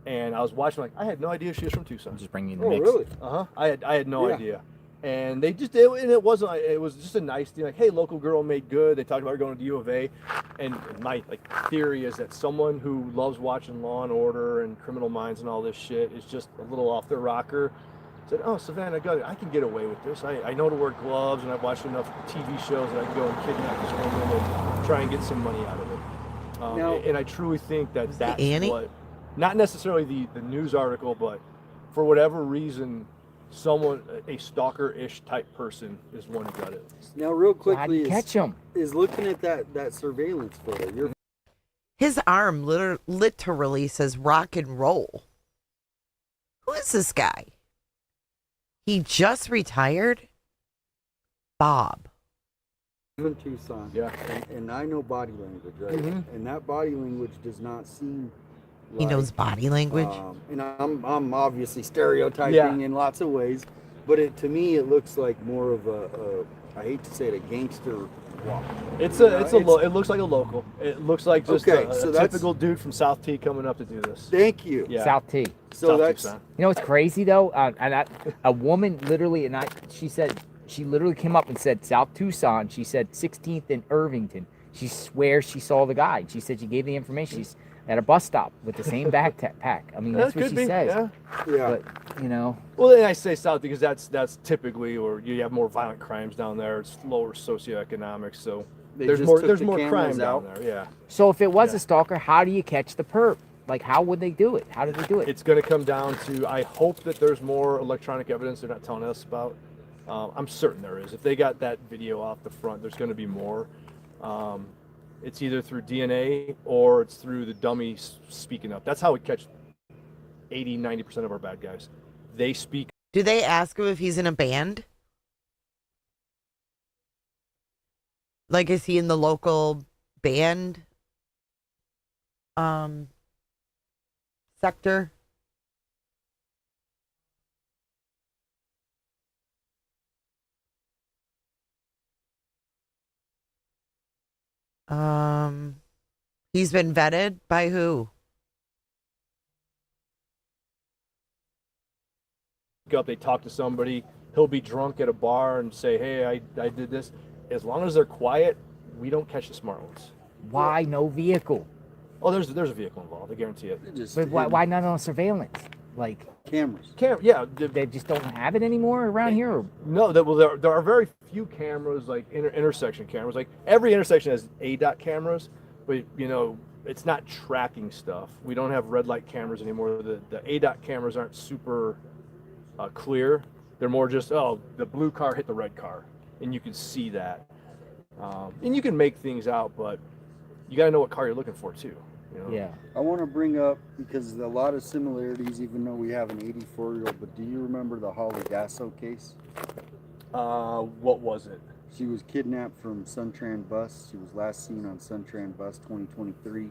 And I was watching, like, I had no idea she was from Tucson. I'm just bringing you in the Oh, mix. really? Uh-huh. I had no Yeah. idea. And they just did, and it wasn't, it was just a nice thing, like, hey, local girl made good. They talked about her going to U of A. And my, like, theory is that someone who loves watching Law and Order and Criminal Minds and all this shit is just a little off their rocker. Said, oh, Savannah Guthrie, I can get away with this. I know to wear gloves, and I've watched enough TV shows that I can go and kidnap this woman and try and get some money out of it. Now- And I truly think that that's Annie? what, not necessarily the news article, but for whatever reason, someone, a stalker-ish type person is one who got it. Now, real quickly, catch him. Is looking at that surveillance photo. You're His arm literally says rock and roll. Who is this guy? He just retired? Bob. in Tucson. Yeah. And I know body language, right? Mhm. And that body language does not seem He knows body language? And I'm obviously stereotyping in lots of ways, but to me it looks like more of a I hate to say it, a gangster walk. It looks like a local. It looks like just Okay, a so that's- typical dude from South T coming up to do this. Thank you. Yeah. South T. So South that's Tucson. You know what's crazy though? A woman literally, she said she literally came up and said South Tucson. She said 16th and Irvington. She swears she saw the guy. She said she gave the information. She's at a bus stop with the same backpack. I mean, that's That what could she be, says. yeah. But you know, Well, then I say South because that's typically, or you have more violent crimes down there. It's lower socioeconomic, so there's more crime down there. Yeah. so if it was a stalker, how do you catch the perp? Like, how would they do it? How do they do it? It's going to come down to, I hope that there's more electronic evidence they're not telling us about. I'm certain there is. If they got that video off the front, there's going to be more. It's either through DNA or it's through the dummy speaking up. That's how we catch 80-90% of our bad guys. They speak. Do they ask him if he's in a band? Like, is he in the local band sector? He's been vetted by who? Up, they talk to somebody. He'll be drunk at a bar and say, "Hey, I did this." As long as they're quiet, we don't catch the smart ones. Why no vehicle? Oh, there's a vehicle involved. I guarantee it. But why not on surveillance? Like cameras. Yeah, they just don't have it anymore around here. Or? No, there are very few cameras, like intersection cameras. Like every intersection has ADOT cameras, but it's not tracking stuff. We don't have red light cameras anymore. The ADOT cameras aren't super clear. They're more just, the blue car hit the red car, and you can see that. And you can make things out, but you got to know what car you're looking for too. Yeah. I want to bring up, because a lot of similarities, even though we have an 84-year-old, but do you remember the Holly Gasso case? What was it? She was kidnapped from Suntran Bus. She was last seen on Suntran Bus 2023,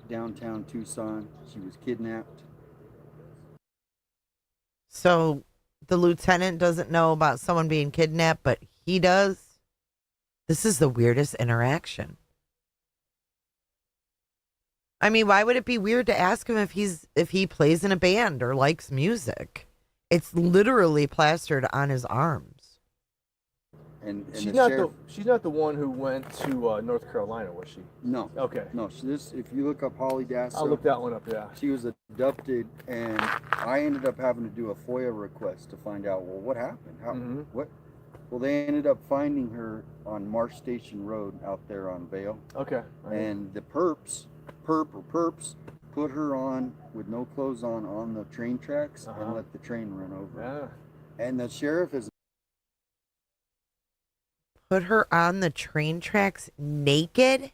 downtown Tucson. She was kidnapped. So the lieutenant doesn't know about someone being kidnapped, but he does? This is the weirdest interaction. I mean, why would it be weird to ask him if he plays in a band or likes music? It's literally plastered on his arms. And She's the not sheriff, she's not the one who went to North Carolina, was she? No. Okay. No. If you look up Holly Dasso, I'll look that one up. Yeah. She was abducted, and I ended up having to do a FOIA request to find out, well, what happened? How? What? Well, they ended up finding her on Marsh Station Road out there on Vail. Okay. And the perps put her on with no clothes on the train tracks and let the train run over. Yeah. And the sheriff is Put her on the train tracks naked?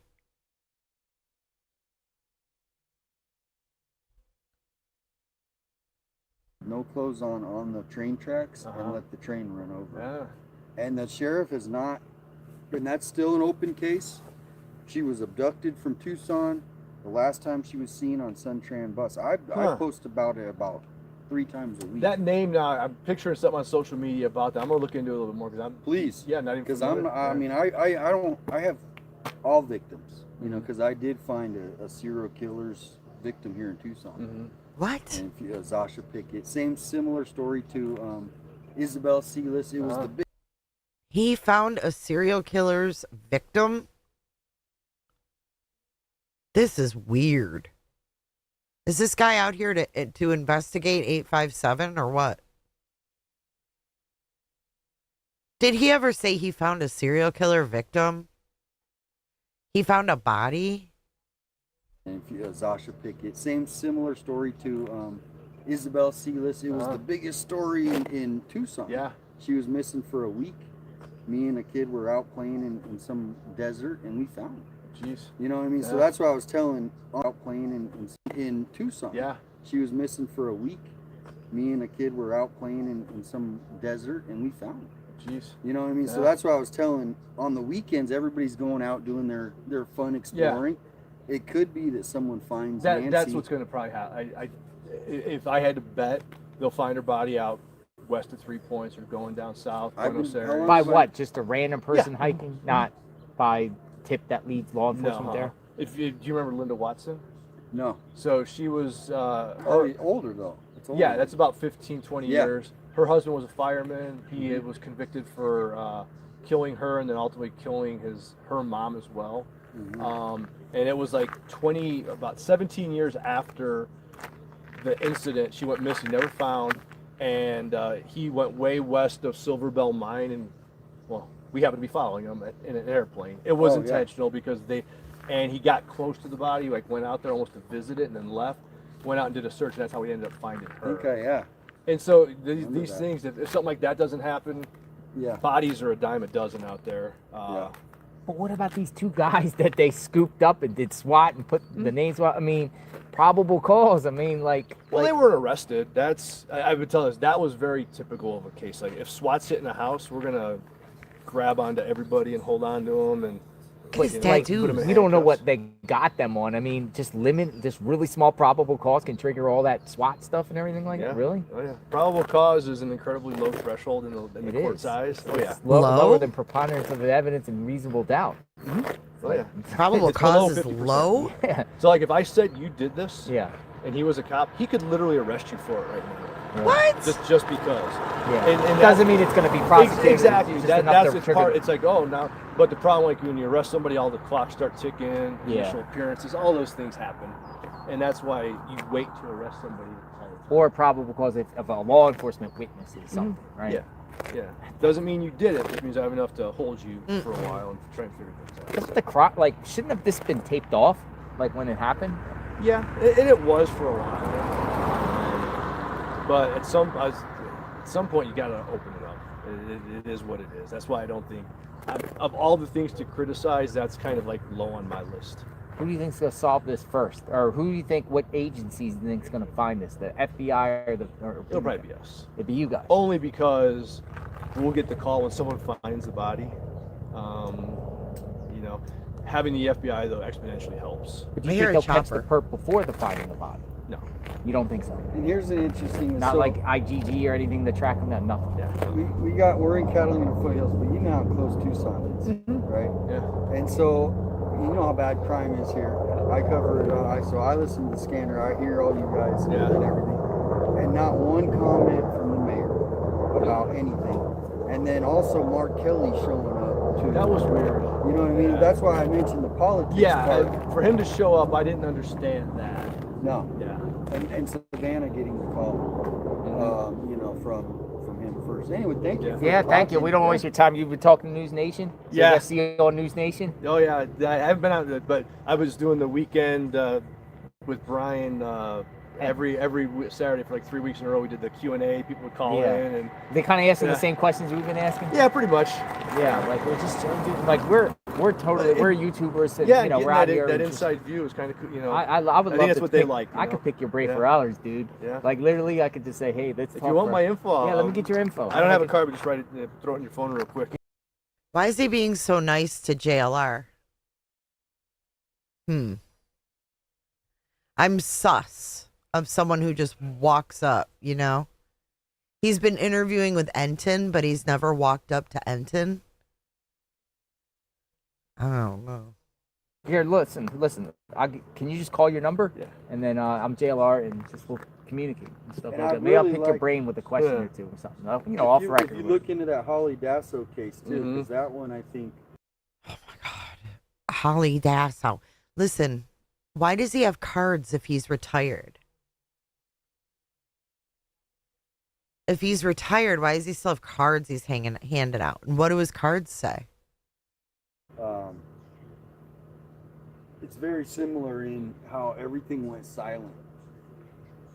no clothes on the train tracks and let the train run over. Yeah. And the sheriff is not, and that's still an open case. She was abducted from Tucson. The last time she was seen on Suntran bus. I post about it about 3 times a week. That name now, I'm picturing something on social media about that. I'm gonna look into it a little bit more because I'm. Please. Yeah, not even. Because I have all victims, you know, because I did find a serial killer's victim here in Tucson. What? And Zasha Pickett. Similar story to Isabel Sealis. It was the big. He found a serial killer's victim? This is weird. Is this guy out here to investigate 857 or what? Did he ever say he found a serial killer victim? He found a body? And Zasha Pickett. Similar story to Isabel Sealis. It was the biggest story in Tucson. Yeah. She was missing for a week. Me and a kid were out playing in some desert, and we found her. Jeez. You know what I mean? Yeah. So that's what I was telling, out playing in Tucson. Yeah. She was missing for a week. Me and a kid were out playing in some desert, and we found her. Jeez. You know what I mean? Yeah. So that's what I was telling. On the weekends, everybody's going out doing their fun exploring. Yeah. It could be that someone finds Nancy. That's what's going to probably happen. If I had to bet, they'll find her body out west of 3 Points or going down south. By what? Just a random person hiking? Not by tip that leads law enforcement there? Do you remember Linda Watson? No. So she was older though. It's older. Yeah, that's about 15, 20 years. Her husband was a fireman. He was convicted for killing her and then ultimately killing her mom as well. And it was like about 17 years after the incident, she went missing, never found. And he went way west of Silver Bell Mine, and well, we happened to be following him in an airplane. It was intentional because he got close to the body, like went out there almost to visit it, and then left, went out and did a search, and that's how we ended up finding her. Okay, yeah. And so these things, if something like that doesn't happen, yeah, bodies are a dime a dozen out there. But what about these 2 guys that they scooped up and did SWAT and put the names? I mean, probable cause. I mean, like. Well, they weren't arrested. I would tell us that was very typical of a case. Like if SWAT's hitting a house, we're gonna grab onto everybody and hold on to them and. We don't know what they got them on. I mean, just really small probable cause can trigger all that SWAT stuff and everything like that. Really? Oh yeah. Probable cause is an incredibly low threshold in the court size. Oh yeah. Lower than preponderance of the evidence and reasonable doubt. Oh yeah. Probable cause is low. Yeah. So like if I said you did this, and he was a cop, he could literally arrest you for it right now. What? Just because. Yeah. And doesn't mean it's going to be prosecuted. Exactly. That's the part. It's like, oh, now. But the problem, like when you arrest somebody, all the clocks start ticking, initial appearances, all those things happen, and that's why you wait to arrest somebody. Or probable cause of a law enforcement witness or something, right? Yeah. Yeah. Doesn't mean you did it. It means I have enough to hold you for a while and try and figure things out. Shouldn't have this been taped off, like when it happened? Yeah, and it was for a while. But at some point, you got to open it up. It is what it is. That's why I don't think, of all the things to criticize, that's kind of like low on my list. Who do you think's going to solve this first? Or who do you think, what agencies do you think's going to find this? The FBI or It'll probably be us. It'd be you guys. Only because we'll get the call when someone finds the body. You know, having the FBI, though, exponentially helps. But do you think they'll catch the perp before the finding the body? No. You don't think so? And here's an interesting... Not like IGG or anything to track them, nothing. Yeah. We're in Catalina foothills, but you know how close Tucson is, right? Yeah. And so, you know how bad crime is here. I cover it, so I listen to the scanner, I hear all you guys and everything. And not one comment from the mayor about anything. And then also Mark Kelly showing up too. That was weird. You know what I mean? That's why I mentioned the politics part. For him to show up, I didn't understand that. No. Yeah. And Savannah getting the call, you know, from him first. Anyway, thank you. Yeah, thank you. We don't waste your time. You've been talking to News Nation? So Yeah. you see you on News Nation? Oh yeah, I haven't been out, but I was doing the weekend with Brian every Saturday for like 3 weeks in a row. We did the Q&A. People would call in, and they kind of asking the same questions we've been asking. Yeah, pretty much. Yeah, like we're just like we're YouTubers. And, Yeah, you know, getting we're out that, here. that and just- inside view is kind of cool. You know, I would I love think that's to what pick, they like. I could pick your brain Yeah. for hours, dude. Yeah. Like literally, I could just say, hey, let's. If talk you want for- my info, yeah, let me get your info. I don't have a card, but just write it, throw it in your phone real quick. Why is he being so nice to JLR? I'm sus of someone who just walks up, you know? He's been interviewing with Enton, but he's never walked up to Enton. I don't know. Here, listen. Can you just call your number? Yeah. And then I'm JLR, and just we'll communicate and stuff And like I that. Maybe I'll really pick your like- brain with a question Yeah. or two or something. You know, off record. If you look into that Holly Dasso case too, Mm-hmm. because that one I think. Holly Dasso. Listen, why does he have cards if he's retired? If he's retired, why does he still have cards he's handed out? And what do his cards say? It's very similar in how everything went silent.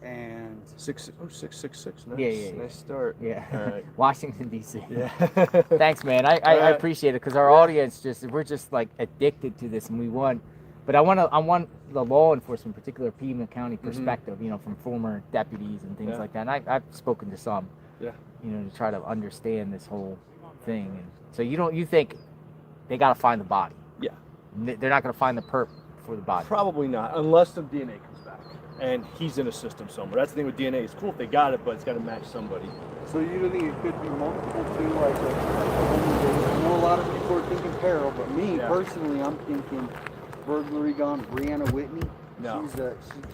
And 666. Nice. Yeah. Nice start. Yeah. All right. Washington D.C. Yeah. Thanks, man. I appreciate it because our audience we're just like addicted to this, and we want. But I want the law enforcement, particular Piedmont County perspective, you know, from former deputies and things Yeah. like that. And I've spoken to some, Yeah. you know, to try to understand this whole thing. And so you think they got to find the body? Yeah. They're not going to find the perp for the body. Probably not, unless the DNA comes back and he's in a system somewhere. That's the thing with DNA. It's cool if they got it, but it's got to match somebody. so you don't think it could be multiple too? Like, I know a lot of people are thinking Peril, but me personally, I'm thinking burglary gone. Brianna Whitney. No.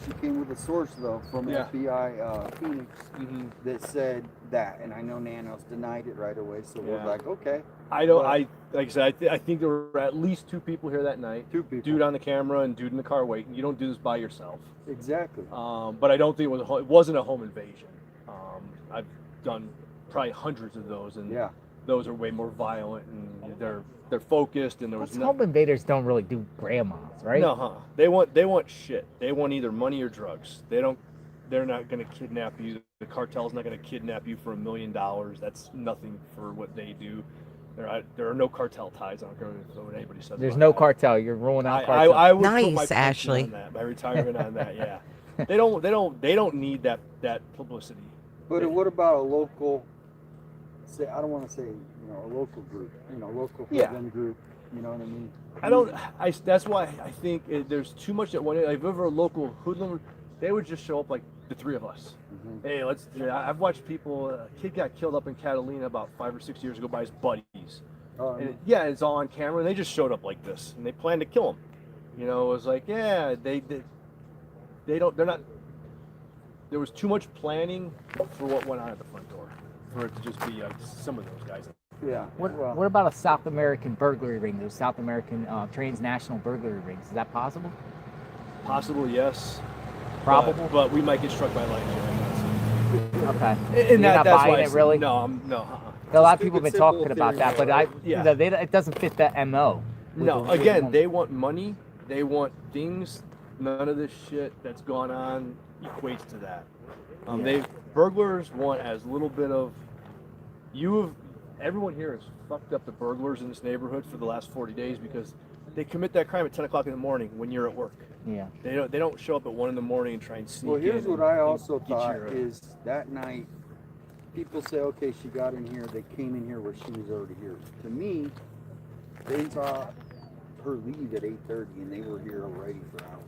She came with a source though from FBI Phoenix that said that, and I know Nanos denied it right away. So we're like, okay. Like I said, I think there were at least 2 people here that night. 2 people. Dude on the camera and dude in the car waiting. You don't do this by yourself. Exactly. But I don't think it wasn't a home invasion. I've done probably hundreds of those, and those are way more violent, and they're focused, and there was Home invaders don't really do grandmas, right? No, They want shit. They want either money or drugs. They're not going to kidnap you. The cartel's not going to kidnap you for $1 million. That's nothing for what they do. There are no cartel ties. I don't care what anybody says. There's about no that. cartel. You're ruling out cartel. I would put my Nice, pension Ashley. on that, my retirement on that. Yeah, they don't need that publicity. But what about a local? Say, I don't want to say a local group. Local hoodlum group. You know what I mean? That's why I think there's too much at one end. Like, if ever a local hoodlum, they would just show up like the 3 of us. Hey, I've watched people. A kid got killed up in Catalina about 5 or 6 years ago by his buddies. It's all on camera. And they just showed up like this, and they planned to kill him. You know, it was like, they're not. There was too much planning for what went on at the front door, for it to just be like some of those guys. Yeah. What about a South American burglary ring? Those South American transnational burglary rings. Is that possible? Possible, yes. Probable, but we might get struck by lightning. Okay. And You're not that's buying why it, really? No. A lot of people have been talking about that, but it doesn't fit that MO. No, again, they want money. They want things. None of this shit that's gone on equates to that. Burglars want as little bit of everyone here has fucked up the burglars in this neighborhood for the last 40 days because they commit that crime at 10 o'clock in the morning when you're at work. Yeah. They don't show up at 1 in the morning and try and sneak in. Well, here's what I also get thought your, is that night, people say, okay, she got in here. They came in here where she was already here. To me, they saw her leave at 8:30 and they were here already for hours.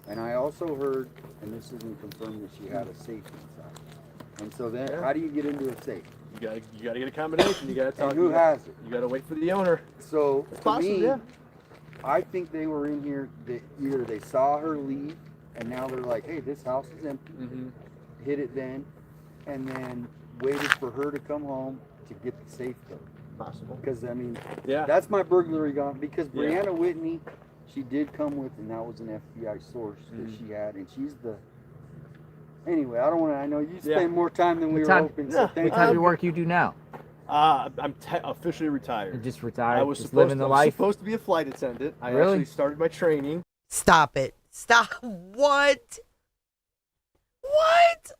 And I also heard, and this isn't confirmed, that she had a safe inside. And so then, how do you get into a safe? You gotta get a combination. You gotta talk. And who has it? You gotta wait for the owner. So It's to possible, me, yeah. I think they were in here. Either they saw her leave, and now they're like, "Hey, this house is empty." Hit it then, and then waited for her to come home to get the safe code. Possible. Because I mean, Yeah. that's my burglary gone. Because Yeah. Brianna Whitney, she did come with, and that was an FBI source that Mhm. she had, and she's the. Anyway, I don't want to. I know you Yeah. spend more time than we What were time- hoping. Yeah. So What thank type you. of work you do now? I'm officially retired. You're just retired. I was just supposed living the I was life. supposed to be a flight attendant. I Really? actually started my training. Stop it. Stop. What? What?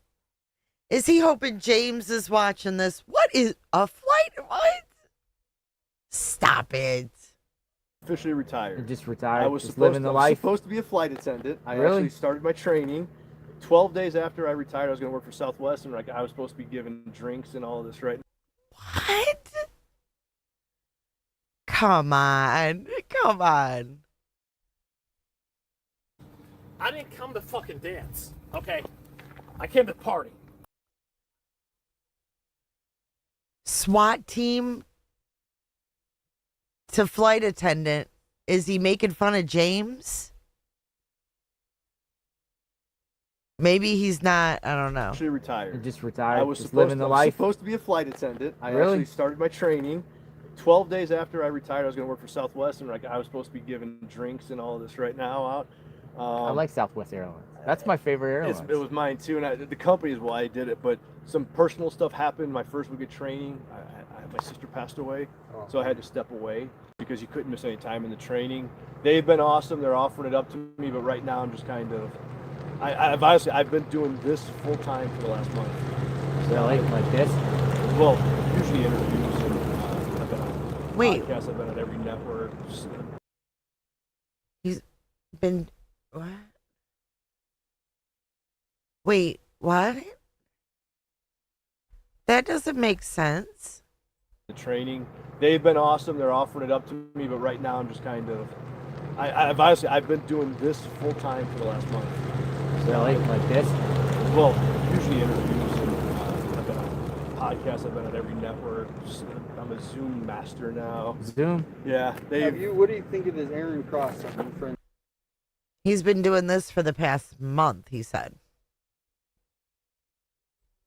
Is he hoping James is watching this? What is a flight? What? Stop it. Officially retired. You're just retired. I was just supposed living the I was life. supposed to be a flight attendant. I Really? actually started my training. 12 days after I retired, I was going to work for Southwest, and like I was supposed to be given drinks and all of this, right? What? Come on. Come on. I didn't come to fucking dance, okay? I came to party. SWAT team to flight attendant. Is he making fun of James? Maybe he's not. I don't know. Actually retired. You're just retired. I was just supposed living the I was life. supposed to be a flight attendant. I Really? actually started my training. 12 days after I retired, I was going to work for Southwest, and like I was supposed to be given drinks and all of this right now out. I like Southwest Airlines. That's my favorite airline. It was mine too, and the company is why I did it. But some personal stuff happened. My first week of training, my sister passed away, so I had to step away because you couldn't miss any time in the training. They've been awesome. They're offering it up to me, but right now I'm just kind of. I've been doing this full time for the last month. Really? Like this? Well, usually interviews. And, I've been on Wait. podcasts. I've been on every network. He's been. What? Wait, what? That doesn't make sense. The training, they've been awesome. They're offering it up to me, but right now I'm just kind of. I've been doing this full time for the last month. Really? Like this? Well, usually interviews. And, I've been on podcasts. I've been on every network. I'm a Zoom master now. Zoom? Yeah. What do you think of this Aaron Cross, your friend? He's been doing this for the past month, he said.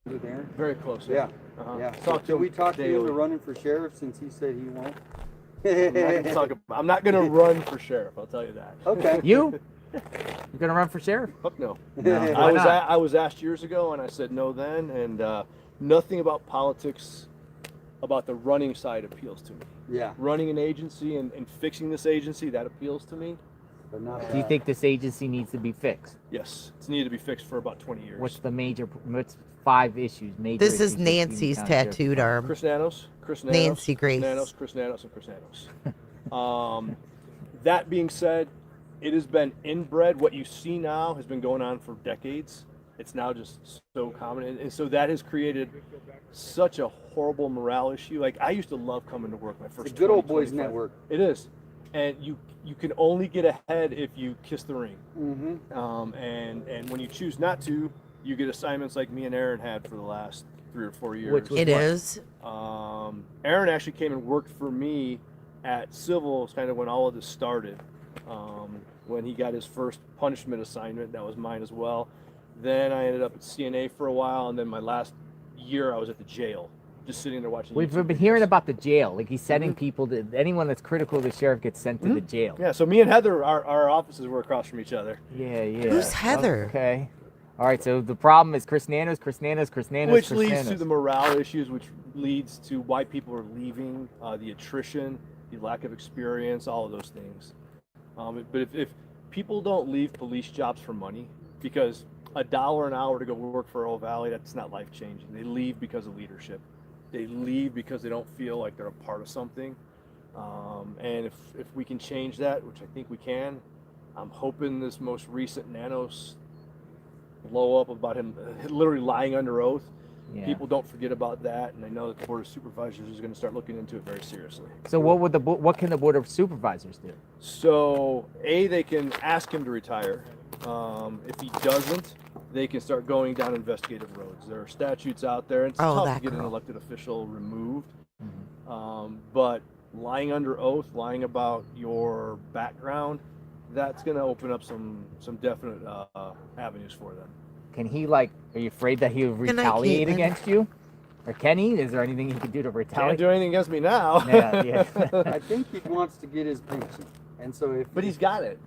With Aaron? Very close. Yeah. Uh-huh. Yeah. Talk to Should we him talk to him daily. to running for sheriff since he said he won't? I'm not gonna run for sheriff. I'll tell you that. Okay. You? You're gonna run for sheriff? Fuck no. No. Why not? I was asked years ago, and I said no then, and nothing about politics, about the running side appeals to me. Yeah. Running an agency and fixing this agency, that appeals to me. But not Do you think this agency needs to be fixed? Yes, it's needed to be fixed for about 20 years. What's 5 issues? Major This is issues that you Nancy's encounter? tattooed arm. Chris Nanos, Nancy Grace. Chris Nanos, and Chris Nanos. That being said, it has been inbred. What you see now has been going on for decades. It's now just so common, and so that has created such a horrible morale issue. Like I used to love coming to work my first. It's a good old 20, boys 25. network. It is, and you can only get ahead if you kiss the ring. Mm-hmm. And when you choose not to, you get assignments like me and Aaron had for the last 3 or 4 years. Which was It what? is. Aaron actually came and worked for me at Civil, kind of when all of this started. When he got his first punishment assignment, that was mine as well. Then I ended up at CNA for a while, and then my last year I was at the jail, just sitting there watching. We've YouTube been videos. hearing about the jail. Like he's sending people to anyone that's critical of the sheriff gets sent to the jail. Yeah, so me and Heather, our offices were across from each other. Yeah, yeah. Who's Heather? Okay. All right, so the problem is Chris Nanos, Which Chris leads Nanos. to the morale issues, which leads to why people are leaving, the attrition, the lack of experience, all of those things. But if people don't leave police jobs for money, because $1 an hour to go work for Earl Valley, that's not life changing. They leave because of leadership. They leave because they don't feel like they're a part of something. And if we can change that, which I think we can, I'm hoping this most recent Nanos blow up about him literally lying under oath. Yeah. People don't forget about that, and I know that the Board of Supervisors is going to start looking into it very seriously. So what can the Board of Supervisors do? So, they can ask him to retire. If he doesn't, they can start going down investigative roads. There are statutes out there. It's tough to get an elected official removed. But lying under oath, lying about your background, that's going to open up some definite avenues for them. Can he are you afraid that he'll retaliate against you? Or Kenny, is there anything he can do to Can't retaliate? do anything against me now. Yeah. I think he wants to get his pension, and so but he's got it.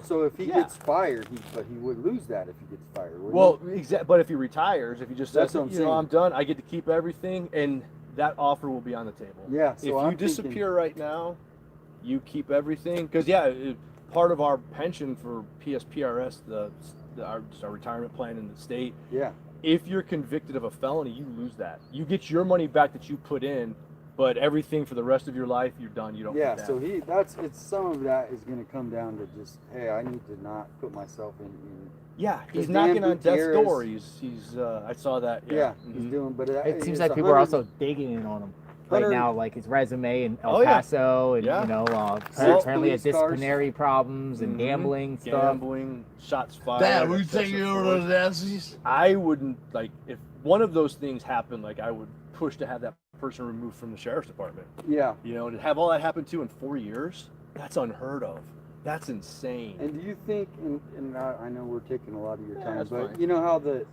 So if he gets fired, he would lose that if he gets fired. Well, but if he retires, if he just That's says, what I'm you know, saying. I'm done, I get to keep everything, and that offer will be on the table. Yeah, If so you I'm disappear right now, you keep everything. Because part of our pension for PSPRS, our retirement plan in the state. Yeah. If you're convicted of a felony, you lose that. You get your money back that you put in, but everything for the rest of your life, you're done. You don't. Yeah, get that. so it's some of that is going to come down to just, hey, I need to not put myself in. Yeah, he's Dan knocking on death's Gutierrez- door. He's I saw that. Yeah, Mhm. he's doing, but It seems it's like people are 100 also digging in on him right 100 now, like his resume in El Oh, yeah. Paso, and Yeah. you know, Six apparently had police cars. disciplinary problems and Mhm. gambling stuff. Gambling, shots fired. Dad, we excessive take you over force. those asses. I wouldn't like if one of those things happened. Like I would push to have that person removed from the sheriff's department. Yeah. You know, to have all that happen to in 4 years, that's unheard of. That's insane. And do you think, and I know we're taking a lot of your Yeah, time, that's but fine. you know how the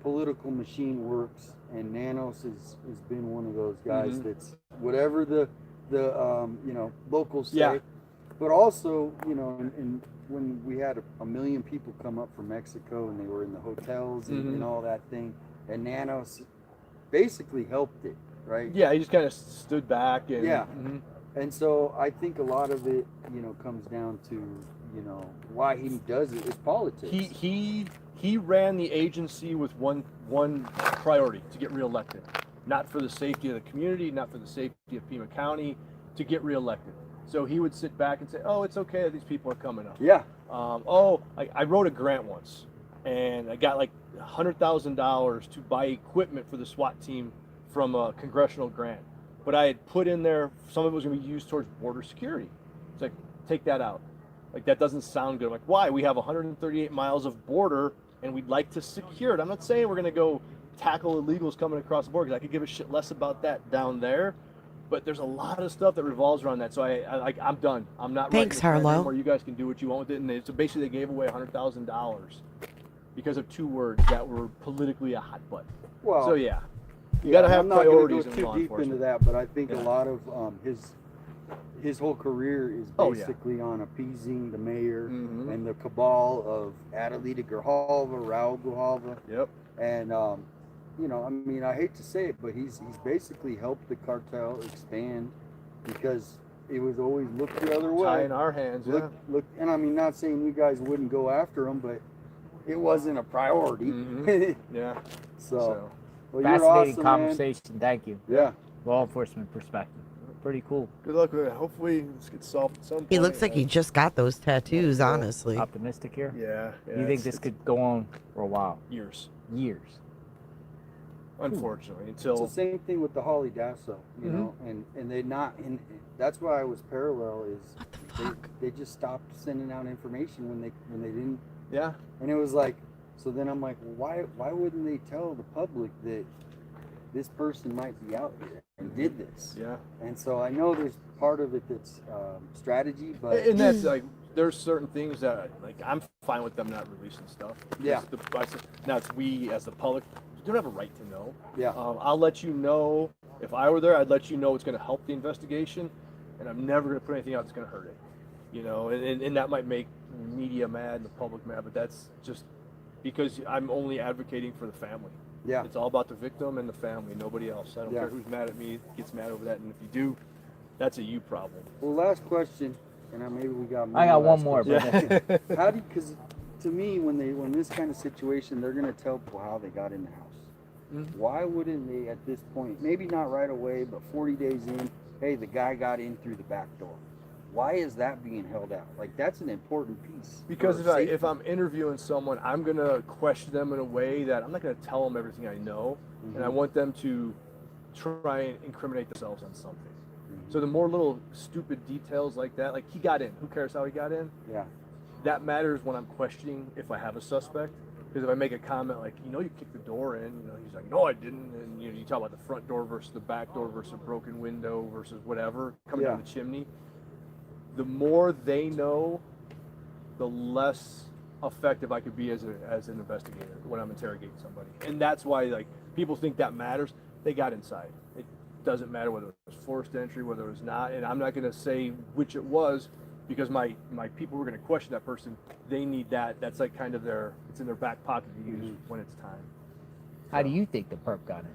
political machine works, and Nanos has been one of those guys Mhm. that's whatever the locals say, Yeah. but also, and when we had a million people come up from Mexico and they were in the hotels and Mhm. all that thing, and Nanos basically helped it, right? Yeah, he just kind of stood back and Yeah. Mhm. And so I think a lot of it, comes down to, why he does it is politics. He ran the agency with one priority: to get reelected, not for the safety of the community, not for the safety of Pima County, to get reelected. So he would sit back and say, "Oh, it's okay that these people are coming up." Yeah. I wrote a grant once, and I got like $100,000 to buy equipment for the SWAT team from a congressional grant. But I had put in there some of it was going to be used towards border security. It's like, take that out. Like, that doesn't sound good. I'm like, why? We have 138 miles of border, and we'd like to secure it. I'm not saying we're going to go tackle illegals coming across the border, because I could give a shit less about that down there. But there's a lot of stuff that revolves around that. So I'm done. I'm not writing Thanks, this grant Harlow. anymore. You guys can do what you want with it. And so basically, they gave away $100,000 because of 2 words that were politically a hot button. Well, so yeah, you got to have I'm not priorities gonna in go law too deep enforcement. into that, but I think Yeah. a lot of his whole career is Oh, yeah. basically on appeasing the mayor Mhm. and the cabal of Adelita Grijalva, Raul Grijalva. Yep. And I hate to say it, but he's basically helped the cartel expand because it was always look the other way. Tie in our hands, Look, and I mean, not saying you guys wouldn't go after him, but it wasn't a priority. Mhm. Yeah. So, well, you're Fascinating awesome, conversation. Thank you. Yeah. Law enforcement perspective. Pretty cool. Good luck with it. Hopefully this gets solved at some point. He looks like he just got those tattoos, honestly. Optimistic here. Yeah. You think this could go on for a while? Years. Years. Unfortunately, It's until the same thing with the Holly Dasso, you Mhm. know, and they not, and that's why I was parallel is they just stopped sending out information when they didn't. Yeah. And it was like, so then I'm like, well, why wouldn't they tell the public that this person might be out here and did this? Yeah. And so I know there's part of it that's strategy, but and that's like there's certain things that like I'm fine with them not releasing stuff. Yeah. Now it's we as the public don't have a right to know. Yeah. I'll let you know if I were there. I'd let you know it's going to help the investigation, and I'm never going to put anything out that's going to hurt it. You know, and that might make media mad and the public mad, but that's just because I'm only advocating for the family. Yeah. It's all about the victim and the family, nobody else. I don't Yeah. care who's mad at me, gets mad over that, and if you do, that's a you problem. Well, last question, and maybe we got. I got one last more, question. but How do? Because to me, when this kind of situation, they're gonna tell people how they got in the house. Mhm. Why wouldn't they at this point? Maybe not right away, but 40 days in, hey, the guy got in through the back door. Why is that being held out? Like, that's an important piece. Because for if safety. I'm interviewing someone, I'm gonna question them in a way that I'm not gonna tell them everything I know, and I Mhm. want them to try and incriminate themselves on something. So the more little stupid details like that, like he got in, who cares how he got in? Yeah. That matters when I'm questioning if I have a suspect. Because if I make a comment like, you kicked the door in, he's like, no, I didn't, and you talk about the front door versus the back door versus a broken window versus whatever coming down Yeah. the chimney. The more they know, the less effective I could be as an investigator when I'm interrogating somebody. And that's why, like, people think that matters. They got inside. It doesn't matter whether it was forced entry, whether it was not, and I'm not going to say which it was, because my people who are going to question that person, they need that. That's like kind of it's in their back pocket to use when it's time. How do you think the perp got in?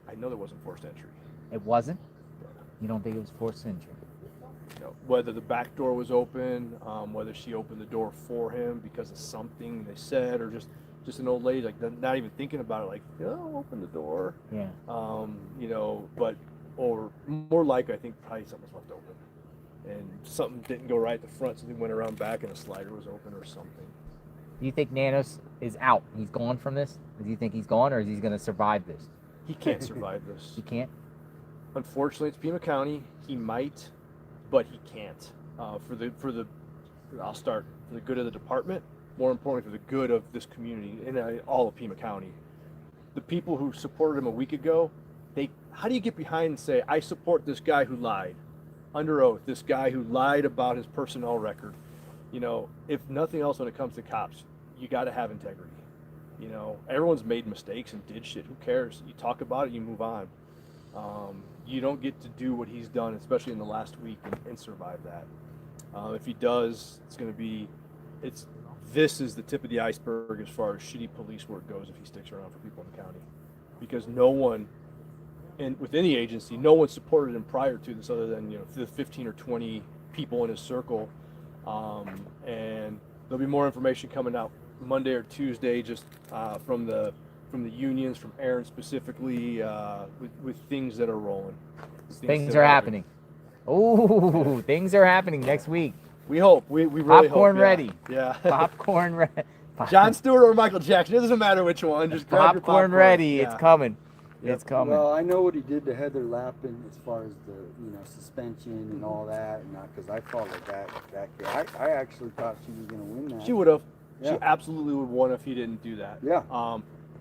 I know there wasn't forced entry. It wasn't? You don't think it was forced entry? No. Whether the back door was open, whether she opened the door for him because of something they said, or just an old lady, like not even thinking about it, like, open the door. Yeah. Or more like, I think probably something was left open. And something didn't go right at the front, so they went around back and a slider was open or something. Do you think Nanos is out? He's gone from this? Do you think he's gone, or is he going to survive this? He can't survive this. He can't? Unfortunately, it's Pima County. He might, but he can't. I'll start for the good of the department, more importantly for the good of this community and all of Pima County. The people who supported him a week ago, how do you get behind and say, I support this guy who lied under oath, this guy who lied about his personnel record? If nothing else, when it comes to cops, you got to have integrity. Everyone's made mistakes and did shit. Who cares? You talk about it, you move on. You don't get to do what he's done, especially in the last week, and survive that. If he does, this is the tip of the iceberg as far as shitty police work goes if he sticks around for people in the county. Because no one, and within the agency, no one supported him prior to this other than the 15 or 20 people in his circle. And there'll be more information coming out Monday or Tuesday, just from the unions, from Aaron specifically, with things that are rolling. Things are happening. Oh, things are happening next week. We hope. We really Popcorn hope. ready. Yeah. Popcorn ready. John Stewart or Michael Jackson. It doesn't matter which one. Just grab your popcorn ready. Yeah. It's coming. Yep. It's coming. Well, I know what he did to Heather Lappin as far as the suspension and all that, and because I followed that kid. I actually thought she was going to win that. She would have. Yeah. She absolutely would have won if he didn't do that. Yeah.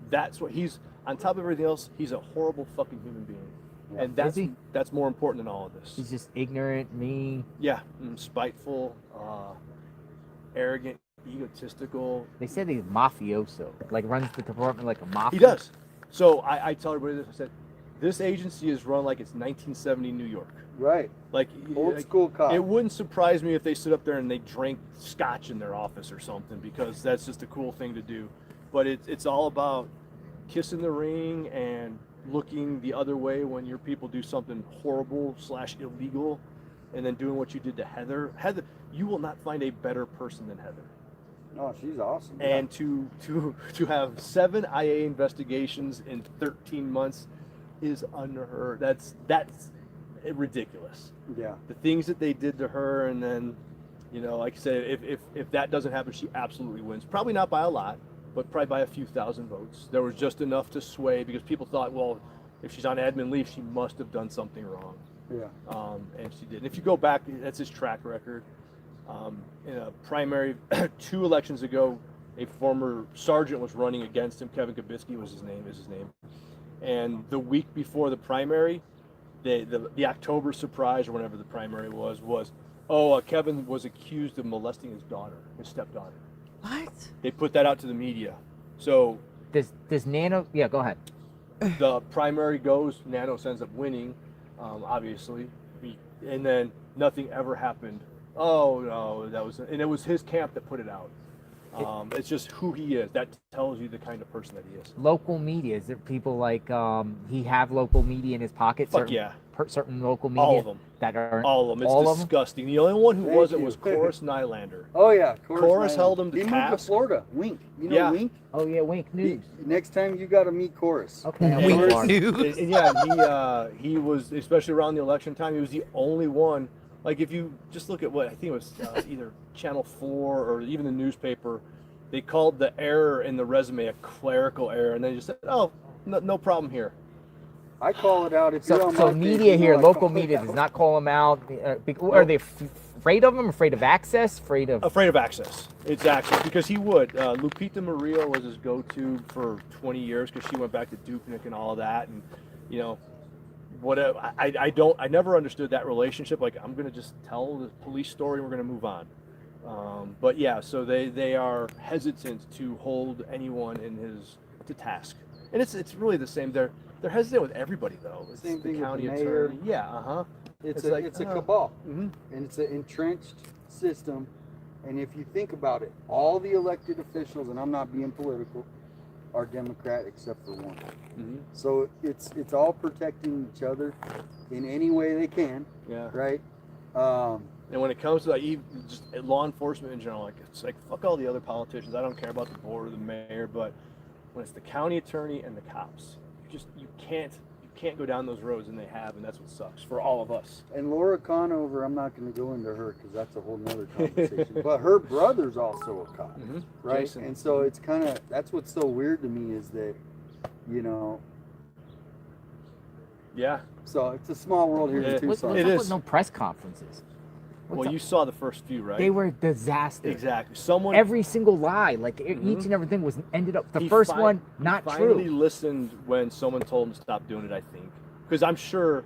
That's what he's, on top of everything else, he's a horrible fucking human being. Yeah. And that's more important than all of this. He's just ignorant, mean. Yeah, spiteful, arrogant, egotistical. They said he's mafioso, like runs the department like a mafia. He does. So I tell everybody this. I said, this agency is run like it's 1970 New York. Right. Like old school cop. It wouldn't surprise me if they stood up there and they drank scotch in their office or something, because that's just a cool thing to do. But it's all about kissing the ring and looking the other way when your people do something horrible / illegal, and then doing what you did to Heather. Heather, you will not find a better person than Heather. No, she's awesome. And to have 7 IA investigations in 13 months is unheard. That's ridiculous. Yeah. The things that they did to her, and then, like I said, if that doesn't happen, she absolutely wins. Probably not by a lot, but probably by a few thousand votes. There was just enough to sway, because people thought, well, if she's on admin leave, she must have done something wrong. Yeah. And she did. And if you go back, that's his track record. In a primary 2 elections ago, a former sergeant was running against him. Kevin Kabitsky was his name. And the week before the primary, the October surprise, or whenever the primary was Kevin was accused of molesting his daughter, his stepdaughter. What? They put that out to the media. So does Nano? Yeah, go ahead. The primary goes. Nanos ends up winning, obviously, and then nothing ever happened. Oh no, it was his camp that put it out. It's just who he is. That tells you the kind of person that he is. Local media, is there people like he have local media in his pocket? Fuck yeah. Certain local media. All of them. That are all of them. It's all disgusting. The only one who wasn't was Corus Nylander. Oh yeah, Corus held him to task. He moved to Florida. Wink. You know Wink? Oh yeah, Wink News. Next time you got to meet Corus. Okay. Wink News. And yeah, he was, especially around the election time, he was the only one. Like, if you just look at what I think it was either Channel 4 or even the newspaper, they called the error in the resume a clerical error, and they just said, "Oh, no problem here." I call it out if you're on so my media page, here, I local call it media out. does not call them out. Are they afraid of him? Afraid of access? Afraid of access? It's access, because he would. Lupita Murillo was his go-to for 20 years because she went back to Dupnik and all of that, and whatever. I never understood that relationship. Like, I'm gonna just tell the police story and we're gonna move on. But yeah, so they are hesitant to hold anyone to task. And it's really the same. They're hesitant with everybody though. It's Same the thing with county the mayor. attorney. Yeah, It's a uh, cabal, and it's an entrenched system. And if you think about it, all the elected officials, and I'm not being political, are Democrat except for one. So it's all protecting each other in any way they can. Yeah. Right. And when it comes to like even just law enforcement in general, like it's like fuck all the other politicians. I don't care about the board or the mayor, but when it's the county attorney and the cops, you can't go down those roads, and they have, and that's what sucks for all of us. And Laura Conover, I'm not going to go into her because that's a whole nother conversation. But her brother's also a cop, right? Jason. And so it's kind of, that's what's so weird to me is that, you know. Yeah. So it's a small world here in Tucson. It is. No press conferences. Well, you saw the first few, right? They were a disaster. Exactly. Every single lie, like each and everything was ended up. The first one, not he true. finally listened when someone told him to stop doing it, I think. Because I'm sure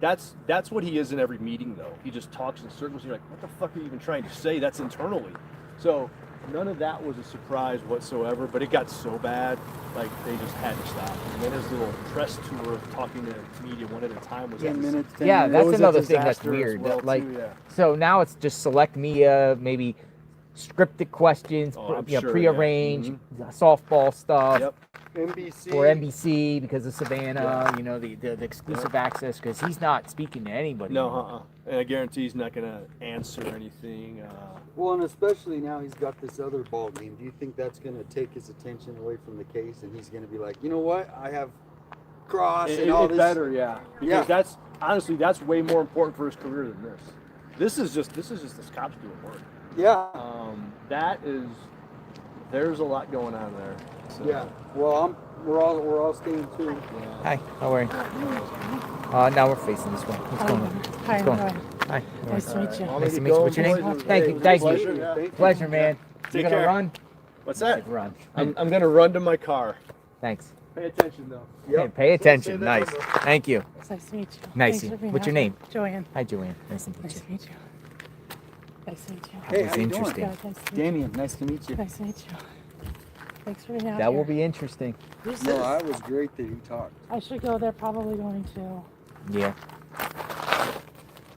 that's what he is in every meeting, though. He just talks in circles. You're like, what the fuck are you even trying to say? That's internally. So none of that was a surprise whatsoever, but it got so bad, like they just had to stop. And then his little press tour of talking to media one at a time was 10 minutes. Yeah, that's was a another thing that's disaster as weird. well, That, like, too, yeah. so now it's just select media, maybe scripted questions, I'm you know, sure, prearranged softball stuff. Yep. NBC. For NBC because of Savannah, you know, the exclusive access because he's not speaking to anybody. No, and I guarantee he's not going to answer anything. Well, and especially now he's got this other ball game. Do you think that's going to take his attention away from the case, and he's going to be like, you know what, I have Cross and all this. Better, yeah. Because that's honestly that's way more important for his career than this. This is just this cops doing work. Yeah. There's a lot going on there. So. Yeah. Well, we're all staying tuned. Hi, how are you? Now we're facing this way. What's going on? Hi, What's going how are on? you? Hi. Nice to meet you. Nice to meet you. What's your name? Thank you. Pleasure, man. Take You gonna care. run? What's that? Run. I'm gonna run to my car. Thanks. Pay attention though. Hey, pay attention. Nice. Thank you. It's nice to meet you. Nice. Thanks for being What's your out name? here. Joanne. Hi, Joanne. Nice to meet Nice you. to meet you. Nice to meet you. Hey, was how you interesting. doing? Good, nice to meet you. Damien, nice to meet you. Nice to meet you. Thanks for being out That here. will be interesting. No, that was great that he talked. I should go there, probably going to. Yeah.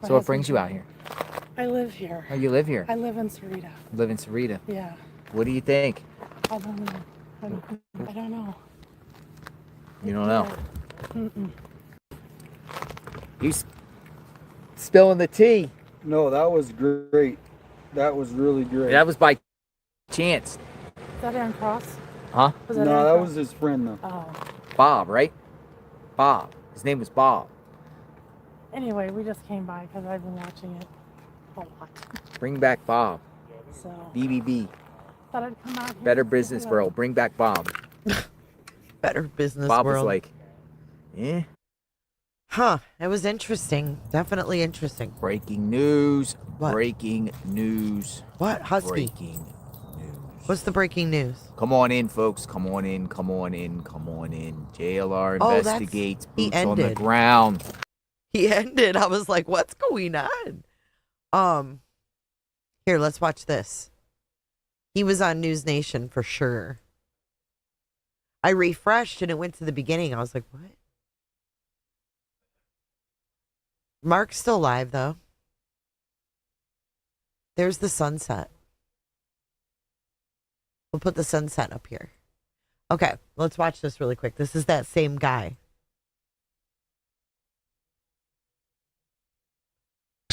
My So what brings you husband's- out here? I live here. Oh, you live here? I live in Sarita. Live in Sarita. Yeah. What do you think? I don't know. I don't know. You don't know. Mm-mm. He's spilling the tea. No, that was great. That was really great. That was by chance. Is that Aaron Cross? Huh? Was No, Aaron that Cross? was his friend though. Oh. Bob, right? Bob. His name was Bob. Anyway, we just came by because I've been watching it a lot. Bring back Bob. So BBB. thought I'd come out here. Better and say Business hello. World. Bring back Bob. Better Business Bob World. was like, yeah. Huh. It was interesting. Definitely interesting. Breaking news. What? Breaking news. What? Husky. Breaking news. What's the breaking news? Come on in, folks. Come on in. Come on in. Come on in. JLR Oh, that's- investigates. he Boots on the ended. ground. He ended. I was like, what's going on? Here, let's watch this. He was on News Nation for sure. I refreshed and it went to the beginning. I was like, what? Mark's still live though. There's the sunset. We'll put the sunset up here. Okay, let's watch this really quick. This is that same guy.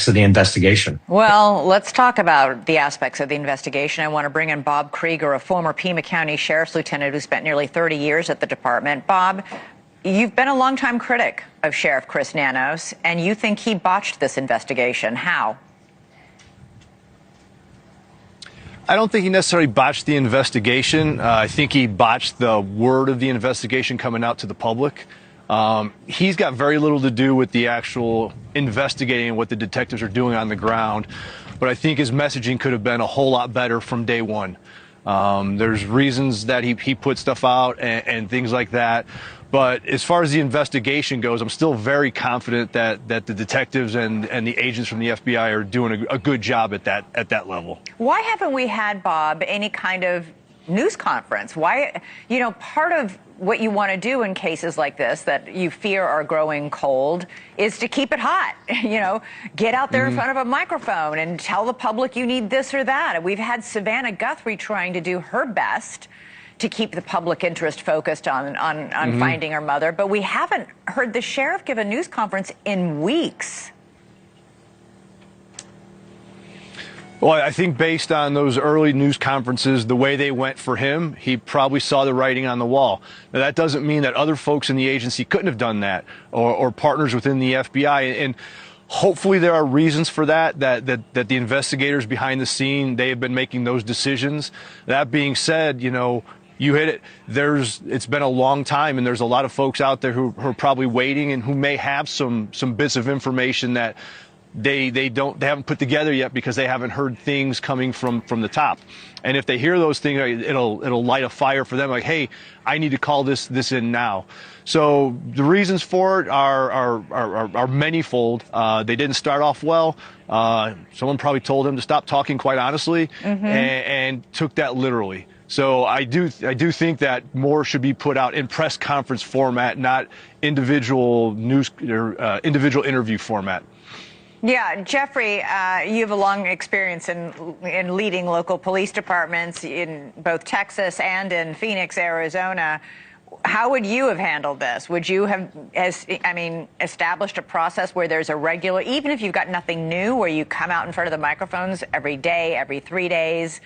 Of the investigation. Well, let's talk about the aspects of the investigation. I want to bring in Bob Krieger, a former Pima County Sheriff's Lieutenant who spent nearly 30 years at the department. Bob, you've been a longtime critic of Sheriff Chris Nanos, and you think he botched this investigation. How? I don't think he necessarily botched the investigation. I think he botched the word of the investigation coming out to the public. He's got very little to do with the actual investigating what the detectives are doing on the ground, but I think his messaging could have been a whole lot better from day one. There's reasons that he put stuff out and things like that, but as far as the investigation goes, I'm still very confident that the detectives and the agents from the FBI are doing a good job at that level. Why haven't we had, Bob, any kind of news conference? Why, part of what you want to do in cases like this that you fear are growing cold is to keep it hot. Get out there in front of a microphone and tell the public you need this or that. We've had Savannah Guthrie trying to do her best to keep the public interest focused on finding her mother, but we haven't heard the sheriff give a news conference in weeks. Well, I think based on those early news conferences, the way they went for him, he probably saw the writing on the wall. Now, that doesn't mean that other folks in the agency couldn't have done that, or partners within the FBI. And hopefully there are reasons for that the investigators behind the scene, they have been making those decisions. That being said, you hit it. It's been a long time, and there's a lot of folks out there who are probably waiting and who may have some bits of information that they haven't put together yet because they haven't heard things coming from the top. And if they hear those things, it'll light a fire for them. Like, hey, I need to call this in now. So the reasons for it are manyfold. They didn't start off well. Someone probably told him to stop talking, quite honestly, and took that literally. So I do think that more should be put out in press conference format, not individual news or individual interview format. Yeah, Jeffrey, you have a long experience in leading local police departments in both Texas and in Phoenix, Arizona. How would you have handled this? Would you have, established a process where there's a regular, even if you've got nothing new, where you come out in front of the microphones every day, every 3 days,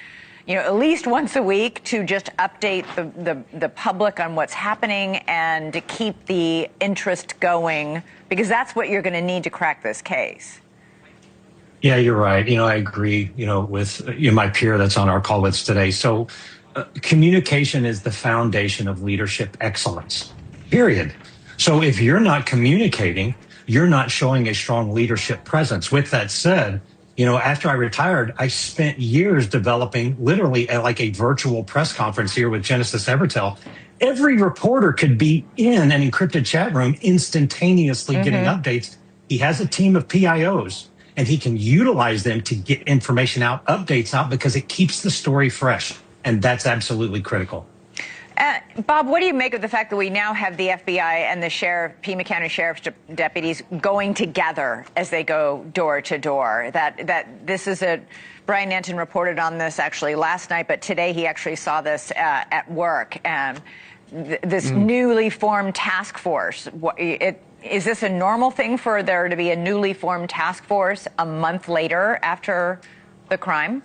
at least once a week, to just update the public on what's happening and to keep the interest going, because that's what you're going to need to crack this case. Yeah, you're right. I agree, with my peer that's on our call with us today. So communication is the foundation of leadership excellence, period. So if you're not communicating, you're not showing a strong leadership presence. With that said, after I retired, I spent years developing literally like a virtual press conference here with Genesis Evertel. Every reporter could be in an encrypted chat room instantaneously getting updates. He has a team of PIOs, and he can utilize them to get information out, updates out, because it keeps the story fresh. And that's absolutely critical. Bob, what do you make of the fact that we now have the FBI and the Pima County Sheriff's deputies going together as they go door to door? That this is Brian Nanton reported on this actually last night, but today he actually saw this at work. This newly formed task force. Is this a normal thing for there to be a newly formed task force a month later after the crime?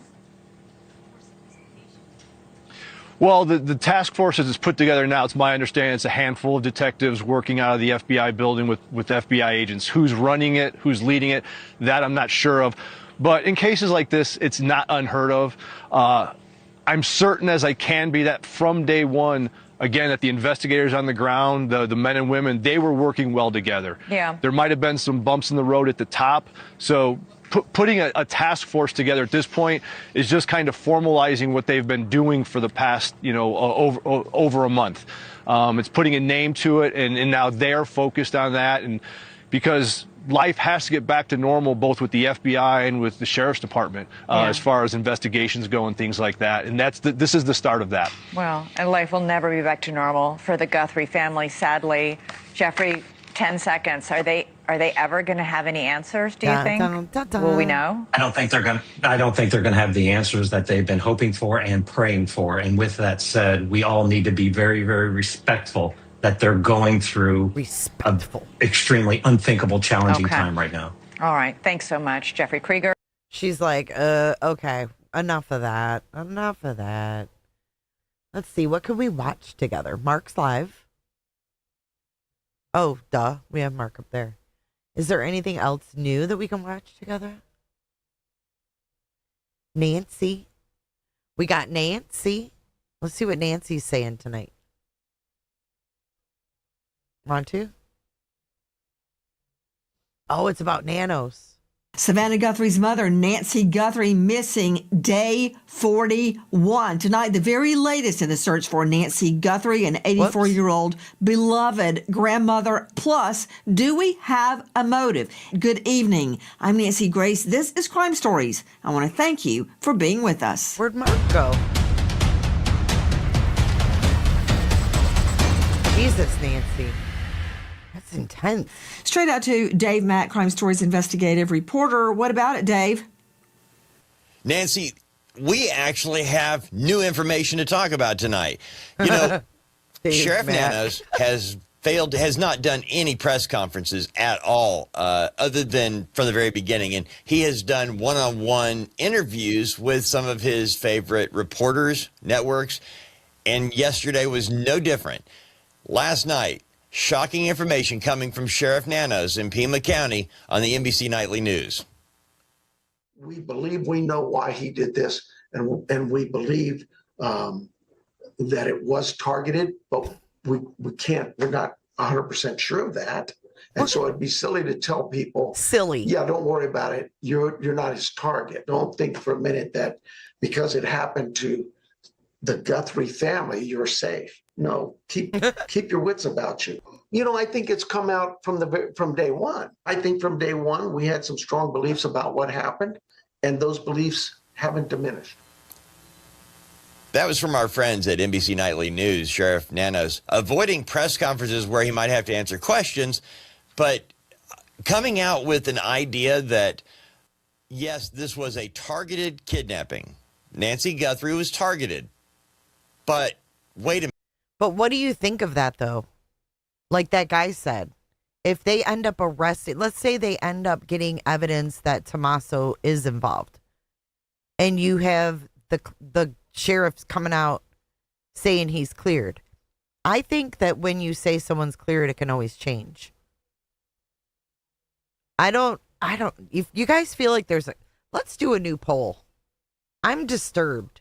Well, the task force as it's put together now, it's my understanding it's a handful of detectives working out of the FBI building with FBI agents. Who's running it, who's leading it, that I'm not sure of. But in cases like this, it's not unheard of. I'm certain as I can be that from day one, again, that the investigators on the ground, the men and women, they were working well together. Yeah. There might have been some bumps in the road at the top. So putting a task force together at this point is just kind of formalizing what they've been doing for the past, over a month. It's putting a name to it, and now they're focused on that. And because life has to get back to normal, both with the FBI and with the Sheriff's Department, as far as investigations go and things like that. And this is the start of that. Well, and life will never be back to normal for the Guthrie family, sadly. Jeffrey, 10 seconds. Are they ever going to have any answers, do you think? Will we know? I don't think they're going to have the answers that they've been hoping for and praying for. And with that said, we all need to be very, very respectful that they're going through an extremely unthinkable, challenging time right now. All right. Thanks so much, Jeffrey Krieger. She's like, okay, enough of that. Enough of that. Let's see, what can we watch together? Mark's live. Oh, duh. We have Mark up there. Is there anything else new that we can watch together? Nancy. We got Nancy. Let's see what Nancy's saying tonight. Want to? Oh, it's about Nanos. Savannah Guthrie's mother, Nancy Guthrie, missing day 41. Tonight, the very latest in the search for Nancy Guthrie, an 84-year-old beloved grandmother. Plus, do we have a motive? Good evening. I'm Nancy Grace. This is Crime Stories. I want to thank you for being with us. Where'd Mark go? Jesus, Nancy. That's intense. Straight out to Dave Mack, Crime Stories investigative reporter. What about it, Dave? Nancy, we actually have new information to talk about tonight. You know, Sheriff Mack. Nanos has not done any press conferences at all, other than from the very beginning. And he has done one-on-one interviews with some of his favorite reporters, networks. And yesterday was no different. Last night, shocking information coming from Sheriff Nanos in Pima County on the NBC Nightly News. We believe we know why he did this, and we believe that it was targeted, but we're not 100% sure of that. And so it'd be silly to tell people, yeah, don't worry about it. You're not his target. Don't think for a minute that because it happened to the Guthrie family, you're safe. No, keep your wits about you. You know, I think it's come out from day one. I think from day one, we had some strong beliefs about what happened, and those beliefs haven't diminished. That was from our friends at NBC Nightly News, Sheriff Nanos, avoiding press conferences where he might have to answer questions, but coming out with an idea that, yes, this was a targeted kidnapping. Nancy Guthrie was targeted. But wait a minute. But what do you think of that, though? Like that guy said, if they end up arrested, let's say they end up getting evidence that Tommaso is involved, and you have the sheriff's coming out saying he's cleared. I think that when you say someone's cleared, it can always change. I don't, if you guys feel like let's do a new poll. I'm disturbed.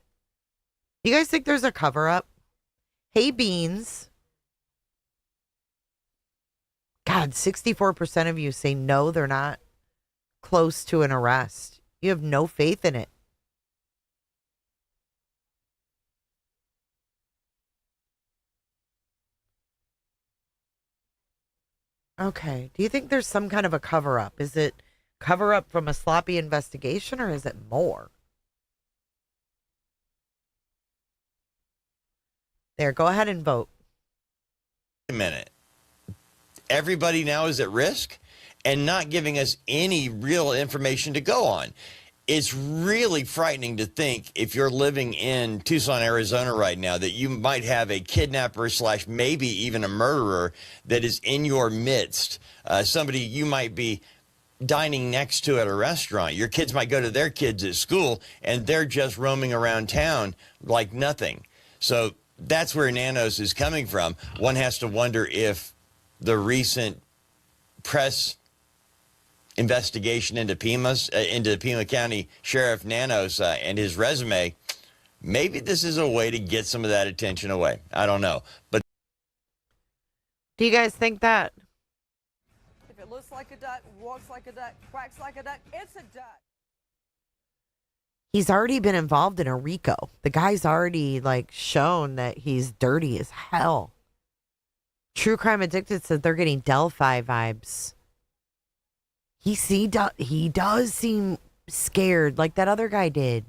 You guys think there's a cover up? Hey, Beans. God, 64% of you say no, they're not close to an arrest. You have no faith in it. Okay. Do you think there's some kind of a cover up? Is it cover up from a sloppy investigation, or is it more? There, go ahead and vote. Wait a minute. Everybody now is at risk and not giving us any real information to go on. It's really frightening to think, if you're living in Tucson, Arizona right now, that you might have a kidnapper / maybe even a murderer that is in your midst. Somebody you might be dining next to at a restaurant. Your kids might go to their kids at school, and they're just roaming around town like nothing. So that's where Nanos is coming from. One has to wonder if the recent press investigation into Pima County Sheriff Nanos and his resume, maybe this is a way to get some of that attention away. I don't know. But do you guys think that? If it looks like a duck, walks like a duck, quacks like a duck, it's a duck. He's already been involved in a RICO. The guy's already shown that he's dirty as hell. True Crime Addicted said they're getting Delphi vibes. He does seem scared like that other guy did.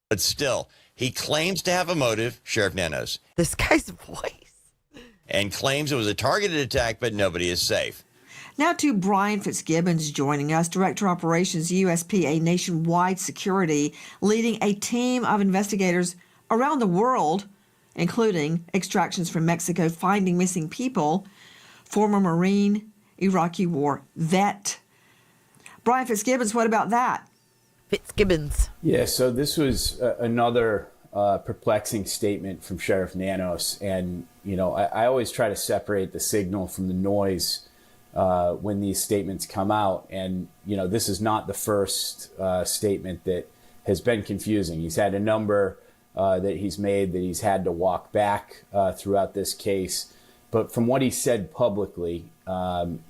But still, he claims to have a motive, Sheriff Nanos. This guy's voice. And claims it was a targeted attack, but nobody is safe. Now to Brian Fitzgibbons joining us, Director of Operations, USPA Nationwide Security, leading a team of investigators around the world, including extractions from Mexico, finding missing people, former Marine, Iraqi war vet. Brian Fitzgibbons, what about that? Fitzgibbons. Yeah, so this was another perplexing statement from Sheriff Nanos. And, I always try to separate the signal from the noise when these statements come out. And, this is not the first statement that has been confusing. He's had a number that he's made that he's had to walk back throughout this case. But from what he said publicly,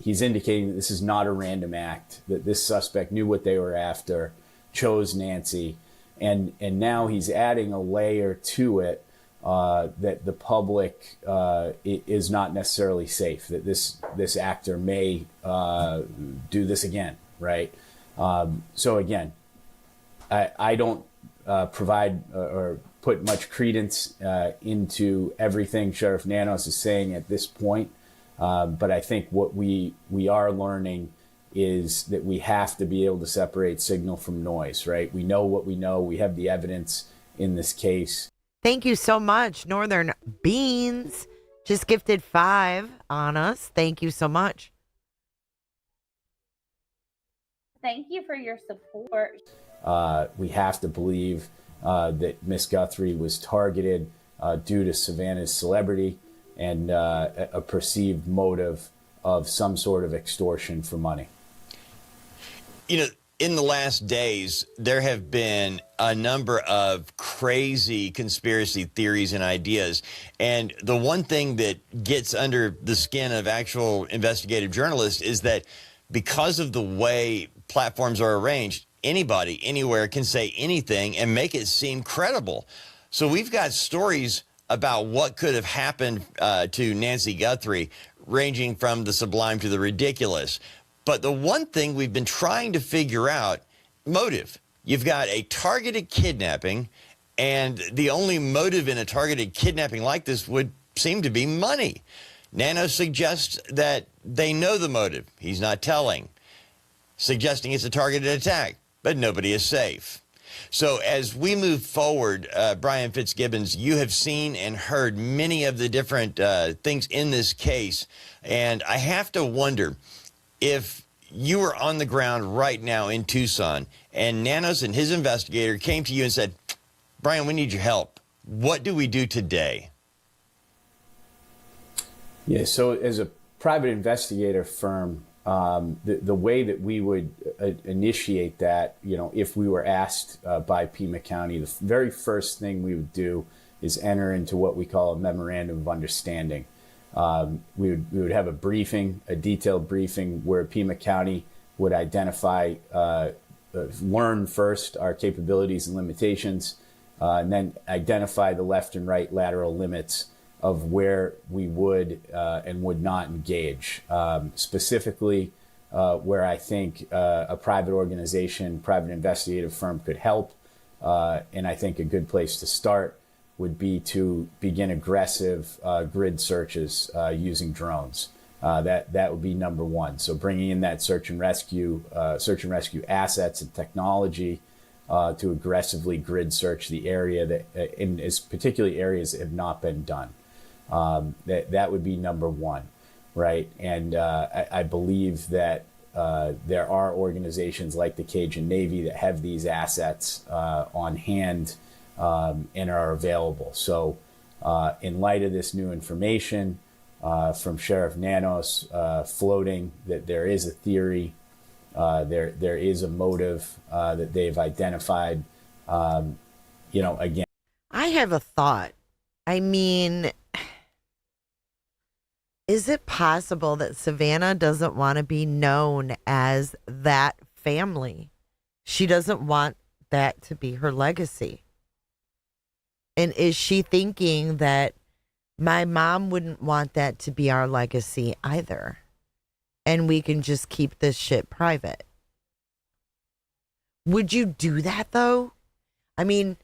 he's indicating that this is not a random act, that this suspect knew what they were after, chose Nancy, and now he's adding a layer to it that the public is not necessarily safe, that this actor may do this again, right? So again, I don't provide or put much credence into everything Sheriff Nanos is saying at this point. But I think what we are learning is that we have to be able to separate signal from noise, right? We know what we know. We have the evidence in this case. Thank you so much, Northern Beans. Just gifted 5 on us. Thank you so much. Thank you for your support. We have to believe that Miss Guthrie was targeted due to Savannah's celebrity and a perceived motive of some sort of extortion for money. You know, in the last days, there have been a number of crazy conspiracy theories and ideas. And the one thing that gets under the skin of actual investigative journalists is that because of the way platforms are arranged, anybody, anywhere can say anything and make it seem credible. So we've got stories about what could have happened to Nancy Guthrie, ranging from the sublime to the ridiculous. But the one thing we've been trying to figure out, motive. You've got a targeted kidnapping, and the only motive in a targeted kidnapping like this would seem to be money. Nanos suggests that they know the motive. He's not telling, suggesting it's a targeted attack, but nobody is safe. So as we move forward, Brian Fitzgibbons, you have seen and heard many of the different things in this case, and I have to wonder, if you were on the ground right now in Tucson and Nanos and his investigator came to you and said, Brian, we need your help, what do we do today? Yeah, so as a private investigator firm, the way that we would initiate that, you know, if we were asked by Pima County, the very first thing we would do is enter into what we call a memorandum of understanding. We would have a briefing, a detailed briefing, where Pima County would identify, learn first our capabilities and limitations, and then identify the left and right lateral limits of where we would and would not engage. Specifically, where I think a private organization, private investigative firm could help, and I think a good place to start would be to begin aggressive grid searches using drones. That would be number one. So bringing in that search and rescue assets and technology to aggressively grid search the area that, in particularly areas that have not been done. That would be number one, right? And I believe that there are organizations like the Cajun Navy that have these assets on hand and are available. So in light of this new information from Sheriff Nanos floating that there is a theory, there is a motive that they've identified, you know, again. I have a thought. I mean, is it possible that Savannah doesn't want to be known as that family? She doesn't want that to be her legacy. And is she thinking that my mom wouldn't want that to be our legacy either? And we can just keep this shit private. Would you do that though? I mean,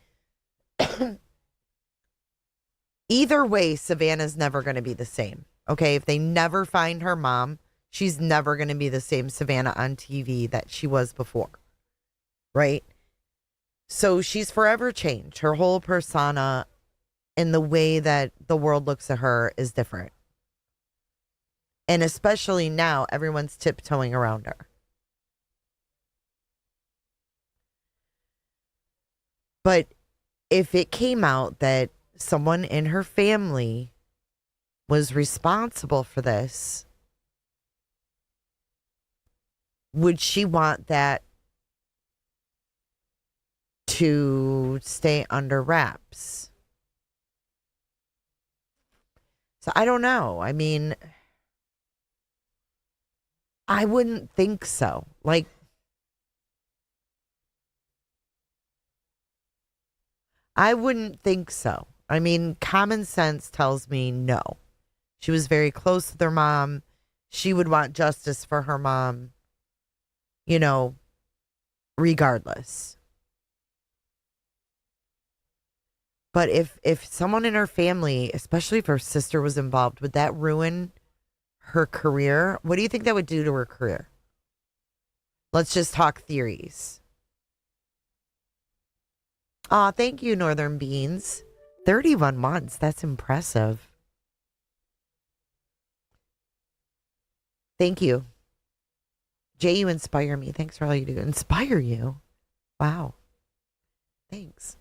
either way, Savannah's never going to be the same. Okay, if they never find her mom, she's never going to be the same Savannah on TV that she was before. Right? So she's forever changed. Her whole persona and the way that the world looks at her is different. And especially now, everyone's tiptoeing around her. But if it came out that someone in her family was responsible for this, would she want that to stay under wraps? So I don't know. I mean, I wouldn't think so. Like, I wouldn't think so. I mean, common sense tells me no. She was very close with her mom. She would want justice for her mom, you know, regardless. But if someone in her family, especially if her sister was involved, would that ruin her career? What do you think that would do to her career? Let's just talk theories. Aw, thank you, Northern Beans. 31 months. That's impressive. Thank you. Jay, you inspire me. Thanks for all you do. Inspire you? Wow. Thanks.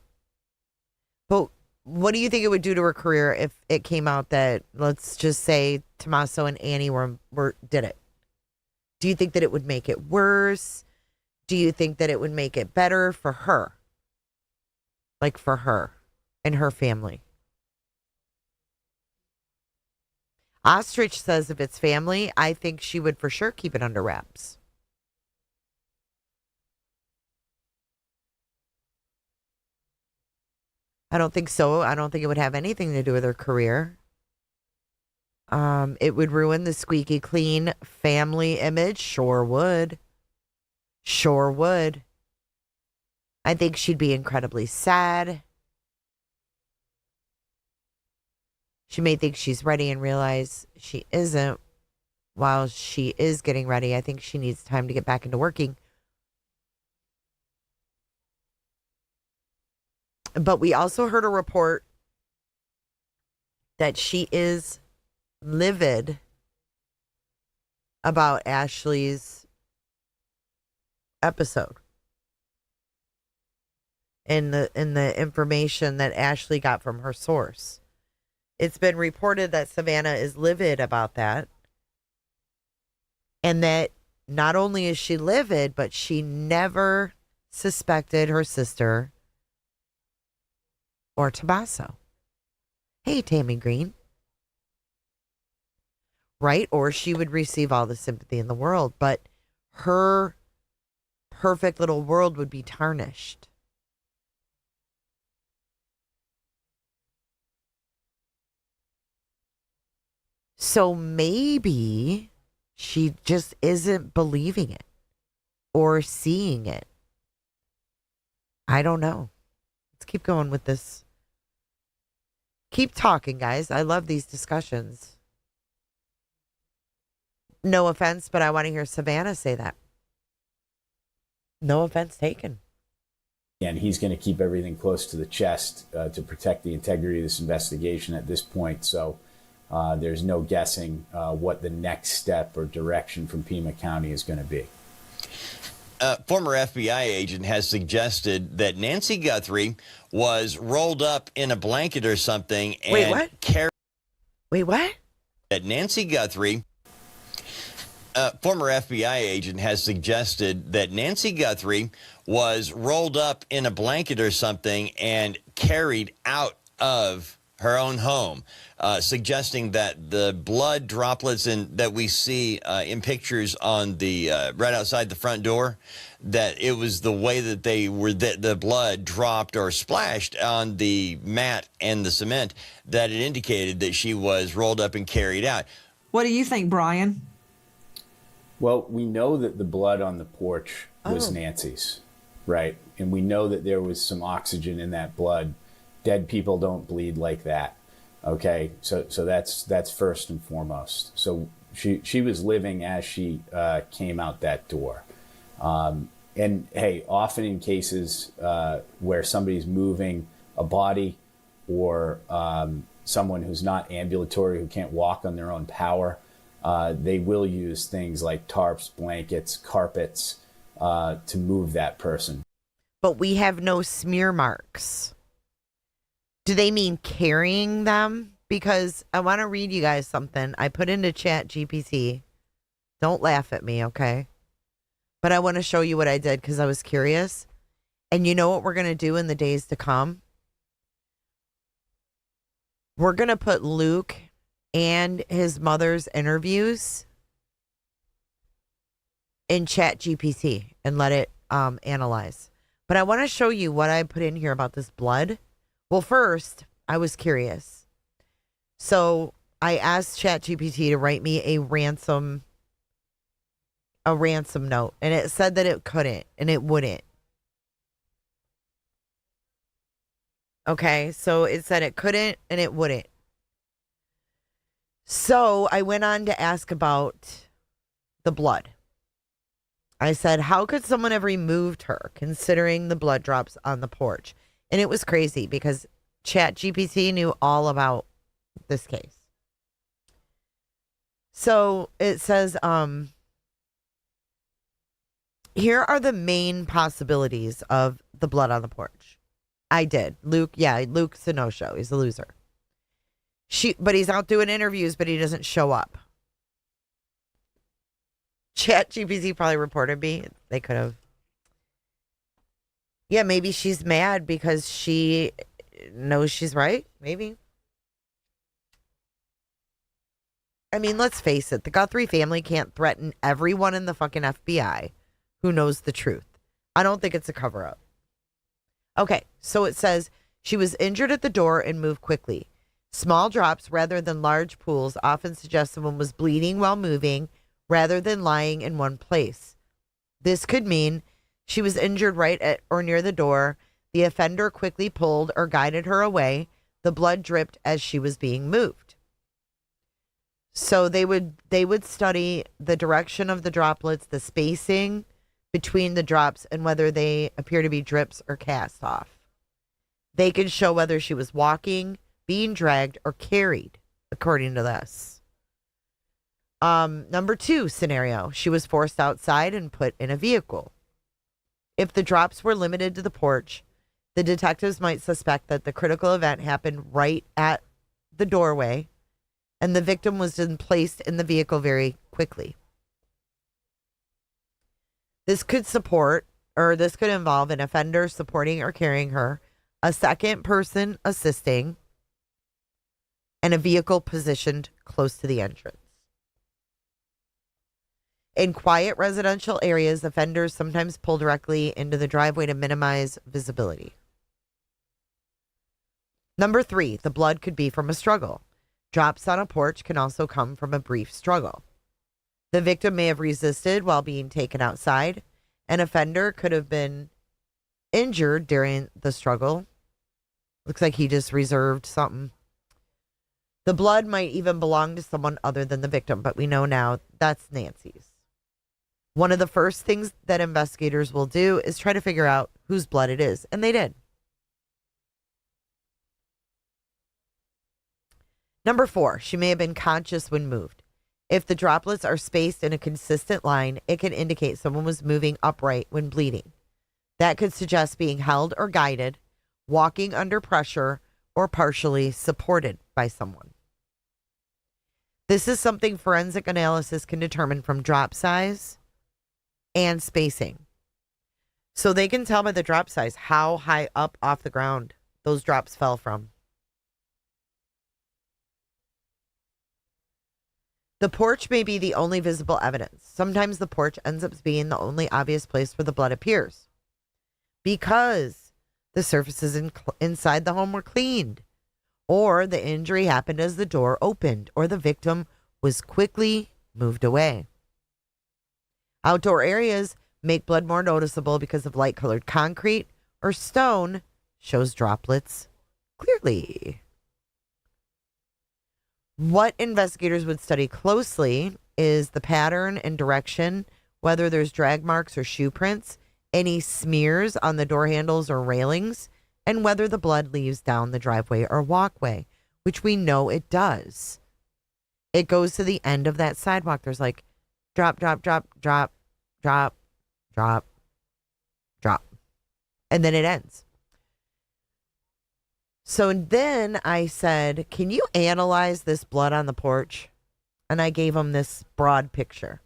But what do you think it would do to her career if it came out that, let's just say, Tommaso and Annie did it? Do you think that it would make it worse? Do you think that it would make it better for her? Like for her and her family? Ostrich says if it's family, I think she would for sure keep it under wraps. I don't think so. I don't think it would have anything to do with her career. It would ruin the squeaky clean family image. Sure would. Sure would. I think she'd be incredibly sad. She may think she's ready and realize she isn't. While she is getting ready, I think she needs time to get back into working. But we also heard a report that she is livid about Ashley's episode. In the information that Ashley got from her source. It's been reported that Savannah is livid about that. And that not only is she livid, but she never suspected her sister or Tommaso. Hey, Tammy Green. Right? Or she would receive all the sympathy in the world, but her perfect little world would be tarnished. So maybe she just isn't believing it or seeing it. I don't know. Let's keep going with this. Keep talking, guys. I love these discussions. No offense, but I want to hear Savannah say that. No offense taken. And he's going to keep everything close to the chest to protect the integrity of this investigation at this point. So there's no guessing what the next step or direction from Pima County is going to be. Former FBI agent has suggested that Nancy Guthrie was rolled up in a blanket or something and Wait, what? Wait, what? That Nancy Guthrie, former FBI agent has suggested that Nancy Guthrie was rolled up in a blanket or something and carried out of her own home, suggesting that the blood droplets that we see in pictures on the right outside the front door, that it was the way that the blood dropped or splashed on the mat and the cement, that it indicated that she was rolled up and carried out. What do you think, Brian? Well, we know that the blood on the porch was Nancy's, right? And we know that there was some oxygen in that blood. Dead people don't bleed like that. Okay, so that's first and foremost. So she was living as she came out that door. And hey, often in cases where somebody's moving a body or someone who's not ambulatory, who can't walk on their own power, they will use things like tarps, blankets, carpets to move that person. But we have no smear marks. Do they mean carrying them? Because I want to read you guys something. I put into Chat GPT. Don't laugh at me, okay? But I want to show you what I did because I was curious. And you know what we're going to do in the days to come? We're going to put Luke and his mother's interviews in Chat GPT and let it analyze. But I want to show you what I put in here about this blood. Well, first, I was curious. So I asked ChatGPT to write me a ransom note, and it said that it couldn't and it wouldn't. Okay, so it said it couldn't and it wouldn't. So I went on to ask about the blood. I said, how could someone have removed her considering the blood drops on the porch? And it was crazy because ChatGPT knew all about this case. So it says, here are the main possibilities of the blood on the porch. I did. Luke's a no-show. He's a loser. But he's out doing interviews, but he doesn't show up. ChatGPT probably reported me. They could have. Yeah, maybe she's mad because she knows she's right. Maybe. I mean, let's face it. The Guthrie family can't threaten everyone in the fucking FBI who knows the truth. I don't think it's a cover-up. Okay, so it says she was injured at the door and moved quickly. Small drops rather than large pools often suggest someone was bleeding while moving rather than lying in one place. This could mean she was injured right at or near the door. The offender quickly pulled or guided her away. The blood dripped as she was being moved. So they would study the direction of the droplets, the spacing between the drops, and whether they appear to be drips or cast off. They could show whether she was walking, being dragged, or carried, according to this. Number 2 scenario, she was forced outside and put in a vehicle. If the drops were limited to the porch, the detectives might suspect that the critical event happened right at the doorway, and the victim was then placed in the vehicle very quickly. This could involve an offender supporting or carrying her, a second person assisting, and a vehicle positioned close to the entrance. In quiet residential areas, offenders sometimes pull directly into the driveway to minimize visibility. Number 3, the blood could be from a struggle. Drops on a porch can also come from a brief struggle. The victim may have resisted while being taken outside. An offender could have been injured during the struggle. Looks like he just reserved something. The blood might even belong to someone other than the victim, but we know now that's Nancy's. One of the first things that investigators will do is try to figure out whose blood it is, and they did. Number 4, she may have been conscious when moved. If the droplets are spaced in a consistent line, it can indicate someone was moving upright when bleeding. That could suggest being held or guided, walking under pressure, or partially supported by someone. This is something forensic analysis can determine from drop size and spacing. So they can tell by the drop size how high up off the ground those drops fell from. The porch may be the only visible evidence. Sometimes the porch ends up being the only obvious place where the blood appears, because the surfaces inside the home were cleaned, or the injury happened as the door opened, or the victim was quickly moved away. Outdoor areas make blood more noticeable because of light-colored concrete or stone shows droplets clearly. What investigators would study closely is the pattern and direction, whether there's drag marks or shoe prints, any smears on the door handles or railings, and whether the blood leaves down the driveway or walkway, which we know it does. It goes to the end of that sidewalk. There's like drop, drop, drop, drop, drop, drop, drop. And then it ends. So then I said, can you analyze this blood on the porch? And I gave him this broad picture.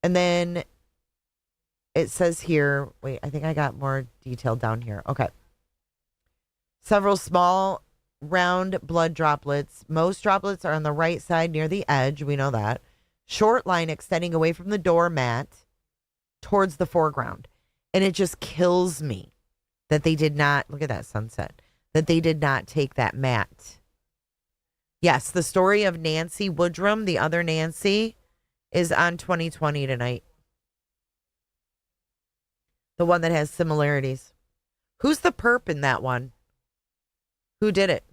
And then it says here, wait, I think I got more detail down here. Okay. Several small round blood droplets. Most droplets are on the right side near the edge. We know that. Short line extending away from the doormat towards the foreground. And it just kills me that they did not, look at that sunset, that they did not take that mat. Yes, the story of Nancy Woodrum, the other Nancy, is on 2020 tonight. The one that has similarities. Who's the perp in that one? Who did it?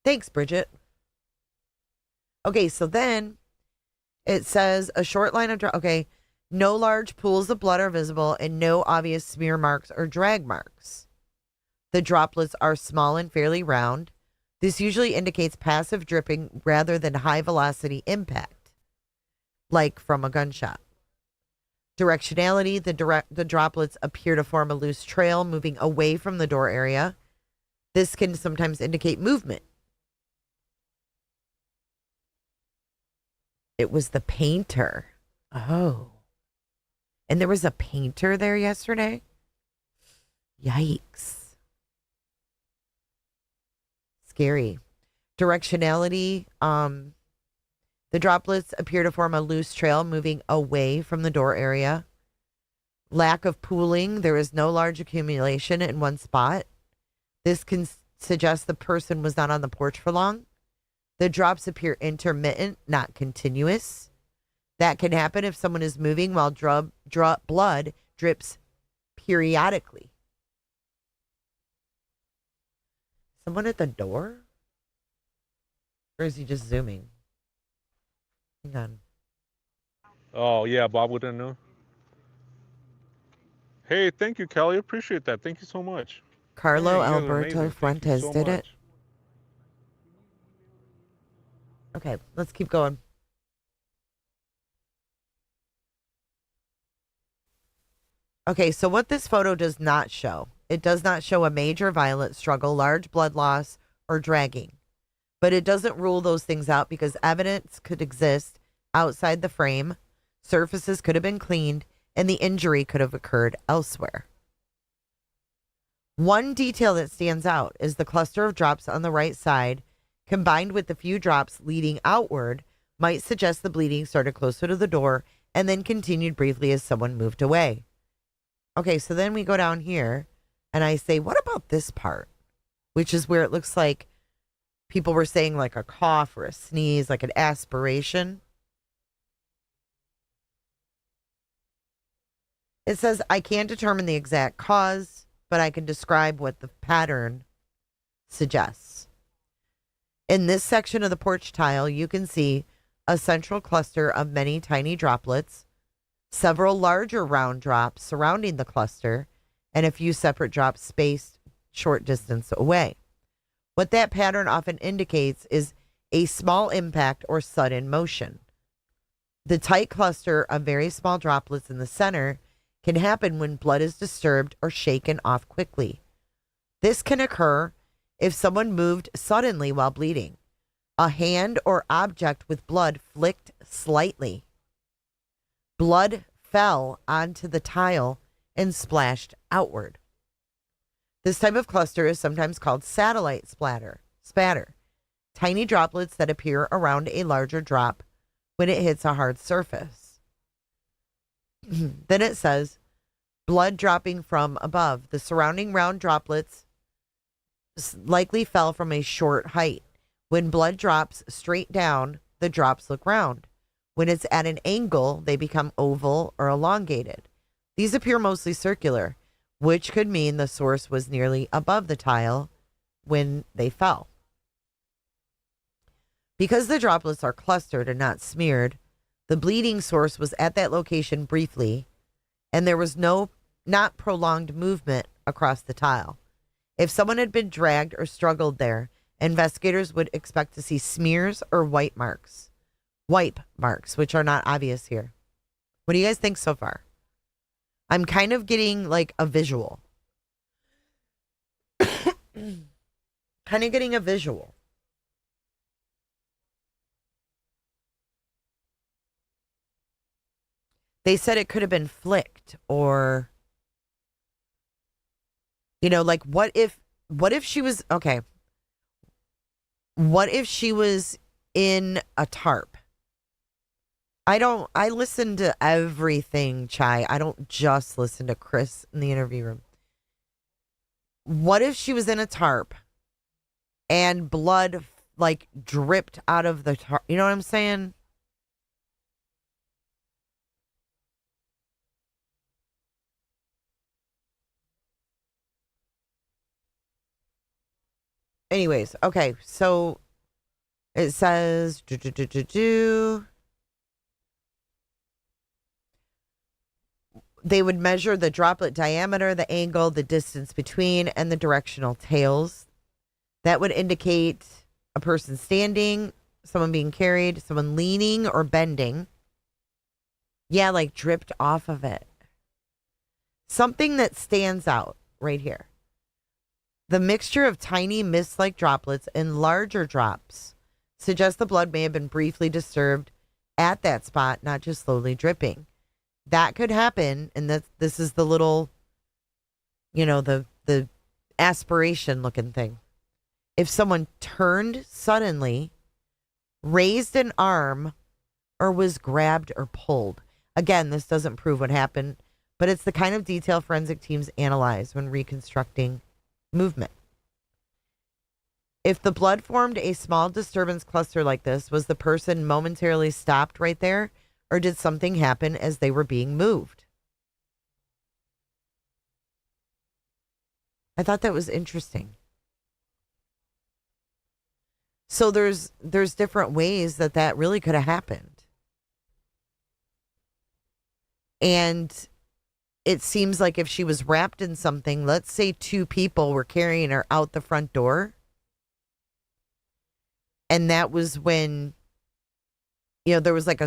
Thanks, Bridget. Okay, so then it says a short line of... Okay, no large pools of blood are visible and no obvious smear marks or drag marks. The droplets are small and fairly round. This usually indicates passive dripping rather than high velocity impact, like from a gunshot. Directionality, the droplets appear to form a loose trail moving away from the door area. This can sometimes indicate movement. It was the painter. Oh. And there was a painter there yesterday? Yikes. Scary. Directionality, the droplets appear to form a loose trail moving away from the door area. Lack of pooling, there is no large accumulation in one spot. This can suggest the person was not on the porch for long. The drops appear intermittent, not continuous. That can happen if someone is moving while blood drips periodically. Someone at the door? Or is he just zooming? Hang on. Oh, yeah, Bob wouldn't know. Hey, thank you, Kelly. Appreciate that. Thank you so much. Carlo Dang, you guys are Alberto amazing. Thank you Fuentes so did it. much. Okay, let's keep going. Okay, so what this photo does not show, it does not show a major violent struggle, large blood loss, or dragging. But it doesn't rule those things out because evidence could exist outside the frame, surfaces could have been cleaned, and the injury could have occurred elsewhere. One detail that stands out is the cluster of drops on the right side, combined with the few drops leading outward, might suggest the bleeding started closer to the door and then continued briefly as someone moved away. Okay, so then we go down here, and I say, what about this part? Which is where it looks like people were saying like a cough or a sneeze, like an aspiration. It says, I can't determine the exact cause, but I can describe what the pattern suggests. In this section of the porch tile, you can see a central cluster of many tiny droplets, several larger round drops surrounding the cluster, and a few separate drops spaced short distance away. What that pattern often indicates is a small impact or sudden motion. The tight cluster of very small droplets in the center can happen when blood is disturbed or shaken off quickly. This can occur if someone moved suddenly while bleeding. A hand or object with blood flicked slightly. Blood fell onto the tile and splashed outward. This type of cluster is sometimes called satellite spatter. Tiny droplets that appear around a larger drop when it hits a hard surface. Then it says, blood dropping from above. The surrounding round droplets likely fell from a short height. When blood drops straight down, the drops look round. When it's at an angle, they become oval or elongated. These appear mostly circular, which could mean the source was nearly above the tile when they fell. Because the droplets are clustered and not smeared, the bleeding source was at that location briefly, and there was not prolonged movement across the tile. If someone had been dragged or struggled there, investigators would expect to see smears or wipe marks, which are not obvious here. What do you guys think so far? I'm kind of getting like a visual. Kind of getting a visual. They said it could have been flicked or, you know, like what if she was, okay. What if she was in a tarp? I listen to everything, Chai. I don't just listen to Chris in the interview room. What if she was in a tarp and blood like dripped out of the tarp? You know what I'm saying? Anyways, okay, so it says they would measure the droplet diameter, the angle, the distance between, and the directional tails. That would indicate a person standing, someone being carried, someone leaning or bending. Yeah, like dripped off of it. Something that stands out right here. The mixture of tiny mist-like droplets and larger drops suggests the blood may have been briefly disturbed at that spot, not just slowly dripping. That could happen, and this is the little, the aspiration-looking thing. If someone turned suddenly, raised an arm, or was grabbed or pulled. Again, this doesn't prove what happened, but it's the kind of detail forensic teams analyze when reconstructing movement. If the blood formed a small disturbance cluster like this, was the person momentarily stopped right there, or did something happen as they were being moved? I thought that was interesting. So there's different ways that really could have happened. And it seems like if she was wrapped in something, let's say 2 people were carrying her out the front door. And that was when, there was like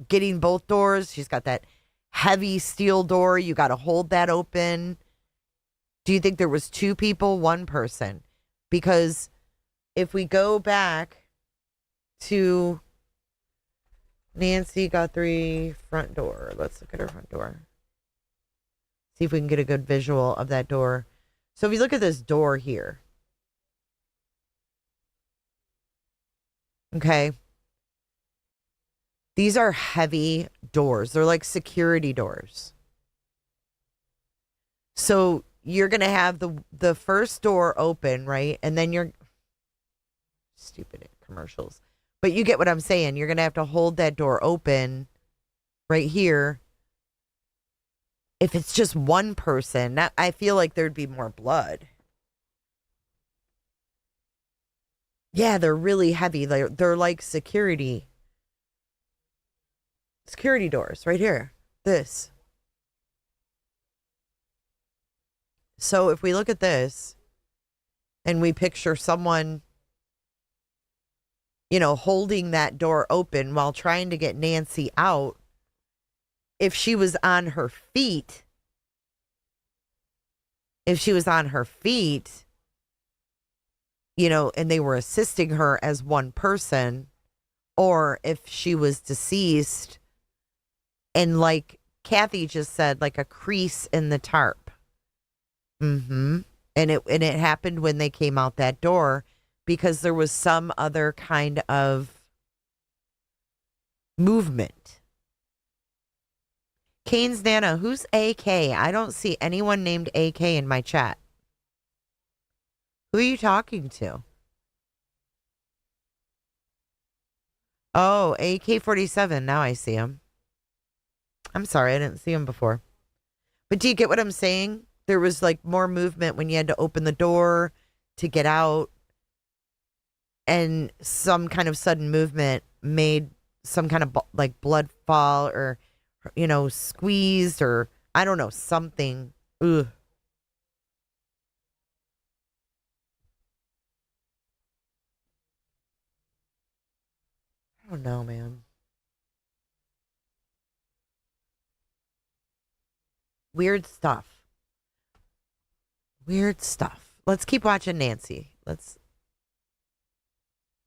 getting both doors. She's got that heavy steel door. You got to hold that open. Do you think there was 2 people, 1 person? Because if we go back to Nancy Guthrie front door. Let's look at her front door. See if we can get a good visual of that door. So if you look at this door here. Okay. These are heavy doors. They're like security doors. So you're going to have the first door open, right? And then you're stupid commercials. But you get what I'm saying. You're going to have to hold that door open right here. If it's just one person, I feel like there'd be more blood. Yeah, they're really heavy. They're like security doors right here. This. So if we look at this and we picture someone, holding that door open while trying to get Nancy out, if she was on her feet, and they were assisting her as one person, or if she was deceased and like Kathy just said, like a crease in the tarp. And it happened when they came out that door because there was some other kind of movement. Kane's Nana, who's AK? I don't see anyone named AK in my chat. Who are you talking to? Oh, AK-47. Now I see him. I'm sorry, I didn't see him before. But do you get what I'm saying? There was like more movement when you had to open the door to get out. And some kind of sudden movement made some kind of like blood fall or, squeezed or I don't know, something. Ugh. I don't know, man. Weird stuff. Let's keep watching Nancy.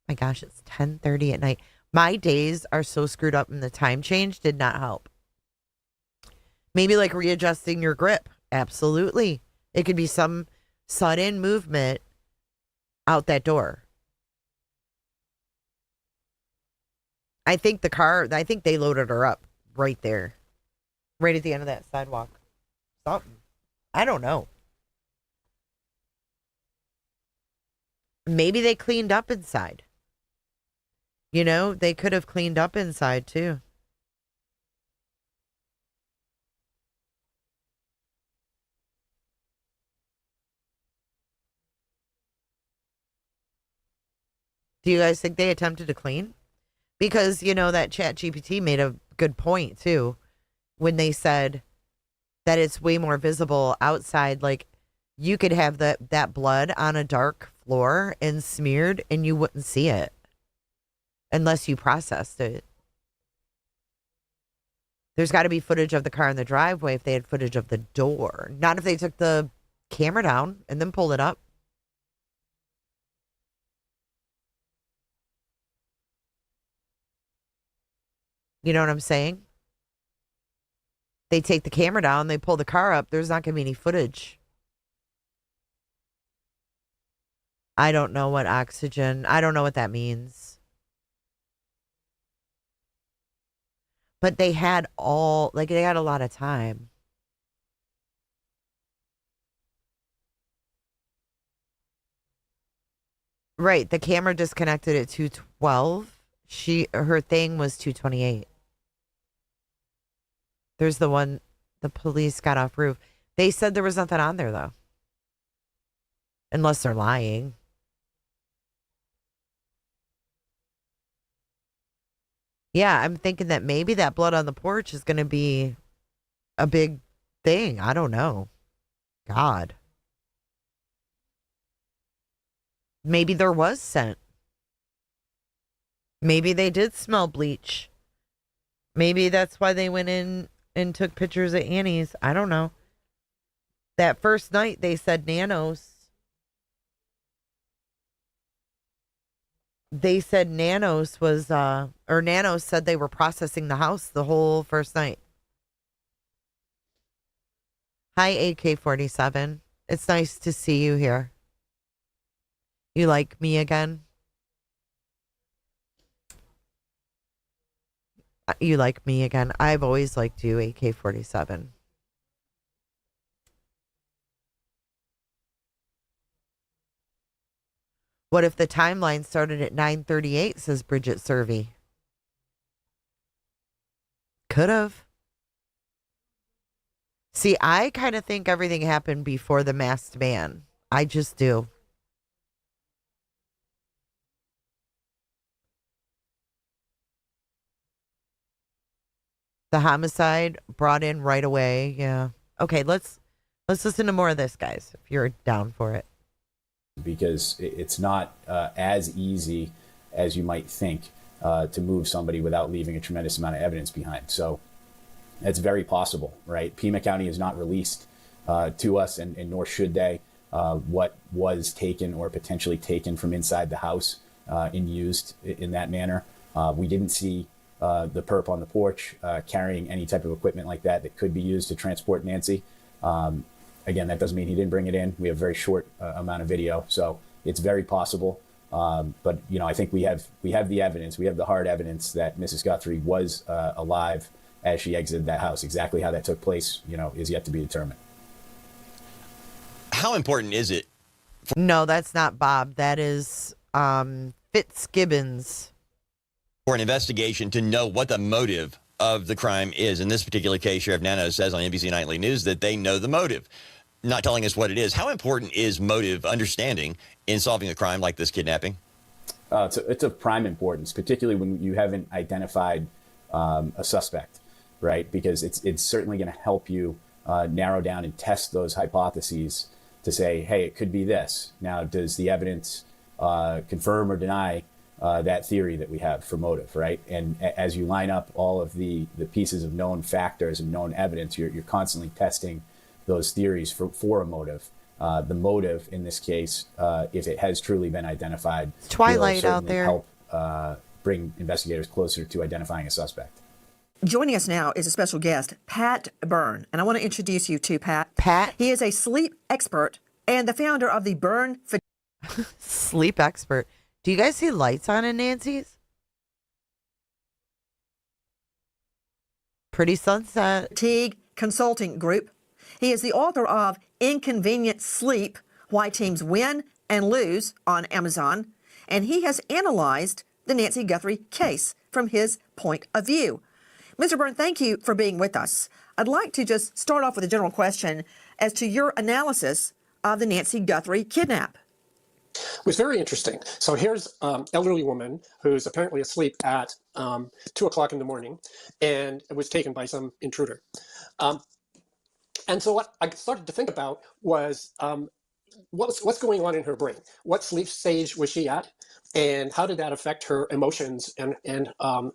My gosh, it's 10:30 at night. My days are so screwed up and the time change did not help. Maybe like readjusting your grip. Absolutely. It could be some sudden movement out that door. I think they loaded her up right there. Right at the end of that sidewalk. Something. I don't know. Maybe they cleaned up inside. They could have cleaned up inside too. Do you guys think they attempted to clean? Because, you know, that Chat GPT made a good point, too, when they said that it's way more visible outside. Like, you could have that blood on a dark floor and smeared, and you wouldn't see it unless you processed it. There's got to be footage of the car in the driveway if they had footage of the door. Not if they took the camera down and then pulled it up. You know what I'm saying? They take the camera down, they pull the car up, there's not going to be any footage. I don't know what oxygen, I don't know what that means. But they had they had a lot of time. Right, the camera disconnected at 2:12. Her thing was 2:28. There's the one the police got off roof. They said there was nothing on there, though. Unless they're lying. Yeah, I'm thinking that maybe that blood on the porch is going to be a big thing. I don't know. God. Maybe there was scent. Maybe they did smell bleach. Maybe that's why they went in and took pictures at Annie's. I don't know. That first night they said Nanos. They said Nanos was, or Nanos said they were processing the house the whole first night. Hi, AK-47. It's nice to see you here. You like me again? You like me again? I've always liked you, AK-47. What if the timeline started at 9:38, says Bridget Servey? Could have. See, I kind of think everything happened before the masked man. I just do. The homicide brought in right away. Yeah. Okay, let's listen to more of this, guys, if you're down for it. Because it's not as easy as you might think to move somebody without leaving a tremendous amount of evidence behind. So it's very possible, right? Pima County has not released to us, and nor should they, what was taken or potentially taken from inside the house and used in that manner. We didn't see the perp on the porch carrying any type of equipment like that could be used to transport Nancy. Again, that doesn't mean he didn't bring it in. We have a very short amount of video, so it's very possible. But you know, I think we have the evidence. We have the hard evidence that Mrs. Guthrie was alive as she exited that house. Exactly how that took place, you know, is yet to be determined. How important is it? No, that's not Bob. That is Fitzgibbons. For an investigation to know what the motive of the crime is. In this particular case, Sheriff Nanos says on NBC Nightly News that they know the motive, not telling us what it is. How important is motive understanding in solving a crime like this kidnapping? It's of prime importance, particularly when you haven't identified a suspect, right? Because it's certainly going to help you narrow down and test those hypotheses to say, hey, it could be this. Now, does the evidence confirm or deny that theory that we have for motive, right? And as you line up all of the pieces of known factors and known evidence, you're constantly testing those theories for a motive. The motive in this case, if it has truly been identified, Twilight will out there. help bring investigators closer to identifying a suspect. Joining us now is a special guest, Pat Byrne. And I want to introduce you to Pat. Pat? He is a sleep expert and the founder of the Byrne Sleep expert. Do you guys see lights on in Nancy's? Pretty sunset. Fatigue Consulting Group. He is the author of Inconvenient Sleep, Why Teams Win and Lose on Amazon. And he has analyzed the Nancy Guthrie case from his point of view. Mr. Byrne, thank you for being with us. I'd like to just start off with a general question as to your analysis of the Nancy Guthrie kidnap. It was very interesting. So here's elderly woman who's apparently asleep at 2 o'clock in the morning, and was taken by some intruder. And so what I started to think about was what's going on in her brain? What sleep stage was she at? And how did that affect her emotions and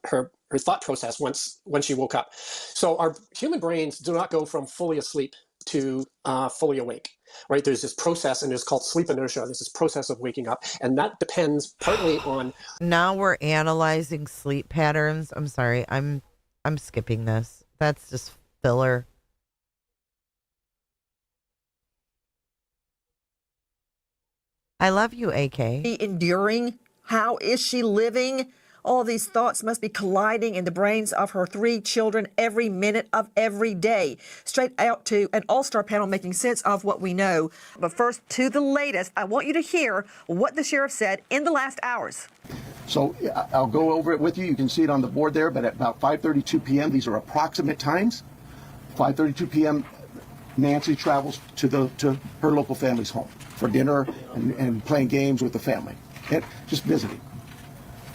her thought process when she woke up? So our human brains do not go from fully asleep to fully awake, right? There's this process, and it's called sleep inertia. There's this process of waking up, and that depends partly on. Now we're analyzing sleep patterns. I'm sorry, I'm skipping this. That's just filler. I love you, AK. Enduring? How is she living? All these thoughts must be colliding in the brains of her 3 children every minute of every day. Straight out to an all-star panel making sense of what we know. But first, to the latest, I want you to hear what the sheriff said in the last hours. So I'll go over it with you. You can see it on the board there, but at about 5:32 p.m., these are approximate times. 5:32 p.m., Nancy travels to her local family's home for dinner and playing games with the family, just visiting.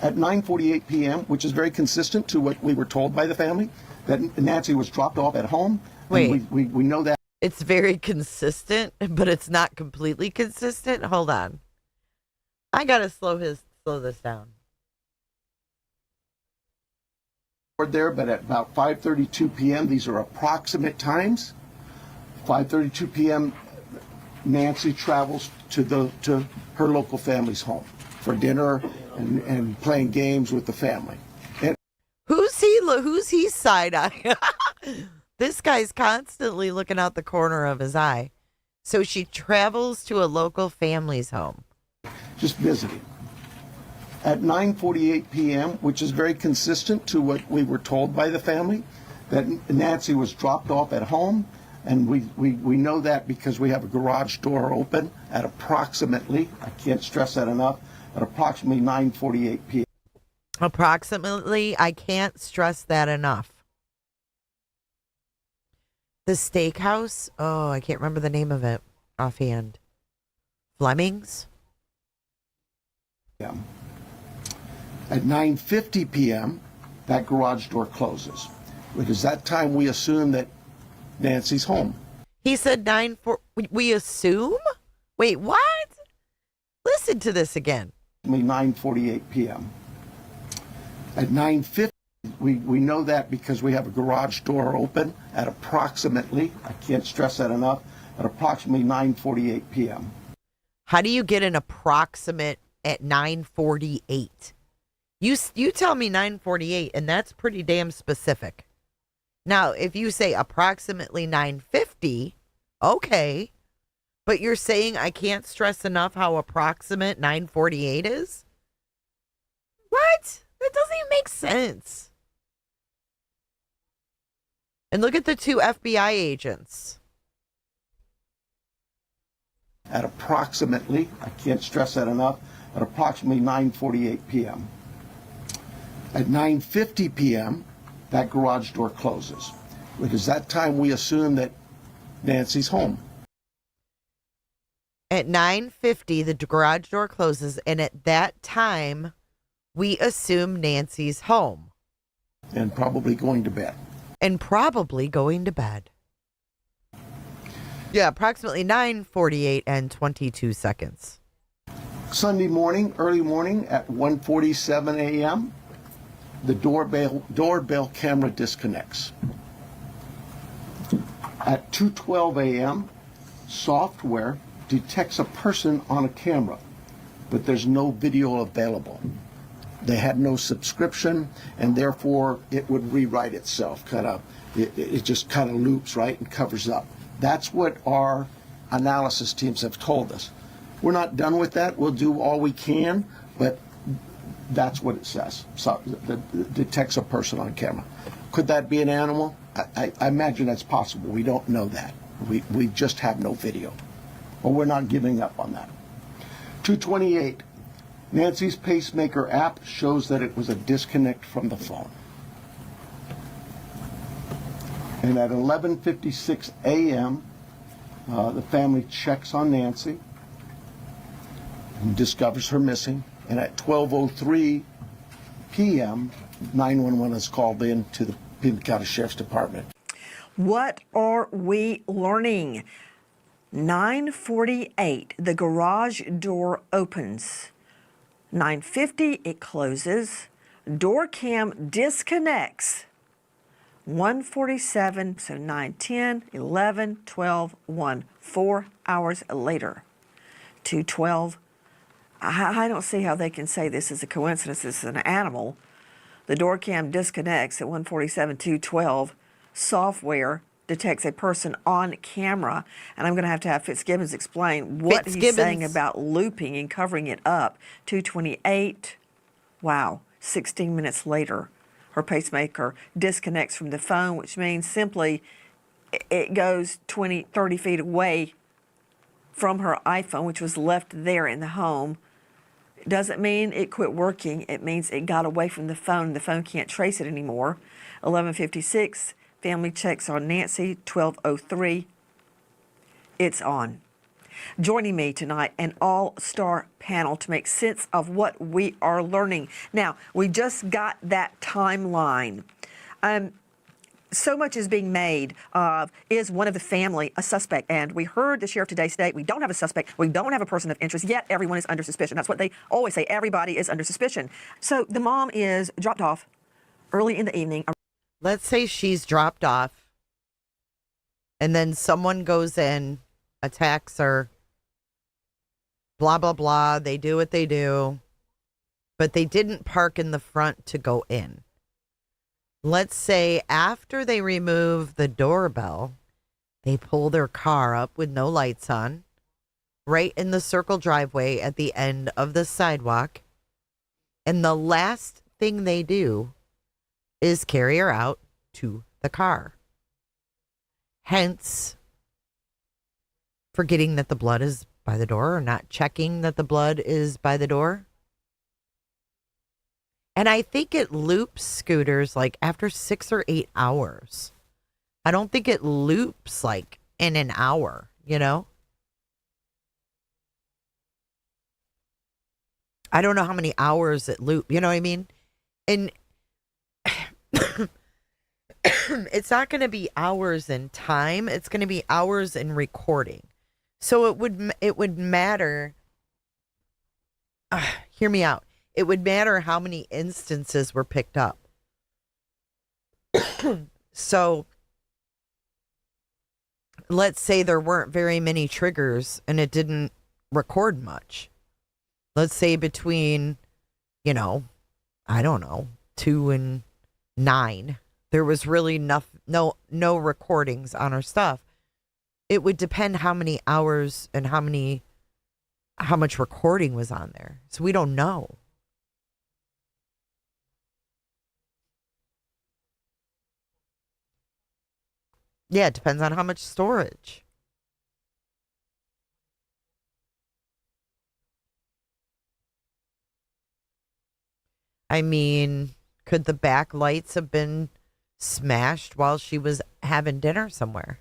At 9:48 p.m., which is very consistent to what we were told by the family, that Nancy was dropped off at home. Wait, we know that. It's very consistent, but it's not completely consistent. Hold on. I gotta slow this down. There, but at about 5:32 p.m., these are approximate times. 5:32 p.m., Nancy travels to her local family's home for dinner and playing games with the family. Who's he side-eyeing? This guy's constantly looking out the corner of his eye. So she travels to a local family's home. Just visiting. At 9:48 p.m., which is very consistent to what we were told by the family, that Nancy was dropped off at home. And we know that because we have a garage door open at approximately, I can't stress that enough, at approximately 9:48 p.m. Approximately, I can't stress that enough. The steakhouse, oh, I can't remember the name of it offhand. Fleming's? Yeah. At 9:50 p.m., that garage door closes. Because that time we assume that Nancy's home. He said 9:4. We assume? Wait, what? Listen to this again. 9:48 p.m. At 9:50, we know that because we have a garage door open at approximately, I can't stress that enough, at approximately 9:48 p.m. How do you get an approximate at 9:48? You tell me 9:48, and that's pretty damn specific. Now, if you say approximately 9:50, okay. But you're saying I can't stress enough how approximate 9:48 is? What? That doesn't even make sense. And look at the 2 FBI agents. At approximately, I can't stress that enough, at approximately 9:48 p.m. At 9:50 p.m., that garage door closes. Because that time we assume that Nancy's home. At 9:50, the garage door closes, and at that time, we assume Nancy's home. And probably going to bed. Yeah, approximately 9:48 and 22 seconds. Sunday morning, early morning at 1:47 a.m., the doorbell camera disconnects. At 2:12 a.m., software detects a person on a camera, but there's no video available. They had no subscription, and therefore it would rewrite itself. It just kind of loops, right, and covers up. That's what our analysis teams have told us. We're not done with that. We'll do all we can, but that's what it says. So it detects a person on camera. Could that be an animal? I imagine that's possible. We don't know that. We just have no video. But we're not giving up on that. 2:28. Nancy's pacemaker app shows that it was a disconnect from the phone. And at 11:56 a.m., the family checks on Nancy. discovers her missing, and at 12:03 p.m., 911 is called in to the Pima County Sheriff's Department. What are we learning? 9:48, the garage door opens. 9:50, it closes. Door cam disconnects. 1:47, so 9, 10, 11, 12, 1. 4 hours later. 2:12. I don't see how they can say this is a coincidence. This is an animal. The door cam disconnects at 1:47, 2:12. Software detects a person on camera. And I'm going to have Fitzgibbons explain what he's saying about looping and covering it up. 2:28. Wow. 16 minutes later, her pacemaker disconnects from the phone, which means simply it goes 20, 30 feet away from her iPhone, which was left there in the home. It doesn't mean it quit working. It means it got away from the phone. The phone can't trace it anymore. 11:56, family checks on Nancy. 12:03, it's on. Joining me tonight, an all-star panel to make sense of what we are learning. Now, we just got that timeline. So much is being made of, is one of the family a suspect? And we heard the sheriff today state, we don't have a suspect, we don't have a person of interest, yet everyone is under suspicion. That's what they always say, everybody is under suspicion. So the mom is dropped off early in the evening. Let's say she's dropped off, and then someone goes in, attacks her, blah, blah, blah. They do what they do, but they didn't park in the front to go in. Let's say after they remove the doorbell, they pull their car up with no lights on, right in the circle driveway at the end of the sidewalk. And the last thing they do is carry her out to the car. Hence, forgetting that the blood is by the door or not checking that the blood is by the door. And I think it loops scooters like after 6 or 8 hours. I don't think it loops like in an hour, you know? I don't know how many hours it loop, you know what I mean? And it's not going to be hours in time. It's going to be hours in recording. So it would matter. Hear me out. It would matter how many instances were picked up. So let's say there weren't very many triggers and it didn't record much. Let's say between, I don't know, 2 and 9, there was really no recordings on her stuff. It would depend how many hours and how much recording was on there. So we don't know. Yeah, it depends on how much storage. I mean, could the back lights have been smashed while she was having dinner somewhere?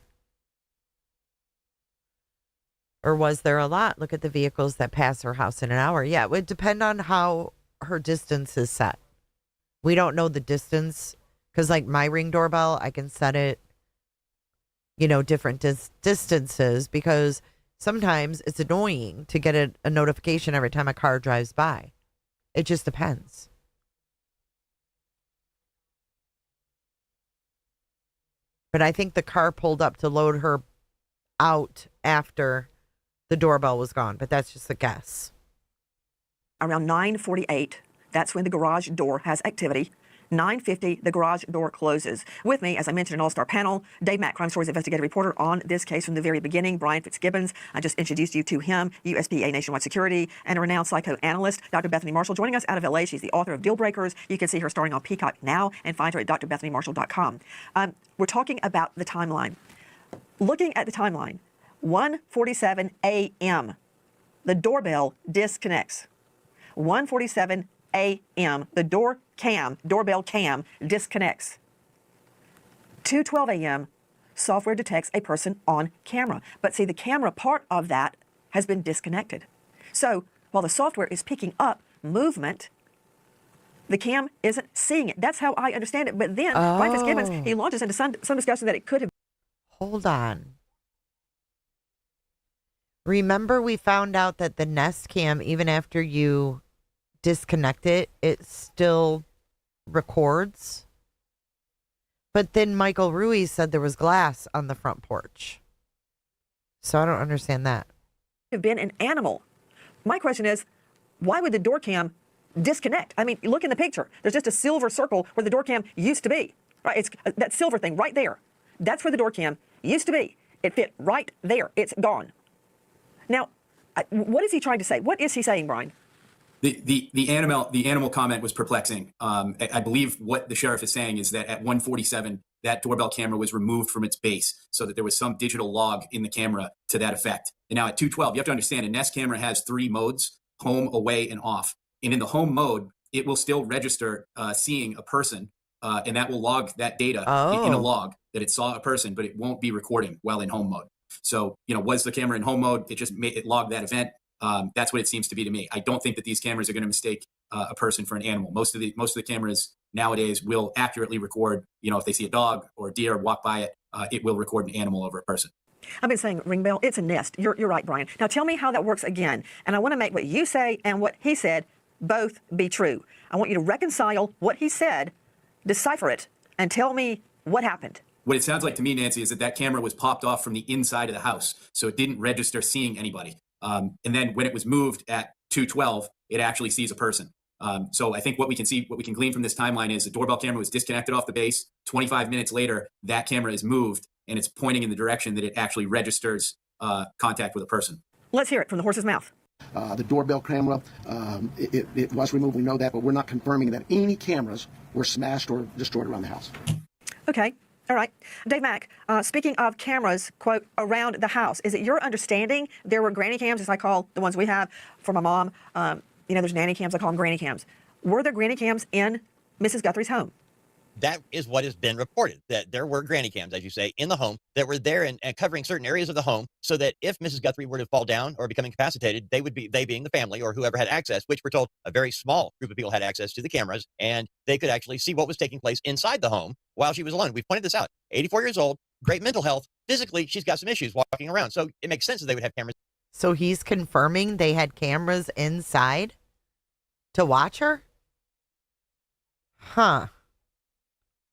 Or was there a lot? Look at the vehicles that pass her house in an hour. Yeah, it would depend on how her distance is set. We don't know the distance because like my Ring doorbell, I can set it, different distances because sometimes it's annoying to get a notification every time a car drives by. It just depends. But I think the car pulled up to load her out after the doorbell was gone, but that's just a guess. Around 9:48, that's when the garage door has activity. 9:50, the garage door closes. With me, as I mentioned, an all-star panel, Dave Mack, Crime Stories investigative reporter on this case from the very beginning, Brian Fitzgibbons. I just introduced you to him, USPA Nationwide Security, and a renowned psychoanalyst, Dr. Bethany Marshall, joining us out of LA. She's the author of Deal Breakers. You can see her starring on Peacock now and find her at drbethanymarshall.com. We're talking about the timeline. Looking at the timeline, 1:47 a.m., the doorbell disconnects. 1:47 a.m., the doorbell cam disconnects. 2:12 a.m., software detects a person on camera. But see, the camera part of that has been disconnected. So while the software is picking up movement, the cam isn't seeing it. That's how I understand it. But then Brian Fitzgibbons, he launches into some discussion that it could have. Hold on. Remember, we found out that the Nest Cam, even after you disconnect it, it still records. But then Michael Ruiz said there was glass on the front porch. So I don't understand that. Have been an animal. My question is, why would the door cam disconnect? I mean, look in the picture. There's just a silver circle where the door cam used to be. Right? It's that silver thing right there. That's where the door cam used to be. It fit right there. It's gone. Now, what is he trying to say? What is he saying, Brian? The animal comment was perplexing. I believe what the sheriff is saying is that at 1:47, that doorbell camera was removed from its base so that there was some digital log in the camera to that effect. And now at 2:12, you have to understand a Nest camera has 3 modes: home, away, and off. And in the home mode, it will still register seeing a person, and that will log that data in a log that it saw a person, but it won't be recording while in home mode. So, was the camera in home mode? It just it logged that event. That's what it seems to be to me. I don't think that these cameras are going to mistake a person for an animal. Most of the cameras nowadays will accurately record. If they see a dog or a deer walk by it, it will record an animal over a person. I've been saying, ring bell, it's a Nest. You're right, Brian. Now tell me how that works again. And I want to make what you say and what he said both be true. I want you to reconcile what he said, decipher it, and tell me what happened. What it sounds like to me, Nancy, is that camera was popped off from the inside of the house, so it didn't register seeing anybody. And then when it was moved at 2:12, it actually sees a person. So I think what we can glean from this timeline is the doorbell camera was disconnected off the base. 25 minutes later, that camera is moved, and it's pointing in the direction that it actually registers contact with a person. Let's hear it from the horse's mouth. The doorbell camera, it was removed. We know that, but we're not confirming that any cameras were smashed or destroyed around the house. Okay. All right. Dave Mack, speaking of cameras, quote, around the house, is it your understanding there were granny cams, as I call the ones we have for my mom? There's nanny cams, I call them granny cams. Were there granny cams in Mrs. Guthrie's home? That is what has been reported, that there were granny cams, as you say, in the home that were there and covering certain areas of the home so that if Mrs. Guthrie were to fall down or become incapacitated, they being the family or whoever had access, which we're told a very small group of people had access to the cameras, and they could actually see what was taking place inside the home while she was alone. We've pointed this out. 84 years old, great mental health. Physically, she's got some issues walking around. So it makes sense that they would have cameras. So he's confirming they had cameras inside to watch her? Huh.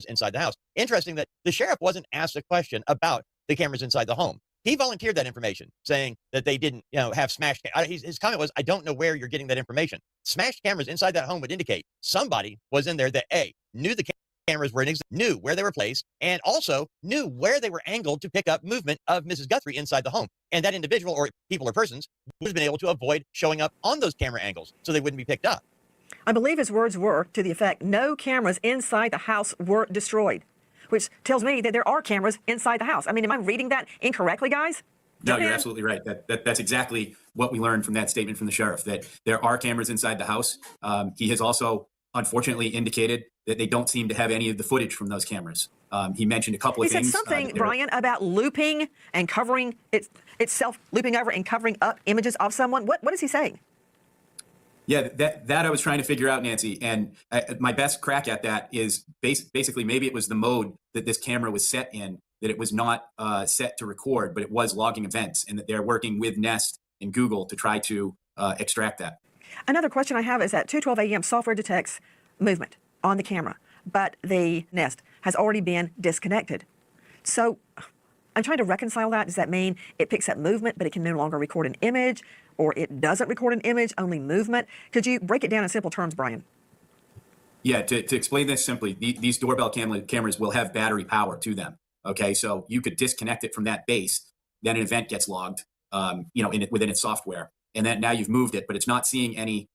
Inside the house. Interesting that the sheriff wasn't asked a question about the cameras inside the home. He volunteered that information, saying that they didn't, have smashed. His comment was, "I don't know where you're getting that information." Smashed cameras inside that home would indicate somebody was in there that knew the cameras were in existence, knew where they were placed, and also knew where they were angled to pick up movement of Mrs. Guthrie inside the home. And that individual or people or persons would have been able to avoid showing up on those camera angles, so they wouldn't be picked up. I believe his words were to the effect, no cameras inside the house were destroyed, which tells me that there are cameras inside the house. I mean, am I reading that incorrectly, guys? No, you're absolutely right. That's exactly what we learned from that statement from the sheriff, that there are cameras inside the house. He has also, unfortunately, indicated that they don't seem to have any of the footage from those cameras. He mentioned a couple of things. He said something, Brian, about looping and covering itself, looping over and covering up images of someone. What is he saying? Yeah, that I was trying to figure out, Nancy. And my best crack at that is basically maybe it was the mode that this camera was set in, that it was not set to record, but it was logging events, and that they're working with Nest and Google to try to extract that. Another question I have is that 2:12 a.m. software detects movement on the camera, but the Nest has already been disconnected. So I'm trying to reconcile that. Does that mean it picks up movement, but it can no longer record an image, or it doesn't record an image, only movement? Could you break it down in simple terms, Brian? Yeah, to explain this simply, these doorbell cameras will have battery power to them. Okay, so you could disconnect it from that base, then an event gets logged, within its software, and then now you've moved it, but it's not seeing any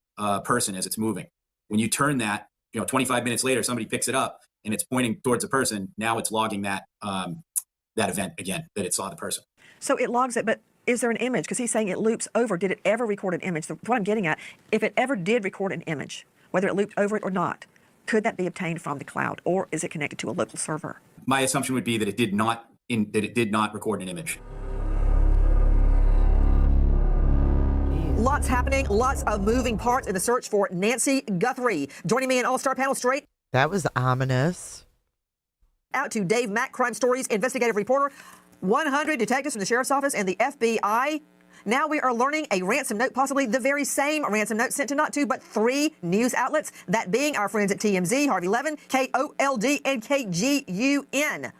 person as it's moving. When you turn that, 25 minutes later, somebody picks it up and it's pointing towards a person. Now it's logging that event again, that it saw the person. So it logs it, but is there an image? Because he's saying it loops over. Did it ever record an image? What I'm getting at, if it ever did record an image, whether it looped over it or not, could that be obtained from the cloud, or is it connected to a local server? My assumption would be that it did not record an image. Jeez. Lots happening, lots of moving parts in the search for Nancy Guthrie. Joining me in all-star panel straight That was ominous. out to Dave Mack, Crime Stories investigative reporter, 100 detectives from the sheriff's office and the FBI. Now we are learning a ransom note, possibly the very same ransom note sent to not two, but three news outlets, that being our friends at TMZ, Harvey Levin, KOLD, and KGUN.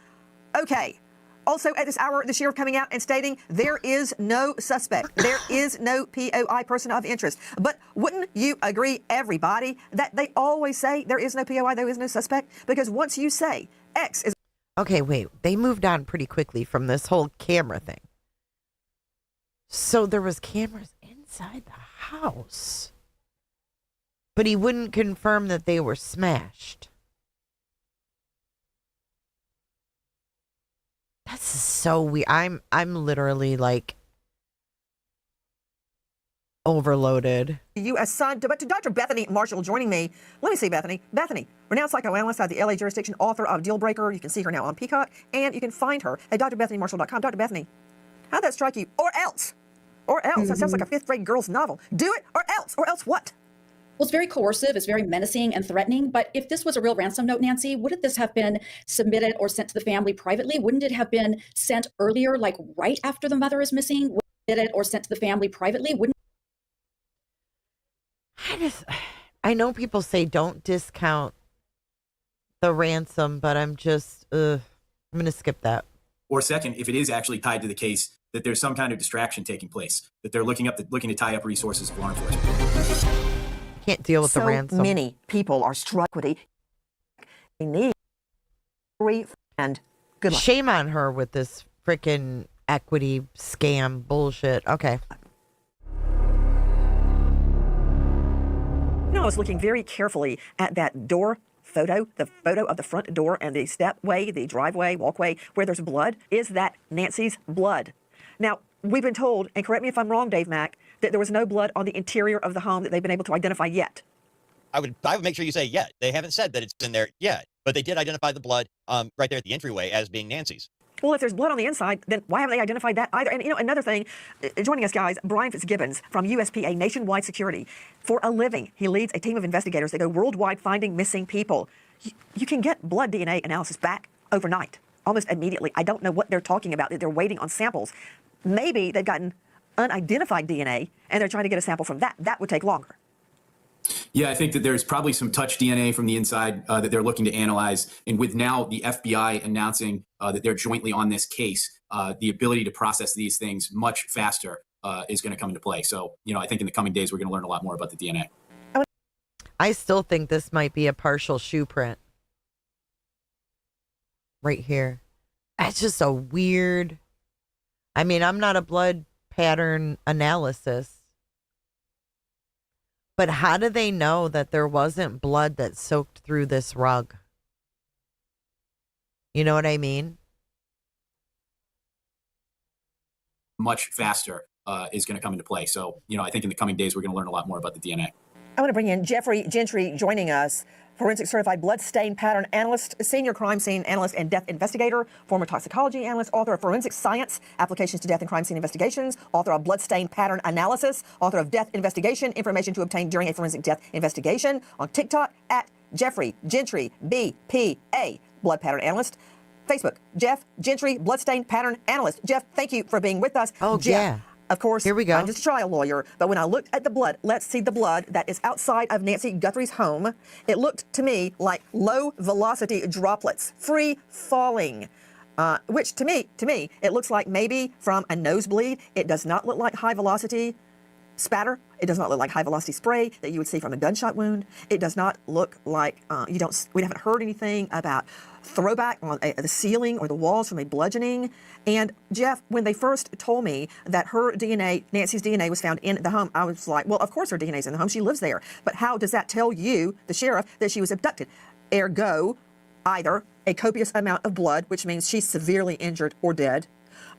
Okay. Also, at this hour, the sheriff coming out and stating there is no suspect. There is no POI, person of interest. But wouldn't you agree, everybody, that they always say there is no POI, there is no suspect? Because once you say X is... Okay, wait. They moved on pretty quickly from this whole camera thing. So there was cameras inside the house. But he wouldn't confirm that they were smashed. This is so weird. I'm literally like overloaded. You assigned to, but to Dr. Bethany Marshall joining me. Let me see, Bethany. Bethany, renowned psychoanalyst out of the LA jurisdiction, author of Deal Breaker. You can see her now on Peacock, and you can find her at drbethanymarshall.com. Dr. Bethany, how'd that strike you? Or else? Or else? That sounds like a fifth grade girl's novel. Do it or else? Or else what? Well, it's very coercive, it's very menacing and threatening, but if this was a real ransom note, Nancy, wouldn't this have been submitted or sent to the family privately? Wouldn't it have been sent earlier, like right after the mother is missing? Wouldn't it or sent to the family privately? Wouldn't I know people say don't discount the ransom, but I'm going to skip that. Or second, if it is actually tied to the case, that there's some kind of distraction taking place, that they're looking to tie up resources of law enforcement. Can't deal with the ransom. So many people are struck with it. They need and good luck. Shame on her with this freaking equity scam bullshit. Okay. You know, I was looking very carefully at that door photo, the photo of the front door and the stepway, the driveway, walkway, where there's blood. Is that Nancy's blood? Now, we've been told, and correct me if I'm wrong, Dave Mack, that there was no blood on the interior of the home that they've been able to identify yet. I would make sure you say yet. They haven't said that it's in there yet, but they did identify the blood right there at the entryway as being Nancy's. Well, if there's blood on the inside, then why haven't they identified that either? And, you know, another thing, joining us, guys, Brian Fitzgibbons from USPA Nationwide Security. For a living, he leads a team of investigators that go worldwide finding missing people. You can get blood DNA analysis back overnight, almost immediately. I don't know what they're talking about, that they're waiting on samples. Maybe they've gotten unidentified DNA, and they're trying to get a sample from that. That would take longer. Yeah, I think that there's probably some touch DNA from the inside that they're looking to analyze. And with now the FBI announcing that they're jointly on this case, the ability to process these things much faster is going to come into play. So, you know, I think in the coming days, we're going to learn a lot more about the DNA. I still think this might be a partial shoe print. Right here. That's just a weird... I mean, I'm not a blood pattern analysis. But how do they know that there wasn't blood that soaked through this rug? You know what I mean? Much faster is going to come into play. So, you know, I think in the coming days, we're going to learn a lot more about the DNA. I want to bring in Jeffrey Gentry joining us, forensic certified blood stain pattern analyst, senior crime scene analyst and death investigator, former toxicology analyst, author of Forensic Science, Applications to Death and Crime Scene Investigations, author of Blood Stain Pattern Analysis, author of Death Investigation, Information to Obtain During a Forensic Death Investigation, on TikTok at Jeffrey Gentry, BPA, Blood Pattern Analyst, Facebook, Jeff Gentry, Blood Stain Pattern Analyst. Jeff, thank you for being with us. Oh, Jeff, yeah. Of course, here we go. I'm just a trial lawyer, but when I looked at the blood, let's see the blood that is outside of Nancy Guthrie's home. It looked to me like low velocity droplets, free falling, which to me, it looks like maybe from a nosebleed. It does not look like high velocity spatter. It does not look like high velocity spray that you would see from a gunshot wound. It does not look like we haven't heard anything about throwback on the ceiling or the walls from a bludgeoning. And Jeff, when they first told me that her DNA, Nancy's DNA, was found in the home, I was like, well, of course her DNA's in the home. She lives there. But how does that tell you, the sheriff, that she was abducted? Ergo, either a copious amount of blood, which means she's severely injured or dead.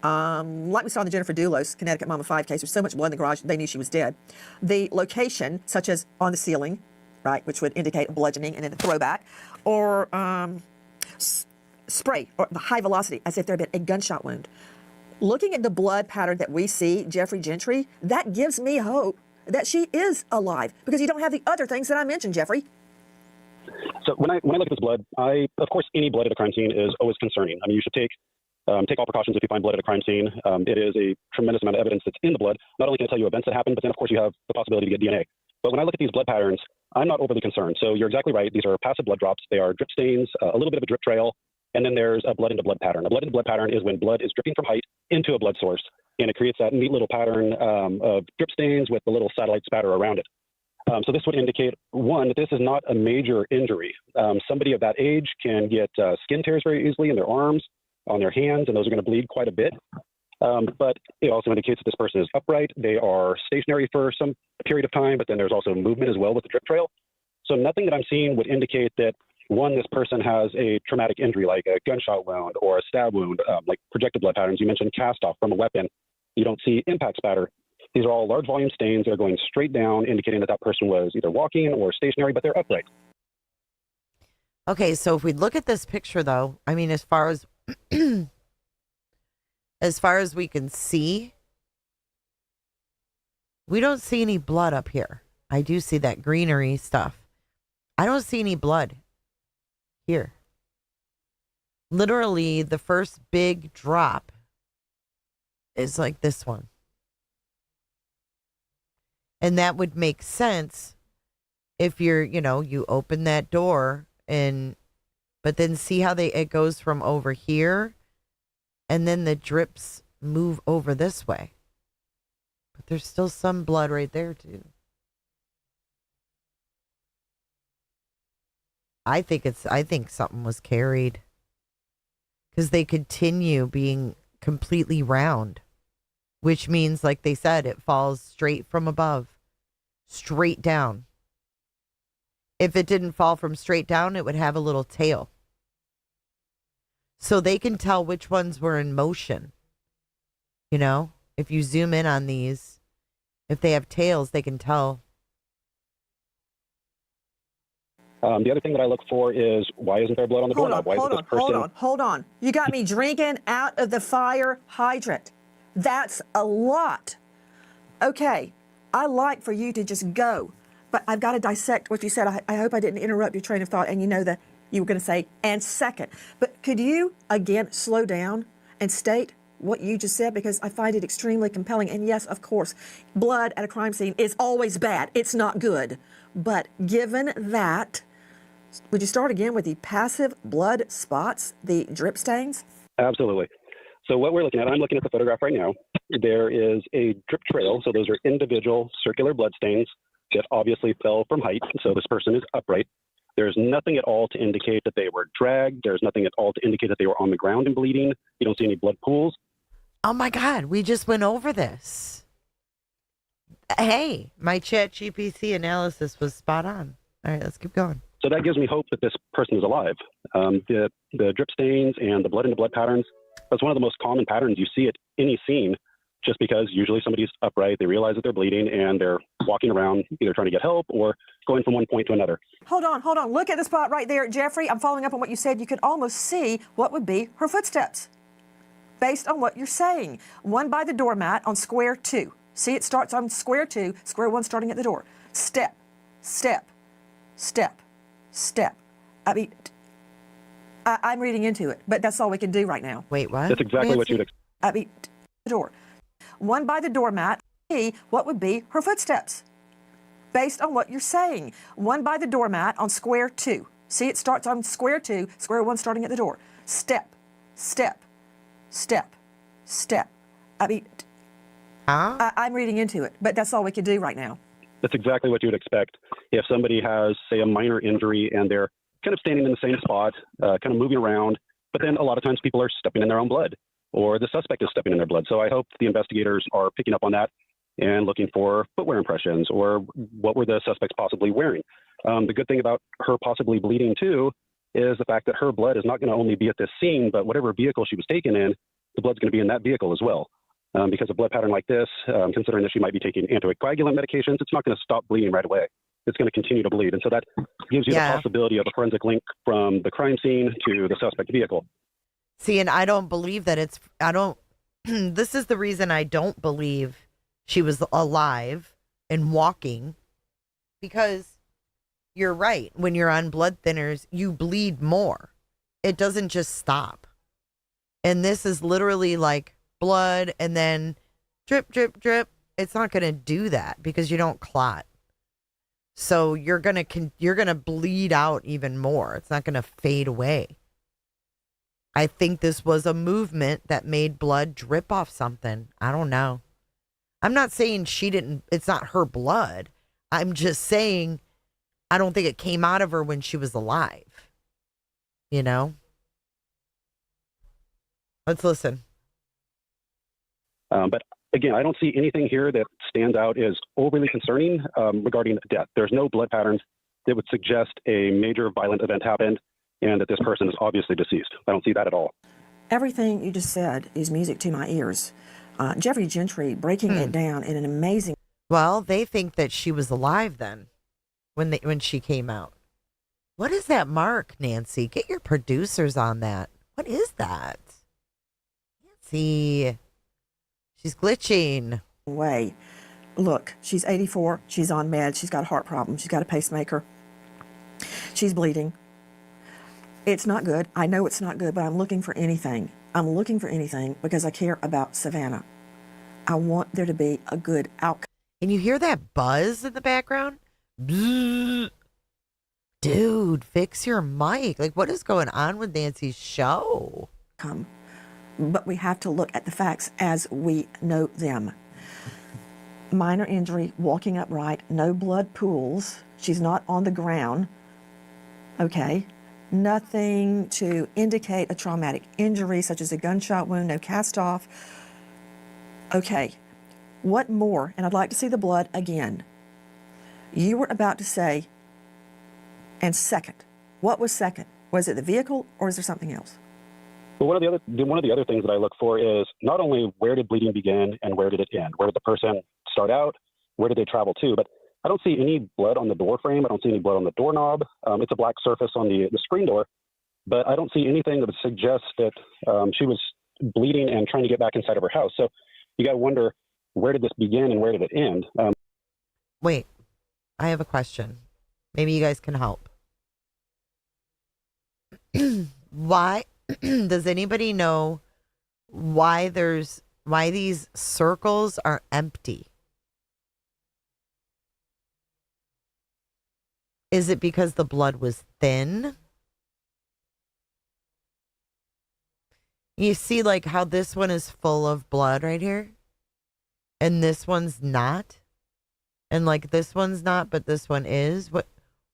Like we saw in the Jennifer Dulos Connecticut Mama 5 case, there's so much blood in the garage, they knew she was dead. The location, such as on the ceiling, right, which would indicate a bludgeoning and then a throwback, or spray, or the high velocity, as if there had been a gunshot wound. Looking at the blood pattern that we see, Jeffrey Gentry, that gives me hope that she is alive because you don't have the other things that I mentioned, Jeffrey. So when I look at this blood, of course, any blood at a crime scene is always concerning. I mean, you should take all precautions if you find blood at a crime scene. It is a tremendous amount of evidence that's in the blood. Not only can it tell you events that happened, but then, of course, you have the possibility to get DNA. But when I look at these blood patterns, I'm not overly concerned. So you're exactly right. These are passive blood drops. They are drip stains, a little bit of a drip trail, and then there's a blood into blood pattern. A blood into blood pattern is when blood is dripping from height into a blood source, and it creates that neat little pattern of drip stains with the little satellite spatter around it. So this would indicate, one, that this is not a major injury. Somebody of that age can get skin tears very easily in their arms, on their hands, and those are going to bleed quite a bit. But it also indicates that this person is upright. They are stationary for some period of time, but then there's also movement as well with the drip trail. So nothing that I'm seeing would indicate that, one, this person has a traumatic injury like a gunshot wound or a stab wound, like projected blood patterns. You mentioned cast off from a weapon. You don't see impact spatter. These are all large volume stains that are going straight down, indicating that that person was either walking or stationary, but they're upright. Okay, so if we look at this picture, though, I mean, as far as we can see, we don't see any blood up here. I do see that greenery stuff. I don't see any blood here. Literally, the first big drop is like this one. And that would make sense if you're, you open that door but then see how it goes from over here and then the drips move over this way. But there's still some blood right there too. I think something was carried because they continue being completely round. Which means, like they said, it falls straight from above, straight down. If it didn't fall from straight down, it would have a little tail. So they can tell which ones were in motion. If you zoom in on these, if they have tails, they can tell. The other thing that I look for is, why isn't there blood on the doorknob? Hold on. You got me drinking out of the fire hydrant. That's a lot. Okay, I like for you to just go, but I've got to dissect what you said. I hope I didn't interrupt your train of thought, and that you were going to say, and second. But could you, again, slow down and state what you just said? Because I find it extremely compelling. And yes, of course, blood at a crime scene is always bad. It's not good. But given that, would you start again with the passive blood spots, the drip stains? Absolutely. So what we're looking at, I'm looking at the photograph right now. There is a drip trail. So those are individual circular blood stains that obviously fell from height. So this person is upright. There's nothing at all to indicate that they were dragged. There's nothing at all to indicate that they were on the ground and bleeding. You don't see any blood pools. Oh my God, we just went over this. Hey, my ChatGPT analysis was spot on. All right, let's keep going. So that gives me hope that this person is alive. The drip stains and the blood into blood patterns, that's one of the most common patterns you see at any scene, just because usually somebody's upright, they realize that they're bleeding, and they're walking around either trying to get help or going from one point to another. Hold on. Look at the spot right there, Jeffrey. I'm following up on what you said. You could almost see what would be her footsteps based on what you're saying. One by the doormat on square 2. See, it starts on square 2, square 1 starting at the door. Step, step, step, step. I mean, I'm reading into it, but that's all we can do right now. Wait, what? That's exactly what you'd expect. I mean, the door. One by the doormat, see what would be her footsteps based on what you're saying. One by the doormat on square 2. See, it starts on square 2, square 1 starting at the door. Step, step, step, step. I mean, I'm reading into it, but that's all we can do right now. That's exactly what you would expect. If somebody has, say, a minor injury and they're kind of standing in the same spot, kind of moving around, but then a lot of times people are stepping in their own blood, or the suspect is stepping in their blood. So I hope the investigators are picking up on that and looking for footwear impressions, or what were the suspects possibly wearing. The good thing about her possibly bleeding too is the fact that her blood is not going to only be at this scene, but whatever vehicle she was taken in, the blood's going to be in that vehicle as well. Because a blood pattern like this, considering that she might be taking anticoagulant medications, it's not going to stop bleeding right away. It's going to continue to bleed. And so that gives you the possibility of a forensic link from the crime scene to the suspect vehicle. See, and I don't believe that this is the reason I don't believe she was alive, and walking, because you're right. When you're on blood thinners, you bleed more. It doesn't just stop. And this is literally like blood and then drip, drip, drip. It's not going to do that because you don't clot. So you're going to bleed out even more. It's not going to fade away. I think this was a movement that made blood drip off something. I don't know. I'm not saying it's not her blood. I'm just saying I don't think it came out of her when she was alive. You know? Let's listen. But again, I don't see anything here that stands out as overly concerning regarding death. There's no blood patterns that would suggest a major violent event happened and that this person is obviously deceased. I don't see that at all. Everything you just said is music to my ears. Jeffrey Gentry breaking it down in an amazing. Well, they think that she was alive then when she came out. What is that mark, Nancy? Get your producers on that. What is that? Nancy. She's glitching. Way. Look, she's 84. She's on meds. She's got a heart problem. She's got a pacemaker. She's bleeding. It's not good. I know it's not good, but I'm looking for anything. I'm looking for anything because I care about Savannah. I want there to be a good outcome. Can you hear that buzz in the background? Bzzz. Dude, fix your mic. Like, what is going on with Nancy's show? But we have to look at the facts as we know them. Minor injury, walking upright, no blood pools. She's not on the ground. Okay. Nothing to indicate a traumatic injury, such as a gunshot wound, no cast off. Okay. What more? And I'd like to see the blood again. You were about to say, and second. What was second? Was it the vehicle or is there something else? Well, one of the other things that I look for is not only where did bleeding begin and where did it end? Where did the person start out? Where did they travel to? But I don't see any blood on the door frame. I don't see any blood on the doorknob. It's a black surface on the screen door, but I don't see anything that would suggest that she was bleeding and trying to get back inside of her house. So you got to wonder, where did this begin and where did it end? Wait, I have a question. Maybe you guys can help. Why does anybody know why these circles are empty? Is it because the blood was thin? You see like how this one is full of blood right here? And this one's not? And like this one's not, but this one is? What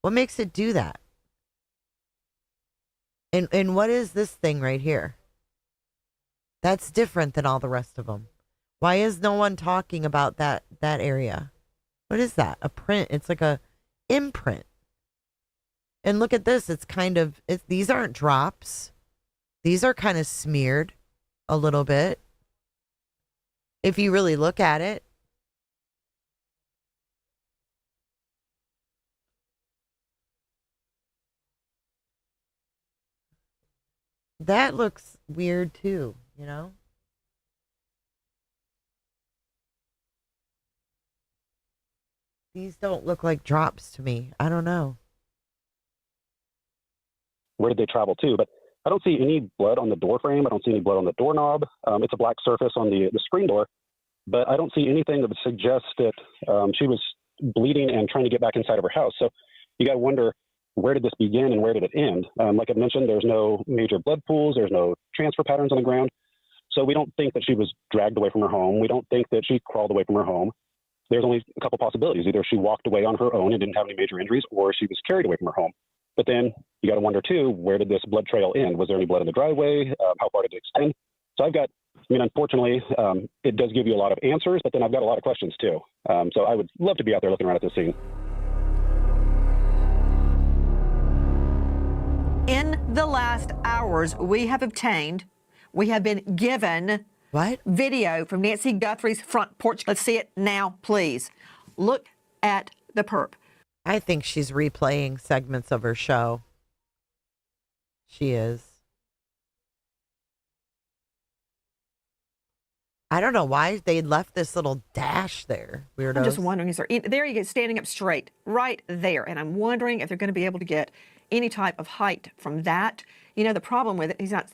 makes it do that? And what is this thing right here? That's different than all the rest of them. Why is no one talking about that area? What is that? A print. It's like a imprint. And look at this. These aren't drops. These are kind of smeared a little bit. If you really look at it. That looks weird too, you know? These don't look like drops to me. I don't know. Where did they travel to? But I don't see any blood on the door frame. I don't see any blood on the doorknob. It's a black surface on the screen door, but I don't see anything that would suggest that she was bleeding and trying to get back inside of her house. So you got to wonder, where did this begin and where did it end? Like I mentioned, there's no major blood pools. There's no transfer patterns on the ground. So we don't think that she was dragged away from her home. We don't think that she crawled away from her home. There's only a couple possibilities. Either she walked away on her own and didn't have any major injuries, or she was carried away from her home. But then you got to wonder too, where did this blood trail end? Was there any blood in the driveway? How far did it extend? So unfortunately, it does give you a lot of answers, but then I've got a lot of questions too. So I would love to be out there looking around at this scene. In the last hours, we have been given video from Nancy Guthrie's front porch. Let's see it now, please. Look at the perp. I think she's replaying segments of her show. She is. I don't know why they left this little dash there. Weirdos. I'm just wondering, there he is standing up straight, right there. And I'm wondering if they're going to be able to get any type of height from that. You know, the problem with it, he's not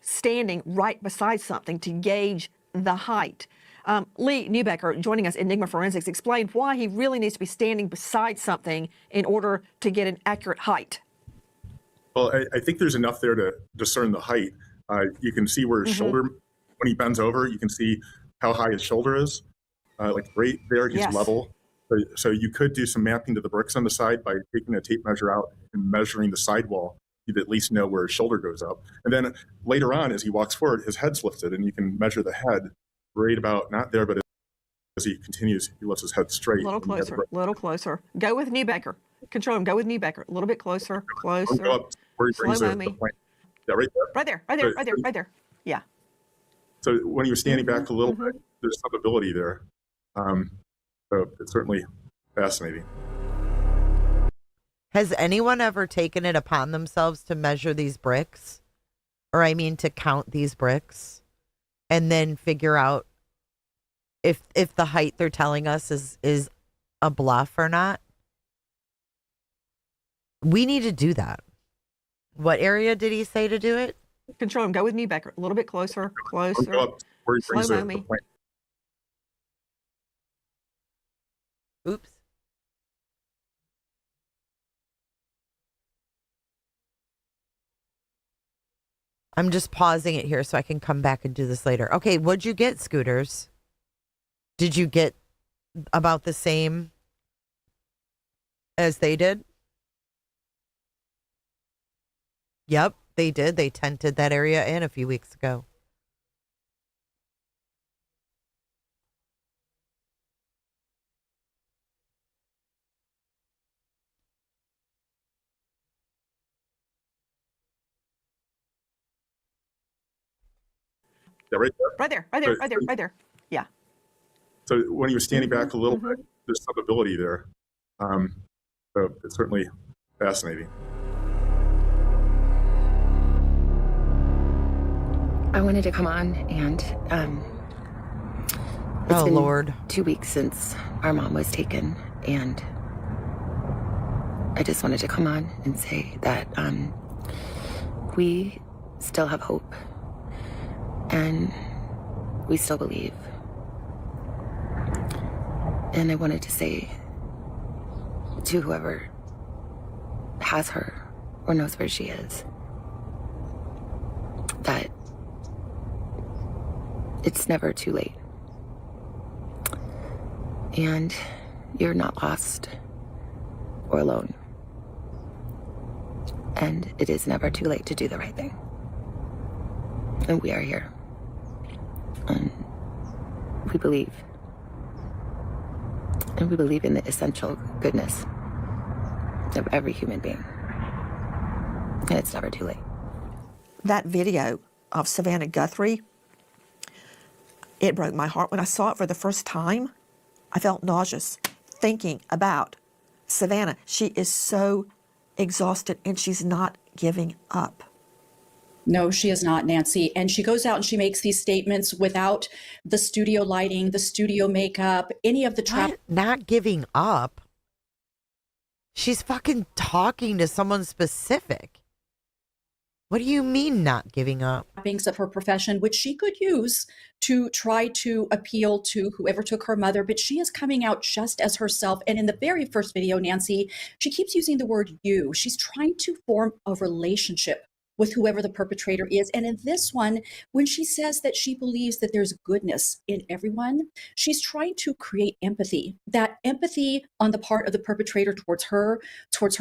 standing right beside something to gauge the height. Lee Neubecker, joining us, Enigma Forensics, explained why he really needs to be standing beside something in order to get an accurate height. Well, I think there's enough there to discern the height. You can see where his shoulder, when he bends over, you can see how high his shoulder is. Like right there, he's level. So you could do some mapping to the bricks on the side by taking a tape measure out and measuring the sidewall. You'd at least know where his shoulder goes up. And then later on, as he walks forward, his head's lifted, and you can measure the head right about, not there, but as he continues, he lifts his head straight. A little closer, a little closer. Go with Neubecker. Control him. Go with Neubecker. A little bit closer, closer. Go up where he brings Slow the me. point. Yeah, right there. Right there, right there, right there, right there. Yeah. So when you're standing back a little bit, there's some ability there. So it's certainly fascinating. Has anyone ever taken it upon themselves to measure these bricks? Or I mean to count these bricks and then figure out if the height they're telling us is a bluff or not? We need to do that. What area did he say to do it? Control him. Go with Neubecker. A little bit closer, closer. Go up where he brings Slow the me. point. Oops. I'm just pausing it here so I can come back and do this later. Okay, what'd you get, Scooters? Did you get about the same as they did? Yep, they did. They tented that area in a few weeks ago. Yeah, right there. Right there, right there, right there, right there. Yeah. So when you're standing back a little bit, there's some ability there. So it's certainly fascinating. I wanted to come on and it's been Lord. 2 weeks since our mom was taken, and I just wanted to come on and say that we still have hope and we still believe. And I wanted to say to whoever has her or knows where she is that it's never too late. And you're not lost or alone. And it is never too late to do the right thing. And we are here. And we believe. And we believe in the essential goodness of every human being. And it's never too late. That video of Savannah Guthrie, it broke my heart. When I saw it for the first time, I felt nauseous thinking about Savannah. She is so exhausted and she's not giving up. No, she is not, Nancy. And she goes out and she makes these statements without the studio lighting, the studio makeup, any of the Not giving up. She's fucking talking to someone specific. What do you mean not giving up? trappings of her profession, which she could use to try to appeal to whoever took her mother, but she is coming out just as herself. And in the very first video, Nancy, she keeps using the word you. She's trying to form a relationship with whoever the perpetrator is. And in this one, when she says that she believes that there's goodness in everyone, she's trying to create empathy, that empathy on the part of the perpetrator towards her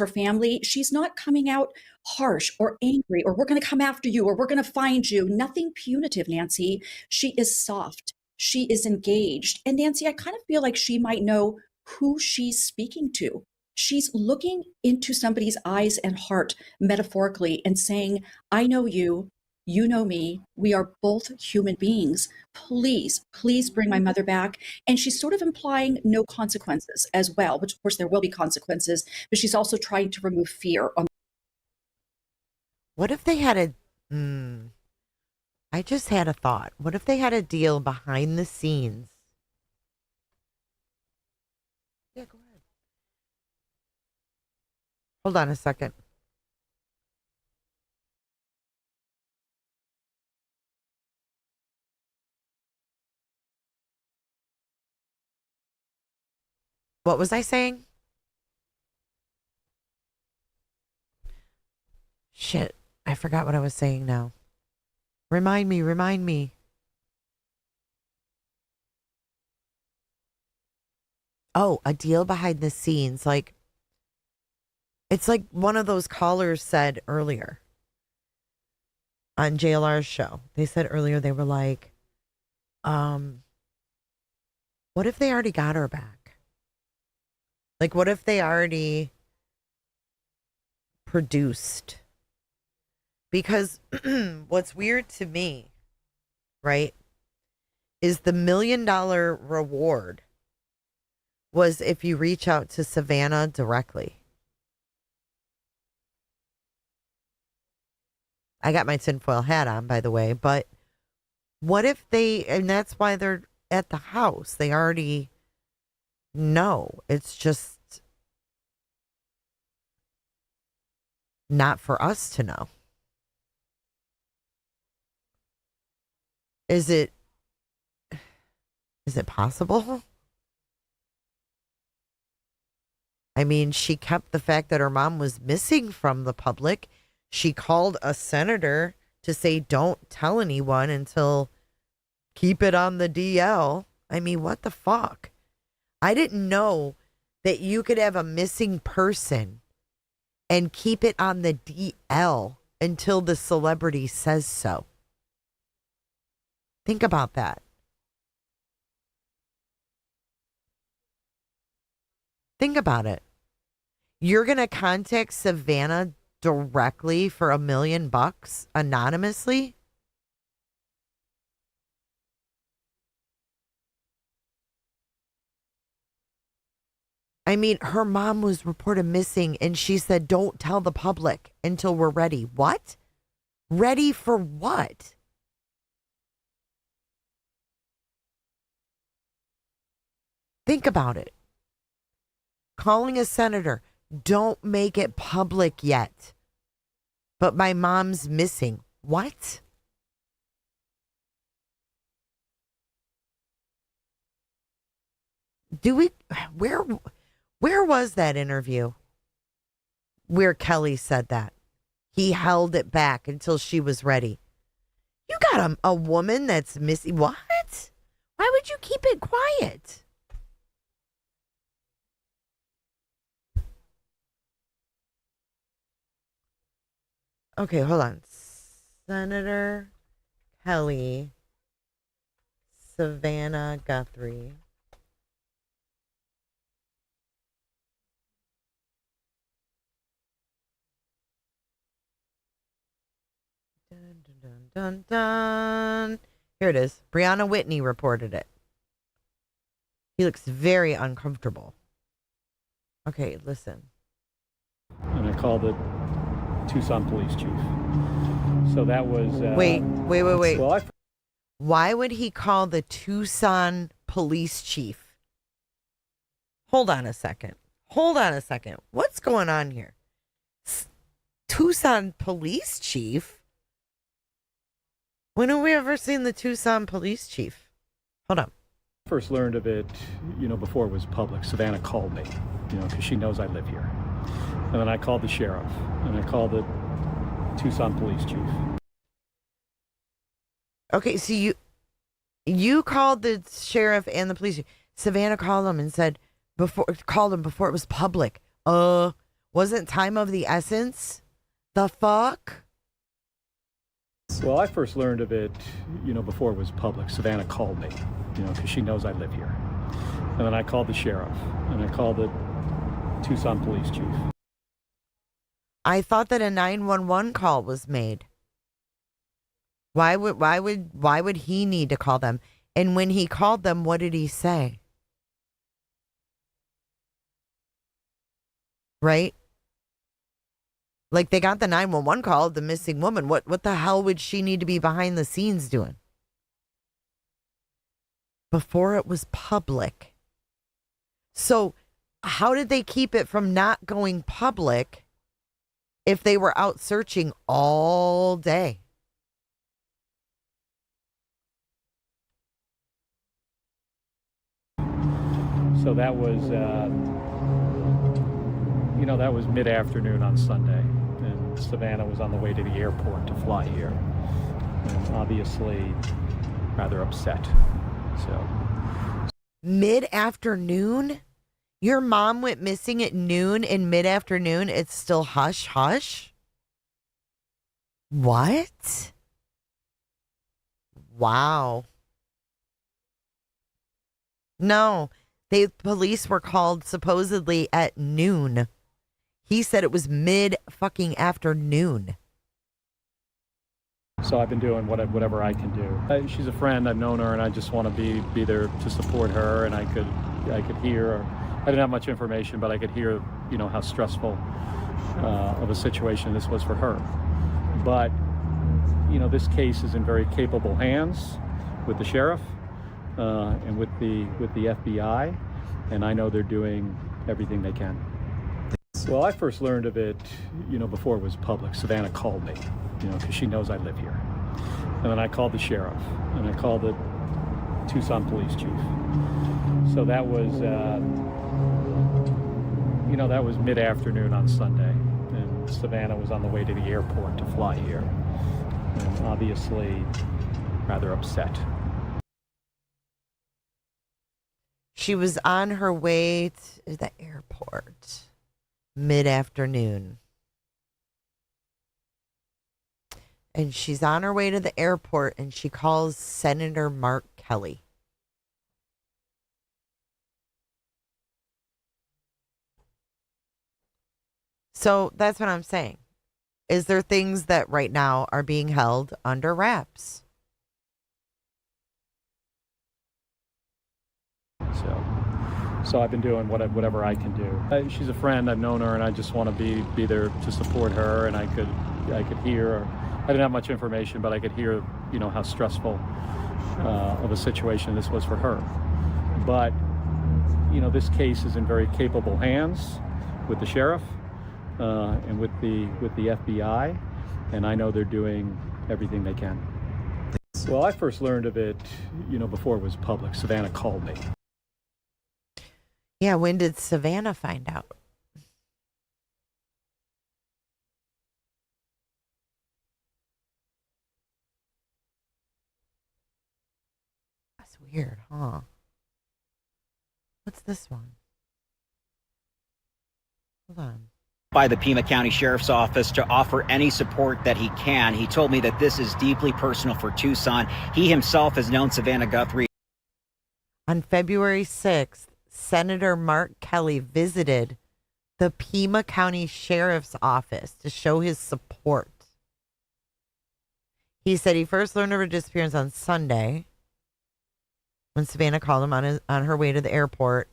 family. She's not coming out harsh or angry, or we're going to come after you, or we're going to find you. Nothing punitive, Nancy. She is soft. She is engaged. And Nancy, I kind of feel like she might know who she's speaking to. She's looking into somebody's eyes and heart metaphorically and saying, I know you, you know me, we are both human beings. Please, please bring my mother back. And she's sort of implying no consequences as well, which of course there will be consequences, but she's also trying to remove fear. What if they had I just had a thought. What if they had a deal behind the scenes? Yeah, go ahead. Hold on a second. What was I saying? Shit, I forgot what I was saying now. Remind me. Oh, a deal behind the scenes. Like, it's like one of those callers said earlier on JLR's show. They said earlier, they were like, what if they already got her back? Like, what if they already produced? Because what's weird to me, right, is the $1 million reward was if you reach out to Savannah directly. I got my tinfoil hat on, by the way, but what if they, and that's why they're at the house. They already know. It's just not for us to know. Is it possible? I mean, she kept the fact that her mom was missing from the public. She called a senator to say, don't tell anyone until keep it on the DL. I mean, what the fuck? I didn't know that you could have a missing person and keep it on the DL until the celebrity says so. Think about that. Think about it. You're going to contact Savannah directly for $1 million anonymously? I mean, her mom was reported missing and she said, don't tell the public until we're ready. What? Ready for what? Think about it. Calling a senator, don't make it public yet. But my mom's missing. What? Where was that interview where Kelly said that? He held it back until she was ready. You got a woman that's missing. What? Why would you keep it quiet? Okay, hold on. Senator Kelly, Savannah Guthrie. Dun, dun, dun, dun. Here it is. Brianna Whitney reported it. He looks very uncomfortable. Okay, listen. And I called the Tucson police chief. So that was... Wait. Well, Why would he call the Tucson police chief? Hold on a second. What's going on here? Tucson police chief? When have we ever seen the Tucson police chief? Hold on. first learned of it, before it was public. Savannah called me, because she knows I live here. And then I called the sheriff, and I called the Tucson police chief. Okay, so you called the sheriff and the police chief. Savannah called him and said before it was public. Wasn't time of the essence? The fuck? Well, I first learned of it, before it was public. Savannah called me, because she knows I live here. And then I called the sheriff, and I called the Tucson police chief. I thought that a 911 call was made. Why would he need to call them? And when he called them, what did he say? Right? Like, they got the 911 call of the missing woman. What the hell would she need to be behind the scenes doing? Before it was public. So how did they keep it from not going public if they were out searching all day? So that was, that was mid-afternoon on Sunday, and Savannah was on the way to the airport to fly here, and obviously rather upset. So mid-afternoon? Your mom went missing at noon, and mid-afternoon it's still hush hush? What? Wow. No, police were called supposedly at noon. He said it was mid-fucking afternoon. So I've been doing whatever I can do. She's a friend. I've known her, and I just want to be there to support her. And I could hear. I didn't have much information, but I could hear, how stressful of a situation this was for her. But this case is in very capable hands with the sheriff and with the FBI, and I know they're doing everything they can. Well, I first learned of it, before it was public. Savannah called me, because she knows I live here. And then I called the sheriff, and I called the Tucson police chief. So that was, that was mid-afternoon on Sunday, and Savannah was on the way to the airport to fly here, and obviously rather upset. She was on her way to the airport mid-afternoon. And she's on her way to the airport, and she calls Senator Mark Kelly. So that's what I'm saying. Is there things that right now are being held under wraps? So I've been doing whatever I can do. She's a friend. I've known her, and I just want to be there to support her. And I could hear. I didn't have much information, but I could hear, how stressful of a situation this was for her. But this case is in very capable hands with the sheriff and with the FBI, and I know they're doing everything they can. Well, I first learned of it, before it was public. Savannah called me. Yeah, when did Savannah find out? That's weird, huh? What's this one? Hold on. By the Pima County Sheriff's Office to offer any support that he can. He told me that this is deeply personal for Tucson. He himself has known Savannah Guthrie. On February 6th, Senator Mark Kelly visited the Pima County Sheriff's Office to show his support. He said he first learned of her disappearance on Sunday when Savannah called him on her way to the airport.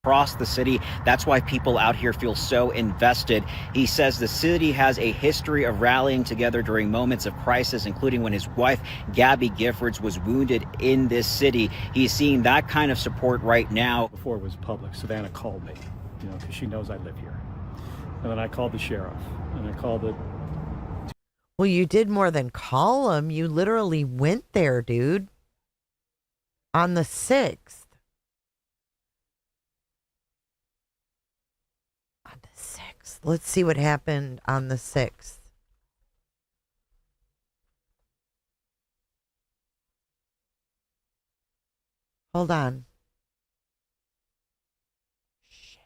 Across the city. That's why people out here feel so invested. He says the city has a history of rallying together during moments of crisis, including when his wife, Gabby Giffords, was wounded in this city. He's seeing that kind of support right now. Before it was public, Savannah called me, because she knows I live here. And then I called the sheriff, and I called the... Well, you did more than call him. You literally went there, dude. On the 6th. Let's see what happened on the 6th. Hold on. Shit.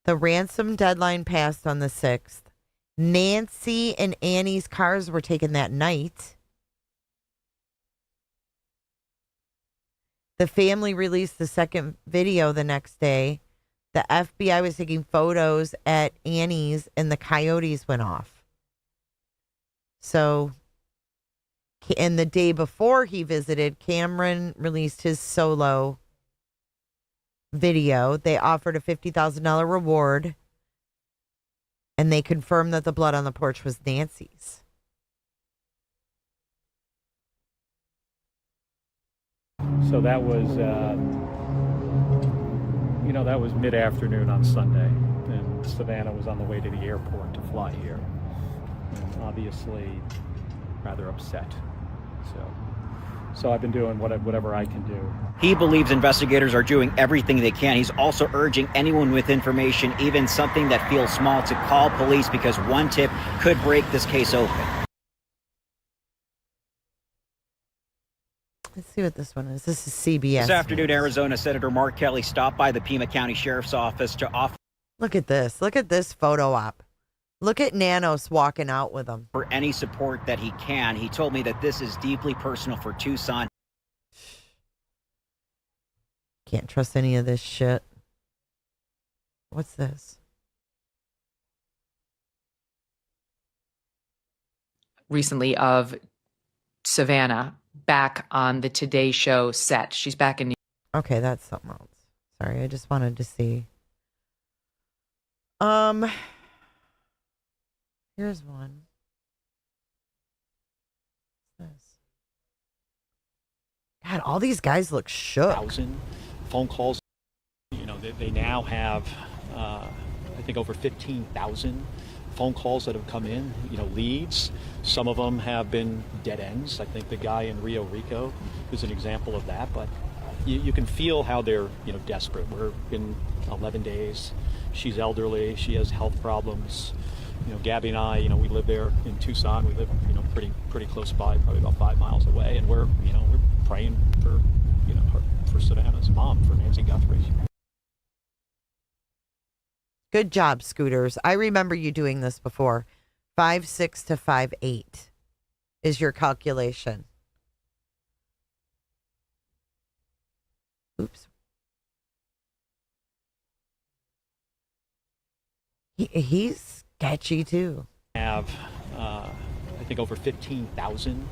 The ransom deadline passed on the 6th. Nancy and Annie's cars were taken that night. The family released the second video the next day. The FBI was taking photos at Annie's, and the coyotes went off. So, and the day before he visited, Cameron released his solo video. They offered a $50,000 reward, and they confirmed that the blood on the porch was Nancy's. So that was, that was mid-afternoon on Sunday, and Savannah was on the way to the airport to fly here, and obviously rather upset. So I've been doing whatever I can do. He believes investigators are doing everything they can. He's also urging anyone with information, even something that feels small, to call police because one tip could break this case open. Let's see what this one is. This is CBS. This afternoon, Arizona Senator Mark Kelly stopped by the Pima County Sheriff's Office to offer. Look at this. Look at this photo op. Look at Nanos walking out with him. For any support that he can. He told me that this is deeply personal for Tucson. Can't trust any of this shit. What's this? Recently of Savannah back on the Today Show set. She's back in New York. Okay, that's something else. Sorry, I just wanted to see. Here's one. What's this? God, all these guys look shook. 1,000 phone calls. They now have, I think, over 15,000 phone calls that have come in, leads. Some of them have been dead ends. I think the guy in Rio Rico is an example of that, but you can feel how they're, desperate. We're in 11 days. She's elderly. She has health problems. Gabby and I, we live there in Tucson. We live, pretty close by, probably about 5 miles away. And we're praying for, for Savannah's mom, for Nancy Guthrie. Good job, Scooters. I remember you doing this before. 5'6" to 5'8" is your calculation. Oops. He's sketchy too. Have, I think, over 15,000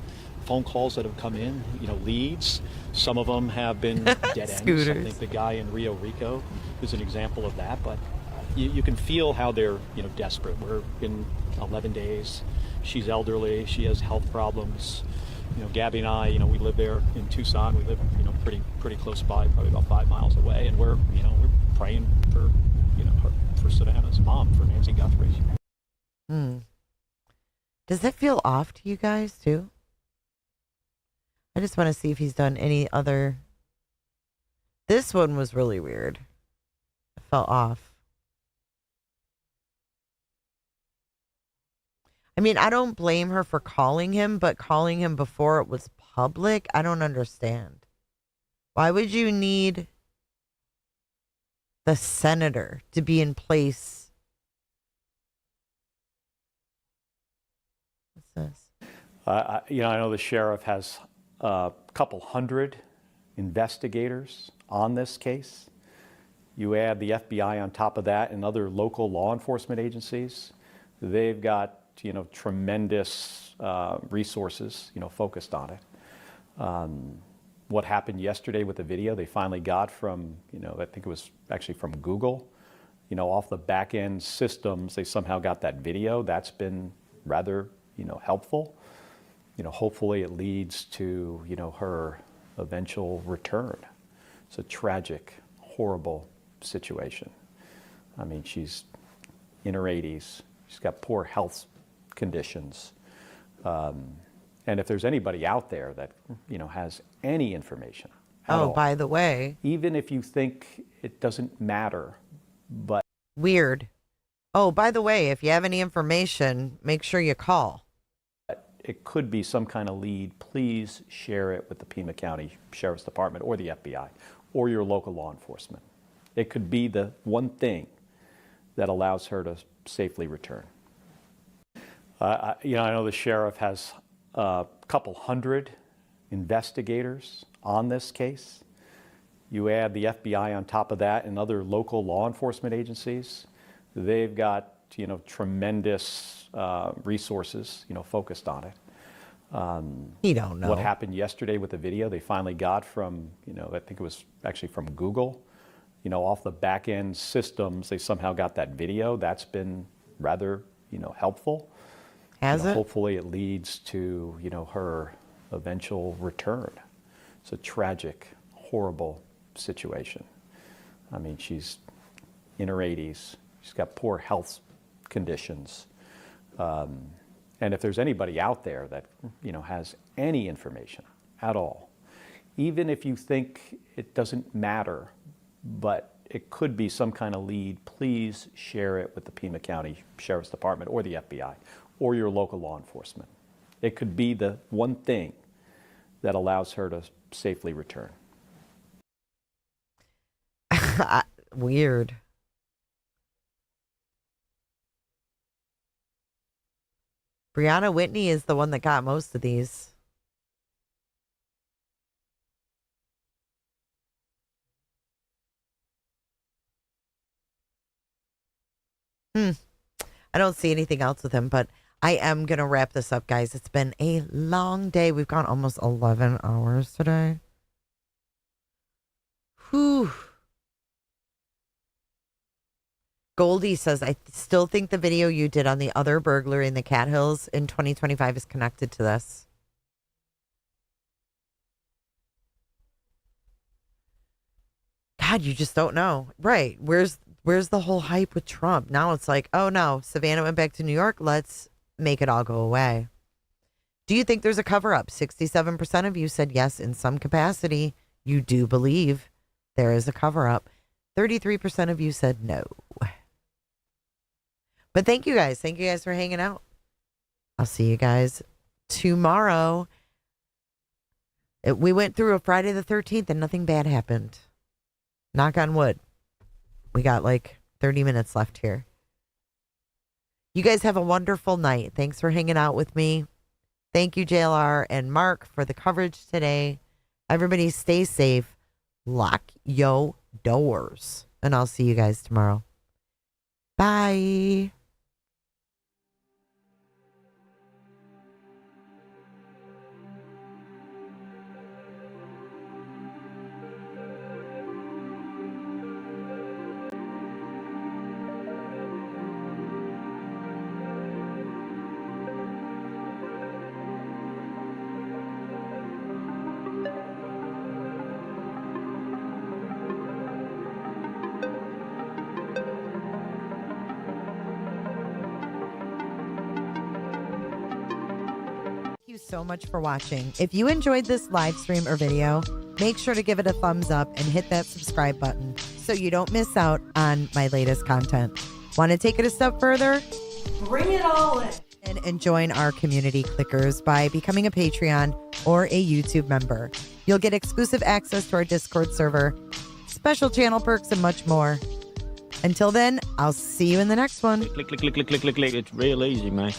phone calls that have come in, leads. Some of them have been dead ends. I think the guy in Rio Rico is an example of that, but you can feel how they're, desperate. We're in 11 days. She's elderly. She has health problems. Gabby and I, we live there in Tucson. We live, pretty close by, probably about 5 miles away. And we're praying for, for Savannah's mom, for Nancy Guthrie. Does that feel off to you guys too? I just want to see if he's done any other. This one was really weird. It felt off. I mean, I don't blame her for calling him, but calling him before it was public, I don't understand. Why would you need the senator to be in place? What's this? I know the sheriff has a couple hundred investigators on this case. You add the FBI on top of that and other local law enforcement agencies. They've got tremendous resources, focused on it. What happened yesterday with the video, they finally got from, I think it was actually from Google, off the back end systems, they somehow got that video. That's been rather, helpful. Hopefully it leads to, her eventual return. It's a tragic, horrible situation. I mean, she's in her 80s. She's got poor health conditions. And if there's anybody out there that, has any information. Oh, by the way. Even if you think it doesn't matter, but. Weird. Oh, by the way, if you have any information, make sure you call. It could be some kind of lead. Please share it with the Pima County Sheriff's Department or the FBI or your local law enforcement. It could be the one thing that allows her to safely return. I know the sheriff has a couple hundred investigators on this case. You add the FBI on top of that and other local law enforcement agencies. They've got, tremendous resources, focused on it. You don't know what happened yesterday with the video they finally got from, I think it was actually from Google, off the back end systems. They somehow got that video. That's been rather, helpful. Has it? Hopefully it leads to, her eventual return. It's a tragic, horrible situation. I mean, she's in her 80s. She's got poor health conditions. And if there's anybody out there that, has any information at all, even if you think it doesn't matter, but it could be some kind of lead, please share it with the Pima County Sheriff's Department or the FBI or your local law enforcement. It could be the one thing that allows her to safely return. Weird. Brianna Whitney is the one that got most of these. I don't see anything else with him, but I am going to wrap this up, guys. It's been a long day. We've gone almost 11 hours today. Whew. Goldie says, I still think the video you did on the other burglary in the Cat Hills in 2025 is connected to this. God, you just don't know. Right. Where's the whole hype with Trump? Now it's like, oh no, Savannah went back to New York. Let's make it all go away. Do you think there's a cover-up? 67% of you said yes in some capacity. You do believe there is a cover-up. 33% of you said no. But thank you guys. Thank you guys for hanging out. I'll see you guys tomorrow. We went through a Friday the 13th and nothing bad happened. Knock on wood. We got like 30 minutes left here. You guys have a wonderful night. Thanks for hanging out with me. Thank you, JLR and Mark, for the coverage today. Everybody stay safe. Lock your doors. And I'll see you guys tomorrow. Bye. So much for watching. If you enjoyed this live stream or video, make sure to give it a thumbs up and hit that subscribe button so you don't miss out on my latest content. Want to take it a step further? Bring it all in. And join our community clickers by becoming a Patreon or a YouTube member. You'll get exclusive access to our Discord server, special channel perks, and much more. Until then, I'll see you in the next one. Click. It's real easy, man.